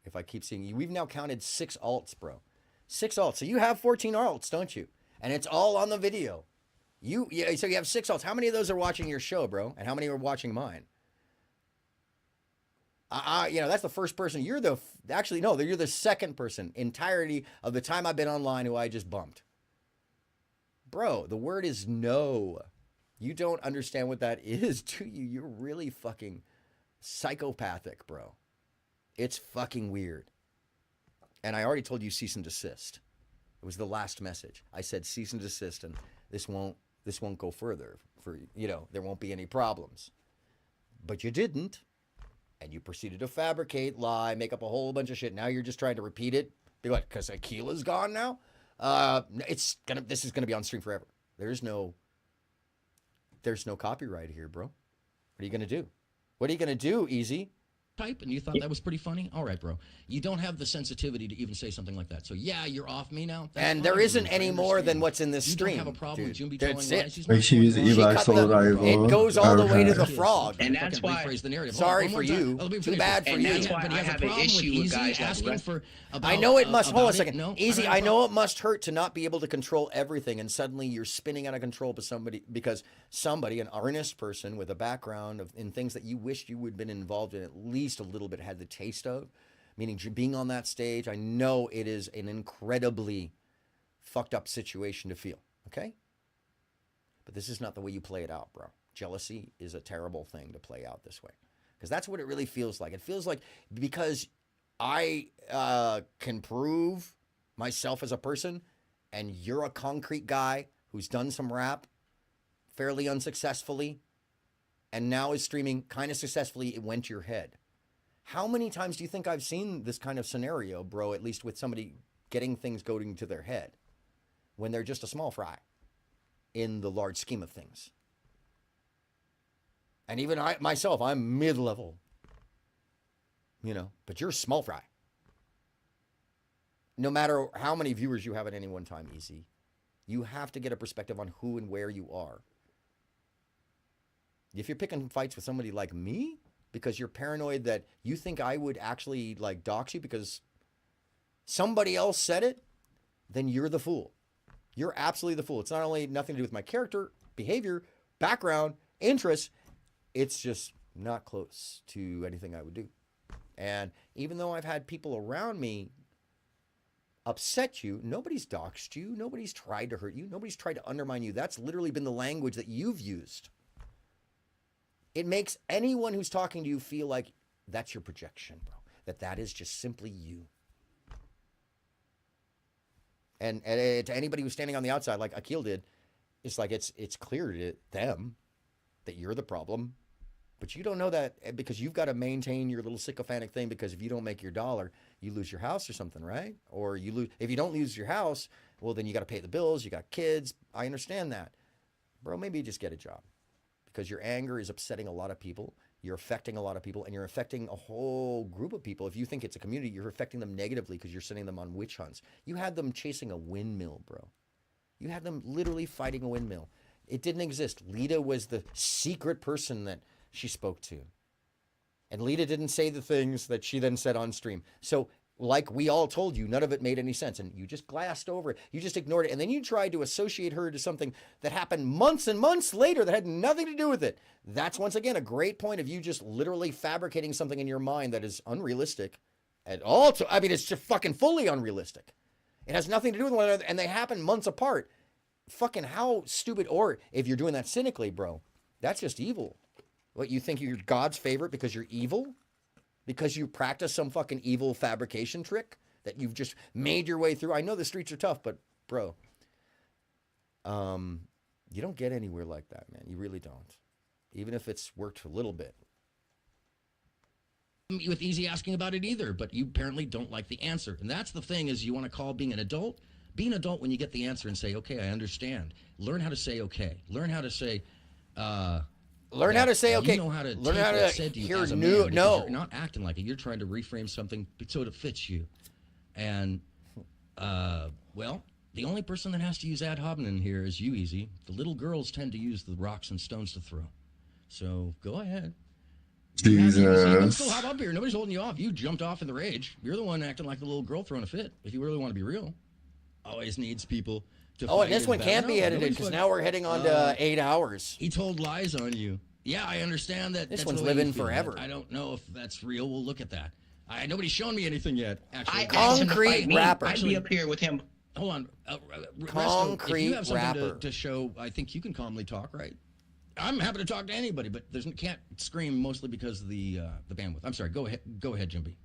If I keep seeing you. We've now counted 6 alts, bro. 6 alts. So you have 14 alts, don't you? And it's all on the video. So you have 6 alts. How many of those are watching your show, bro? And how many are watching mine? That's the first person. You're the second person entirety of the time I've been online who I just bumped. bro, the word is no. You don't understand what that is, do you? You're really fucking psychopathic, bro. It's fucking weird. And I already told you cease and desist. It was the last message. I said cease and desist, and this won't go further. There won't be any problems. But you didn't, and you proceeded to fabricate, lie, make up a whole bunch of shit. Now you're just trying to repeat it. Be like, because Aquila's gone now. This is gonna be on stream forever. There's no copyright here, bro. What are you gonna do? What are you gonna do, Easy? Type, and you thought that was pretty funny? All right, bro. You don't have the sensitivity to even say something like that. So yeah, you're off me now. And there isn't any more than what's in this stream. You don't have a problem with Jumbi That's telling it. lies. Like she was It goes all the way to the frog. And that's why. Sorry for you. Too bad for you. That's why I have an issue with guys asking for. I know it must. Hold on a second. No, Easy. I know it must hurt to not be able to control everything, and suddenly you're spinning out of control because somebody, an earnest person with a background in things that you wished you would have been involved in at least a little bit, had the taste of, meaning being on that stage. I know it is an incredibly fucked up situation to feel. Okay, but this is not the way you play it out, bro. Jealousy is a terrible thing to play out this way, because that's what it really feels like. It feels like because I can prove myself as a person, and you're a concrete guy who's done some rap fairly unsuccessfully, and now is streaming kind of successfully. It went to your head. How many times do you think I've seen this kind of scenario, bro, at least with somebody getting things going to their head when they're just a small fry in the large scheme of things? And even I myself, I'm mid-level, but you're small fry. No matter how many viewers you have at any one time, Easy, you have to get a perspective on who and where you are. If you're picking fights with somebody like me, because you're paranoid that you think I would actually like dox you because somebody else said it, then you're the fool. You're absolutely the fool. It's not only nothing to do with my character, behavior, background, interests. It's just not close to anything I would do. And even though I've had people around me upset you, nobody's doxed you. Nobody's tried to hurt you. Nobody's tried to undermine you. That's literally been the language that you've used. It makes anyone who's talking to you feel like that's your projection, bro. That is just simply you. And to anybody who's standing on the outside, like Akil did, it's like it's clear to them that you're the problem. But you don't know that because you've got to maintain your little sycophantic thing, because if you don't make your dollar, you lose your house or something, right? Or if you don't lose your house, well, then you got to pay the bills. You got kids. I understand that. Bro, maybe you just get a job. Because your anger is upsetting a lot of people, you're affecting a lot of people, and you're affecting a whole group of people. If you think it's a community, you're affecting them negatively because you're sending them on witch hunts. You had them chasing a windmill, bro. You had them literally fighting a windmill. It didn't exist. Lita was the secret person that she spoke to. And Lita didn't say the things that she then said on stream. So like we all told you, none of it made any sense, and you just glassed over it. You just ignored it, and then you tried to associate her to something that happened months and months later that had nothing to do with it. That's once again a great point of you just literally fabricating something in your mind that is unrealistic at all. It's just fucking fully unrealistic. It has nothing to do with one another, and they happen months apart. Fucking how stupid, or if you're doing that cynically, bro, that's just evil. What, you think you're God's favorite because you're evil? Because you practice some fucking evil fabrication trick that you've just made your way through. I know the streets are tough, but bro, you don't get anywhere like that, man. You really don't. Even if it's worked a little bit. With Easy asking about it either, but you apparently don't like the answer. And that's the thing, is you want to call being an adult. Be an adult when you get the answer and say, okay, I understand. Learn how to say okay. Learn how to say, Learn how to say okay. You know how to learn how to hear no. You're not acting like it. You're trying to reframe something so it fits you. And, well, the only person that has to use ad hominem here is you, Easy. The little girls tend to use the rocks and stones to throw. So go ahead. Jesus. You still hop up here. Nobody's holding you off. You jumped off in the rage. You're the one acting like the little girl throwing a fit. If you really want to be real. Always needs people to and this one can't be edited because now we're heading on to 8 hours. He told lies on you. Yeah, I understand that. This one's living forever. I don't know if that's real. We'll look at that. Nobody's shown me anything yet. Actually, concrete rapper. I'd be up here with him Hold on. Resto, if Concrete you have something rapper. to show, I think you can calmly talk, right? I'm happy to talk to anybody, but can't scream mostly because of the bandwidth. I'm sorry. Go ahead, Jim B.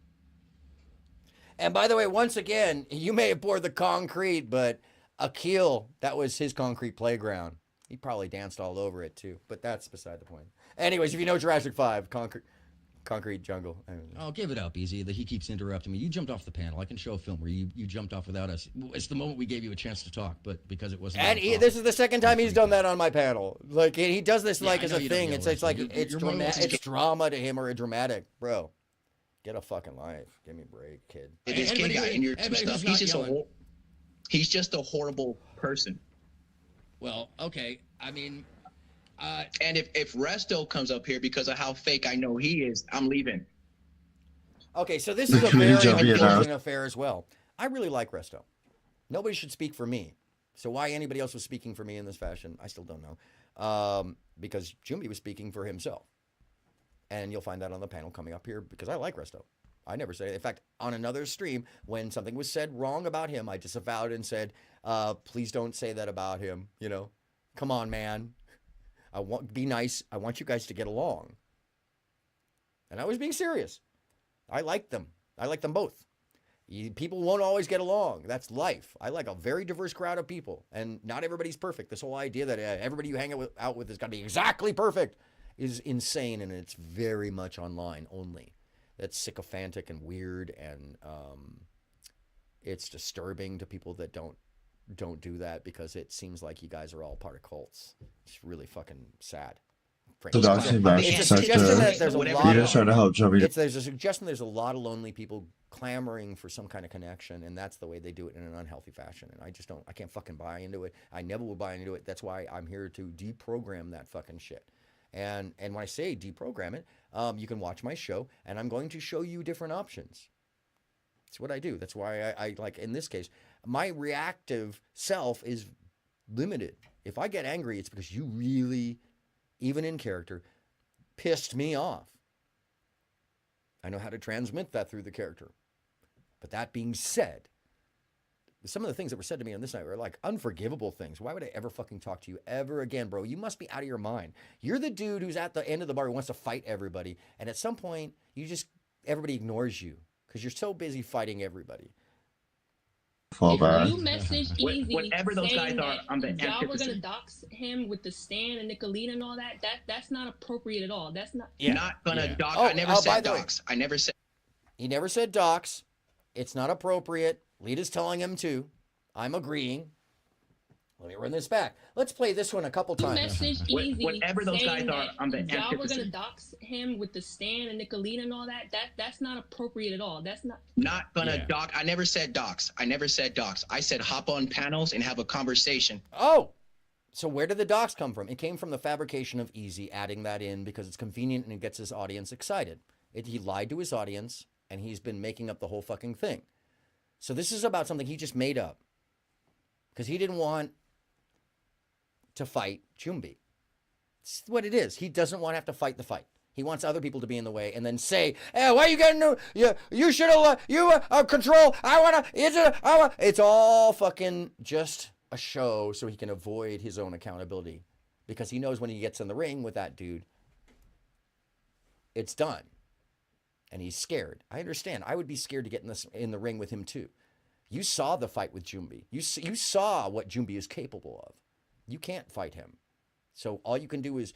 And by the way, once again, you may have poured the concrete, but Akil, that was his concrete playground. He probably danced all over it too, but that's beside the point. Anyways, if you know Jurassic 5, concrete jungle. Oh, give it up, Easy. That he keeps interrupting me. You jumped off the panel. I can show a film where you jumped off without us. It's the moment we gave you a chance to talk, but because it wasn't. And this is the second time he's done that on my panel. Like he does this like as a thing. It's like it's drama to him or a dramatic, bro. Get a fucking life. Give me a break, kid. This kid guy and your stuff. He's just a horrible person. Well, okay. I mean, and if Resto comes up here because of how fake I know he is, I'm leaving. Okay, so this is a very unfortunate affair as well. I really like Resto. Nobody should speak for me. So why anybody else was speaking for me in this fashion, I still don't know. Because Jumbi was speaking for himself. And you'll find that on the panel coming up here because I like Resto. I never said it. In fact, on another stream, when something was said wrong about him, I disavowed and said, please don't say that about him. You know, come on, man. Be nice. I want you guys to get along. And I was being serious. I like them. I like them both. People won't always get along. That's life. I like a very diverse crowd of people. And not everybody's perfect. This whole idea that everybody you hang out with is got to be exactly perfect is insane, and it's very much online only. That's sycophantic and weird, and it's disturbing to people that don't do that because it seems like you guys are all part of cults. It's really fucking sad. So It's a suggestion that there's a lot. Just trying to help Joey. There's a suggestion there's a lot of lonely people clamoring for some kind of connection, and that's the way they do it in an unhealthy fashion. And I can't fucking buy into it. I never will buy into it. That's why I'm here to deprogram that fucking shit. And when I say deprogram it, you can watch my show, and I'm going to show you different options. That's what I do. That's why I like, in this case, my reactive self is limited. If I get angry, it's because you really, even in character, pissed me off. I know how to transmit that through the character. But that being said, some of the things that were said to me on this night were like unforgivable things. Why would I ever fucking talk to you ever again, bro? You must be out of your mind. You're the dude who's at the end of the bar who wants to fight everybody. And at some point, everybody ignores you because you're so busy fighting everybody. Fall back. You message Easy whatever those guys are, I'm the y'all were gonna dox him with the stand and Nicolina and all that. That's not appropriate at all. That's not. Not gonna dox. I never said dox. I never said. He never said dox. It's not appropriate. Lita's telling him to. I'm agreeing. Let me run this back. Let's play this one a couple times. Message Easy whatever those guys are, I'm the y'all were gonna dox him with the stand and Nicolina and all that. That's not appropriate at all. That's not gonna dox. I never said dox. I never said dox. I said hop on panels and have a conversation. Oh, so where did the dox come from? It came from the fabrication of Easy adding that in because it's convenient and it gets his audience excited. He lied to his audience and he's been making up the whole fucking thing. So this is about something he just made up because he didn't want to fight Jumbi. It's what it is. He doesn't want to have to fight the fight. He wants other people to be in the way and then say, "Hey, why are you getting no? You should have control. It's all fucking just a show so he can avoid his own accountability because he knows when he gets in the ring with that dude, it's done." And he's scared. I understand. I would be scared to get in the ring with him too. You saw the fight with Jumbi. You saw what Jumbi is capable of. You can't fight him. So all you can do is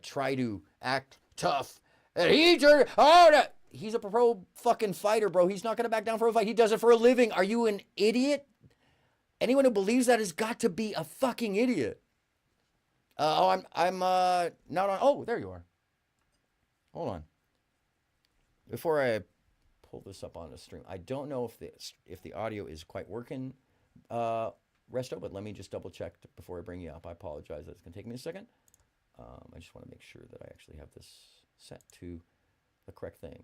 try to act tough. And he's a pro fucking fighter, bro. He's not going to back down for a fight. He does it for a living. Are you an idiot? Anyone who believes that has got to be a fucking idiot. I'm not on. Oh, there you are. Hold on. Before I pull this up on the stream, I don't know if the audio is quite working, Resto, but let me just double check before I bring you up. I apologize. That's going to take me a second. I just want to make sure that I actually have this set to the correct thing.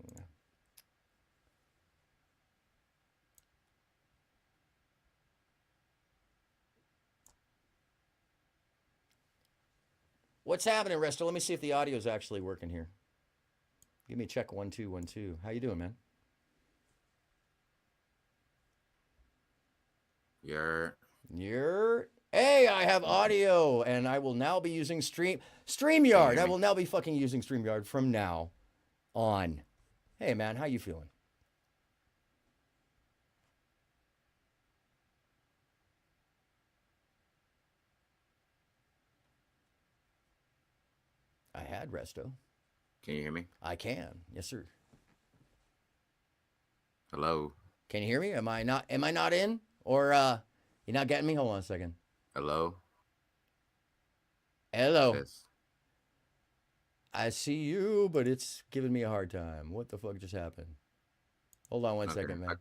What's happening, Resto? Let me see if the audio is actually working here. Give me a check 1 2 1 2. How you doing, man? Hey, I have audio, and I will now be using StreamYard. I will now be fucking using StreamYard from now on. Hey, man, how you feeling? I had Resto. Can you hear me? I can. Yes, sir. Hello. Can you hear me? Am I not in? Or you're not getting me? Hold on a second. Hello. Hello. Yes. I see you, but it's giving me a hard time. What the fuck just happened? Hold on one second, man.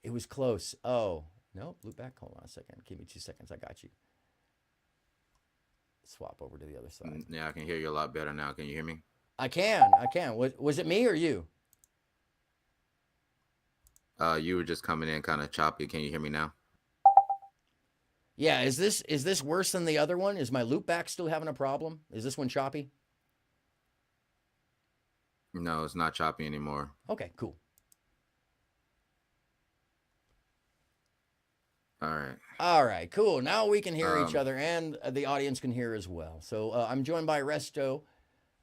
It was close. Oh, no, loop back. Hold on a second. Give me 2 seconds. I got you. Swap over to the other side. Yeah, I can hear you a lot better now. Can you hear me? I can. Was it me or you? You were just coming in kind of choppy. Can you hear me now? Yeah, is this worse than the other one? Is my loop back still having a problem? Is this one choppy? No, it's not choppy anymore. Okay, cool. All right, cool. Now we can hear each other, and the audience can hear as well. So I'm joined by Resto,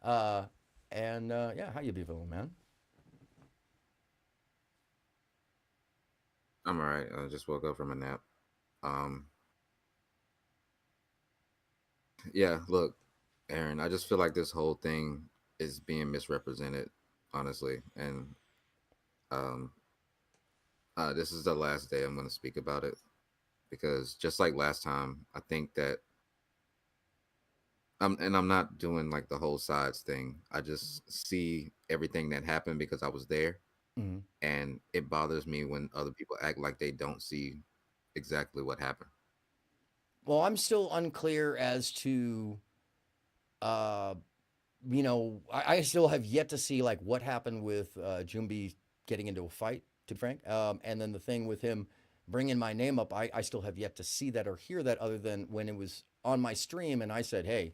and yeah, how you be feeling, man? I'm all right. I just woke up from a nap. Yeah, look, Aaron, I just feel like this whole thing is being misrepresented, honestly, and this is the last day I'm going to speak about it. Because just like last time, I think that I'm not doing like the whole sides thing. I just see everything that happened because I was there. Mm-hmm. And it bothers me when other people act like they don't see exactly what happened. Well, I'm still unclear as to, you know, I still have yet to see like what happened with Jumbi getting into a fight, to be frank. And then the thing with him bringing my name up, I still have yet to see that or hear that, other than when it was on my stream and I said, hey,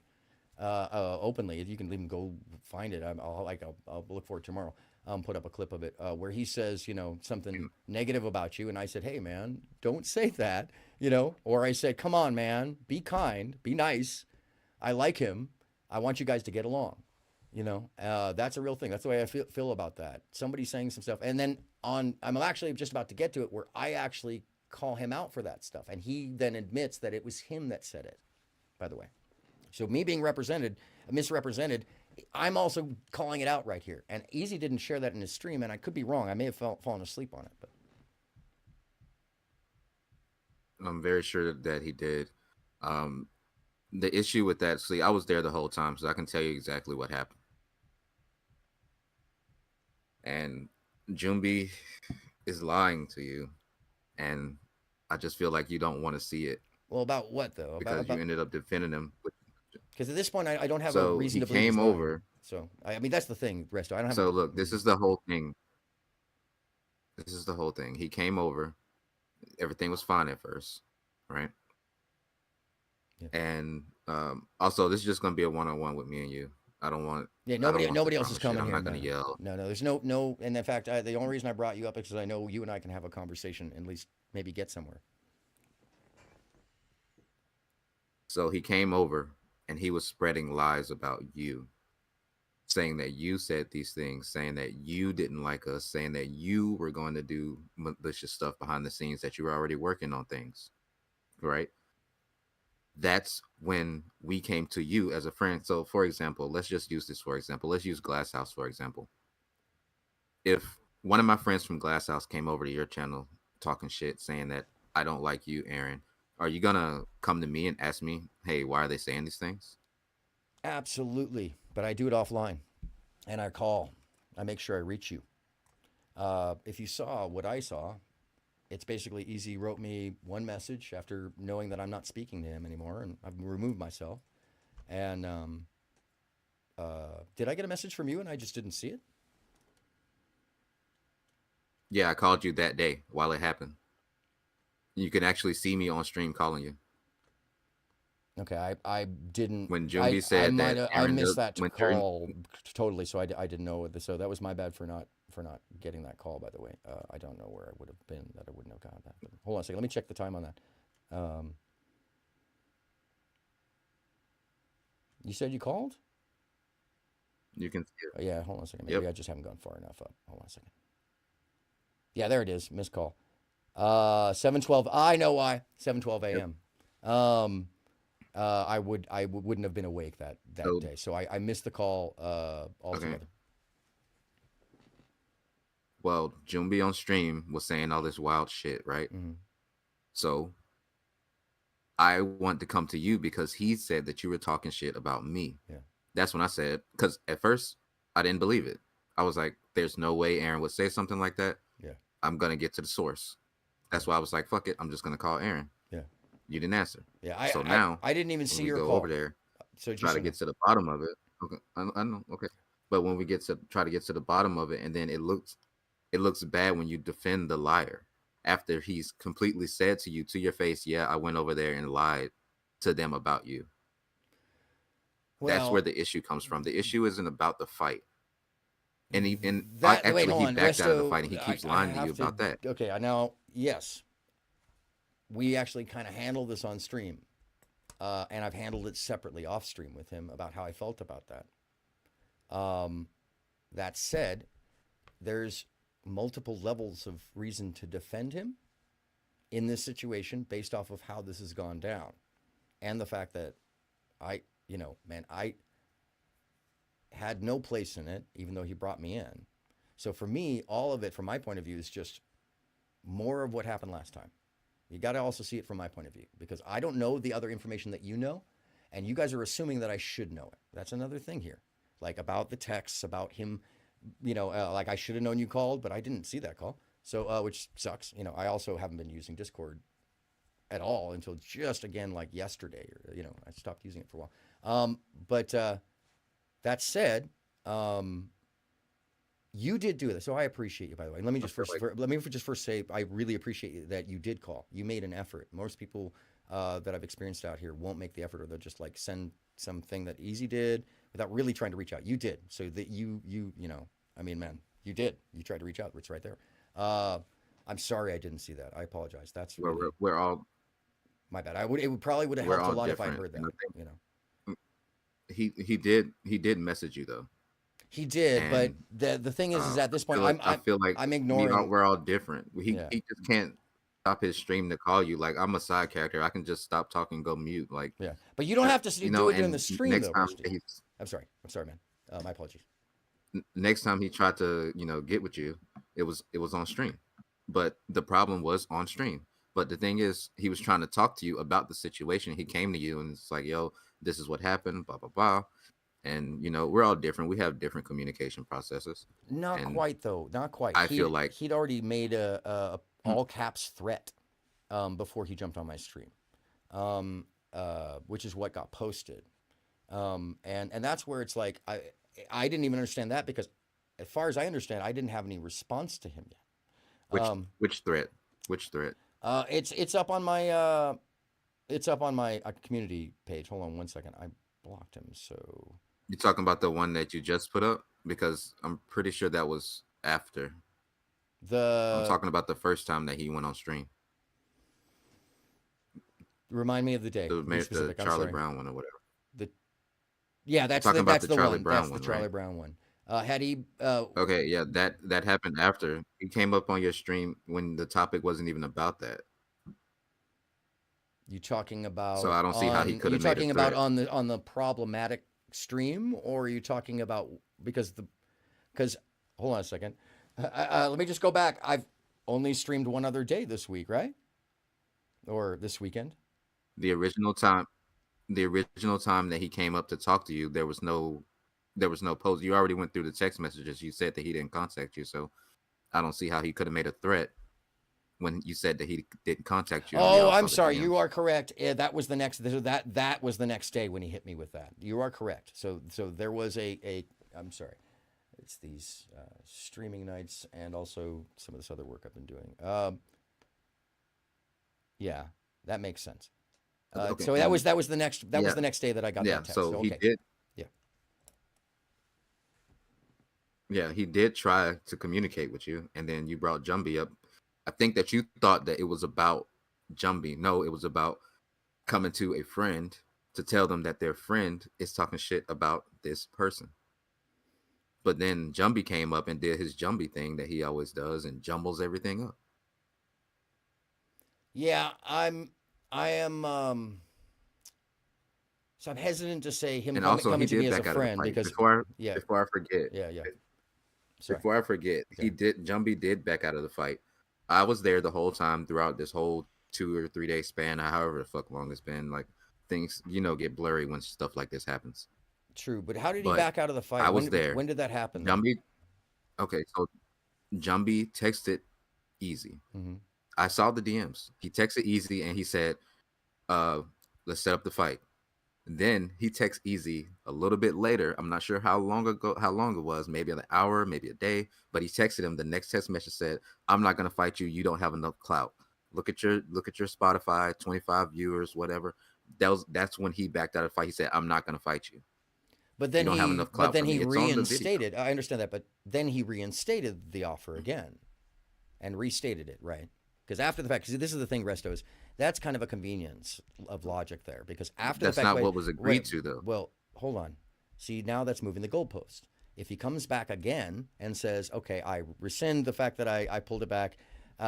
openly, if you can even go find it, I'll look for it tomorrow. Put up a clip of it where he says, you know, something negative about you, and I said, hey man, don't say that, you know. Or I said, come on man, be kind, be nice, I like him, I want you guys to get along, you know. That's a real thing. That's the way I feel about that. Somebody saying some stuff, and then I'm actually just about to get to it where I actually call him out for that stuff, and he then admits that it was him that said it, by the way. So me being misrepresented, I'm also calling it out right here. And Easy didn't share that in his stream, and I could be wrong. I may have fallen asleep on it, but I'm very sure that he did. The issue with that, see, I was there the whole time, so I can tell you exactly what happened. And Jumbi is lying to you, and I just feel like you don't want to see it. Well, about what though? Because you ended up defending him. Because at this point, I don't have a reason to believe. So he came over. So I mean, that's the thing, Resto. I don't have. So look, this is the whole thing. This is the whole thing. He came over. Everything was fine at first, right? Yeah. And also, this is just going to be a one-on-one with me and you. I don't want. Yeah, nobody else is coming here. I'm not going to yell. No, there's no. And in fact, the only reason I brought you up is because I know you and I can have a conversation and at least maybe get somewhere. So he came over and he was spreading lies about you, saying that you said these things, saying that you didn't like us, saying that you were going to do malicious stuff behind the scenes, that you were already working on things, right? That's when we came to you as a friend. So, for example, let's just use this for example. Let's use Glass House, for example. If one of my friends from Glass House came over to your channel talking shit, saying that I don't like you, Aaron, are you going to come to me and ask me, hey, why are they saying these things? Absolutely. But I do it offline. And I call. I make sure I reach you. If you saw what I saw, it's basically Easy wrote me one message after knowing that I'm not speaking to him anymore, and I've removed myself. And did I get a message from you and I just didn't see it? Yeah, I called you that day while it happened. You can actually see me on stream calling you. Okay, I didn't. When Jumbi said that, I missed that call totally, so I didn't know. So that was my bad for not getting that call, by the way. I don't know where I would have been that I wouldn't have gotten that. But hold on a second. Let me check the time on that. You said you called? You can see it. Oh, yeah, hold on a second. Maybe I just haven't gone far enough up. Hold on a second. Yeah, there it is. Missed call. 7:12. I know why. 7:12 a.m. I wouldn't have been awake that day, so I missed the call altogether. Okay. Well, Jumbi on stream was saying all this wild shit, right? Mm-hmm. So I want to come to you because he said that you were talking shit about me. Yeah. That's when I said, because at first I didn't believe it. I was like, there's no way Aaron would say something like that. Yeah. I'm going to get to the source. That's why I was like, fuck it. I'm just going to call Aaron. Yeah. You didn't answer. Yeah. So now I didn't even see your go call. over there, so try to get to the bottom of it. Okay. I know. Okay. But when we try to get to the bottom of it, and then it looks bad when you defend the liar after he's completely said to you to your face, yeah, I went over there and lied to them about you. Well, that's where the issue comes from. The issue isn't about the fight. And he backed out of the fight, and he keeps lying to you about that. Okay, now, yes, we actually kind of handled this on stream, and I've handled it separately off stream with him about how I felt about that. That said, there's multiple levels of reason to defend him in this situation based off of how this has gone down, and the fact that I had no place in it, even though he brought me in. So for me, all of it, from my point of view, is just more of what happened last time. You got to also see it from my point of view, because I don't know the other information that you know, and you guys are assuming that I should know it. That's another thing here, like about the texts, about him, like I should have known you called, but I didn't see that call. So, which sucks. I also haven't been using Discord at all until just again like yesterday, or I stopped using it for a while. But that said, you did do this, so I appreciate you. By the way, let me just first say I really appreciate that you did call. You made an effort. Most people that I've experienced out here won't make the effort, or they'll just like send something that Easy did without really trying to reach out. You did, so that man, you did. You tried to reach out. It's right there. I'm sorry I didn't see that. I apologize. That's really, we're all my bad. It probably would have helped a lot different. if I heard that. He did message you though. He did, but the thing is at this point, I feel like I'm ignoring. We're all different. He just can't stop his stream to call you. Like, I'm a side character. I can just stop talking and go mute. Like, yeah, but you don't have to do it during the stream. Next though, time I'm sorry, man. My apologies. Next time he tried to get with you, it was on stream. But the problem was on stream. But the thing is, he was trying to talk to you about the situation. He came to you and it's like, yo, this is what happened, blah, blah, blah. And, we're all different. We have different communication processes. Not quite, though. Not quite. I feel like he'd already made a all caps threat before he jumped on my stream, which is what got posted. And that's where it's like, I didn't even understand that, because as far as I understand, I didn't have any response to him yet. Which threat? Which threat? It's up on my community page. Hold on one second. I blocked him. So you're talking about the one that you just put up? Because I'm pretty sure that was after. I'm talking about the first time that he went on stream. Remind me of the day. The Charlie Brown one or whatever. That's the Charlie Brown one. The Charlie Brown one. Had he? Okay, yeah, that happened after he came up on your stream when the topic wasn't even about that. You talking about? So I don't see how he could have. You talking about on the problematic stream, or are you talking about because hold on a second. Let me just go back. I've only streamed one other day this week, right? Or this weekend. The original time that he came up to talk to you, there was no post. You already went through the text messages. You said that he didn't contact you, so I don't see how he could have made a threat when you said that he didn't contact you. Oh, I'm sorry. You are correct. That was the next. That was the next day when he hit me with that. You are correct. So there was a. I'm sorry. It's these streaming nights and also some of this other work I've been doing. Yeah, that makes sense. Okay. So that was the next was the next day that I got that text. So okay. he did. Yeah. Yeah, he did try to communicate with you, and then you brought Jumbie up. I think that you thought that it was about Jumbie. No, it was about coming to a friend to tell them that their friend is talking shit about this person. But then Jumbie came up and did his Jumbie thing that he always does and jumbles everything up. Yeah, I am. So I'm hesitant to say him And also, coming he to me did as a back out of the friend fight. because yeah, Before I forget, yeah. Sorry. before I forget, Jumbie did back out of the fight. I was there the whole time throughout this whole 2 or 3 day span, however the fuck long it's been. Like things, get blurry when stuff like this happens. True, but how did he But back out of the fight? I was there. When did that happen? Though? Jumbie. Okay, so Jumbie texted Easy. Mm-hmm. I saw the DMs. He texted Easy and he said, let's set up the fight. Then he texts Easy a little bit later. I'm not sure how long it was, maybe an hour, maybe a day, but he texted him. The next text message said, I'm not gonna fight you. You don't have enough clout. Look at your Spotify, 25 viewers, whatever. That's when he backed out of the fight. He said, I'm not gonna fight you. But then you don't have enough clout. But then he reinstated. I understand that, but then he reinstated the offer again, and restated it, right? Because after the fact, because this is the thing, Resto, is that's kind of a convenience of logic there. Because after that's the fact, not what was agreed to, though. Well, hold on. See, now that's moving the goalpost. If he comes back again and says, "Okay, I rescind the fact that I pulled it back,"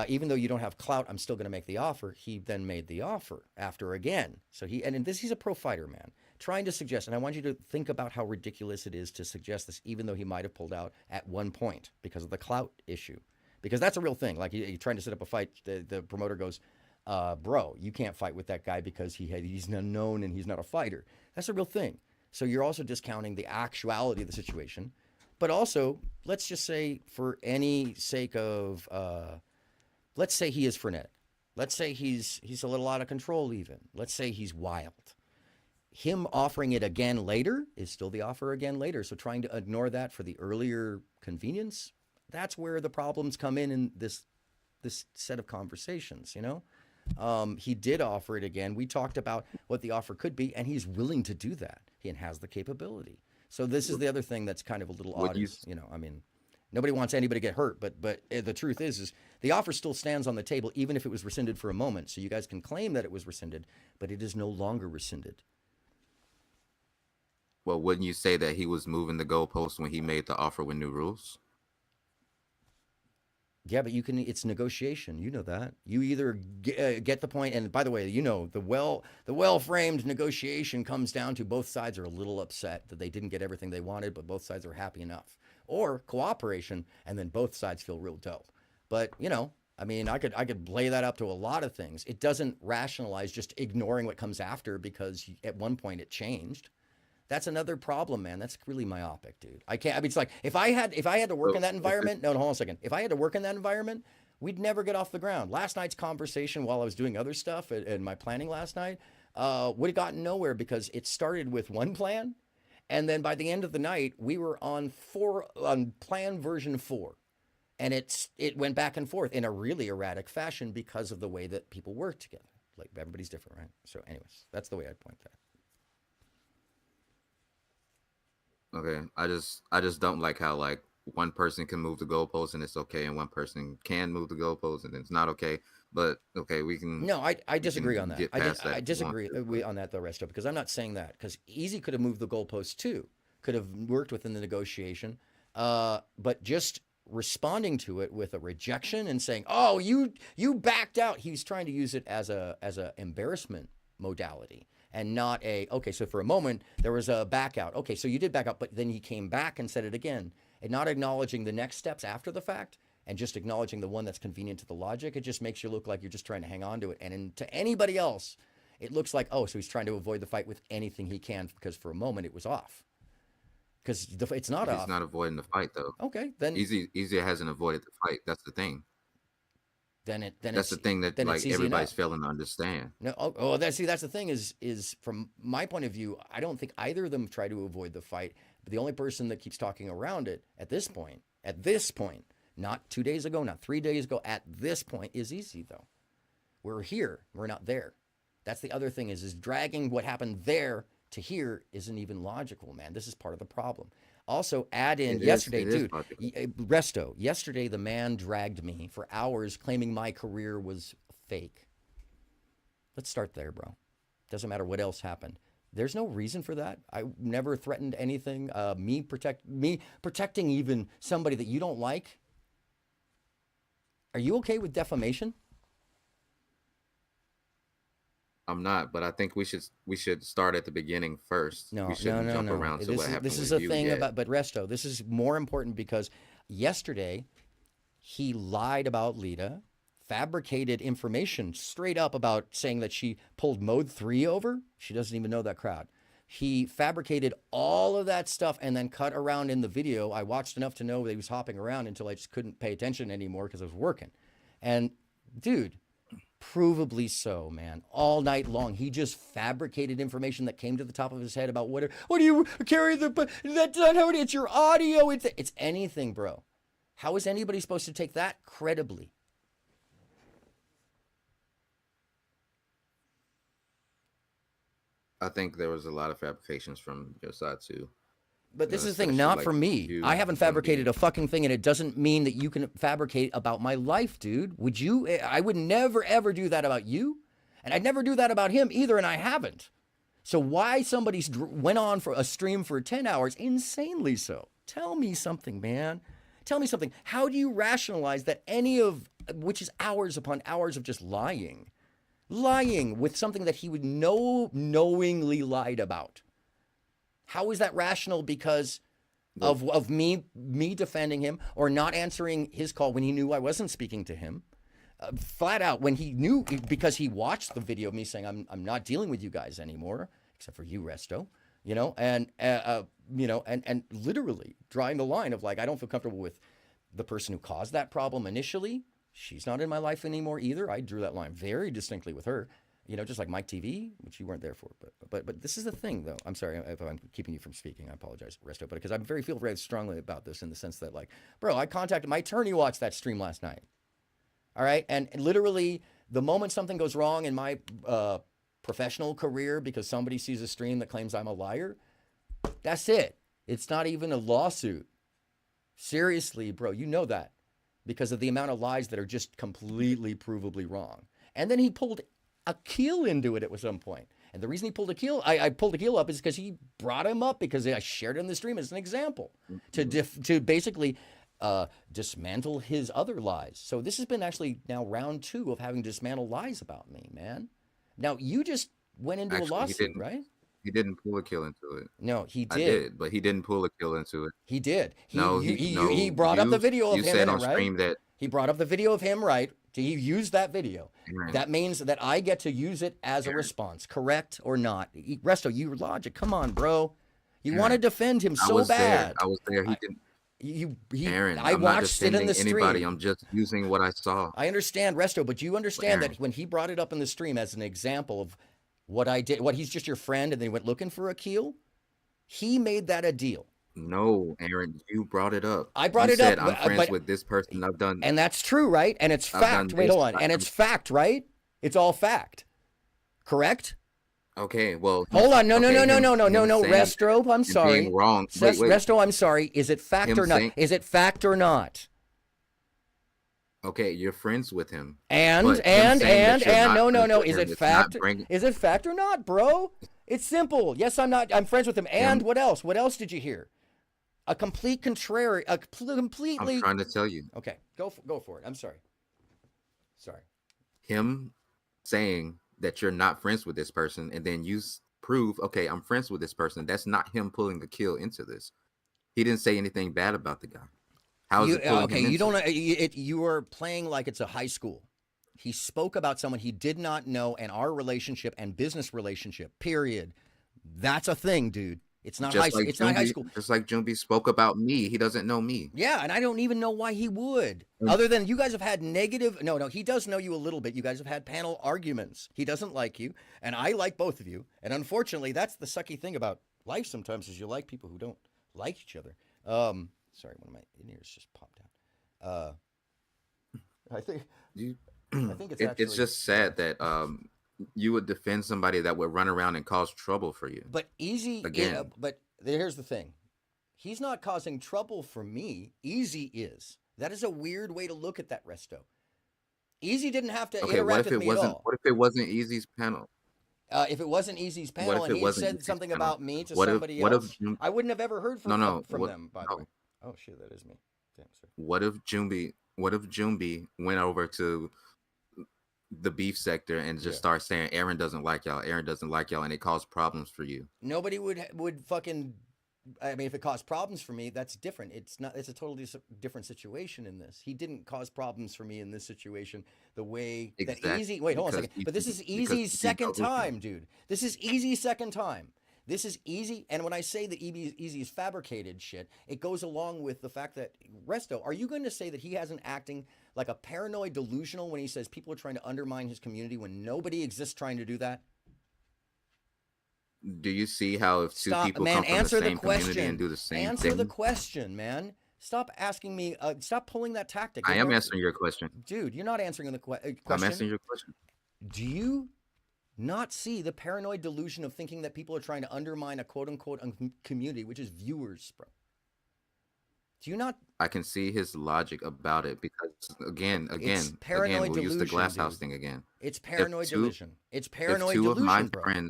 even though you don't have clout, I'm still going to make the offer. He then made the offer after again. So he's a pro fighter, man. Trying to suggest, and I want you to think about how ridiculous it is to suggest this, even though he might have pulled out at one point because of the clout issue. Because that's a real thing. Like you're trying to set up a fight, the promoter goes, bro, you can't fight with that guy because he's unknown and he's not a fighter. That's a real thing. So you're also discounting the actuality of the situation. But also, let's just say for any sake of, let's say he is frenetic. Let's say he's a little out of control even. Let's say he's wild. Him offering it again later is still the offer again later. So trying to ignore that for the earlier convenience, that's where the problems come in this set of conversations, He did offer it again. We talked about what the offer could be, and he's willing to do that. He has the capability. So this is the other thing that's kind of a little odd. Nobody wants anybody to get hurt, but the truth is the offer still stands on the table, even if it was rescinded for a moment. So you guys can claim that it was rescinded, but it is no longer rescinded. Well, wouldn't you say that he was moving the goalpost when he made the offer with new rules? Yeah, but it's negotiation. You know that. You either get the point, and by the way, the well-framed negotiation comes down to both sides are a little upset that they didn't get everything they wanted, but both sides are happy enough. Or cooperation, and then both sides feel real dope. But, I could lay that up to a lot of things. It doesn't rationalize just ignoring what comes after because at one point it changed. That's another problem, man. That's really myopic, dude. I can't. It's like if I had to work in that environment. No, hold on a second. If I had to work in that environment, we'd never get off the ground. Last night's conversation, while I was doing other stuff and my planning last night, would have gotten nowhere because it started with one plan, and then by the end of the night, we were on plan version 4, and it went back and forth in a really erratic fashion because of the way that people work together. Like everybody's different, right? So, anyways, that's the way I'd point that. Okay, I just don't like how like one person can move the goalpost and it's okay, and one person can move the goalpost and it's not okay. But okay, we can. No, I disagree on that. I disagree to. on that though, Resto, because I'm not saying that because Easy could have moved the goalpost too, could have worked within the negotiation, but just responding to it with a rejection and saying, "Oh, you backed out." He's trying to use it as a embarrassment modality. And not okay, so for a moment, there was a back out. Okay, so you did back out, but then he came back and said it again. And not acknowledging the next steps after the fact and just acknowledging the one that's convenient to the logic, it just makes you look like you're just trying to hang on to it. And to anybody else, it looks like, oh, so he's trying to avoid the fight with anything he can because for a moment it was off. Because it's not off. He's not avoiding the fight, though. Okay, then. Easy hasn't avoided the fight. That's the thing. Then that's the thing that like everybody's failing to understand. No, that's the thing is from my point of view, I don't think either of them try to avoid the fight. But the only person that keeps talking around it at this point, not 2 days ago, not 3 days ago, at this point is Easy though. We're here, we're not there. That's the other thing is dragging what happened there to here isn't even logical, man. This is part of the problem. Also, add in yesterday, dude, Resto. Yesterday, the man dragged me for hours, claiming my career was fake. Let's start there, bro. Doesn't matter what else happened. There's no reason for that. I never threatened anything. Me protecting even somebody that you don't like. Are you okay with defamation? I'm not, but I think we should start at the beginning first. No, we shouldn't jump around to what happened. This is a thing about, but Resto, this is more important because yesterday he lied about Lita, fabricated information straight up about saying that she pulled Mode 3 over. She doesn't even know that crowd. He fabricated all of that stuff and then cut around in the video. I watched enough to know that he was hopping around until I just couldn't pay attention anymore because I was working. And dude, provably so, man. All night long, he just fabricated information that came to the top of his head about what do you carry but that's not how it's your audio. It's anything, bro. How is anybody supposed to take that credibly? I think there was a lot of fabrications from your side too. But this is the thing, not for me. I haven't fabricated a fucking thing, and it doesn't mean that you can fabricate about my life, dude. Would you? I would never, ever do that about you. And I'd never do that about him either, and I haven't. So why somebody went on for a stream for 10 hours, insanely so? Tell me something, man. Tell me something. How do you rationalize that any of, which is hours upon hours of just lying with something that he would knowingly lied about? How is that rational because of me defending him or not answering his call when he knew I wasn't speaking to him? Flat out, when he knew, because he watched the video of me saying, I'm not dealing with you guys anymore, except for you, Resto, and literally drawing the line of like, I don't feel comfortable with the person who caused that problem initially. She's not in my life anymore either. I drew that line very distinctly with her. Just like Mike TV, which you weren't there for. But this is the thing, though. I'm sorry if I'm keeping you from speaking. I apologize, Resto. But because I feel very strongly about this in the sense that, like, bro, I contacted my attorney, watched that stream last night. All right? And literally, the moment something goes wrong in my professional career because somebody sees a stream that claims I'm a liar, that's it. It's not even a lawsuit. Seriously, bro, you know that. Because of the amount of lies that are just completely provably wrong. And then he pulled Akil into it at some point. And the reason he pulled Akil, I pulled Akil up is because he brought him up because I shared it in the stream as an example to basically dismantle his other lies. So this has been actually now round 2 of having dismantled lies about me, man. Now you just went into a lawsuit, right? He didn't pull Akil into it. No, he did. I did, but he didn't pull Akil into it. He did. He brought up the video of him. You said on right? stream that he brought up the video of him, right? He used that video. That means that I get to use it as a response, correct or not? Resto, your logic. Come on, bro. You want to defend him so bad. I was there. He didn't. Aaron, I watched it in the stream. Anybody. I'm just using what I saw. I understand, Resto, but you understand that when he brought it up in the stream as an example of what I did, he's just your friend and then he went looking for Akil, he made that a deal. No, Aaron, you brought it up. I brought you it said, up. I'm friends with this person. I've done. And that's true, right? And it's fact. Wait, hold on. And it's fact, right? It's all fact. Correct? Okay, well. Hold on. No. Resto, I'm sorry. Being wrong. Wait. Resto, I'm sorry. Is it fact or not? Is it fact or not? Okay, you're friends with him. And no. Is it fact? Is it fact or not, bro? It's simple. Yes, I'm not. I'm friends with him. And what else? What else did you hear? A complete contrary. Completely. I'm trying to tell you. Okay, go for it. I'm sorry. Him saying that you're not friends with this person, and then you prove, okay, I'm friends with this person. That's not him pulling Akil into this. He didn't say anything bad about the guy. How is it pulling him into it? You are playing like it's a high school. He spoke about someone he did not know and our relationship and business relationship, period. That's a thing, dude. It's not high school. It's not high school. Just like Jumbi spoke about me. He doesn't know me. Yeah, and I don't even know why he would. Other than you guys have had negative... No, he does know you a little bit. You guys have had panel arguments. He doesn't like you, and I like both of you. And unfortunately, that's the sucky thing about life sometimes is you like people who don't like each other. Sorry, one of my in-ears just popped out. I think it's actually... It's just sad that you would defend somebody that would run around and cause trouble for you. But easy... Again. But here's the thing. He's not causing trouble for me. Easy is. That is a weird way to look at that, Resto. Easy didn't have to Okay, interact with me at all. what if it wasn't Easy's panel? If it wasn't Easy's panel and he had said something about me to somebody else, I wouldn't have ever heard from them, by the way. Oh, shit, that is me. Damn, sorry. What if Jumbi went over to the beef sector and just start saying Aaron doesn't like y'all, and it caused problems for you? Nobody would fucking. I mean, if it caused problems for me, that's different. It's not. It's a totally different situation in this. He didn't cause problems for me in this situation the way that Easy. Wait, hold on a second. But this is Easy's second time, dude. This is Easy's second time. This is Easy. And when I say that Easy is fabricated shit, it goes along with the fact that Resto. Are you going to say that he hasn't acting like a paranoid delusional when he says people are trying to undermine his community when nobody exists trying to do that? Do you see how if two people come from the same community and do the same thing? Answer the question, man. Stop asking me. Stop pulling that tactic. I am answering your question. Dude, you're not answering the question. I'm answering your question. Do you not see the paranoid delusion of thinking that people are trying to undermine a quote-unquote community, which is viewers, bro? Do you not? I can see his logic about it because, again, paranoid we'll use the glass delusion, house thing again. It's paranoid delusion. It's paranoid delusion, bro.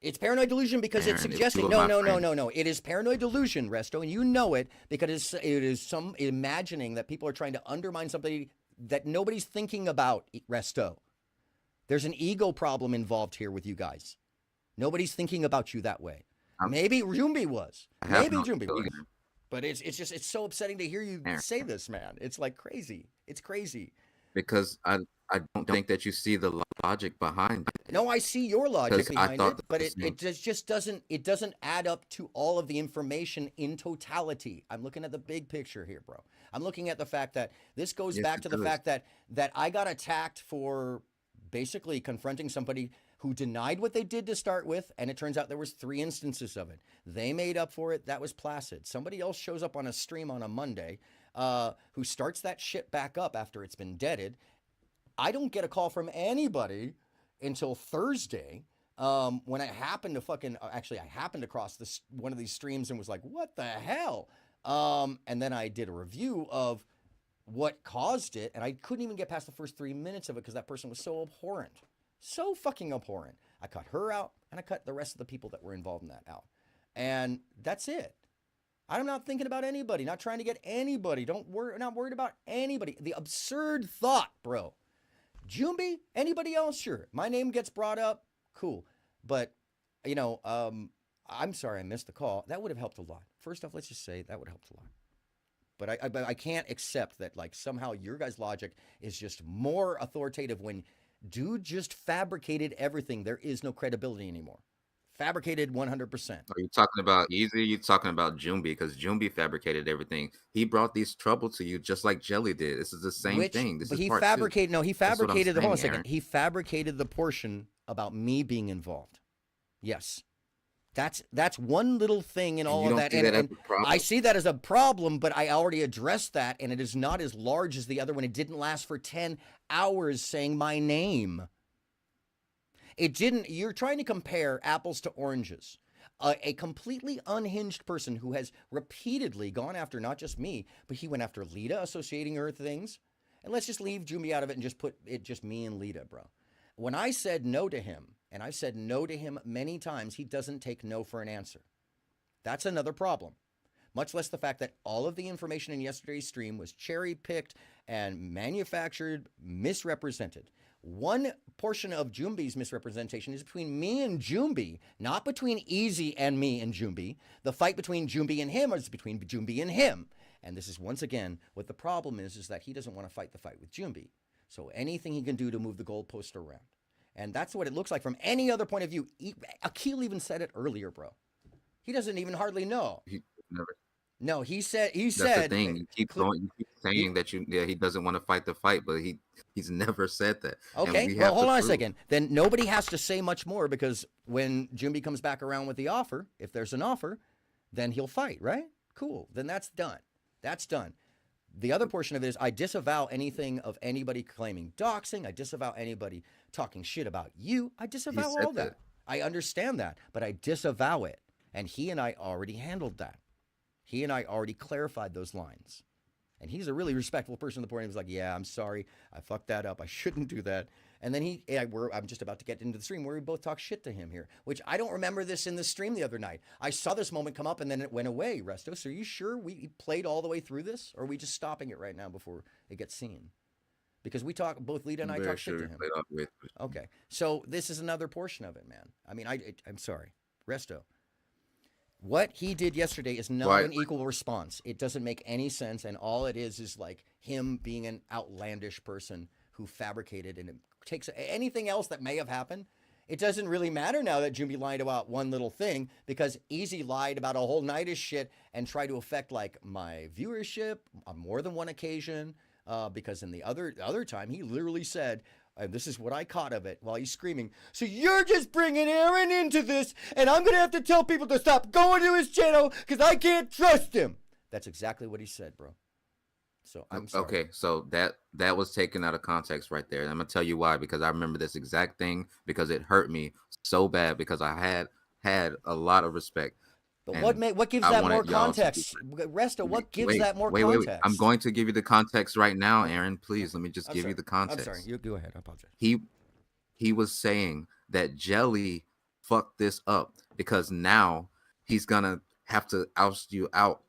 It's paranoid delusion because it's suggesting no. It is paranoid delusion, Resto, and you know it because it is some imagining that people are trying to undermine something that nobody's thinking about, Resto. There's an ego problem involved here with you guys. Nobody's thinking about you that way. Maybe Jumbi was. Maybe Jumbi was. But it's so upsetting to hear you say this, man. It's like crazy. It's crazy. Because I don't think that you see the logic behind it. No, I see your logic behind it, but it just doesn't add up to all of the information in totality. I'm looking at the big picture here, bro. I'm looking at the fact that this goes back to the fact that I got attacked for basically confronting somebody who denied what they did to start with, and it turns out there was 3 instances of it. They made up for it. That was placid. Somebody else shows up on a stream on a Monday who starts that shit back up after it's been deaded. I don't get a call from anybody until Thursday when I happened to I happened to cross one of these streams and was like, what the hell? And then I did a review of what caused it, and I couldn't even get past the first 3 minutes of it because that person was so abhorrent. So fucking abhorrent. I cut her out, and I cut the rest of the people that were involved in that out. And that's it. I'm not thinking about anybody, not trying to get anybody. Not worried about anybody. The absurd thought, bro. Jumbi, anybody else? Sure. My name gets brought up. Cool. But, I'm sorry I missed the call. That would have helped a lot. First off, let's just say that would have helped a lot. But I can't accept that, like, somehow your guys' logic is just more authoritative when dude just fabricated everything. There is no credibility anymore. Fabricated 100%. Are you talking about Easy? You're talking about Jumbi because Jumbi fabricated everything. He brought these trouble to you just like Jelly did. This is the same thing. This is he part fabricated. 2. No, he fabricated. Hold on a second. Aaron. He fabricated the portion about me being involved. Yes. That's one little thing in all of that. And I see that as a problem, but I already addressed that, and it is not as large as the other one. It didn't last for 10 hours saying my name. It didn't. You're trying to compare apples to oranges. A completely unhinged person who has repeatedly gone after not just me, but he went after Lita, associating her with things. And let's just leave Jumbi out of it and just put it just me and Lita, bro. When I said no to him, and I've said no to him many times, he doesn't take no for an answer. That's another problem. Much less the fact that all of the information in yesterday's stream was cherry-picked and manufactured, misrepresented. One portion of Jumbi's misrepresentation is between me and Jumbi, not between Easy and me and Jumbi. The fight between Jumbi and him is between Jumbi and him. And this is, once again, what the problem is that he doesn't want to fight the fight with Jumbi. So anything he can do to move the goalpost around. And that's what it looks like from any other point of view. Akil even said it earlier, bro. He doesn't even hardly know. He never. No, he said. That's the thing. You keep saying that he doesn't want to fight the fight, but he's never said that. Okay, well, hold on a second. Then nobody has to say much more because when Jumbi comes back around with the offer, if there's an offer, then he'll fight, right? Cool. Then that's done. That's done. The other portion of it is I disavow anything of anybody claiming doxing. I disavow anybody talking shit about you. I disavow all that. I understand that, but I disavow it. And he and I already handled that. He and I already clarified those lines. And he's a really respectful person to the point he was like, yeah, I'm sorry. I fucked that up. I shouldn't do that. And then I'm just about to get into the stream where we both talk shit to him here, which I don't remember this in the stream the other night. I saw this moment come up and then it went away, Restos. Are you sure we played all the way through this? Or are we just stopping it right now before it gets seen? Because we talk, both Lita and I talk shit to him. Okay. So this is another portion of it, man. I mean, I'm sorry. Resto. What he did yesterday is not an equal response. It doesn't make any sense, and all it is like him being an outlandish person who fabricated, and it takes anything else that may have happened. It doesn't really matter now that Jumbi lied about one little thing, because Easy lied about a whole night of shit and tried to affect like my viewership on more than one occasion. Because in the other time he literally said, and this is what I caught of it while he's screaming, so you're just bringing Aaron into this, and I'm going to have to tell people to stop going to his channel because I can't trust him. That's exactly what he said, bro. So I'm sorry. Okay, so that was taken out of context right there. And I'm going to tell you why, because I remember this exact thing because it hurt me so bad because I had a lot of respect. But what gives that more context? Resto, what gives that more context? Wait. I'm going to give you the context right now, Aaron. Please, let me just give you the context. I'm sorry. You go ahead. I apologize. He was saying that Jelly fucked this up because now he's going to have to oust you out.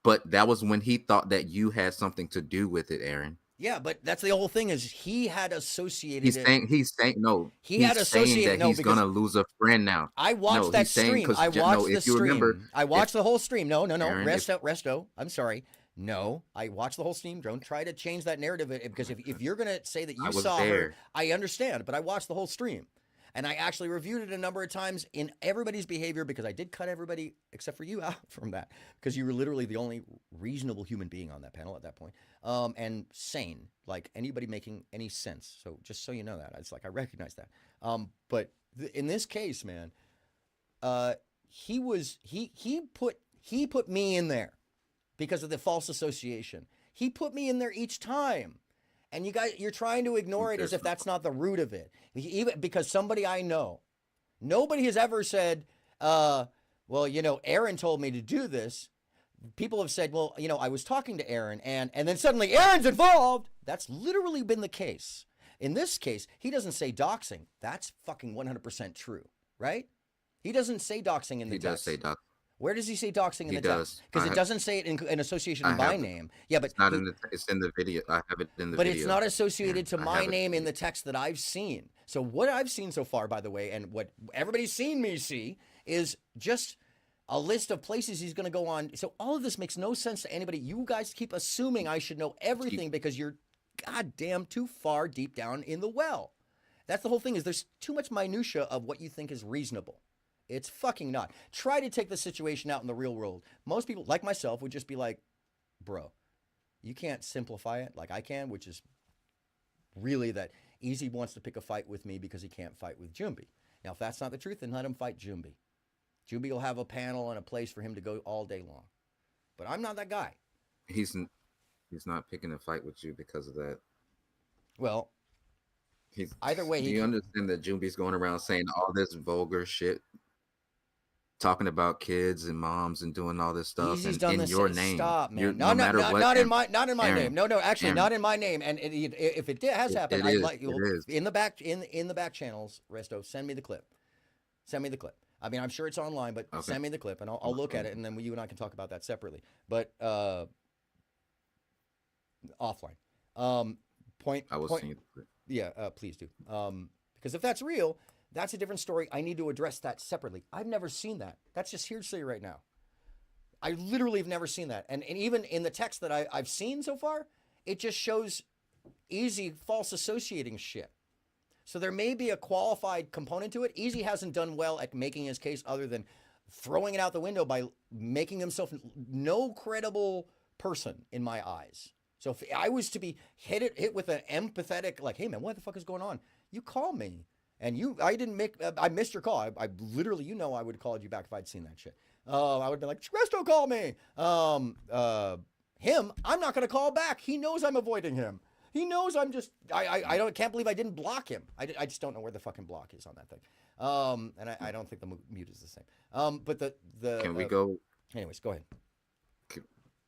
But that was when he thought that you had something to do with it, Aaron. Yeah, but that's the whole thing is he had associated He's saying he's gonna lose a friend now. I watched that stream. I watched the stream. I watched the whole stream. No. Aaron, Resto. I'm sorry. No, I watched the whole stream. Don't try to change that narrative because if you're gonna say that you saw her, I understand. But I watched the whole stream. And I actually reviewed it a number of times in everybody's behavior because I did cut everybody except for you out from that because you were literally the only reasonable human being on that panel at that point. And sane, like anybody making any sense. So just so you know that, it's like I recognize that. But in this case, man, he put me in there because of the false association. He put me in there each time. And you're trying to ignore it as if that's not the root of it. Even because somebody I know, nobody has ever said, well, Aaron told me to do this. People have said, well, I was talking to Aaron and then suddenly Aaron's involved. That's literally been the case. In this case, he doesn't say doxing. That's fucking 100% true, right? He doesn't say doxing in the text. He does say doxing. Where does he say doxing in the text? Because it doesn't say it in association with my name. Yeah, but it's in the video. I have it in the video. But it's not associated to my name in the text that I've seen. So what I've seen so far, by the way, and what everybody's seen me see is just a list of places he's going to go on. So all of this makes no sense to anybody. You guys keep assuming I should know everything because you're goddamn too far deep down in the well. That's the whole thing is there's too much minutia of what you think is reasonable. It's fucking not. Try to take the situation out in the real world. Most people, like myself, would just be like, bro, you can't simplify it like I can, which is really that Easy wants to pick a fight with me because he can't fight with Jumbi. Now, if that's not the truth, then let him fight Jumbi. Jumbi will have a panel and a place for him to go all day long. But I'm not that guy. He's not picking a fight with you because of that. Well, either way, do you understand that Jumbi's going around saying all this vulgar shit? Talking about kids and moms and doing all this stuff in your name. Stop, man. Not in my name. No, actually, Aaron, not in my name. And if it has happened, I'd like you in the back channels. Resto, send me the clip. I mean, I'm sure it's online, but send me the clip and I'll look at it, and then you and I can talk about that separately. But offline. I will send you the clip. Yeah, please do. Because if that's real, that's a different story. I need to address that separately. I've never seen that. That's just hearsay right now. I literally have never seen that. And even in the text that I've seen so far, it just shows Easy false associating shit. So there may be a qualified component to it. Easy hasn't done well at making his case other than throwing it out the window by making himself no credible person in my eyes. So if I was to be hit with an empathetic, like, hey man, what the fuck is going on? You call me. And I missed your call. I literally, I would have called you back if I'd seen that shit. I would be like, Resto, call me. Him, I'm not going to call back. He knows I'm avoiding him. He knows I'm just, can't believe I didn't block him. I just don't know where the fucking block is on that thing. And I don't think the mute is the same. But can we go? Anyways, go ahead.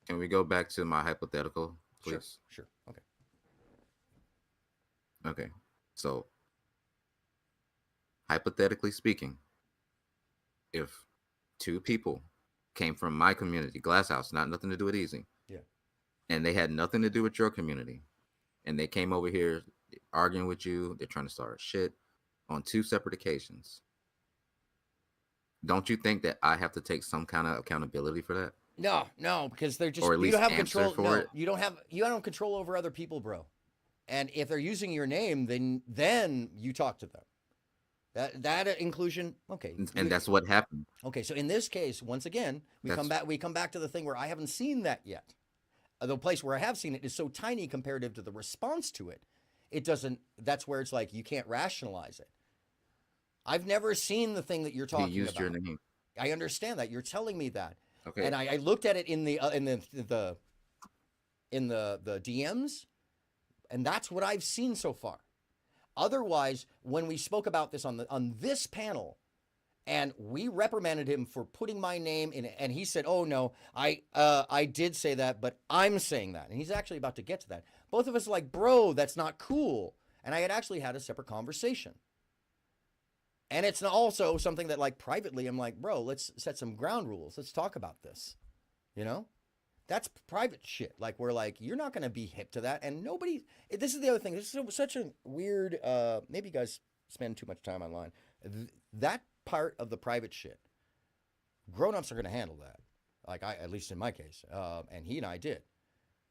Can we go back to my hypothetical, please? Sure. Okay. Okay. So, hypothetically speaking, if two people came from my community, Glass House, not nothing to do with Easy. Yeah. And they had nothing to do with your community, and they came over here arguing with you, they're trying to start shit on two separate occasions. Don't you think that I have to take some kind of accountability for that? No, because they're just Or at you least don't have answer control. for No, it? you don't have control over other people, bro. And if they're using your name, then you talk to them. That inclusion, okay. And that's what happened. Okay, so in this case, once again, we come back to the thing where I haven't seen that yet. The place where I have seen it is so tiny comparative to the response to it. It doesn't. That's where it's like you can't rationalize it. I've never seen the thing that you're talking about. He used your name. I understand that. You're telling me that. Okay. And I looked at it in the DMs, and that's what I've seen so far. Otherwise, when we spoke about this on this panel, and we reprimanded him for putting my name in it, and he said, "Oh no, I did say that, but I'm saying that," and he's actually about to get to that. Both of us are like, "Bro, that's not cool," and I had actually had a separate conversation. And it's also something that, like, privately, I'm like, bro, let's set some ground rules. Let's talk about this. You know? That's private shit. Like, we're like, you're not going to be hip to that. And nobody, this is the other thing. This is such a weird, maybe you guys spend too much time online. That part of the private shit, grown-ups are going to handle that. Like, at least in my case. And he and I did.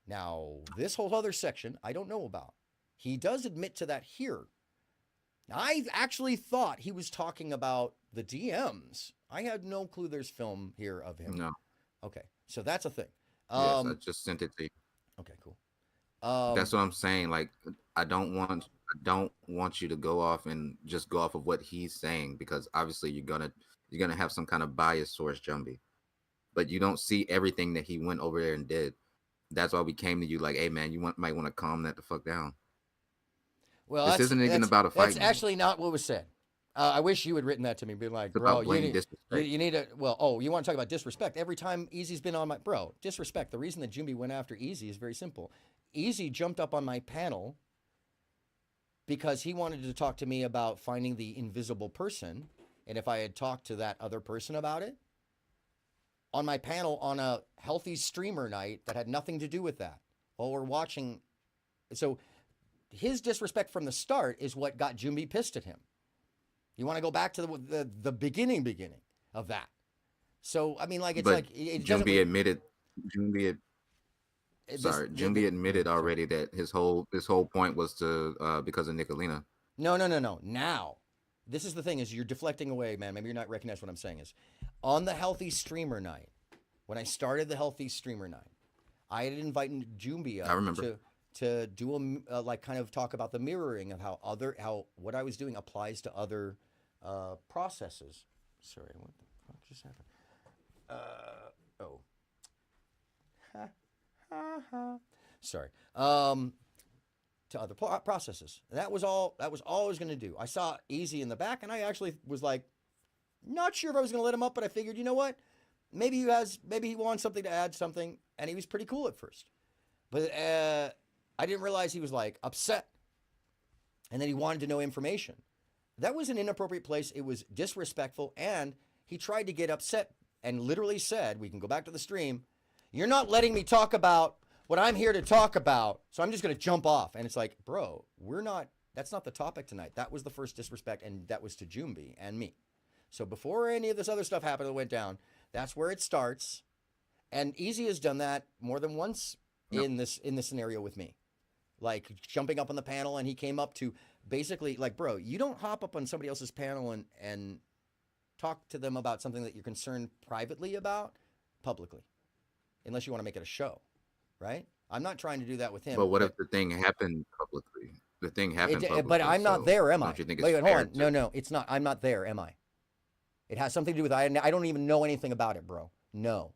Now, this whole other section, I don't know about. He does admit to that here. Now, I actually thought he was talking about the DMs. I had no clue there's film here of him. No. Okay, so that's a thing. Yes, I just sent it to you. Okay, cool. That's what I'm saying. Like, I don't want you to go off and just go off of what he's saying, because obviously you're gonna have some kind of bias towards Jumbie, but you don't see everything that he went over there and did. That's why we came to you like, hey man, might want to calm that the fuck down. Well, this isn't even about a fight. That's actually not what was said. I wish you had written that to me. Be like, bro, you need to. Well, you want to talk about disrespect? Every time Easy's been on my disrespect. The reason that Jumbie went after Easy is very simple. Easy jumped up on my panel because he wanted to talk to me about finding the invisible person, and if I had talked to that other person about it on my panel on a healthy streamer night that had nothing to do with that while we're watching, so. His disrespect from the start is what got Jumbie pissed at him. You want to go back to the beginning of that. So, I mean, like, it's like... Jumbie admitted already that his whole point was to because of Nicolina. No. Now, this is the thing, is you're deflecting away, man. Maybe you're not recognizing what I'm saying is. On the Healthy Streamer Night, when I started the Healthy Streamer Night, I had invited Jumbie up I remember. to do a like kind of talk about the mirroring of how what I was doing applies to other processes. Sorry, what the fuck just happened? Sorry. To other processes. That was all I was going to do. I saw Easy in the back, and I actually was like, not sure if I was going to let him up, but I figured, you know what? Maybe he wants something to add something, and he was pretty cool at first. But I didn't realize he was like upset, and then he wanted to know information. That was an inappropriate place. It was disrespectful, and he tried to get upset and literally said, we can go back to the stream, you're not letting me talk about what I'm here to talk about, so I'm just going to jump off. And it's like, bro, that's not the topic tonight. That was the first disrespect, and that was to Jumbie and me. So before any of this other stuff happened that went down, that's where it starts. And Easy has done that more than once in this scenario with me. Like jumping up on the panel, and he came up to basically like, bro, you don't hop up on somebody else's panel and talk to them about something that you're concerned privately about publicly, unless you want to make it a show, right? I'm not trying to do that with him. But what if the thing happened publicly? The thing happened publicly. But I'm not there, am I? Don't you think Wait, it's hold fair on. No, it's not. I'm not there, am I? It has something to do with I don't even know anything about it, bro. No.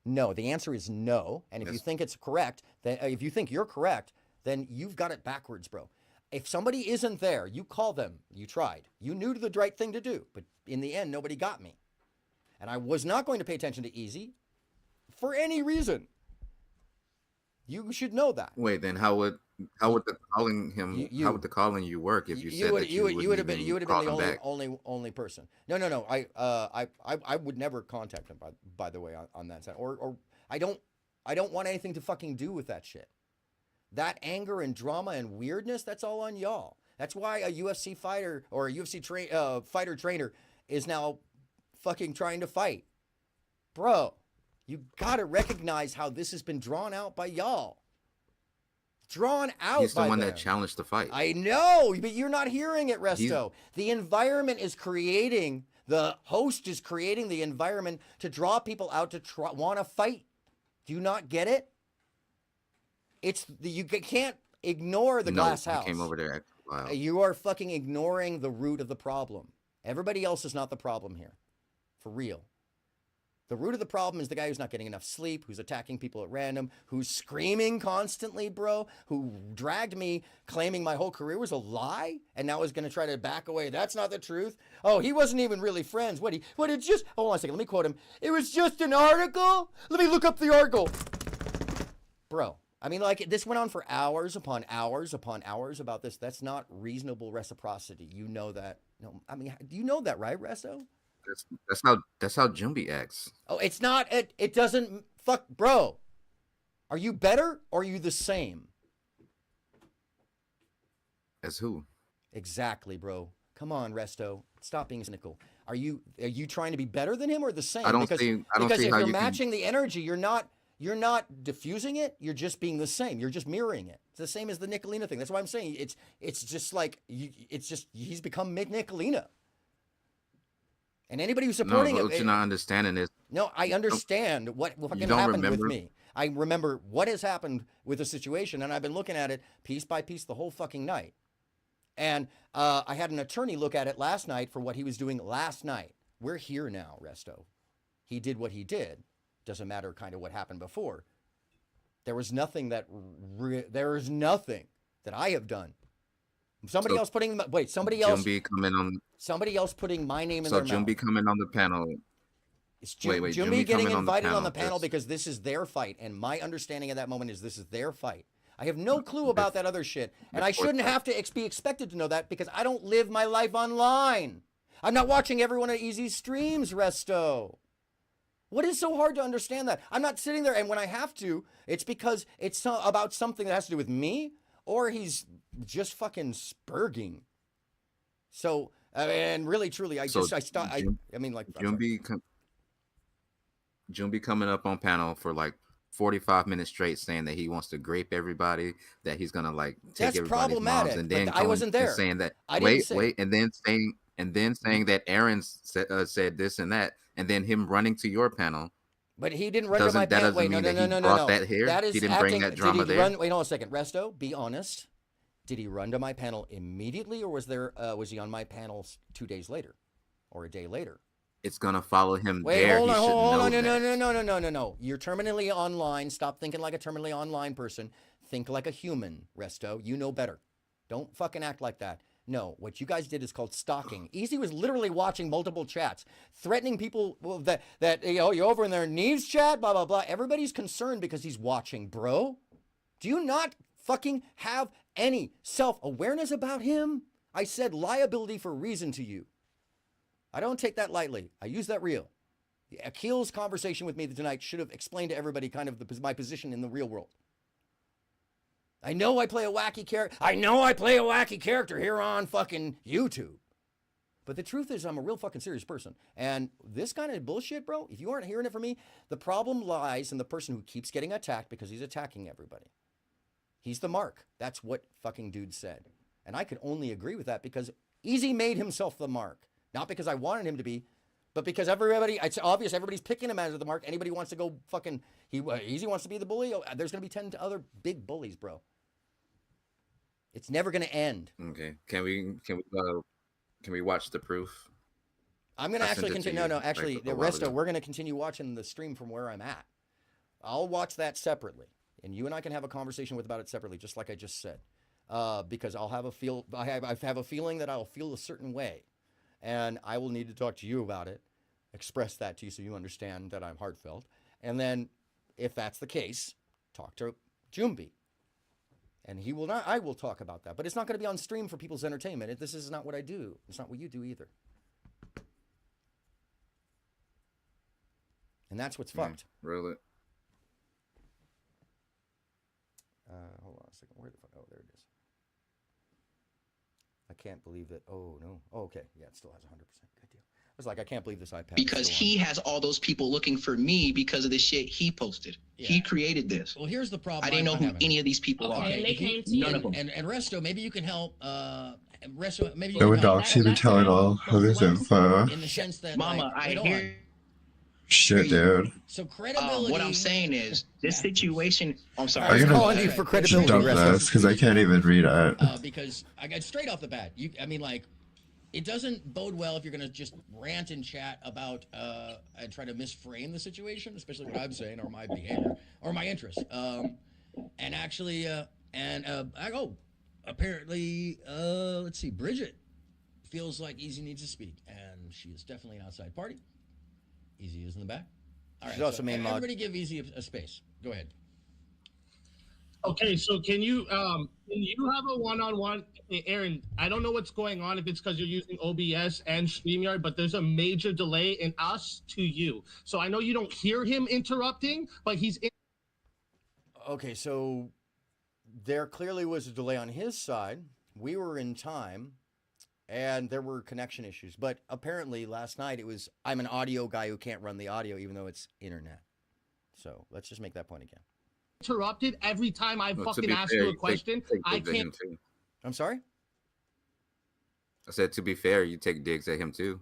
The answer is no. And if you think it's correct, then if you think you're correct, then you've got it backwards, bro. If somebody isn't there, you call them. You tried. You knew the right thing to do. But in the end, nobody got me. And I was not going to pay attention to Easy for any reason. You should know that. Wait, then how would the calling him? How would the calling you work if you said that you would have been the only person. No. I would never contact him. By the way, on that side, or I don't want anything to fucking do with that shit. That anger and drama and weirdness, that's all on y'all. That's why a UFC fighter or a UFC fighter trainer is now fucking trying to fight. Bro, you gotta recognize how this has been drawn out by y'all. Drawn out. He's the one that challenged the fight. I know, but you're not hearing it, Resto. The environment is creating, the host is creating the environment to draw people out to want to fight. Do you not get it? You can't ignore the glass house. Came over there after a while. You are fucking ignoring the root of the problem. Everybody else is not the problem here. For real. The root of the problem is the guy who's not getting enough sleep, who's attacking people at random, who's screaming constantly, bro, who dragged me claiming my whole career was a lie, and now is going to try to back away. That's not the truth. Oh, he wasn't even really friends. Hold on a second, let me quote him. It was just an article? Let me look up the article. Bro, I mean, like, this went on for hours upon hours upon hours about this. That's not reasonable reciprocity. You know that. No, I mean, do you know that, right, Resto? That's how Jumbi acts. Oh, it's not. It doesn't. Fuck, bro. Are you better or are you the same? As who? Exactly, bro. Come on, Resto. Stop being cynical. Are you trying to be better than him or the same? I don't see because if how you're you matching the energy, you're not diffusing it. You're just being the same. You're just mirroring it. It's the same as the Nicolina thing. That's why I'm saying it's just like he's become Nicolina. And anybody who's supporting what you're not understanding is... No, I understand what fucking happened with me. I remember what has happened with the situation, and I've been looking at it piece by piece the whole fucking night. And I had an attorney look at it last night for what he was doing last night. We're here now, Resto. He did what he did. Doesn't matter kind of what happened before. There was nothing that I have done. Somebody else putting somebody else putting my name in their mouth. So Jumbi coming on the panel. Is Jumbi getting invited on the panel because this is their fight, and my understanding of that moment is this is their fight. I have no clue about that other shit, and I shouldn't have to be expected to know that because I don't live my life online. I'm not watching every one of Easy's streams, Resto. What is so hard to understand that? I'm not sitting there, and when I have to, it's because it's about something that has to do with me, or he's just fucking spurging. So, and really, truly, Jumbi coming up on panel for like 45 minutes straight saying that he wants to grape everybody, that he's gonna like take everybody's moms, and then I wasn't there. Saying that and then saying that Aaron said this and that, and then him running to your panel. But he didn't run to my panel. Wait, no. That here. He didn't bring that drama there. Wait, hold on a second. Resto, be honest. Did he run to my panel immediately, or was he on my panel 2 days later, or a day later? It's gonna follow him Wait, there. Hold on. No. You're terminally online. Stop thinking like a terminally online person. Think like a human, Resto. You know better. Don't fucking act like that. No, what you guys did is called stalking. Easy was literally watching multiple chats, threatening people that you're over in their Neves chat, blah, blah, blah. Everybody's concerned because he's watching, bro. Do you not fucking have any self-awareness about him? I said liability for reason to you. I don't take that lightly. I use that real. Akil's conversation with me tonight should have explained to everybody kind of my position in the real world. I know I play a wacky character here on fucking YouTube. But the truth is I'm a real fucking serious person. And this kind of bullshit, bro, if you aren't hearing it from me, the problem lies in the person who keeps getting attacked because he's attacking everybody. He's the mark. That's what fucking dude said. And I could only agree with that because Easy made himself the mark. Not because I wanted him to be, but because it's obvious everybody's picking him as the mark. Anybody wants to go fucking, Easy wants to be the bully. Oh, there's going to be 10 other big bullies, bro. It's never going to end. Okay. Can we watch the proof? I'm going to actually continue. No, actually, the rest we're going to continue watching the stream from where I'm at. I'll watch that separately, and you and I can have a conversation about it separately, just like I just said, because I have a feeling that I'll feel a certain way, and I will need to talk to you about it, express that to you so you understand that I'm heartfelt, and then if that's the case, talk to Jumbi. And he will not, I will talk about that. But it's not going to be on stream for people's entertainment. This is not what I do. It's not what you do either. And that's what's fucked. Really? Hold on a second. Where the fuck? Oh, there it is. I can't believe that. Oh, no. Oh, okay. Yeah, it still has 100%. Good deal. I was like, I can't believe this iPad. Because he has all those people looking for me because of the shit he posted. Yeah. He created this. Well, here's the problem. I didn't know who any of these people are. And they came to you. None of them. And Resto, maybe you can help. Resto, maybe you There can were help. docs even telling all of his info. In the sense that, Mama, like, I hear. Shit, dude. So credibility. What I'm saying is, this situation. I'm sorry. I'm gonna calling you for credibility. dump this because I can't even read it. Because I got straight off the bat. I mean, like, it doesn't bode well if you're gonna just rant and chat about and try to misframe the situation, especially what I'm saying or my behavior or my interests. And actually, apparently, let's see, Bridget feels like Easy needs to speak, and she is definitely an outside party. Easy is in the back. All right, She's also main mod. Everybody give Easy a space. Go ahead. Okay, so can you have a one-on-one? Aaron, I don't know what's going on, if it's because you're using OBS and StreamYard, but there's a major delay in us to you. So I know you don't hear him interrupting, but he's in. Okay, so there clearly was a delay on his side. We were in time, and there were connection issues. But apparently last night it was, I'm an audio guy who can't run the audio even though it's internet. So let's just make that point again. Interrupted every time I fucking ask you a question. I can't. I'm sorry? I said, to be fair, you take digs at him too.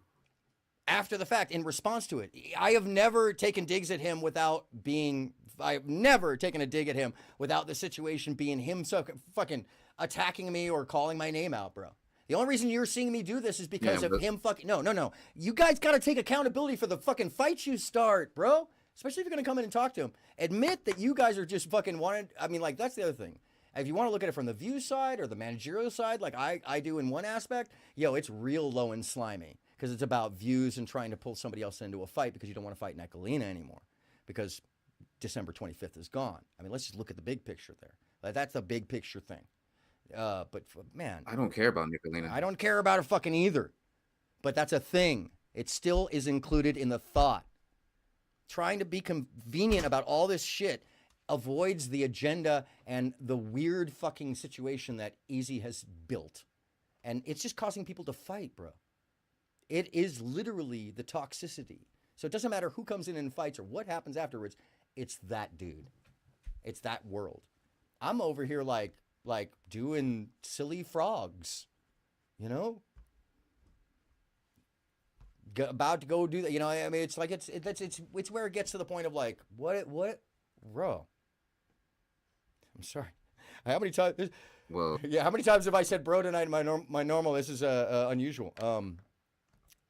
After the fact, in response to it. I have never taken digs at him without being, I've never taken a dig at him without the situation being him so fucking attacking me or calling my name out, bro. The only reason you're seeing me do this is because of him fucking, no. You guys got to take accountability for the fucking fights you start, bro. Especially if you're going to come in and talk to him. Admit that you guys are just fucking wanted, I mean, like, that's the other thing. If you want to look at it from the view side or the managerial side, like I do in one aspect, it's real low and slimy. Because it's about views and trying to pull somebody else into a fight because you don't want to fight Nicolina anymore. Because December 25th is gone. I mean, let's just look at the big picture there. Like, that's the big picture thing. But man, I don't care about Nicolina. I don't care about her fucking either. But that's a thing. It still is included in the thought. Trying to be convenient about all this shit avoids the agenda and the weird fucking situation that Easy has built. And it's just causing people to fight, bro. It is literally the toxicity. So it doesn't matter who comes in and fights or what happens afterwards. It's that dude. It's that world. I'm over here like doing silly frogs, you know? About to go do that, you know? I mean, it's like it's where it gets to the point of like, what, bro? I'm sorry. How many times? Well, yeah. How many times have I said bro tonight? In my normal. This is unusual.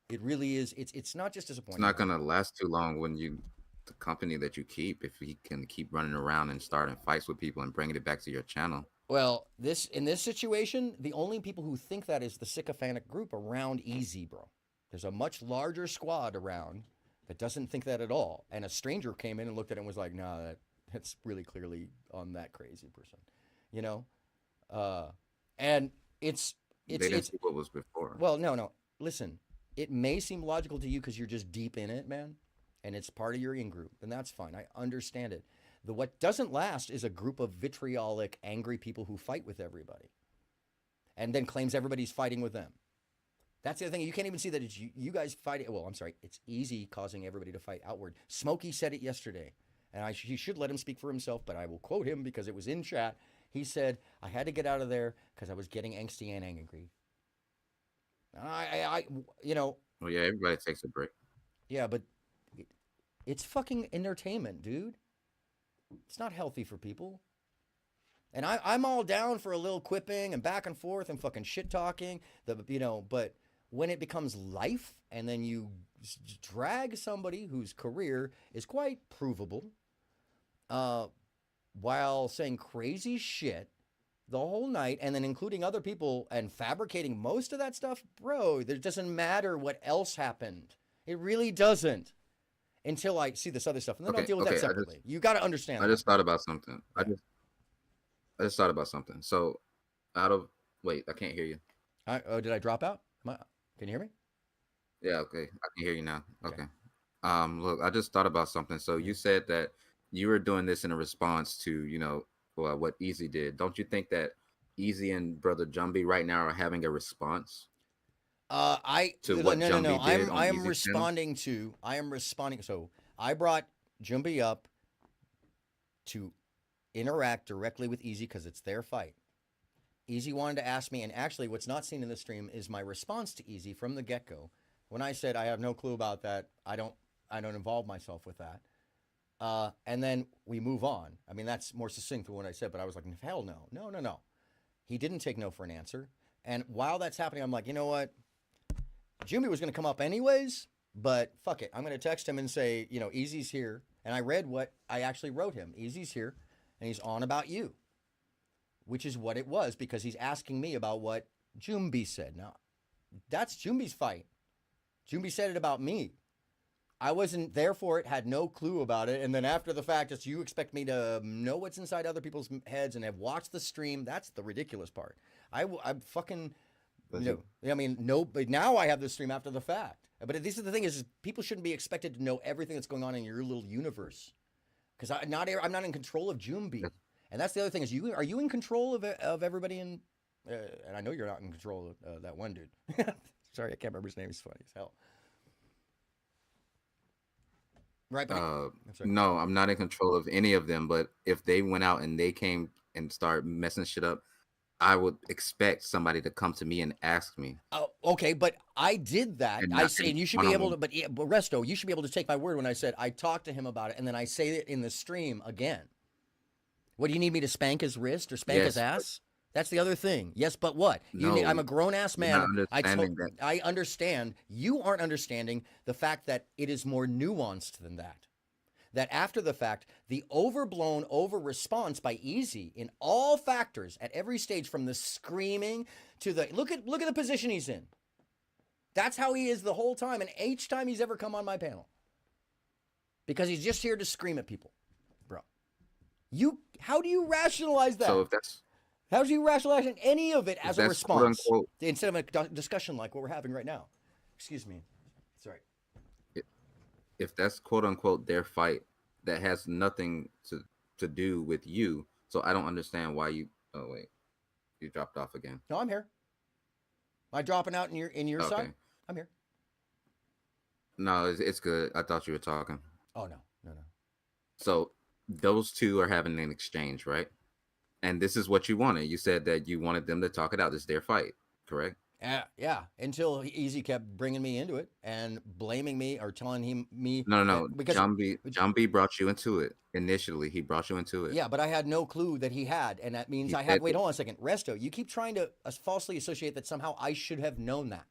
It really is. It's not just disappointing. It's not gonna last too long when the company that you keep, if he can keep running around and starting fights with people and bringing it back to your channel. Well, in this situation, the only people who think that is the sycophantic group around Easy, bro. There's a much larger squad around that doesn't think that at all. And a stranger came in and looked at it and was like, nah, that's really clearly on that crazy person, you know? And it's they didn't see what was before. Well, no. Listen, it may seem logical to you because you're just deep in it, man. And it's part of your in-group. And that's fine. I understand it. What doesn't last is a group of vitriolic, angry people who fight with everybody. And then claims everybody's fighting with them. That's the other thing. You can't even see that it's you guys fighting. Well, I'm sorry. It's Easy causing everybody to fight outward. Smokey said it yesterday. And he should let him speak for himself, but I will quote him because it was in chat. He said, I had to get out of there because I was getting angsty and angry. You know. Well, yeah, everybody takes a break. Yeah, but it's fucking entertainment, dude. It's not healthy for people. And I'm all down for a little quipping and back and forth and fucking shit talking, but when it becomes life and then you drag somebody whose career is quite provable while saying crazy shit the whole night and then including other people and fabricating most of that stuff, bro, it doesn't matter what else happened. It really doesn't. Until I see this other stuff, and then I'll deal with that separately. You got to understand. I just thought about something. I just thought about something. So, wait, I can't hear you. Did I drop out? Can you hear me? Yeah, okay, I can hear you now. Okay. Look, I just thought about something. So you said that you were doing this in a response to, what Easy did. Don't you think that Easy and Brother Jumby right now are having a response? To what No. Jumby did on I am Easy's responding to. I am responding. So I brought Jumby up to interact directly with Easy because it's their fight. Easy wanted to ask me, and actually, what's not seen in the stream is my response to Easy from the get-go. When I said I have no clue about that, I don't involve myself with that. And then we move on. I mean, that's more succinct than what I said, but I was like, hell no. No. He didn't take no for an answer. And while that's happening, I'm like, you know what? Jimmy was going to come up anyways, but fuck it. I'm going to text him and say, Easy's here. And I read what I actually wrote him. Easy's here, and he's on about you, which is what it was, because he's asking me about what Jumbi said. Now, that's Jumbi's fight. Jumbi said it about me. I wasn't there for it, had no clue about it, and then after the fact, it's you expect me to know what's inside other people's heads and have watched the stream. That's the ridiculous part. I'm fucking... No, I mean, no. But now I have the stream after the fact. But this is the thing: is people shouldn't be expected to know everything that's going on in your little universe, because I'm not in control of Jumbi, and that's the other thing: is are you in control of everybody in? And I know you're not in control of that one dude. Sorry, I can't remember his name. He's funny as hell. Right? No, I'm not in control of any of them. But if they went out and they came and started messing shit up, I would expect somebody to come to me and ask me. Oh, okay, but I did that. And you should be able to. But Resto, you should be able to take my word when I said I talked to him about it, and then I say it in the stream again. What do you need me to spank his wrist or spank his ass? That's the other thing. Yes, but what? I'm a grown ass man. I understand. You aren't understanding the fact that it is more nuanced than that. That after the fact, the overblown over response by Easy in all factors at every stage, from the screaming to the look at the position he's in. That's how he is the whole time, and each time he's ever come on my panel, because he's just here to scream at people, bro. How do you rationalize that? So if that's how do you rationalize any of it as a response quote, instead of a discussion like what we're having right now? Excuse me. Sorry. If that's quote unquote their fight, that has nothing to do with you. So I don't understand why you. Oh wait, you dropped off again. No, I'm here. Am I dropping out in your side? I'm here. No, it's good. I thought you were talking. Oh no. So those two are having an exchange, right? And this is what you wanted. You said that you wanted them to talk it out. It's their fight, correct? Yeah, until Easy kept bringing me into it and blaming me or telling me. No. Because Jumby brought you into it initially. He brought you into it. Yeah, but I had no clue that he had, and that means I had. Wait, hold on a second, Resto. You keep trying to falsely associate that somehow I should have known that.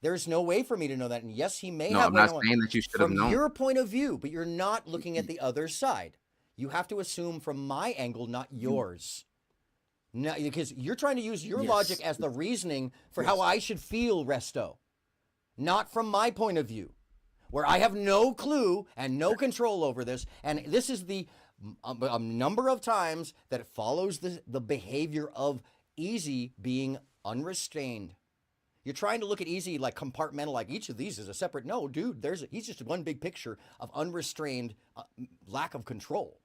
There's no way for me to know that, and yes, he may have. I'm not saying that you should have known. From your point of view, but you're not looking at the other side. You have to assume from my angle, not yours. No, because you're trying to use your logic as the reasoning for how I should feel, Resto. Not from my point of view, where I have no clue and no control over this. And this is the a number of times that it follows the behavior of Easy being unrestrained. You're trying to look at Easy like compartmental, like each of these is a separate. No, dude, he's just one big picture of unrestrained lack of control.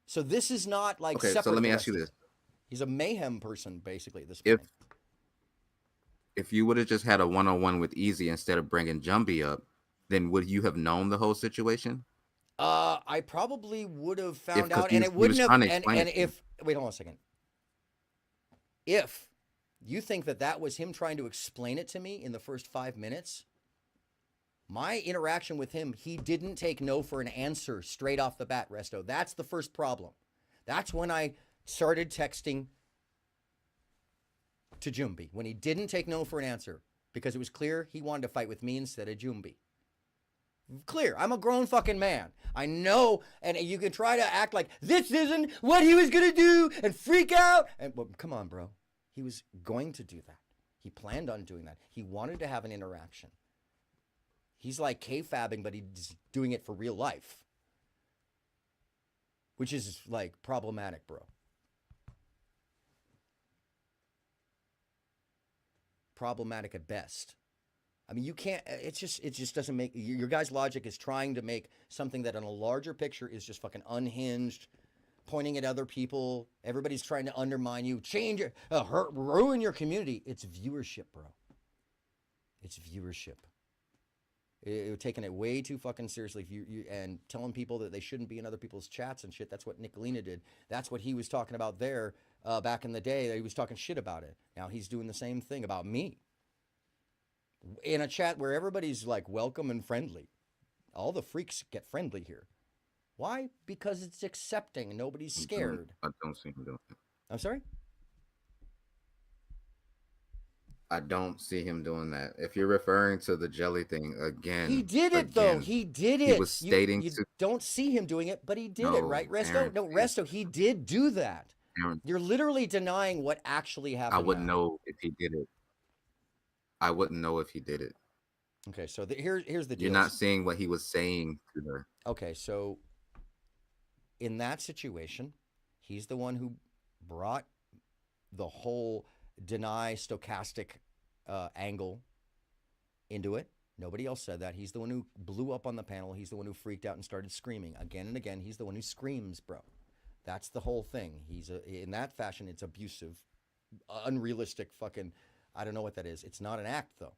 So this is not like separate. So let me ask you this. He's a mayhem person, basically, at this point. If you would have just had a one-on-one with Easy instead of bringing Jumby up, then would you have known the whole situation? I probably would have found out, and it wouldn't have. And if wait, hold on a second. If you think that was him trying to explain it to me in the first 5 minutes, my interaction with him, he didn't take no for an answer straight off the bat, Resto. That's the first problem. That's when I started texting to Jumbi, when he didn't take no for an answer, because it was clear he wanted to fight with me instead of Jumbi. Clear. I'm a grown fucking man. I know, and you can try to act like this isn't what he was going to do and freak out. And well, come on, bro. He was going to do that. He planned on doing that. He wanted to have an interaction. He's like K-fabbing, but he's doing it for real life, which is like problematic, bro. problematic at best. I mean, you can't. It just doesn't make your guys' logic is trying to make something that on a larger picture is just fucking unhinged, pointing at other people. Everybody's trying to undermine you, change it, ruin your community. It's viewership, bro. It's viewership. You're taking it way too fucking seriously. If you and telling people that they shouldn't be in other people's chats and shit. That's what Nicolina did. That's what he was talking about there back in the day. He was talking shit about it. Now he's doing the same thing about me. In a chat where everybody's like welcome and friendly. All the freaks get friendly here. Why? Because it's accepting. Nobody's scared. I don't see him doing it. I'm sorry? I don't see him doing that. If you're referring to the jelly thing again. He did it though. He did it. He was stating you don't see him doing it, but he did it, right? Resto? Aaron, Resto, he did do that. Aaron, you're literally denying what actually happened. I wouldn't know if he did it. I wouldn't know if he did it. Okay, so here's the deal. You're not seeing what he was saying to her. Okay, so in that situation, he's the one who brought the whole deny stochastic angle into it. Nobody else said that. He's the one who blew up on the panel. He's the one who freaked out and started screaming again and again. He's the one who screams, bro. That's the whole thing. In that fashion, it's abusive, unrealistic fucking, I don't know what that is. It's not an act, though.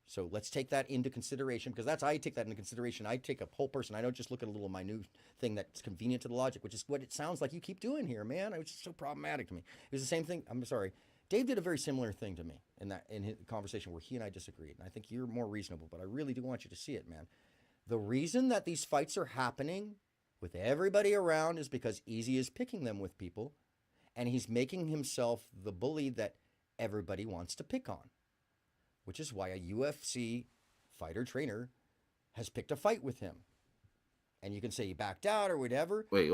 So let's take that into consideration, because that's how I take that into consideration. I take a whole person. I don't just look at a little minute thing that's convenient to the logic, which is what it sounds like you keep doing here, man. It was just so problematic to me. It was the same thing. I'm sorry. Dave did a very similar thing to me in his conversation where he and I disagreed. And I think you're more reasonable, but I really do want you to see it, man. The reason that these fights are happening with everybody around is because Easy is picking them with people, and he's making himself the bully that everybody wants to pick on, which is why a UFC fighter trainer has picked a fight with him. And you can say he backed out or whatever. Wait.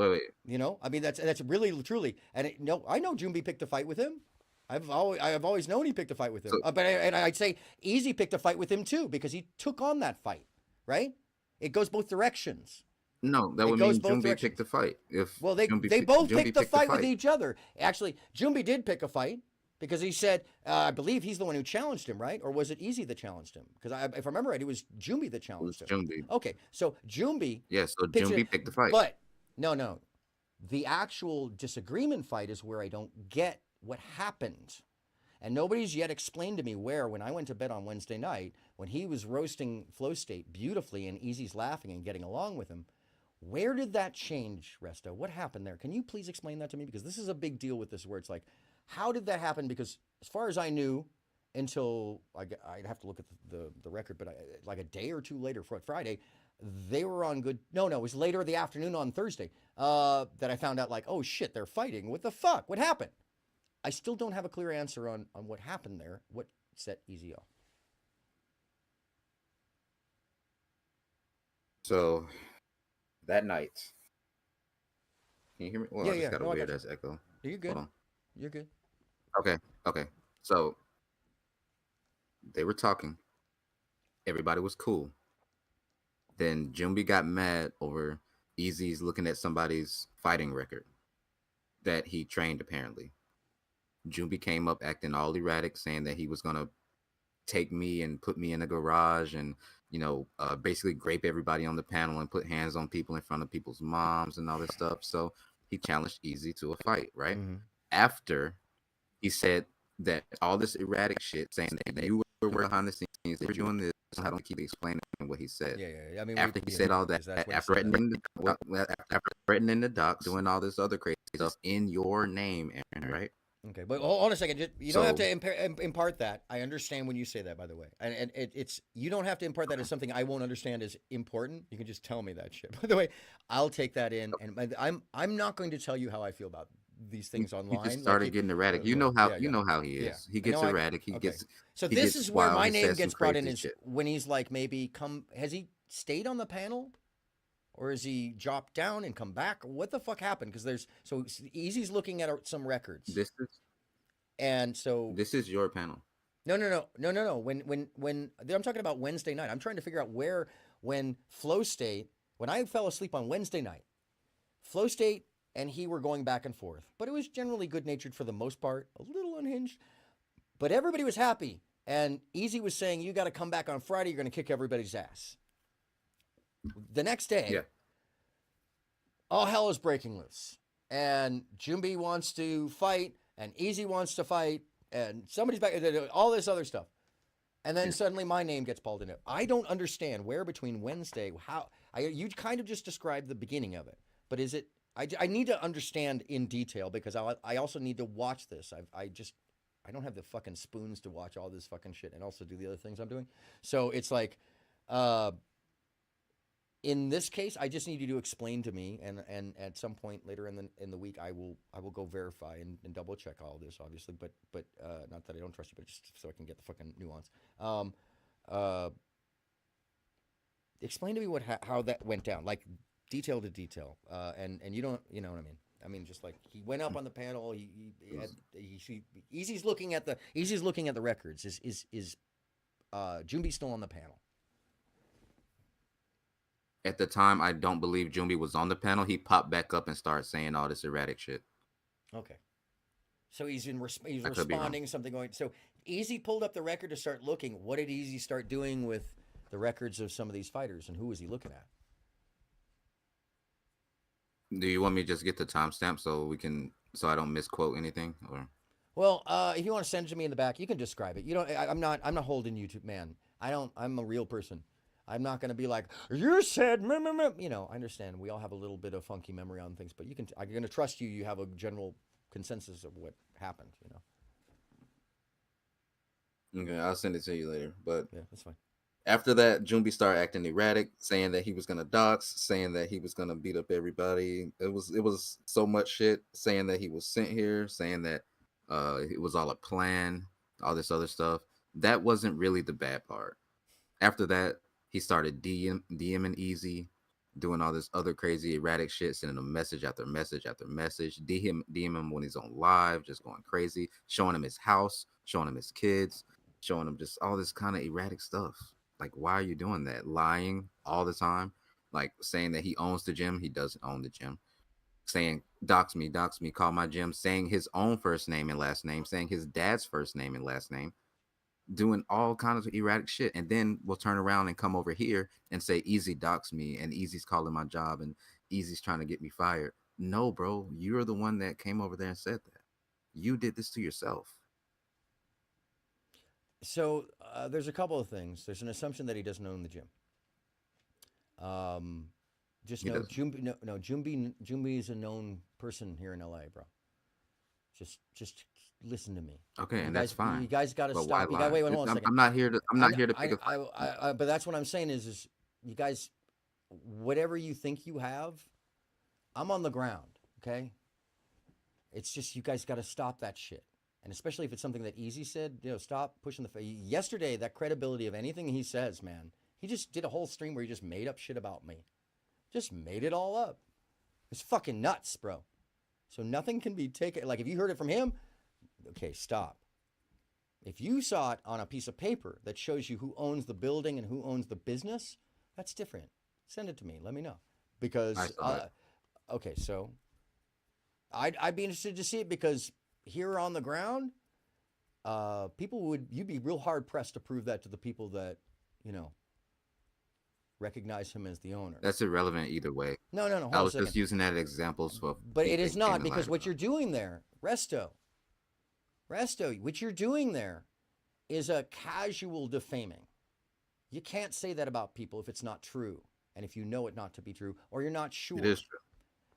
You know, I mean, that's really, truly. And I know Jumbi picked a fight with him. I've always known he picked a fight with him. But I'd say Easy picked a fight with him too, because he took on that fight, right? It goes both directions. No, that would mean Jumbi picked the fight. They both picked the fight with each other. Actually, Jumbi did pick a fight. Because he said, I believe he's the one who challenged him, right? Or was it Easy that challenged him? Because if I remember right, it was Jumbi that challenged him. Jumbi. Okay, so Jumbi. Yes, so Jumbi picked the fight. But no. The actual disagreement fight is where I don't get what happened. And nobody's yet explained to me where, when I went to bed on Wednesday night, when he was roasting Flow State beautifully and Easy's laughing and getting along with him, where did that change, Resto? What happened there? Can you please explain that to me? Because this is a big deal with this, where it's like, how did that happen? Because as far as I knew, until I'd have to look at the record, but like a day or two later, Friday, they were on good. No, it was later in the afternoon on Thursday that I found out, like, oh shit, they're fighting. What the fuck? What happened? I still don't have a clear answer on what happened there. What set Easy off? So that night, can you hear me? Well, Yeah, I just got a no, I weird got ass echo. You're good. You're good. Okay. So they were talking. Everybody was cool. Then Jumbi got mad over Easy's looking at somebody's fighting record that he trained, apparently. Jumbi came up acting all erratic, saying that he was going to take me and put me in a garage and, basically grape everybody on the panel and put hands on people in front of people's moms and all this stuff. So he challenged Easy to a fight, right? Mm-hmm. After he said that all this erratic shit, saying that you were behind the scenes, they were doing this, I don't keep explaining what he said. Yeah. I mean, after he said all that, after threatening the docs, doing all this other crazy stuff in your name, Aaron, right? Okay, but hold on a second. You don't have to impart that. I understand when you say that, by the way, and it's you don't have to impart that as something I won't understand as important. You can just tell me that shit. By the way, I'll take that in, and I'm not going to tell you how I feel about these things online. He just started getting erratic. You know how he is. Yeah. He gets erratic. He gets. So he this gets is where wild. my He name says gets some brought in. crazy Is shit. when he's like, maybe has he stayed on the panel? Or is he dropped down and come back? What the fuck happened? Because Easy's looking at some records. This is your panel. No. When I'm talking about Wednesday night, I'm trying to figure out when Flow State, when I fell asleep on Wednesday night, Flow State and he were going back and forth, but it was generally good natured for the most part, a little unhinged. But everybody was happy. And Easy was saying, you got to come back on Friday. You're going to kick everybody's ass. The next day, all hell is breaking loose. And Jumbi wants to fight, and Easy wants to fight, and somebody's back, all this other stuff. And then suddenly my name gets pulled in it. I don't understand where between Wednesday, you kind of just described the beginning of it. But is it, I need to understand in detail because I also need to watch this. I don't have the fucking spoons to watch all this fucking shit and also do the other things I'm doing. So it's like, in this case, I just need you to explain to me, and at some point later in the week, I will go verify and double check all this, obviously. But not that I don't trust you, but just so I can get the fucking nuance. Explain to me how that went down, like detail to detail, and you know what I mean. I mean, just like he went up on the panel, Easy's looking at the records. Is Jumbi still on the panel? At the time, I don't believe Jumbi was on the panel. He popped back up and started saying all this erratic shit. Okay. So he's responding, something going. So Easy pulled up the record to start looking. What did Easy start doing with the records of some of these fighters, and who was he looking at? Do you want me to just get the timestamp so I don't misquote anything, or? Well, if you want to send it to me in the back, you can describe it. You don't. I'm not holding you to, man. I'm a real person. I'm not going to be like, you said, you know, I understand. We all have a little bit of funky memory on things, but I'm going to trust you. You have a general consensus of what happened, you know? Okay, I'll send it to you later, but yeah, that's fine. After that, Jumbi started acting erratic, saying that he was going to dox, saying that he was going to beat up everybody. It was so much shit, saying that he was sent here, saying that it was all a plan, all this other stuff. That wasn't really the bad part. After that, he started DMing Easy, doing all this other crazy erratic shit, sending him message after message after message, DM him when he's on live, just going crazy, showing him his house, showing him his kids, showing him just all this kind of erratic stuff. Like, why are you doing that? Lying all the time, like saying that he owns the gym. He doesn't own the gym. Saying, dox me, call my gym, saying his own first name and last name, saying his dad's first name and last name, doing all kinds of erratic shit. And then we'll turn around and come over here and say, Easy dox me, and Easy's calling my job, and Easy's trying to get me fired. No, bro, you're the one that came over there and said that. You did this to yourself. So there's a couple of things. There's an assumption that he doesn't own the gym. Just know Jumbi is a known person here in LA, bro. Just listen to me. Okay, and that's fine. You guys got to stop. You got wait one second. I'm not here to pick a fight. But that's what I'm saying is you guys, whatever you think you have, I'm on the ground. Okay. It's just you guys got to stop that shit. And especially if it's something that Easy said, stop pushing yesterday, that credibility of anything he says, man, he just did a whole stream where he just made up shit about me. Just made it all up. It's fucking nuts, bro. So nothing can be taken. Like, if you heard it from him, okay, stop. If you saw it on a piece of paper that shows you who owns the building and who owns the business, that's different. Send it to me. Let me know. Because, okay, so I'd be interested to see it because here on the ground, you'd be real hard pressed to prove that to the people that, recognize him as the owner. That's irrelevant either way. No. I was just using that as examples for. But it is not, because what you're doing there, Resto, what you're doing there is a casual defaming. You can't say that about people if it's not true, and if you know it not to be true, or you're not sure. It is true.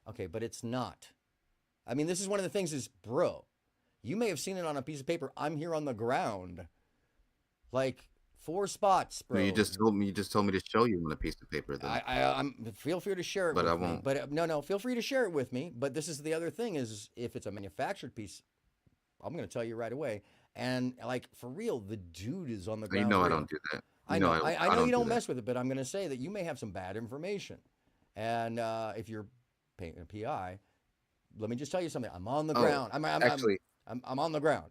Okay, but it's not. I mean, this is one of the things is, bro, you may have seen it on a piece of paper. I'm here on the ground. Like, 4 spots, bro. You just told me to show you on a piece of paper. Then I'm feel free to share it. But with I won't. Me. But no, feel free to share it with me. But this is the other thing is if it's a manufactured piece, I'm going to tell you right away. And like for real, the dude is on the ground. I don't do that. I know you don't mess with it, but I'm going to say that you may have some bad information. And if you're paying a PI, let me just tell you something. I'm on the ground. I'm on the ground.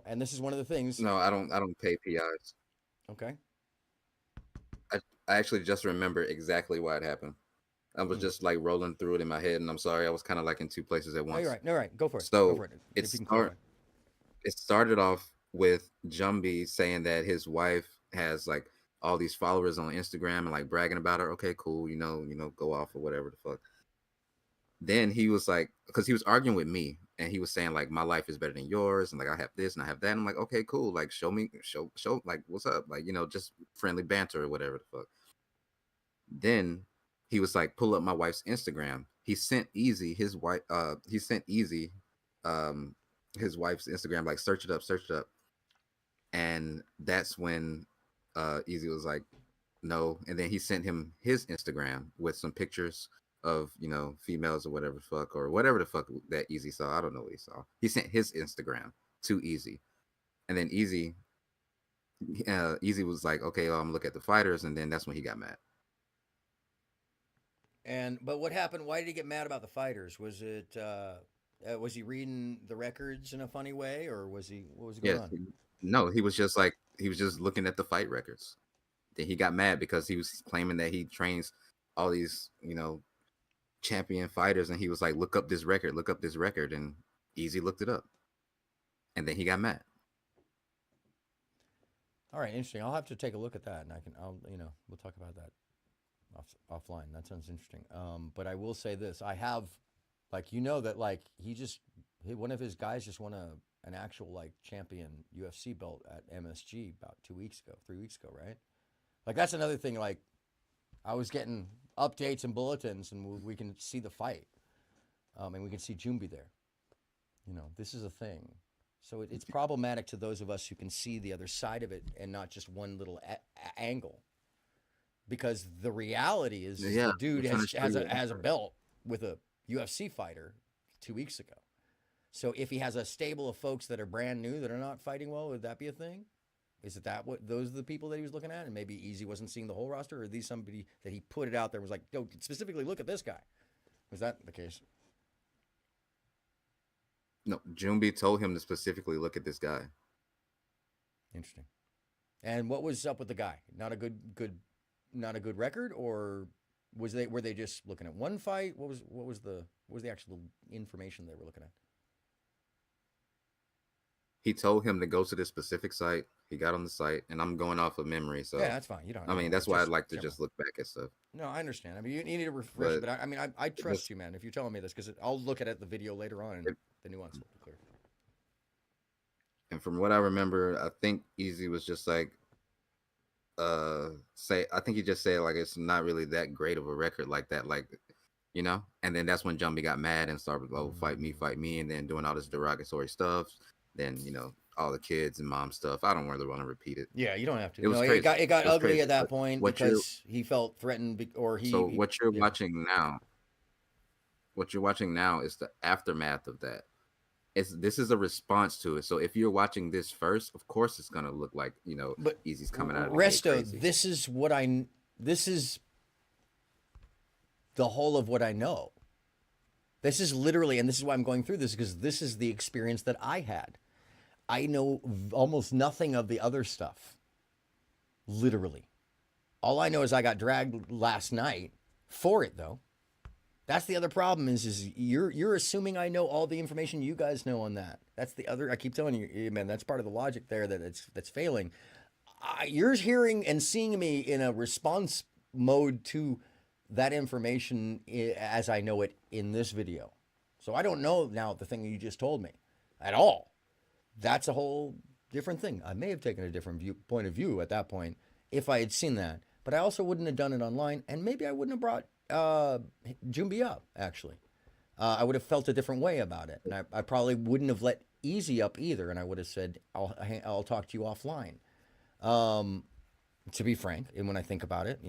And this is one of the things. No, I don't pay PIs. Okay. I actually just remember exactly why it happened. I was just like rolling through it in my head, and I'm sorry, I was kind of like in 2 places at once. No, you're right. Go for it. So Go for it. it started off with Jumby saying that his wife has like all these followers on Instagram and like bragging about her. Okay, cool, go off or whatever the fuck. Then he was like, because he was arguing with me and he was saying like my life is better than yours and like I have this and I have that. And I'm like, okay, cool, like show like what's up, like just friendly banter or whatever the fuck. Then he was like, pull up my wife's Instagram. He sent Easy his wife. He sent Easy, his wife's Instagram. Like, search it up. And that's when Easy was like, no. And then he sent him his Instagram with some pictures of females or whatever the fuck that Easy saw. I don't know what he saw. He sent his Instagram to Easy, and then Easy was like, okay, I'm look at the fighters, and then that's when he got mad. But what happened? Why did he get mad about the fighters? Was it was he reading the records in a funny way, or what was going on? No, he was just looking at the fight records. Then he got mad because he was claiming that he trains all these champion fighters, and he was like, look up this record, and Easy looked it up, and then he got mad. All right, interesting. I'll have to take a look at that, and we'll talk about that offline. That sounds interesting. But I will say this: I have, that one of his guys just won an actual champion UFC belt at MSG about 3 weeks ago, right? Like that's another thing. Like I was getting updates and bulletins, and we can see the fight, and we can see Jumbi there. This is a thing. So it's problematic to those of us who can see the other side of it and not just one little angle. Because the reality is the dude has a belt with a UFC fighter 2 weeks ago. So if he has a stable of folks that are brand new that are not fighting well, would that be a thing? Is it that what those are the people that he was looking at? And maybe Easy wasn't seeing the whole roster, or are these somebody that he put it out there and was like, yo, specifically look at this guy? Was that the case? No, Jumbi told him to specifically look at this guy. Interesting. And what was up with the guy? Not a good record, or were they just looking at one fight? What was the actual information they were looking at? He told him to go to this specific site. He got on the site, and I'm going off of memory, so yeah, that's fine. You don't. I mean, that's why I'd like to just look back at stuff. No, I understand. I mean, you need to refresh, but I trust you, man. If you're telling me this, because I'll look at the video later on, and the nuance will be clear. And from what I remember, I think Easy was just like, I think he just said like it's not really that great of a record like that, and then that's when Jumby got mad and started, oh, fight me, and then doing all this derogatory stuff. Then all the kids and mom stuff. I don't really want to repeat it. Yeah, you don't have to. It was crazy. It got ugly crazy. At that point because he felt threatened, or he. So what you're watching now is the aftermath of that. This is a response to it. So if you're watching this first, of course it's gonna look like but Easy's coming out of Resto, this is the whole of what I know. This is literally, and this is why I'm going through this, because this is the experience that I had. I know almost nothing of the other stuff. Literally. All I know is I got dragged last night for it, though. That's the other problem is you're assuming I know all the information you guys know on that. That's the other, I keep telling you, man, that's part of the logic there that's failing. You're hearing and seeing me in a response mode to that information as I know it in this video. So I don't know now the thing you just told me at all. That's a whole different thing. I may have taken a different point of view at that point if I had seen that, but I also wouldn't have done it online, and maybe I wouldn't have brought Jumbi up, actually. I would have felt a different way about it, and I probably wouldn't have let Easy up either, and I would have said, I'll talk to you offline. To be frank, and when I think about it,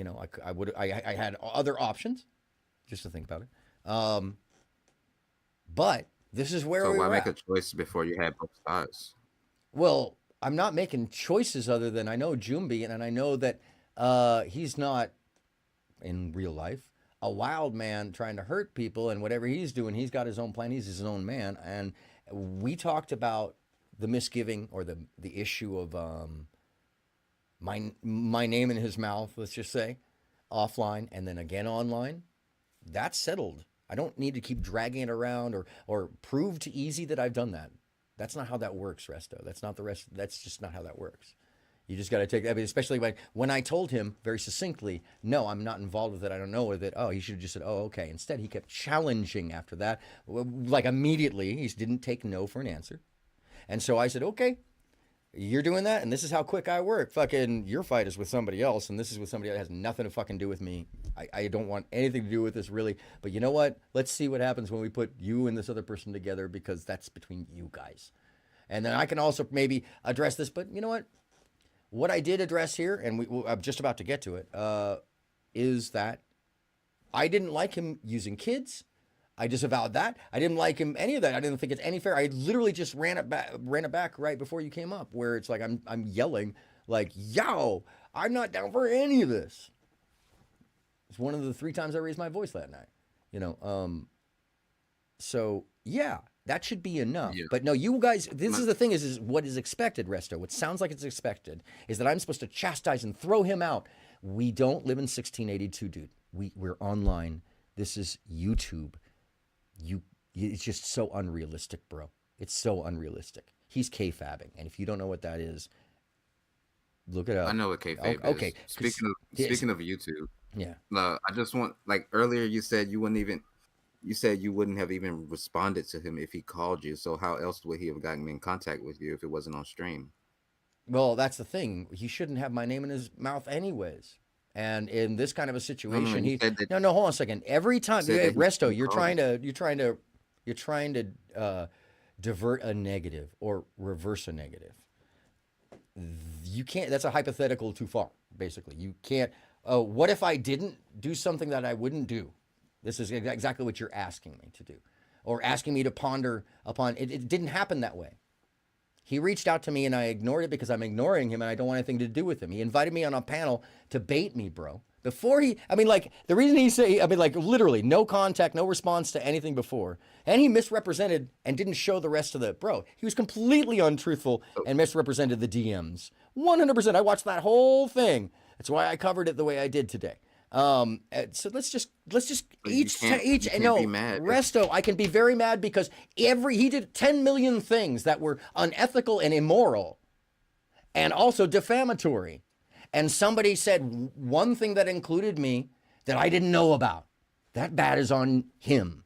I had other options, just to think about it. But this is where we're at. So why make a choice before you have both sides? Well, I'm not making choices other than I know Jumbi, and I know that he's not, in real life, a wild man trying to hurt people, and whatever he's doing, he's got his own plan. He's his own man. And we talked about the misgiving or the issue of my name in his mouth, let's just say, offline, and then again online. That's settled. I don't need to keep dragging it around or prove to Easy that I've done that. That's not how that works, Resto. That's not the rest. That's just not how that works. You just got to take, I mean, especially when I told him very succinctly, no, I'm not involved with it. I don't know with it. Oh, he should have just said, oh, okay. Instead, he kept challenging after that. Like immediately, he didn't take no for an answer. And so I said, okay, you're doing that, and this is how quick I work. Fucking your fight is with somebody else, and this is with somebody that has nothing to fucking do with me. I don't want anything to do with this, really. But you know what? Let's see what happens when we put you and this other person together, because that's between you guys. And then I can also maybe address this, but you know what? What I did address here, and I'm just about to get to it, is that I didn't like him using kids. I disavowed that. I didn't like him any of that. I didn't think it's any fair. I literally just ran it back right before you came up, where it's like I'm yelling like, "Yo, I'm not down for any of this." It's one of the 3 times I raised my voice that night. You know, so yeah. That should be enough. Yeah. But no, you guys, this is the thing is what is expected, Resto. What sounds like it's expected is that I'm supposed to chastise and throw him out. We don't live in 1682, dude. We're online. This is YouTube. It's just so unrealistic, bro. It's so unrealistic. He's kayfabbing. And if you don't know what that is, look it up. I know what kayfab is. Okay. Speaking of YouTube. Yeah. I just want, like earlier you said you wouldn't have even responded to him if he called you. So how else would he have gotten in contact with you if it wasn't on stream? Well, that's the thing. He shouldn't have my name in his mouth anyways. And in this kind of a situation, no, hold on a second. Every time, Resto, you're trying to divert a negative or reverse a negative. You can't. That's a hypothetical too far. Basically, you can't. Oh, what if I didn't do something that I wouldn't do? This is exactly what you're asking me to do, or asking me to ponder upon. It didn't happen that way. He reached out to me and I ignored it because I'm ignoring him and I don't want anything to do with him. He invited me on a panel to bait me, bro. Before the reason literally no contact, no response to anything before. And he misrepresented and didn't show the rest of he was completely untruthful and misrepresented the DMs. 100%. I watched that whole thing. That's why I covered it the way I did today. So let's just each no, Resto, I can be very mad because he did 10 million things that were unethical and immoral and also defamatory. And somebody said one thing that included me that I didn't know about. That bad is on him.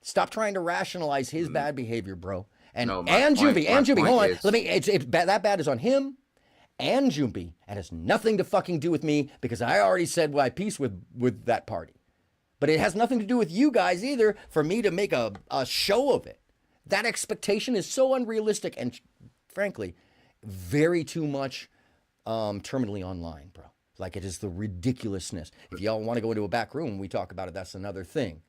Stop trying to rationalize his bad behavior, bro. And Jumpy, hold on. That bad is on him and Jumpy, and has nothing to fucking do with me because I already said my piece with that party. But it has nothing to do with you guys either for me to make a show of it. That expectation is so unrealistic and, frankly, very too much terminally online, bro. Like, it is the ridiculousness. If y'all want to go into a back room and we talk about it, that's another thing.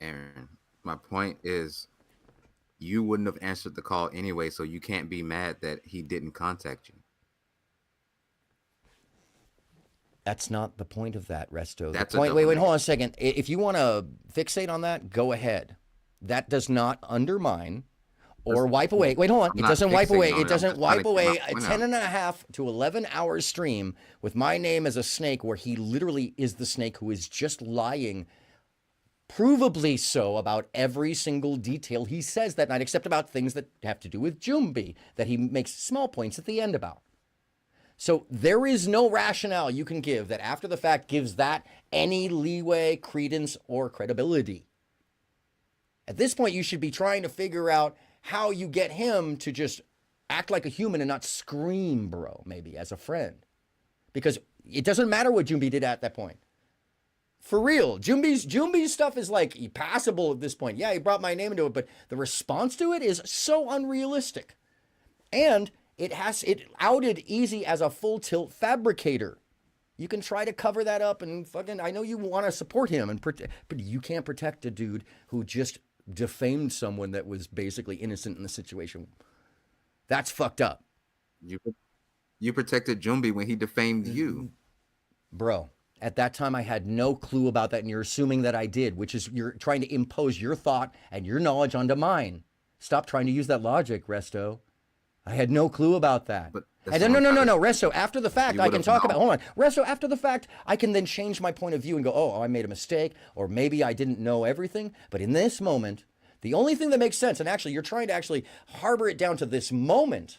Aaron, my point is, you wouldn't have answered the call anyway, so you can't be mad that he didn't contact you. That's not the point of that, Resto. Wait, hold on a second. If you want to fixate on that, go ahead. That does not undermine or wipe away. Wait, hold on. It doesn't wipe away. It doesn't wipe away a 10.5 to 11 hour stream with my name as a snake, where he literally is the snake who is just lying, provably so, about every single detail he says that night, except about things that have to do with Jumbi, that he makes small points at the end about. So there is no rationale you can give that after the fact gives that any leeway, credence, or credibility. At this point, you should be trying to figure out how you get him to just act like a human and not scream, bro, maybe, as a friend. Because it doesn't matter what Jumbi did at that point. For real, Jumbi's stuff is like passable at this point. Yeah, he brought my name into it, but the response to it is so unrealistic. And it outed Easy as a full tilt fabricator. You can try to cover that up and fucking, I know you want to support him, but you can't protect a dude who just defamed someone that was basically innocent in the situation. That's fucked up. You protected Jumbi when he defamed you. Bro. At that time, I had no clue about that, and you're assuming that I did, which is you're trying to impose your thought and your knowledge onto mine. Stop trying to use that logic, Resto. I had no clue about that. No, Resto, after the fact, I can talk about, hold on. Resto, after the fact, I can then change my point of view and go, oh, I made a mistake, or maybe I didn't know everything. But in this moment, The only thing that makes sense, and actually you're trying to actually harbor it down to this moment,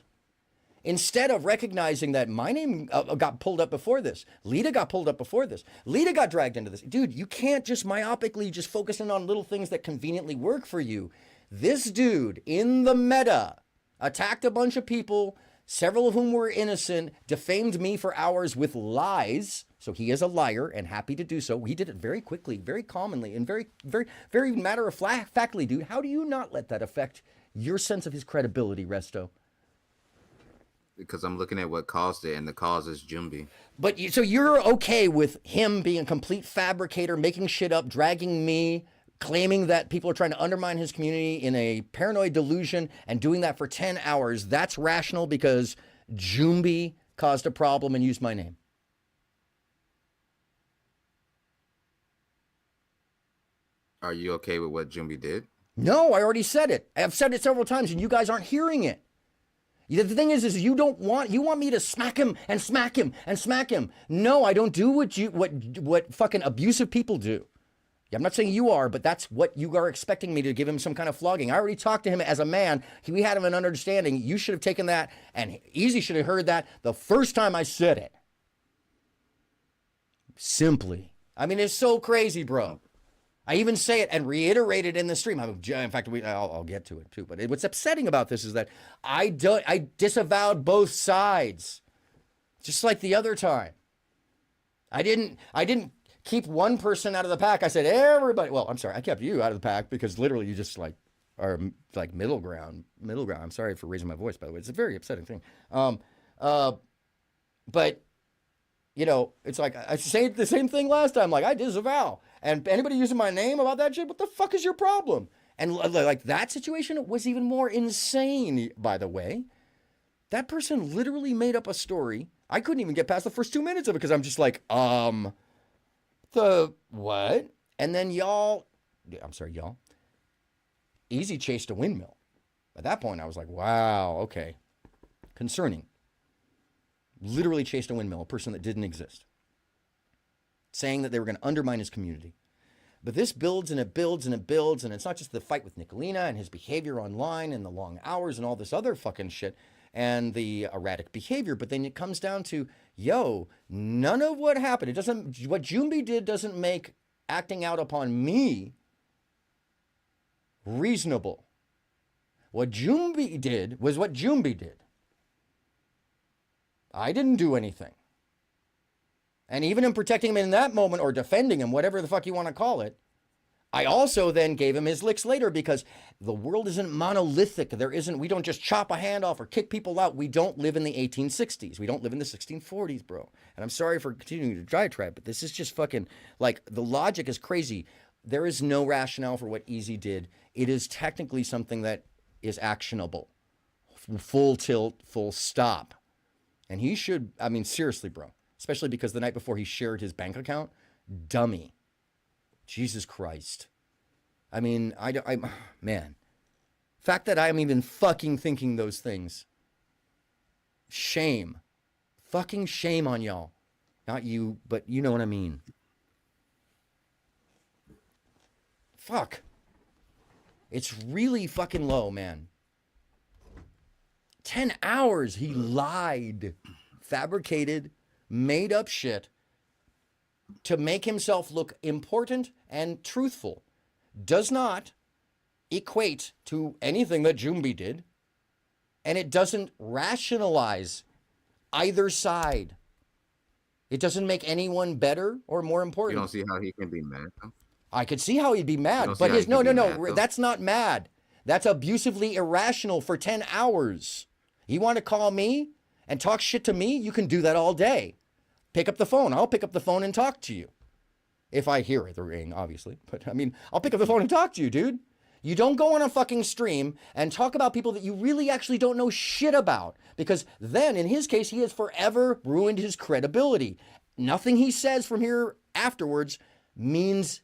instead of recognizing that my name got pulled up before this. Lita got pulled up before this. Lita got dragged into this. Dude, you can't just myopically just focus in on little things that conveniently work for you. This dude in the meta attacked a bunch of people, several of whom were innocent, defamed me for hours with lies. So he is a liar and happy to do so. He did it very quickly, very commonly, and very matter of factly, dude. How do you not let that affect your sense of his credibility, Resto? Because I'm looking at what caused it, and the cause is Jumbi. But so you're okay with him being a complete fabricator, making shit up, dragging me, claiming that people are trying to undermine his community in a paranoid delusion, and doing that for 10 hours. That's rational because Jumbi caused a problem and used my name. Are you okay with what Jumbi did? No, I already said it. I've said it several times and you guys aren't hearing it. The thing is you want me to smack him and smack him and smack him. No, I don't do what fucking abusive people do. I'm not saying you are, but that's what you are expecting me to give him some kind of flogging. I already talked to him as a man. We had an understanding. You should have taken that, and Easy should have heard that the first time I said it. Simply. I mean, it's so crazy, bro. I even say it and reiterate it in the stream. In fact, I'll get to it too. But what's upsetting about this is that I disavowed both sides, just like the other time. I didn't keep one person out of the pack. I said everybody. Well, I'm sorry, I kept you out of the pack because literally you just are like middle ground. I'm sorry for raising my voice, by the way. It's a very upsetting thing. But you know, it's like I said the same thing last time. Like I disavow. And anybody using my name about that shit, what the fuck is your problem? And like that situation was even more insane, by the way. That person literally made up a story. I couldn't even get past the first 2 minutes of it because I'm just like, the what? And then y'all, Easy chased a windmill. At that point, I was like, wow, okay. Concerning. Literally chased a windmill, a person that didn't exist. Saying that they were going to undermine his community. But this builds and it builds and it builds, and it's not just the fight with Nicolina and his behavior online and the long hours and all this other fucking shit and the erratic behavior, but then it comes down to, none of what happened, what Jumbi did doesn't make acting out upon me reasonable. What Jumbi did was what Jumbi did. I didn't do anything. And even in protecting him in that moment or defending him, whatever the fuck you want to call it, I also then gave him his licks later because the world isn't monolithic. We don't just chop a hand off or kick people out. We don't live in the 1860s. We don't live in the 1640s, bro. And I'm sorry for continuing to diatribe, but this is just fucking, like, the logic is crazy. There is no rationale for what Easy did. It is technically something that is actionable. Full tilt, full stop. And he should, seriously, bro. Especially because the night before he shared his bank account, dummy. Jesus Christ. Man. Fact that I'm even fucking thinking those things. Shame. Fucking shame on y'all. Not you, but you know what I mean. Fuck. It's really fucking low, man. 10 hours he lied, fabricated, made up shit to make himself look important and truthful. Does not equate to anything that Jumbi did, and it doesn't rationalize either side. It doesn't make anyone better or more important. You don't see how he can be mad, though? I could see how he'd be mad, but that's not mad. That's abusively irrational for 10 hours. You want to call me and talk shit to me? You can do that all day. Pick up the phone. I'll pick up the phone and talk to you. If I hear the ring, obviously. But I'll pick up the phone and talk to you, dude. You don't go on a fucking stream and talk about people that you really actually don't know shit about. Because then, in his case, he has forever ruined his credibility. Nothing he says from here afterwards means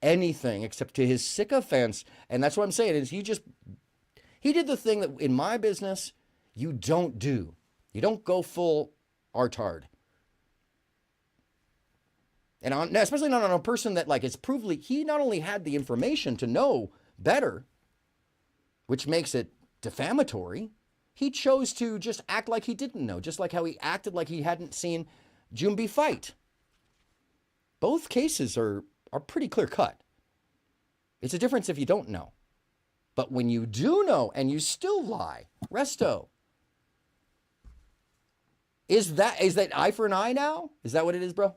anything except to his sycophants. And that's what I'm saying is he did the thing that in my business you don't do. You don't go full artard. And especially not on a person that is provably, he not only had the information to know better, which makes it defamatory. He chose to just act like he didn't know, just like how he acted like he hadn't seen Jumbi fight. Both cases are pretty clear cut. It's a difference if you don't know. But when you do know and you still lie, Resto, is that eye for an eye now? Is that what it is, bro?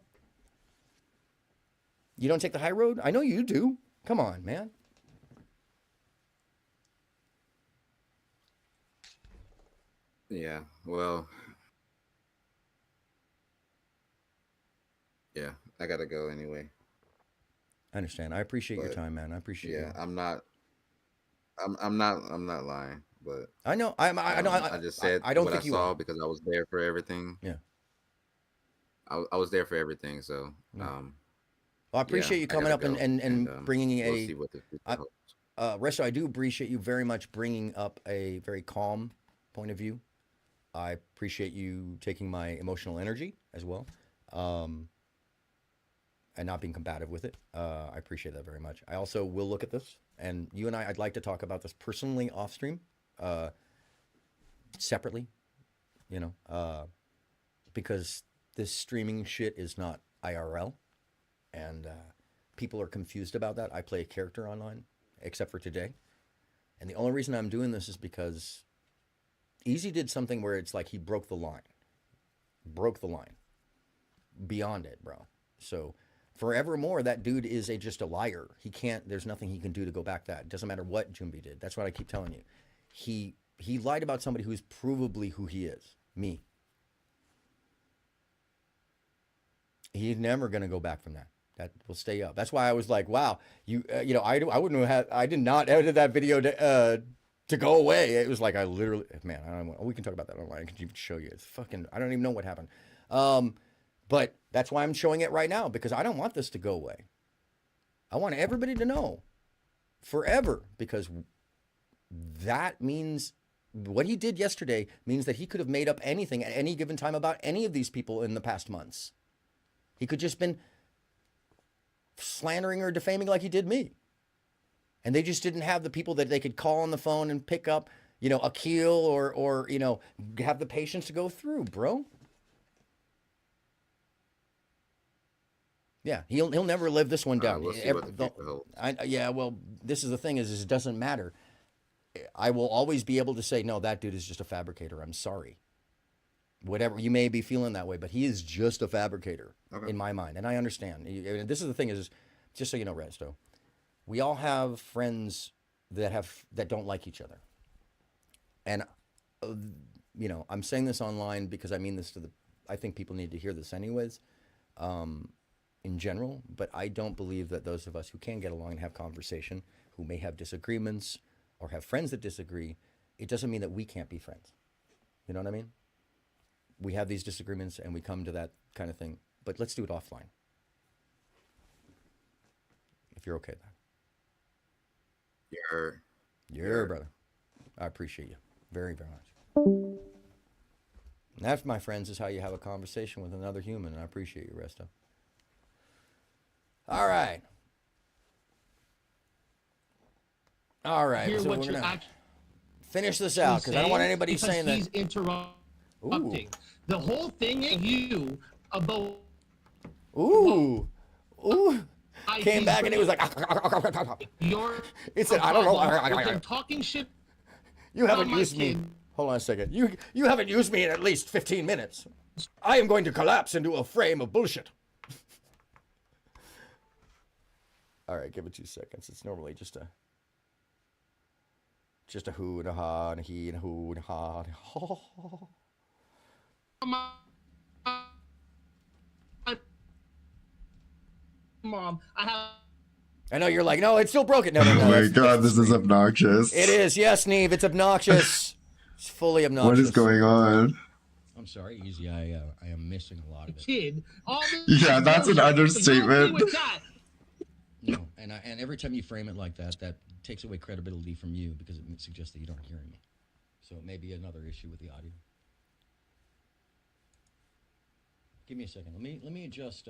You don't take the high road? I know you do. Come on, man. Yeah, well, yeah, I gotta go anyway. I understand. I appreciate your time, man. I appreciate it. Yeah, I'm not lying, but I know. I know. I just said I don't what think I you saw are. because I was there for everything. Yeah. I was there for everything, so Well, I appreciate you coming up and bringing we'll see what the future holds. Resto, I do appreciate you very much bringing up a very calm point of view. I appreciate you taking my emotional energy as well, and not being combative with it. I appreciate that very much. I also will look at this, and you and I'd like to talk about this personally off stream, separately, you know, because this streaming shit is not IRL, and people are confused about that. I play a character online, except for today, and the only reason I'm doing this is because Easy did something where it's like he broke the line. Beyond it, bro. So forevermore, that dude is just a liar. He can't, there's nothing he can do to go back that. It doesn't matter what Jumbi did. That's what I keep telling you. He lied about somebody who's provably who he is. Me. He's never going to go back from that. That will stay up. That's why I was like, wow, you know, I wouldn't have, I did not edit that video to go away. It was like I literally, man, I don't know. We can talk about that online. I can even show you. It's fucking, I don't even know what happened. But that's why I'm showing it right now, because I don't want this to go away. I want everybody to know forever, because that means what he did yesterday means that he could have made up anything at any given time about any of these people in the past months. He could just been slandering or defaming like he did me. And they just didn't have the people that they could call on the phone and pick up, you know, Akil or you know, have the patience to go through, bro. Yeah, he'll never live this one down. We'll see what the future holds. Yeah, well, this is the thing is it doesn't matter. I will always be able to say, no, that dude is just a fabricator. I'm sorry. Whatever, you may be feeling that way, but he is just a fabricator in my mind. And I understand. This is the thing is, just so you know, Resto, we all have friends that don't like each other. And, you know, I'm saying this online because I mean this I think people need to hear this anyways, in general, but I don't believe that those of us who can get along and have conversation, who may have disagreements or have friends that disagree, it doesn't mean that we can't be friends. You know what I mean? We have these disagreements and we come to that kind of thing, but let's do it offline. If you're okay with that. You're brother. I appreciate you very, very much. And that, my friends, is how you have a conversation with another human, and I appreciate you, Resto. All right. All right. Hear So what we're you're going to finish this out because I don't want anybody saying that. He's interrupting. The whole thing is you about. Ooh. Came back and it was like. It said, I don't know. Talking shit. You haven't used me. Hold on a second. You haven't used me in at least 15 minutes. I am going to collapse into a frame of bullshit. All right, give it 2 seconds. It's normally just a who and a ha and a he and a who and a ha and a ha. Mom, I know you're like, no, it's still broken. No, Oh my god, this is obnoxious. It is, yes, Neve, it's obnoxious. It's fully obnoxious. What is going on? I'm sorry, Easy. I am missing a lot of it. Kid, Yeah, that's an understatement. No, and every time you frame it like that, that takes away credibility from you because it suggests that you don't hear me. So it may be another issue with the audio. Give me a second. Let me adjust.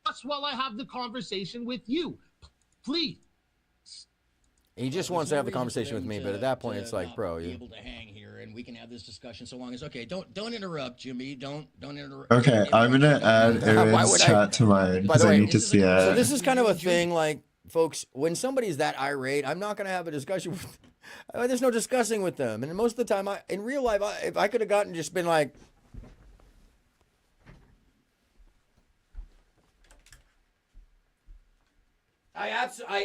That's while I have the conversation with you, please. He just wants to have a conversation with me, but at that point, it's like, bro, be you. able to hang here and we can have this discussion so long as okay. Don't interrupt, Jimmy. Don't interrupt. Okay, I'm gonna add Aaron's chat to mine By the because I way, need to see so it. this is kind of a thing, like, folks, when somebody's that irate, I'm not going to have a discussion with. There's no discussing with them, and most of the time, in real life, if I could have gotten just been like. I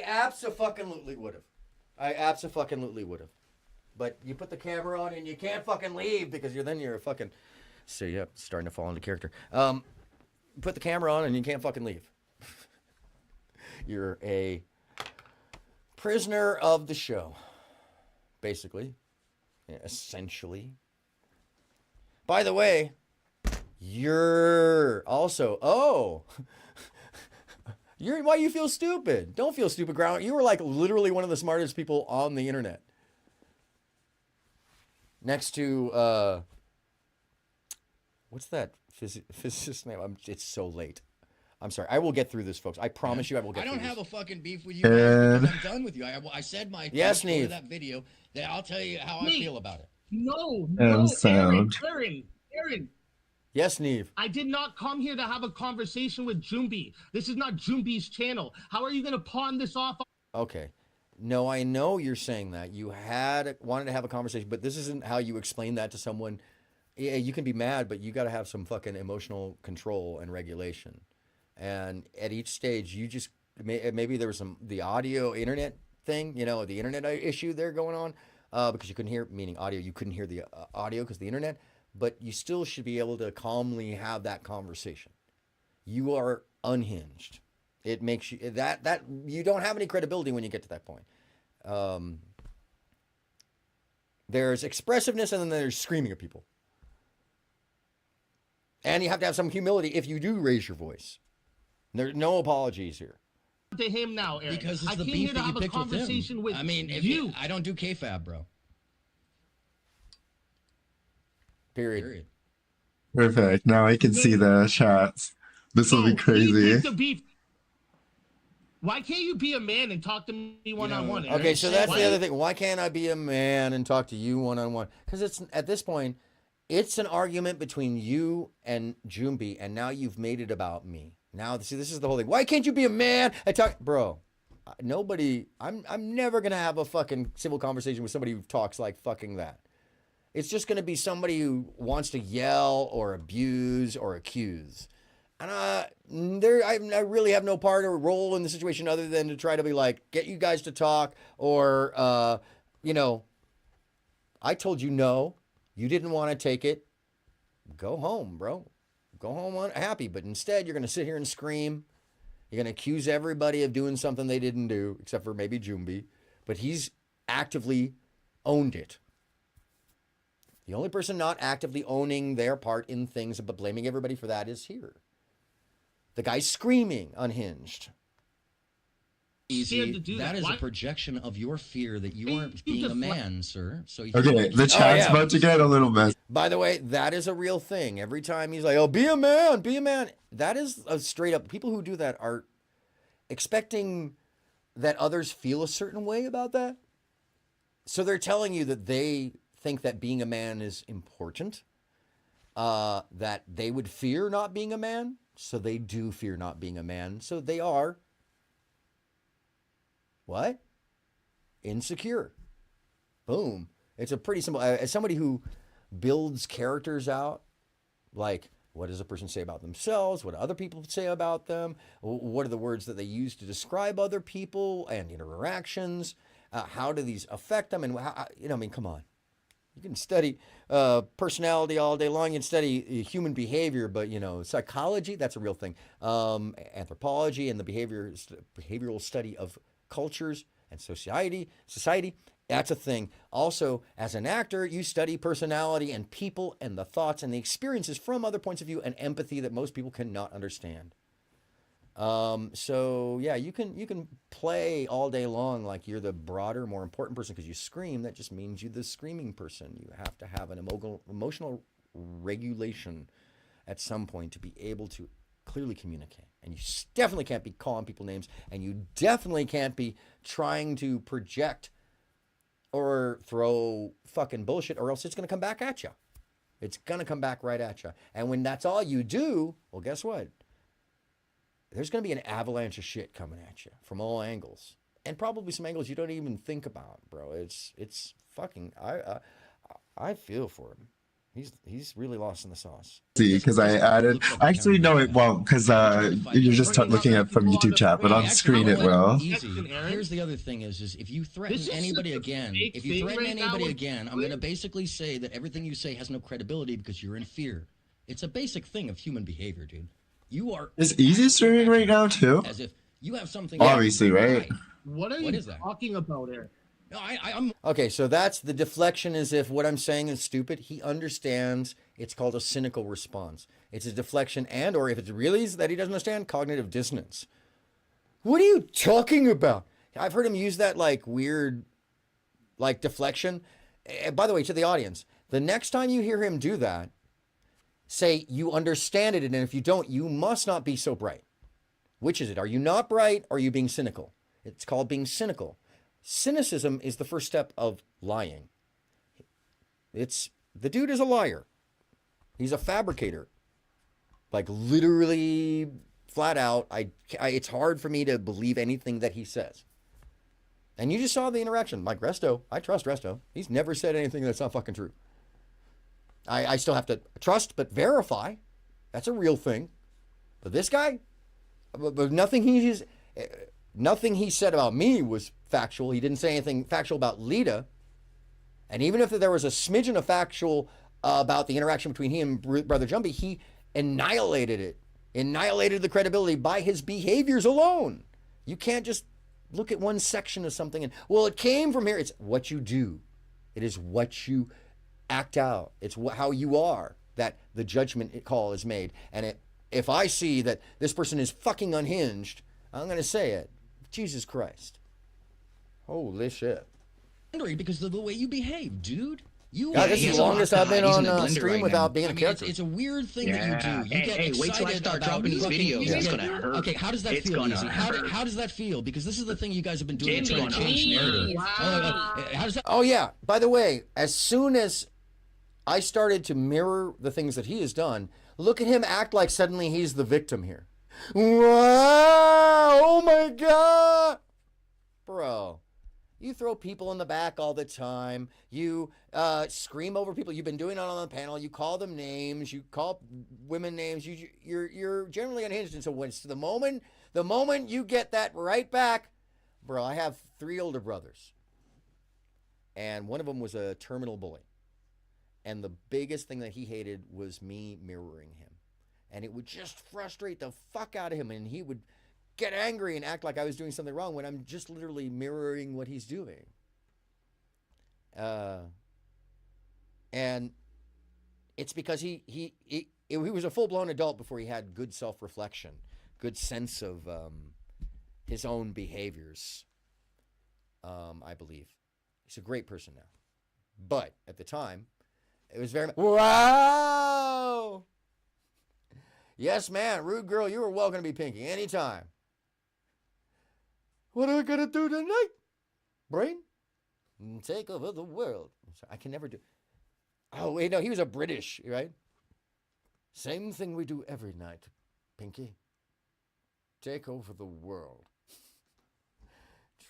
abso-fucking-lutely would have. I abso-fucking-lutely would have. But you put the camera on and you can't fucking leave because you're a fucking. So yeah, starting to fall into character. Put the camera on and you can't fucking leave. You're a prisoner of the show, basically, essentially. By the way, you're also why you feel stupid? Don't feel stupid, Ground. You were like literally one of the smartest people on the internet. Next to what's that physicist name? It's so late. I'm sorry. I will get through this, folks. I promise you I will get through this. I don't have a fucking beef with you guys because I'm done with you. I said my yes, for Neve. that video that I'll tell you how I feel about it. No, AronMSound. Aaron. Yes, Neve. I did not come here to have a conversation with Jumbi. This is not Jumbi's channel. How are you going to pawn this off? Okay. No, I know you're saying that. You wanted to have a conversation, but this isn't how you explain that to someone. Yeah, you can be mad, but you got to have some fucking emotional control and regulation. And at each stage, you just maybe there was the audio internet thing, the internet issue there going on because you couldn't hear, meaning audio, you couldn't hear the audio because the internet. But you still should be able to calmly have that conversation. You are unhinged. It makes you that you don't have any credibility when you get to that point. There's expressiveness and then there's screaming at people. And you have to have some humility if you do raise your voice. There's no apologies here. To him now, Aaron. Because it's I the came beef here to that you have a picked with conversation him. with I mean, you. I don't do K-Fab, bro. Period. Perfect. Now I can see the chats. This will be crazy. The beef. Why can't you be a man and talk to me one-on-one? Okay, so that's the other thing. Why can't I be a man and talk to you one-on-one? Because it's at this point, it's an argument between you and Jumbi, and now you've made it about me. Now, see, this is the whole thing. Why can't you be a man? Bro, nobody. I'm never gonna have a fucking civil conversation with somebody who talks like fucking that. It's just gonna be somebody who wants to yell or abuse or accuse. And I really have no part or role in the situation other than to try to be like, get you guys to talk or, I told you no, you didn't want to take it. Go home, bro. Go home unhappy. But instead, you're going to sit here and scream. You're going to accuse everybody of doing something they didn't do, except for maybe Jumbi. But he's actively owned it. The only person not actively owning their part in things but blaming everybody for that is here. The guy's screaming, unhinged. Easy. That is a projection of your fear that you aren't being a man, sir. So okay, the chat's about to get a little messy. By the way, that is a real thing. Every time he's like, "Oh, be a man, be a man." That is a straight up. People who do that are expecting that others feel a certain way about that. So they're telling you that they think that being a man is important. That they would fear not being a man. So they do fear not being a man. So they are what? Insecure. Boom. It's a pretty simple. As somebody who builds characters out, like what does a person say about themselves? What do other people say about them? What are the words that they use to describe other people and interactions? How do these affect them? And how, come on. You can study personality all day long. You can study human behavior, but, psychology, that's a real thing. Anthropology and the behavioral study of cultures and society, that's a thing. Also, as an actor, you study personality and people and the thoughts and the experiences from other points of view and empathy that most people cannot understand. So yeah, you can play all day long like you're the broader, more important person because you scream. That just means you're the screaming person. You have to have an emotional regulation at some point to be able to clearly communicate. And you definitely can't be calling people names. And you definitely can't be trying to project or throw fucking bullshit, or else it's going to come back at you. It's going to come back right at you. And when that's all you do, well, guess what? There's going to be an avalanche of shit coming at you from all angles. And probably some angles you don't even think about, bro. It's fucking, I feel for him. He's really lost in the sauce. See, because I added. Actually, no, it won't, because you're just looking at from YouTube chat, but on screen it will. Easy. Here's the other thing: is if you threaten anybody again, I'm going to basically say that everything you say has no credibility because you're in fear. It's a basic thing of human behavior, dude. You are. Is Easy streaming right now too? As if you have something. Obviously, right? What are you talking about here? No, I'm okay, so that's the deflection, as if what I'm saying is stupid. He understands. It's called a cynical response. It's a deflection, and or if it really is that he doesn't understand, cognitive dissonance. What are you talking about? I've heard him use that like weird, like deflection. By the way, to the audience, the next time you hear him do that, say you understand it, and if you don't, you must not be so bright. Which is it? Are you not bright, or are you being cynical? It's called being cynical. Cynicism is the first step of lying. The dude is a liar. He's a fabricator. Like literally flat out. It's hard for me to believe anything that he says. And you just saw the interaction. Like Resto, I trust Resto. He's never said anything that's not fucking true. I still have to trust but verify. That's a real thing. But this guy, but nothing he said about me was factual. He didn't say anything factual about Lita. And even if there was a smidgen of factual about the interaction between he and Brother Jumpy, he annihilated it. Annihilated the credibility by his behaviors alone. You can't just look at one section of something and, well, it came from here. It's what you do. It is what you act out. It's how you are that the judgment call is made. And if I see that this person is fucking unhinged, I'm going to say it. Jesus Christ. Holy shit. Because of the way you behave, dude. This is the longest I've been on stream without being a character. It's a weird thing that you do. You get excited wait till I start dropping these videos. It's gonna hurt. Okay, how does that feel, Easy? How does that feel? Because this is the thing you guys have been doing to change narrative. How does that? Oh yeah. By the way, as soon as I started to mirror the things that he has done, look at him act like suddenly he's the victim here. Wow! Oh my God! Bro, you throw people in the back all the time. You scream over people. You've been doing it on the panel. You call them names. You call women names. You're generally unhinged. And so when it's the moment you get that right back, bro, I have 3 older brothers. And one of them was a terminal bully. And the biggest thing that he hated was me mirroring him. And it would just frustrate the fuck out of him. And he would get angry and act like I was doing something wrong when I'm just literally mirroring what he's doing. And it's because he was a full-blown adult before he had good self-reflection, good sense of his own behaviors, I believe. He's a great person now. But at the time, it was very... Wow! Yes, man, rude girl, you are welcome to be Pinky anytime. What are we going to do tonight, brain? Take over the world. I can never do... Oh, wait, no, he was a British, right? Same thing we do every night, Pinky. Take over the world.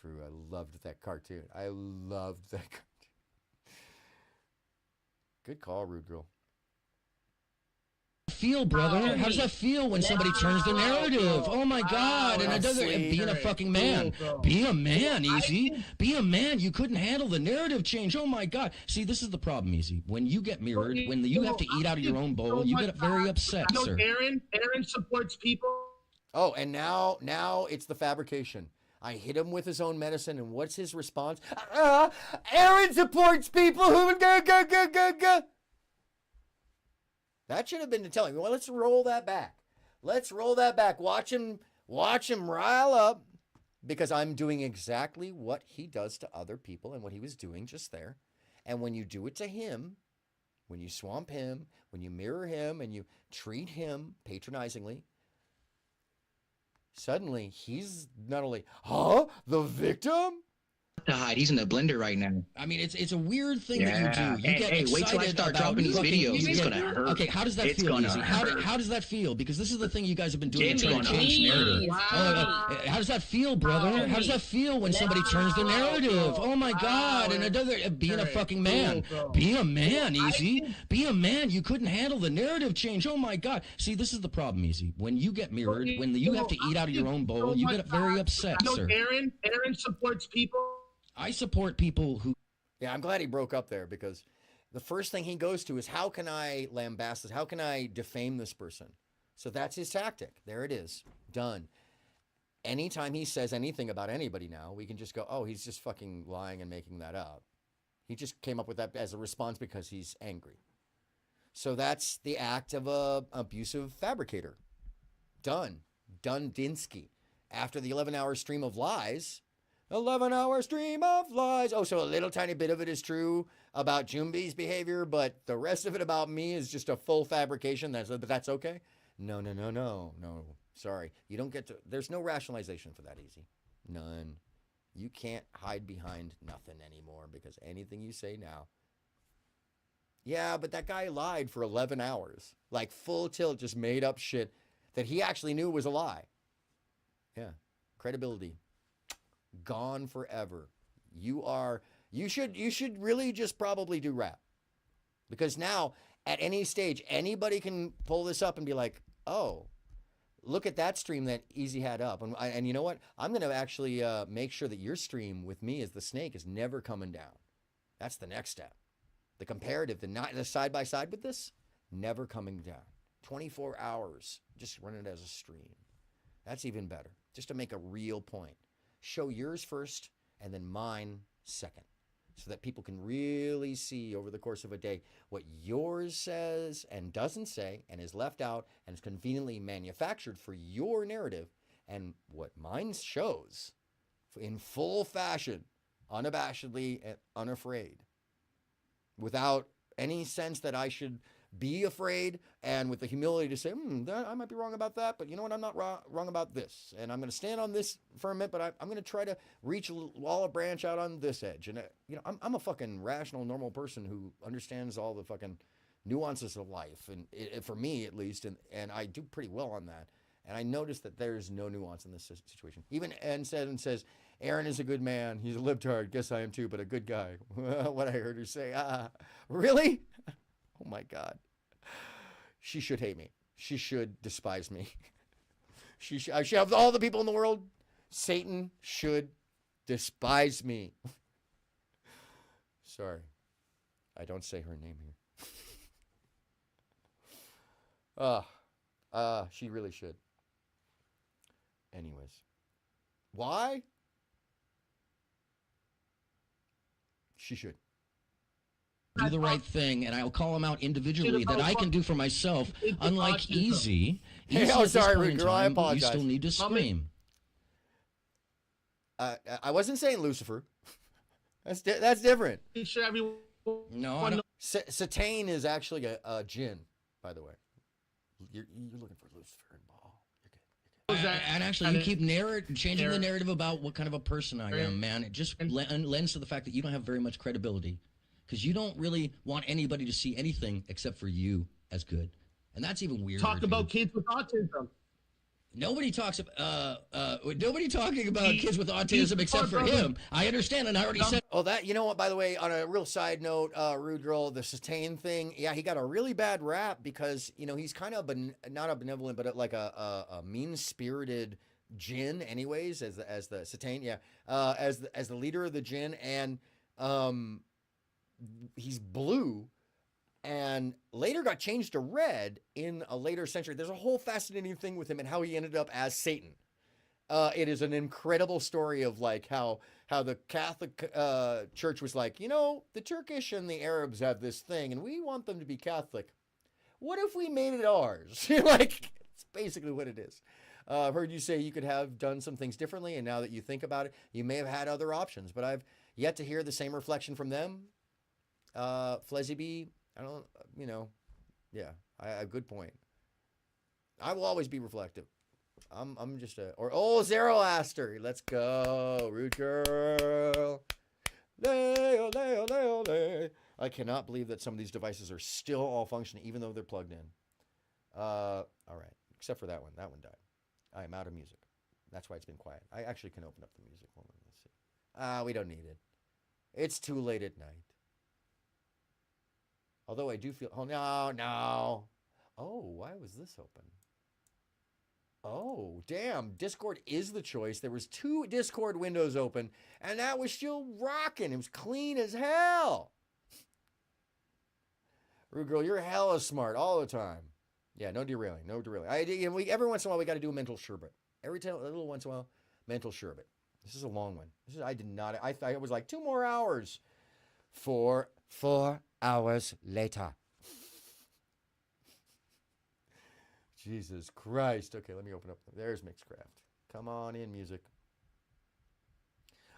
True, I loved that cartoon. I loved that cartoon. Good call, rude girl. Feel, brother? How does that feel when somebody turns the narrative? Oh my God! And it doesn't. Being a fucking man, be a man, Easy. Be a man. You couldn't handle the narrative change. Oh my God! See, this is the problem, Easy. When you get mirrored, when you have to eat out of your own bowl, you get very upset, sir. Aaron supports people. Oh, and now it's the fabrication. I hit him with his own medicine, and what's his response? Aaron supports people who go. That should have been the telling. Well, let's roll that back. Let's roll that back. Watch him rile up, because I'm doing exactly what he does to other people and what he was doing just there. And when you do it to him, when you swamp him, when you mirror him and you treat him patronizingly, suddenly he's not only, huh, the victim? To hide. He's in the blender right now. I mean, it's a weird thing that you do. You get hey, excited wait till I start dropping these videos. It's gonna hurt. Okay, how does that It's feel, gonna Easy? hurt. How does that feel? Because this is the thing you guys have been doing, It's trying to gonna change narrative. hurt. How does that feel, brother? How does that feel when somebody turns the narrative? Oh my God! And another, being a fucking man. Be a man, Easy. Be a man. You couldn't handle the narrative change. Oh my God! See, this is the problem, Easy. When you get mirrored, when you have to eat out of your own bowl, you get very upset, sir. Aaron supports people. I support people who. Yeah, I'm glad he broke up there, because the first thing he goes to is, how can I lambast this? How can I defame this person? So that's his tactic. There it is. Done. Anytime he says anything about anybody now, we can just go, oh, he's just fucking lying and making that up. He just came up with that as a response because he's angry. So that's the act of a abusive fabricator. Done. Dundinsky. After the 11-hour stream of lies, 11-hour stream of lies. Oh, so a little tiny bit of it is true about Jumbi's behavior, but the rest of it about me is just a full fabrication. That's okay? No. Sorry. You don't get to, there's no rationalization for that, Easy. None. You can't hide behind nothing anymore, because anything you say now. Yeah, but that guy lied for 11 hours. Like full tilt, just made up shit that he actually knew was a lie. Yeah. Credibility. Gone forever. You should really just probably do rap. Because now, at any stage, anybody can pull this up and be like, oh, look at that stream that Easy had up. And you know what? I'm going to actually make sure that your stream with me as the snake is never coming down. That's the next step. The comparative, the side-by-side with this, never coming down. 24 hours, just run it as a stream. That's even better, just to make a real point. Show yours first and then mine second, so that people can really see over the course of a day what yours says and doesn't say and is left out and is conveniently manufactured for your narrative, and what mine shows in full fashion, unabashedly and unafraid, without any sense that I should be afraid, and with the humility to say, I might be wrong about that, but you know what? I'm not wrong about this. And I'm going to stand on this for a minute, but I'm going to try to reach a branch out on this edge. And, I'm a fucking rational, normal person who understands all the fucking nuances of life. And for me, at least, and I do pretty well on that. And I noticed that there's no nuance in this situation. Even N says, Aaron is a good man. He's a libtard. Guess I am too, but a good guy. What I heard her say. Really? Oh my God. She should hate me. She should despise me. She should have all the people in the world. Satan should despise me. Sorry. I don't say her name here. She really should. Anyways. Why? She should. Do the right thing, and I'll call them out individually that I can do for myself. Unlike Easy, sorry, rude girl. I apologize. You still need to scream. I wasn't saying Lucifer. That's different. No, Satane is actually a jinn, by the way. You're looking for Lucifer and Baal. And actually, you keep changing the narrative about what kind of a person I am, man. It just lends to the fact that you don't have very much credibility. Because you don't really want anybody to see anything except for you as good. And that's even weirder. Talk about kids with autism. Nobody talking about kids with autism except for him. I understand, and I already said. Oh, that, you know what, by the way, on a real side note, Rude Girl, the Satane thing, yeah, he got a really bad rap because, he's kind of not a benevolent, but like a mean-spirited jinn anyways, as the Satane, yeah, as the leader of the jinn, and he's blue, and later got changed to red in a later century. There's a whole fascinating thing with him and how he ended up as Satan. It is an incredible story of like how the Catholic Church was like, the Turkish and the Arabs have this thing, and we want them to be Catholic. What if we made it ours? Like, it's basically what it is. I've heard you say you could have done some things differently, and now that you think about it, you may have had other options, but I've yet to hear the same reflection from them. Flezzy B, I don't, yeah, I good point. I will always be reflective. I'm just a Zoroaster. Let's go, Root Girl. Leo, Leo, Leo, Leo. I cannot believe that some of these devices are still all functioning, even though they're plugged in. All right, except for that one. That one died. I am out of music. That's why it's been quiet. I actually can open up the music. Hold on, let's see. We don't need it. It's too late at night. Although I do feel... Oh, no. Oh, why was this open? Oh, damn. Discord is the choice. There was 2 Discord windows open, and that was still rocking. It was clean as hell. Rude Girl, you're hella smart all the time. Yeah, no derailing. Every once in a while, we got to do a mental sherbet. A little once in a while, mental sherbet. This is a long one. I was like 2 more hours. 4 hours later. Jesus Christ. Okay, let me open up. There's Mixcraft. Come on in, music.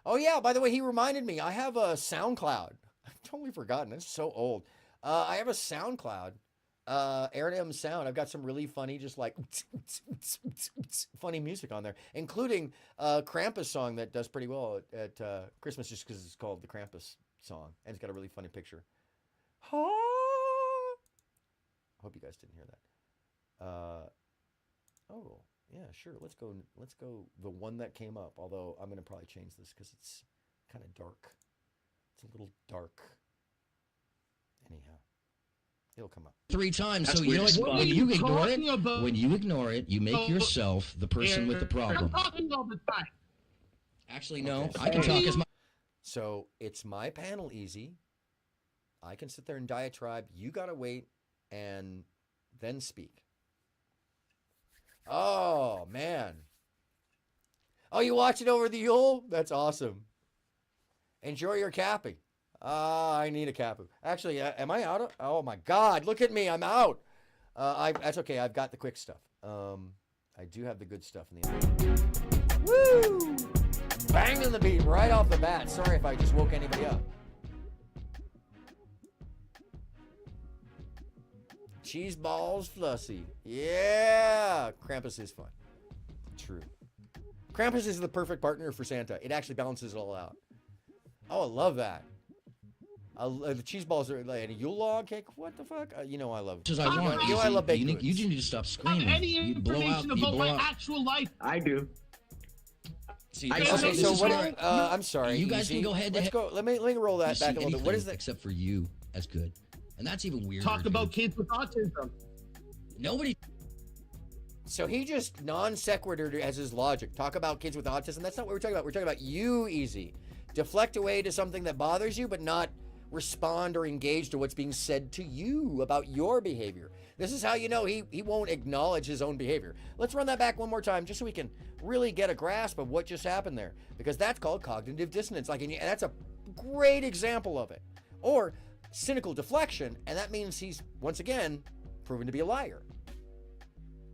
Oh, yeah, by the way, he reminded me. I have a SoundCloud. I've totally forgotten. It's so old. I have a SoundCloud. AronMSound. I've got some really funny, just like funny music on there, including a Krampus song that does pretty well at Christmas just because it's called the Krampus song. And it's got a really funny picture. I hope you guys didn't hear that. Oh, yeah, sure. Let's go the one that came up, although I'm going to probably change this because it's kind of dark. It's a little dark. Anyhow, it'll come up 3 times. That's so you know weird. what? What are you talking about? When you ignore it, you make yourself the person with the problem. I'm talking all the time. Actually, no. Okay, I can talk as much. So it's my panel, Easy. I can sit there and diatribe. You got to wait and then speak. Oh, man. Oh, you watch it over the Yule? That's awesome. Enjoy your cappy. I need a capu. Actually, am I out of... Oh, my God. Look at me. I'm out. That's okay. I've got the quick stuff. I do have the good stuff in the end. Woo! Banging the beat right off the bat. Sorry if I just woke anybody up. Cheese balls flussy. Yeah. Krampus is fun. True. Krampus is the perfect partner for Santa. It actually balances it all out. Oh, I love that. The cheese balls are like a Yule log cake. What the fuck? You know I love. I love baked goods. You just need to stop screaming. Any information about my actual life? I do. See, okay, so what? I'm sorry. You guys Easy. can go ahead. Let's go. Let me roll that back a little bit. What is that? Except for you, that's good, and that's even weirder. Talk about kids with autism. Nobody. So he just non sequitur as his logic. Talk about kids with autism. That's not what we're talking about. We're talking about you, Easy. Deflect away to something that bothers you, but not respond or engage to what's being said to you about your behavior. This is how you know he won't acknowledge his own behavior. Let's run that back one more time just so we can really get a grasp of what just happened there, because that's called cognitive dissonance. And that's a great example of it. Or cynical deflection, and that means he's once again proven to be a liar.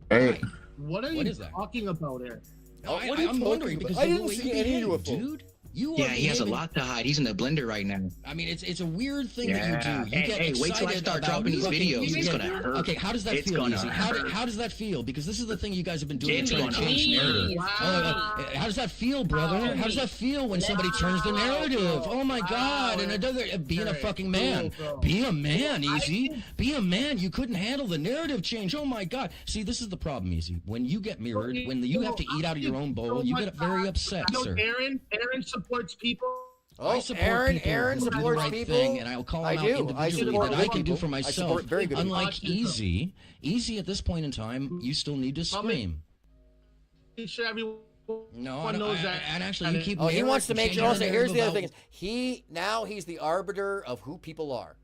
Hey. What are you talking about, Eric? I'm wondering because I didn't see any UFO. Dude. Yeah, he has a lot to hide. He's in the blender right now. I mean, it's a weird thing that you do. You get excited wait till I start dropping these videos. It's gonna hurt. Okay, how does that feel, Easy? How does that feel? Because this is the thing you guys have been doing to change narrative. Wow. How does that feel, brother? How does that feel when somebody turns the narrative? Oh my God! And it doesn't. Being a fucking man. Be a man, Easy. Be a man. You couldn't handle the narrative change. Oh my God! See, this is the problem, Easy. When you get mirrored, when you have to eat out of your own bowl, you get very upset, sir. Aaron supports people. Oh, Aaron supports people. And I'll call him out individually that I can do for myself. Very good. Unlike Easy at this point in time, you still need to scream. Sure, everyone knows that. And actually, you keep. Oh, he wants to make sure. Also, here's the other thing: he's the arbiter of who people are.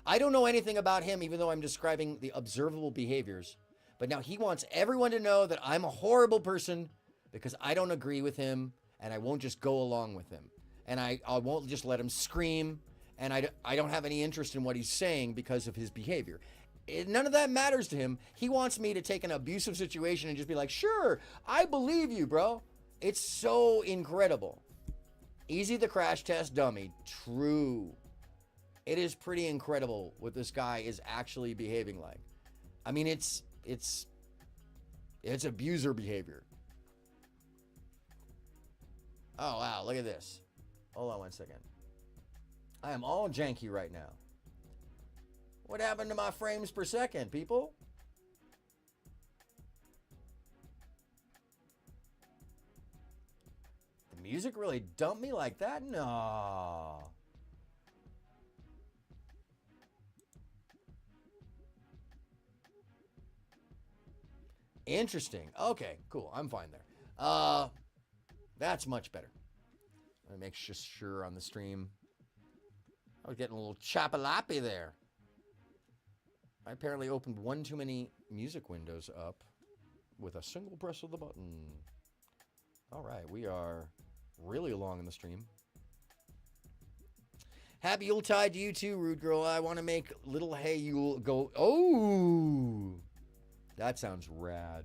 I don't know anything about him, even though I'm describing the observable behaviors. But now he wants everyone to know that I'm a horrible person because I don't agree with him, and I won't just go along with him. And I won't just let him scream, and I don't have any interest in what he's saying because of his behavior. None of that matters to him. He wants me to take an abusive situation and just be like, sure, I believe you, bro. It's so incredible. Easy the crash test dummy. True. It is pretty incredible what this guy is actually behaving like. I mean, it's It's abuser behavior. Oh, wow. Look at this. Hold on 1 second. I am all janky right now. What happened to my frames per second, people? The music really dumped me like that? No. Interesting. Okay, cool. I'm fine there. That's much better. Let me make sure on the stream. I was getting a little chapalappy there. I apparently opened one too many music windows up with a single press of the button. All right, we are really long in the stream. Happy Yuletide to you too, Rude Girl. I want to make little Hey Yule go. Oh, that sounds rad.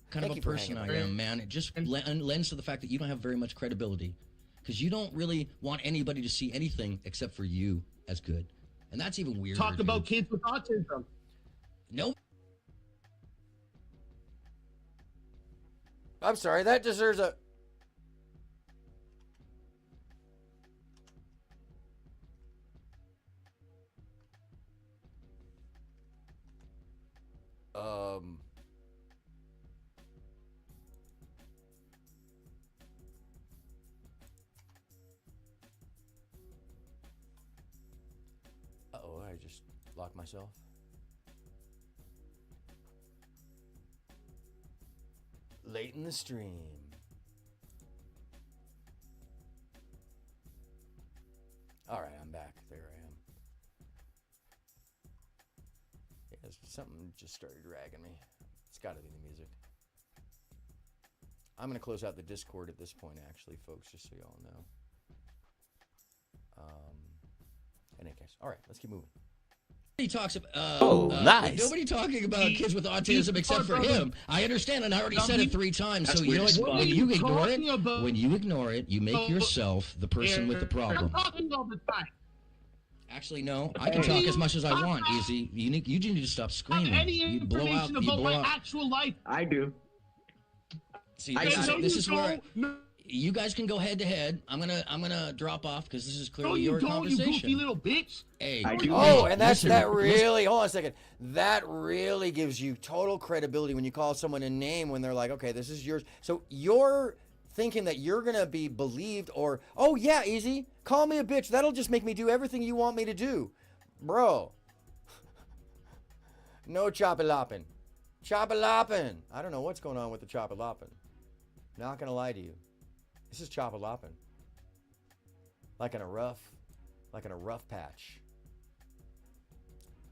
Kind of a person I am, man. It just lends to the fact that you don't have very much credibility, because you don't really want anybody to see anything except for you as good, and that's even weirder. Talk about kids with autism. No. I'm sorry. That deserves a. Uh-oh, I just locked myself. Late in the stream. All right, I'm back. There I am. Yeah, something just started dragging me. It's got to be the music. I'm going to close out the Discord at this point, actually, folks, just so you all know. In any case. All right, let's keep moving. Nobody talks about. Nice. Nobody talking about kids with autism except for him. I understand, and I already said it 3 times. So you know what? When you ignore it, you make yourself the person with the problem. I'm talking all the time. Actually, no. I can talk as much as I want. Easy. You need to stop screaming. Any You blow out. information about my actual life? I do. See, this is where you guys can go head to head. I'm gonna drop off because this is clearly your conversation. You goofy little bitch. Hey. Oh, and that really, hold on a second. That really gives you total credibility when you call someone a name when they're like, okay, this is yours. So you're thinking that you're going to be believed or, oh yeah, easy. Call me a bitch. That'll just make me do everything you want me to do. Bro. No choppa-lopping. Choppa-lopping. I don't know what's going on with the choppa-lopping. Not going to lie to you. This is choppa-lopping. Like in a rough patch.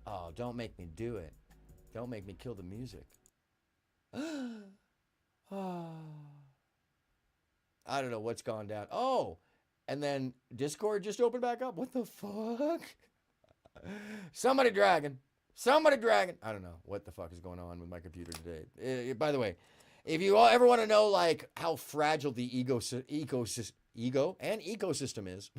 Oh, don't make me do it. Don't make me kill the music. I don't know what's gone down. Oh, and then Discord just opened back up. What the fuck? Somebody dragging. I don't know what the fuck is going on with my computer today. By the way, if you all ever want to know like how fragile the ego and ecosystem is,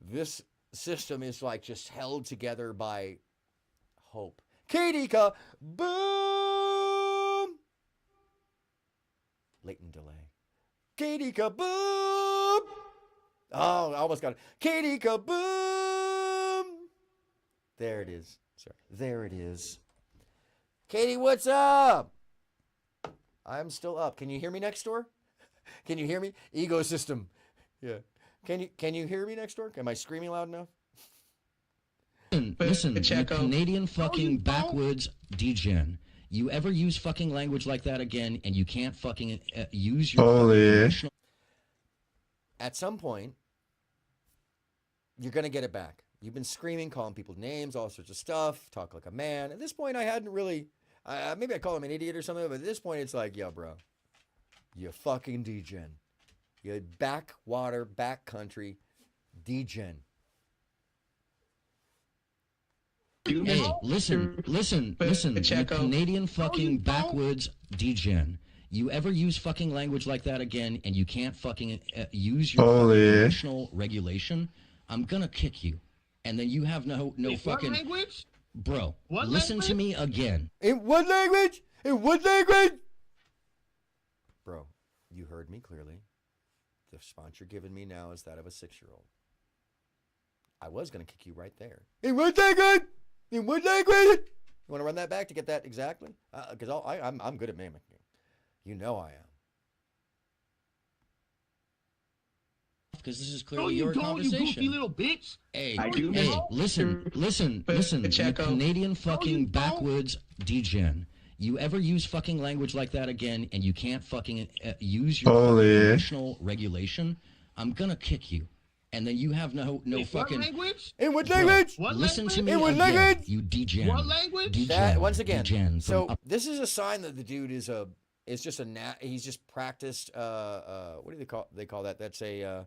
this system is like just held together by hope. Kadika, boom. Latent delay. Kadika, boom. Oh, I almost got it. Kadika, boom. There it is. Sorry. There it is. Katie, what's up? I'm still up. Can you hear me next door? Can you hear me? Ecosystem. Yeah. Can you hear me next door? Am I screaming loud enough? Listen, you Canadian fucking backwoods degen. You ever use fucking language like that again, and you can't fucking use your emotional... At some point, you're going to get it back. You've been screaming, calling people names, all sorts of stuff, talk like a man. At this point, I hadn't really... maybe I call him an idiot or something, but at this point, it's like, yo, bro, you fucking degen. You backwater, backcountry degen. Hey, listen, you Canadian fucking backwoods degen. You ever use fucking language like that again, and you can't fucking use your emotional regulation, I'm gonna kick you. And then you have no fucking... What language? Bro, What listen language? to me again. In what language? In what language? Bro, you heard me clearly. The response you're giving me now is that of a 6-year-old. I was going to kick you right there. In what language? In what language? You want to run that back to get that exactly? Because I'm good at mimicking. You know I am. Because this is clearly your conversation. You goofy little bitch. Hey, I do. hey, listen, you Canadian fucking backwoods degen. You ever use fucking language like that again, and you can't fucking use your national regulation, I'm gonna kick you. And then you have no fucking language. In what language? Listen to me In what again, language? you degen. What language? That, once again. Degen So this is a sign that the dude is just he's just practiced. What do they call that? That's a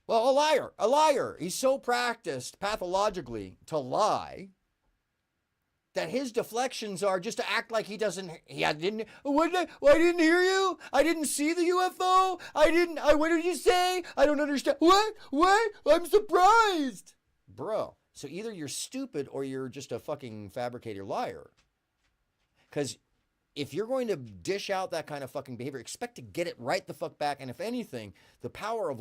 well, a liar. He's so practiced pathologically to lie that his deflections are just to act like he didn't hear you. I didn't see the UFO. What did you say? I don't understand. What? I'm surprised. Bro, so either you're stupid or you're just a fucking fabricator liar. Because if you're going to dish out that kind of fucking behavior, expect to get it right the fuck back. And if anything, the power of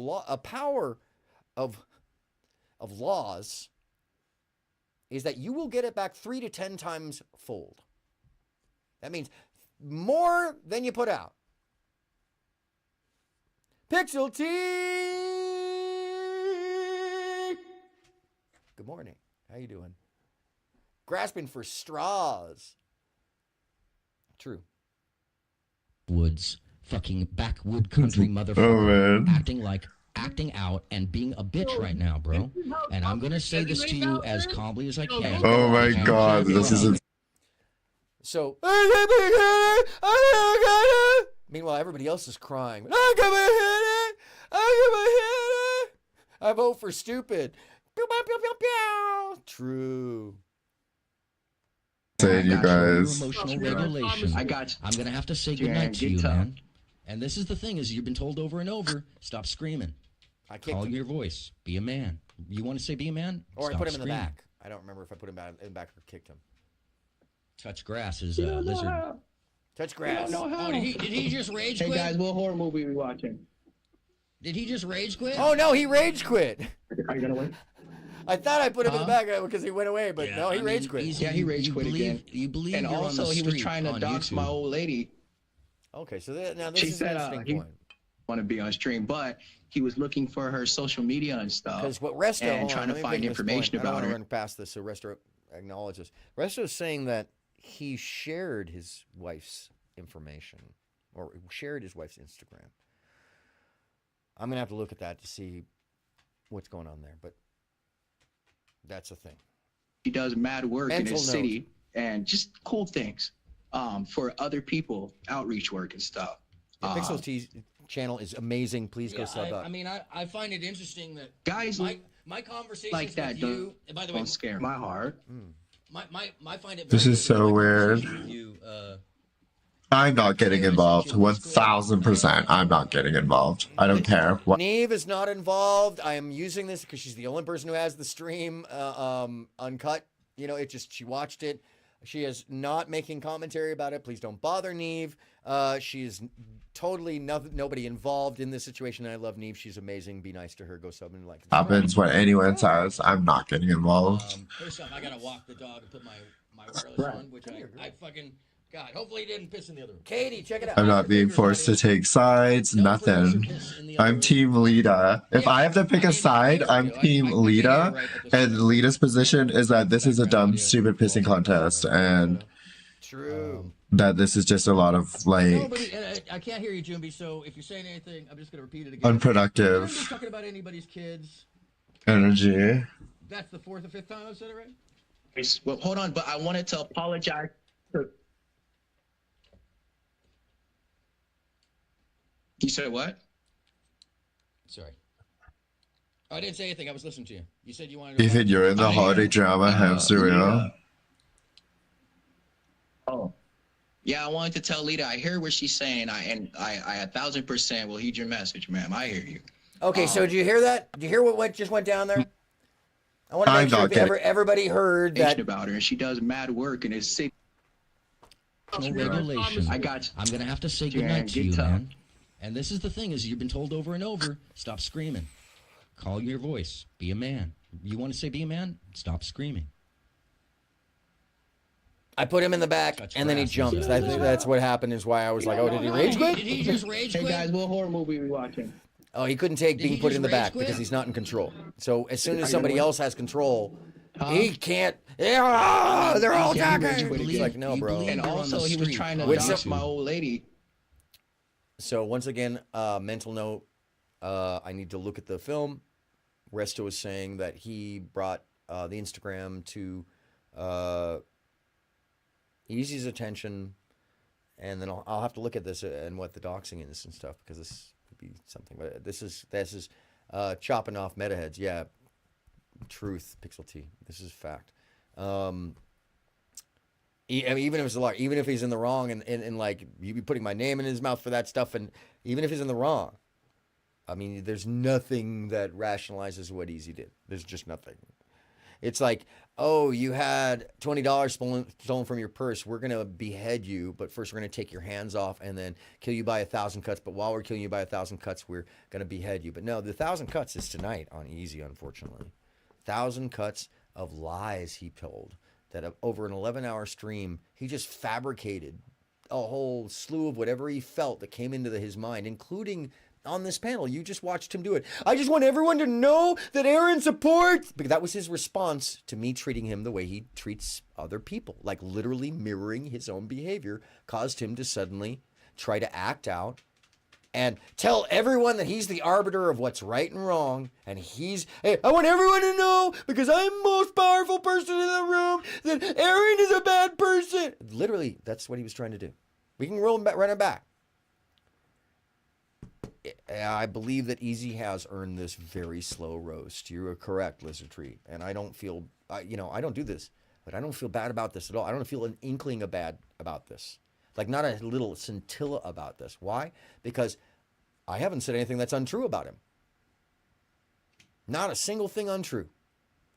laws is that you will get it back 3 to 10 times fold. That means more than you put out. Pixel T. Good morning. How you doing? Grasping for straws. True. Woods, fucking backwood country motherfucker, acting out and being a bitch right now, bro. And I'm gonna say this to you as calmly as I can. Oh my god, this is So, meanwhile, everybody else is crying. I vote for stupid. True. Saying you guys. Emotional regulation. I got you. I'm gonna have to say goodnight to you, man. And this is the thing: is you've been told over and over, stop screaming. Call your voice. Be a man. You want to say be a man? Or Stop I put him in the screaming. back. I don't remember if I put him in the back or kicked him. Touch grass is a lizard. Touch grass. Oh, did he just rage Hey quit? guys, what horror movie are we watching? Did he just rage quit? Oh no, he rage quit. Are you gonna win? I thought I put him in the back because he went away, but no, he rage quit. Yeah, he rage quit again. You believe and you're on also the he was street trying to on dox YouTube. my old lady. Okay, so now this She is said an interesting he point. want to be on stream, but he was looking for her social media and stuff. Because what Resto and trying to find information I don't about want to her. run past this, so Resto acknowledges. Resto is saying that he shared his wife's information or shared his wife's Instagram. I'm gonna have to look at that to see what's going on there, but that's the thing. He does mad work in Mental his note. city and just cool things for other people, outreach work and stuff. The Pixel T channel is amazing. Please go sub up. I mean, I find it interesting that guys my conversations like that with you. By the way, don't scare my heart. My find it. This very is so weird. with you, I'm not getting involved. 1000%. I'm not getting involved. I don't care. What? Neve is not involved. I am using this because she's the only person who has the stream uncut. You know, she watched it. She is not making commentary about it. Please don't bother Neve. She is totally nobody involved in this situation. I love Neve. She's amazing. Be nice to her. Go sub and like. Happens when anyone says I'm not getting involved. First off, I gotta walk the dog and put my wireless on, which I fucking. God, hopefully he didn't piss in the other room. Katie, check it out. I'm not being forced to take sides. Nothing. I'm Team Lita. If I have to pick a side, I'm Team Lita. And Lita's position is that this is a dumb, stupid pissing contest, and that this is just a lot of like I can't hear you, Jumbi. So if you're saying anything, I'm just gonna repeat it again. unproductive I'm just talking about anybody's kids. energy. That's the 4th or 5th time I've said it right. Well, hold on, but I wanted to apologize. You said what? Sorry. I didn't say anything. I was listening to you. You said you wanted to. Ethan, you're in the holiday drama hamster wheel. Oh. Yeah, I wanted to tell Lita. I hear what she's saying. I 1000% will heed your message, ma'am. I hear you. Okay, so did you hear that? Did you hear what just went down there? I want to make sure if everybody heard that about her, and she does mad work and is sick. No regulation. I got you. I'm gonna have to say goodnight to you, man. And this is the thing: is you've been told over and over, stop screaming, call your voice, be a man. You want to say be a man? Stop screaming. I put him in the back, and then he jumps. That's what happened. Is why I was like, oh, did he rage quit? Did he just rage quit? Hey guys, what horror movie are we watching? Oh, he couldn't take being put in the back because he's not in control. So as soon as somebody else has control, he can't. Yeah, they're all attacking. He's like, no, bro. And also, he was trying to dox my old lady. So once again, mental note. I need to look at the film. Resto was saying that he brought the Instagram to Easy's attention, and then I'll have to look at this and what the doxing is and stuff, because this could be something. But this is chopping off metaheads. Yeah, truth, Pixel T. This is fact. Even if it's a lie, even if he's in the wrong, and like you be putting my name in his mouth for that stuff, and even if he's in the wrong, I mean, there's nothing that rationalizes what Easy did. There's just nothing. It's like, oh, you had $20 stolen from your purse. We're gonna behead you, but first we're gonna take your hands off and then kill you by 1,000 cuts. But while we're killing you by 1,000 cuts, we're gonna behead you. But no, the 1,000 cuts is tonight on Easy, unfortunately. 1,000 cuts of lies he told that over an 11-hour stream, he just fabricated a whole slew of whatever he felt that came into his mind, including on this panel. You just watched him do it. I just want everyone to know that Aaron supports, because that was his response to me treating him the way he treats other people, like literally mirroring his own behavior, caused him to suddenly try to act out and tell everyone that he's the arbiter of what's right and wrong. And hey, I want everyone to know, because I'm the most powerful person in the room, that Aaron is a bad person. Literally, that's what he was trying to do. We can run it back. I believe that Easy has earned this very slow roast. You are correct, Lizard Tree. And I don't feel, I don't do this, but I don't feel bad about this at all. I don't feel an inkling of bad about this. Like, not a little scintilla about this. Why? Because I haven't said anything that's untrue about him. Not a single thing untrue.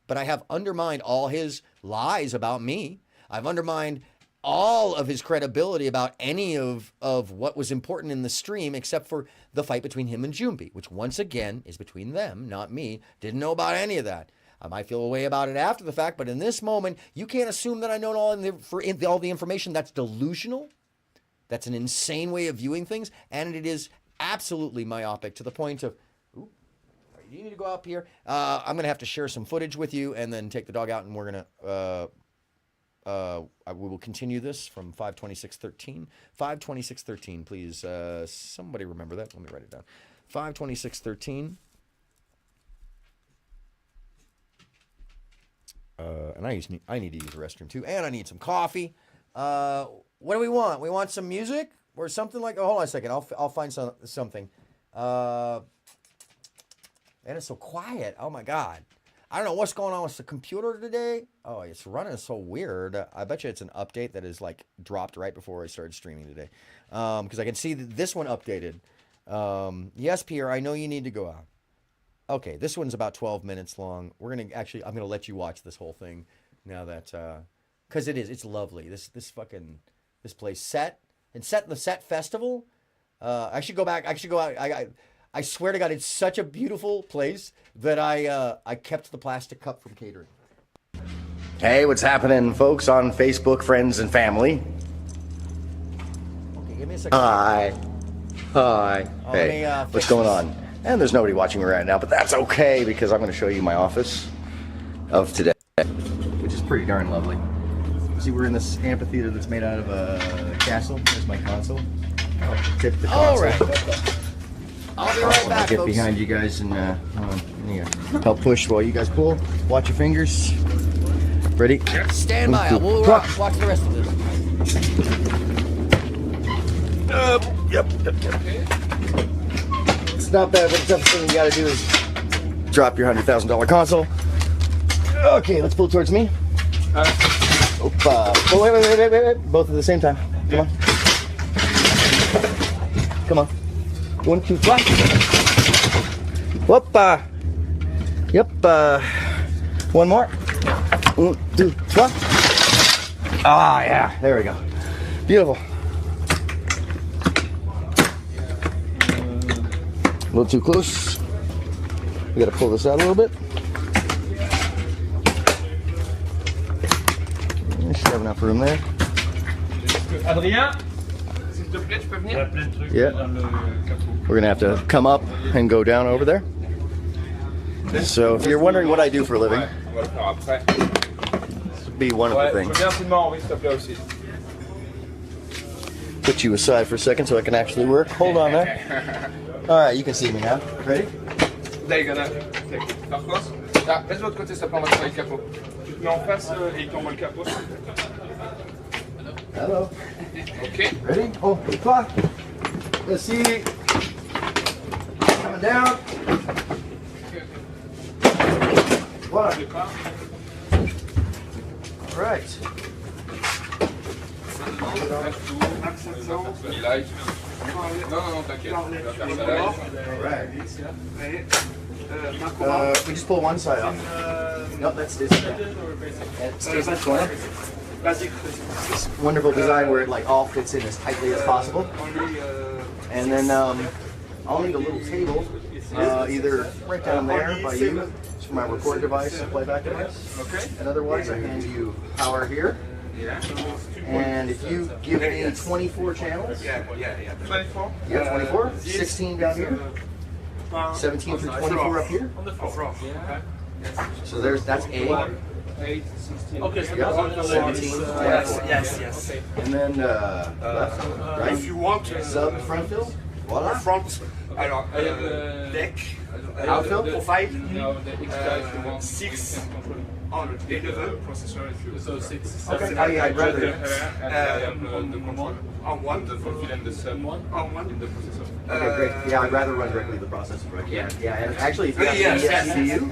But I have undermined all his lies about me. I've undermined all of his credibility about any of what was important in the stream, except for the fight between him and Jumbi, which once again is between them, not me. Didn't know about any of that. I might feel a way about it after the fact, but in this moment, you can't assume that I know all the information. That's delusional. That's an insane way of viewing things, and it is absolutely myopic to the point of, ooh, you need to go up here. I'm going to have to share some footage with you and then take the dog out, and we're going to, we will continue this from 5:26:13. 5:26:13, please. Somebody remember that. Let me write it down. 5:26:13. And I need to use the restroom too, and I need some coffee. What do we want? We want some music or something like. Oh, hold on a second. I'll find something. And it's so quiet. Oh my God. I don't know what's going on with the computer today. Oh, it's running so weird. I bet you it's an update that is like dropped right before I started streaming today. Because I can see that this one updated. Yes, Pierre, I know you need to go out. Okay, this one's about 12 minutes long. I'm gonna let you watch this whole thing now that, because it's lovely. This place set in the Set Festival. I should go back. I should go out. I swear to God, it's such a beautiful place that I kept the plastic cup from catering. Hey, what's happening, folks, on Facebook, friends, and family? Okay, give me a second. Hi. Hey, what's going on? And there's nobody watching me right now, but that's okay, because I'm going to show you my office of today, which is pretty darn lovely. See, we're in this amphitheater that's made out of a castle. There's my console. I'll tip the console. All right. I'll be right back, I'll get folks. behind you guys and help push while you guys pull. Watch your fingers. Ready? Stand by. We'll watch the rest of this. Yep. It's not bad, but the toughest thing you gotta do is drop your $100,000 console. Okay, let's pull towards me. Oh, wait. Both at the same time. Come on. 1, 2, 3. Whoop. Yep. 1, One more. 1, 2, 3. Ah, yeah. There we go. Beautiful. A little too close. We gotta pull this out a little bit. Should have enough room there. Adrien, s'il te plaît, tu peux venir? Yeah. We're gonna have to come up and go down over there. So if you're wondering what I do for a living, this would be one of the things. Put you aside for a second so I can actually work. Hold on there. All right, you can see me now. Ready? Là, il y en a. Par contre, là, reste de l'autre côté, ça peut envoyer le capot. Tu te mets en face et il t'envoie le capot. Hello. Ok. Ready? Oh, clock. Let's see. Coming down. One. All right. Non, t'inquiète. We just pull one side off. Nope, that's this. It's wonderful design where it like all fits in as tightly as possible. And then I'll need a little table, either right down there by you, for my record device, playback device. Okay. And otherwise, I hand you power here. And if you give me 24 channels. 24? Yeah, 24. 16 down here. 17 through 24 up here. So that's A. 8, 16. Okay, so Yeah, that's 17. Yes. And then left, right. If you want Sub front fill. Voila. Front. Alors, deck. Outfill. Profile. 6. On et level. Processor so 6. Okay. I'd rather. On 1. The fulfill and the sub. On 1 in the processor. Okay, great. Yeah, I'd rather run directly the processor right here. Yeah. Yeah, and actually, if you have Yes. EBU.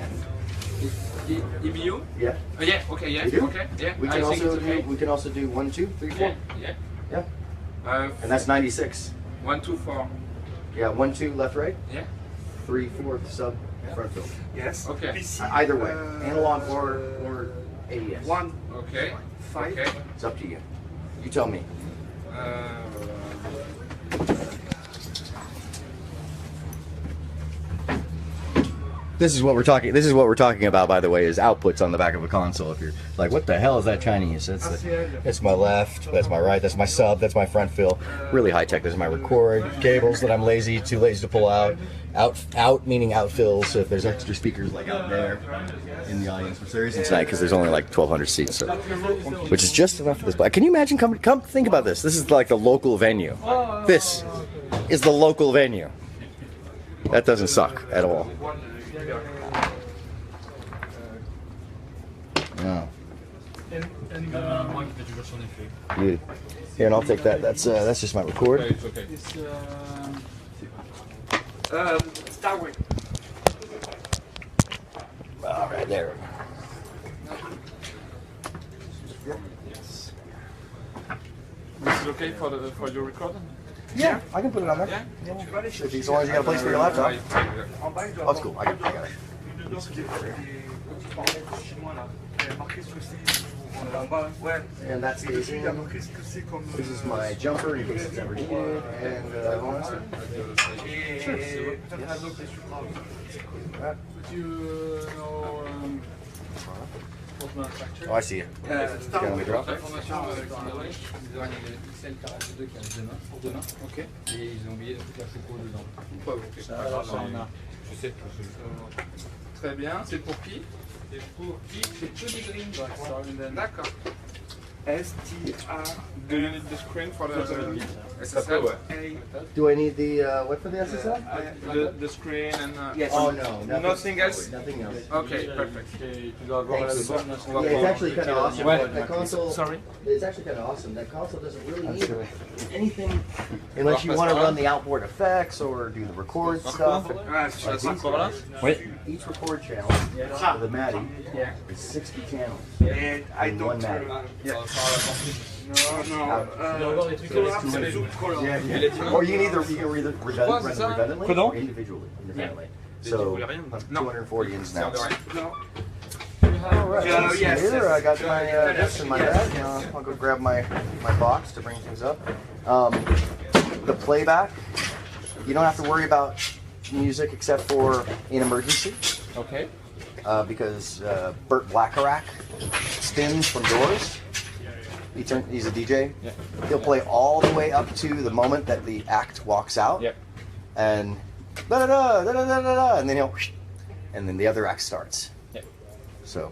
EBU? Yeah. Yeah. Okay. Yeah. You do? Okay. Yeah. We can also do 1, 2, 3, 4. Yeah. And that's 96. 1, 2, 4. Yeah, 1, 2 left, right. Yeah. 3, 4 sub front fill. Yes. Okay. Either way, analog or ADS. 1. Okay. 5. Okay. It's up to you. You tell me. This is what we're talking about, by the way, is outputs on the back of a console. If you're like, what the hell is that Chinese? That's my left, that's my right, that's my sub, that's my front fill. Really high tech. This is my record cables that I'm too lazy to pull out. Out meaning outfill. So if there's extra speakers like out there in the audience, which there isn't tonight because there's only like 1,200 seats, so, which is just enough for this. But can you imagine? Come think about this. This is like the local venue. This is the local venue. That doesn't suck at all. No. Good. Here, and I'll take that. That's just my record. Starway. All right, there. Yes. This is okay for your recording? Yeah, I can put it on there. Yeah. As long as you got a place for your laptop. Oh, that's cool. I got it. And that's the ACM. This is my jumper in case it's ever needed. And sure. Oh, I see it. Can we drop it? Ok. Et ils ont oublié toute la choco dedans. Je sais. Très bien. C'est pour qui? C'est pour qui? C'est Tony Green. D'accord. STR. Do you need the screen for the SSL? Do I need the what for the SSL? The screen and yes. Oh no, nothing else. Nothing else. Okay, perfect. Yeah, it's actually kind of awesome. That console. Sorry. It's actually kind of awesome. That console doesn't really need anything unless you want to run the outboard effects or do the record stuff. Each record channel for the MADI is 60 channels. And I don't. One MADI. No. Or you can either run redundantly or individually. So 240 ins now. No. You Alright, here I got my this in my bag. I'll go grab my box to bring things up. The playback, you don't have to worry about music except for in emergency. Okay. Because Burt Blackarack spins from Doors. He's a DJ. Yeah. He'll play all the way up to the moment that the act walks out. Yep. And da da da da da da da, and then the other act starts. Yeah. So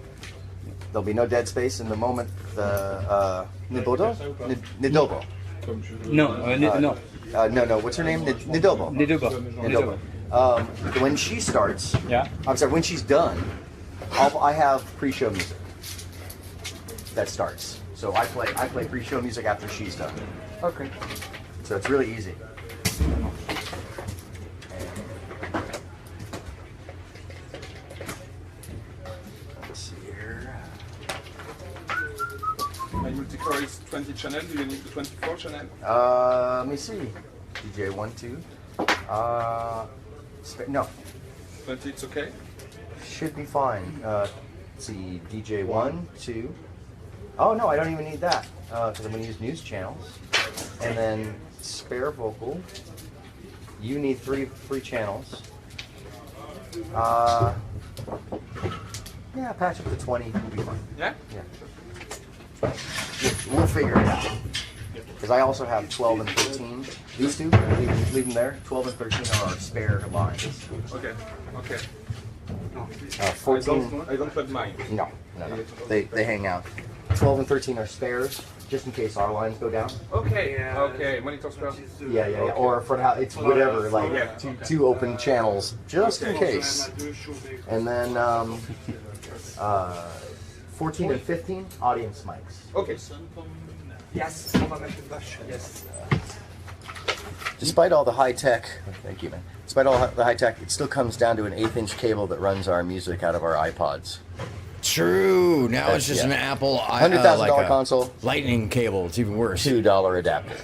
there'll be no dead space in the moment the Nidobo. No. What's her name? Nidobo. When she starts, I'm sorry. When she's done, I have pre-show music that starts. So I play pre-show music after she's done. Okay. So it's really easy. Let's see here. My multi-core is 20 channel. Do you need the 24 channel? Let me see. DJ 1, 2. No. 20, it's okay? Should be fine. Let's see. DJ 1, 2. Oh no, I don't even need that because I'm going to use news channels. And then spare vocal. You need three channels. Yeah, patch up to 20 will be fine. Yeah? Yeah. We'll figure it out. Because I also have 12 and 13. These two, leave them there. 12 and 13 are our spare lines. Okay. Okay. 14. I don't have mine. No. They hang out. 12 and 13 are spares, just in case our lines go down. Okay. Okay. Monitor spare. Yeah. Or front house, it's whatever, like two open channels, just in case. And then 14 and 15 audience mics. Okay. Yes. Yes. Despite all the high tech, thank you, man. Despite all the high tech, it still comes down to an 1/8" cable that runs our music out of our iPods. True. Now it's just an Apple $100,000 console. Lightning cable. It's even worse. $2 adapter.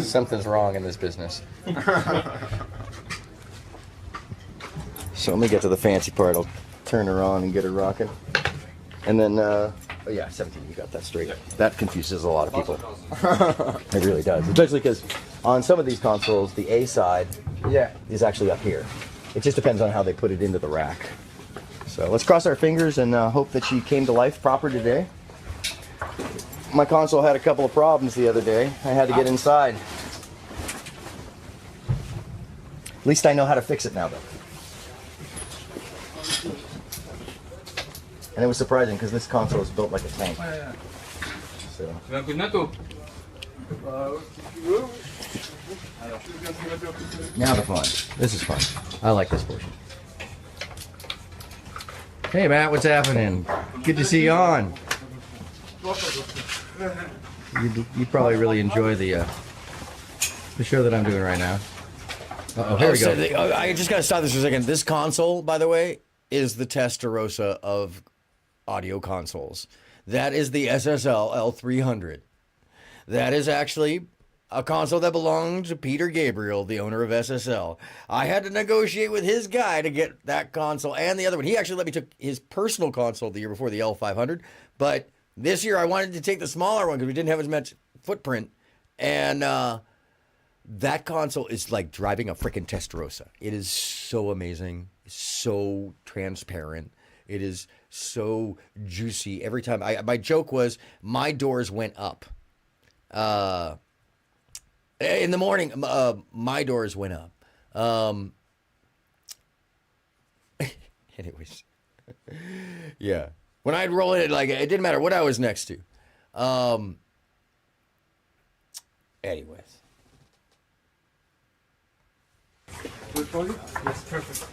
Something's wrong in this business. So let me get to the fancy part. I'll turn her on and get her rocking. And then, oh yeah, 17, you got that straight. That confuses a lot of people. It really does. Especially because on some of these consoles, the A side is actually up here. It just depends on how they put it into the rack. So let's cross our fingers and hope that she came to life proper today. My console had a couple of problems the other day. I had to get inside. At least I know how to fix it now, though. And it was surprising because this console is built like a tank. So. Now the fun. This is fun. I like this portion. Hey Matt, what's happening? Good to see you on. You probably really enjoy the show that I'm doing right now. Uh-oh, here we go. I just got to stop this for a second. This console, by the way, is the Testarossa of audio consoles. That is the SSL L300. That is actually a console that belonged to Peter Gabriel, the owner of SSL. I had to negotiate with his guy to get that console and the other one. He actually let me take his personal console the year before, the L500. But this year I wanted to take the smaller one because we didn't have as much footprint. And that console is like driving a freaking Testarossa. It is so amazing, so transparent. It is so juicy. Every time, my joke was my doors went up. In the morning, my doors went up. Anyways, yeah. When I'd roll in, like it didn't matter what I was next to. Anyways. Good for you? Yes, perfect.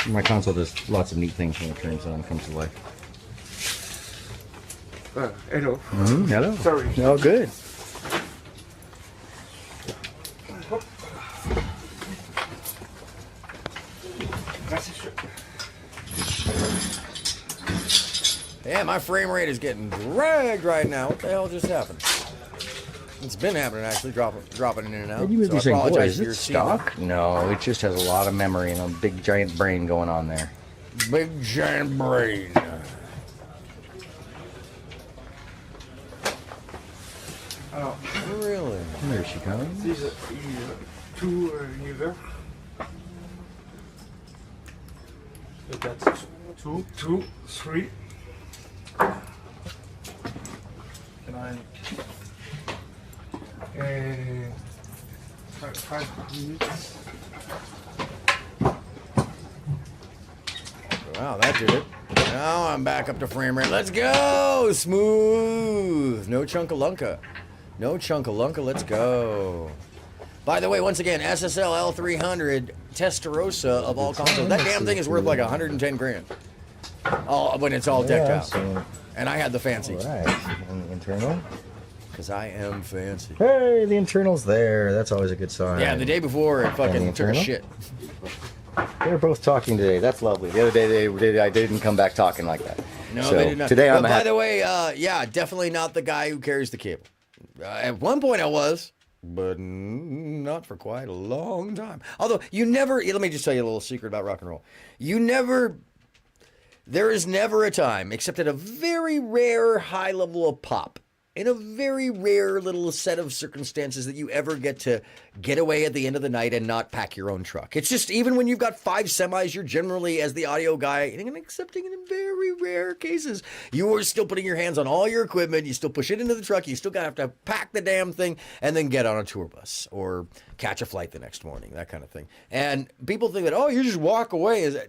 My console does lots of neat things when it turns on and comes to life. Hello. Hello. Sorry. Oh, good. Yeah, my frame rate is getting dragged right now. What the hell just happened? It's been happening actually, dropping in and out. You must So be I saying, boy, apologize is if it you're seeing that. stock? No, it just has a lot of memory and a big giant brain going on there. Big giant brain. Alors, Really? There she comes. these are two universe. So that's two, three. And 5 minutes. Wow, that did it. Now I'm back up to frame rate. Let's go! Smooth. No chunkalunka. No chunkalunka. Let's go. By the way, once again, SSL L300 Testarossa of all consoles. That damn thing is worth like 110 grand. All when it's all decked out. So, And I had the fancy. right. And the internal. Because I am fancy. Hey, the internal's there. That's always a good sign. Yeah, the day before it fucking took a shit. They're both talking today. That's lovely. The other day I didn't come back talking like that. No, so they did not. Today But I'm by happy. the way, yeah, definitely not the guy who carries the cable. At one point I was, but not for quite a long time. Although you never, let me just tell you a little secret about rock and roll. There is never a time, except at a very rare high level of pop, in a very rare little set of circumstances that you ever get to get away at the end of the night and not pack your own truck. It's just, even when you've got 5 semis, you're generally, as the audio guy, and excepting in very rare cases, you are still putting your hands on all your equipment, you still push it into the truck, you still gotta have to pack the damn thing, and then get on a tour bus, or catch a flight the next morning, that kind of thing. And people think that, oh, you just walk away. Is that,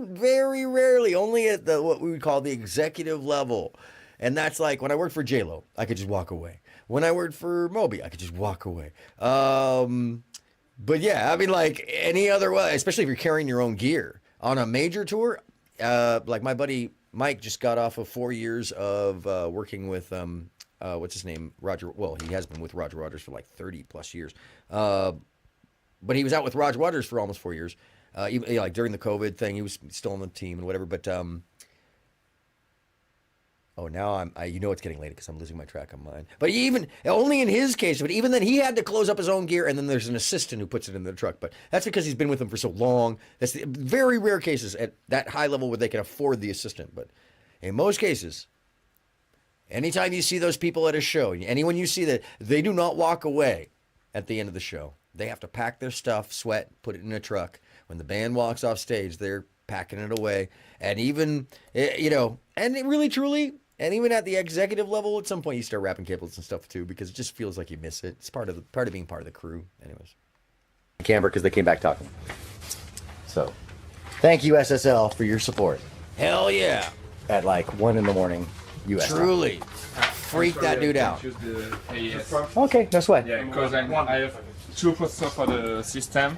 very rarely, only at what we would call the executive level. And that's like when I worked for J-Lo, I could just walk away. When I worked for Moby, I could just walk away. But yeah, I mean, like any other way, especially if you're carrying your own gear on a major tour. Like my buddy Mike just got off of 4 years of working with what's his name, Roger. Well, he has been with Roger Waters for like 30 plus years. But he was out with Roger Waters for almost 4 years. Even, like during the COVID thing, he was still on the team and whatever. But oh, now you know it's getting late because I'm losing my track on mine. But even, only in his case, but even then he had to close up his own gear, and then there's an assistant who puts it in the truck. But that's because he's been with them for so long. That's the very rare cases at that high level where they can afford the assistant. But in most cases, anytime you see those people at a show, anyone you see that, they do not walk away at the end of the show. They have to pack their stuff, sweat, put it in a truck. When the band walks off stage, they're packing it away. And even, and it really, truly, and even at the executive level, at some point you start wrapping cables and stuff too, because it just feels like you miss it. It's part of being part of the crew. Anyways. Camber, because they came back talking. So, thank you, SSL, for your support. Hell yeah. At like 1 a.m. U.S. Truly. Freak that dude out. Okay, no sweat. Yeah, because I have 2 processors for the system.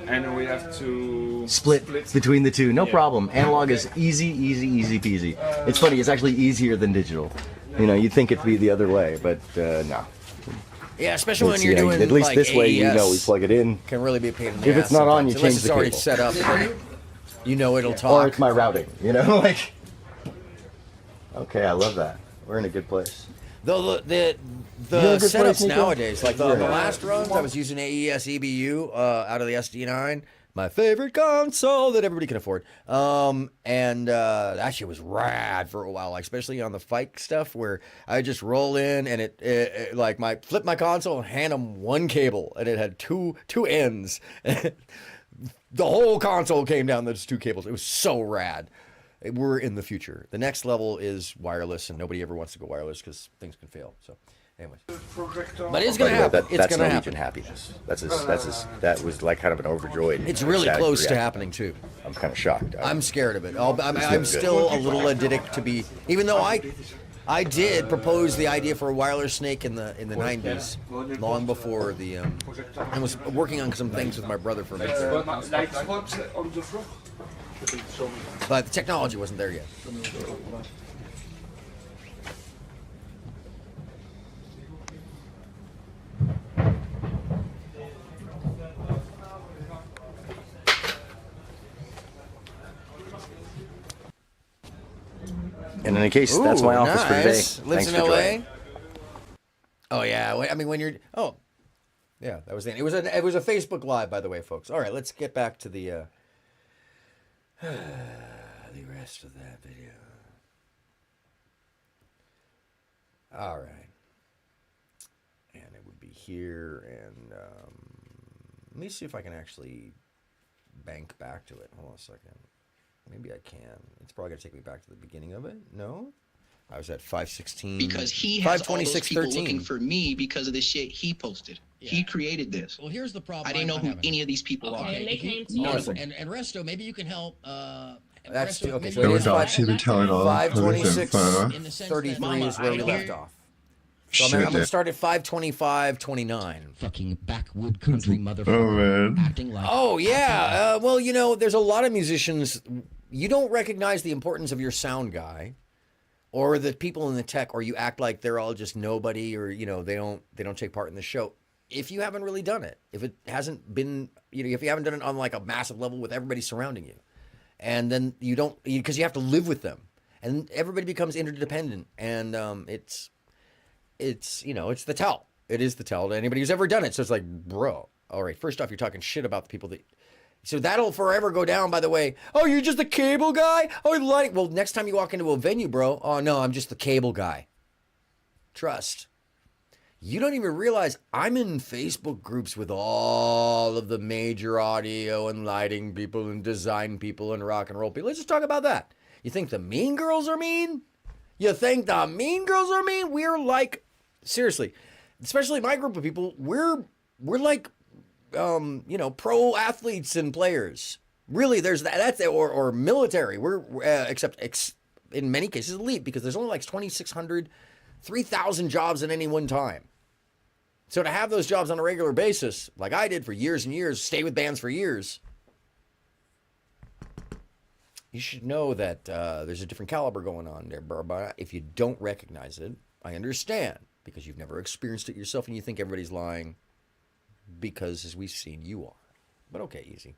And we have to split between the two. No problem. Analog is easy peasy. It's funny, it's actually easier than digital. You'd think it'd be the other way, but no. Yeah, especially when you're doing at least like this way, AES, we plug it in. Can really be a pain in the ass. If it's not on, you unless change it's the already cable. set up. It'll talk. Or it's my routing. Like. Okay, I love that. We're in a good place. Though the setups nowadays, like the last runs, I was using AES EBU out of the SD9, my favorite console that everybody can afford. And that shit was rad for a while, like especially on the Fike stuff where I just roll in and it like flip my console and hand them one cable and it had two ends. The whole console came down those 2 cables. It was so rad. We're in the future. The next level is wireless, and nobody ever wants to go wireless because things can fail. So, anyways, but it's gonna happen. It's gonna happen. Happiness. That was like kind of an overjoyed. It's really close to happening too. I'm kind of shocked. I'm scared of it. I'm still a little addicted to be, even though I did propose the idea for a wireless snake in the 90s, long before the I was working on some things with my brother for a bit. But the technology wasn't there yet. And in any case, that's my office for today. Lives Thanks in for LA. joining. Oh yeah, I mean when you're yeah, that was it. It was a Facebook Live, by the way, folks. All right, let's get back to the rest of that video. All right, and it would be here, and let me see if I can actually bank back to it. Hold on a second. Maybe I can. It's probably gonna take me back to the beginning of it. No. I was at 516. Because he has all those people looking for me because of the shit he posted. Yeah. He created this. Well, here's the problem. I didn't know who any of these people are. And they came to you. you. And Resto, maybe you can help. That's Resto, okay. So it was actually telling all 526, the 33 is where we left off. So I'm going to start at 525.29. Fucking backwood country motherfucker. Oh, man. Acting like. Oh, yeah. Well, you know, there's a lot of musicians. You don't recognize the importance of your sound guy or the people in the tech, or you act like they're all just nobody, or, you know, they don't take part in the show. If you haven't really done it, if it hasn't been, you know, if you haven't done it on like a massive level with everybody surrounding you, and then you don't, because you have to live with them, and everybody becomes interdependent, and it's you know, it's the tell. It is the tell to anybody who's ever done it. So it's like, bro, all right, first off, you're talking shit about the people that, so that'll forever go down, by the way. Oh, you're just a cable guy? Oh, like, well, next time you walk into a venue, bro, oh no, I'm just the cable guy. Trust. You don't even realize I'm in Facebook groups with all of the major audio and lighting people and design people and rock and roll people. Let's just talk about that. You think the mean girls are mean? You think the mean girls are mean? We're like, seriously, especially my group of people, we're like, you know, pro athletes and players. Really, there's that's or military. We're except in many cases elite, because there's only like 2,600, 3,000 jobs at any one time. So to have those jobs on a regular basis, like I did for years and years, stay with bands for years, you should know that there's a different caliber going on there, Barbara. If you don't recognize it, I understand, because you've never experienced it yourself and you think everybody's lying because, as we've seen, you are. But okay, easy.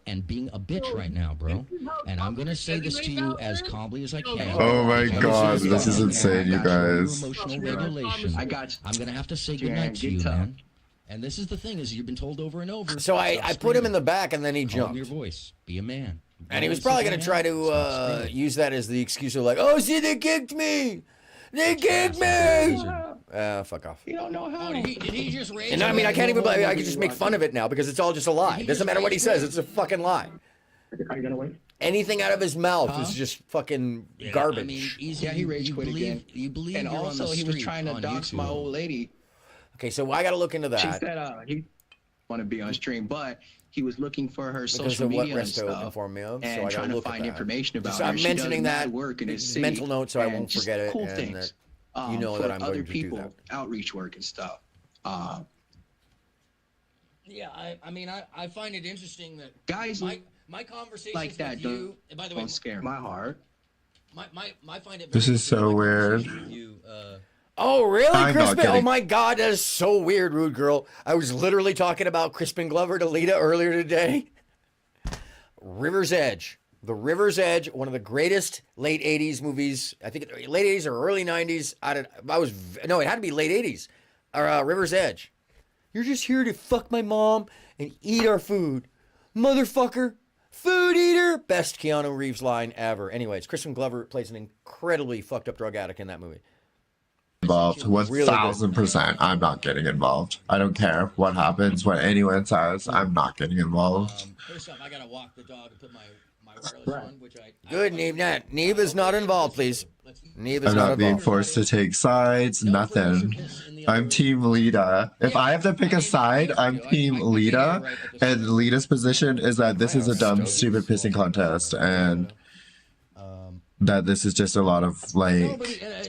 And being a bitch right now, bro. And I'm going to say this to you as calmly as I can. Oh my god, this is insane, you guys. Emotional regulation. I got you. I'm going to have to say goodnight to you, man. And this is the thing, is you've been told over and over. So I put him in the back, and then he jumped. Your voice. Be a man. And he was probably going to try to use that as the excuse of like, oh, see, they kicked me. They kicked me. Fuck off. You don't know how. Did he just raise? And I mean, I can't even. I can just make fun of it now because it's all just a lie. It doesn't matter what he says; it's a fucking lie. Are you gonna wait? Anything out of his mouth is just fucking garbage. I mean, Yeah, he rage quit again. You believe? And also, he was trying to dox my old lady. Okay, so I got to look into that. She said he want to be on stream, but he was looking for her because social of what media and Resto stuff, informed me of, and so I trying to look find at information about so her. I'm mentioning that work in his city, mental note, so I and won't just forget it. cool And things, that you know for that I'm other going to people, do that. outreach work and stuff. Yeah, I mean, I find it interesting that guys my conversations like that with you. And by the way, don't scare my heart. My find it. This is so weird. Oh, really, I'm not Crispin? Oh, kidding. my God, that is so weird, Rude Girl. I was literally talking about Crispin Glover to Lita earlier today. River's Edge. The River's Edge, one of the greatest late 80s movies. I think late 80s or early 90s. No, it had to be late 80s. River's Edge. You're just here to fuck my mom and eat our food. Motherfucker. Food eater. Best Keanu Reeves line ever. Anyways, Crispin Glover plays an incredibly fucked up drug addict in that movie. Involved 1,000%. I'm not getting involved. I don't care what happens, what anyone says. I'm not getting involved. First off, I gotta walk the dog and put my wireless on, which I Good, Neve. Neve is not involved, please. Neve is I'm not not being involved. forced to take sides, nothing. I'm Team Lita. If I have to pick a side, I'm Team Lita. And Lita's position is that this is a dumb, stupid pissing contest. And that this is just a lot of, like,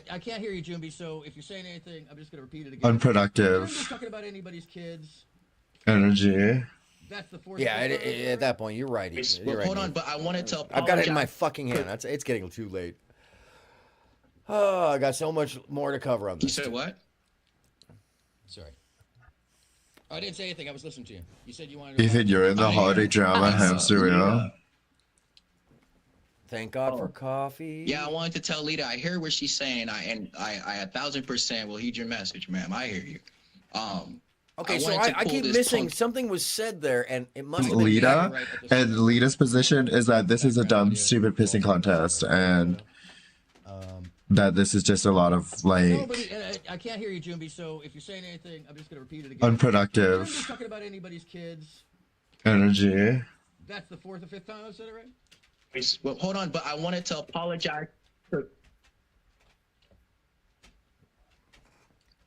I can't hear you, Jumbi. So if you're saying anything, I'm just gonna repeat it again. unproductive I'm just talking about anybody's kids. energy. That's the fourth. Yeah, at that point, you're right. You're right, Hold on, Neve. but I wanted to. I've got it in my apologize. fucking hand. It's getting too late. Oh, I got so much more to cover on You this. said what? Sorry. I didn't say anything. I was listening to you. You said you wanted to. Ethan, you're in the holiday drama hamster wheel. Thank God for coffee. Yeah, I wanted to tell Lita. I hear what she's saying. I 1,000% will heed your message, ma'am. I hear you. Okay, so I keep missing something was said there, and it must have been Lita, and Lita's position is that this is a dumb, stupid pissing contest, and that this is just a lot of like Nobody, I can't hear you, Jumbi. So if you're saying anything, I'm just gonna repeat it again. unproductive I'm just talking about anybody's kids. energy. That's the 4th or 5th time I've said it right. Well, hold on, but I wanted to apologize.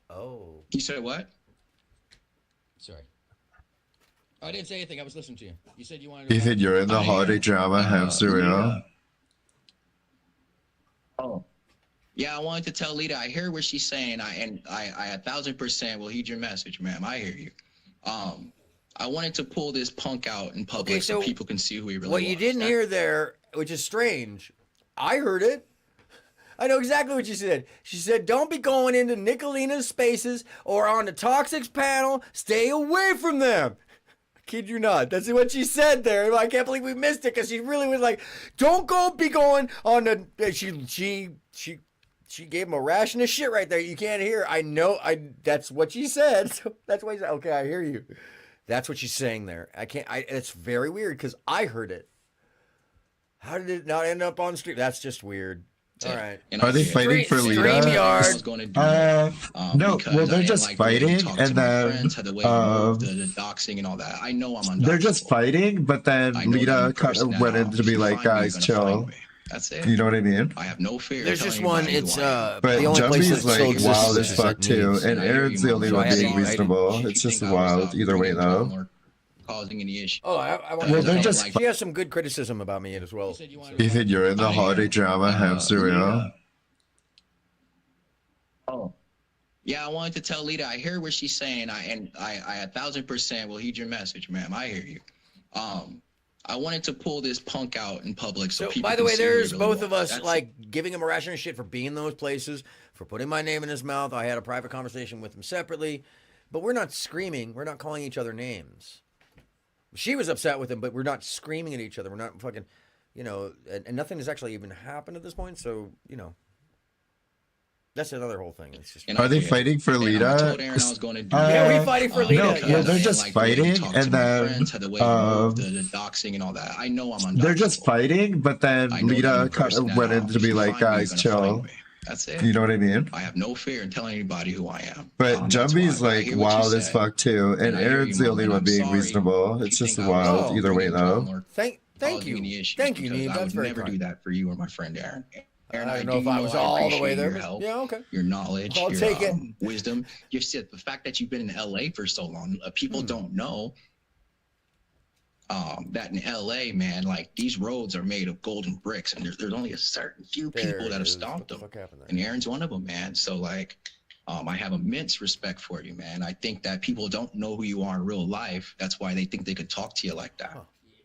Oh. You said what? Sorry. I didn't say anything. I was listening to you. You said you wanted to... Ethan, you're in the holiday drama hamster wheel. Oh. Yeah, I wanted to tell Lita. I hear what she's saying. I 1,000% will heed your message, ma'am. I hear you. I wanted to pull this punk out in public so people can see who he really was. What you didn't hear there, which is strange, I heard it. I know exactly what she said. She said, don't be going into Nicolina's spaces or on the Toxics panel. Stay away from them. I kid you not. That's what she said there. I can't believe we missed it because she really was like, don't be going on the... She gave him a ration of shit right there. You can't hear. I know. That's what she said. So that's why he said, okay, I hear you. That's what she's saying there. It's very weird because I heard it. How did it not end up on stream? That's just weird. All right. Are they fighting for Lita? No, well, they're just fighting, and then the doxing and all that. I know I'm on. They're just fighting, but then Lita kind of went in to be like, guys, chill. That's it. You know what I mean? I have no fear. There's just one. It's but the only place Jumpy's that like wild as fuck too, and Aaron's the only one being reasonable. It's just wild either way though. Causing any issue. Oh, I want Well, to they're just she has some good criticism about me as well. Ethan, you're in the holiday drama hamster wheel. Oh. Yeah, I wanted to tell Lita. I hear what she's saying. I 1,000% will heed your message, ma'am. I hear you. I wanted to pull this punk out in public so people by the way, can see who he there's really both of was. us That's like giving him a ration of shit for being in those places, for putting my name in his mouth. I had a private conversation with him separately, but we're not screaming. We're not calling each other names. She was upset with him, but we're not screaming at each other. We're not fucking, and nothing has actually even happened at this point. So, that's another whole thing. It's just, are they fighting for Lita? yeah, we fighting for Lita. No, well, they're just fighting, and then the doxing and all that. I know I'm on. They're just fighting, but then Lita kind of went in to be like, guys, chill. That's it. You know what I mean? I have no fear in telling anybody who I am. But Jumpy's like wild as fuck too, and Aaron's the only one being reasonable. It's just wild either way though. Thank you, Neve. That's very never do that for you or my friend Aaron. Aaron, I don't know if I was all the way there. Your help, yeah, okay. Your knowledge, I'll your take it. Wisdom. You said the fact that you've been in LA for so long, people don't know that in LA, man, like these roads are made of golden bricks, and there's only a certain few people that have stomped them, and Aaron's one of them, man. So like, I have immense respect for you, man. I think that people don't know who you are in real life. That's why they think they could talk to you like that.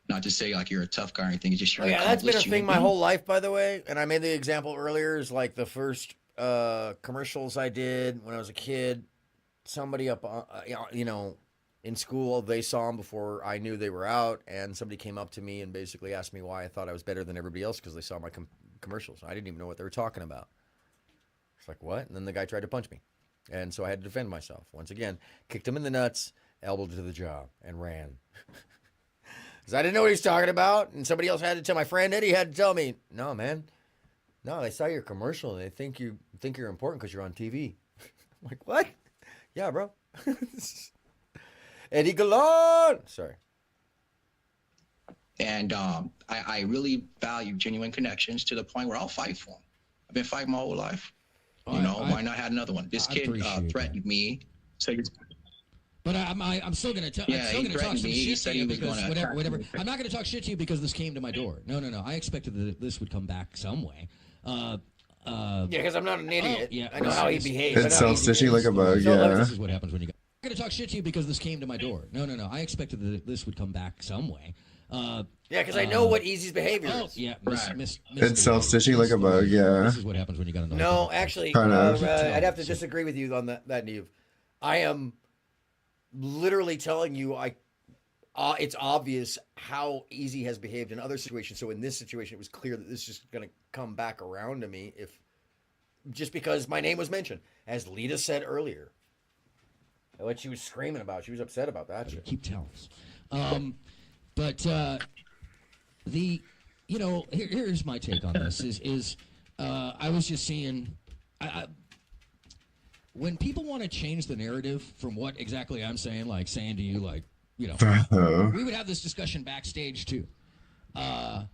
Not to say like you're a tough guy or anything. It's just you're that's been a thing my whole life, by the way. And I made the example earlier is like the first commercials I did when I was a kid. Somebody up, in school, they saw them before I knew they were out, and somebody came up to me and basically asked me why I thought I was better than everybody else because they saw my commercials. I didn't even know what they were talking about. It's like, what? And then the guy tried to punch me. And so I had to defend myself. Once again, kicked him in the nuts, elbowed to the jaw, and ran. Because I didn't know what he was talking about, and somebody else had to tell my friend Eddie had to tell me, no, man. No, they saw your commercial, and they think you're important because you're on TV. I'm like, what? Yeah, bro. Eddie Galan. Sorry. And I really value genuine connections to the point where I'll fight for them. I've been fighting my whole life. Why not have another one? This kid threatened me. So but I'm still gonna tell. Yeah, I'm still gonna talk some shit to you because whatever. me. I'm not gonna talk shit to you because this came to my door. No. I expected that this would come back some way. Yeah, because I'm not an idiot. Yeah, I know how he behaves. It's self-stitching like a bug, So yeah. this is what happens when you go. I'm gonna talk shit to you because this came to my door. No. I expected that this would come back some way. Yeah, because I know what Easy's behavior is. Yeah, It's self-stitching like a bug, yeah. This is what happens when you got a No, actually, Kind of. I'd have to disagree with you on that, Neve. I am literally telling you it's obvious how Easy has behaved in other situations. So in this situation, it was clear that this is just going to come back around to me if just because my name was mentioned, as Lita said earlier. What she was screaming about, she was upset about that shit. Keep telling us. But here's my take on this is I was just seeing when people want to change the narrative from what exactly I'm saying, like saying to you, like, we would have this discussion backstage too. I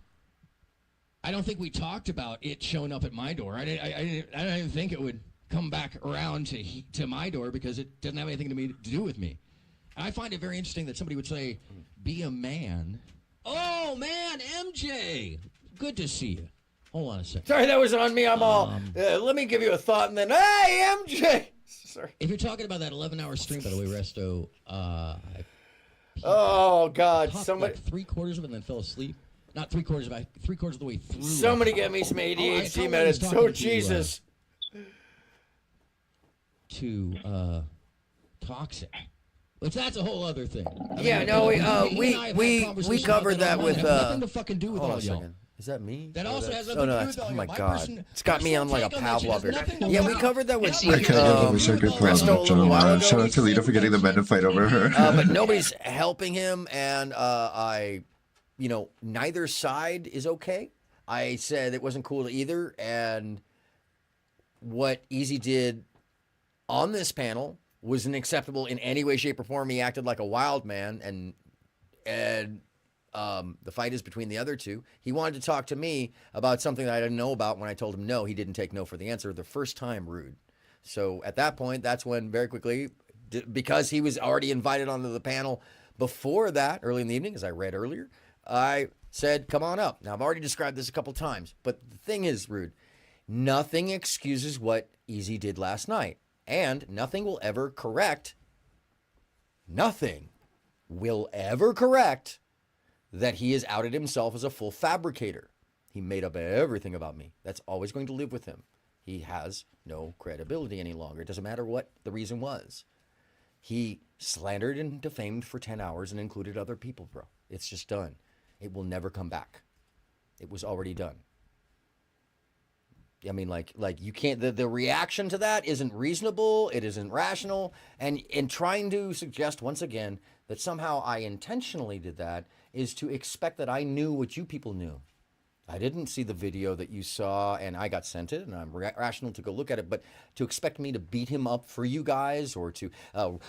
don't think we talked about it showing up at my door. I didn't even think it would come back around to my door because it doesn't have anything to do with me. And I find it very interesting that somebody would say, "Be a man." Oh man, MJ, good to see you. Hold on a second. Sorry, that was on me. I'm all. Let me give you a thought, and then, hey, MJ. Sorry. If you're talking about that 11-hour stream, by the way, Resto. Oh God, somebody like 3/4 of it and then fell asleep. Not 3/4 of it, 3/4 of the way through. Somebody get me some ADHD medicine. Oh Jesus. To toxic. Which that's a whole other thing. Yeah, no, we covered that with nothing to fucking do with all y'all. Is that me? That also has nothing to do with all oh my y'all. God, it's got me on like a Pavlov here. Yeah, we covered that with I can't wish I could play on that gentleman. Shout out to Lita for getting the men to fight over her. But nobody's helping him, and neither side is okay. I said it wasn't cool either, and what Easy did on this panel wasn't acceptable in any way, shape, or form. He acted like a wild man, and the fight is between the other two. He wanted to talk to me about something that I didn't know about. When I told him no, he didn't take no for the answer the first time. Rude. So at that point, that's when very quickly, because he was already invited onto the panel before that, early in the evening, as I read earlier, I said, come on up. Now, I've already described this a couple times, but the thing is, Rude, nothing excuses what Easy did last night. And nothing will ever correct that he has outed himself as a full fabricator. He made up everything about me. That's always going to live with him. He has no credibility any longer. It doesn't matter what the reason was. He slandered and defamed for 10 hours and included other people, bro. It's just done. It will never come back. It was already done. I mean, like you can't, the reaction to that isn't reasonable. It isn't rational. And in trying to suggest once again that somehow I intentionally did that is to expect that I knew what you people knew. I didn't see the video that you saw, and I got sent it, and I'm rational to go look at it, but to expect me to beat him up for you guys or to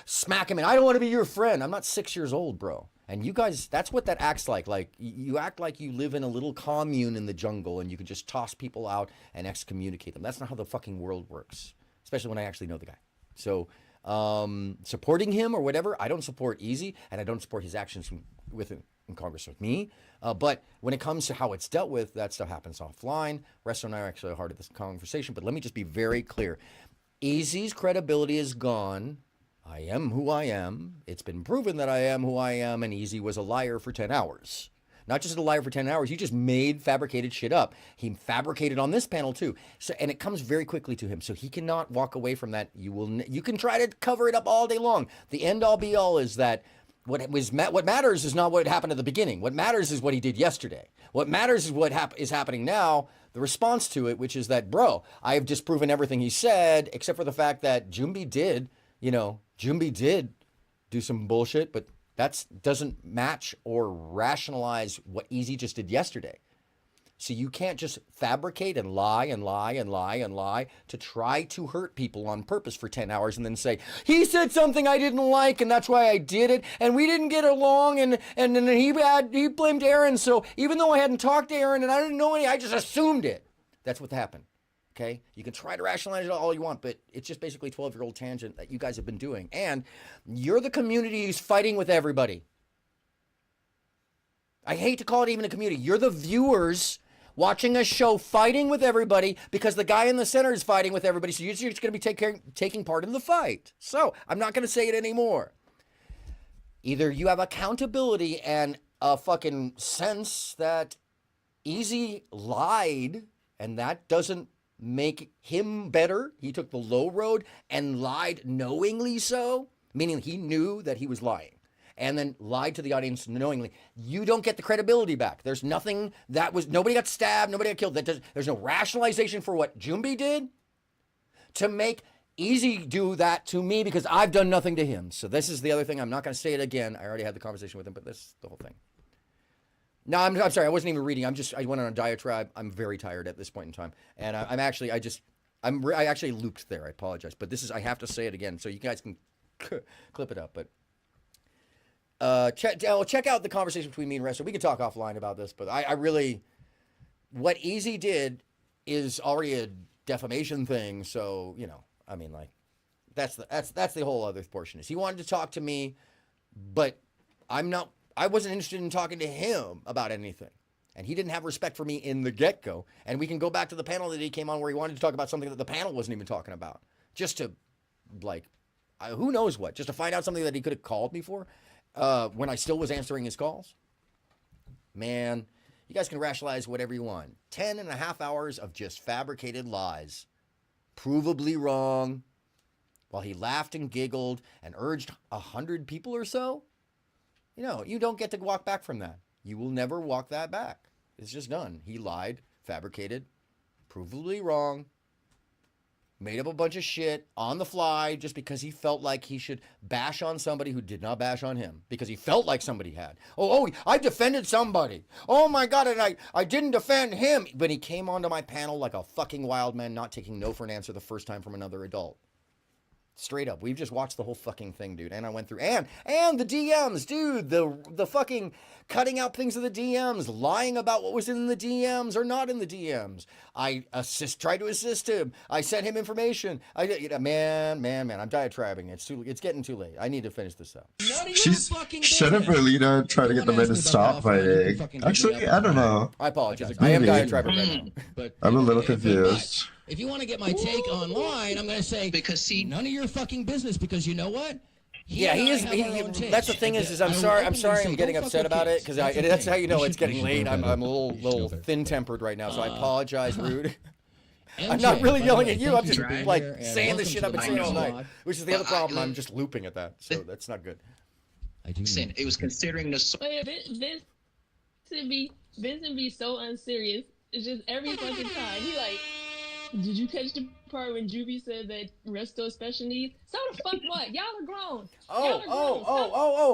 smack him, and I don't want to be your friend. I'm not 6 years old, bro. And you guys, that's what that acts like. Like, you act like you live in a little commune in the jungle and you can just toss people out and excommunicate them. That's not how the fucking world works, especially when I actually know the guy. So, supporting him or whatever, I don't support Easy, and I don't support his actions in Congress with me. But when it comes to how it's dealt with, that stuff happens offline. Resto and I are actually hard at this conversation, but let me just be very clear. Easy's credibility is gone. I am who I am. It's been proven that I am who I am, and Easy was a liar for 10 hours. Not just a liar for 10 hours, you just fabricated shit up. He fabricated on this panel too. So, and it comes very quickly to him, so he cannot walk away from that. You can try to cover it up all day long. The end all be all is that what matters is not what happened at the beginning. What matters is what he did yesterday. What matters is what is happening now, the response to it, which is that, bro, I have disproven everything he said, except for the fact that Jumbi did do some bullshit, but that doesn't match or rationalize what Easy just did yesterday. So you can't just fabricate and lie and lie and lie and lie to try to hurt people on purpose for 10 hours and then say, he said something I didn't like and that's why I did it, and we didn't get along, and then he blamed Aaron, so even though I hadn't talked to Aaron and I didn't know any, I just assumed it. That's what happened. Okay, you can try to rationalize it all you want, but it's just basically 12-year-old tangent that you guys have been doing. And you're the community who's fighting with everybody. I hate to call it even a community. You're the viewers watching a show fighting with everybody because the guy in the center is fighting with everybody. So you're just going to be taking part in the fight. So I'm not going to say it anymore. Either you have accountability and a fucking sense that Easy lied, and that doesn't make him better. He took the low road and lied knowingly so, meaning he knew that he was lying. and then lied to the audience knowingly, you don't get the credibility back. There's nothing nobody got stabbed, nobody got killed. There's no rationalization for what Jumbi did to make Easy do that to me because I've done nothing to him. So this is the other thing. I'm not going to say it again. I already had the conversation with him, but this is the whole thing. No, I'm sorry. I wasn't even reading. I went on a diatribe. I'm very tired at this point in time. And I actually looped there. I apologize. But I have to say it again so you guys can clip it up. But check out the conversation between me and Resto. We can talk offline about this, but I really, what Easy did is already a defamation thing. So, I mean, like, that's the whole other portion. Is he wanted to talk to me, but I wasn't interested in talking to him about anything. And he didn't have respect for me in the get-go. And we can go back to the panel that he came on where he wanted to talk about something that the panel wasn't even talking about. Just to, like, who knows what. Just to find out something that he could have called me for when I still was answering his calls. Man, you guys can rationalize whatever you want. 10.5 hours of just fabricated lies. Provably wrong, while he laughed and giggled and urged 100 people or so. You don't get to walk back from that. You will never walk that back. It's just done. He lied, fabricated, provably wrong, made up a bunch of shit on the fly just because he felt like he should bash on somebody who did not bash on him because he felt like somebody had. Oh, I defended somebody. Oh my God, and I didn't defend him. But he came onto my panel like a fucking wild man, not taking no for an answer the first time from another adult. Straight up. We've just watched the whole fucking thing, dude. And I went through, and the DMs, dude, the fucking cutting out things of the DMs, lying about what was in the DMs or not in the DMs. I tried to assist him. I sent him information. Man, I'm diatribing. It's getting too late. I need to finish this up. Shut up, Berlina, trying to get the men to stop fighting. Actually, I don't know. I apologize. I am diatribing right now. But I'm a little confused. If you want to get my take online, I'm going to say none of your fucking business because you know what? That's the thing is I'm sorry I'm getting upset about it because that's how you know it's getting late. I'm a little thin-tempered right now, so I apologize, Rude. I'm not really yelling at you. I'm just like saying the shit I've been saying all night, which is the other problem. I'm just looping at that, so that's not good. It was considering the Vincent be so unserious. It's just every fucking time he like. Did you catch the part when Juvie said that Resto special needs? So the fuck what? Y'all are grown.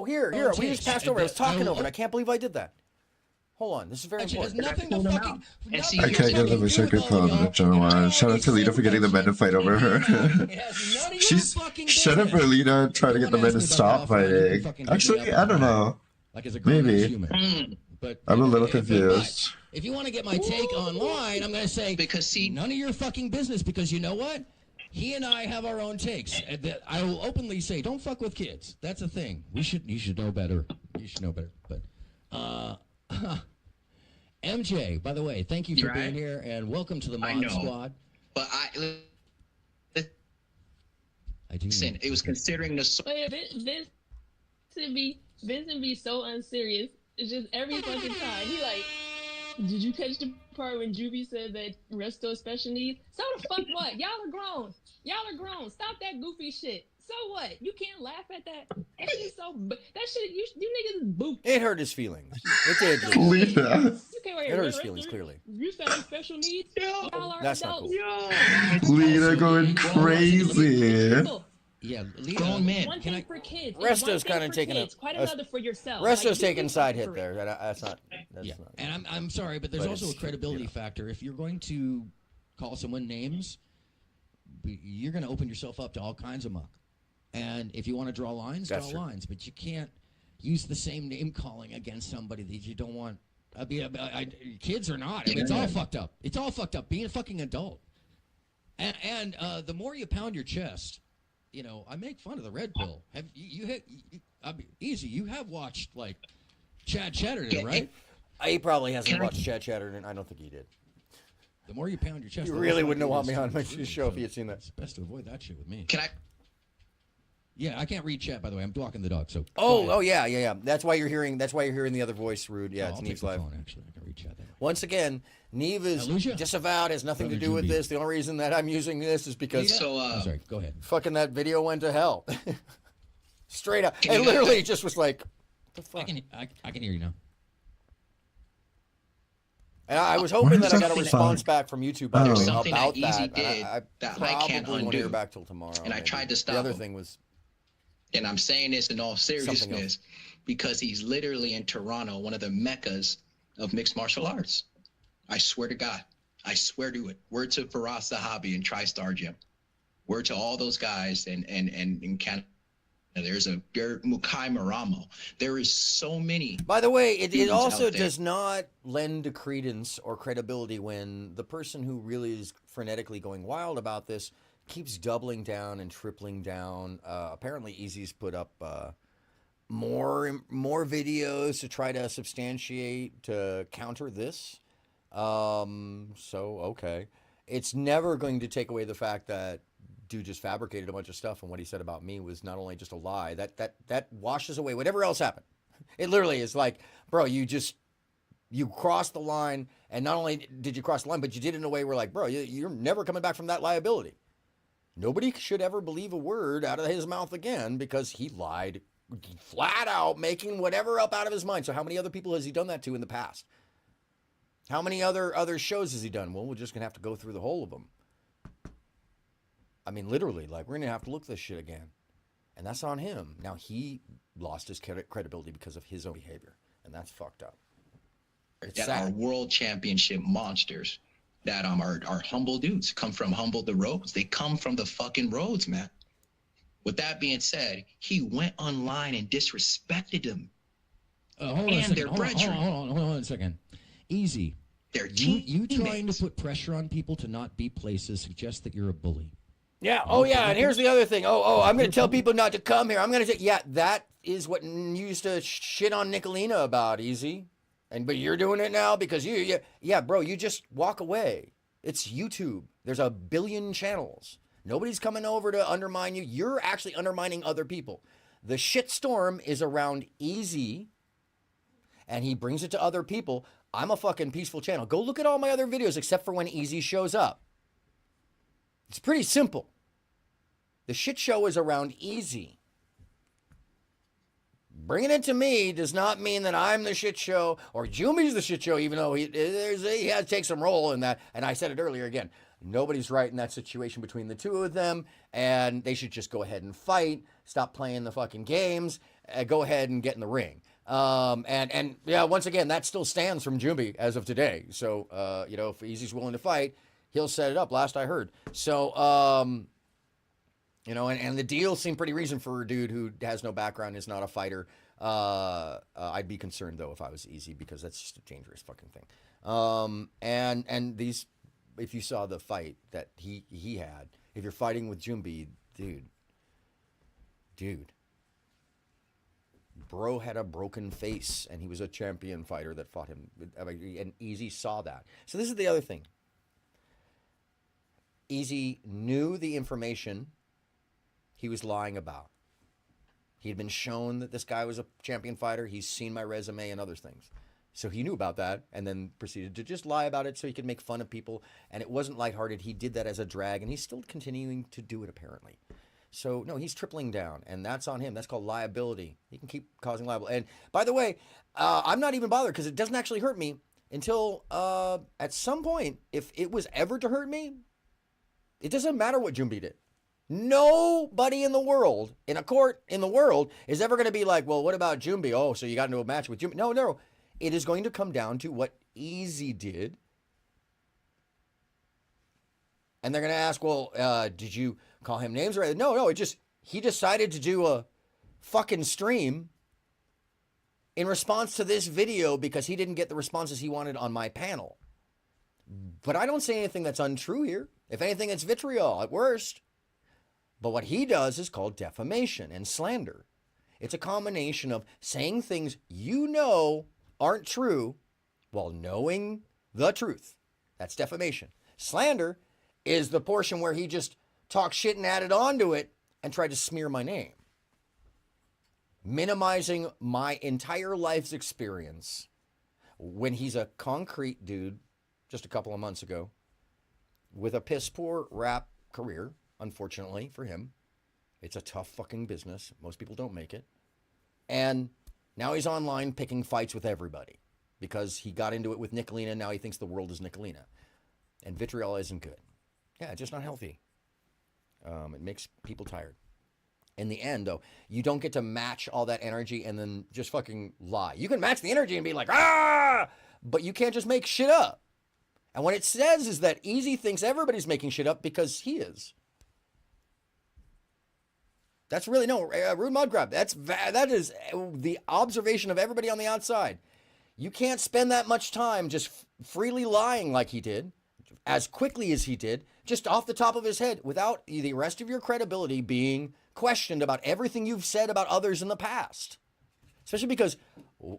Here. We just passed over. I was talking over it. I can't believe I did that. Hold on. This is very important. I can't get them a sacred poem, John. Shout out to Lita for getting the men to fight over her. Shut up, Berlina, trying to get the men to stop fighting. Actually, I don't know. Maybe. I'm a little confused. If you want to get my take online, I'm going to say none of your fucking business because you know what? He and I have our own takes. I will openly say, don't fuck with kids. That's a thing. You should know better. You should know better. But MJ, by the way, thank you for being here and welcome to the Mod Squad. But I do. Listen, it was considering the. Vincent be so unserious. It's just every fucking time he like. Did you catch the part when Juvie said that Resto special needs? So the fuck what? Y'all are grown. Stop that goofy shit. So what? You can't laugh at that. That shit is so. That shit. You niggas is boot. It hurt his feelings. It did. Lita. It hurt his feelings clearly. You said special needs. Y'all are That's adults. not cool. Lita going crazy. Yeah, grown men. One thing for kids. Resto's kind of taking quite another for yourself. Resto's taking side hit there. That's not. And I'm sorry, but there's also a credibility factor. If you're going to call someone names, you're going to open yourself up to all kinds of muck. And if you want to draw lines, draw lines. But you can't use the same name calling against somebody that you don't want. Kids or not, it's all fucked up. It's all fucked up. Being a fucking adult. And the more you pound your chest. I make fun of the red pill. Have Easy? You have watched like Chad Chatterton, right? He probably hasn't watched Chad Chatterton. I don't think he did. The more you pound your chest, you really wouldn't want me on my show if you had seen that. It's best to avoid that shit with me. Can I? Yeah, I can't read chat by the way. I'm walking the dog. So. Yeah. That's why you're hearing the other voice, Rude. Yeah, it's Neve's live. Actually, I can read chat. Once again, Neve is disavowed. Has nothing to do with this. The only reason that I'm using this is because. I'm sorry. Go ahead. Fucking that video went to hell. Straight up. It literally just was like, the fuck? I can hear you now. And I was hoping that I got a the response fuck? back from YouTube by the There's way something about that Easy that. did And I that I probably can't won't hear undo. back till tomorrow. And I maybe. tried to The stop other him. thing was And I'm saying this in all seriousness because he's literally in Toronto, one of the meccas of mixed martial arts. I swear to God. I swear to it. Word to Faraz Zahabi and TriStar Gym. Word to all those guys and in Canada. There's Mukai Maramo. There is so many. By the way, it students also out there. does not lend to credence or credibility when the person who really is frenetically going wild about this keeps doubling down and tripling down. Apparently, Easy's put up more videos to try to substantiate, to counter this. Okay. It's never going to take away the fact that dude just fabricated a bunch of stuff, and what he said about me was not only just a lie. That washes away whatever else happened. It literally is like, bro, you crossed the line, and not only did you cross the line, but you did it in a way where like, bro, you're never coming back from that liability. Nobody should ever believe a word out of his mouth again because he lied flat out, making whatever up out of his mind. So how many other people has he done that to in the past? How many other shows has he done? Well, we're just going to have to go through the whole of them. I mean, literally, like, we're going to have to look this shit again. And that's on him. Now, he lost his credibility because of his own behavior. And that's fucked up. It's that sad. are world championship monsters that are humble dudes, come from humble the roads. They come from the fucking roads, man. With that being said, he went online and disrespected them. Hold on a second. Hold on a second. Easy. They're you trying to put pressure on people to not be places suggests that you're a bully. Yeah. Oh, yeah. And here's the other thing. I'm going to tell people not to come here. I'm going to say, yeah, that is what you used to shit on Nicolina about, Easy. But you're doing it now because yeah, bro, you just walk away. It's YouTube. There's a billion channels. Nobody's coming over to undermine you. You're actually undermining other people. The shitstorm is around Easy, and he brings it to other people. I'm a fucking peaceful channel. Go look at all my other videos except for when Easy shows up. It's pretty simple. The shit show is around Easy. Bringing it to me does not mean that I'm the shit show or Jumi's the shit show, even though he has to take some role in that. And I said it earlier again. Nobody's right in that situation between the two of them, and they should just go ahead and fight. Stop playing the fucking games. Go ahead and get in the ring. And yeah, once again, that still stands from Jumi as of today. So if Easy's willing to fight, he'll set it up. Last I heard. So and the deal seemed pretty reasonable for a dude who has no background, is not a fighter. I'd be concerned though if I was Easy, because that's just a dangerous fucking thing. And these, if you saw the fight that he had, if you're fighting with Jumbi, dude, bro had a broken face, and he was a champion fighter that fought him, and Easy saw that. So this is the other thing. Easy knew the information he was lying about. He had been shown that this guy was a champion fighter. He's seen my resume and other things. So he knew about that, and then proceeded to just lie about it so he could make fun of people. And it wasn't lighthearted. He did that as a drag, and he's still continuing to do it, apparently. So, no, he's tripling down, and that's on him. That's called liability. He can keep causing liability. And, by the way, I'm not even bothered, because it doesn't actually hurt me until at some point, if it was ever to hurt me, it doesn't matter what Jumbi did. Nobody in the world, in a court in the world, is ever going to be like, well, what about Jumbi? Oh, so you got into a match with Jumbi. No. It is going to come down to what Easy did. And they're going to ask, well, did you call him names? Or no, he decided to do a fucking stream in response to this video because he didn't get the responses he wanted on my panel. But I don't say anything that's untrue here. If anything, it's vitriol at worst. But what he does is called defamation and slander. It's a combination of saying things you know aren't true while knowing the truth. That's defamation. Slander is the portion where he just talked shit and added on to it and tried to smear my name. Minimizing my entire life's experience when he's a concrete dude just a couple of months ago with a piss poor rap career. Unfortunately for him, it's a tough fucking business. Most people don't make it. And Now he's online picking fights with everybody because he got into it with Nicolina, and now he thinks the world is Nicolina. And vitriol isn't good. Yeah, it's just not healthy. It makes people tired. In the end, though, you don't get to match all that energy and then just fucking lie. You can match the energy and be like, ah! But you can't just make shit up. And what it says is that Easy thinks everybody's making shit up because he is. That's really, no, Rude Mudcrab. That is the observation of everybody on the outside. You can't spend that much time just freely lying like he did, as quickly as he did, just off the top of his head, without the rest of your credibility being questioned about everything you've said about others in the past. Especially because,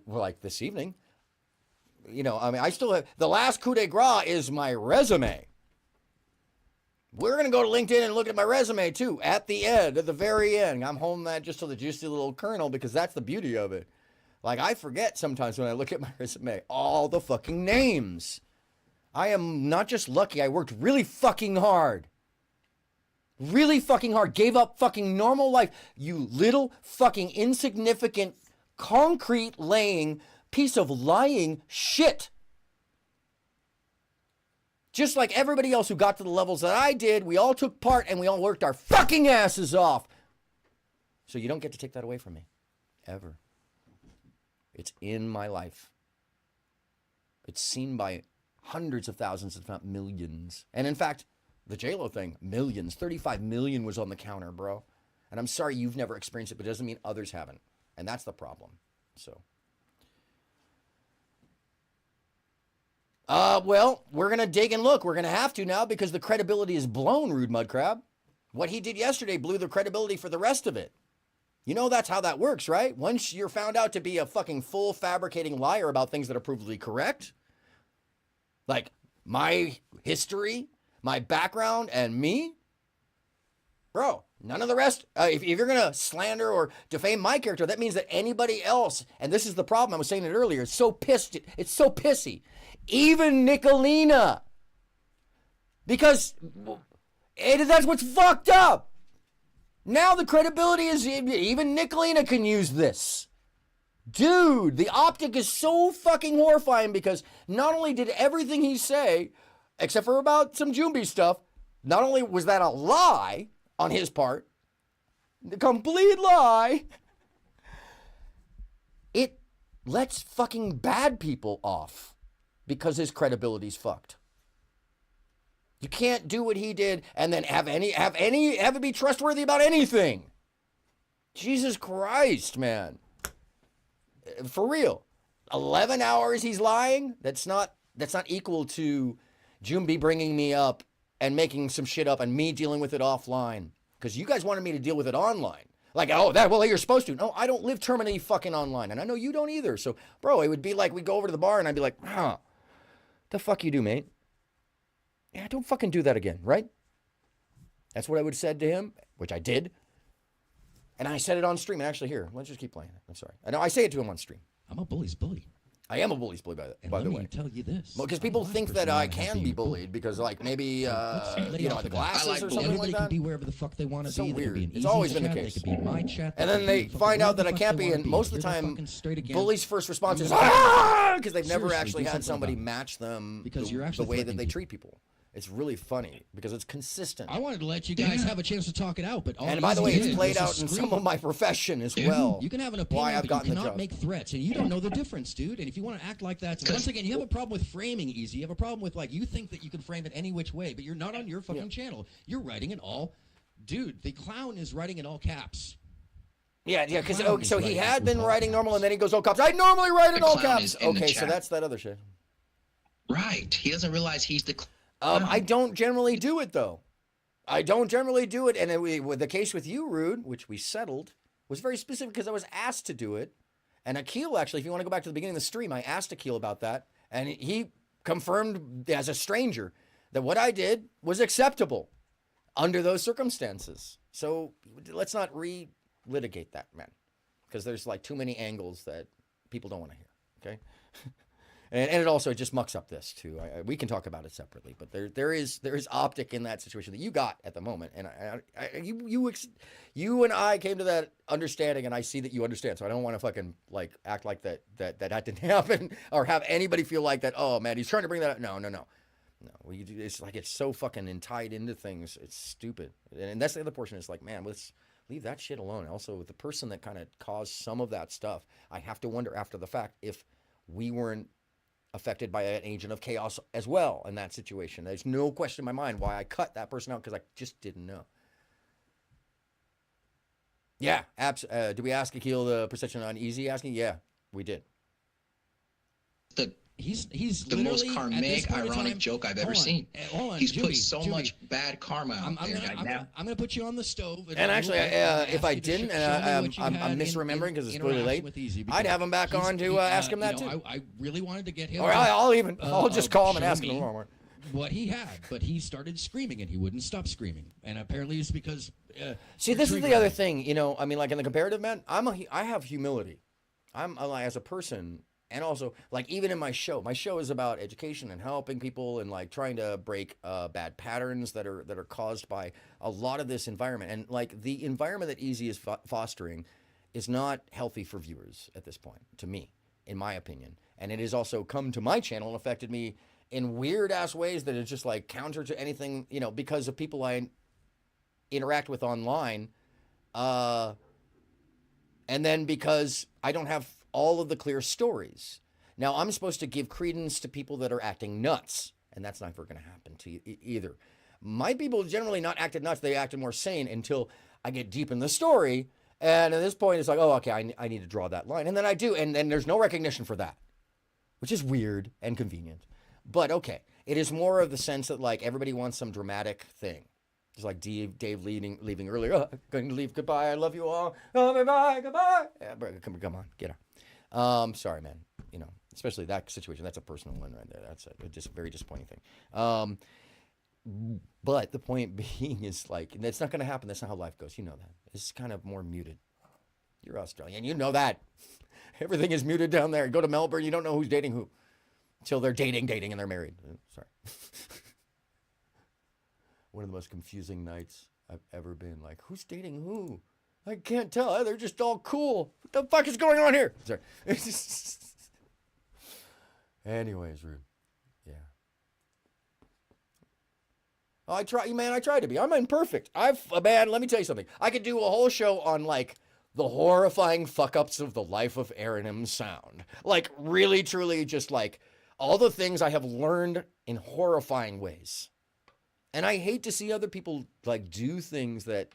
like this evening, you know, I mean, I still have, the last coup de grace is my resume. We're going to go to LinkedIn and look at my resume too, at the end, at the very end. I'm holding that just to the juicy little kernel because that's the beauty of it. Like, I forget sometimes when I look at my resume, all the fucking names. I am not just lucky, I worked really fucking hard. Really fucking hard. Gave up fucking normal life. You little fucking insignificant, concrete laying piece of lying shit. Just like everybody else who got to the levels that I did, we all took part and we all worked our fucking asses off. So you don't get to take that away from me. Ever. It's in my life. It's seen by hundreds of thousands, if not millions. And in fact, the J-Lo thing, millions. 35 million was on the counter, bro. And I'm sorry you've never experienced it, but it doesn't mean others haven't. And that's the problem. So. Well, we're going to dig and look. We're going to have to now because the credibility is blown, Rude Mudcrab. What he did yesterday blew the credibility for the rest of it. You know that's how that works, right? Once you're found out to be a fucking full fabricating liar about things that are provably correct, like my history, my background, and me, bro, none of the rest. If you're going to slander or defame my character, that means that anybody else, and this is the problem, I was saying it earlier, it's so pissy. Even Nicolina. Because that's what's fucked up. Now the credibility is, even Nicolina can use this. Dude, the optic is so fucking horrifying because not only did everything he say, except for about some Jumbi stuff, not only was that a lie on his part, the complete lie, it lets fucking bad people off because his credibility's fucked. You can't do what he did and then have it be trustworthy about anything. Jesus Christ, man. For real. 11 hours he's lying? That's not equal to Jumbi bringing me up and making some shit up and me dealing with it offline. Because you guys wanted me to deal with it online. Like, well, you're supposed to. No, I don't live terminally fucking online. And I know you don't either. So, bro, it would be like we'd go over to the bar and I'd be like, the fuck you do, mate? Yeah, don't fucking do that again, right? That's what I would have said to him, which I did. And I said it on stream. And actually, here, let's just keep playing it. I'm sorry. I know I say it to him on stream. I'm a bully's bully. I am a bully's bully, by the way. Let me tell you this. Well, because people think that I can be bullied because, like, maybe, the glasses or something Everybody like can that. be wherever the fuck they want to So be. weird. Be an It's easy always been the chat, case. They could be my chat. And then they find out that I can't be, and most of the time, bullies' first response is, because they've never actually had somebody match them because you're the actually way that they treat people. It's really funny because it's consistent. I wanted to let you guys have a chance to talk it out, but all and by the way, Easy it's played did was out in scream. some of my profession as well. You can have an Why opinion, I've but gotten you the cannot job. make threats, and you don't know the difference, dude. And if you want to act like that, once again, you have a problem with framing Easy. You have a problem with, like, you think that you can frame it any which way, but you're not on your fucking channel. You're writing it all. Dude, the clown is writing in all caps. Yeah, because so he had been writing normal, and then he goes, "Oh, caps! I normally write in all caps." Okay, so that's that other shit. Right. He doesn't realize he's the. I don't generally do it though. I don't generally do it, and with the case with you, Rude, which we settled, was very specific because I was asked to do it. And Akil, actually, if you want to go back to the beginning of the stream, I asked Akil about that, and he confirmed as a stranger that what I did was acceptable under those circumstances. So let's not re-litigate that, man, because there's like too many angles that people don't want to hear. Okay. And it also just mucks up this too. We can talk about it separately, but there is optic in that situation that you got at the moment, and you and I came to that understanding, and I see that you understand. So I don't want to fucking like act like that didn't happen, or have anybody feel like that. Oh man, he's trying to bring that up. No. It's like it's so fucking tied into things. It's stupid, and that's the other portion. Is like, man, let's leave that shit alone. Also, the person that kind of caused some of that stuff, I have to wonder after the fact if we weren't affected by an agent of chaos as well in that situation. There's no question in my mind why I cut that person out, because I just didn't know. Yeah, did we ask Akil the perception on easy asking? Yeah, we did. He's the most karmic, ironic joke I've ever seen. He's put so much bad karma out there right now. I'm going to put you on the stove. And actually, if I didn't, and I'm misremembering because it's really late, I'd have him back on to ask him that too. I really wanted to get him. Or I'll just call him and ask him more. What he had, but he started screaming and he wouldn't stop screaming. And apparently it's because. See, this is the other thing, you know. I mean, like in the comparative, man, I have humility. I'm as a person. And also, like, even in my show is about education and helping people and like trying to break bad patterns that are caused by a lot of this environment. And like the environment that Easy is fostering is not healthy for viewers at this point, to me, in my opinion. And it has also come to my channel and affected me in weird ass ways that is just like counter to anything, you know, because of people I interact with online. And then because I don't have all of the clear stories. Now, I'm supposed to give credence to people that are acting nuts, and that's never going to happen to you either. My people generally not acted nuts. They acted more sane until I get deep in the story, and at this point, it's like, oh, okay, I need to draw that line. And then I do, and then there's no recognition for that, which is weird and convenient. But, okay, it is more of the sense that, like, everybody wants some dramatic thing. Just like Dave leaving earlier. Oh, I'm going to leave. Goodbye. I love you all. Oh, bye-bye. Goodbye. Yeah, come on. Get out. Sorry, man. You know, especially that situation. That's a personal one right there. That's just a very disappointing thing. But the point being is like, that's not going to happen. That's not how life goes. You know that. It's kind of more muted. You're Australian. You know that. Everything is muted down there. Go to Melbourne. You don't know who's dating who until they're dating, and they're married. Sorry. One of the most confusing nights I've ever been. Like, who's dating who? I can't tell. They're just all cool. What the fuck is going on here? Sorry. Anyways, Rude. Yeah. Oh, I try to be. I'm imperfect. Man, let me tell you something. I could do a whole show on, like, the horrifying fuck-ups of the life of AronMSound. Like, really, truly, just, like, all the things I have learned in horrifying ways. And I hate to see other people, like, do things that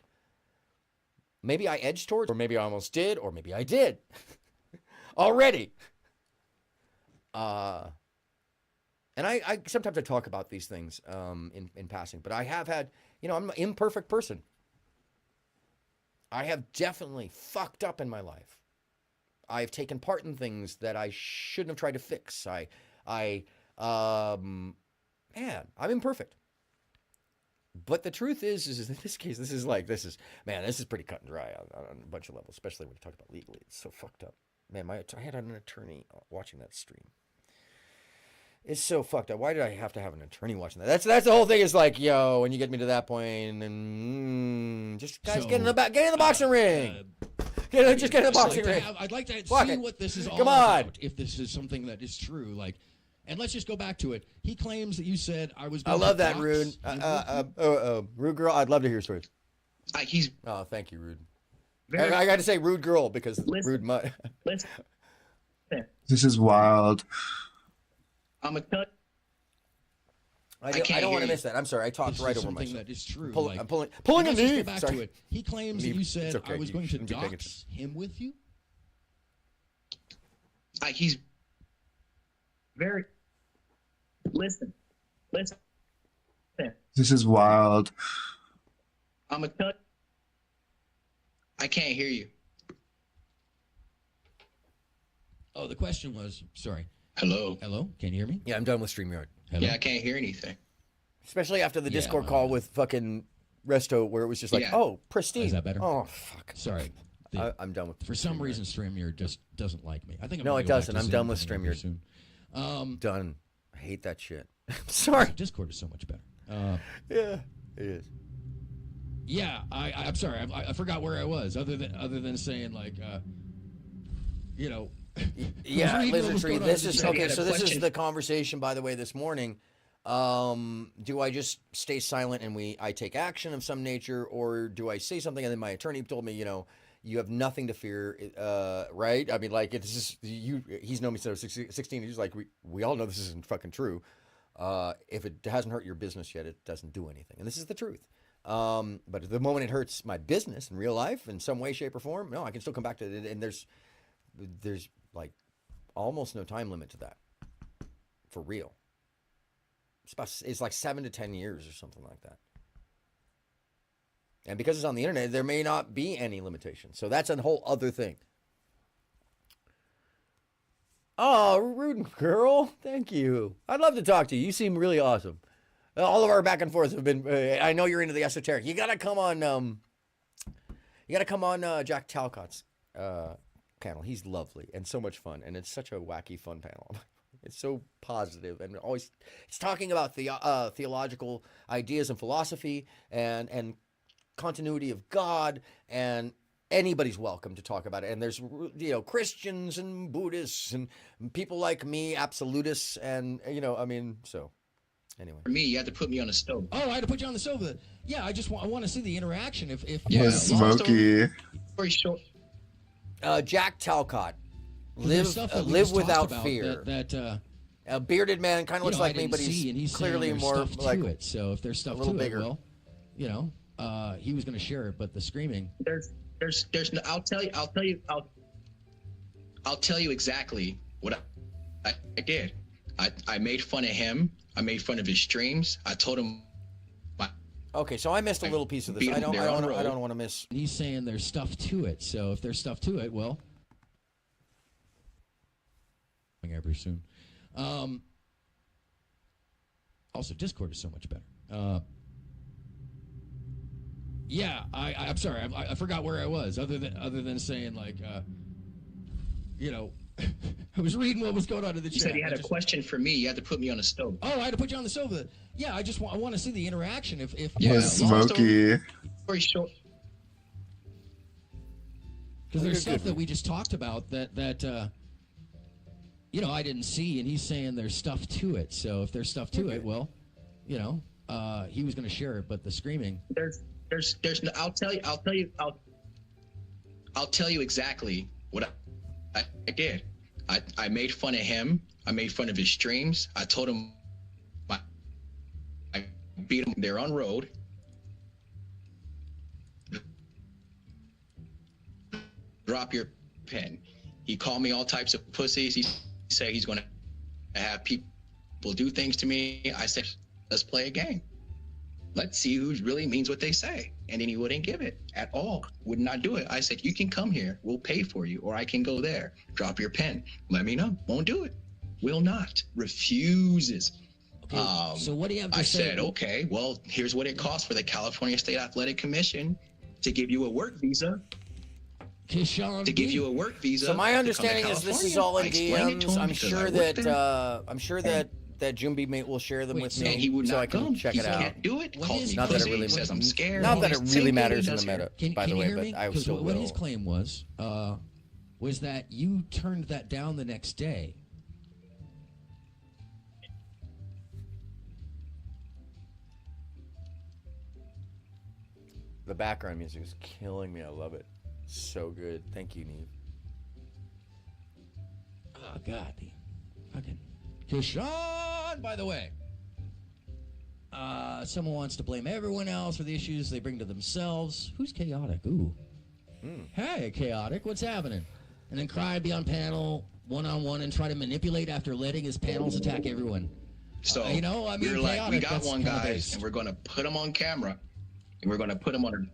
maybe I edged towards, or maybe I almost did, or maybe I did already. And I sometimes I talk about these things in passing, but I have had, you know, I'm an imperfect person. I have definitely fucked up in my life. I've taken part in things that I shouldn't have tried to fix. Man, I'm imperfect. But the truth is in this case, this is pretty cut and dry on a bunch of levels, especially when you talk about legally. It's so fucked up. Man, I had an attorney watching that stream. It's so fucked up. Why did I have to have an attorney watching that? That's the whole thing. Is like, yo, when you get me to that point, and just guys, get in the boxing ring. Just get in the boxing ring. I'd like to see what this is all about. If this is something that is true, like. And let's just go back to it. He claims that you said I was. I love that, Rude. Rude girl. I'd love to hear your stories. Oh, thank you, Rude. I got to say, Rude girl, because Rude mud. This is wild. I'm a cut. I don't want to miss that. I'm sorry. I talked right over myself. That is true. I'm pulling a knee. Back to it. He claims that you said I was going to dox him with you. He's very. Listen. This is wild. I'm a cut. I can't hear you. Oh, the question was, sorry. Hello. Can you hear me? Yeah, I'm done with StreamYard. Hello? Yeah, I can't hear anything. Especially after the Discord call with fucking Resto, where it was just like, oh, pristine. Is that better? Oh, fuck. Sorry. I'm done with For some reason, StreamYard just doesn't like me. I think no, it doesn't. I'm done with StreamYard soon. Done. I hate that shit. Sorry. Discord is so much better. Yeah, it is. Yeah, I'm sorry. I forgot where I was. Other than saying like, you know. Yeah, listen, Tree. This is okay. So this is the conversation, by the way, this morning. Do I just stay silent and I take action of some nature, or do I say something and then my attorney told me, you have nothing to fear, right? I mean, like, it's just he's known me since I was 16. He's like, we all know this isn't fucking true. If it hasn't hurt your business yet, it doesn't do anything, and this is the truth. But the moment it hurts my business in real life in some way, shape, or form, no, I can still come back to it, and there's like almost no time limit to that, for real. It's like 7 to 10 years or something like that. And because it's on the internet, there may not be any limitation. So that's a whole other thing. Oh, rude girl. Thank you. I'd love to talk to you. You seem really awesome. All of our back and forth have been, I know you're into the esoteric. You got to come on, Jack Talcott's panel. He's lovely and so much fun. And it's such a wacky, fun panel. It's so positive and always it's talking about theological ideas and philosophy and continuity of God, and anybody's welcome to talk about it. And there's Christians and Buddhists and people like me, absolutists, and so anyway. For me, you had to put me on the stove. Oh, I had to put you on the stove. Yeah, I want to see the interaction. If Smokey. Very short. Jack Talcott. Live without fear. A bearded man, kind of looks like me, but he's clearly more like it. So if there's stuff a little to bigger. It, well, he was going to share it, but the screaming. There's no. I'll tell you exactly what I did. I made fun of him. I made fun of his streams. I told him. Okay, so I missed a little piece of this. I don't want to miss. He's saying there's stuff to it. So if there's stuff to it, well. Every soon. Also, Discord is so much better. Yeah, I'm sorry. I forgot where I was. Other than saying like, I was reading what was going on in the chat. You said you had a question for me. You had to put me on the stove. Oh, I had to put you on the stove. Yeah, I want to see the interaction. If Smokey. Very short. Because there's stuff that we just talked about that. I didn't see, and he's saying there's stuff to it. So if there's stuff to it, well, he was going to share it, but the screaming. There's no. I'll tell you exactly what I did. I made fun of him. I made fun of his streams. I told him I beat him there on road. Drop your pen. He called me all types of pussies. He said he's going to have people do things to me. I said, let's play a game. Let's see who really means what they say. And then he wouldn't give it at all. Would not do it. I said, you can come here. We'll pay for you. Or I can go there. Drop your pen. Let me know. Won't do it. Will not. Refuses. Okay, so what do you have to say? I said, okay, well, here's what it costs for the California State Athletic Commission to give you a work visa. To give you a work visa. So my understanding is this is all in DMs. I'm sure that Jumbi mate will share them with me, he would so not I can come. check He it out. can't do it. Not that it really says I'm scared. Not that it really matters in the meta, by the way, hear me? but I still will. What his claim was that you turned that down the next day. The background music is killing me. I love it. So good. Thank you, Neve. Oh, God. Fucking Kishan, by the way. Someone wants to blame everyone else for the issues they bring to themselves. Who's chaotic? Ooh. Hey, chaotic. What's happening? And then cry, be on panel, one-on-one, and try to manipulate after letting his panels attack everyone. So, we're like, we got one guy, and we're going to put him on camera, and we're going to put him on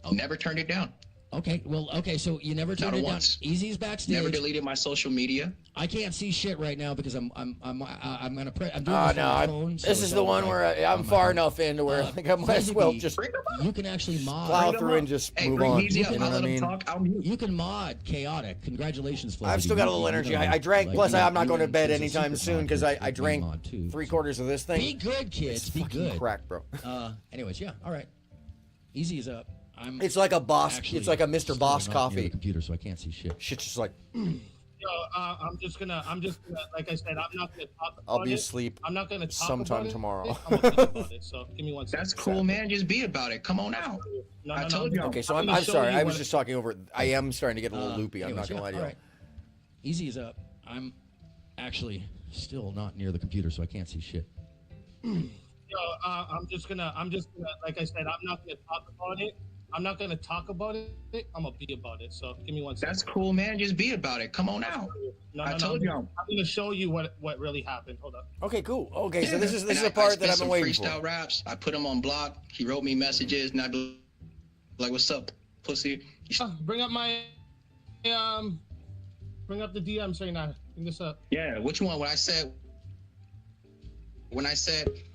I'll never turn it down. Okay, well, okay, so you never turned it down. Easy's backstage. Never deleted my social media. I can't see shit right now because I'm doing Oh this no, on my phone. this is the one where I'm far enough in to where I think I might as well just you can actually mod. plow through and just move on. You know what I mean? You can mod chaotic. Congratulations, Flazy. I've still got a little energy. I drank. Plus, I'm not going to bed anytime soon because I drank 3/4 of this thing. Be good, kids. It's Be fucking good. crack, bro. Anyways, yeah. All right. Easy is up. It's like a boss. It's like a Mr. Boss coffee. Computer, so I can't see shit. Shit's just like. I'm just gonna, like I said, I'm not gonna talk about I'll be it. asleep. I'm not gonna talk sometime about tomorrow. I'm gonna think about it. So give me 1 second. That's cool, man. Just be about it. Come on out. I told you. Okay, so I'm sorry. I was just talking over. I am starting to get a little loopy. I'm not gonna lie to you. Right. Easy is up. I'm actually still not near the computer, so I can't see shit. I'm just gonna, like I said, I'm not gonna talk about it. I'm not gonna talk about it. I'm gonna be about it. So give me 1 second. That's cool, man. Just be about it. Come on out. I told you. I'm gonna show you what really happened. Hold up. Okay, cool. Okay, so this is And a part I that I've been waiting for. freestyle raps. I put him on block. He wrote me messages, and I'd be like, "What's up, pussy?" Bring up my, bring up the DM saying that. Bring this up. Yeah, which one? When I said.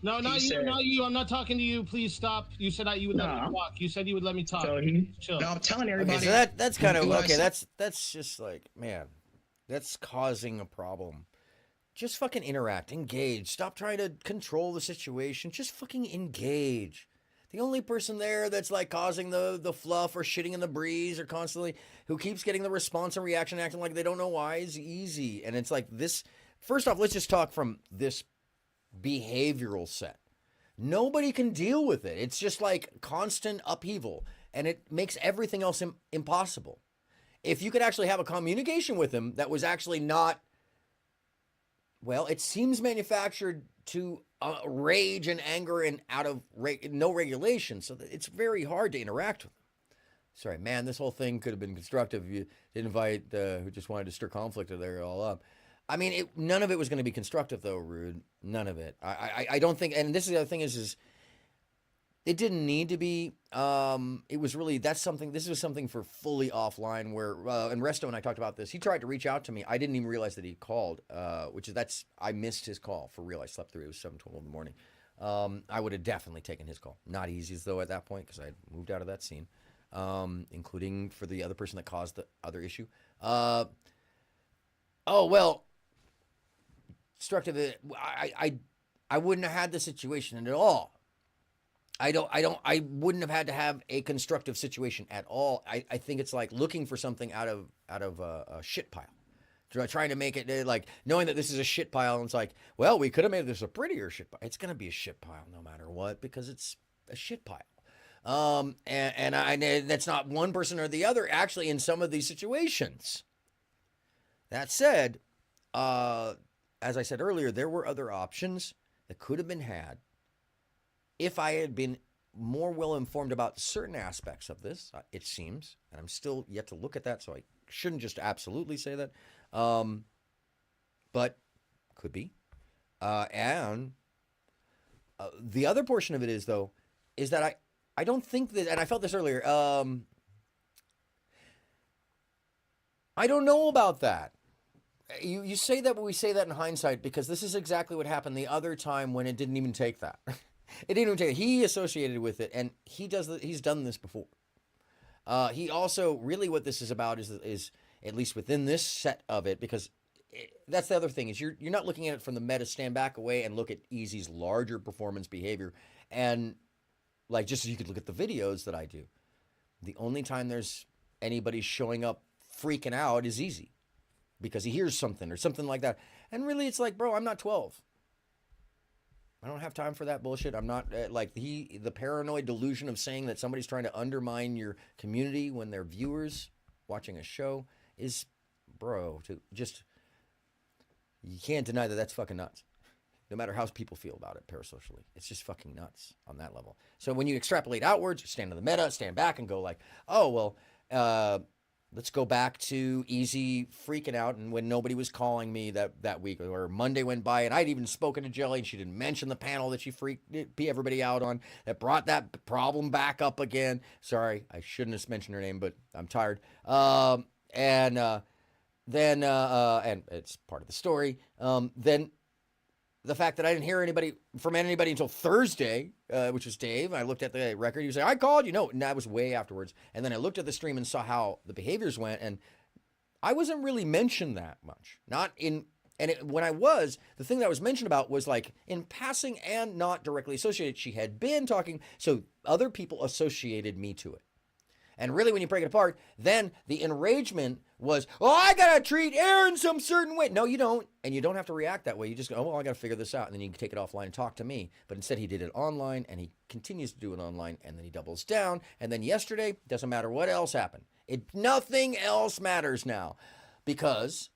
No, not you, not you. I'm not talking to you. Please stop. You said that you would let me talk. You said you would let me talk. So chill. No, I'm telling everybody. Okay, so that's kind of okay. That's just like, man, that's causing a problem. Just fucking interact, engage. Stop trying to control the situation. Just fucking engage. The only person there that's like causing the fluff or shitting in the breeze or constantly who keeps getting the response and reaction acting like they don't know why is Easy. And it's like this. First off, let's just talk from this behavioral set. Nobody can deal with it. It's just like constant upheaval, and it makes everything else impossible. If you could actually have a communication with him that was actually not, well, it seems manufactured to rage and anger and out of no regulation, so that it's very hard to interact with him. Sorry, man, this whole thing could have been constructive if you didn't invite who just wanted to stir conflict or there all up. I mean, none of it was going to be constructive, though, Rude. None of it. I don't think, and this is the other thing is it didn't need to be. It was really, this was something for fully offline where, and Resto and I talked about this. He tried to reach out to me. I didn't even realize that he called, I missed his call for real. I slept through. It was 7:12 in the morning. I would have definitely taken his call. Not easy, though, at that point, because I had moved out of that scene, including for the other person that caused the other issue. Oh, well. Constructive. I wouldn't have had the situation at all. I wouldn't have had to have a constructive situation at all. I think it's like looking for something out of a shit pile. Trying to make it like knowing that this is a shit pile, and it's like, well, we could have made this a prettier shit pile. It's gonna be a shit pile no matter what because it's a shit pile. And that's not one person or the other actually in some of these situations. That said, as I said earlier, there were other options that could have been had if I had been more well informed about certain aspects of this, it seems, and I'm still yet to look at that, so I shouldn't just absolutely say that, but could be. And the other portion of it is, though, is that I don't think that, and I felt this earlier, I don't know about that. You say that, but we say that in hindsight because this is exactly what happened the other time when it didn't even take that. It didn't even take it. He associated with it, and he's done this before. He also, really what this is about is at least within this set of it, because that's the other thing, is you're not looking at it from the meta, stand back away and look at Easy's larger performance behavior. And like, just so you could look at the videos that I do, the only time there's anybody showing up freaking out is Easy. Because he hears something or something like that. And really, it's like, bro, I'm not 12. I don't have time for that bullshit. I'm not, the paranoid delusion of saying that somebody's trying to undermine your community when they're viewers watching a show is, bro, you can't deny that that's fucking nuts. No matter how people feel about it parasocially. It's just fucking nuts on that level. So when you extrapolate outwards, stand in the meta, stand back and go like, oh, well, let's go back to Easy freaking out, and when nobody was calling me that week, or Monday went by, and I'd even spoken to Jelly, and she didn't mention the panel that she freaked everybody out on, that brought that problem back up again. Sorry, I shouldn't have mentioned her name, but I'm tired. And it's part of the story. Then the fact that I didn't hear from anybody until Thursday, which was Dave. I looked at the record. He was like, I called you. No, and that was way afterwards. And then I looked at the stream and saw how the behaviors went. And I wasn't really mentioned that much. When I was, the thing that I was mentioned about was like in passing and not directly associated. She had been talking, so other people associated me to it. And really, when you break it apart, then the enragement was, oh, I got to treat Aaron some certain way. No, you don't. And you don't have to react that way. You just go, oh, well, I got to figure this out. And then you can take it offline and talk to me. But instead, he did it online, and he continues to do it online, and then he doubles down. And then yesterday, doesn't matter what else happened. Nothing else matters now because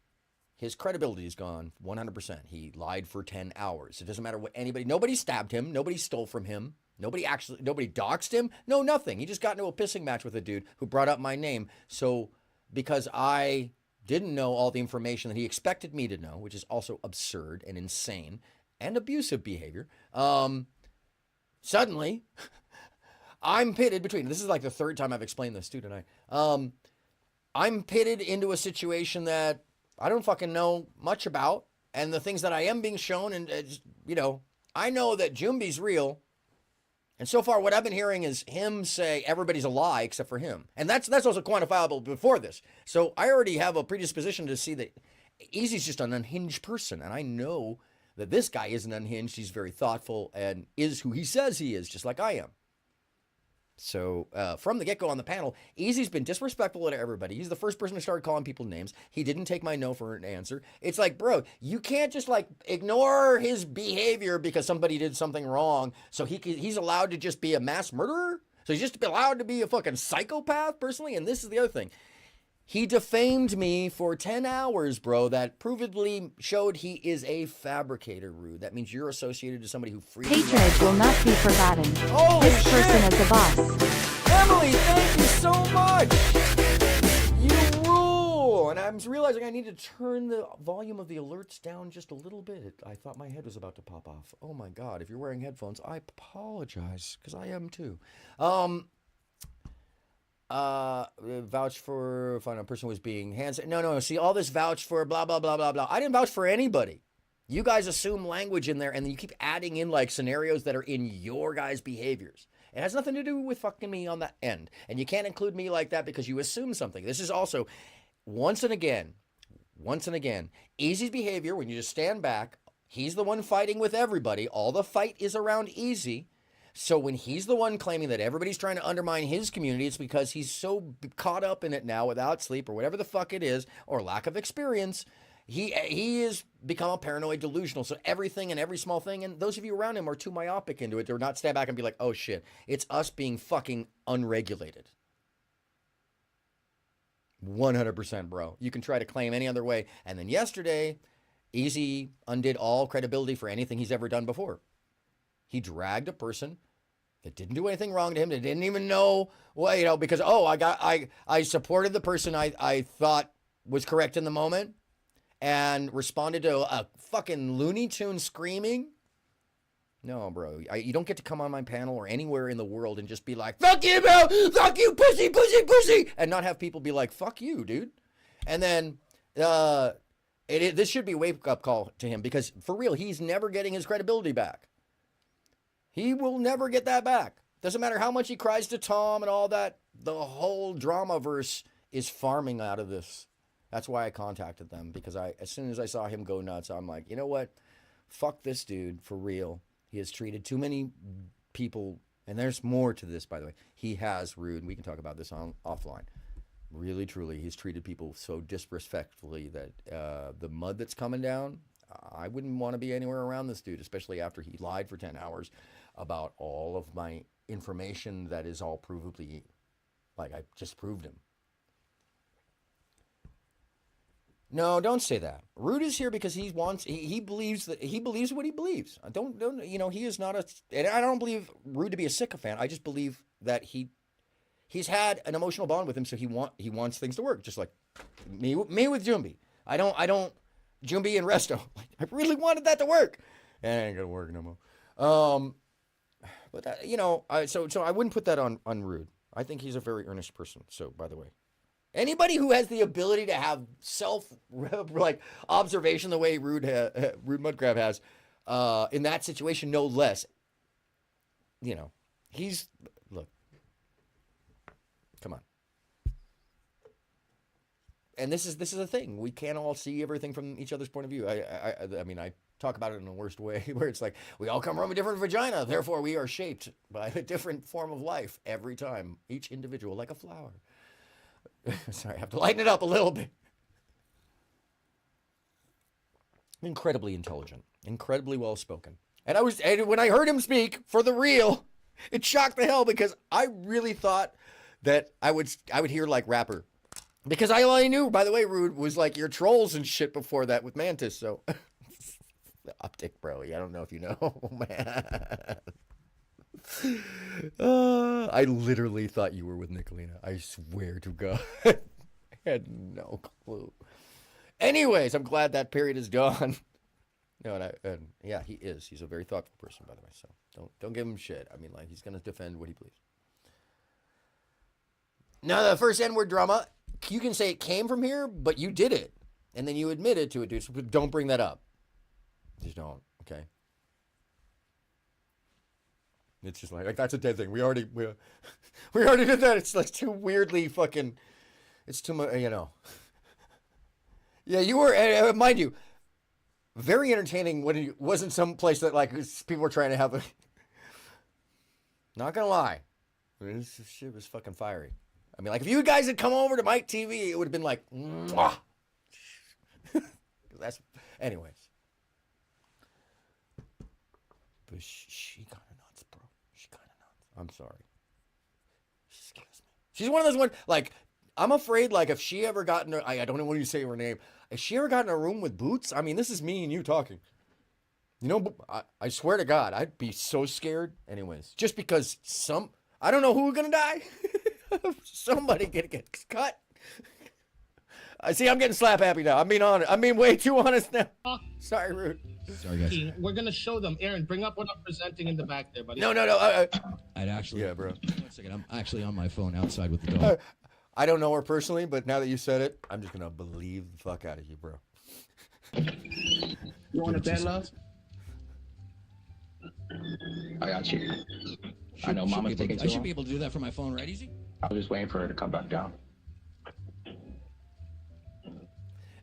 his credibility is gone 100%. He lied for 10 hours. It doesn't matter what nobody stabbed him. Nobody stole from him. Nobody doxed him. No, nothing. He just got into a pissing match with a dude who brought up my name. So because I didn't know all the information that he expected me to know, which is also absurd and insane and abusive behavior, suddenly I'm pitted between, this is like the third time I've explained this too tonight. I'm pitted into a situation that I don't fucking know much about. And the things that I am being shown, and I know that Jumbi's real. And so far, what I've been hearing is him say everybody's a lie except for him. And that's also quantifiable before this. So I already have a predisposition to see that Easy's just an unhinged person. And I know that this guy isn't unhinged. He's very thoughtful and is who he says he is, just like I am. So from the get-go on the panel, Easy's been disrespectful to everybody. He's the first person to start calling people names. He didn't take my no for an answer. It's like, bro, you can't just like ignore his behavior because somebody did something wrong. So he's allowed to just be a mass murderer? So he's just allowed to be a fucking psychopath personally? And this is the other thing. He defamed me for 10 hours, bro. That provedly showed he is a fabricator, Rude. That means you're associated to somebody who frees you. Patronage will not be forgotten. Holy this shit. person is the boss. Emily, thank you so much. You rule. And I'm realizing I need to turn the volume of the alerts down just a little bit. I thought my head was about to pop off. Oh my God. If you're wearing headphones, I apologize because I am too. Vouch for find a person was being hands. No. See, all this vouch for blah, blah, blah, blah, blah. I didn't vouch for anybody. You guys assume language in there and then you keep adding in like scenarios that are in your guys' behaviors. It has nothing to do with fucking me on that end. And you can't include me like that because you assume something. This is also, once and again, Easy's behavior when you just stand back, he's the one fighting with everybody. All the fight is around Easy. So when he's the one claiming that everybody's trying to undermine his community, it's because he's so caught up in it now without sleep or whatever the fuck it is, or lack of experience. He has become a paranoid delusional. So everything and every small thing, and those of you around him are too myopic into it. They're not stand back and be like, oh shit, it's us being fucking unregulated. 100%, bro. You can try to claim any other way. And then yesterday, Easy undid all credibility for anything he's ever done before. He dragged a person that didn't do anything wrong to him, that didn't even know, well, because, I supported the person I thought was correct in the moment and responded to a fucking Looney Tune screaming. No, bro, you don't get to come on my panel or anywhere in the world and just be like, fuck you, bro, fuck you, pussy, pussy, pussy, and not have people be like, fuck you, dude. And then this should be a wake-up call to him because, for real, he's never getting his credibility back. He will never get that back. Doesn't matter how much he cries to Tom and all that. The whole drama-verse is farming out of this. That's why I contacted them, because as soon as I saw him go nuts, I'm like, you know what? Fuck this dude, for real. He has treated too many people, and there's more to this, by the way. He has, Rude, we can talk about this offline. Really, truly, he's treated people so disrespectfully that the mud that's coming down, I wouldn't want to be anywhere around this dude, especially after he lied for 10 hours about all of my information that is all provably, like I just proved him. No, don't say that. Rude is here because he believes what he believes. He is not and I don't believe Rude to be a sycophant. I just believe that he he's had an emotional bond with him, so he wants things to work, just like me with Jumbi. I don't Jumbi and Resto. I really wanted that to work, and it ain't gonna work no more. But that, you know, so I wouldn't put that on Rude. I think he's a very earnest person. So, by the way, anybody who has the ability to have like observation the way Rude Mudcrab has, in that situation, no less. You know, look. Come on. And this is a thing. We can't all see everything from each other's point of view. I mean, I talk about it in the worst way, where it's like, we all come from a different vagina, therefore we are shaped by a different form of life every time, each individual, like a flower. Sorry, I have to lighten it up a little bit. Incredibly intelligent, incredibly well-spoken. And when I heard him speak, for the real, it shocked the hell, because I really thought that I would hear like rapper. Because all I knew, by the way, Rude, was like your trolls and shit before that with Mantis, so... The optic, bro. I don't know if you know, man. I literally thought you were with Nicolina. I swear to God. I had no clue. Anyways, I'm glad that period is gone. No, and yeah, he is. He's a very thoughtful person, by the way. So don't give him shit. I mean, like, he's gonna defend what he believes. Now, the first N-word drama, you can say it came from here, but you did it, and then you admitted to it, dude. So don't bring that up. Just don't, okay? It's just like that's a dead thing. We already did that. It's like too weirdly fucking. It's too much, you know. Yeah, you were, mind you, very entertaining when it wasn't some place that like people were trying to have a. Not gonna lie, this shit was fucking fiery. I mean, like if you guys had come over to Mike TV, it would have been like, mwah. That's, anyways. But she kind of nuts, bro. She kind of nuts. I'm sorry. She scares me. She's one of those ones, like, I'm afraid, like, if she ever got in a, I don't know when you say her name, if she ever got in a room with Boots, I mean, this is me and you talking. You know, I swear to God, I'd be so scared. Anyways, just because I don't know who's going to die. Somebody get cut. I see, I'm getting slap happy now. I'm being honest. I'm being way too honest now. Sorry, Rude. Sorry, guys. We're gonna show them. Aaron, bring up what I'm presenting in the back there, buddy. No. I'd actually. Yeah, bro. 1 second. I'm actually on my phone outside with the dog. I don't know her personally, but now that you said it, I'm just gonna believe the fuck out of you, bro. You want a bed, love? I got you. I know Mama's taking too long. I should be able to do that from my phone, right, Easy? I was just waiting for her to come back down.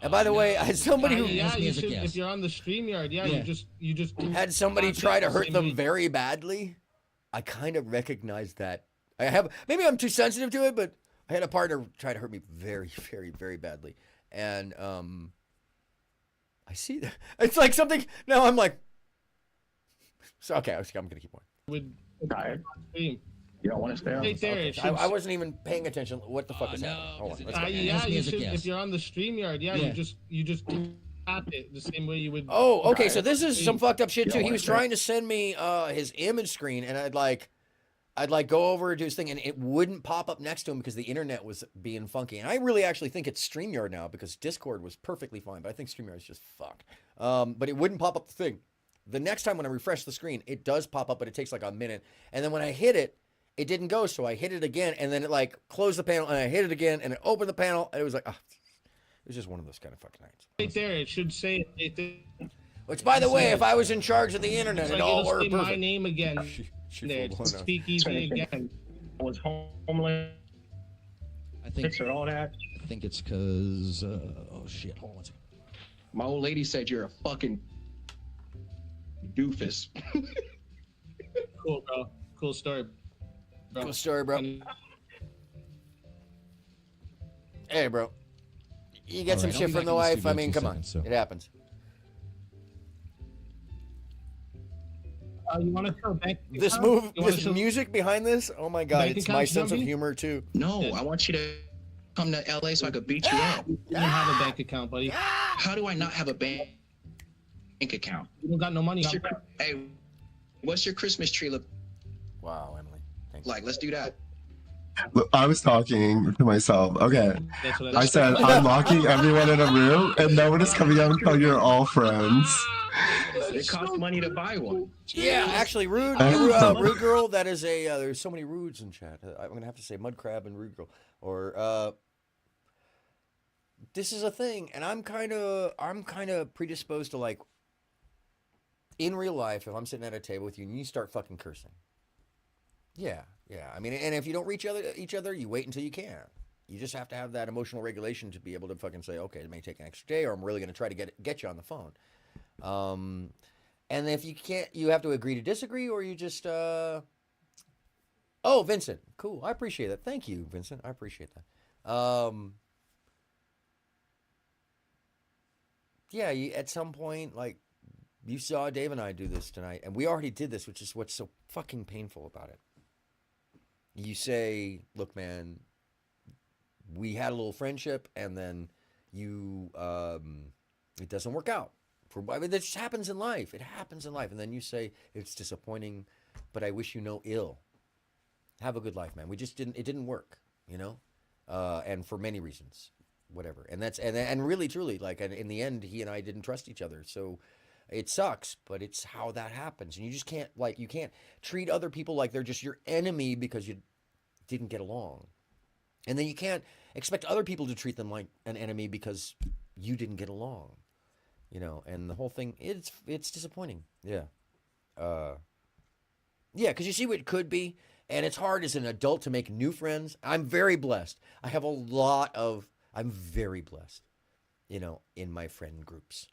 And by the way, as somebody who if you're on the StreamYard, you just had somebody try to hurt them very badly, I kind of recognize that. Maybe I'm too sensitive to it, but I had a partner try to hurt me very, very, very badly, and I see that it's like something. Now I'm like, so okay, I'm gonna keep going. Tired. You don't want to stay on. Okay. I wasn't even paying attention. What the fuck is that? Hold on. You should, if you're on the StreamYard, you just tap it the same way you would. Oh, okay. So this is some fucked up shit too. He was trying to send me his image screen, and I'd like go over to his thing, and it wouldn't pop up next to him because the internet was being funky. And I really actually think it's StreamYard now, because Discord was perfectly fine, but I think StreamYard is just fucked. But it wouldn't pop up the thing. The next time when I refresh the screen, it does pop up, but it takes like a minute. And then when I hit it, it didn't go, so I hit it again, and then it like closed the panel, and I hit it again, and it opened the panel, and it was like, it was just one of those kind of fucking nights. Right there, it should say it. Which, by the way, if I was in charge of the internet, it all worked perfect. My name again. There, speakeasy again. Was homeless. I think all that. I think it's because. Oh shit! Hold on one second. My old lady said you're a fucking doofus. Cool, bro. Cool story. Cool story, bro. Hey, bro. You get some shit from the wife. I mean, come on. It happens. You want to show bank this move, this music behind this? Oh my god, it's my sense of humor too. No, I want you to come to LA so I could beat you up. You don't have a bank account, buddy. How do I not have a bank account? You don't got no money. Hey, what's your Christmas tree look? Wow, Emily. Like, let's do that. I was talking to myself. Okay. That's what I said No. I'm locking everyone in a room and no one is coming out until you're all friends. It costs money to buy one. Yeah, actually, rude, Oh. rude girl. That is a. There's so many rudes in chat. I'm gonna have to say mud crab and rude girl, or this is a thing, and I'm kind of predisposed to like. In real life, if I'm sitting at a table with you and you start fucking cursing, yeah. I mean, and if you don't reach each other, you wait until you can. You just have to have that emotional regulation to be able to fucking say, okay, it may take an extra day, or I'm really gonna try to get you on the phone. And if you can't, you have to agree to disagree, or you just. Oh, Vincent, cool. I appreciate that. Thank you, Vincent. I appreciate that. Yeah, at some point, like. You saw Dave and I do this tonight, and we already did this, which is what's so fucking painful about it. You say, look, man, we had a little friendship, and then you, it doesn't work out. I mean, this happens in life. It happens in life. And then you say, it's disappointing, but I wish you no ill. Have a good life, man. It didn't work, you know? And for many reasons, whatever. And and really, truly, like, in the end, he and I didn't trust each other. So, it sucks, but it's how that happens. And you just can't, like, you can't treat other people like they're just your enemy because you didn't get along. And then you can't expect other people to treat them like an enemy because you didn't get along. You know, and the whole thing, it's disappointing. Yeah. Yeah, because you see what it could be, and it's hard as an adult to make new friends. I'm very blessed. I'm very blessed, you know, in my friend groups.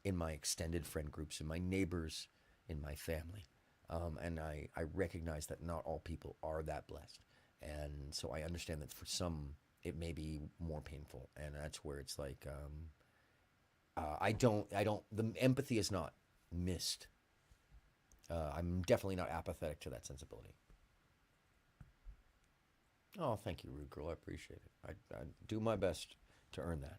In my extended friend groups, in my neighbors, in my family. And I recognize that not all people are that blessed. And so I understand that for some, it may be more painful. And that's where it's like, the empathy is not missed. I'm definitely not apathetic to that sensibility. Oh, thank you, Rude Girl. I appreciate it. I do my best to earn that.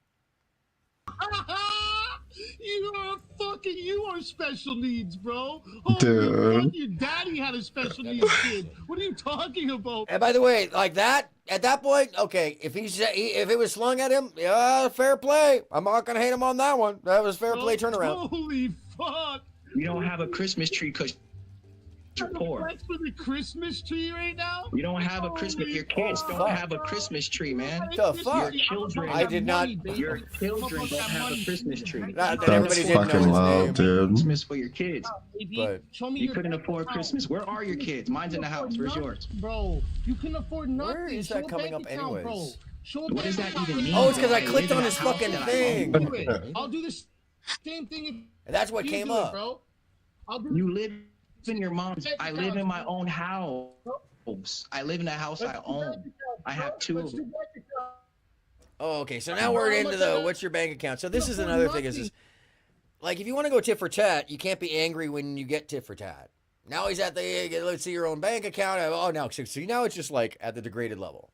You are special needs, bro. Dude. Your daddy had a special needs kid. What are you talking about? And by the way, like that, at that point, okay, if if it was slung at him, yeah, fair play. I'm not gonna hate him on that one. That was fair play turnaround. Holy fuck! You don't have a Christmas tree because you're poor. That's for the Christmas tree right now? You don't have a Christmas. Your kids don't have a Christmas tree, man. The fuck? Your children. I did not. Your children don't have a Christmas tree. Not that That's everybody didn't know fucking his low, name. dude. Christmas for your kids. But You couldn't afford Christmas. Where are your kids? Mine's in the house. Where's yours? Bro, you can afford nothing. Where is Show that a coming bank up account, bro. anyways? Show a What does bank that even account. mean? Oh, it's because I live clicked in on a his house fucking that I thing. own. I'll do the same thing if And that's what you came do it, up. bro. You live in your mom's. I live in my own house. I live in a house I own. I have two of them. Oh, okay. So now we're into the what's your bank account. So this is another thing is like if you want to go tit for tat, you can't be angry when you get tit for tat. Now he's at the let's see your own bank account. Oh, now so now it's just like at the degraded level.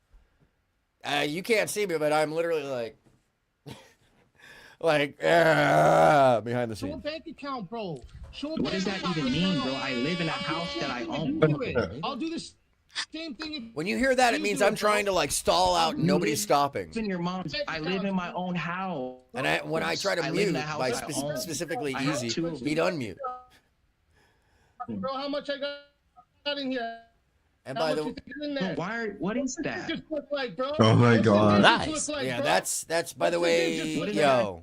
You can't see me, but I'm literally like behind the Show a scenes. bank account, bro. What does that even mean, bro? I live in a house that I own. I'll do the same thing if When you hear that, it means I'm trying to like stall out and nobody's stopping. In your mom's. I live in my own house. And when I try to I live in mute a house by I own. specifically I have easy, two of them. he'd unmute. bro, how much I got in here? And How by much the you think is in there? What is that? Just look like, bro. Oh my What's God. the digits look like, yeah, bro? that's by the way, What is yo.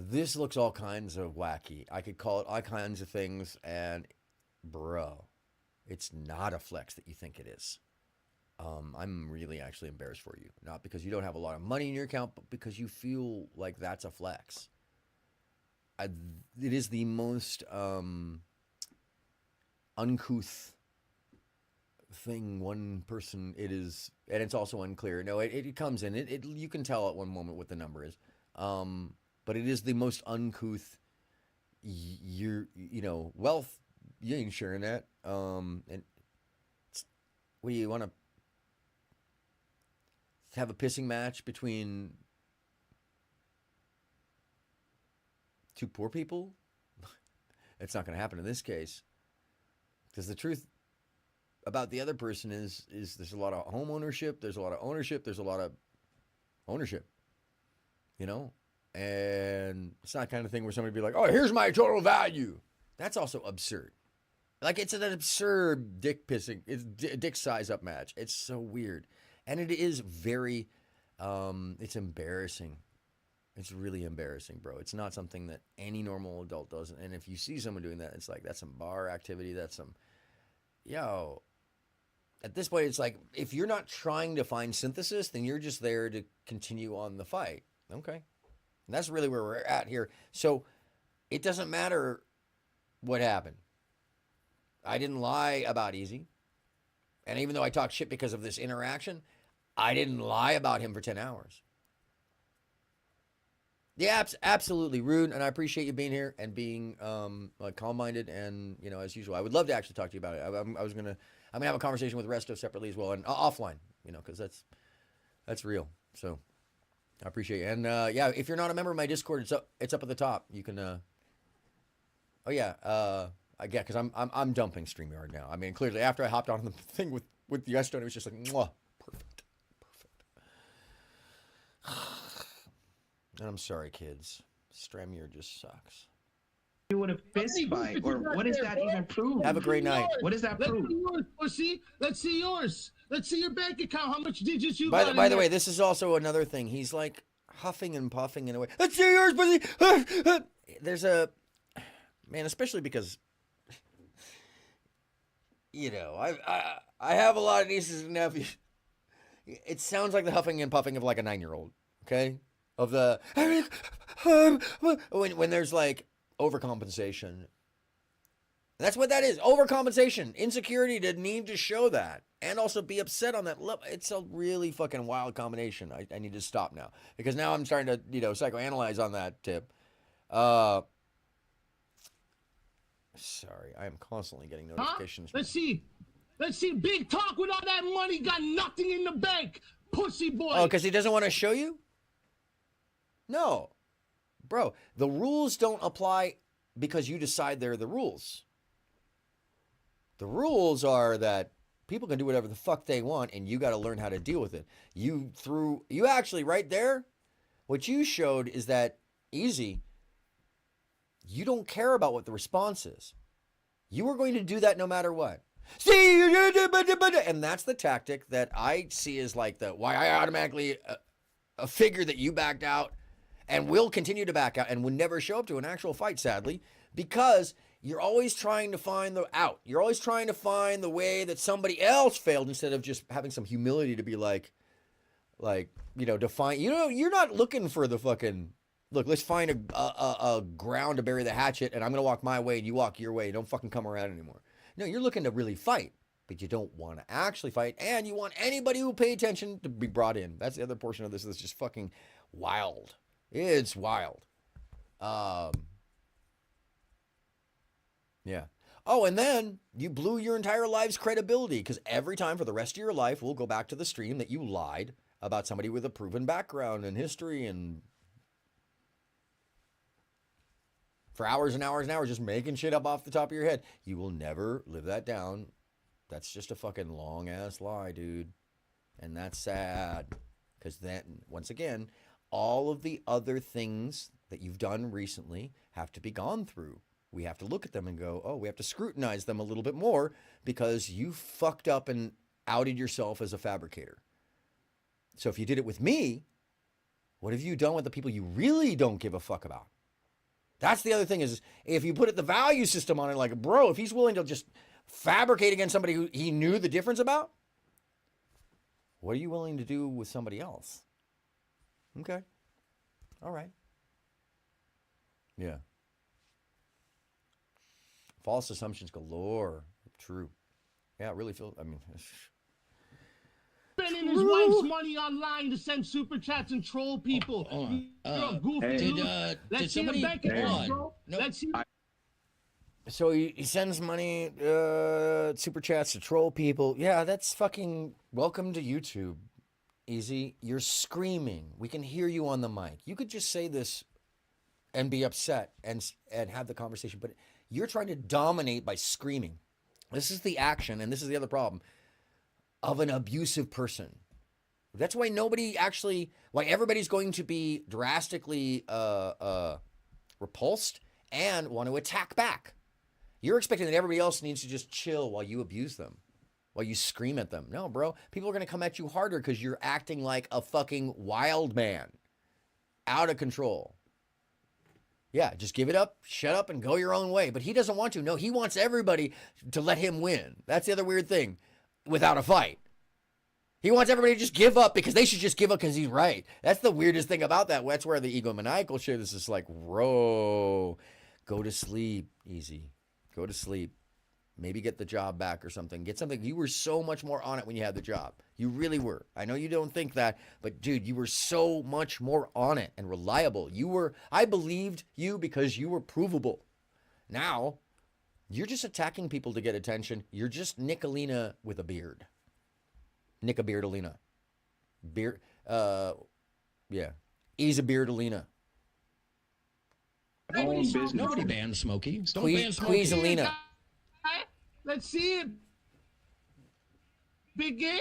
This looks all kinds of wacky. I could call it all kinds of things, and bro, it's not a flex that you think it is. I'm really actually embarrassed for you. Not because you don't have a lot of money in your account, but because you feel like that's a flex. It is the most uncouth thing one person it is, and it's also unclear. No, it comes in. It you can tell at one moment what the number is. But it is the most uncouth wealth. You ain't sharing that. And what do you want to have a pissing match between two poor people? It's not going to happen in this case. Because the truth about the other person is there's a lot of home ownership, there's a lot of ownership, there's a lot of ownership, you know? And it's not the kind of thing where somebody be like, oh, here's my total value. That's also absurd. Like, it's an absurd dick size up match. It's so weird. And it is very, it's embarrassing. It's really embarrassing, bro. It's not something that any normal adult does. And if you see someone doing that, it's like, that's some bar activity. That's some, yo. At this point, it's like, if you're not trying to find synthesis, then you're just there to continue on the fight. Okay. And that's really where we're at here. So it doesn't matter what happened. I didn't lie about Easy. And even though I talked shit because of this interaction, I didn't lie about him for 10 hours. Yeah, absolutely rude, and I appreciate you being here and being calm-minded and, you know, as usual. I would love to actually talk to you about it. I'm gonna have a conversation with Resto separately as well, and offline, you know, because that's real. So I appreciate it. And yeah, if you're not a member of my Discord, it's up at the top. You can. Oh yeah, because I'm dumping StreamYard now. I mean, clearly after I hopped on the thing with the Yestone, it was just like, mwah, perfect. And I'm sorry, kids. StreamYard just sucks. You would have fist fight, or what does that even prove? Have a great night. What does that prove? Let's see yours, pussy. Let's see yours. Let's see your bank account. How much digits you By got? the way, this is also another thing. He's like huffing and puffing in a way. Let's see yours, pussy. There's a man, especially because you know I have a lot of nieces and nephews. It sounds like the huffing and puffing of like a 9-year-old. Okay. Of the when there's like overcompensation. That's what that is. Overcompensation. Insecurity to need to show that and also be upset on that level. It's a really fucking wild combination. I need to stop now because now I'm starting to, you know, psychoanalyze on that tip. Sorry, I am constantly getting notifications. Let's see. Big talk with all that money, got nothing in the bank. Pussy boy. Oh, because he doesn't want to show you? No. Bro, the rules don't apply because you decide they're the rules. The rules are that people can do whatever the fuck they want and you got to learn how to deal with it. You actually right there, what you showed is that Easy, you don't care about what the response is. You are going to do that no matter what. And that's the tactic that I see as like why I automatically figure that you backed out and will continue to back out and would never show up to an actual fight, sadly, because you're always trying to find the out. You're always trying to find the way that somebody else failed instead of just having some humility to be like, you know, define. You know, you're not looking for the fucking, look, let's find a ground to bury the hatchet and I'm going to walk my way and you walk your way. Don't fucking come around anymore. No, you're looking to really fight, but you don't want to actually fight and you want anybody who will pay attention to be brought in. That's the other portion of this that's just fucking wild. It's wild. Yeah. Oh, and then you blew your entire life's credibility because every time for the rest of your life, we'll go back to the stream that you lied about somebody with a proven background and history and for hours and hours and hours just making shit up off the top of your head. You will never live that down. That's just a fucking long-ass lie, dude. And that's sad because then, once again, all of the other things that you've done recently have to be gone through. We have to look at them and go, oh, we have to scrutinize them a little bit more because you fucked up and outed yourself as a fabricator. So if you did it with me, what have you done with the people you really don't give a fuck about? That's the other thing is if you put the value system on it, like, bro, if he's willing to just fabricate against somebody who he knew the difference about, what are you willing to do with somebody else? Okay. All right. Yeah. False assumptions galore. True. Yeah, it really feels, I mean. Spending his wife's money online to send super chats and troll people. You're a goofy dude. Let's see your bank account, bro. Let's see. So he sends money, super chats to troll people. Yeah, that's fucking welcome to YouTube. Easy. You're screaming. We can hear you on the mic. You could just say this and be upset and have the conversation, but you're trying to dominate by screaming. This is the action, and this is the other problem, of an abusive person. That's why why everybody's going to be drastically repulsed and want to attack back. You're expecting that everybody else needs to just chill while you abuse them, while you scream at them. No, bro. People are going to come at you harder because you're acting like a fucking wild man. Out of control. Yeah, just give it up, shut up, and go your own way. But he doesn't want to. No, he wants everybody to let him win. That's the other weird thing. Without a fight. He wants everybody to just give up because they should just give up because he's right. That's the weirdest thing about that. That's where the egomaniacal shit is just like, bro, go to sleep. Easy. Go to sleep. Maybe get the job back or something. Get something. You were so much more on it when you had the job. You really were. I know you don't think that, but dude, you were so much more on it and reliable. I believed you because you were provable. Now, you're just attacking people to get attention. You're just Nicolina with a beard. Nica Beardolina. Beard, yeah. He's a Beardolina. Nobody banned Smokey. Don't ban Smokey. Queaselina. Let's see it. Biggie.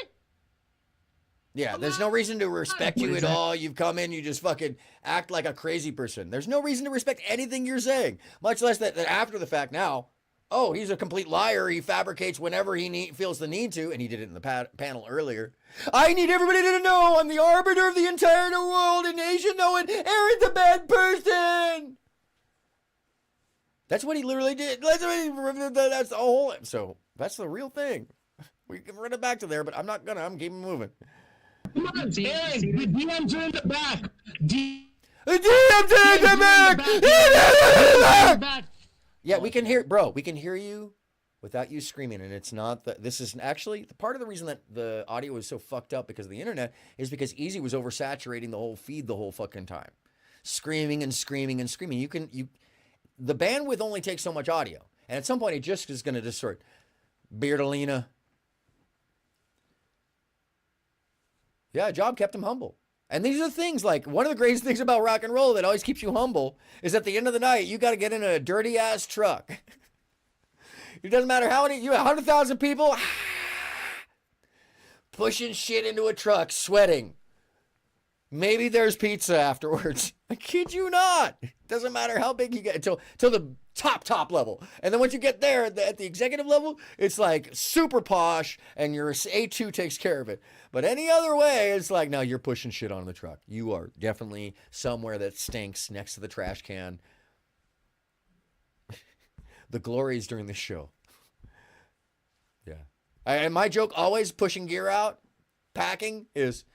Yeah, there's no reason to respect you at all. You've come in, you just fucking act like a crazy person. There's no reason to respect anything you're saying, much less that after the fact now, oh, he's a complete liar. He fabricates whenever he feels the need to, and he did it in the panel earlier. I need everybody to know I'm the arbiter of the entire world, and they should know it. Aaron's a bad person. That's what he literally did. That's the whole. So that's the real thing. We can run it back to there, but I'm not gonna. I'm keeping moving. Come on, Aaron. The DMs are in the back. The DMs are in the back. Yeah, we can hear, bro. We can hear you without you screaming, and it's not that. This is actually the part of the reason that the audio was so fucked up because of the internet is because Easy was oversaturating the whole feed the whole fucking time, screaming and screaming and screaming. The bandwidth only takes so much audio, and at some point it just is going to distort. Beardolina. Yeah, job kept him humble. And these are things like one of the greatest things about rock and roll that always keeps you humble is at the end of the night, you got to get in a dirty ass truck. It doesn't matter how many, 100,000 people pushing shit into a truck, sweating. Maybe there's pizza afterwards. I kid you not. Doesn't matter how big you get until the top level. And then once you get there at the executive level, it's like super posh and your A2 takes care of it. But any other way, it's like, no, you're pushing shit on the truck. You are definitely somewhere that stinks next to the trash can. The glories during the show. Yeah. And my joke always pushing gear out, packing is,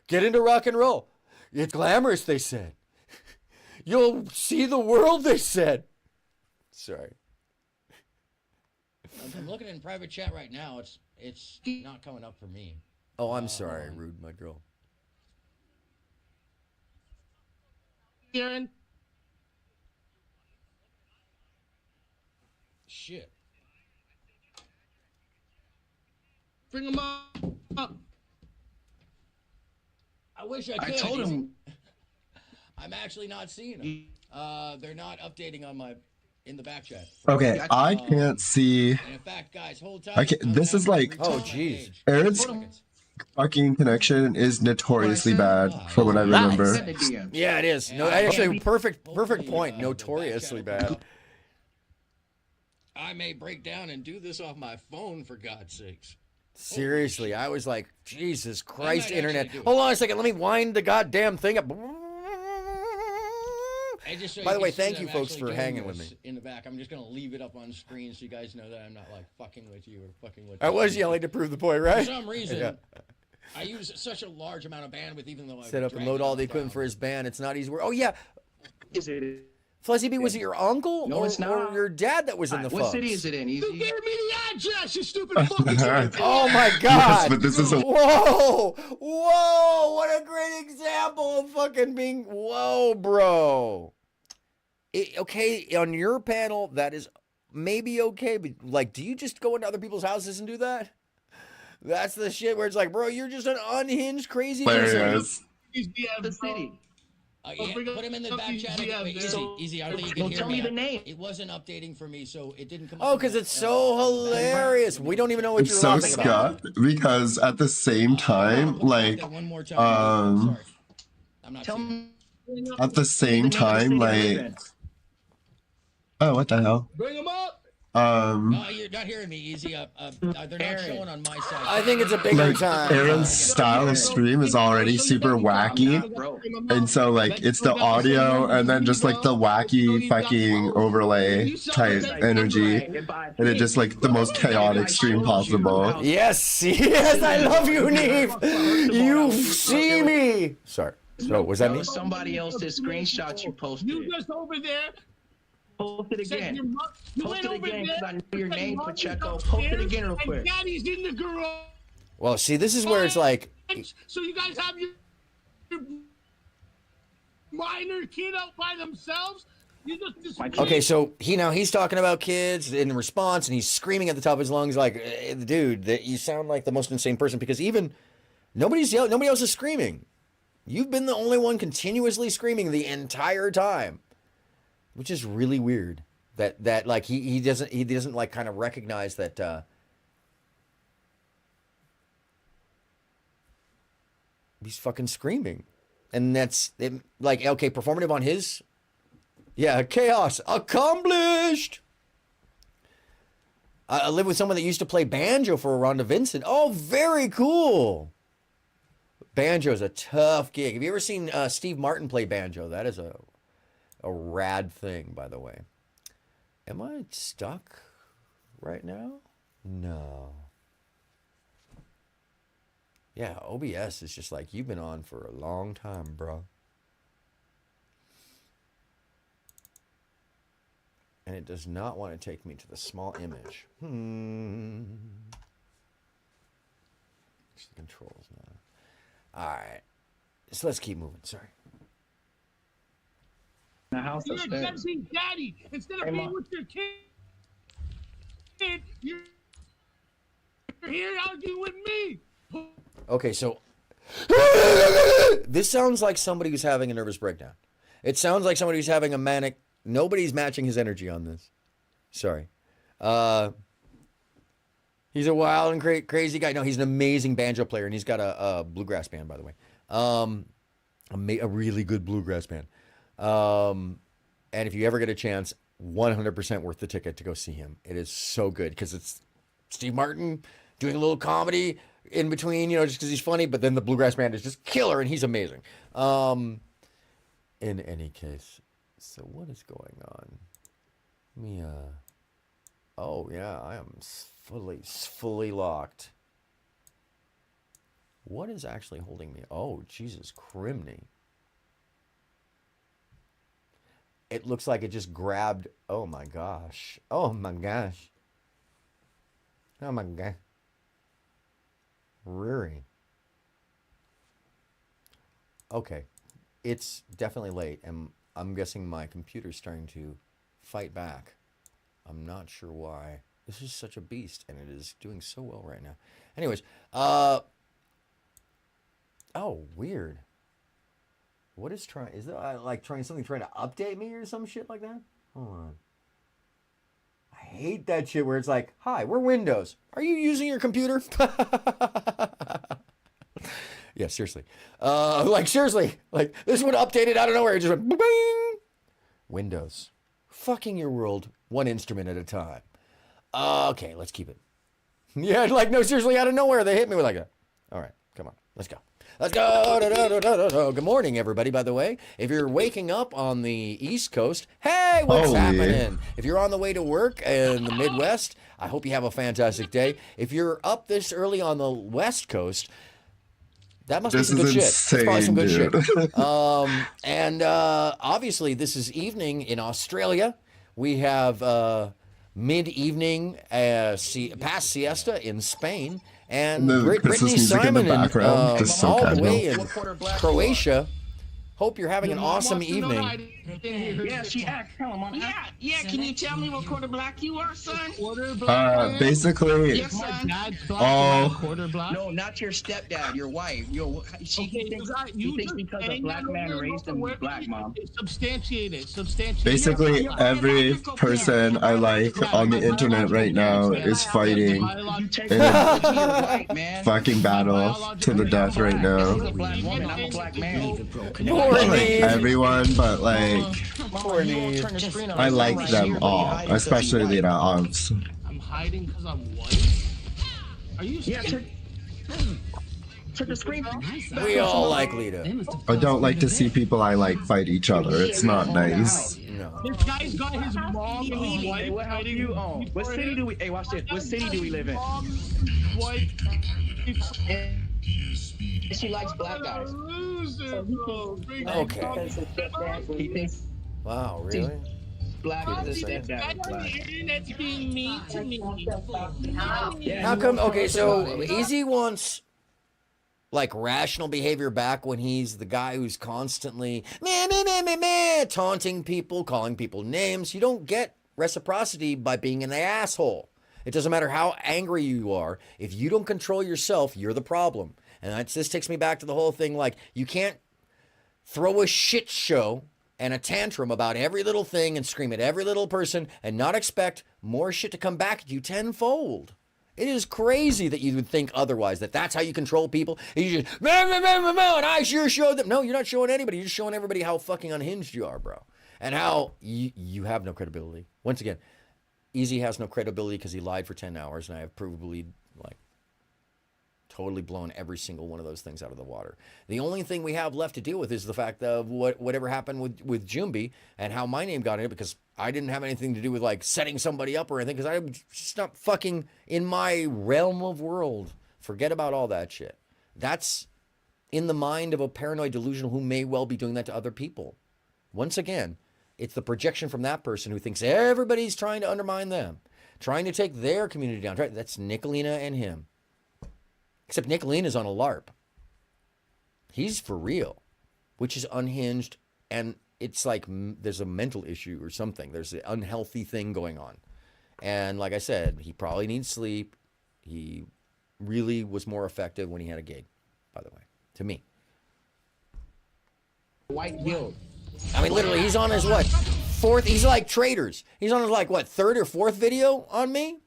get into rock and roll. It's glamorous, they said. You'll see the world, they said. Sorry. I'm looking in private chat right now. It's not coming up for me. Oh, I'm sorry, rude, my girl. Aaron. Shit. Bring him up. I wish I could. I told him. I'm actually not seeing them. They're not updating on in the back chat. Okay, I can't see. And in fact, guys, hold tight. This is like, oh jeez, Aaron's fucking connection is notoriously bad from what I remember. Yeah, it is. No, actually, perfect point. Notoriously bad. I may break down and do this off my phone, for God's sakes. Seriously, I was like, Jesus Christ, internet. Hold on a second, let me wind the goddamn thing up. So by the way, thank you folks for hanging with me. In the back, I'm just going to leave it up on screen so you guys know that I'm not like fucking with you or fucking with you. I was yelling to prove the point, right? For some reason, I use such a large amount of bandwidth, even though I set up and load all the equipment for his band. It's not easy work. Oh yeah. Fuzzy B, was it your uncle or your dad that was in the What city is it in? You gave me the address, you stupid fucking Oh my God! Yes, but this is whoa! What a great example of fucking being bro. Okay, on your panel, that is maybe okay, but like, do you just go into other people's houses and do that? That's the shit where it's like, bro, you're just an unhinged, crazy person. The city. Yeah, put him in the back chat. Wait, easy. I don't think you can hear tell me the name. It wasn't updating for me, so it didn't come. Oh, because it's so hilarious. We don't even know what It's you're so laughing about. scuffed because at the same time, like, I'm not seeing it. at the same time, like, oh, what the hell? Bring him up. You're not hearing me, Easy. They're not showing on my side. I think it's a bigger Like, time. Aaron's style of stream is already super wacky, and so like it's the audio and then just like the wacky fucking overlay type energy, and it just like the most chaotic stream possible. Yes, yes, I love you, Neve. You see me. Sorry. So was that me? Somebody else's screenshot you posted. You just over there. Post it again. Post it again because I know your name, Pacheco. Upstairs, Post it again real quick. And Daddy's in the garage. Well, see, this is where it's like. So you guys have your minor kid out by themselves. You just Okay, so he's talking about kids in response, and he's screaming at the top of his lungs like, "Dude, you sound like the most insane person." Because even nobody else is screaming. You've been the only one continuously screaming the entire time. Which is really weird that like he doesn't like kind of recognize that he's fucking screaming, and that's like, okay, performative on his, yeah, chaos accomplished. I live with someone that used to play banjo for Rhonda Vincent. Oh, very cool. Banjo's a tough gig. Have you ever seen Steve Martin play banjo? That is a rad thing, by the way. Am I stuck right now? No. Yeah, OBS is just like, you've been on for a long time, bro. And it does not want to take me to the small image. It's the controls now. All right. So let's keep moving. Sorry. The house you're upstairs. accepting Daddy instead of Hey, being Mom. with your kid. You're here arguing with me. Okay, so this sounds like somebody who's having a nervous breakdown. It sounds like somebody who's having a manic. Nobody's matching his energy on this. Sorry. He's a wild and crazy guy. No, he's an amazing banjo player, and he's got a bluegrass band, by the way. A really good bluegrass band. And if you ever get a chance, 100% worth the ticket to go see him. It is so good because it's Steve Martin doing a little comedy in between, just because he's funny, but then the bluegrass band is just killer and he's amazing. In any case, so what is going on? Oh yeah, I am fully locked. What is actually holding me? Oh, Jesus criminy. It looks like it just grabbed. Oh my gosh. Oh my gosh. Oh my god. Really? Okay. It's definitely late, and I'm guessing my computer's starting to fight back. I'm not sure why. This is such a beast, and it is doing so well right now. Anyways, oh, weird. What is trying? Is it like trying to update me or some shit like that? Hold on. I hate that shit where it's like, "Hi, we're Windows. Are you using your computer?" Yeah, seriously. Seriously. Like, this one updated out of nowhere. It just went bing. Windows. Fucking your world one instrument at a time. Okay, let's keep it. Yeah, no, seriously, out of nowhere, they hit me with like that. All right, come on. Let's go. Let's go. Good morning, everybody, by the way. If you're waking up on the East Coast, hey, what's happening? If you're on the way to work in the Midwest, I hope you have a fantastic day. If you're up this early on the West Coast, that must be some good shit. That's probably some good shit. And obviously, this is evening in Australia. We have mid-evening past siesta in Spain. And Brittany Simon all the way in Croatia. Hope you're having an awesome evening. Yeah, she asked. Tell him, Yeah. Can you tell me what quarter black you are, son? Quarter black. Basically, Yes, son. all. Quarter black. No, not your stepdad. Your wife. She thinks because a black man raised him black, mom. Substantiate it. Basically, every person I like on the internet right now is fighting in a fucking battle to the death right now. She's a black woman. I'm a black man. Like everyone, but like I like them all, especially the Obs. I'm hiding because I'm white. Are you? Yeah. Took a screen. We all like Lita. I don't like to see people I like fight each other. It's not nice. No. This guy's got his mom and his wife. Hey, what house do you own? What city do we? Hey, watch this. What city do we live in? Wife. She likes black guys. Okay. He thinks. Wow, really? Black is a stepdad. That's being mean to me. How come? Okay, so Easy wants like rational behavior back when he's the guy who's constantly taunting people, calling people names. You don't get reciprocity by being an asshole. It doesn't matter how angry you are. If you don't control yourself, you're the problem. And this takes me back to the whole thing. Like, you can't throw a shit show and a tantrum about every little thing and scream at every little person and not expect more shit to come back at you tenfold. It is crazy that you would think otherwise, that that's how you control people. You just, and I sure showed them. No, you're not showing anybody. You're just showing everybody how fucking unhinged you are, bro. And how you have no credibility. Once again, Easy has no credibility because he lied for 10 hours, and I have provably, like, totally blown every single one of those things out of the water. The only thing we have left to deal with is the fact of whatever happened with Jumbi and how my name got in it, because I didn't have anything to do with like setting somebody up or anything, because I'm just not fucking in my realm of world. Forget about all that shit. That's in the mind of a paranoid delusional who may well be doing that to other people. Once again, it's the projection from that person who thinks everybody's trying to undermine them, trying to take their community down. That's Nicolina and him. Except Nicolina's on a LARP. He's for real, which is unhinged, and it's like there's a mental issue or something. There's an unhealthy thing going on. And like I said, he probably needs sleep. He really was more effective when he had a gig, by the way, to me. White guild. I mean, literally, he's on his what? Fourth? He's like Traders. He's on his like what? Third or fourth video on me?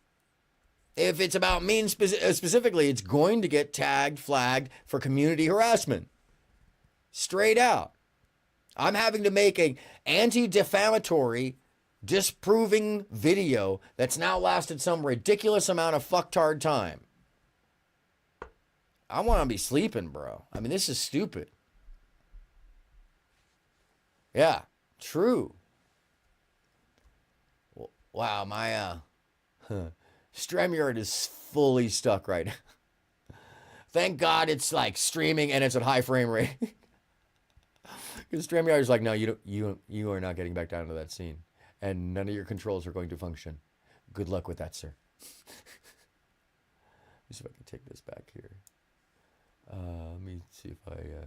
If it's about me specifically, it's going to get tagged, flagged for community harassment. Straight out. I'm having to make a anti-defamatory, disproving video that's now lasted some ridiculous amount of fucktard time. I want to be sleeping, bro. I mean, this is stupid. Yeah, true. Wow, my StreamYard is fully stuck right now. Thank God it's like streaming and it's at high frame rate. Because StreamYard is like, no, you are not getting back down to that scene, and none of your controls are going to function. Good luck with that, sir. Let me see if I can take this back here. Let me see if I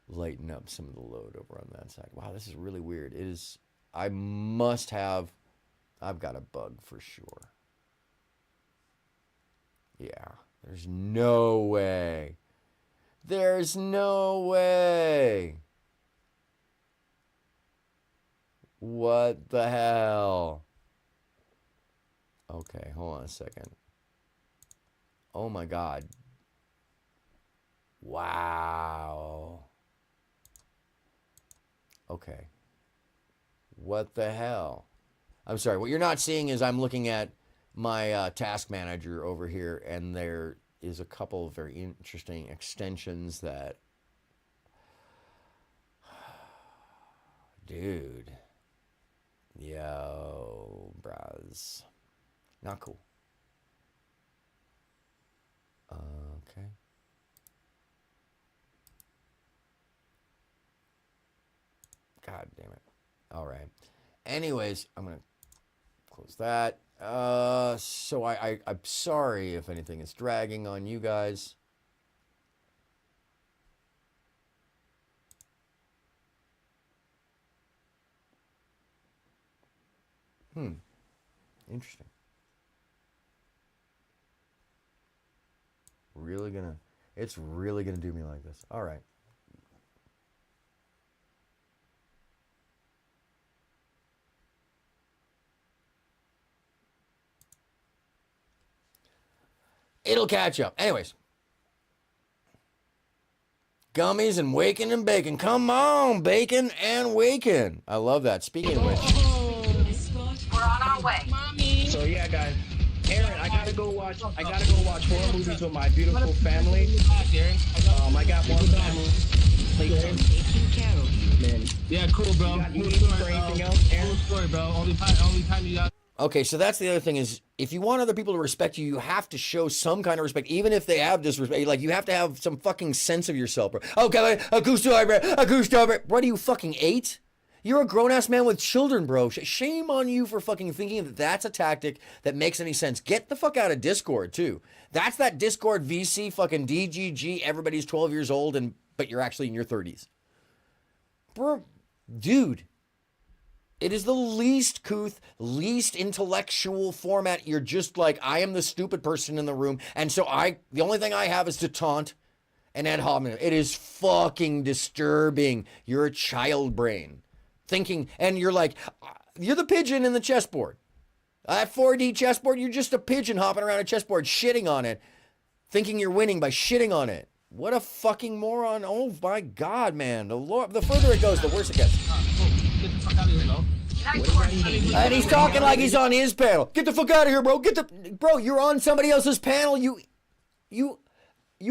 lighten up some of the load over on that side. Wow, this is really weird. It is. I've got a bug for sure. Yeah, there's no way. There's no way. What the hell? Okay, hold on a second. Oh my God. Wow. Okay. What the hell? I'm sorry. What you're not seeing is I'm looking at my task manager over here, and there is a couple of very interesting extensions that, dude, yo, bros, not cool. Okay. God damn it. All right. Anyways, I'm going to close that. So I'm sorry if anything is dragging on you guys. Interesting. Really gonna... It's really gonna do me like this. All right. It'll catch up. Anyways. Gummies and waking and bacon. Come on, bacon and waking. I love that. Speaking of which. We're on our way. Mommy. So yeah, guys. Aaron, I gotta go watch horror movies with my beautiful family. I got one family. Man. Yeah, cool, bro. You need for anything else, Aaron? Cool story, bro. Only time you got. Okay, so that's the other thing is, if you want other people to respect you, you have to show some kind of respect, even if they have disrespect. Like, you have to have some fucking sense of yourself, bro. Okay, what are you, fucking 8? You're a grown-ass man with children, bro. Shame on you for fucking thinking that that's a tactic that makes any sense. Get the fuck out of Discord, too. That's that Discord VC fucking DGG, everybody's 12 years old, but you're actually in your 30s. Bro, dude. It is the least couth, least intellectual format. You're just like, I am the stupid person in the room. And so the only thing I have is to taunt and ad hominem. It is fucking disturbing. You're a child brain thinking, and you're like, you're the pigeon in the chessboard. That 4D chessboard, you're just a pigeon hopping around a chessboard, shitting on it, thinking you're winning by shitting on it. What a fucking moron. Oh my God, man. The further it goes, the worse it gets. Get the fuck out of here, bro. And he's talking like he's on his panel. Get the fuck out of here, bro. Bro, you're on somebody else's panel. You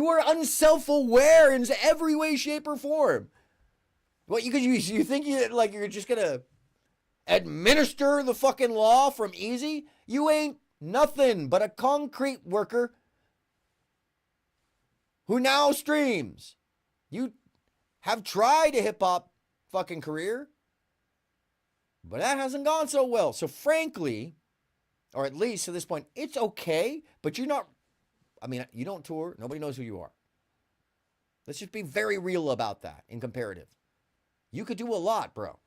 are unself-aware in every way, shape, or form. What you think you're just gonna administer the fucking law from easy? You ain't nothing but a concrete worker who now streams. You have tried a hip-hop fucking career, but that hasn't gone so well. So frankly, or at least to this point, it's okay, but you're not, you don't tour. Nobody knows who you are. Let's just be very real about that in comparative. You could do a lot, bro.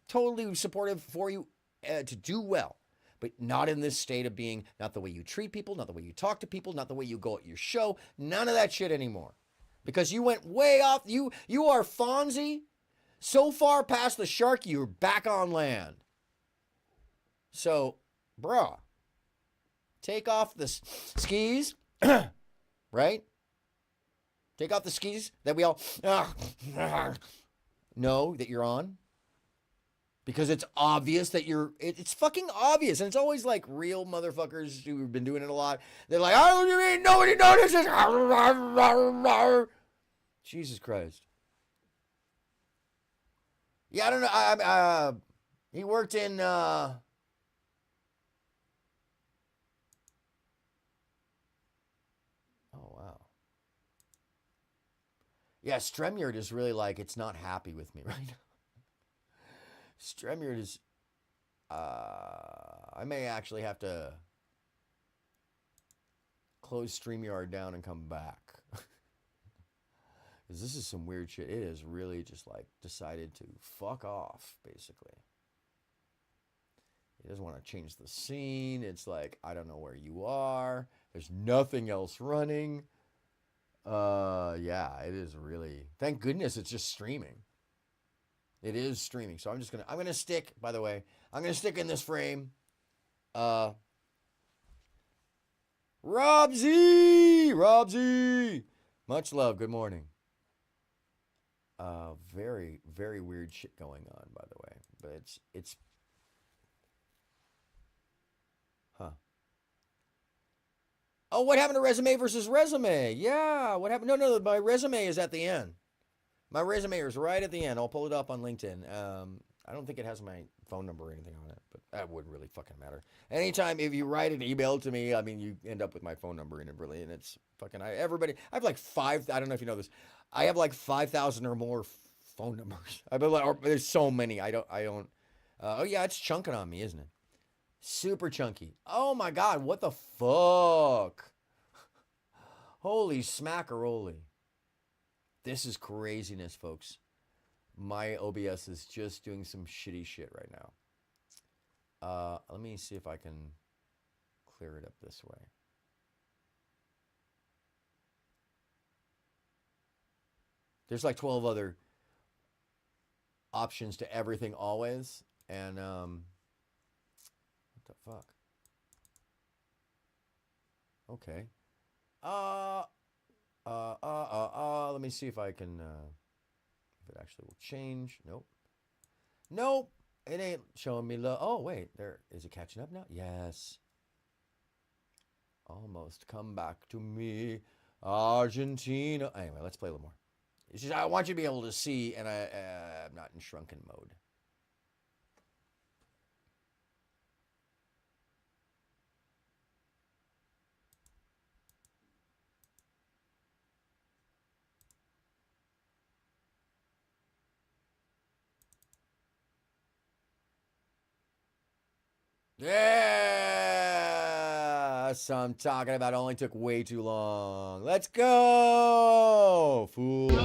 Totally supportive for you to do well, but not in this state of being, not the way you treat people, not the way you talk to people, not the way you go at your show, none of that shit anymore. Because you went way off, you are Fonzie, so far past the shark, you're back on land. So, bruh, take off the skis, right? Take off the skis that we all know that you're on. Because it's obvious that it's fucking obvious. And it's always like real motherfuckers who've been doing it a lot. They're like, I don't even nobody notices. Jesus Christ. Yeah, I don't know. He worked in, oh, wow. Yeah, StreamYard is really like, it's not happy with me right now. StreamYard is, I may actually have to close StreamYard down and come back. Because this is some weird shit. It is really just like decided to fuck off, basically. He doesn't want to change the scene. It's like, I don't know where you are. There's nothing else running. Yeah, it is really, thank goodness it's just streaming. It is streaming. So I'm going to stick, by the way, I'm going to stick in this frame. Rob Z, much love. Good morning. Very, very weird shit going on, by the way, but it's, huh. Oh, what happened to resume versus resume? Yeah, what happened? No, my resume is at the end. My resume is right at the end. I'll pull it up on LinkedIn. I don't think it has my phone number or anything on it, but that wouldn't really fucking matter. Anytime if you write an email to me, you end up with my phone number in it, really, and it's fucking, I have like I don't know if you know this, I have like 5,000 or more phone numbers. There's so many. I don't, oh yeah, it's chunking on me, isn't it? Super chunky. Oh my God, what the fuck? Holy smackaroli. This is craziness, folks. My OBS is just doing some shitty shit right now. Let me see if I can clear it up this way. There's like 12 other options to everything always. And, what the fuck? Okay. Let me see if I can, if it actually will change. Nope. Nope. It ain't showing me love. Oh, wait. There. Is it catching up now? Yes. Almost come back to me, Argentina. Anyway, let's play a little more. It's just, I want you to be able to see, and I'm not in shrunken mode. Yeah, that's what I'm talking about. It only took way too long. Let's go, fool. My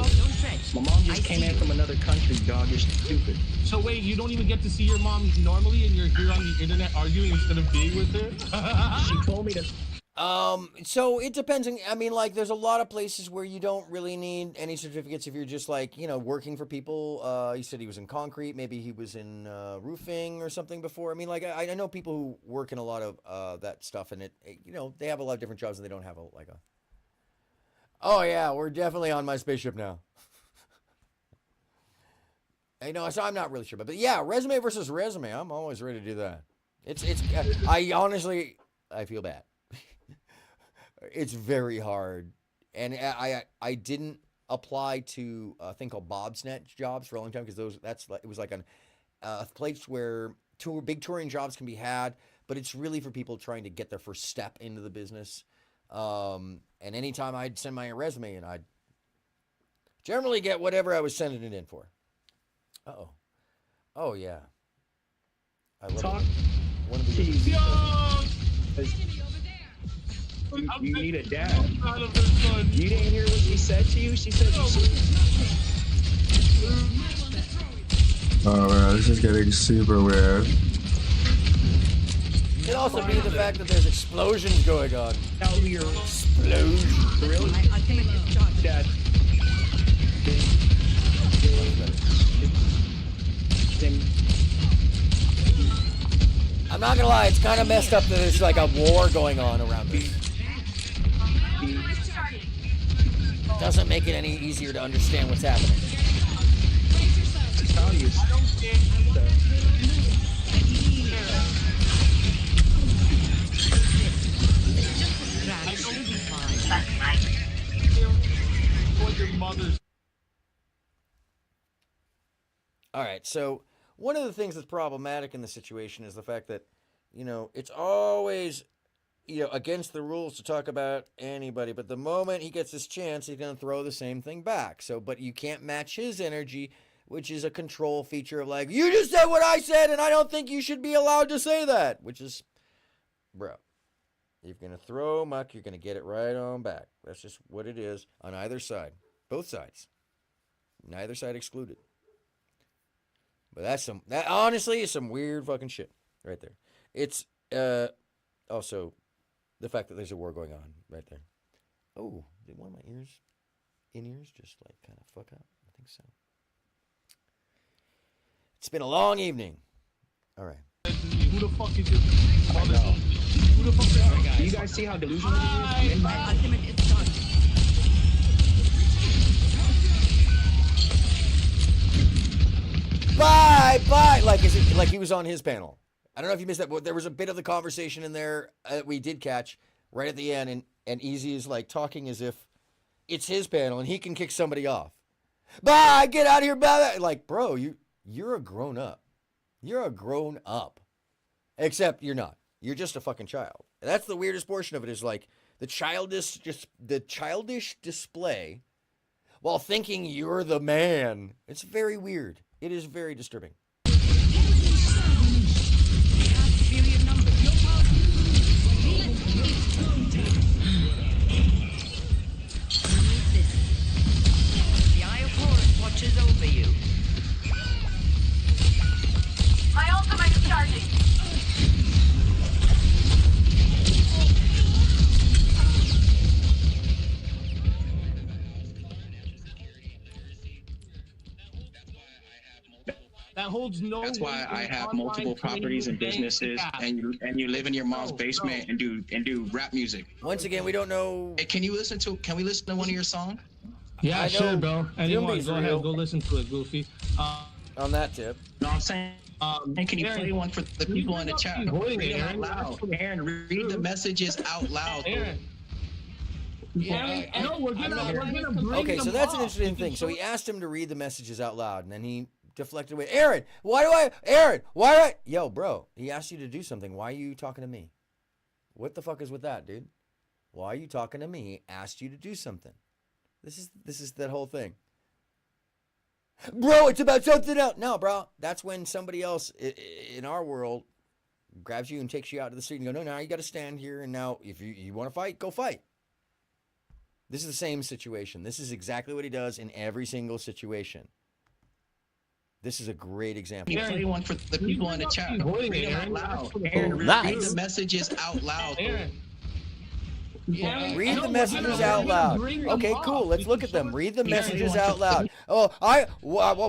mom just came in from another country, dog. You're stupid. So wait, you don't even get to see your mom normally, and you're here on the internet arguing instead of being with her? She told me to. So it depends. I mean, like, there's a lot of places where you don't really need any certificates if you're just like, you know, working for people. He said he was in concrete. Maybe he was in roofing or something before. I mean, like, I know people who work in a lot of that stuff, and you know, they have a lot of different jobs and they don't have a. Oh yeah, we're definitely on my spaceship now. I know, so I'm not really sure, but yeah, resume versus resume. I'm always ready to do that. I honestly, I feel bad. It's very hard, and I didn't apply to a thing called Bobsnet jobs for a long time because it was like a place where big touring jobs can be had, but it's really for people trying to get their first step into the business. And anytime I'd send my resume, and I'd generally get whatever I was sending it in for. Uh-oh. Oh, yeah. I love it. One of these. You need a dad. You didn't hear what she said to you? She said Oh man, this is getting super weird. It could also be the fact that there's explosions going on. Tell me your explosion. Really? I think it's Dad. I'm not gonna lie, it's kind of messed up that there's like a war going on around this. Doesn't make it any easier to understand what's happening. All right, so one of the things that's problematic in the situation is the fact that, you know, it's always, you know, against the rules to talk about anybody, but the moment he gets his chance, he's going to throw the same thing back. So, but you can't match his energy, which is a control feature of like, you just said what I said, and I don't think you should be allowed to say that, which is, bro, you're going to throw muck, you're going to get it right on back. That's just what it is on either side, both sides, neither side excluded. But that honestly is some weird fucking shit right there. It's also the fact that there's a war going on right there. Oh, did one of my in-ears just like kind of fuck up? I think so. It's been a long evening. All right. Who the fuck is this? Who the fuck is this? Do you guys see how delusional he is? Ultimate is done. Bye. Like he was on his panel. I don't know if you missed that, but there was a bit of the conversation in there that we did catch right at the end, and Easy is like talking as if it's his panel and he can kick somebody off. Bye, get out of here, bye. Like, bro, you're a grown up. You're a grown up. Except you're not. You're just a fucking child. And that's the weirdest portion of it is like the childish display while thinking you're the man. It's very weird. It is very disturbing. The Eye of Horus watches over you. My ultimate is charging. that holds no. That's why I have multiple properties and businesses, and you live in your mom's basement and do rap music. Once again, we don't know. Hey, can we listen to one of your songs? Yeah, sure, bro. Anyone, go ahead, go listen to it, Goofy. On that tip. No, I'm saying. And can you play one for the people in the chat? Read them out loud. Aaron, read the messages out loud. Aaron. Yeah, we're gonna bring okay, so them that's an up. interesting thing. So he asked him to read the messages out loud, and then he deflected away. Aaron, why do I? Yo, bro, he asked you to do something. Why are you talking to me? What the fuck is with that, dude? Why are you talking to me? He asked you to do something. This is that whole thing. Bro, it's about something else. No, bro, that's when somebody else in our world grabs you and takes you out to the street and go, no, now you got to stand here, and now if you want to fight, go fight. This is the same situation. This is exactly what he does in every single situation. This is a great example. Can you play one for the people in the chat? Read them out loud. Aaron, read the messages out loud. Yeah, read the messages out loud. Okay, cool. Let's look at them. Read the messages out loud. Oh, why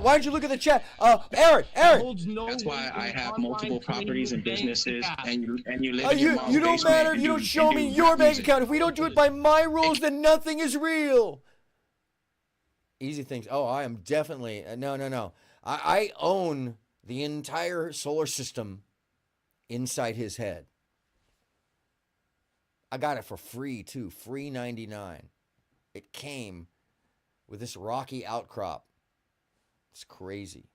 don't you look at the chat? Aaron. That's why I have multiple properties and businesses, and you live in your mom's you don't basement matter if you don't show me your bank account. If we don't do it by my rules, then nothing is real. Easy things. Oh, I am definitely no. I own the entire solar system inside his head. I got it for free too, free 99. It came with this rocky outcrop. It's crazy.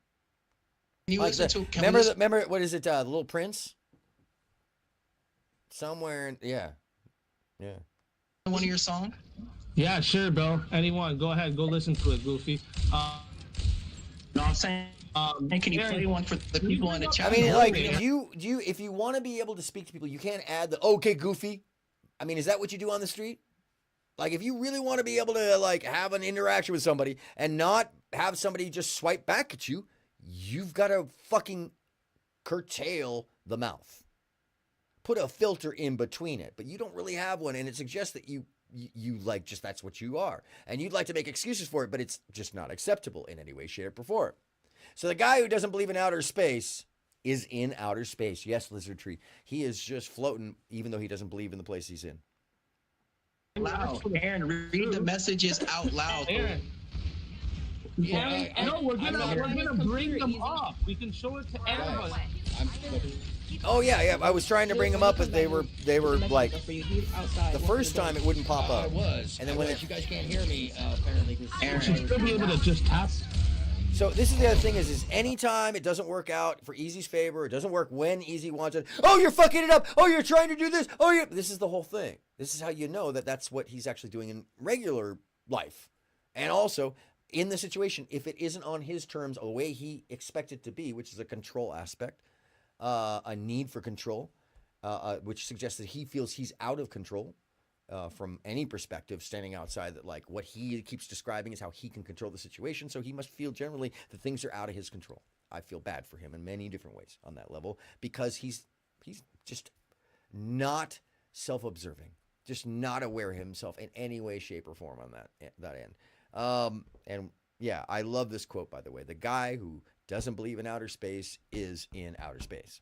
Can you listen to? Remember what is it? The Little Prince. Somewhere, yeah. One of your songs. Yeah, sure, bro. Anyone, go ahead, go listen to it, Goofy. No, I'm saying. Can you play one for the people in the chat? I mean, like, if you want to be able to speak to people, you can't add the okay, Goofy. I mean, is that what you do on the street? Like, if you really want to be able to, like, have an interaction with somebody and not have somebody just swipe back at you, you've got to fucking curtail the mouth. Put a filter in between it, but you don't really have one, and it suggests that you like, just that's what you are. And you'd like to make excuses for it, but it's just not acceptable in any way, shape, or form. So the guy who doesn't believe in outer space is in outer space. Yes, Lizard Tree. He is just floating, even though he doesn't believe in the place he's in. Loud. Aaron, read the messages out loud. Aaron. Yeah, we're gonna bring them up. We can show it to everyone. Oh yeah. I was trying to bring them up, but they were like, the first time it wouldn't pop up. And then when you guys can't hear me, apparently. Aaron should be able to just tap. So this is the other thing is anytime it doesn't work out for Easy's favor, it doesn't work when Easy wants it. Oh, you're fucking it up. Oh, you're trying to do this. Oh, this is the whole thing. This is how you know that that's what he's actually doing in regular life. And also in the situation, if it isn't on his terms the way he expects it to be, which is a control aspect, a need for control, which suggests that he feels he's out of control. From any perspective, standing outside, that like what he keeps describing is how he can control the situation. So he must feel generally that things are out of his control. I feel bad for him in many different ways on that level, because he's just not self-observing, just not aware of himself in any way, shape, or form on that end. And yeah, I love this quote, by the way. The guy who doesn't believe in outer space is in outer space.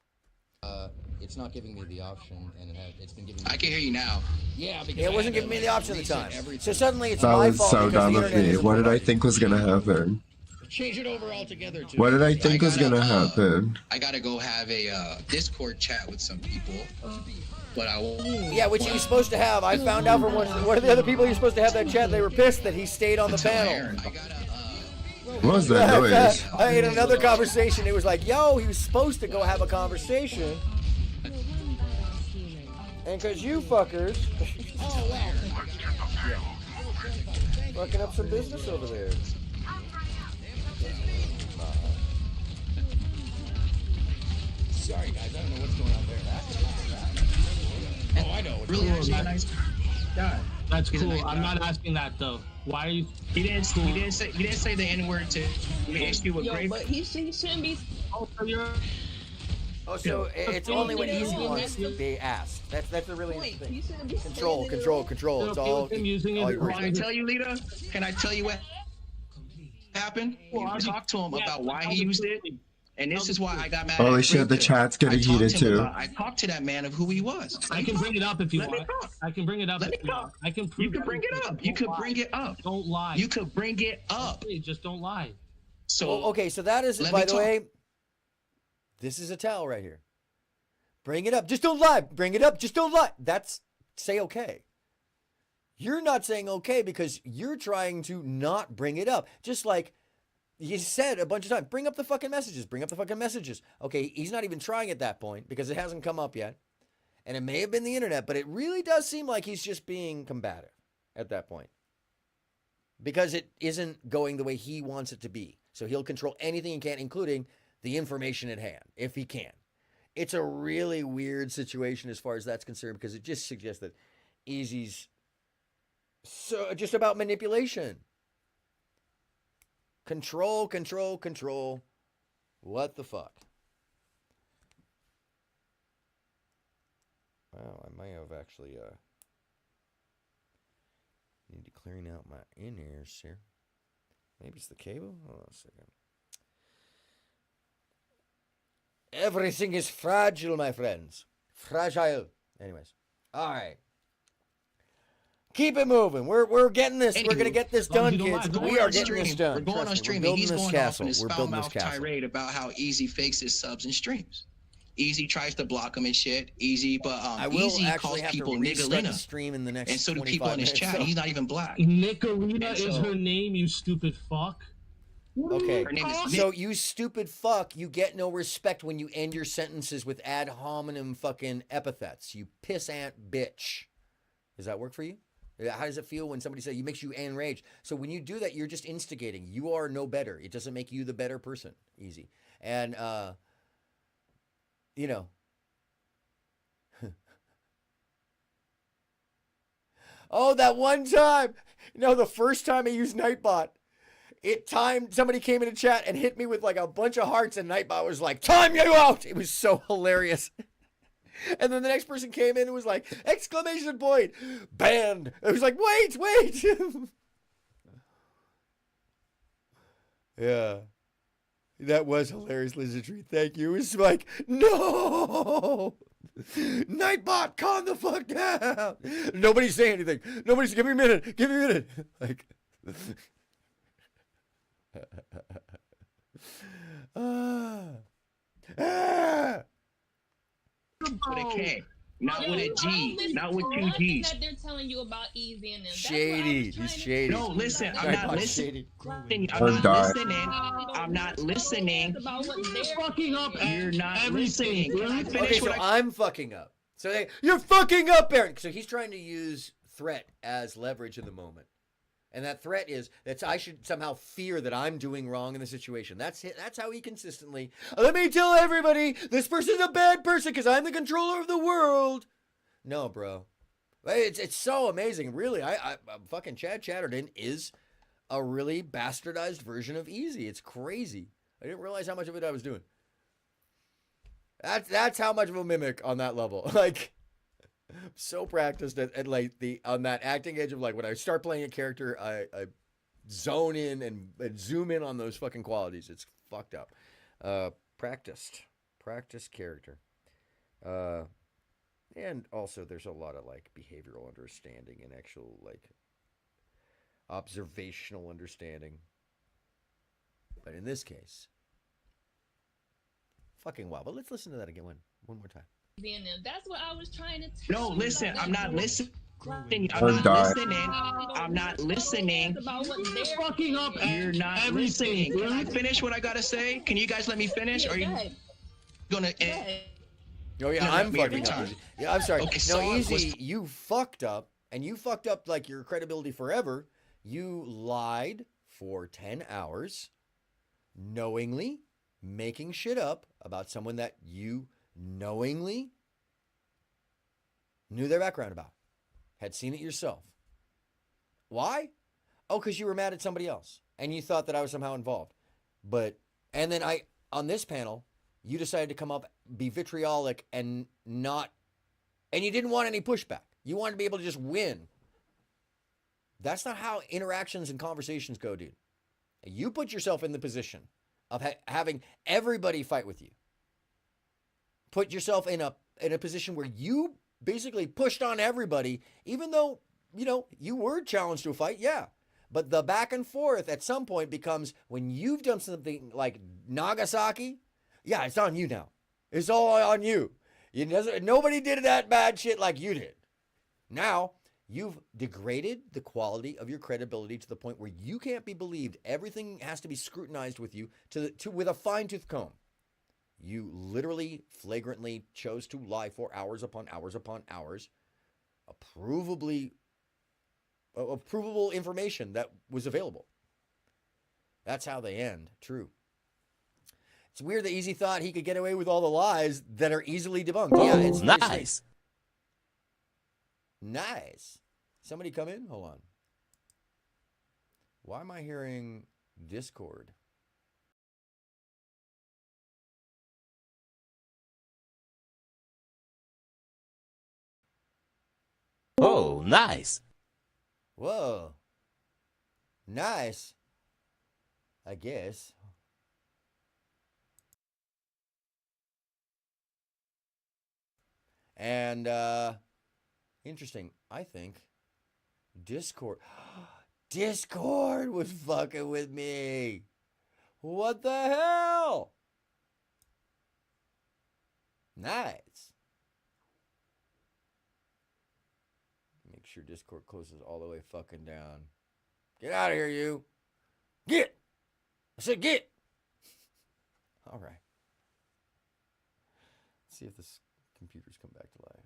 It's not giving me the option, and it's been giving me... I can hear you now. Yeah, because it wasn't giving me the option at the time. So suddenly it's that my was fault. so dumb of me. What did I think was gonna happen? Change it over altogether. What did I think was gonna happen? I gotta go have a Discord chat with some people. But I won't. Yeah, which he was supposed to have. I found out from one of the other people you're supposed to have that chat. They were pissed that he stayed on the panel. What was that noise? I had another conversation. It was like, yo, he was supposed to go have a conversation. And because you fuckers fucking up some business over there. Sorry, guys. I don't know what's going on there. Oh, I know. Really, actually a nice guy. That's cool. I'm not asking that though. Why are you? He didn't say the N-word to ask you what grade. But he shouldn't be. Oh, so it's only when Easy wants to be asked. That's a really interesting thing. Control. It's all. Can I tell you, Lita? Can I tell you what happened? You talked to him about why he used it. And this is why I got mad Holy at shit, the Rika. chat's getting I talked heated to him too. I talked to that man of who he was. I can bring it up if you Let me want. talk. I can bring it up. Let if me you talk. want. I can prove You can bring it up. You could bring it up. Don't lie. You could bring it up. Okay, just don't lie. So Well, okay, so that is, let by me the talk. way, this is a towel right here. Bring it up. Just don't lie. Bring it up. Just don't lie. That's say okay. You're not saying okay because you're trying to not bring it up. Just like you said a bunch of times, bring up the fucking messages. Bring up the fucking messages. Okay, he's not even trying at that point because it hasn't come up yet. And it may have been the internet, but it really does seem like he's just being combative at that point. Because it isn't going the way he wants it to be. So he'll control anything he can, including the information at hand, if he can. It's a really weird situation as far as that's concerned because it just suggests that Easy's so just about manipulation. Control, control, control. What the fuck? Wow, I might have actually need to clearing out my in-ears here. Maybe it's the cable? Hold on a second. Everything is fragile, my friends. Fragile. Anyways. All right. Keep it moving. We're getting this. We're gonna get this done, kids. We are getting this done. We're going on Trust me, streaming. we're building He's this going off castle. in his We're building this foul-mouthed castle. tirade about how Easy fakes his subs and streams. Easy tries to block him and shit. Easy, but I will Easy actually calls have people to restart the Niggalina. stream in the next And so do 25 people in his minutes, chat. so- He's not even black. Nicolina And is so- her name, you stupid fuck. Okay, Her name is so you stupid fuck, you get no respect when you end your sentences with ad hominem fucking epithets. You pissant bitch. Does that work for you? How does it feel when somebody says, makes you enraged? So when you do that, you're just instigating. You are no better. It doesn't make you the better person. Easy. And, you know. Oh, that one time. No, the first time I used Nightbot. Somebody came into chat and hit me with like a bunch of hearts, and Nightbot was like, time you out! It was so hilarious. And then the next person came in and was like, exclamation point, banned. It was like, wait. Yeah. That was hilarious, Lizardry. Thank you. It was like, no! Nightbot, calm the fuck down! Nobody's saying anything. Nobody's, give me a minute. Like... With a K, not with a G, not with two Nothing G's. that they're telling you about Easy and them. Shady. He's shady. No, listen, I'm not listening. I'm Don't not die. listening. I'm not listening. About what You're they're fucking up You're not everything. listening. Can I finish Okay, so what I... I'm fucking up. So you're fucking up, Aaron. So he's trying to use threat as leverage in the moment. And that threat is that I should somehow fear that I'm doing wrong in the situation. That's it. That's how he consistently, let me tell everybody, this person's a bad person because I'm the controller of the world. No, bro. It's so amazing. Really, I fucking Chad Chatterton is a really bastardized version of Easy. It's crazy. I didn't realize how much of it I was doing. That's how much of a mimic on that level. Like, so practiced at like on that acting edge of like when I start playing a character, I zone in and zoom in on those fucking qualities. It's fucked up. Practiced character. And also there's a lot of like behavioral understanding and actual like observational understanding. But in this case, fucking wow. But let's listen to that again one more time. being them. That's what I was trying to tell No, you. listen, I'm not listening. I'm not listening. You're fucking up. You're not everything. listening. Can I finish what I gotta say? Can you guys let me finish? Or are you gonna end? Oh yeah, No, I'm we have fucking up. time. Easy. Yeah, I'm sorry. Okay, No, so I Easy, was- you fucked up, and you fucked up like your credibility forever. You lied for 10 hours, knowingly making shit up about someone that you knowingly knew their background about, had seen it yourself. Why? Oh, because you were mad at somebody else, and you thought that I was somehow involved. And then on this panel, you decided to come up, be vitriolic, and you didn't want any pushback. You wanted to be able to just win. That's not how interactions and conversations go, dude. You put yourself in the position of having everybody fight with you. Put yourself in a position where you basically pushed on everybody, even though, you were challenged to a fight, yeah. But the back and forth at some point becomes when you've done something like Nagasaki, yeah, it's on you now. It's all on you. Nobody did that bad shit like you did. Now, you've degraded the quality of your credibility to the point where you can't be believed. Everything has to be scrutinized with you with a fine-tooth comb. You literally, flagrantly chose to lie for hours upon hours upon hours. Provable information that was available. That's how they end. True. It's weird that Easy thought he could get away with all the lies that are easily debunked. Yeah, it's nice. Nice. Somebody come in? Hold on. Why am I hearing Discord? Oh, nice. Whoa. Nice. I guess. And, interesting. I think Discord was fucking with me. What the hell? Nice. Make sure Discord closes all the way fucking down. Get out of here, you. Get. I said get. All right. Let's see if this computer's come back to life.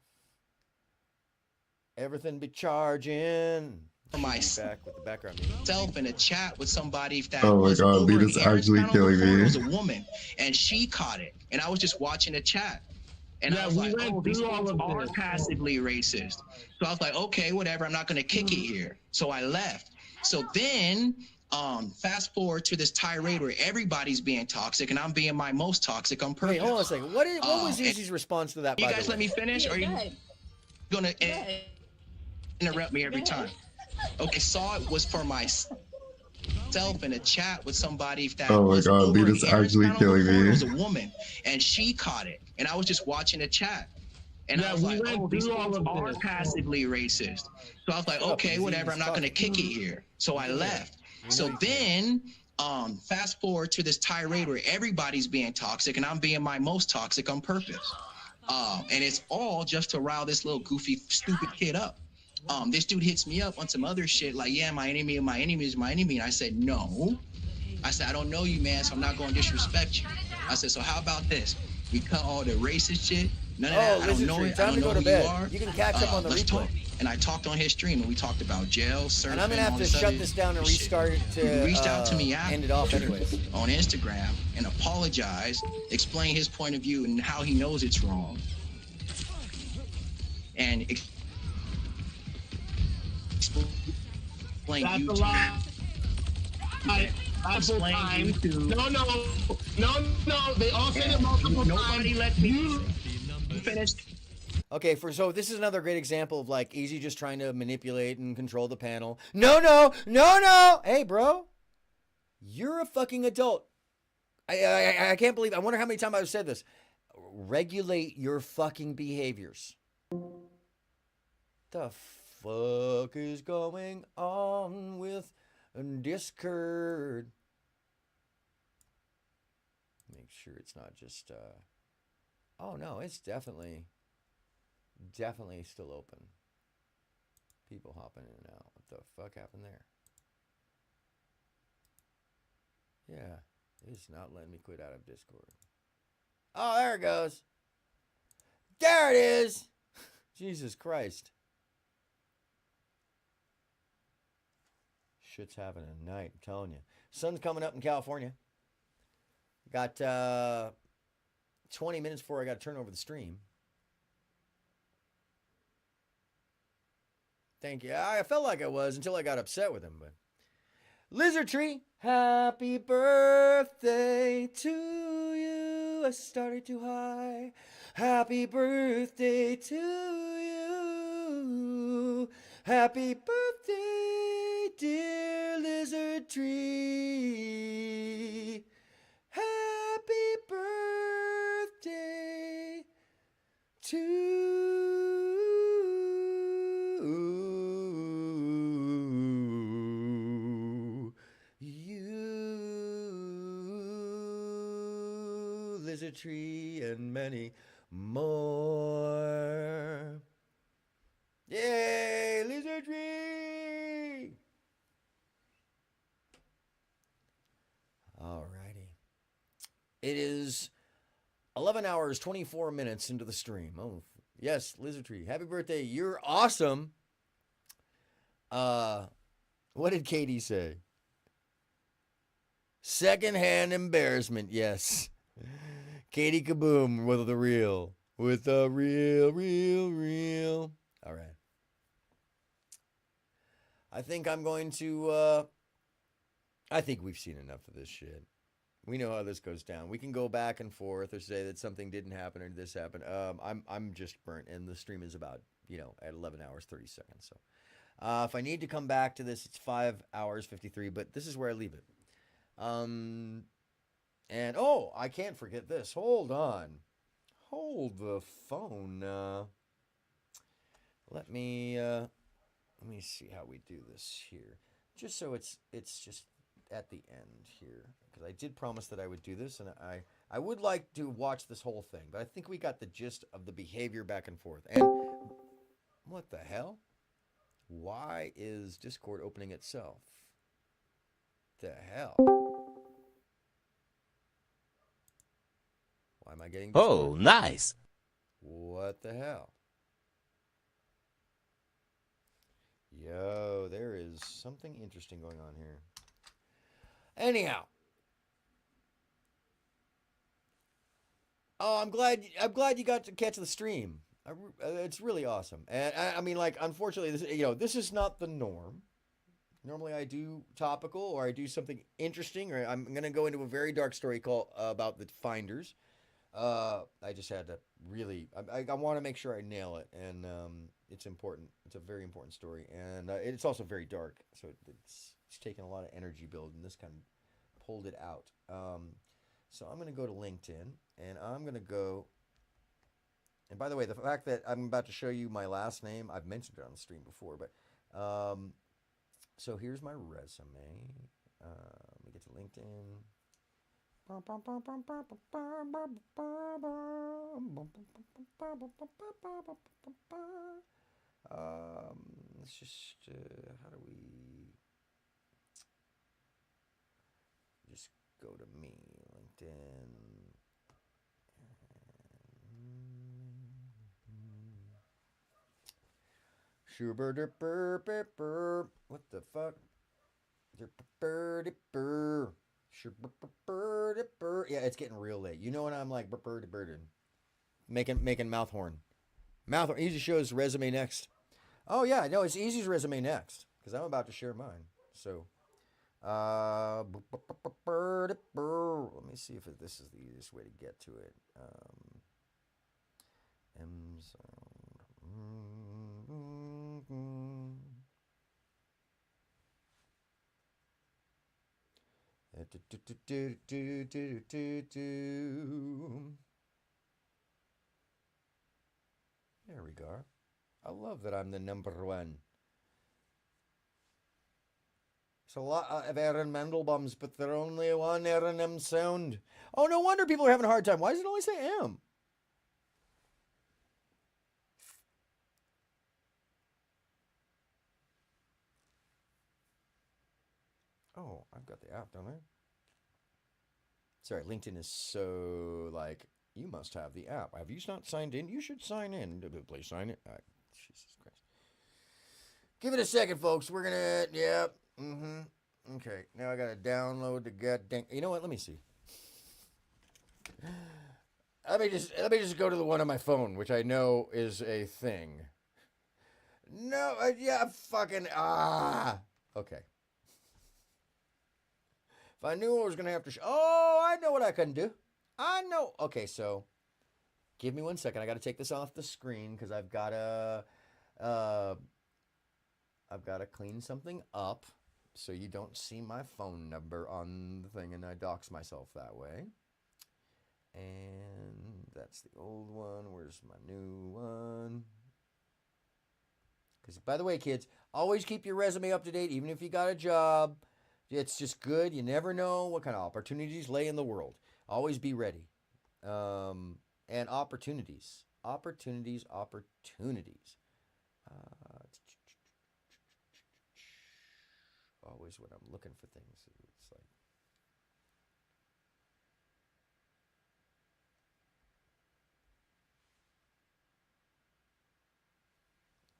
Everything be charging. For myself back with the background music. In a chat with somebody that Oh my was god, over Lita's in actually Arizona killing before. It me. was a woman, and she caught it, and I was just watching the chat. And I was like, oh, these things are passively racist. So I was like, okay, whatever. I'm not going to kick it here. So I left. So then fast forward to this tirade where everybody's being toxic and I'm being my most toxic on purpose. Wait, hold on a second. What was Easy's response to that, You by guys the let way? me finish? Or are you going to interrupt me every time? Okay, saw it was for myself in a chat with somebody that Oh my was god, over Lita's in actually Arizona killing before. It me. was a woman, and she caught it, and I was just watching the chat, and I was like, oh, these things are passively racist. So I was like, okay, whatever, I'm not going to kick it here. So I left. So then fast forward to this tirade where everybody's being toxic and I'm being my most toxic on purpose, and it's all just to rile this little goofy stupid kid up. This dude hits me up on some other shit like, yeah, my enemy is my enemy. And I said, no. I said, I don't know you, man, so I'm not going to disrespect you. I said, so how about this? We cut all the racist shit. None of that. I don't know it. I don't know who you are. You can catch up on the let's replay. talk. And I talked on his stream, and we talked about jail, surfing, And I'm going to have to shut this down and restart it to he reached out to me end it off anyways. on Instagram and apologized, explain his point of view and how he knows it's wrong. And explain That's YouTube. a lie. Explain YouTube. No. They all said it multiple times. Nobody let me finish. Okay, so this is another great example of like Easy just trying to manipulate and control the panel. No. Hey, bro, you're a fucking adult. I can't believe. I wonder how many times I've said this. Regulate your fucking behaviors. The fuck is going on with Discord? Make sure it's not just. Oh no, it's definitely still open. People hopping in and out. What the fuck happened there? Yeah, it's not letting me quit out of Discord. Oh, there it goes. There it is. Jesus Christ. Shit's happening tonight, I'm telling you. Sun's coming up in California. Got 20 minutes before I got to turn over the stream. Thank you. I felt like I was until I got upset with him. But Lizard Tree, happy birthday to you. I started too high. Happy birthday to you. Happy birthday, dear Lizard Tree. Happy birthday to you, lizard tree, and many more. Yay, lizard tree! Alrighty. It is 11 hours, 24 minutes into the stream. Oh, yes, lizard tree. Happy birthday. You're awesome. What did Katie say? Secondhand embarrassment, yes. Katie Kaboom with the real. With the real. All right. I think I'm going to, I think we've seen enough of this shit. We know how this goes down. We can go back and forth or say that something didn't happen or this happened. I'm just burnt, and the stream is about, at 11 hours, 30 seconds. So if I need to come back to this, it's 5 hours, 53, but this is where I leave it. And, I can't forget this. Hold on. Hold the phone. Let me see how we do this here. Just so it's just at the end here, because I did promise that I would do this, and I would like to watch this whole thing, but I think we got the gist of the behavior back and forth. And what the hell? Why is Discord opening itself? The hell? Why am I getting Discord? Oh, nice. What the hell? Yo, there is something interesting going on here. Anyhow. Oh, I'm glad you got to catch the stream. It's really awesome. And I mean, like, unfortunately, this is not the norm. Normally I do topical, or I do something interesting, or I'm going to go into a very dark story about the Finders. I just had to really, I want to make sure I nail it, and it's important. It's a very important story, and it's also very dark, so it's taken a lot of energy build, and this kind of pulled it out. So I'm going to go to LinkedIn, and I'm going to go, and by the way, the fact that I'm about to show you my last name, I've mentioned it on the stream before, but so here's my resume. Let me get to LinkedIn. Let's just, how do we just go to me, LinkedIn. What the fuck? Yeah, it's getting real late. You know when I'm like making mouth horn. Mouth horn. Easy shows resume next. Oh yeah, no, it's Easy's resume next, because I'm about to share mine. So let me see if this is the easiest way to get to it. There we go. I love that I'm the number one. It's a lot of Aaron Mandelbaums, but they're only one AronMSound. Oh, no wonder people are having a hard time. Why does it only say M? Oh, I've got the app, don't I? Sorry, LinkedIn is so, like, you must have the app. Have you not signed in? You should sign in. Please sign in. Jesus Christ. Give it a second, folks. We're gonna, yeah. Okay, now I gotta download the goddamn. You know what? Let me see. Let me just go to the one on my phone, which I know is a thing. No, yeah, fucking okay. If I knew I was gonna have to. I know what I can do. I know. Okay, so give me 1 second. I got to take this off the screen because I've got to clean something up. so you don't see my phone number on the thing, and I dox myself that way. And that's the old one. Where's my new one? Because, by the way, kids, always keep your resume up to date, even if you got a job. It's just good. You never know what kind of opportunities lay in the world. Always be ready. And opportunities. Opportunities. Always when I'm looking for things, it's like,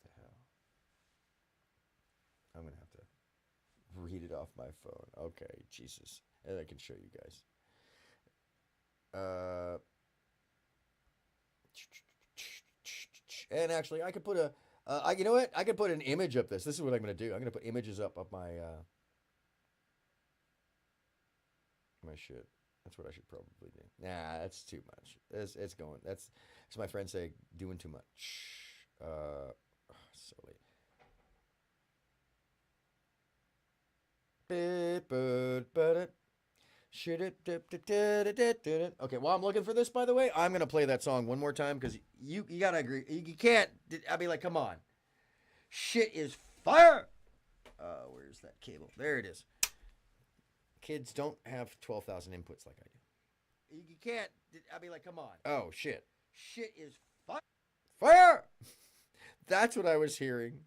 what the hell? I'm going to have to read it off my phone. Okay, Jesus. And I can show you guys. And actually, I could put a, you know what? I could put an image up this. This is what I'm going to do. I'm going to put images up of my, my shit. That's what I should probably do. Nah, that's too much. It's going. That's my friends say, doing too much. Silly. Okay, while I'm looking for this, by the way, I'm gonna play that song one more time because you gotta agree. You can't. I mean, like, come on. Shit is fire. Where's that cable? There it is. Kids don't have 12,000 inputs like I do. You can't. I mean, like, come on. Oh shit. Shit is fire. Fire. That's what I was hearing.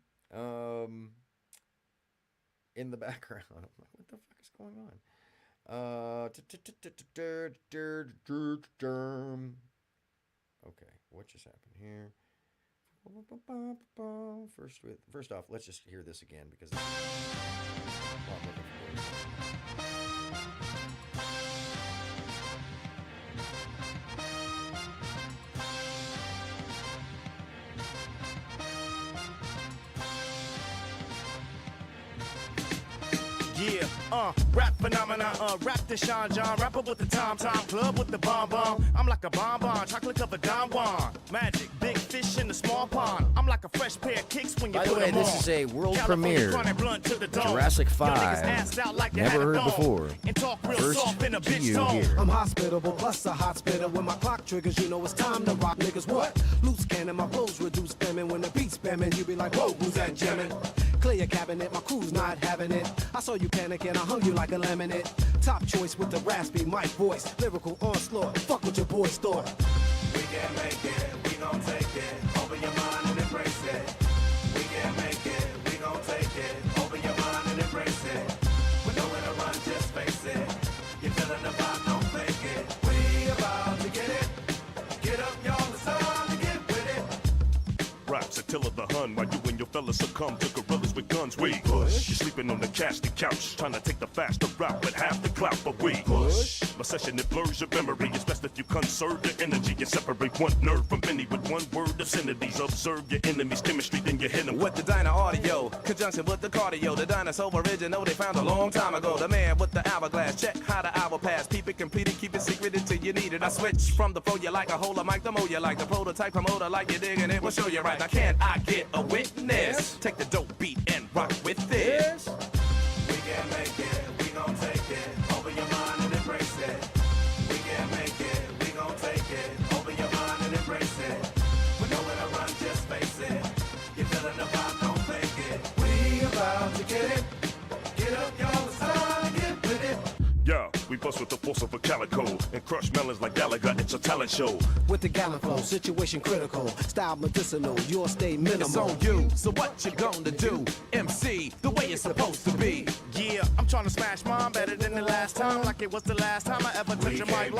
In the background. I'm like, what the fuck is going on? Okay, what just happened here? First off, let's just hear this again because I'm looking for it. Yeah, rap phenomena, rap the Sean John, rapper with the Tom club with the bomb. I'm like a bonbon, chocolate covered Don Juan. Magic, big fish in the small pond. I'm like a fresh pair of kicks when you By the way, this is a world premiere. Jurassic 5. Never heard before. First to you here. I'm hospitable, plus a hot spitter. When my clock triggers, you know it's time to rock, niggas. What? Loose cannon, my flows reduce spamming. When the beat's spamming, you be like, whoa, who's that jamming? Clear your cabinet, my crew's not having it. I saw you panicking, I hung you like a laminate. Top choice with the raspy mic voice. Lyrical onslaught, fuck what your boys thought. We can make it, we gon' take it. Open your mind and embrace it. We can make it, we gon' take it. Open your mind and embrace it. We're nowhere to run, just face it. You're feeling the vibe, don't fake it. We about to get it. Get up, y'all, it's time to get with it. Raps Attila the Hun, while you and your fellas succumb to gorillas with guns. We push. You're sleeping on the casted couch, trying to take the faster route, but half the clout. But we push. My session, it blurs your memory. It's best if you conserve your energy. You separate one nerve from many with one word obscenities. Observe your enemy's chemistry, then you hit them with the Dyna audio, conjunction with the cardio. The dinosaur original they found a long time ago. The man with the hourglass, check how the hour pass. Keep it completed, keep it secret until you need it. I switch from the pro you like a holder mic, the mo you like the prototype promoter like you digging it. We'll show you right. Now can't I get a witness? Take the dope beat and rock with this. We can make it, we gon' take it. Open your mind and embrace it. We can make it, we gon' take it. Open your mind and embrace it. We're nowhere to run, just face it. You're feeling the vibe, don't fake it. We about to get it. Get up, y'all, it's time to get with it. Yeah, we bust with the force of a calico and crush melons like Gallagher. It's a talent show. With the gallon flow, situation critical, style medicinal, you'll stay minimal. It's on you, so what you gonna do? MC, the way it's supposed to be. Yeah, I'm trying to smash mine better than the last time, like it was the last time I ever touched a mic.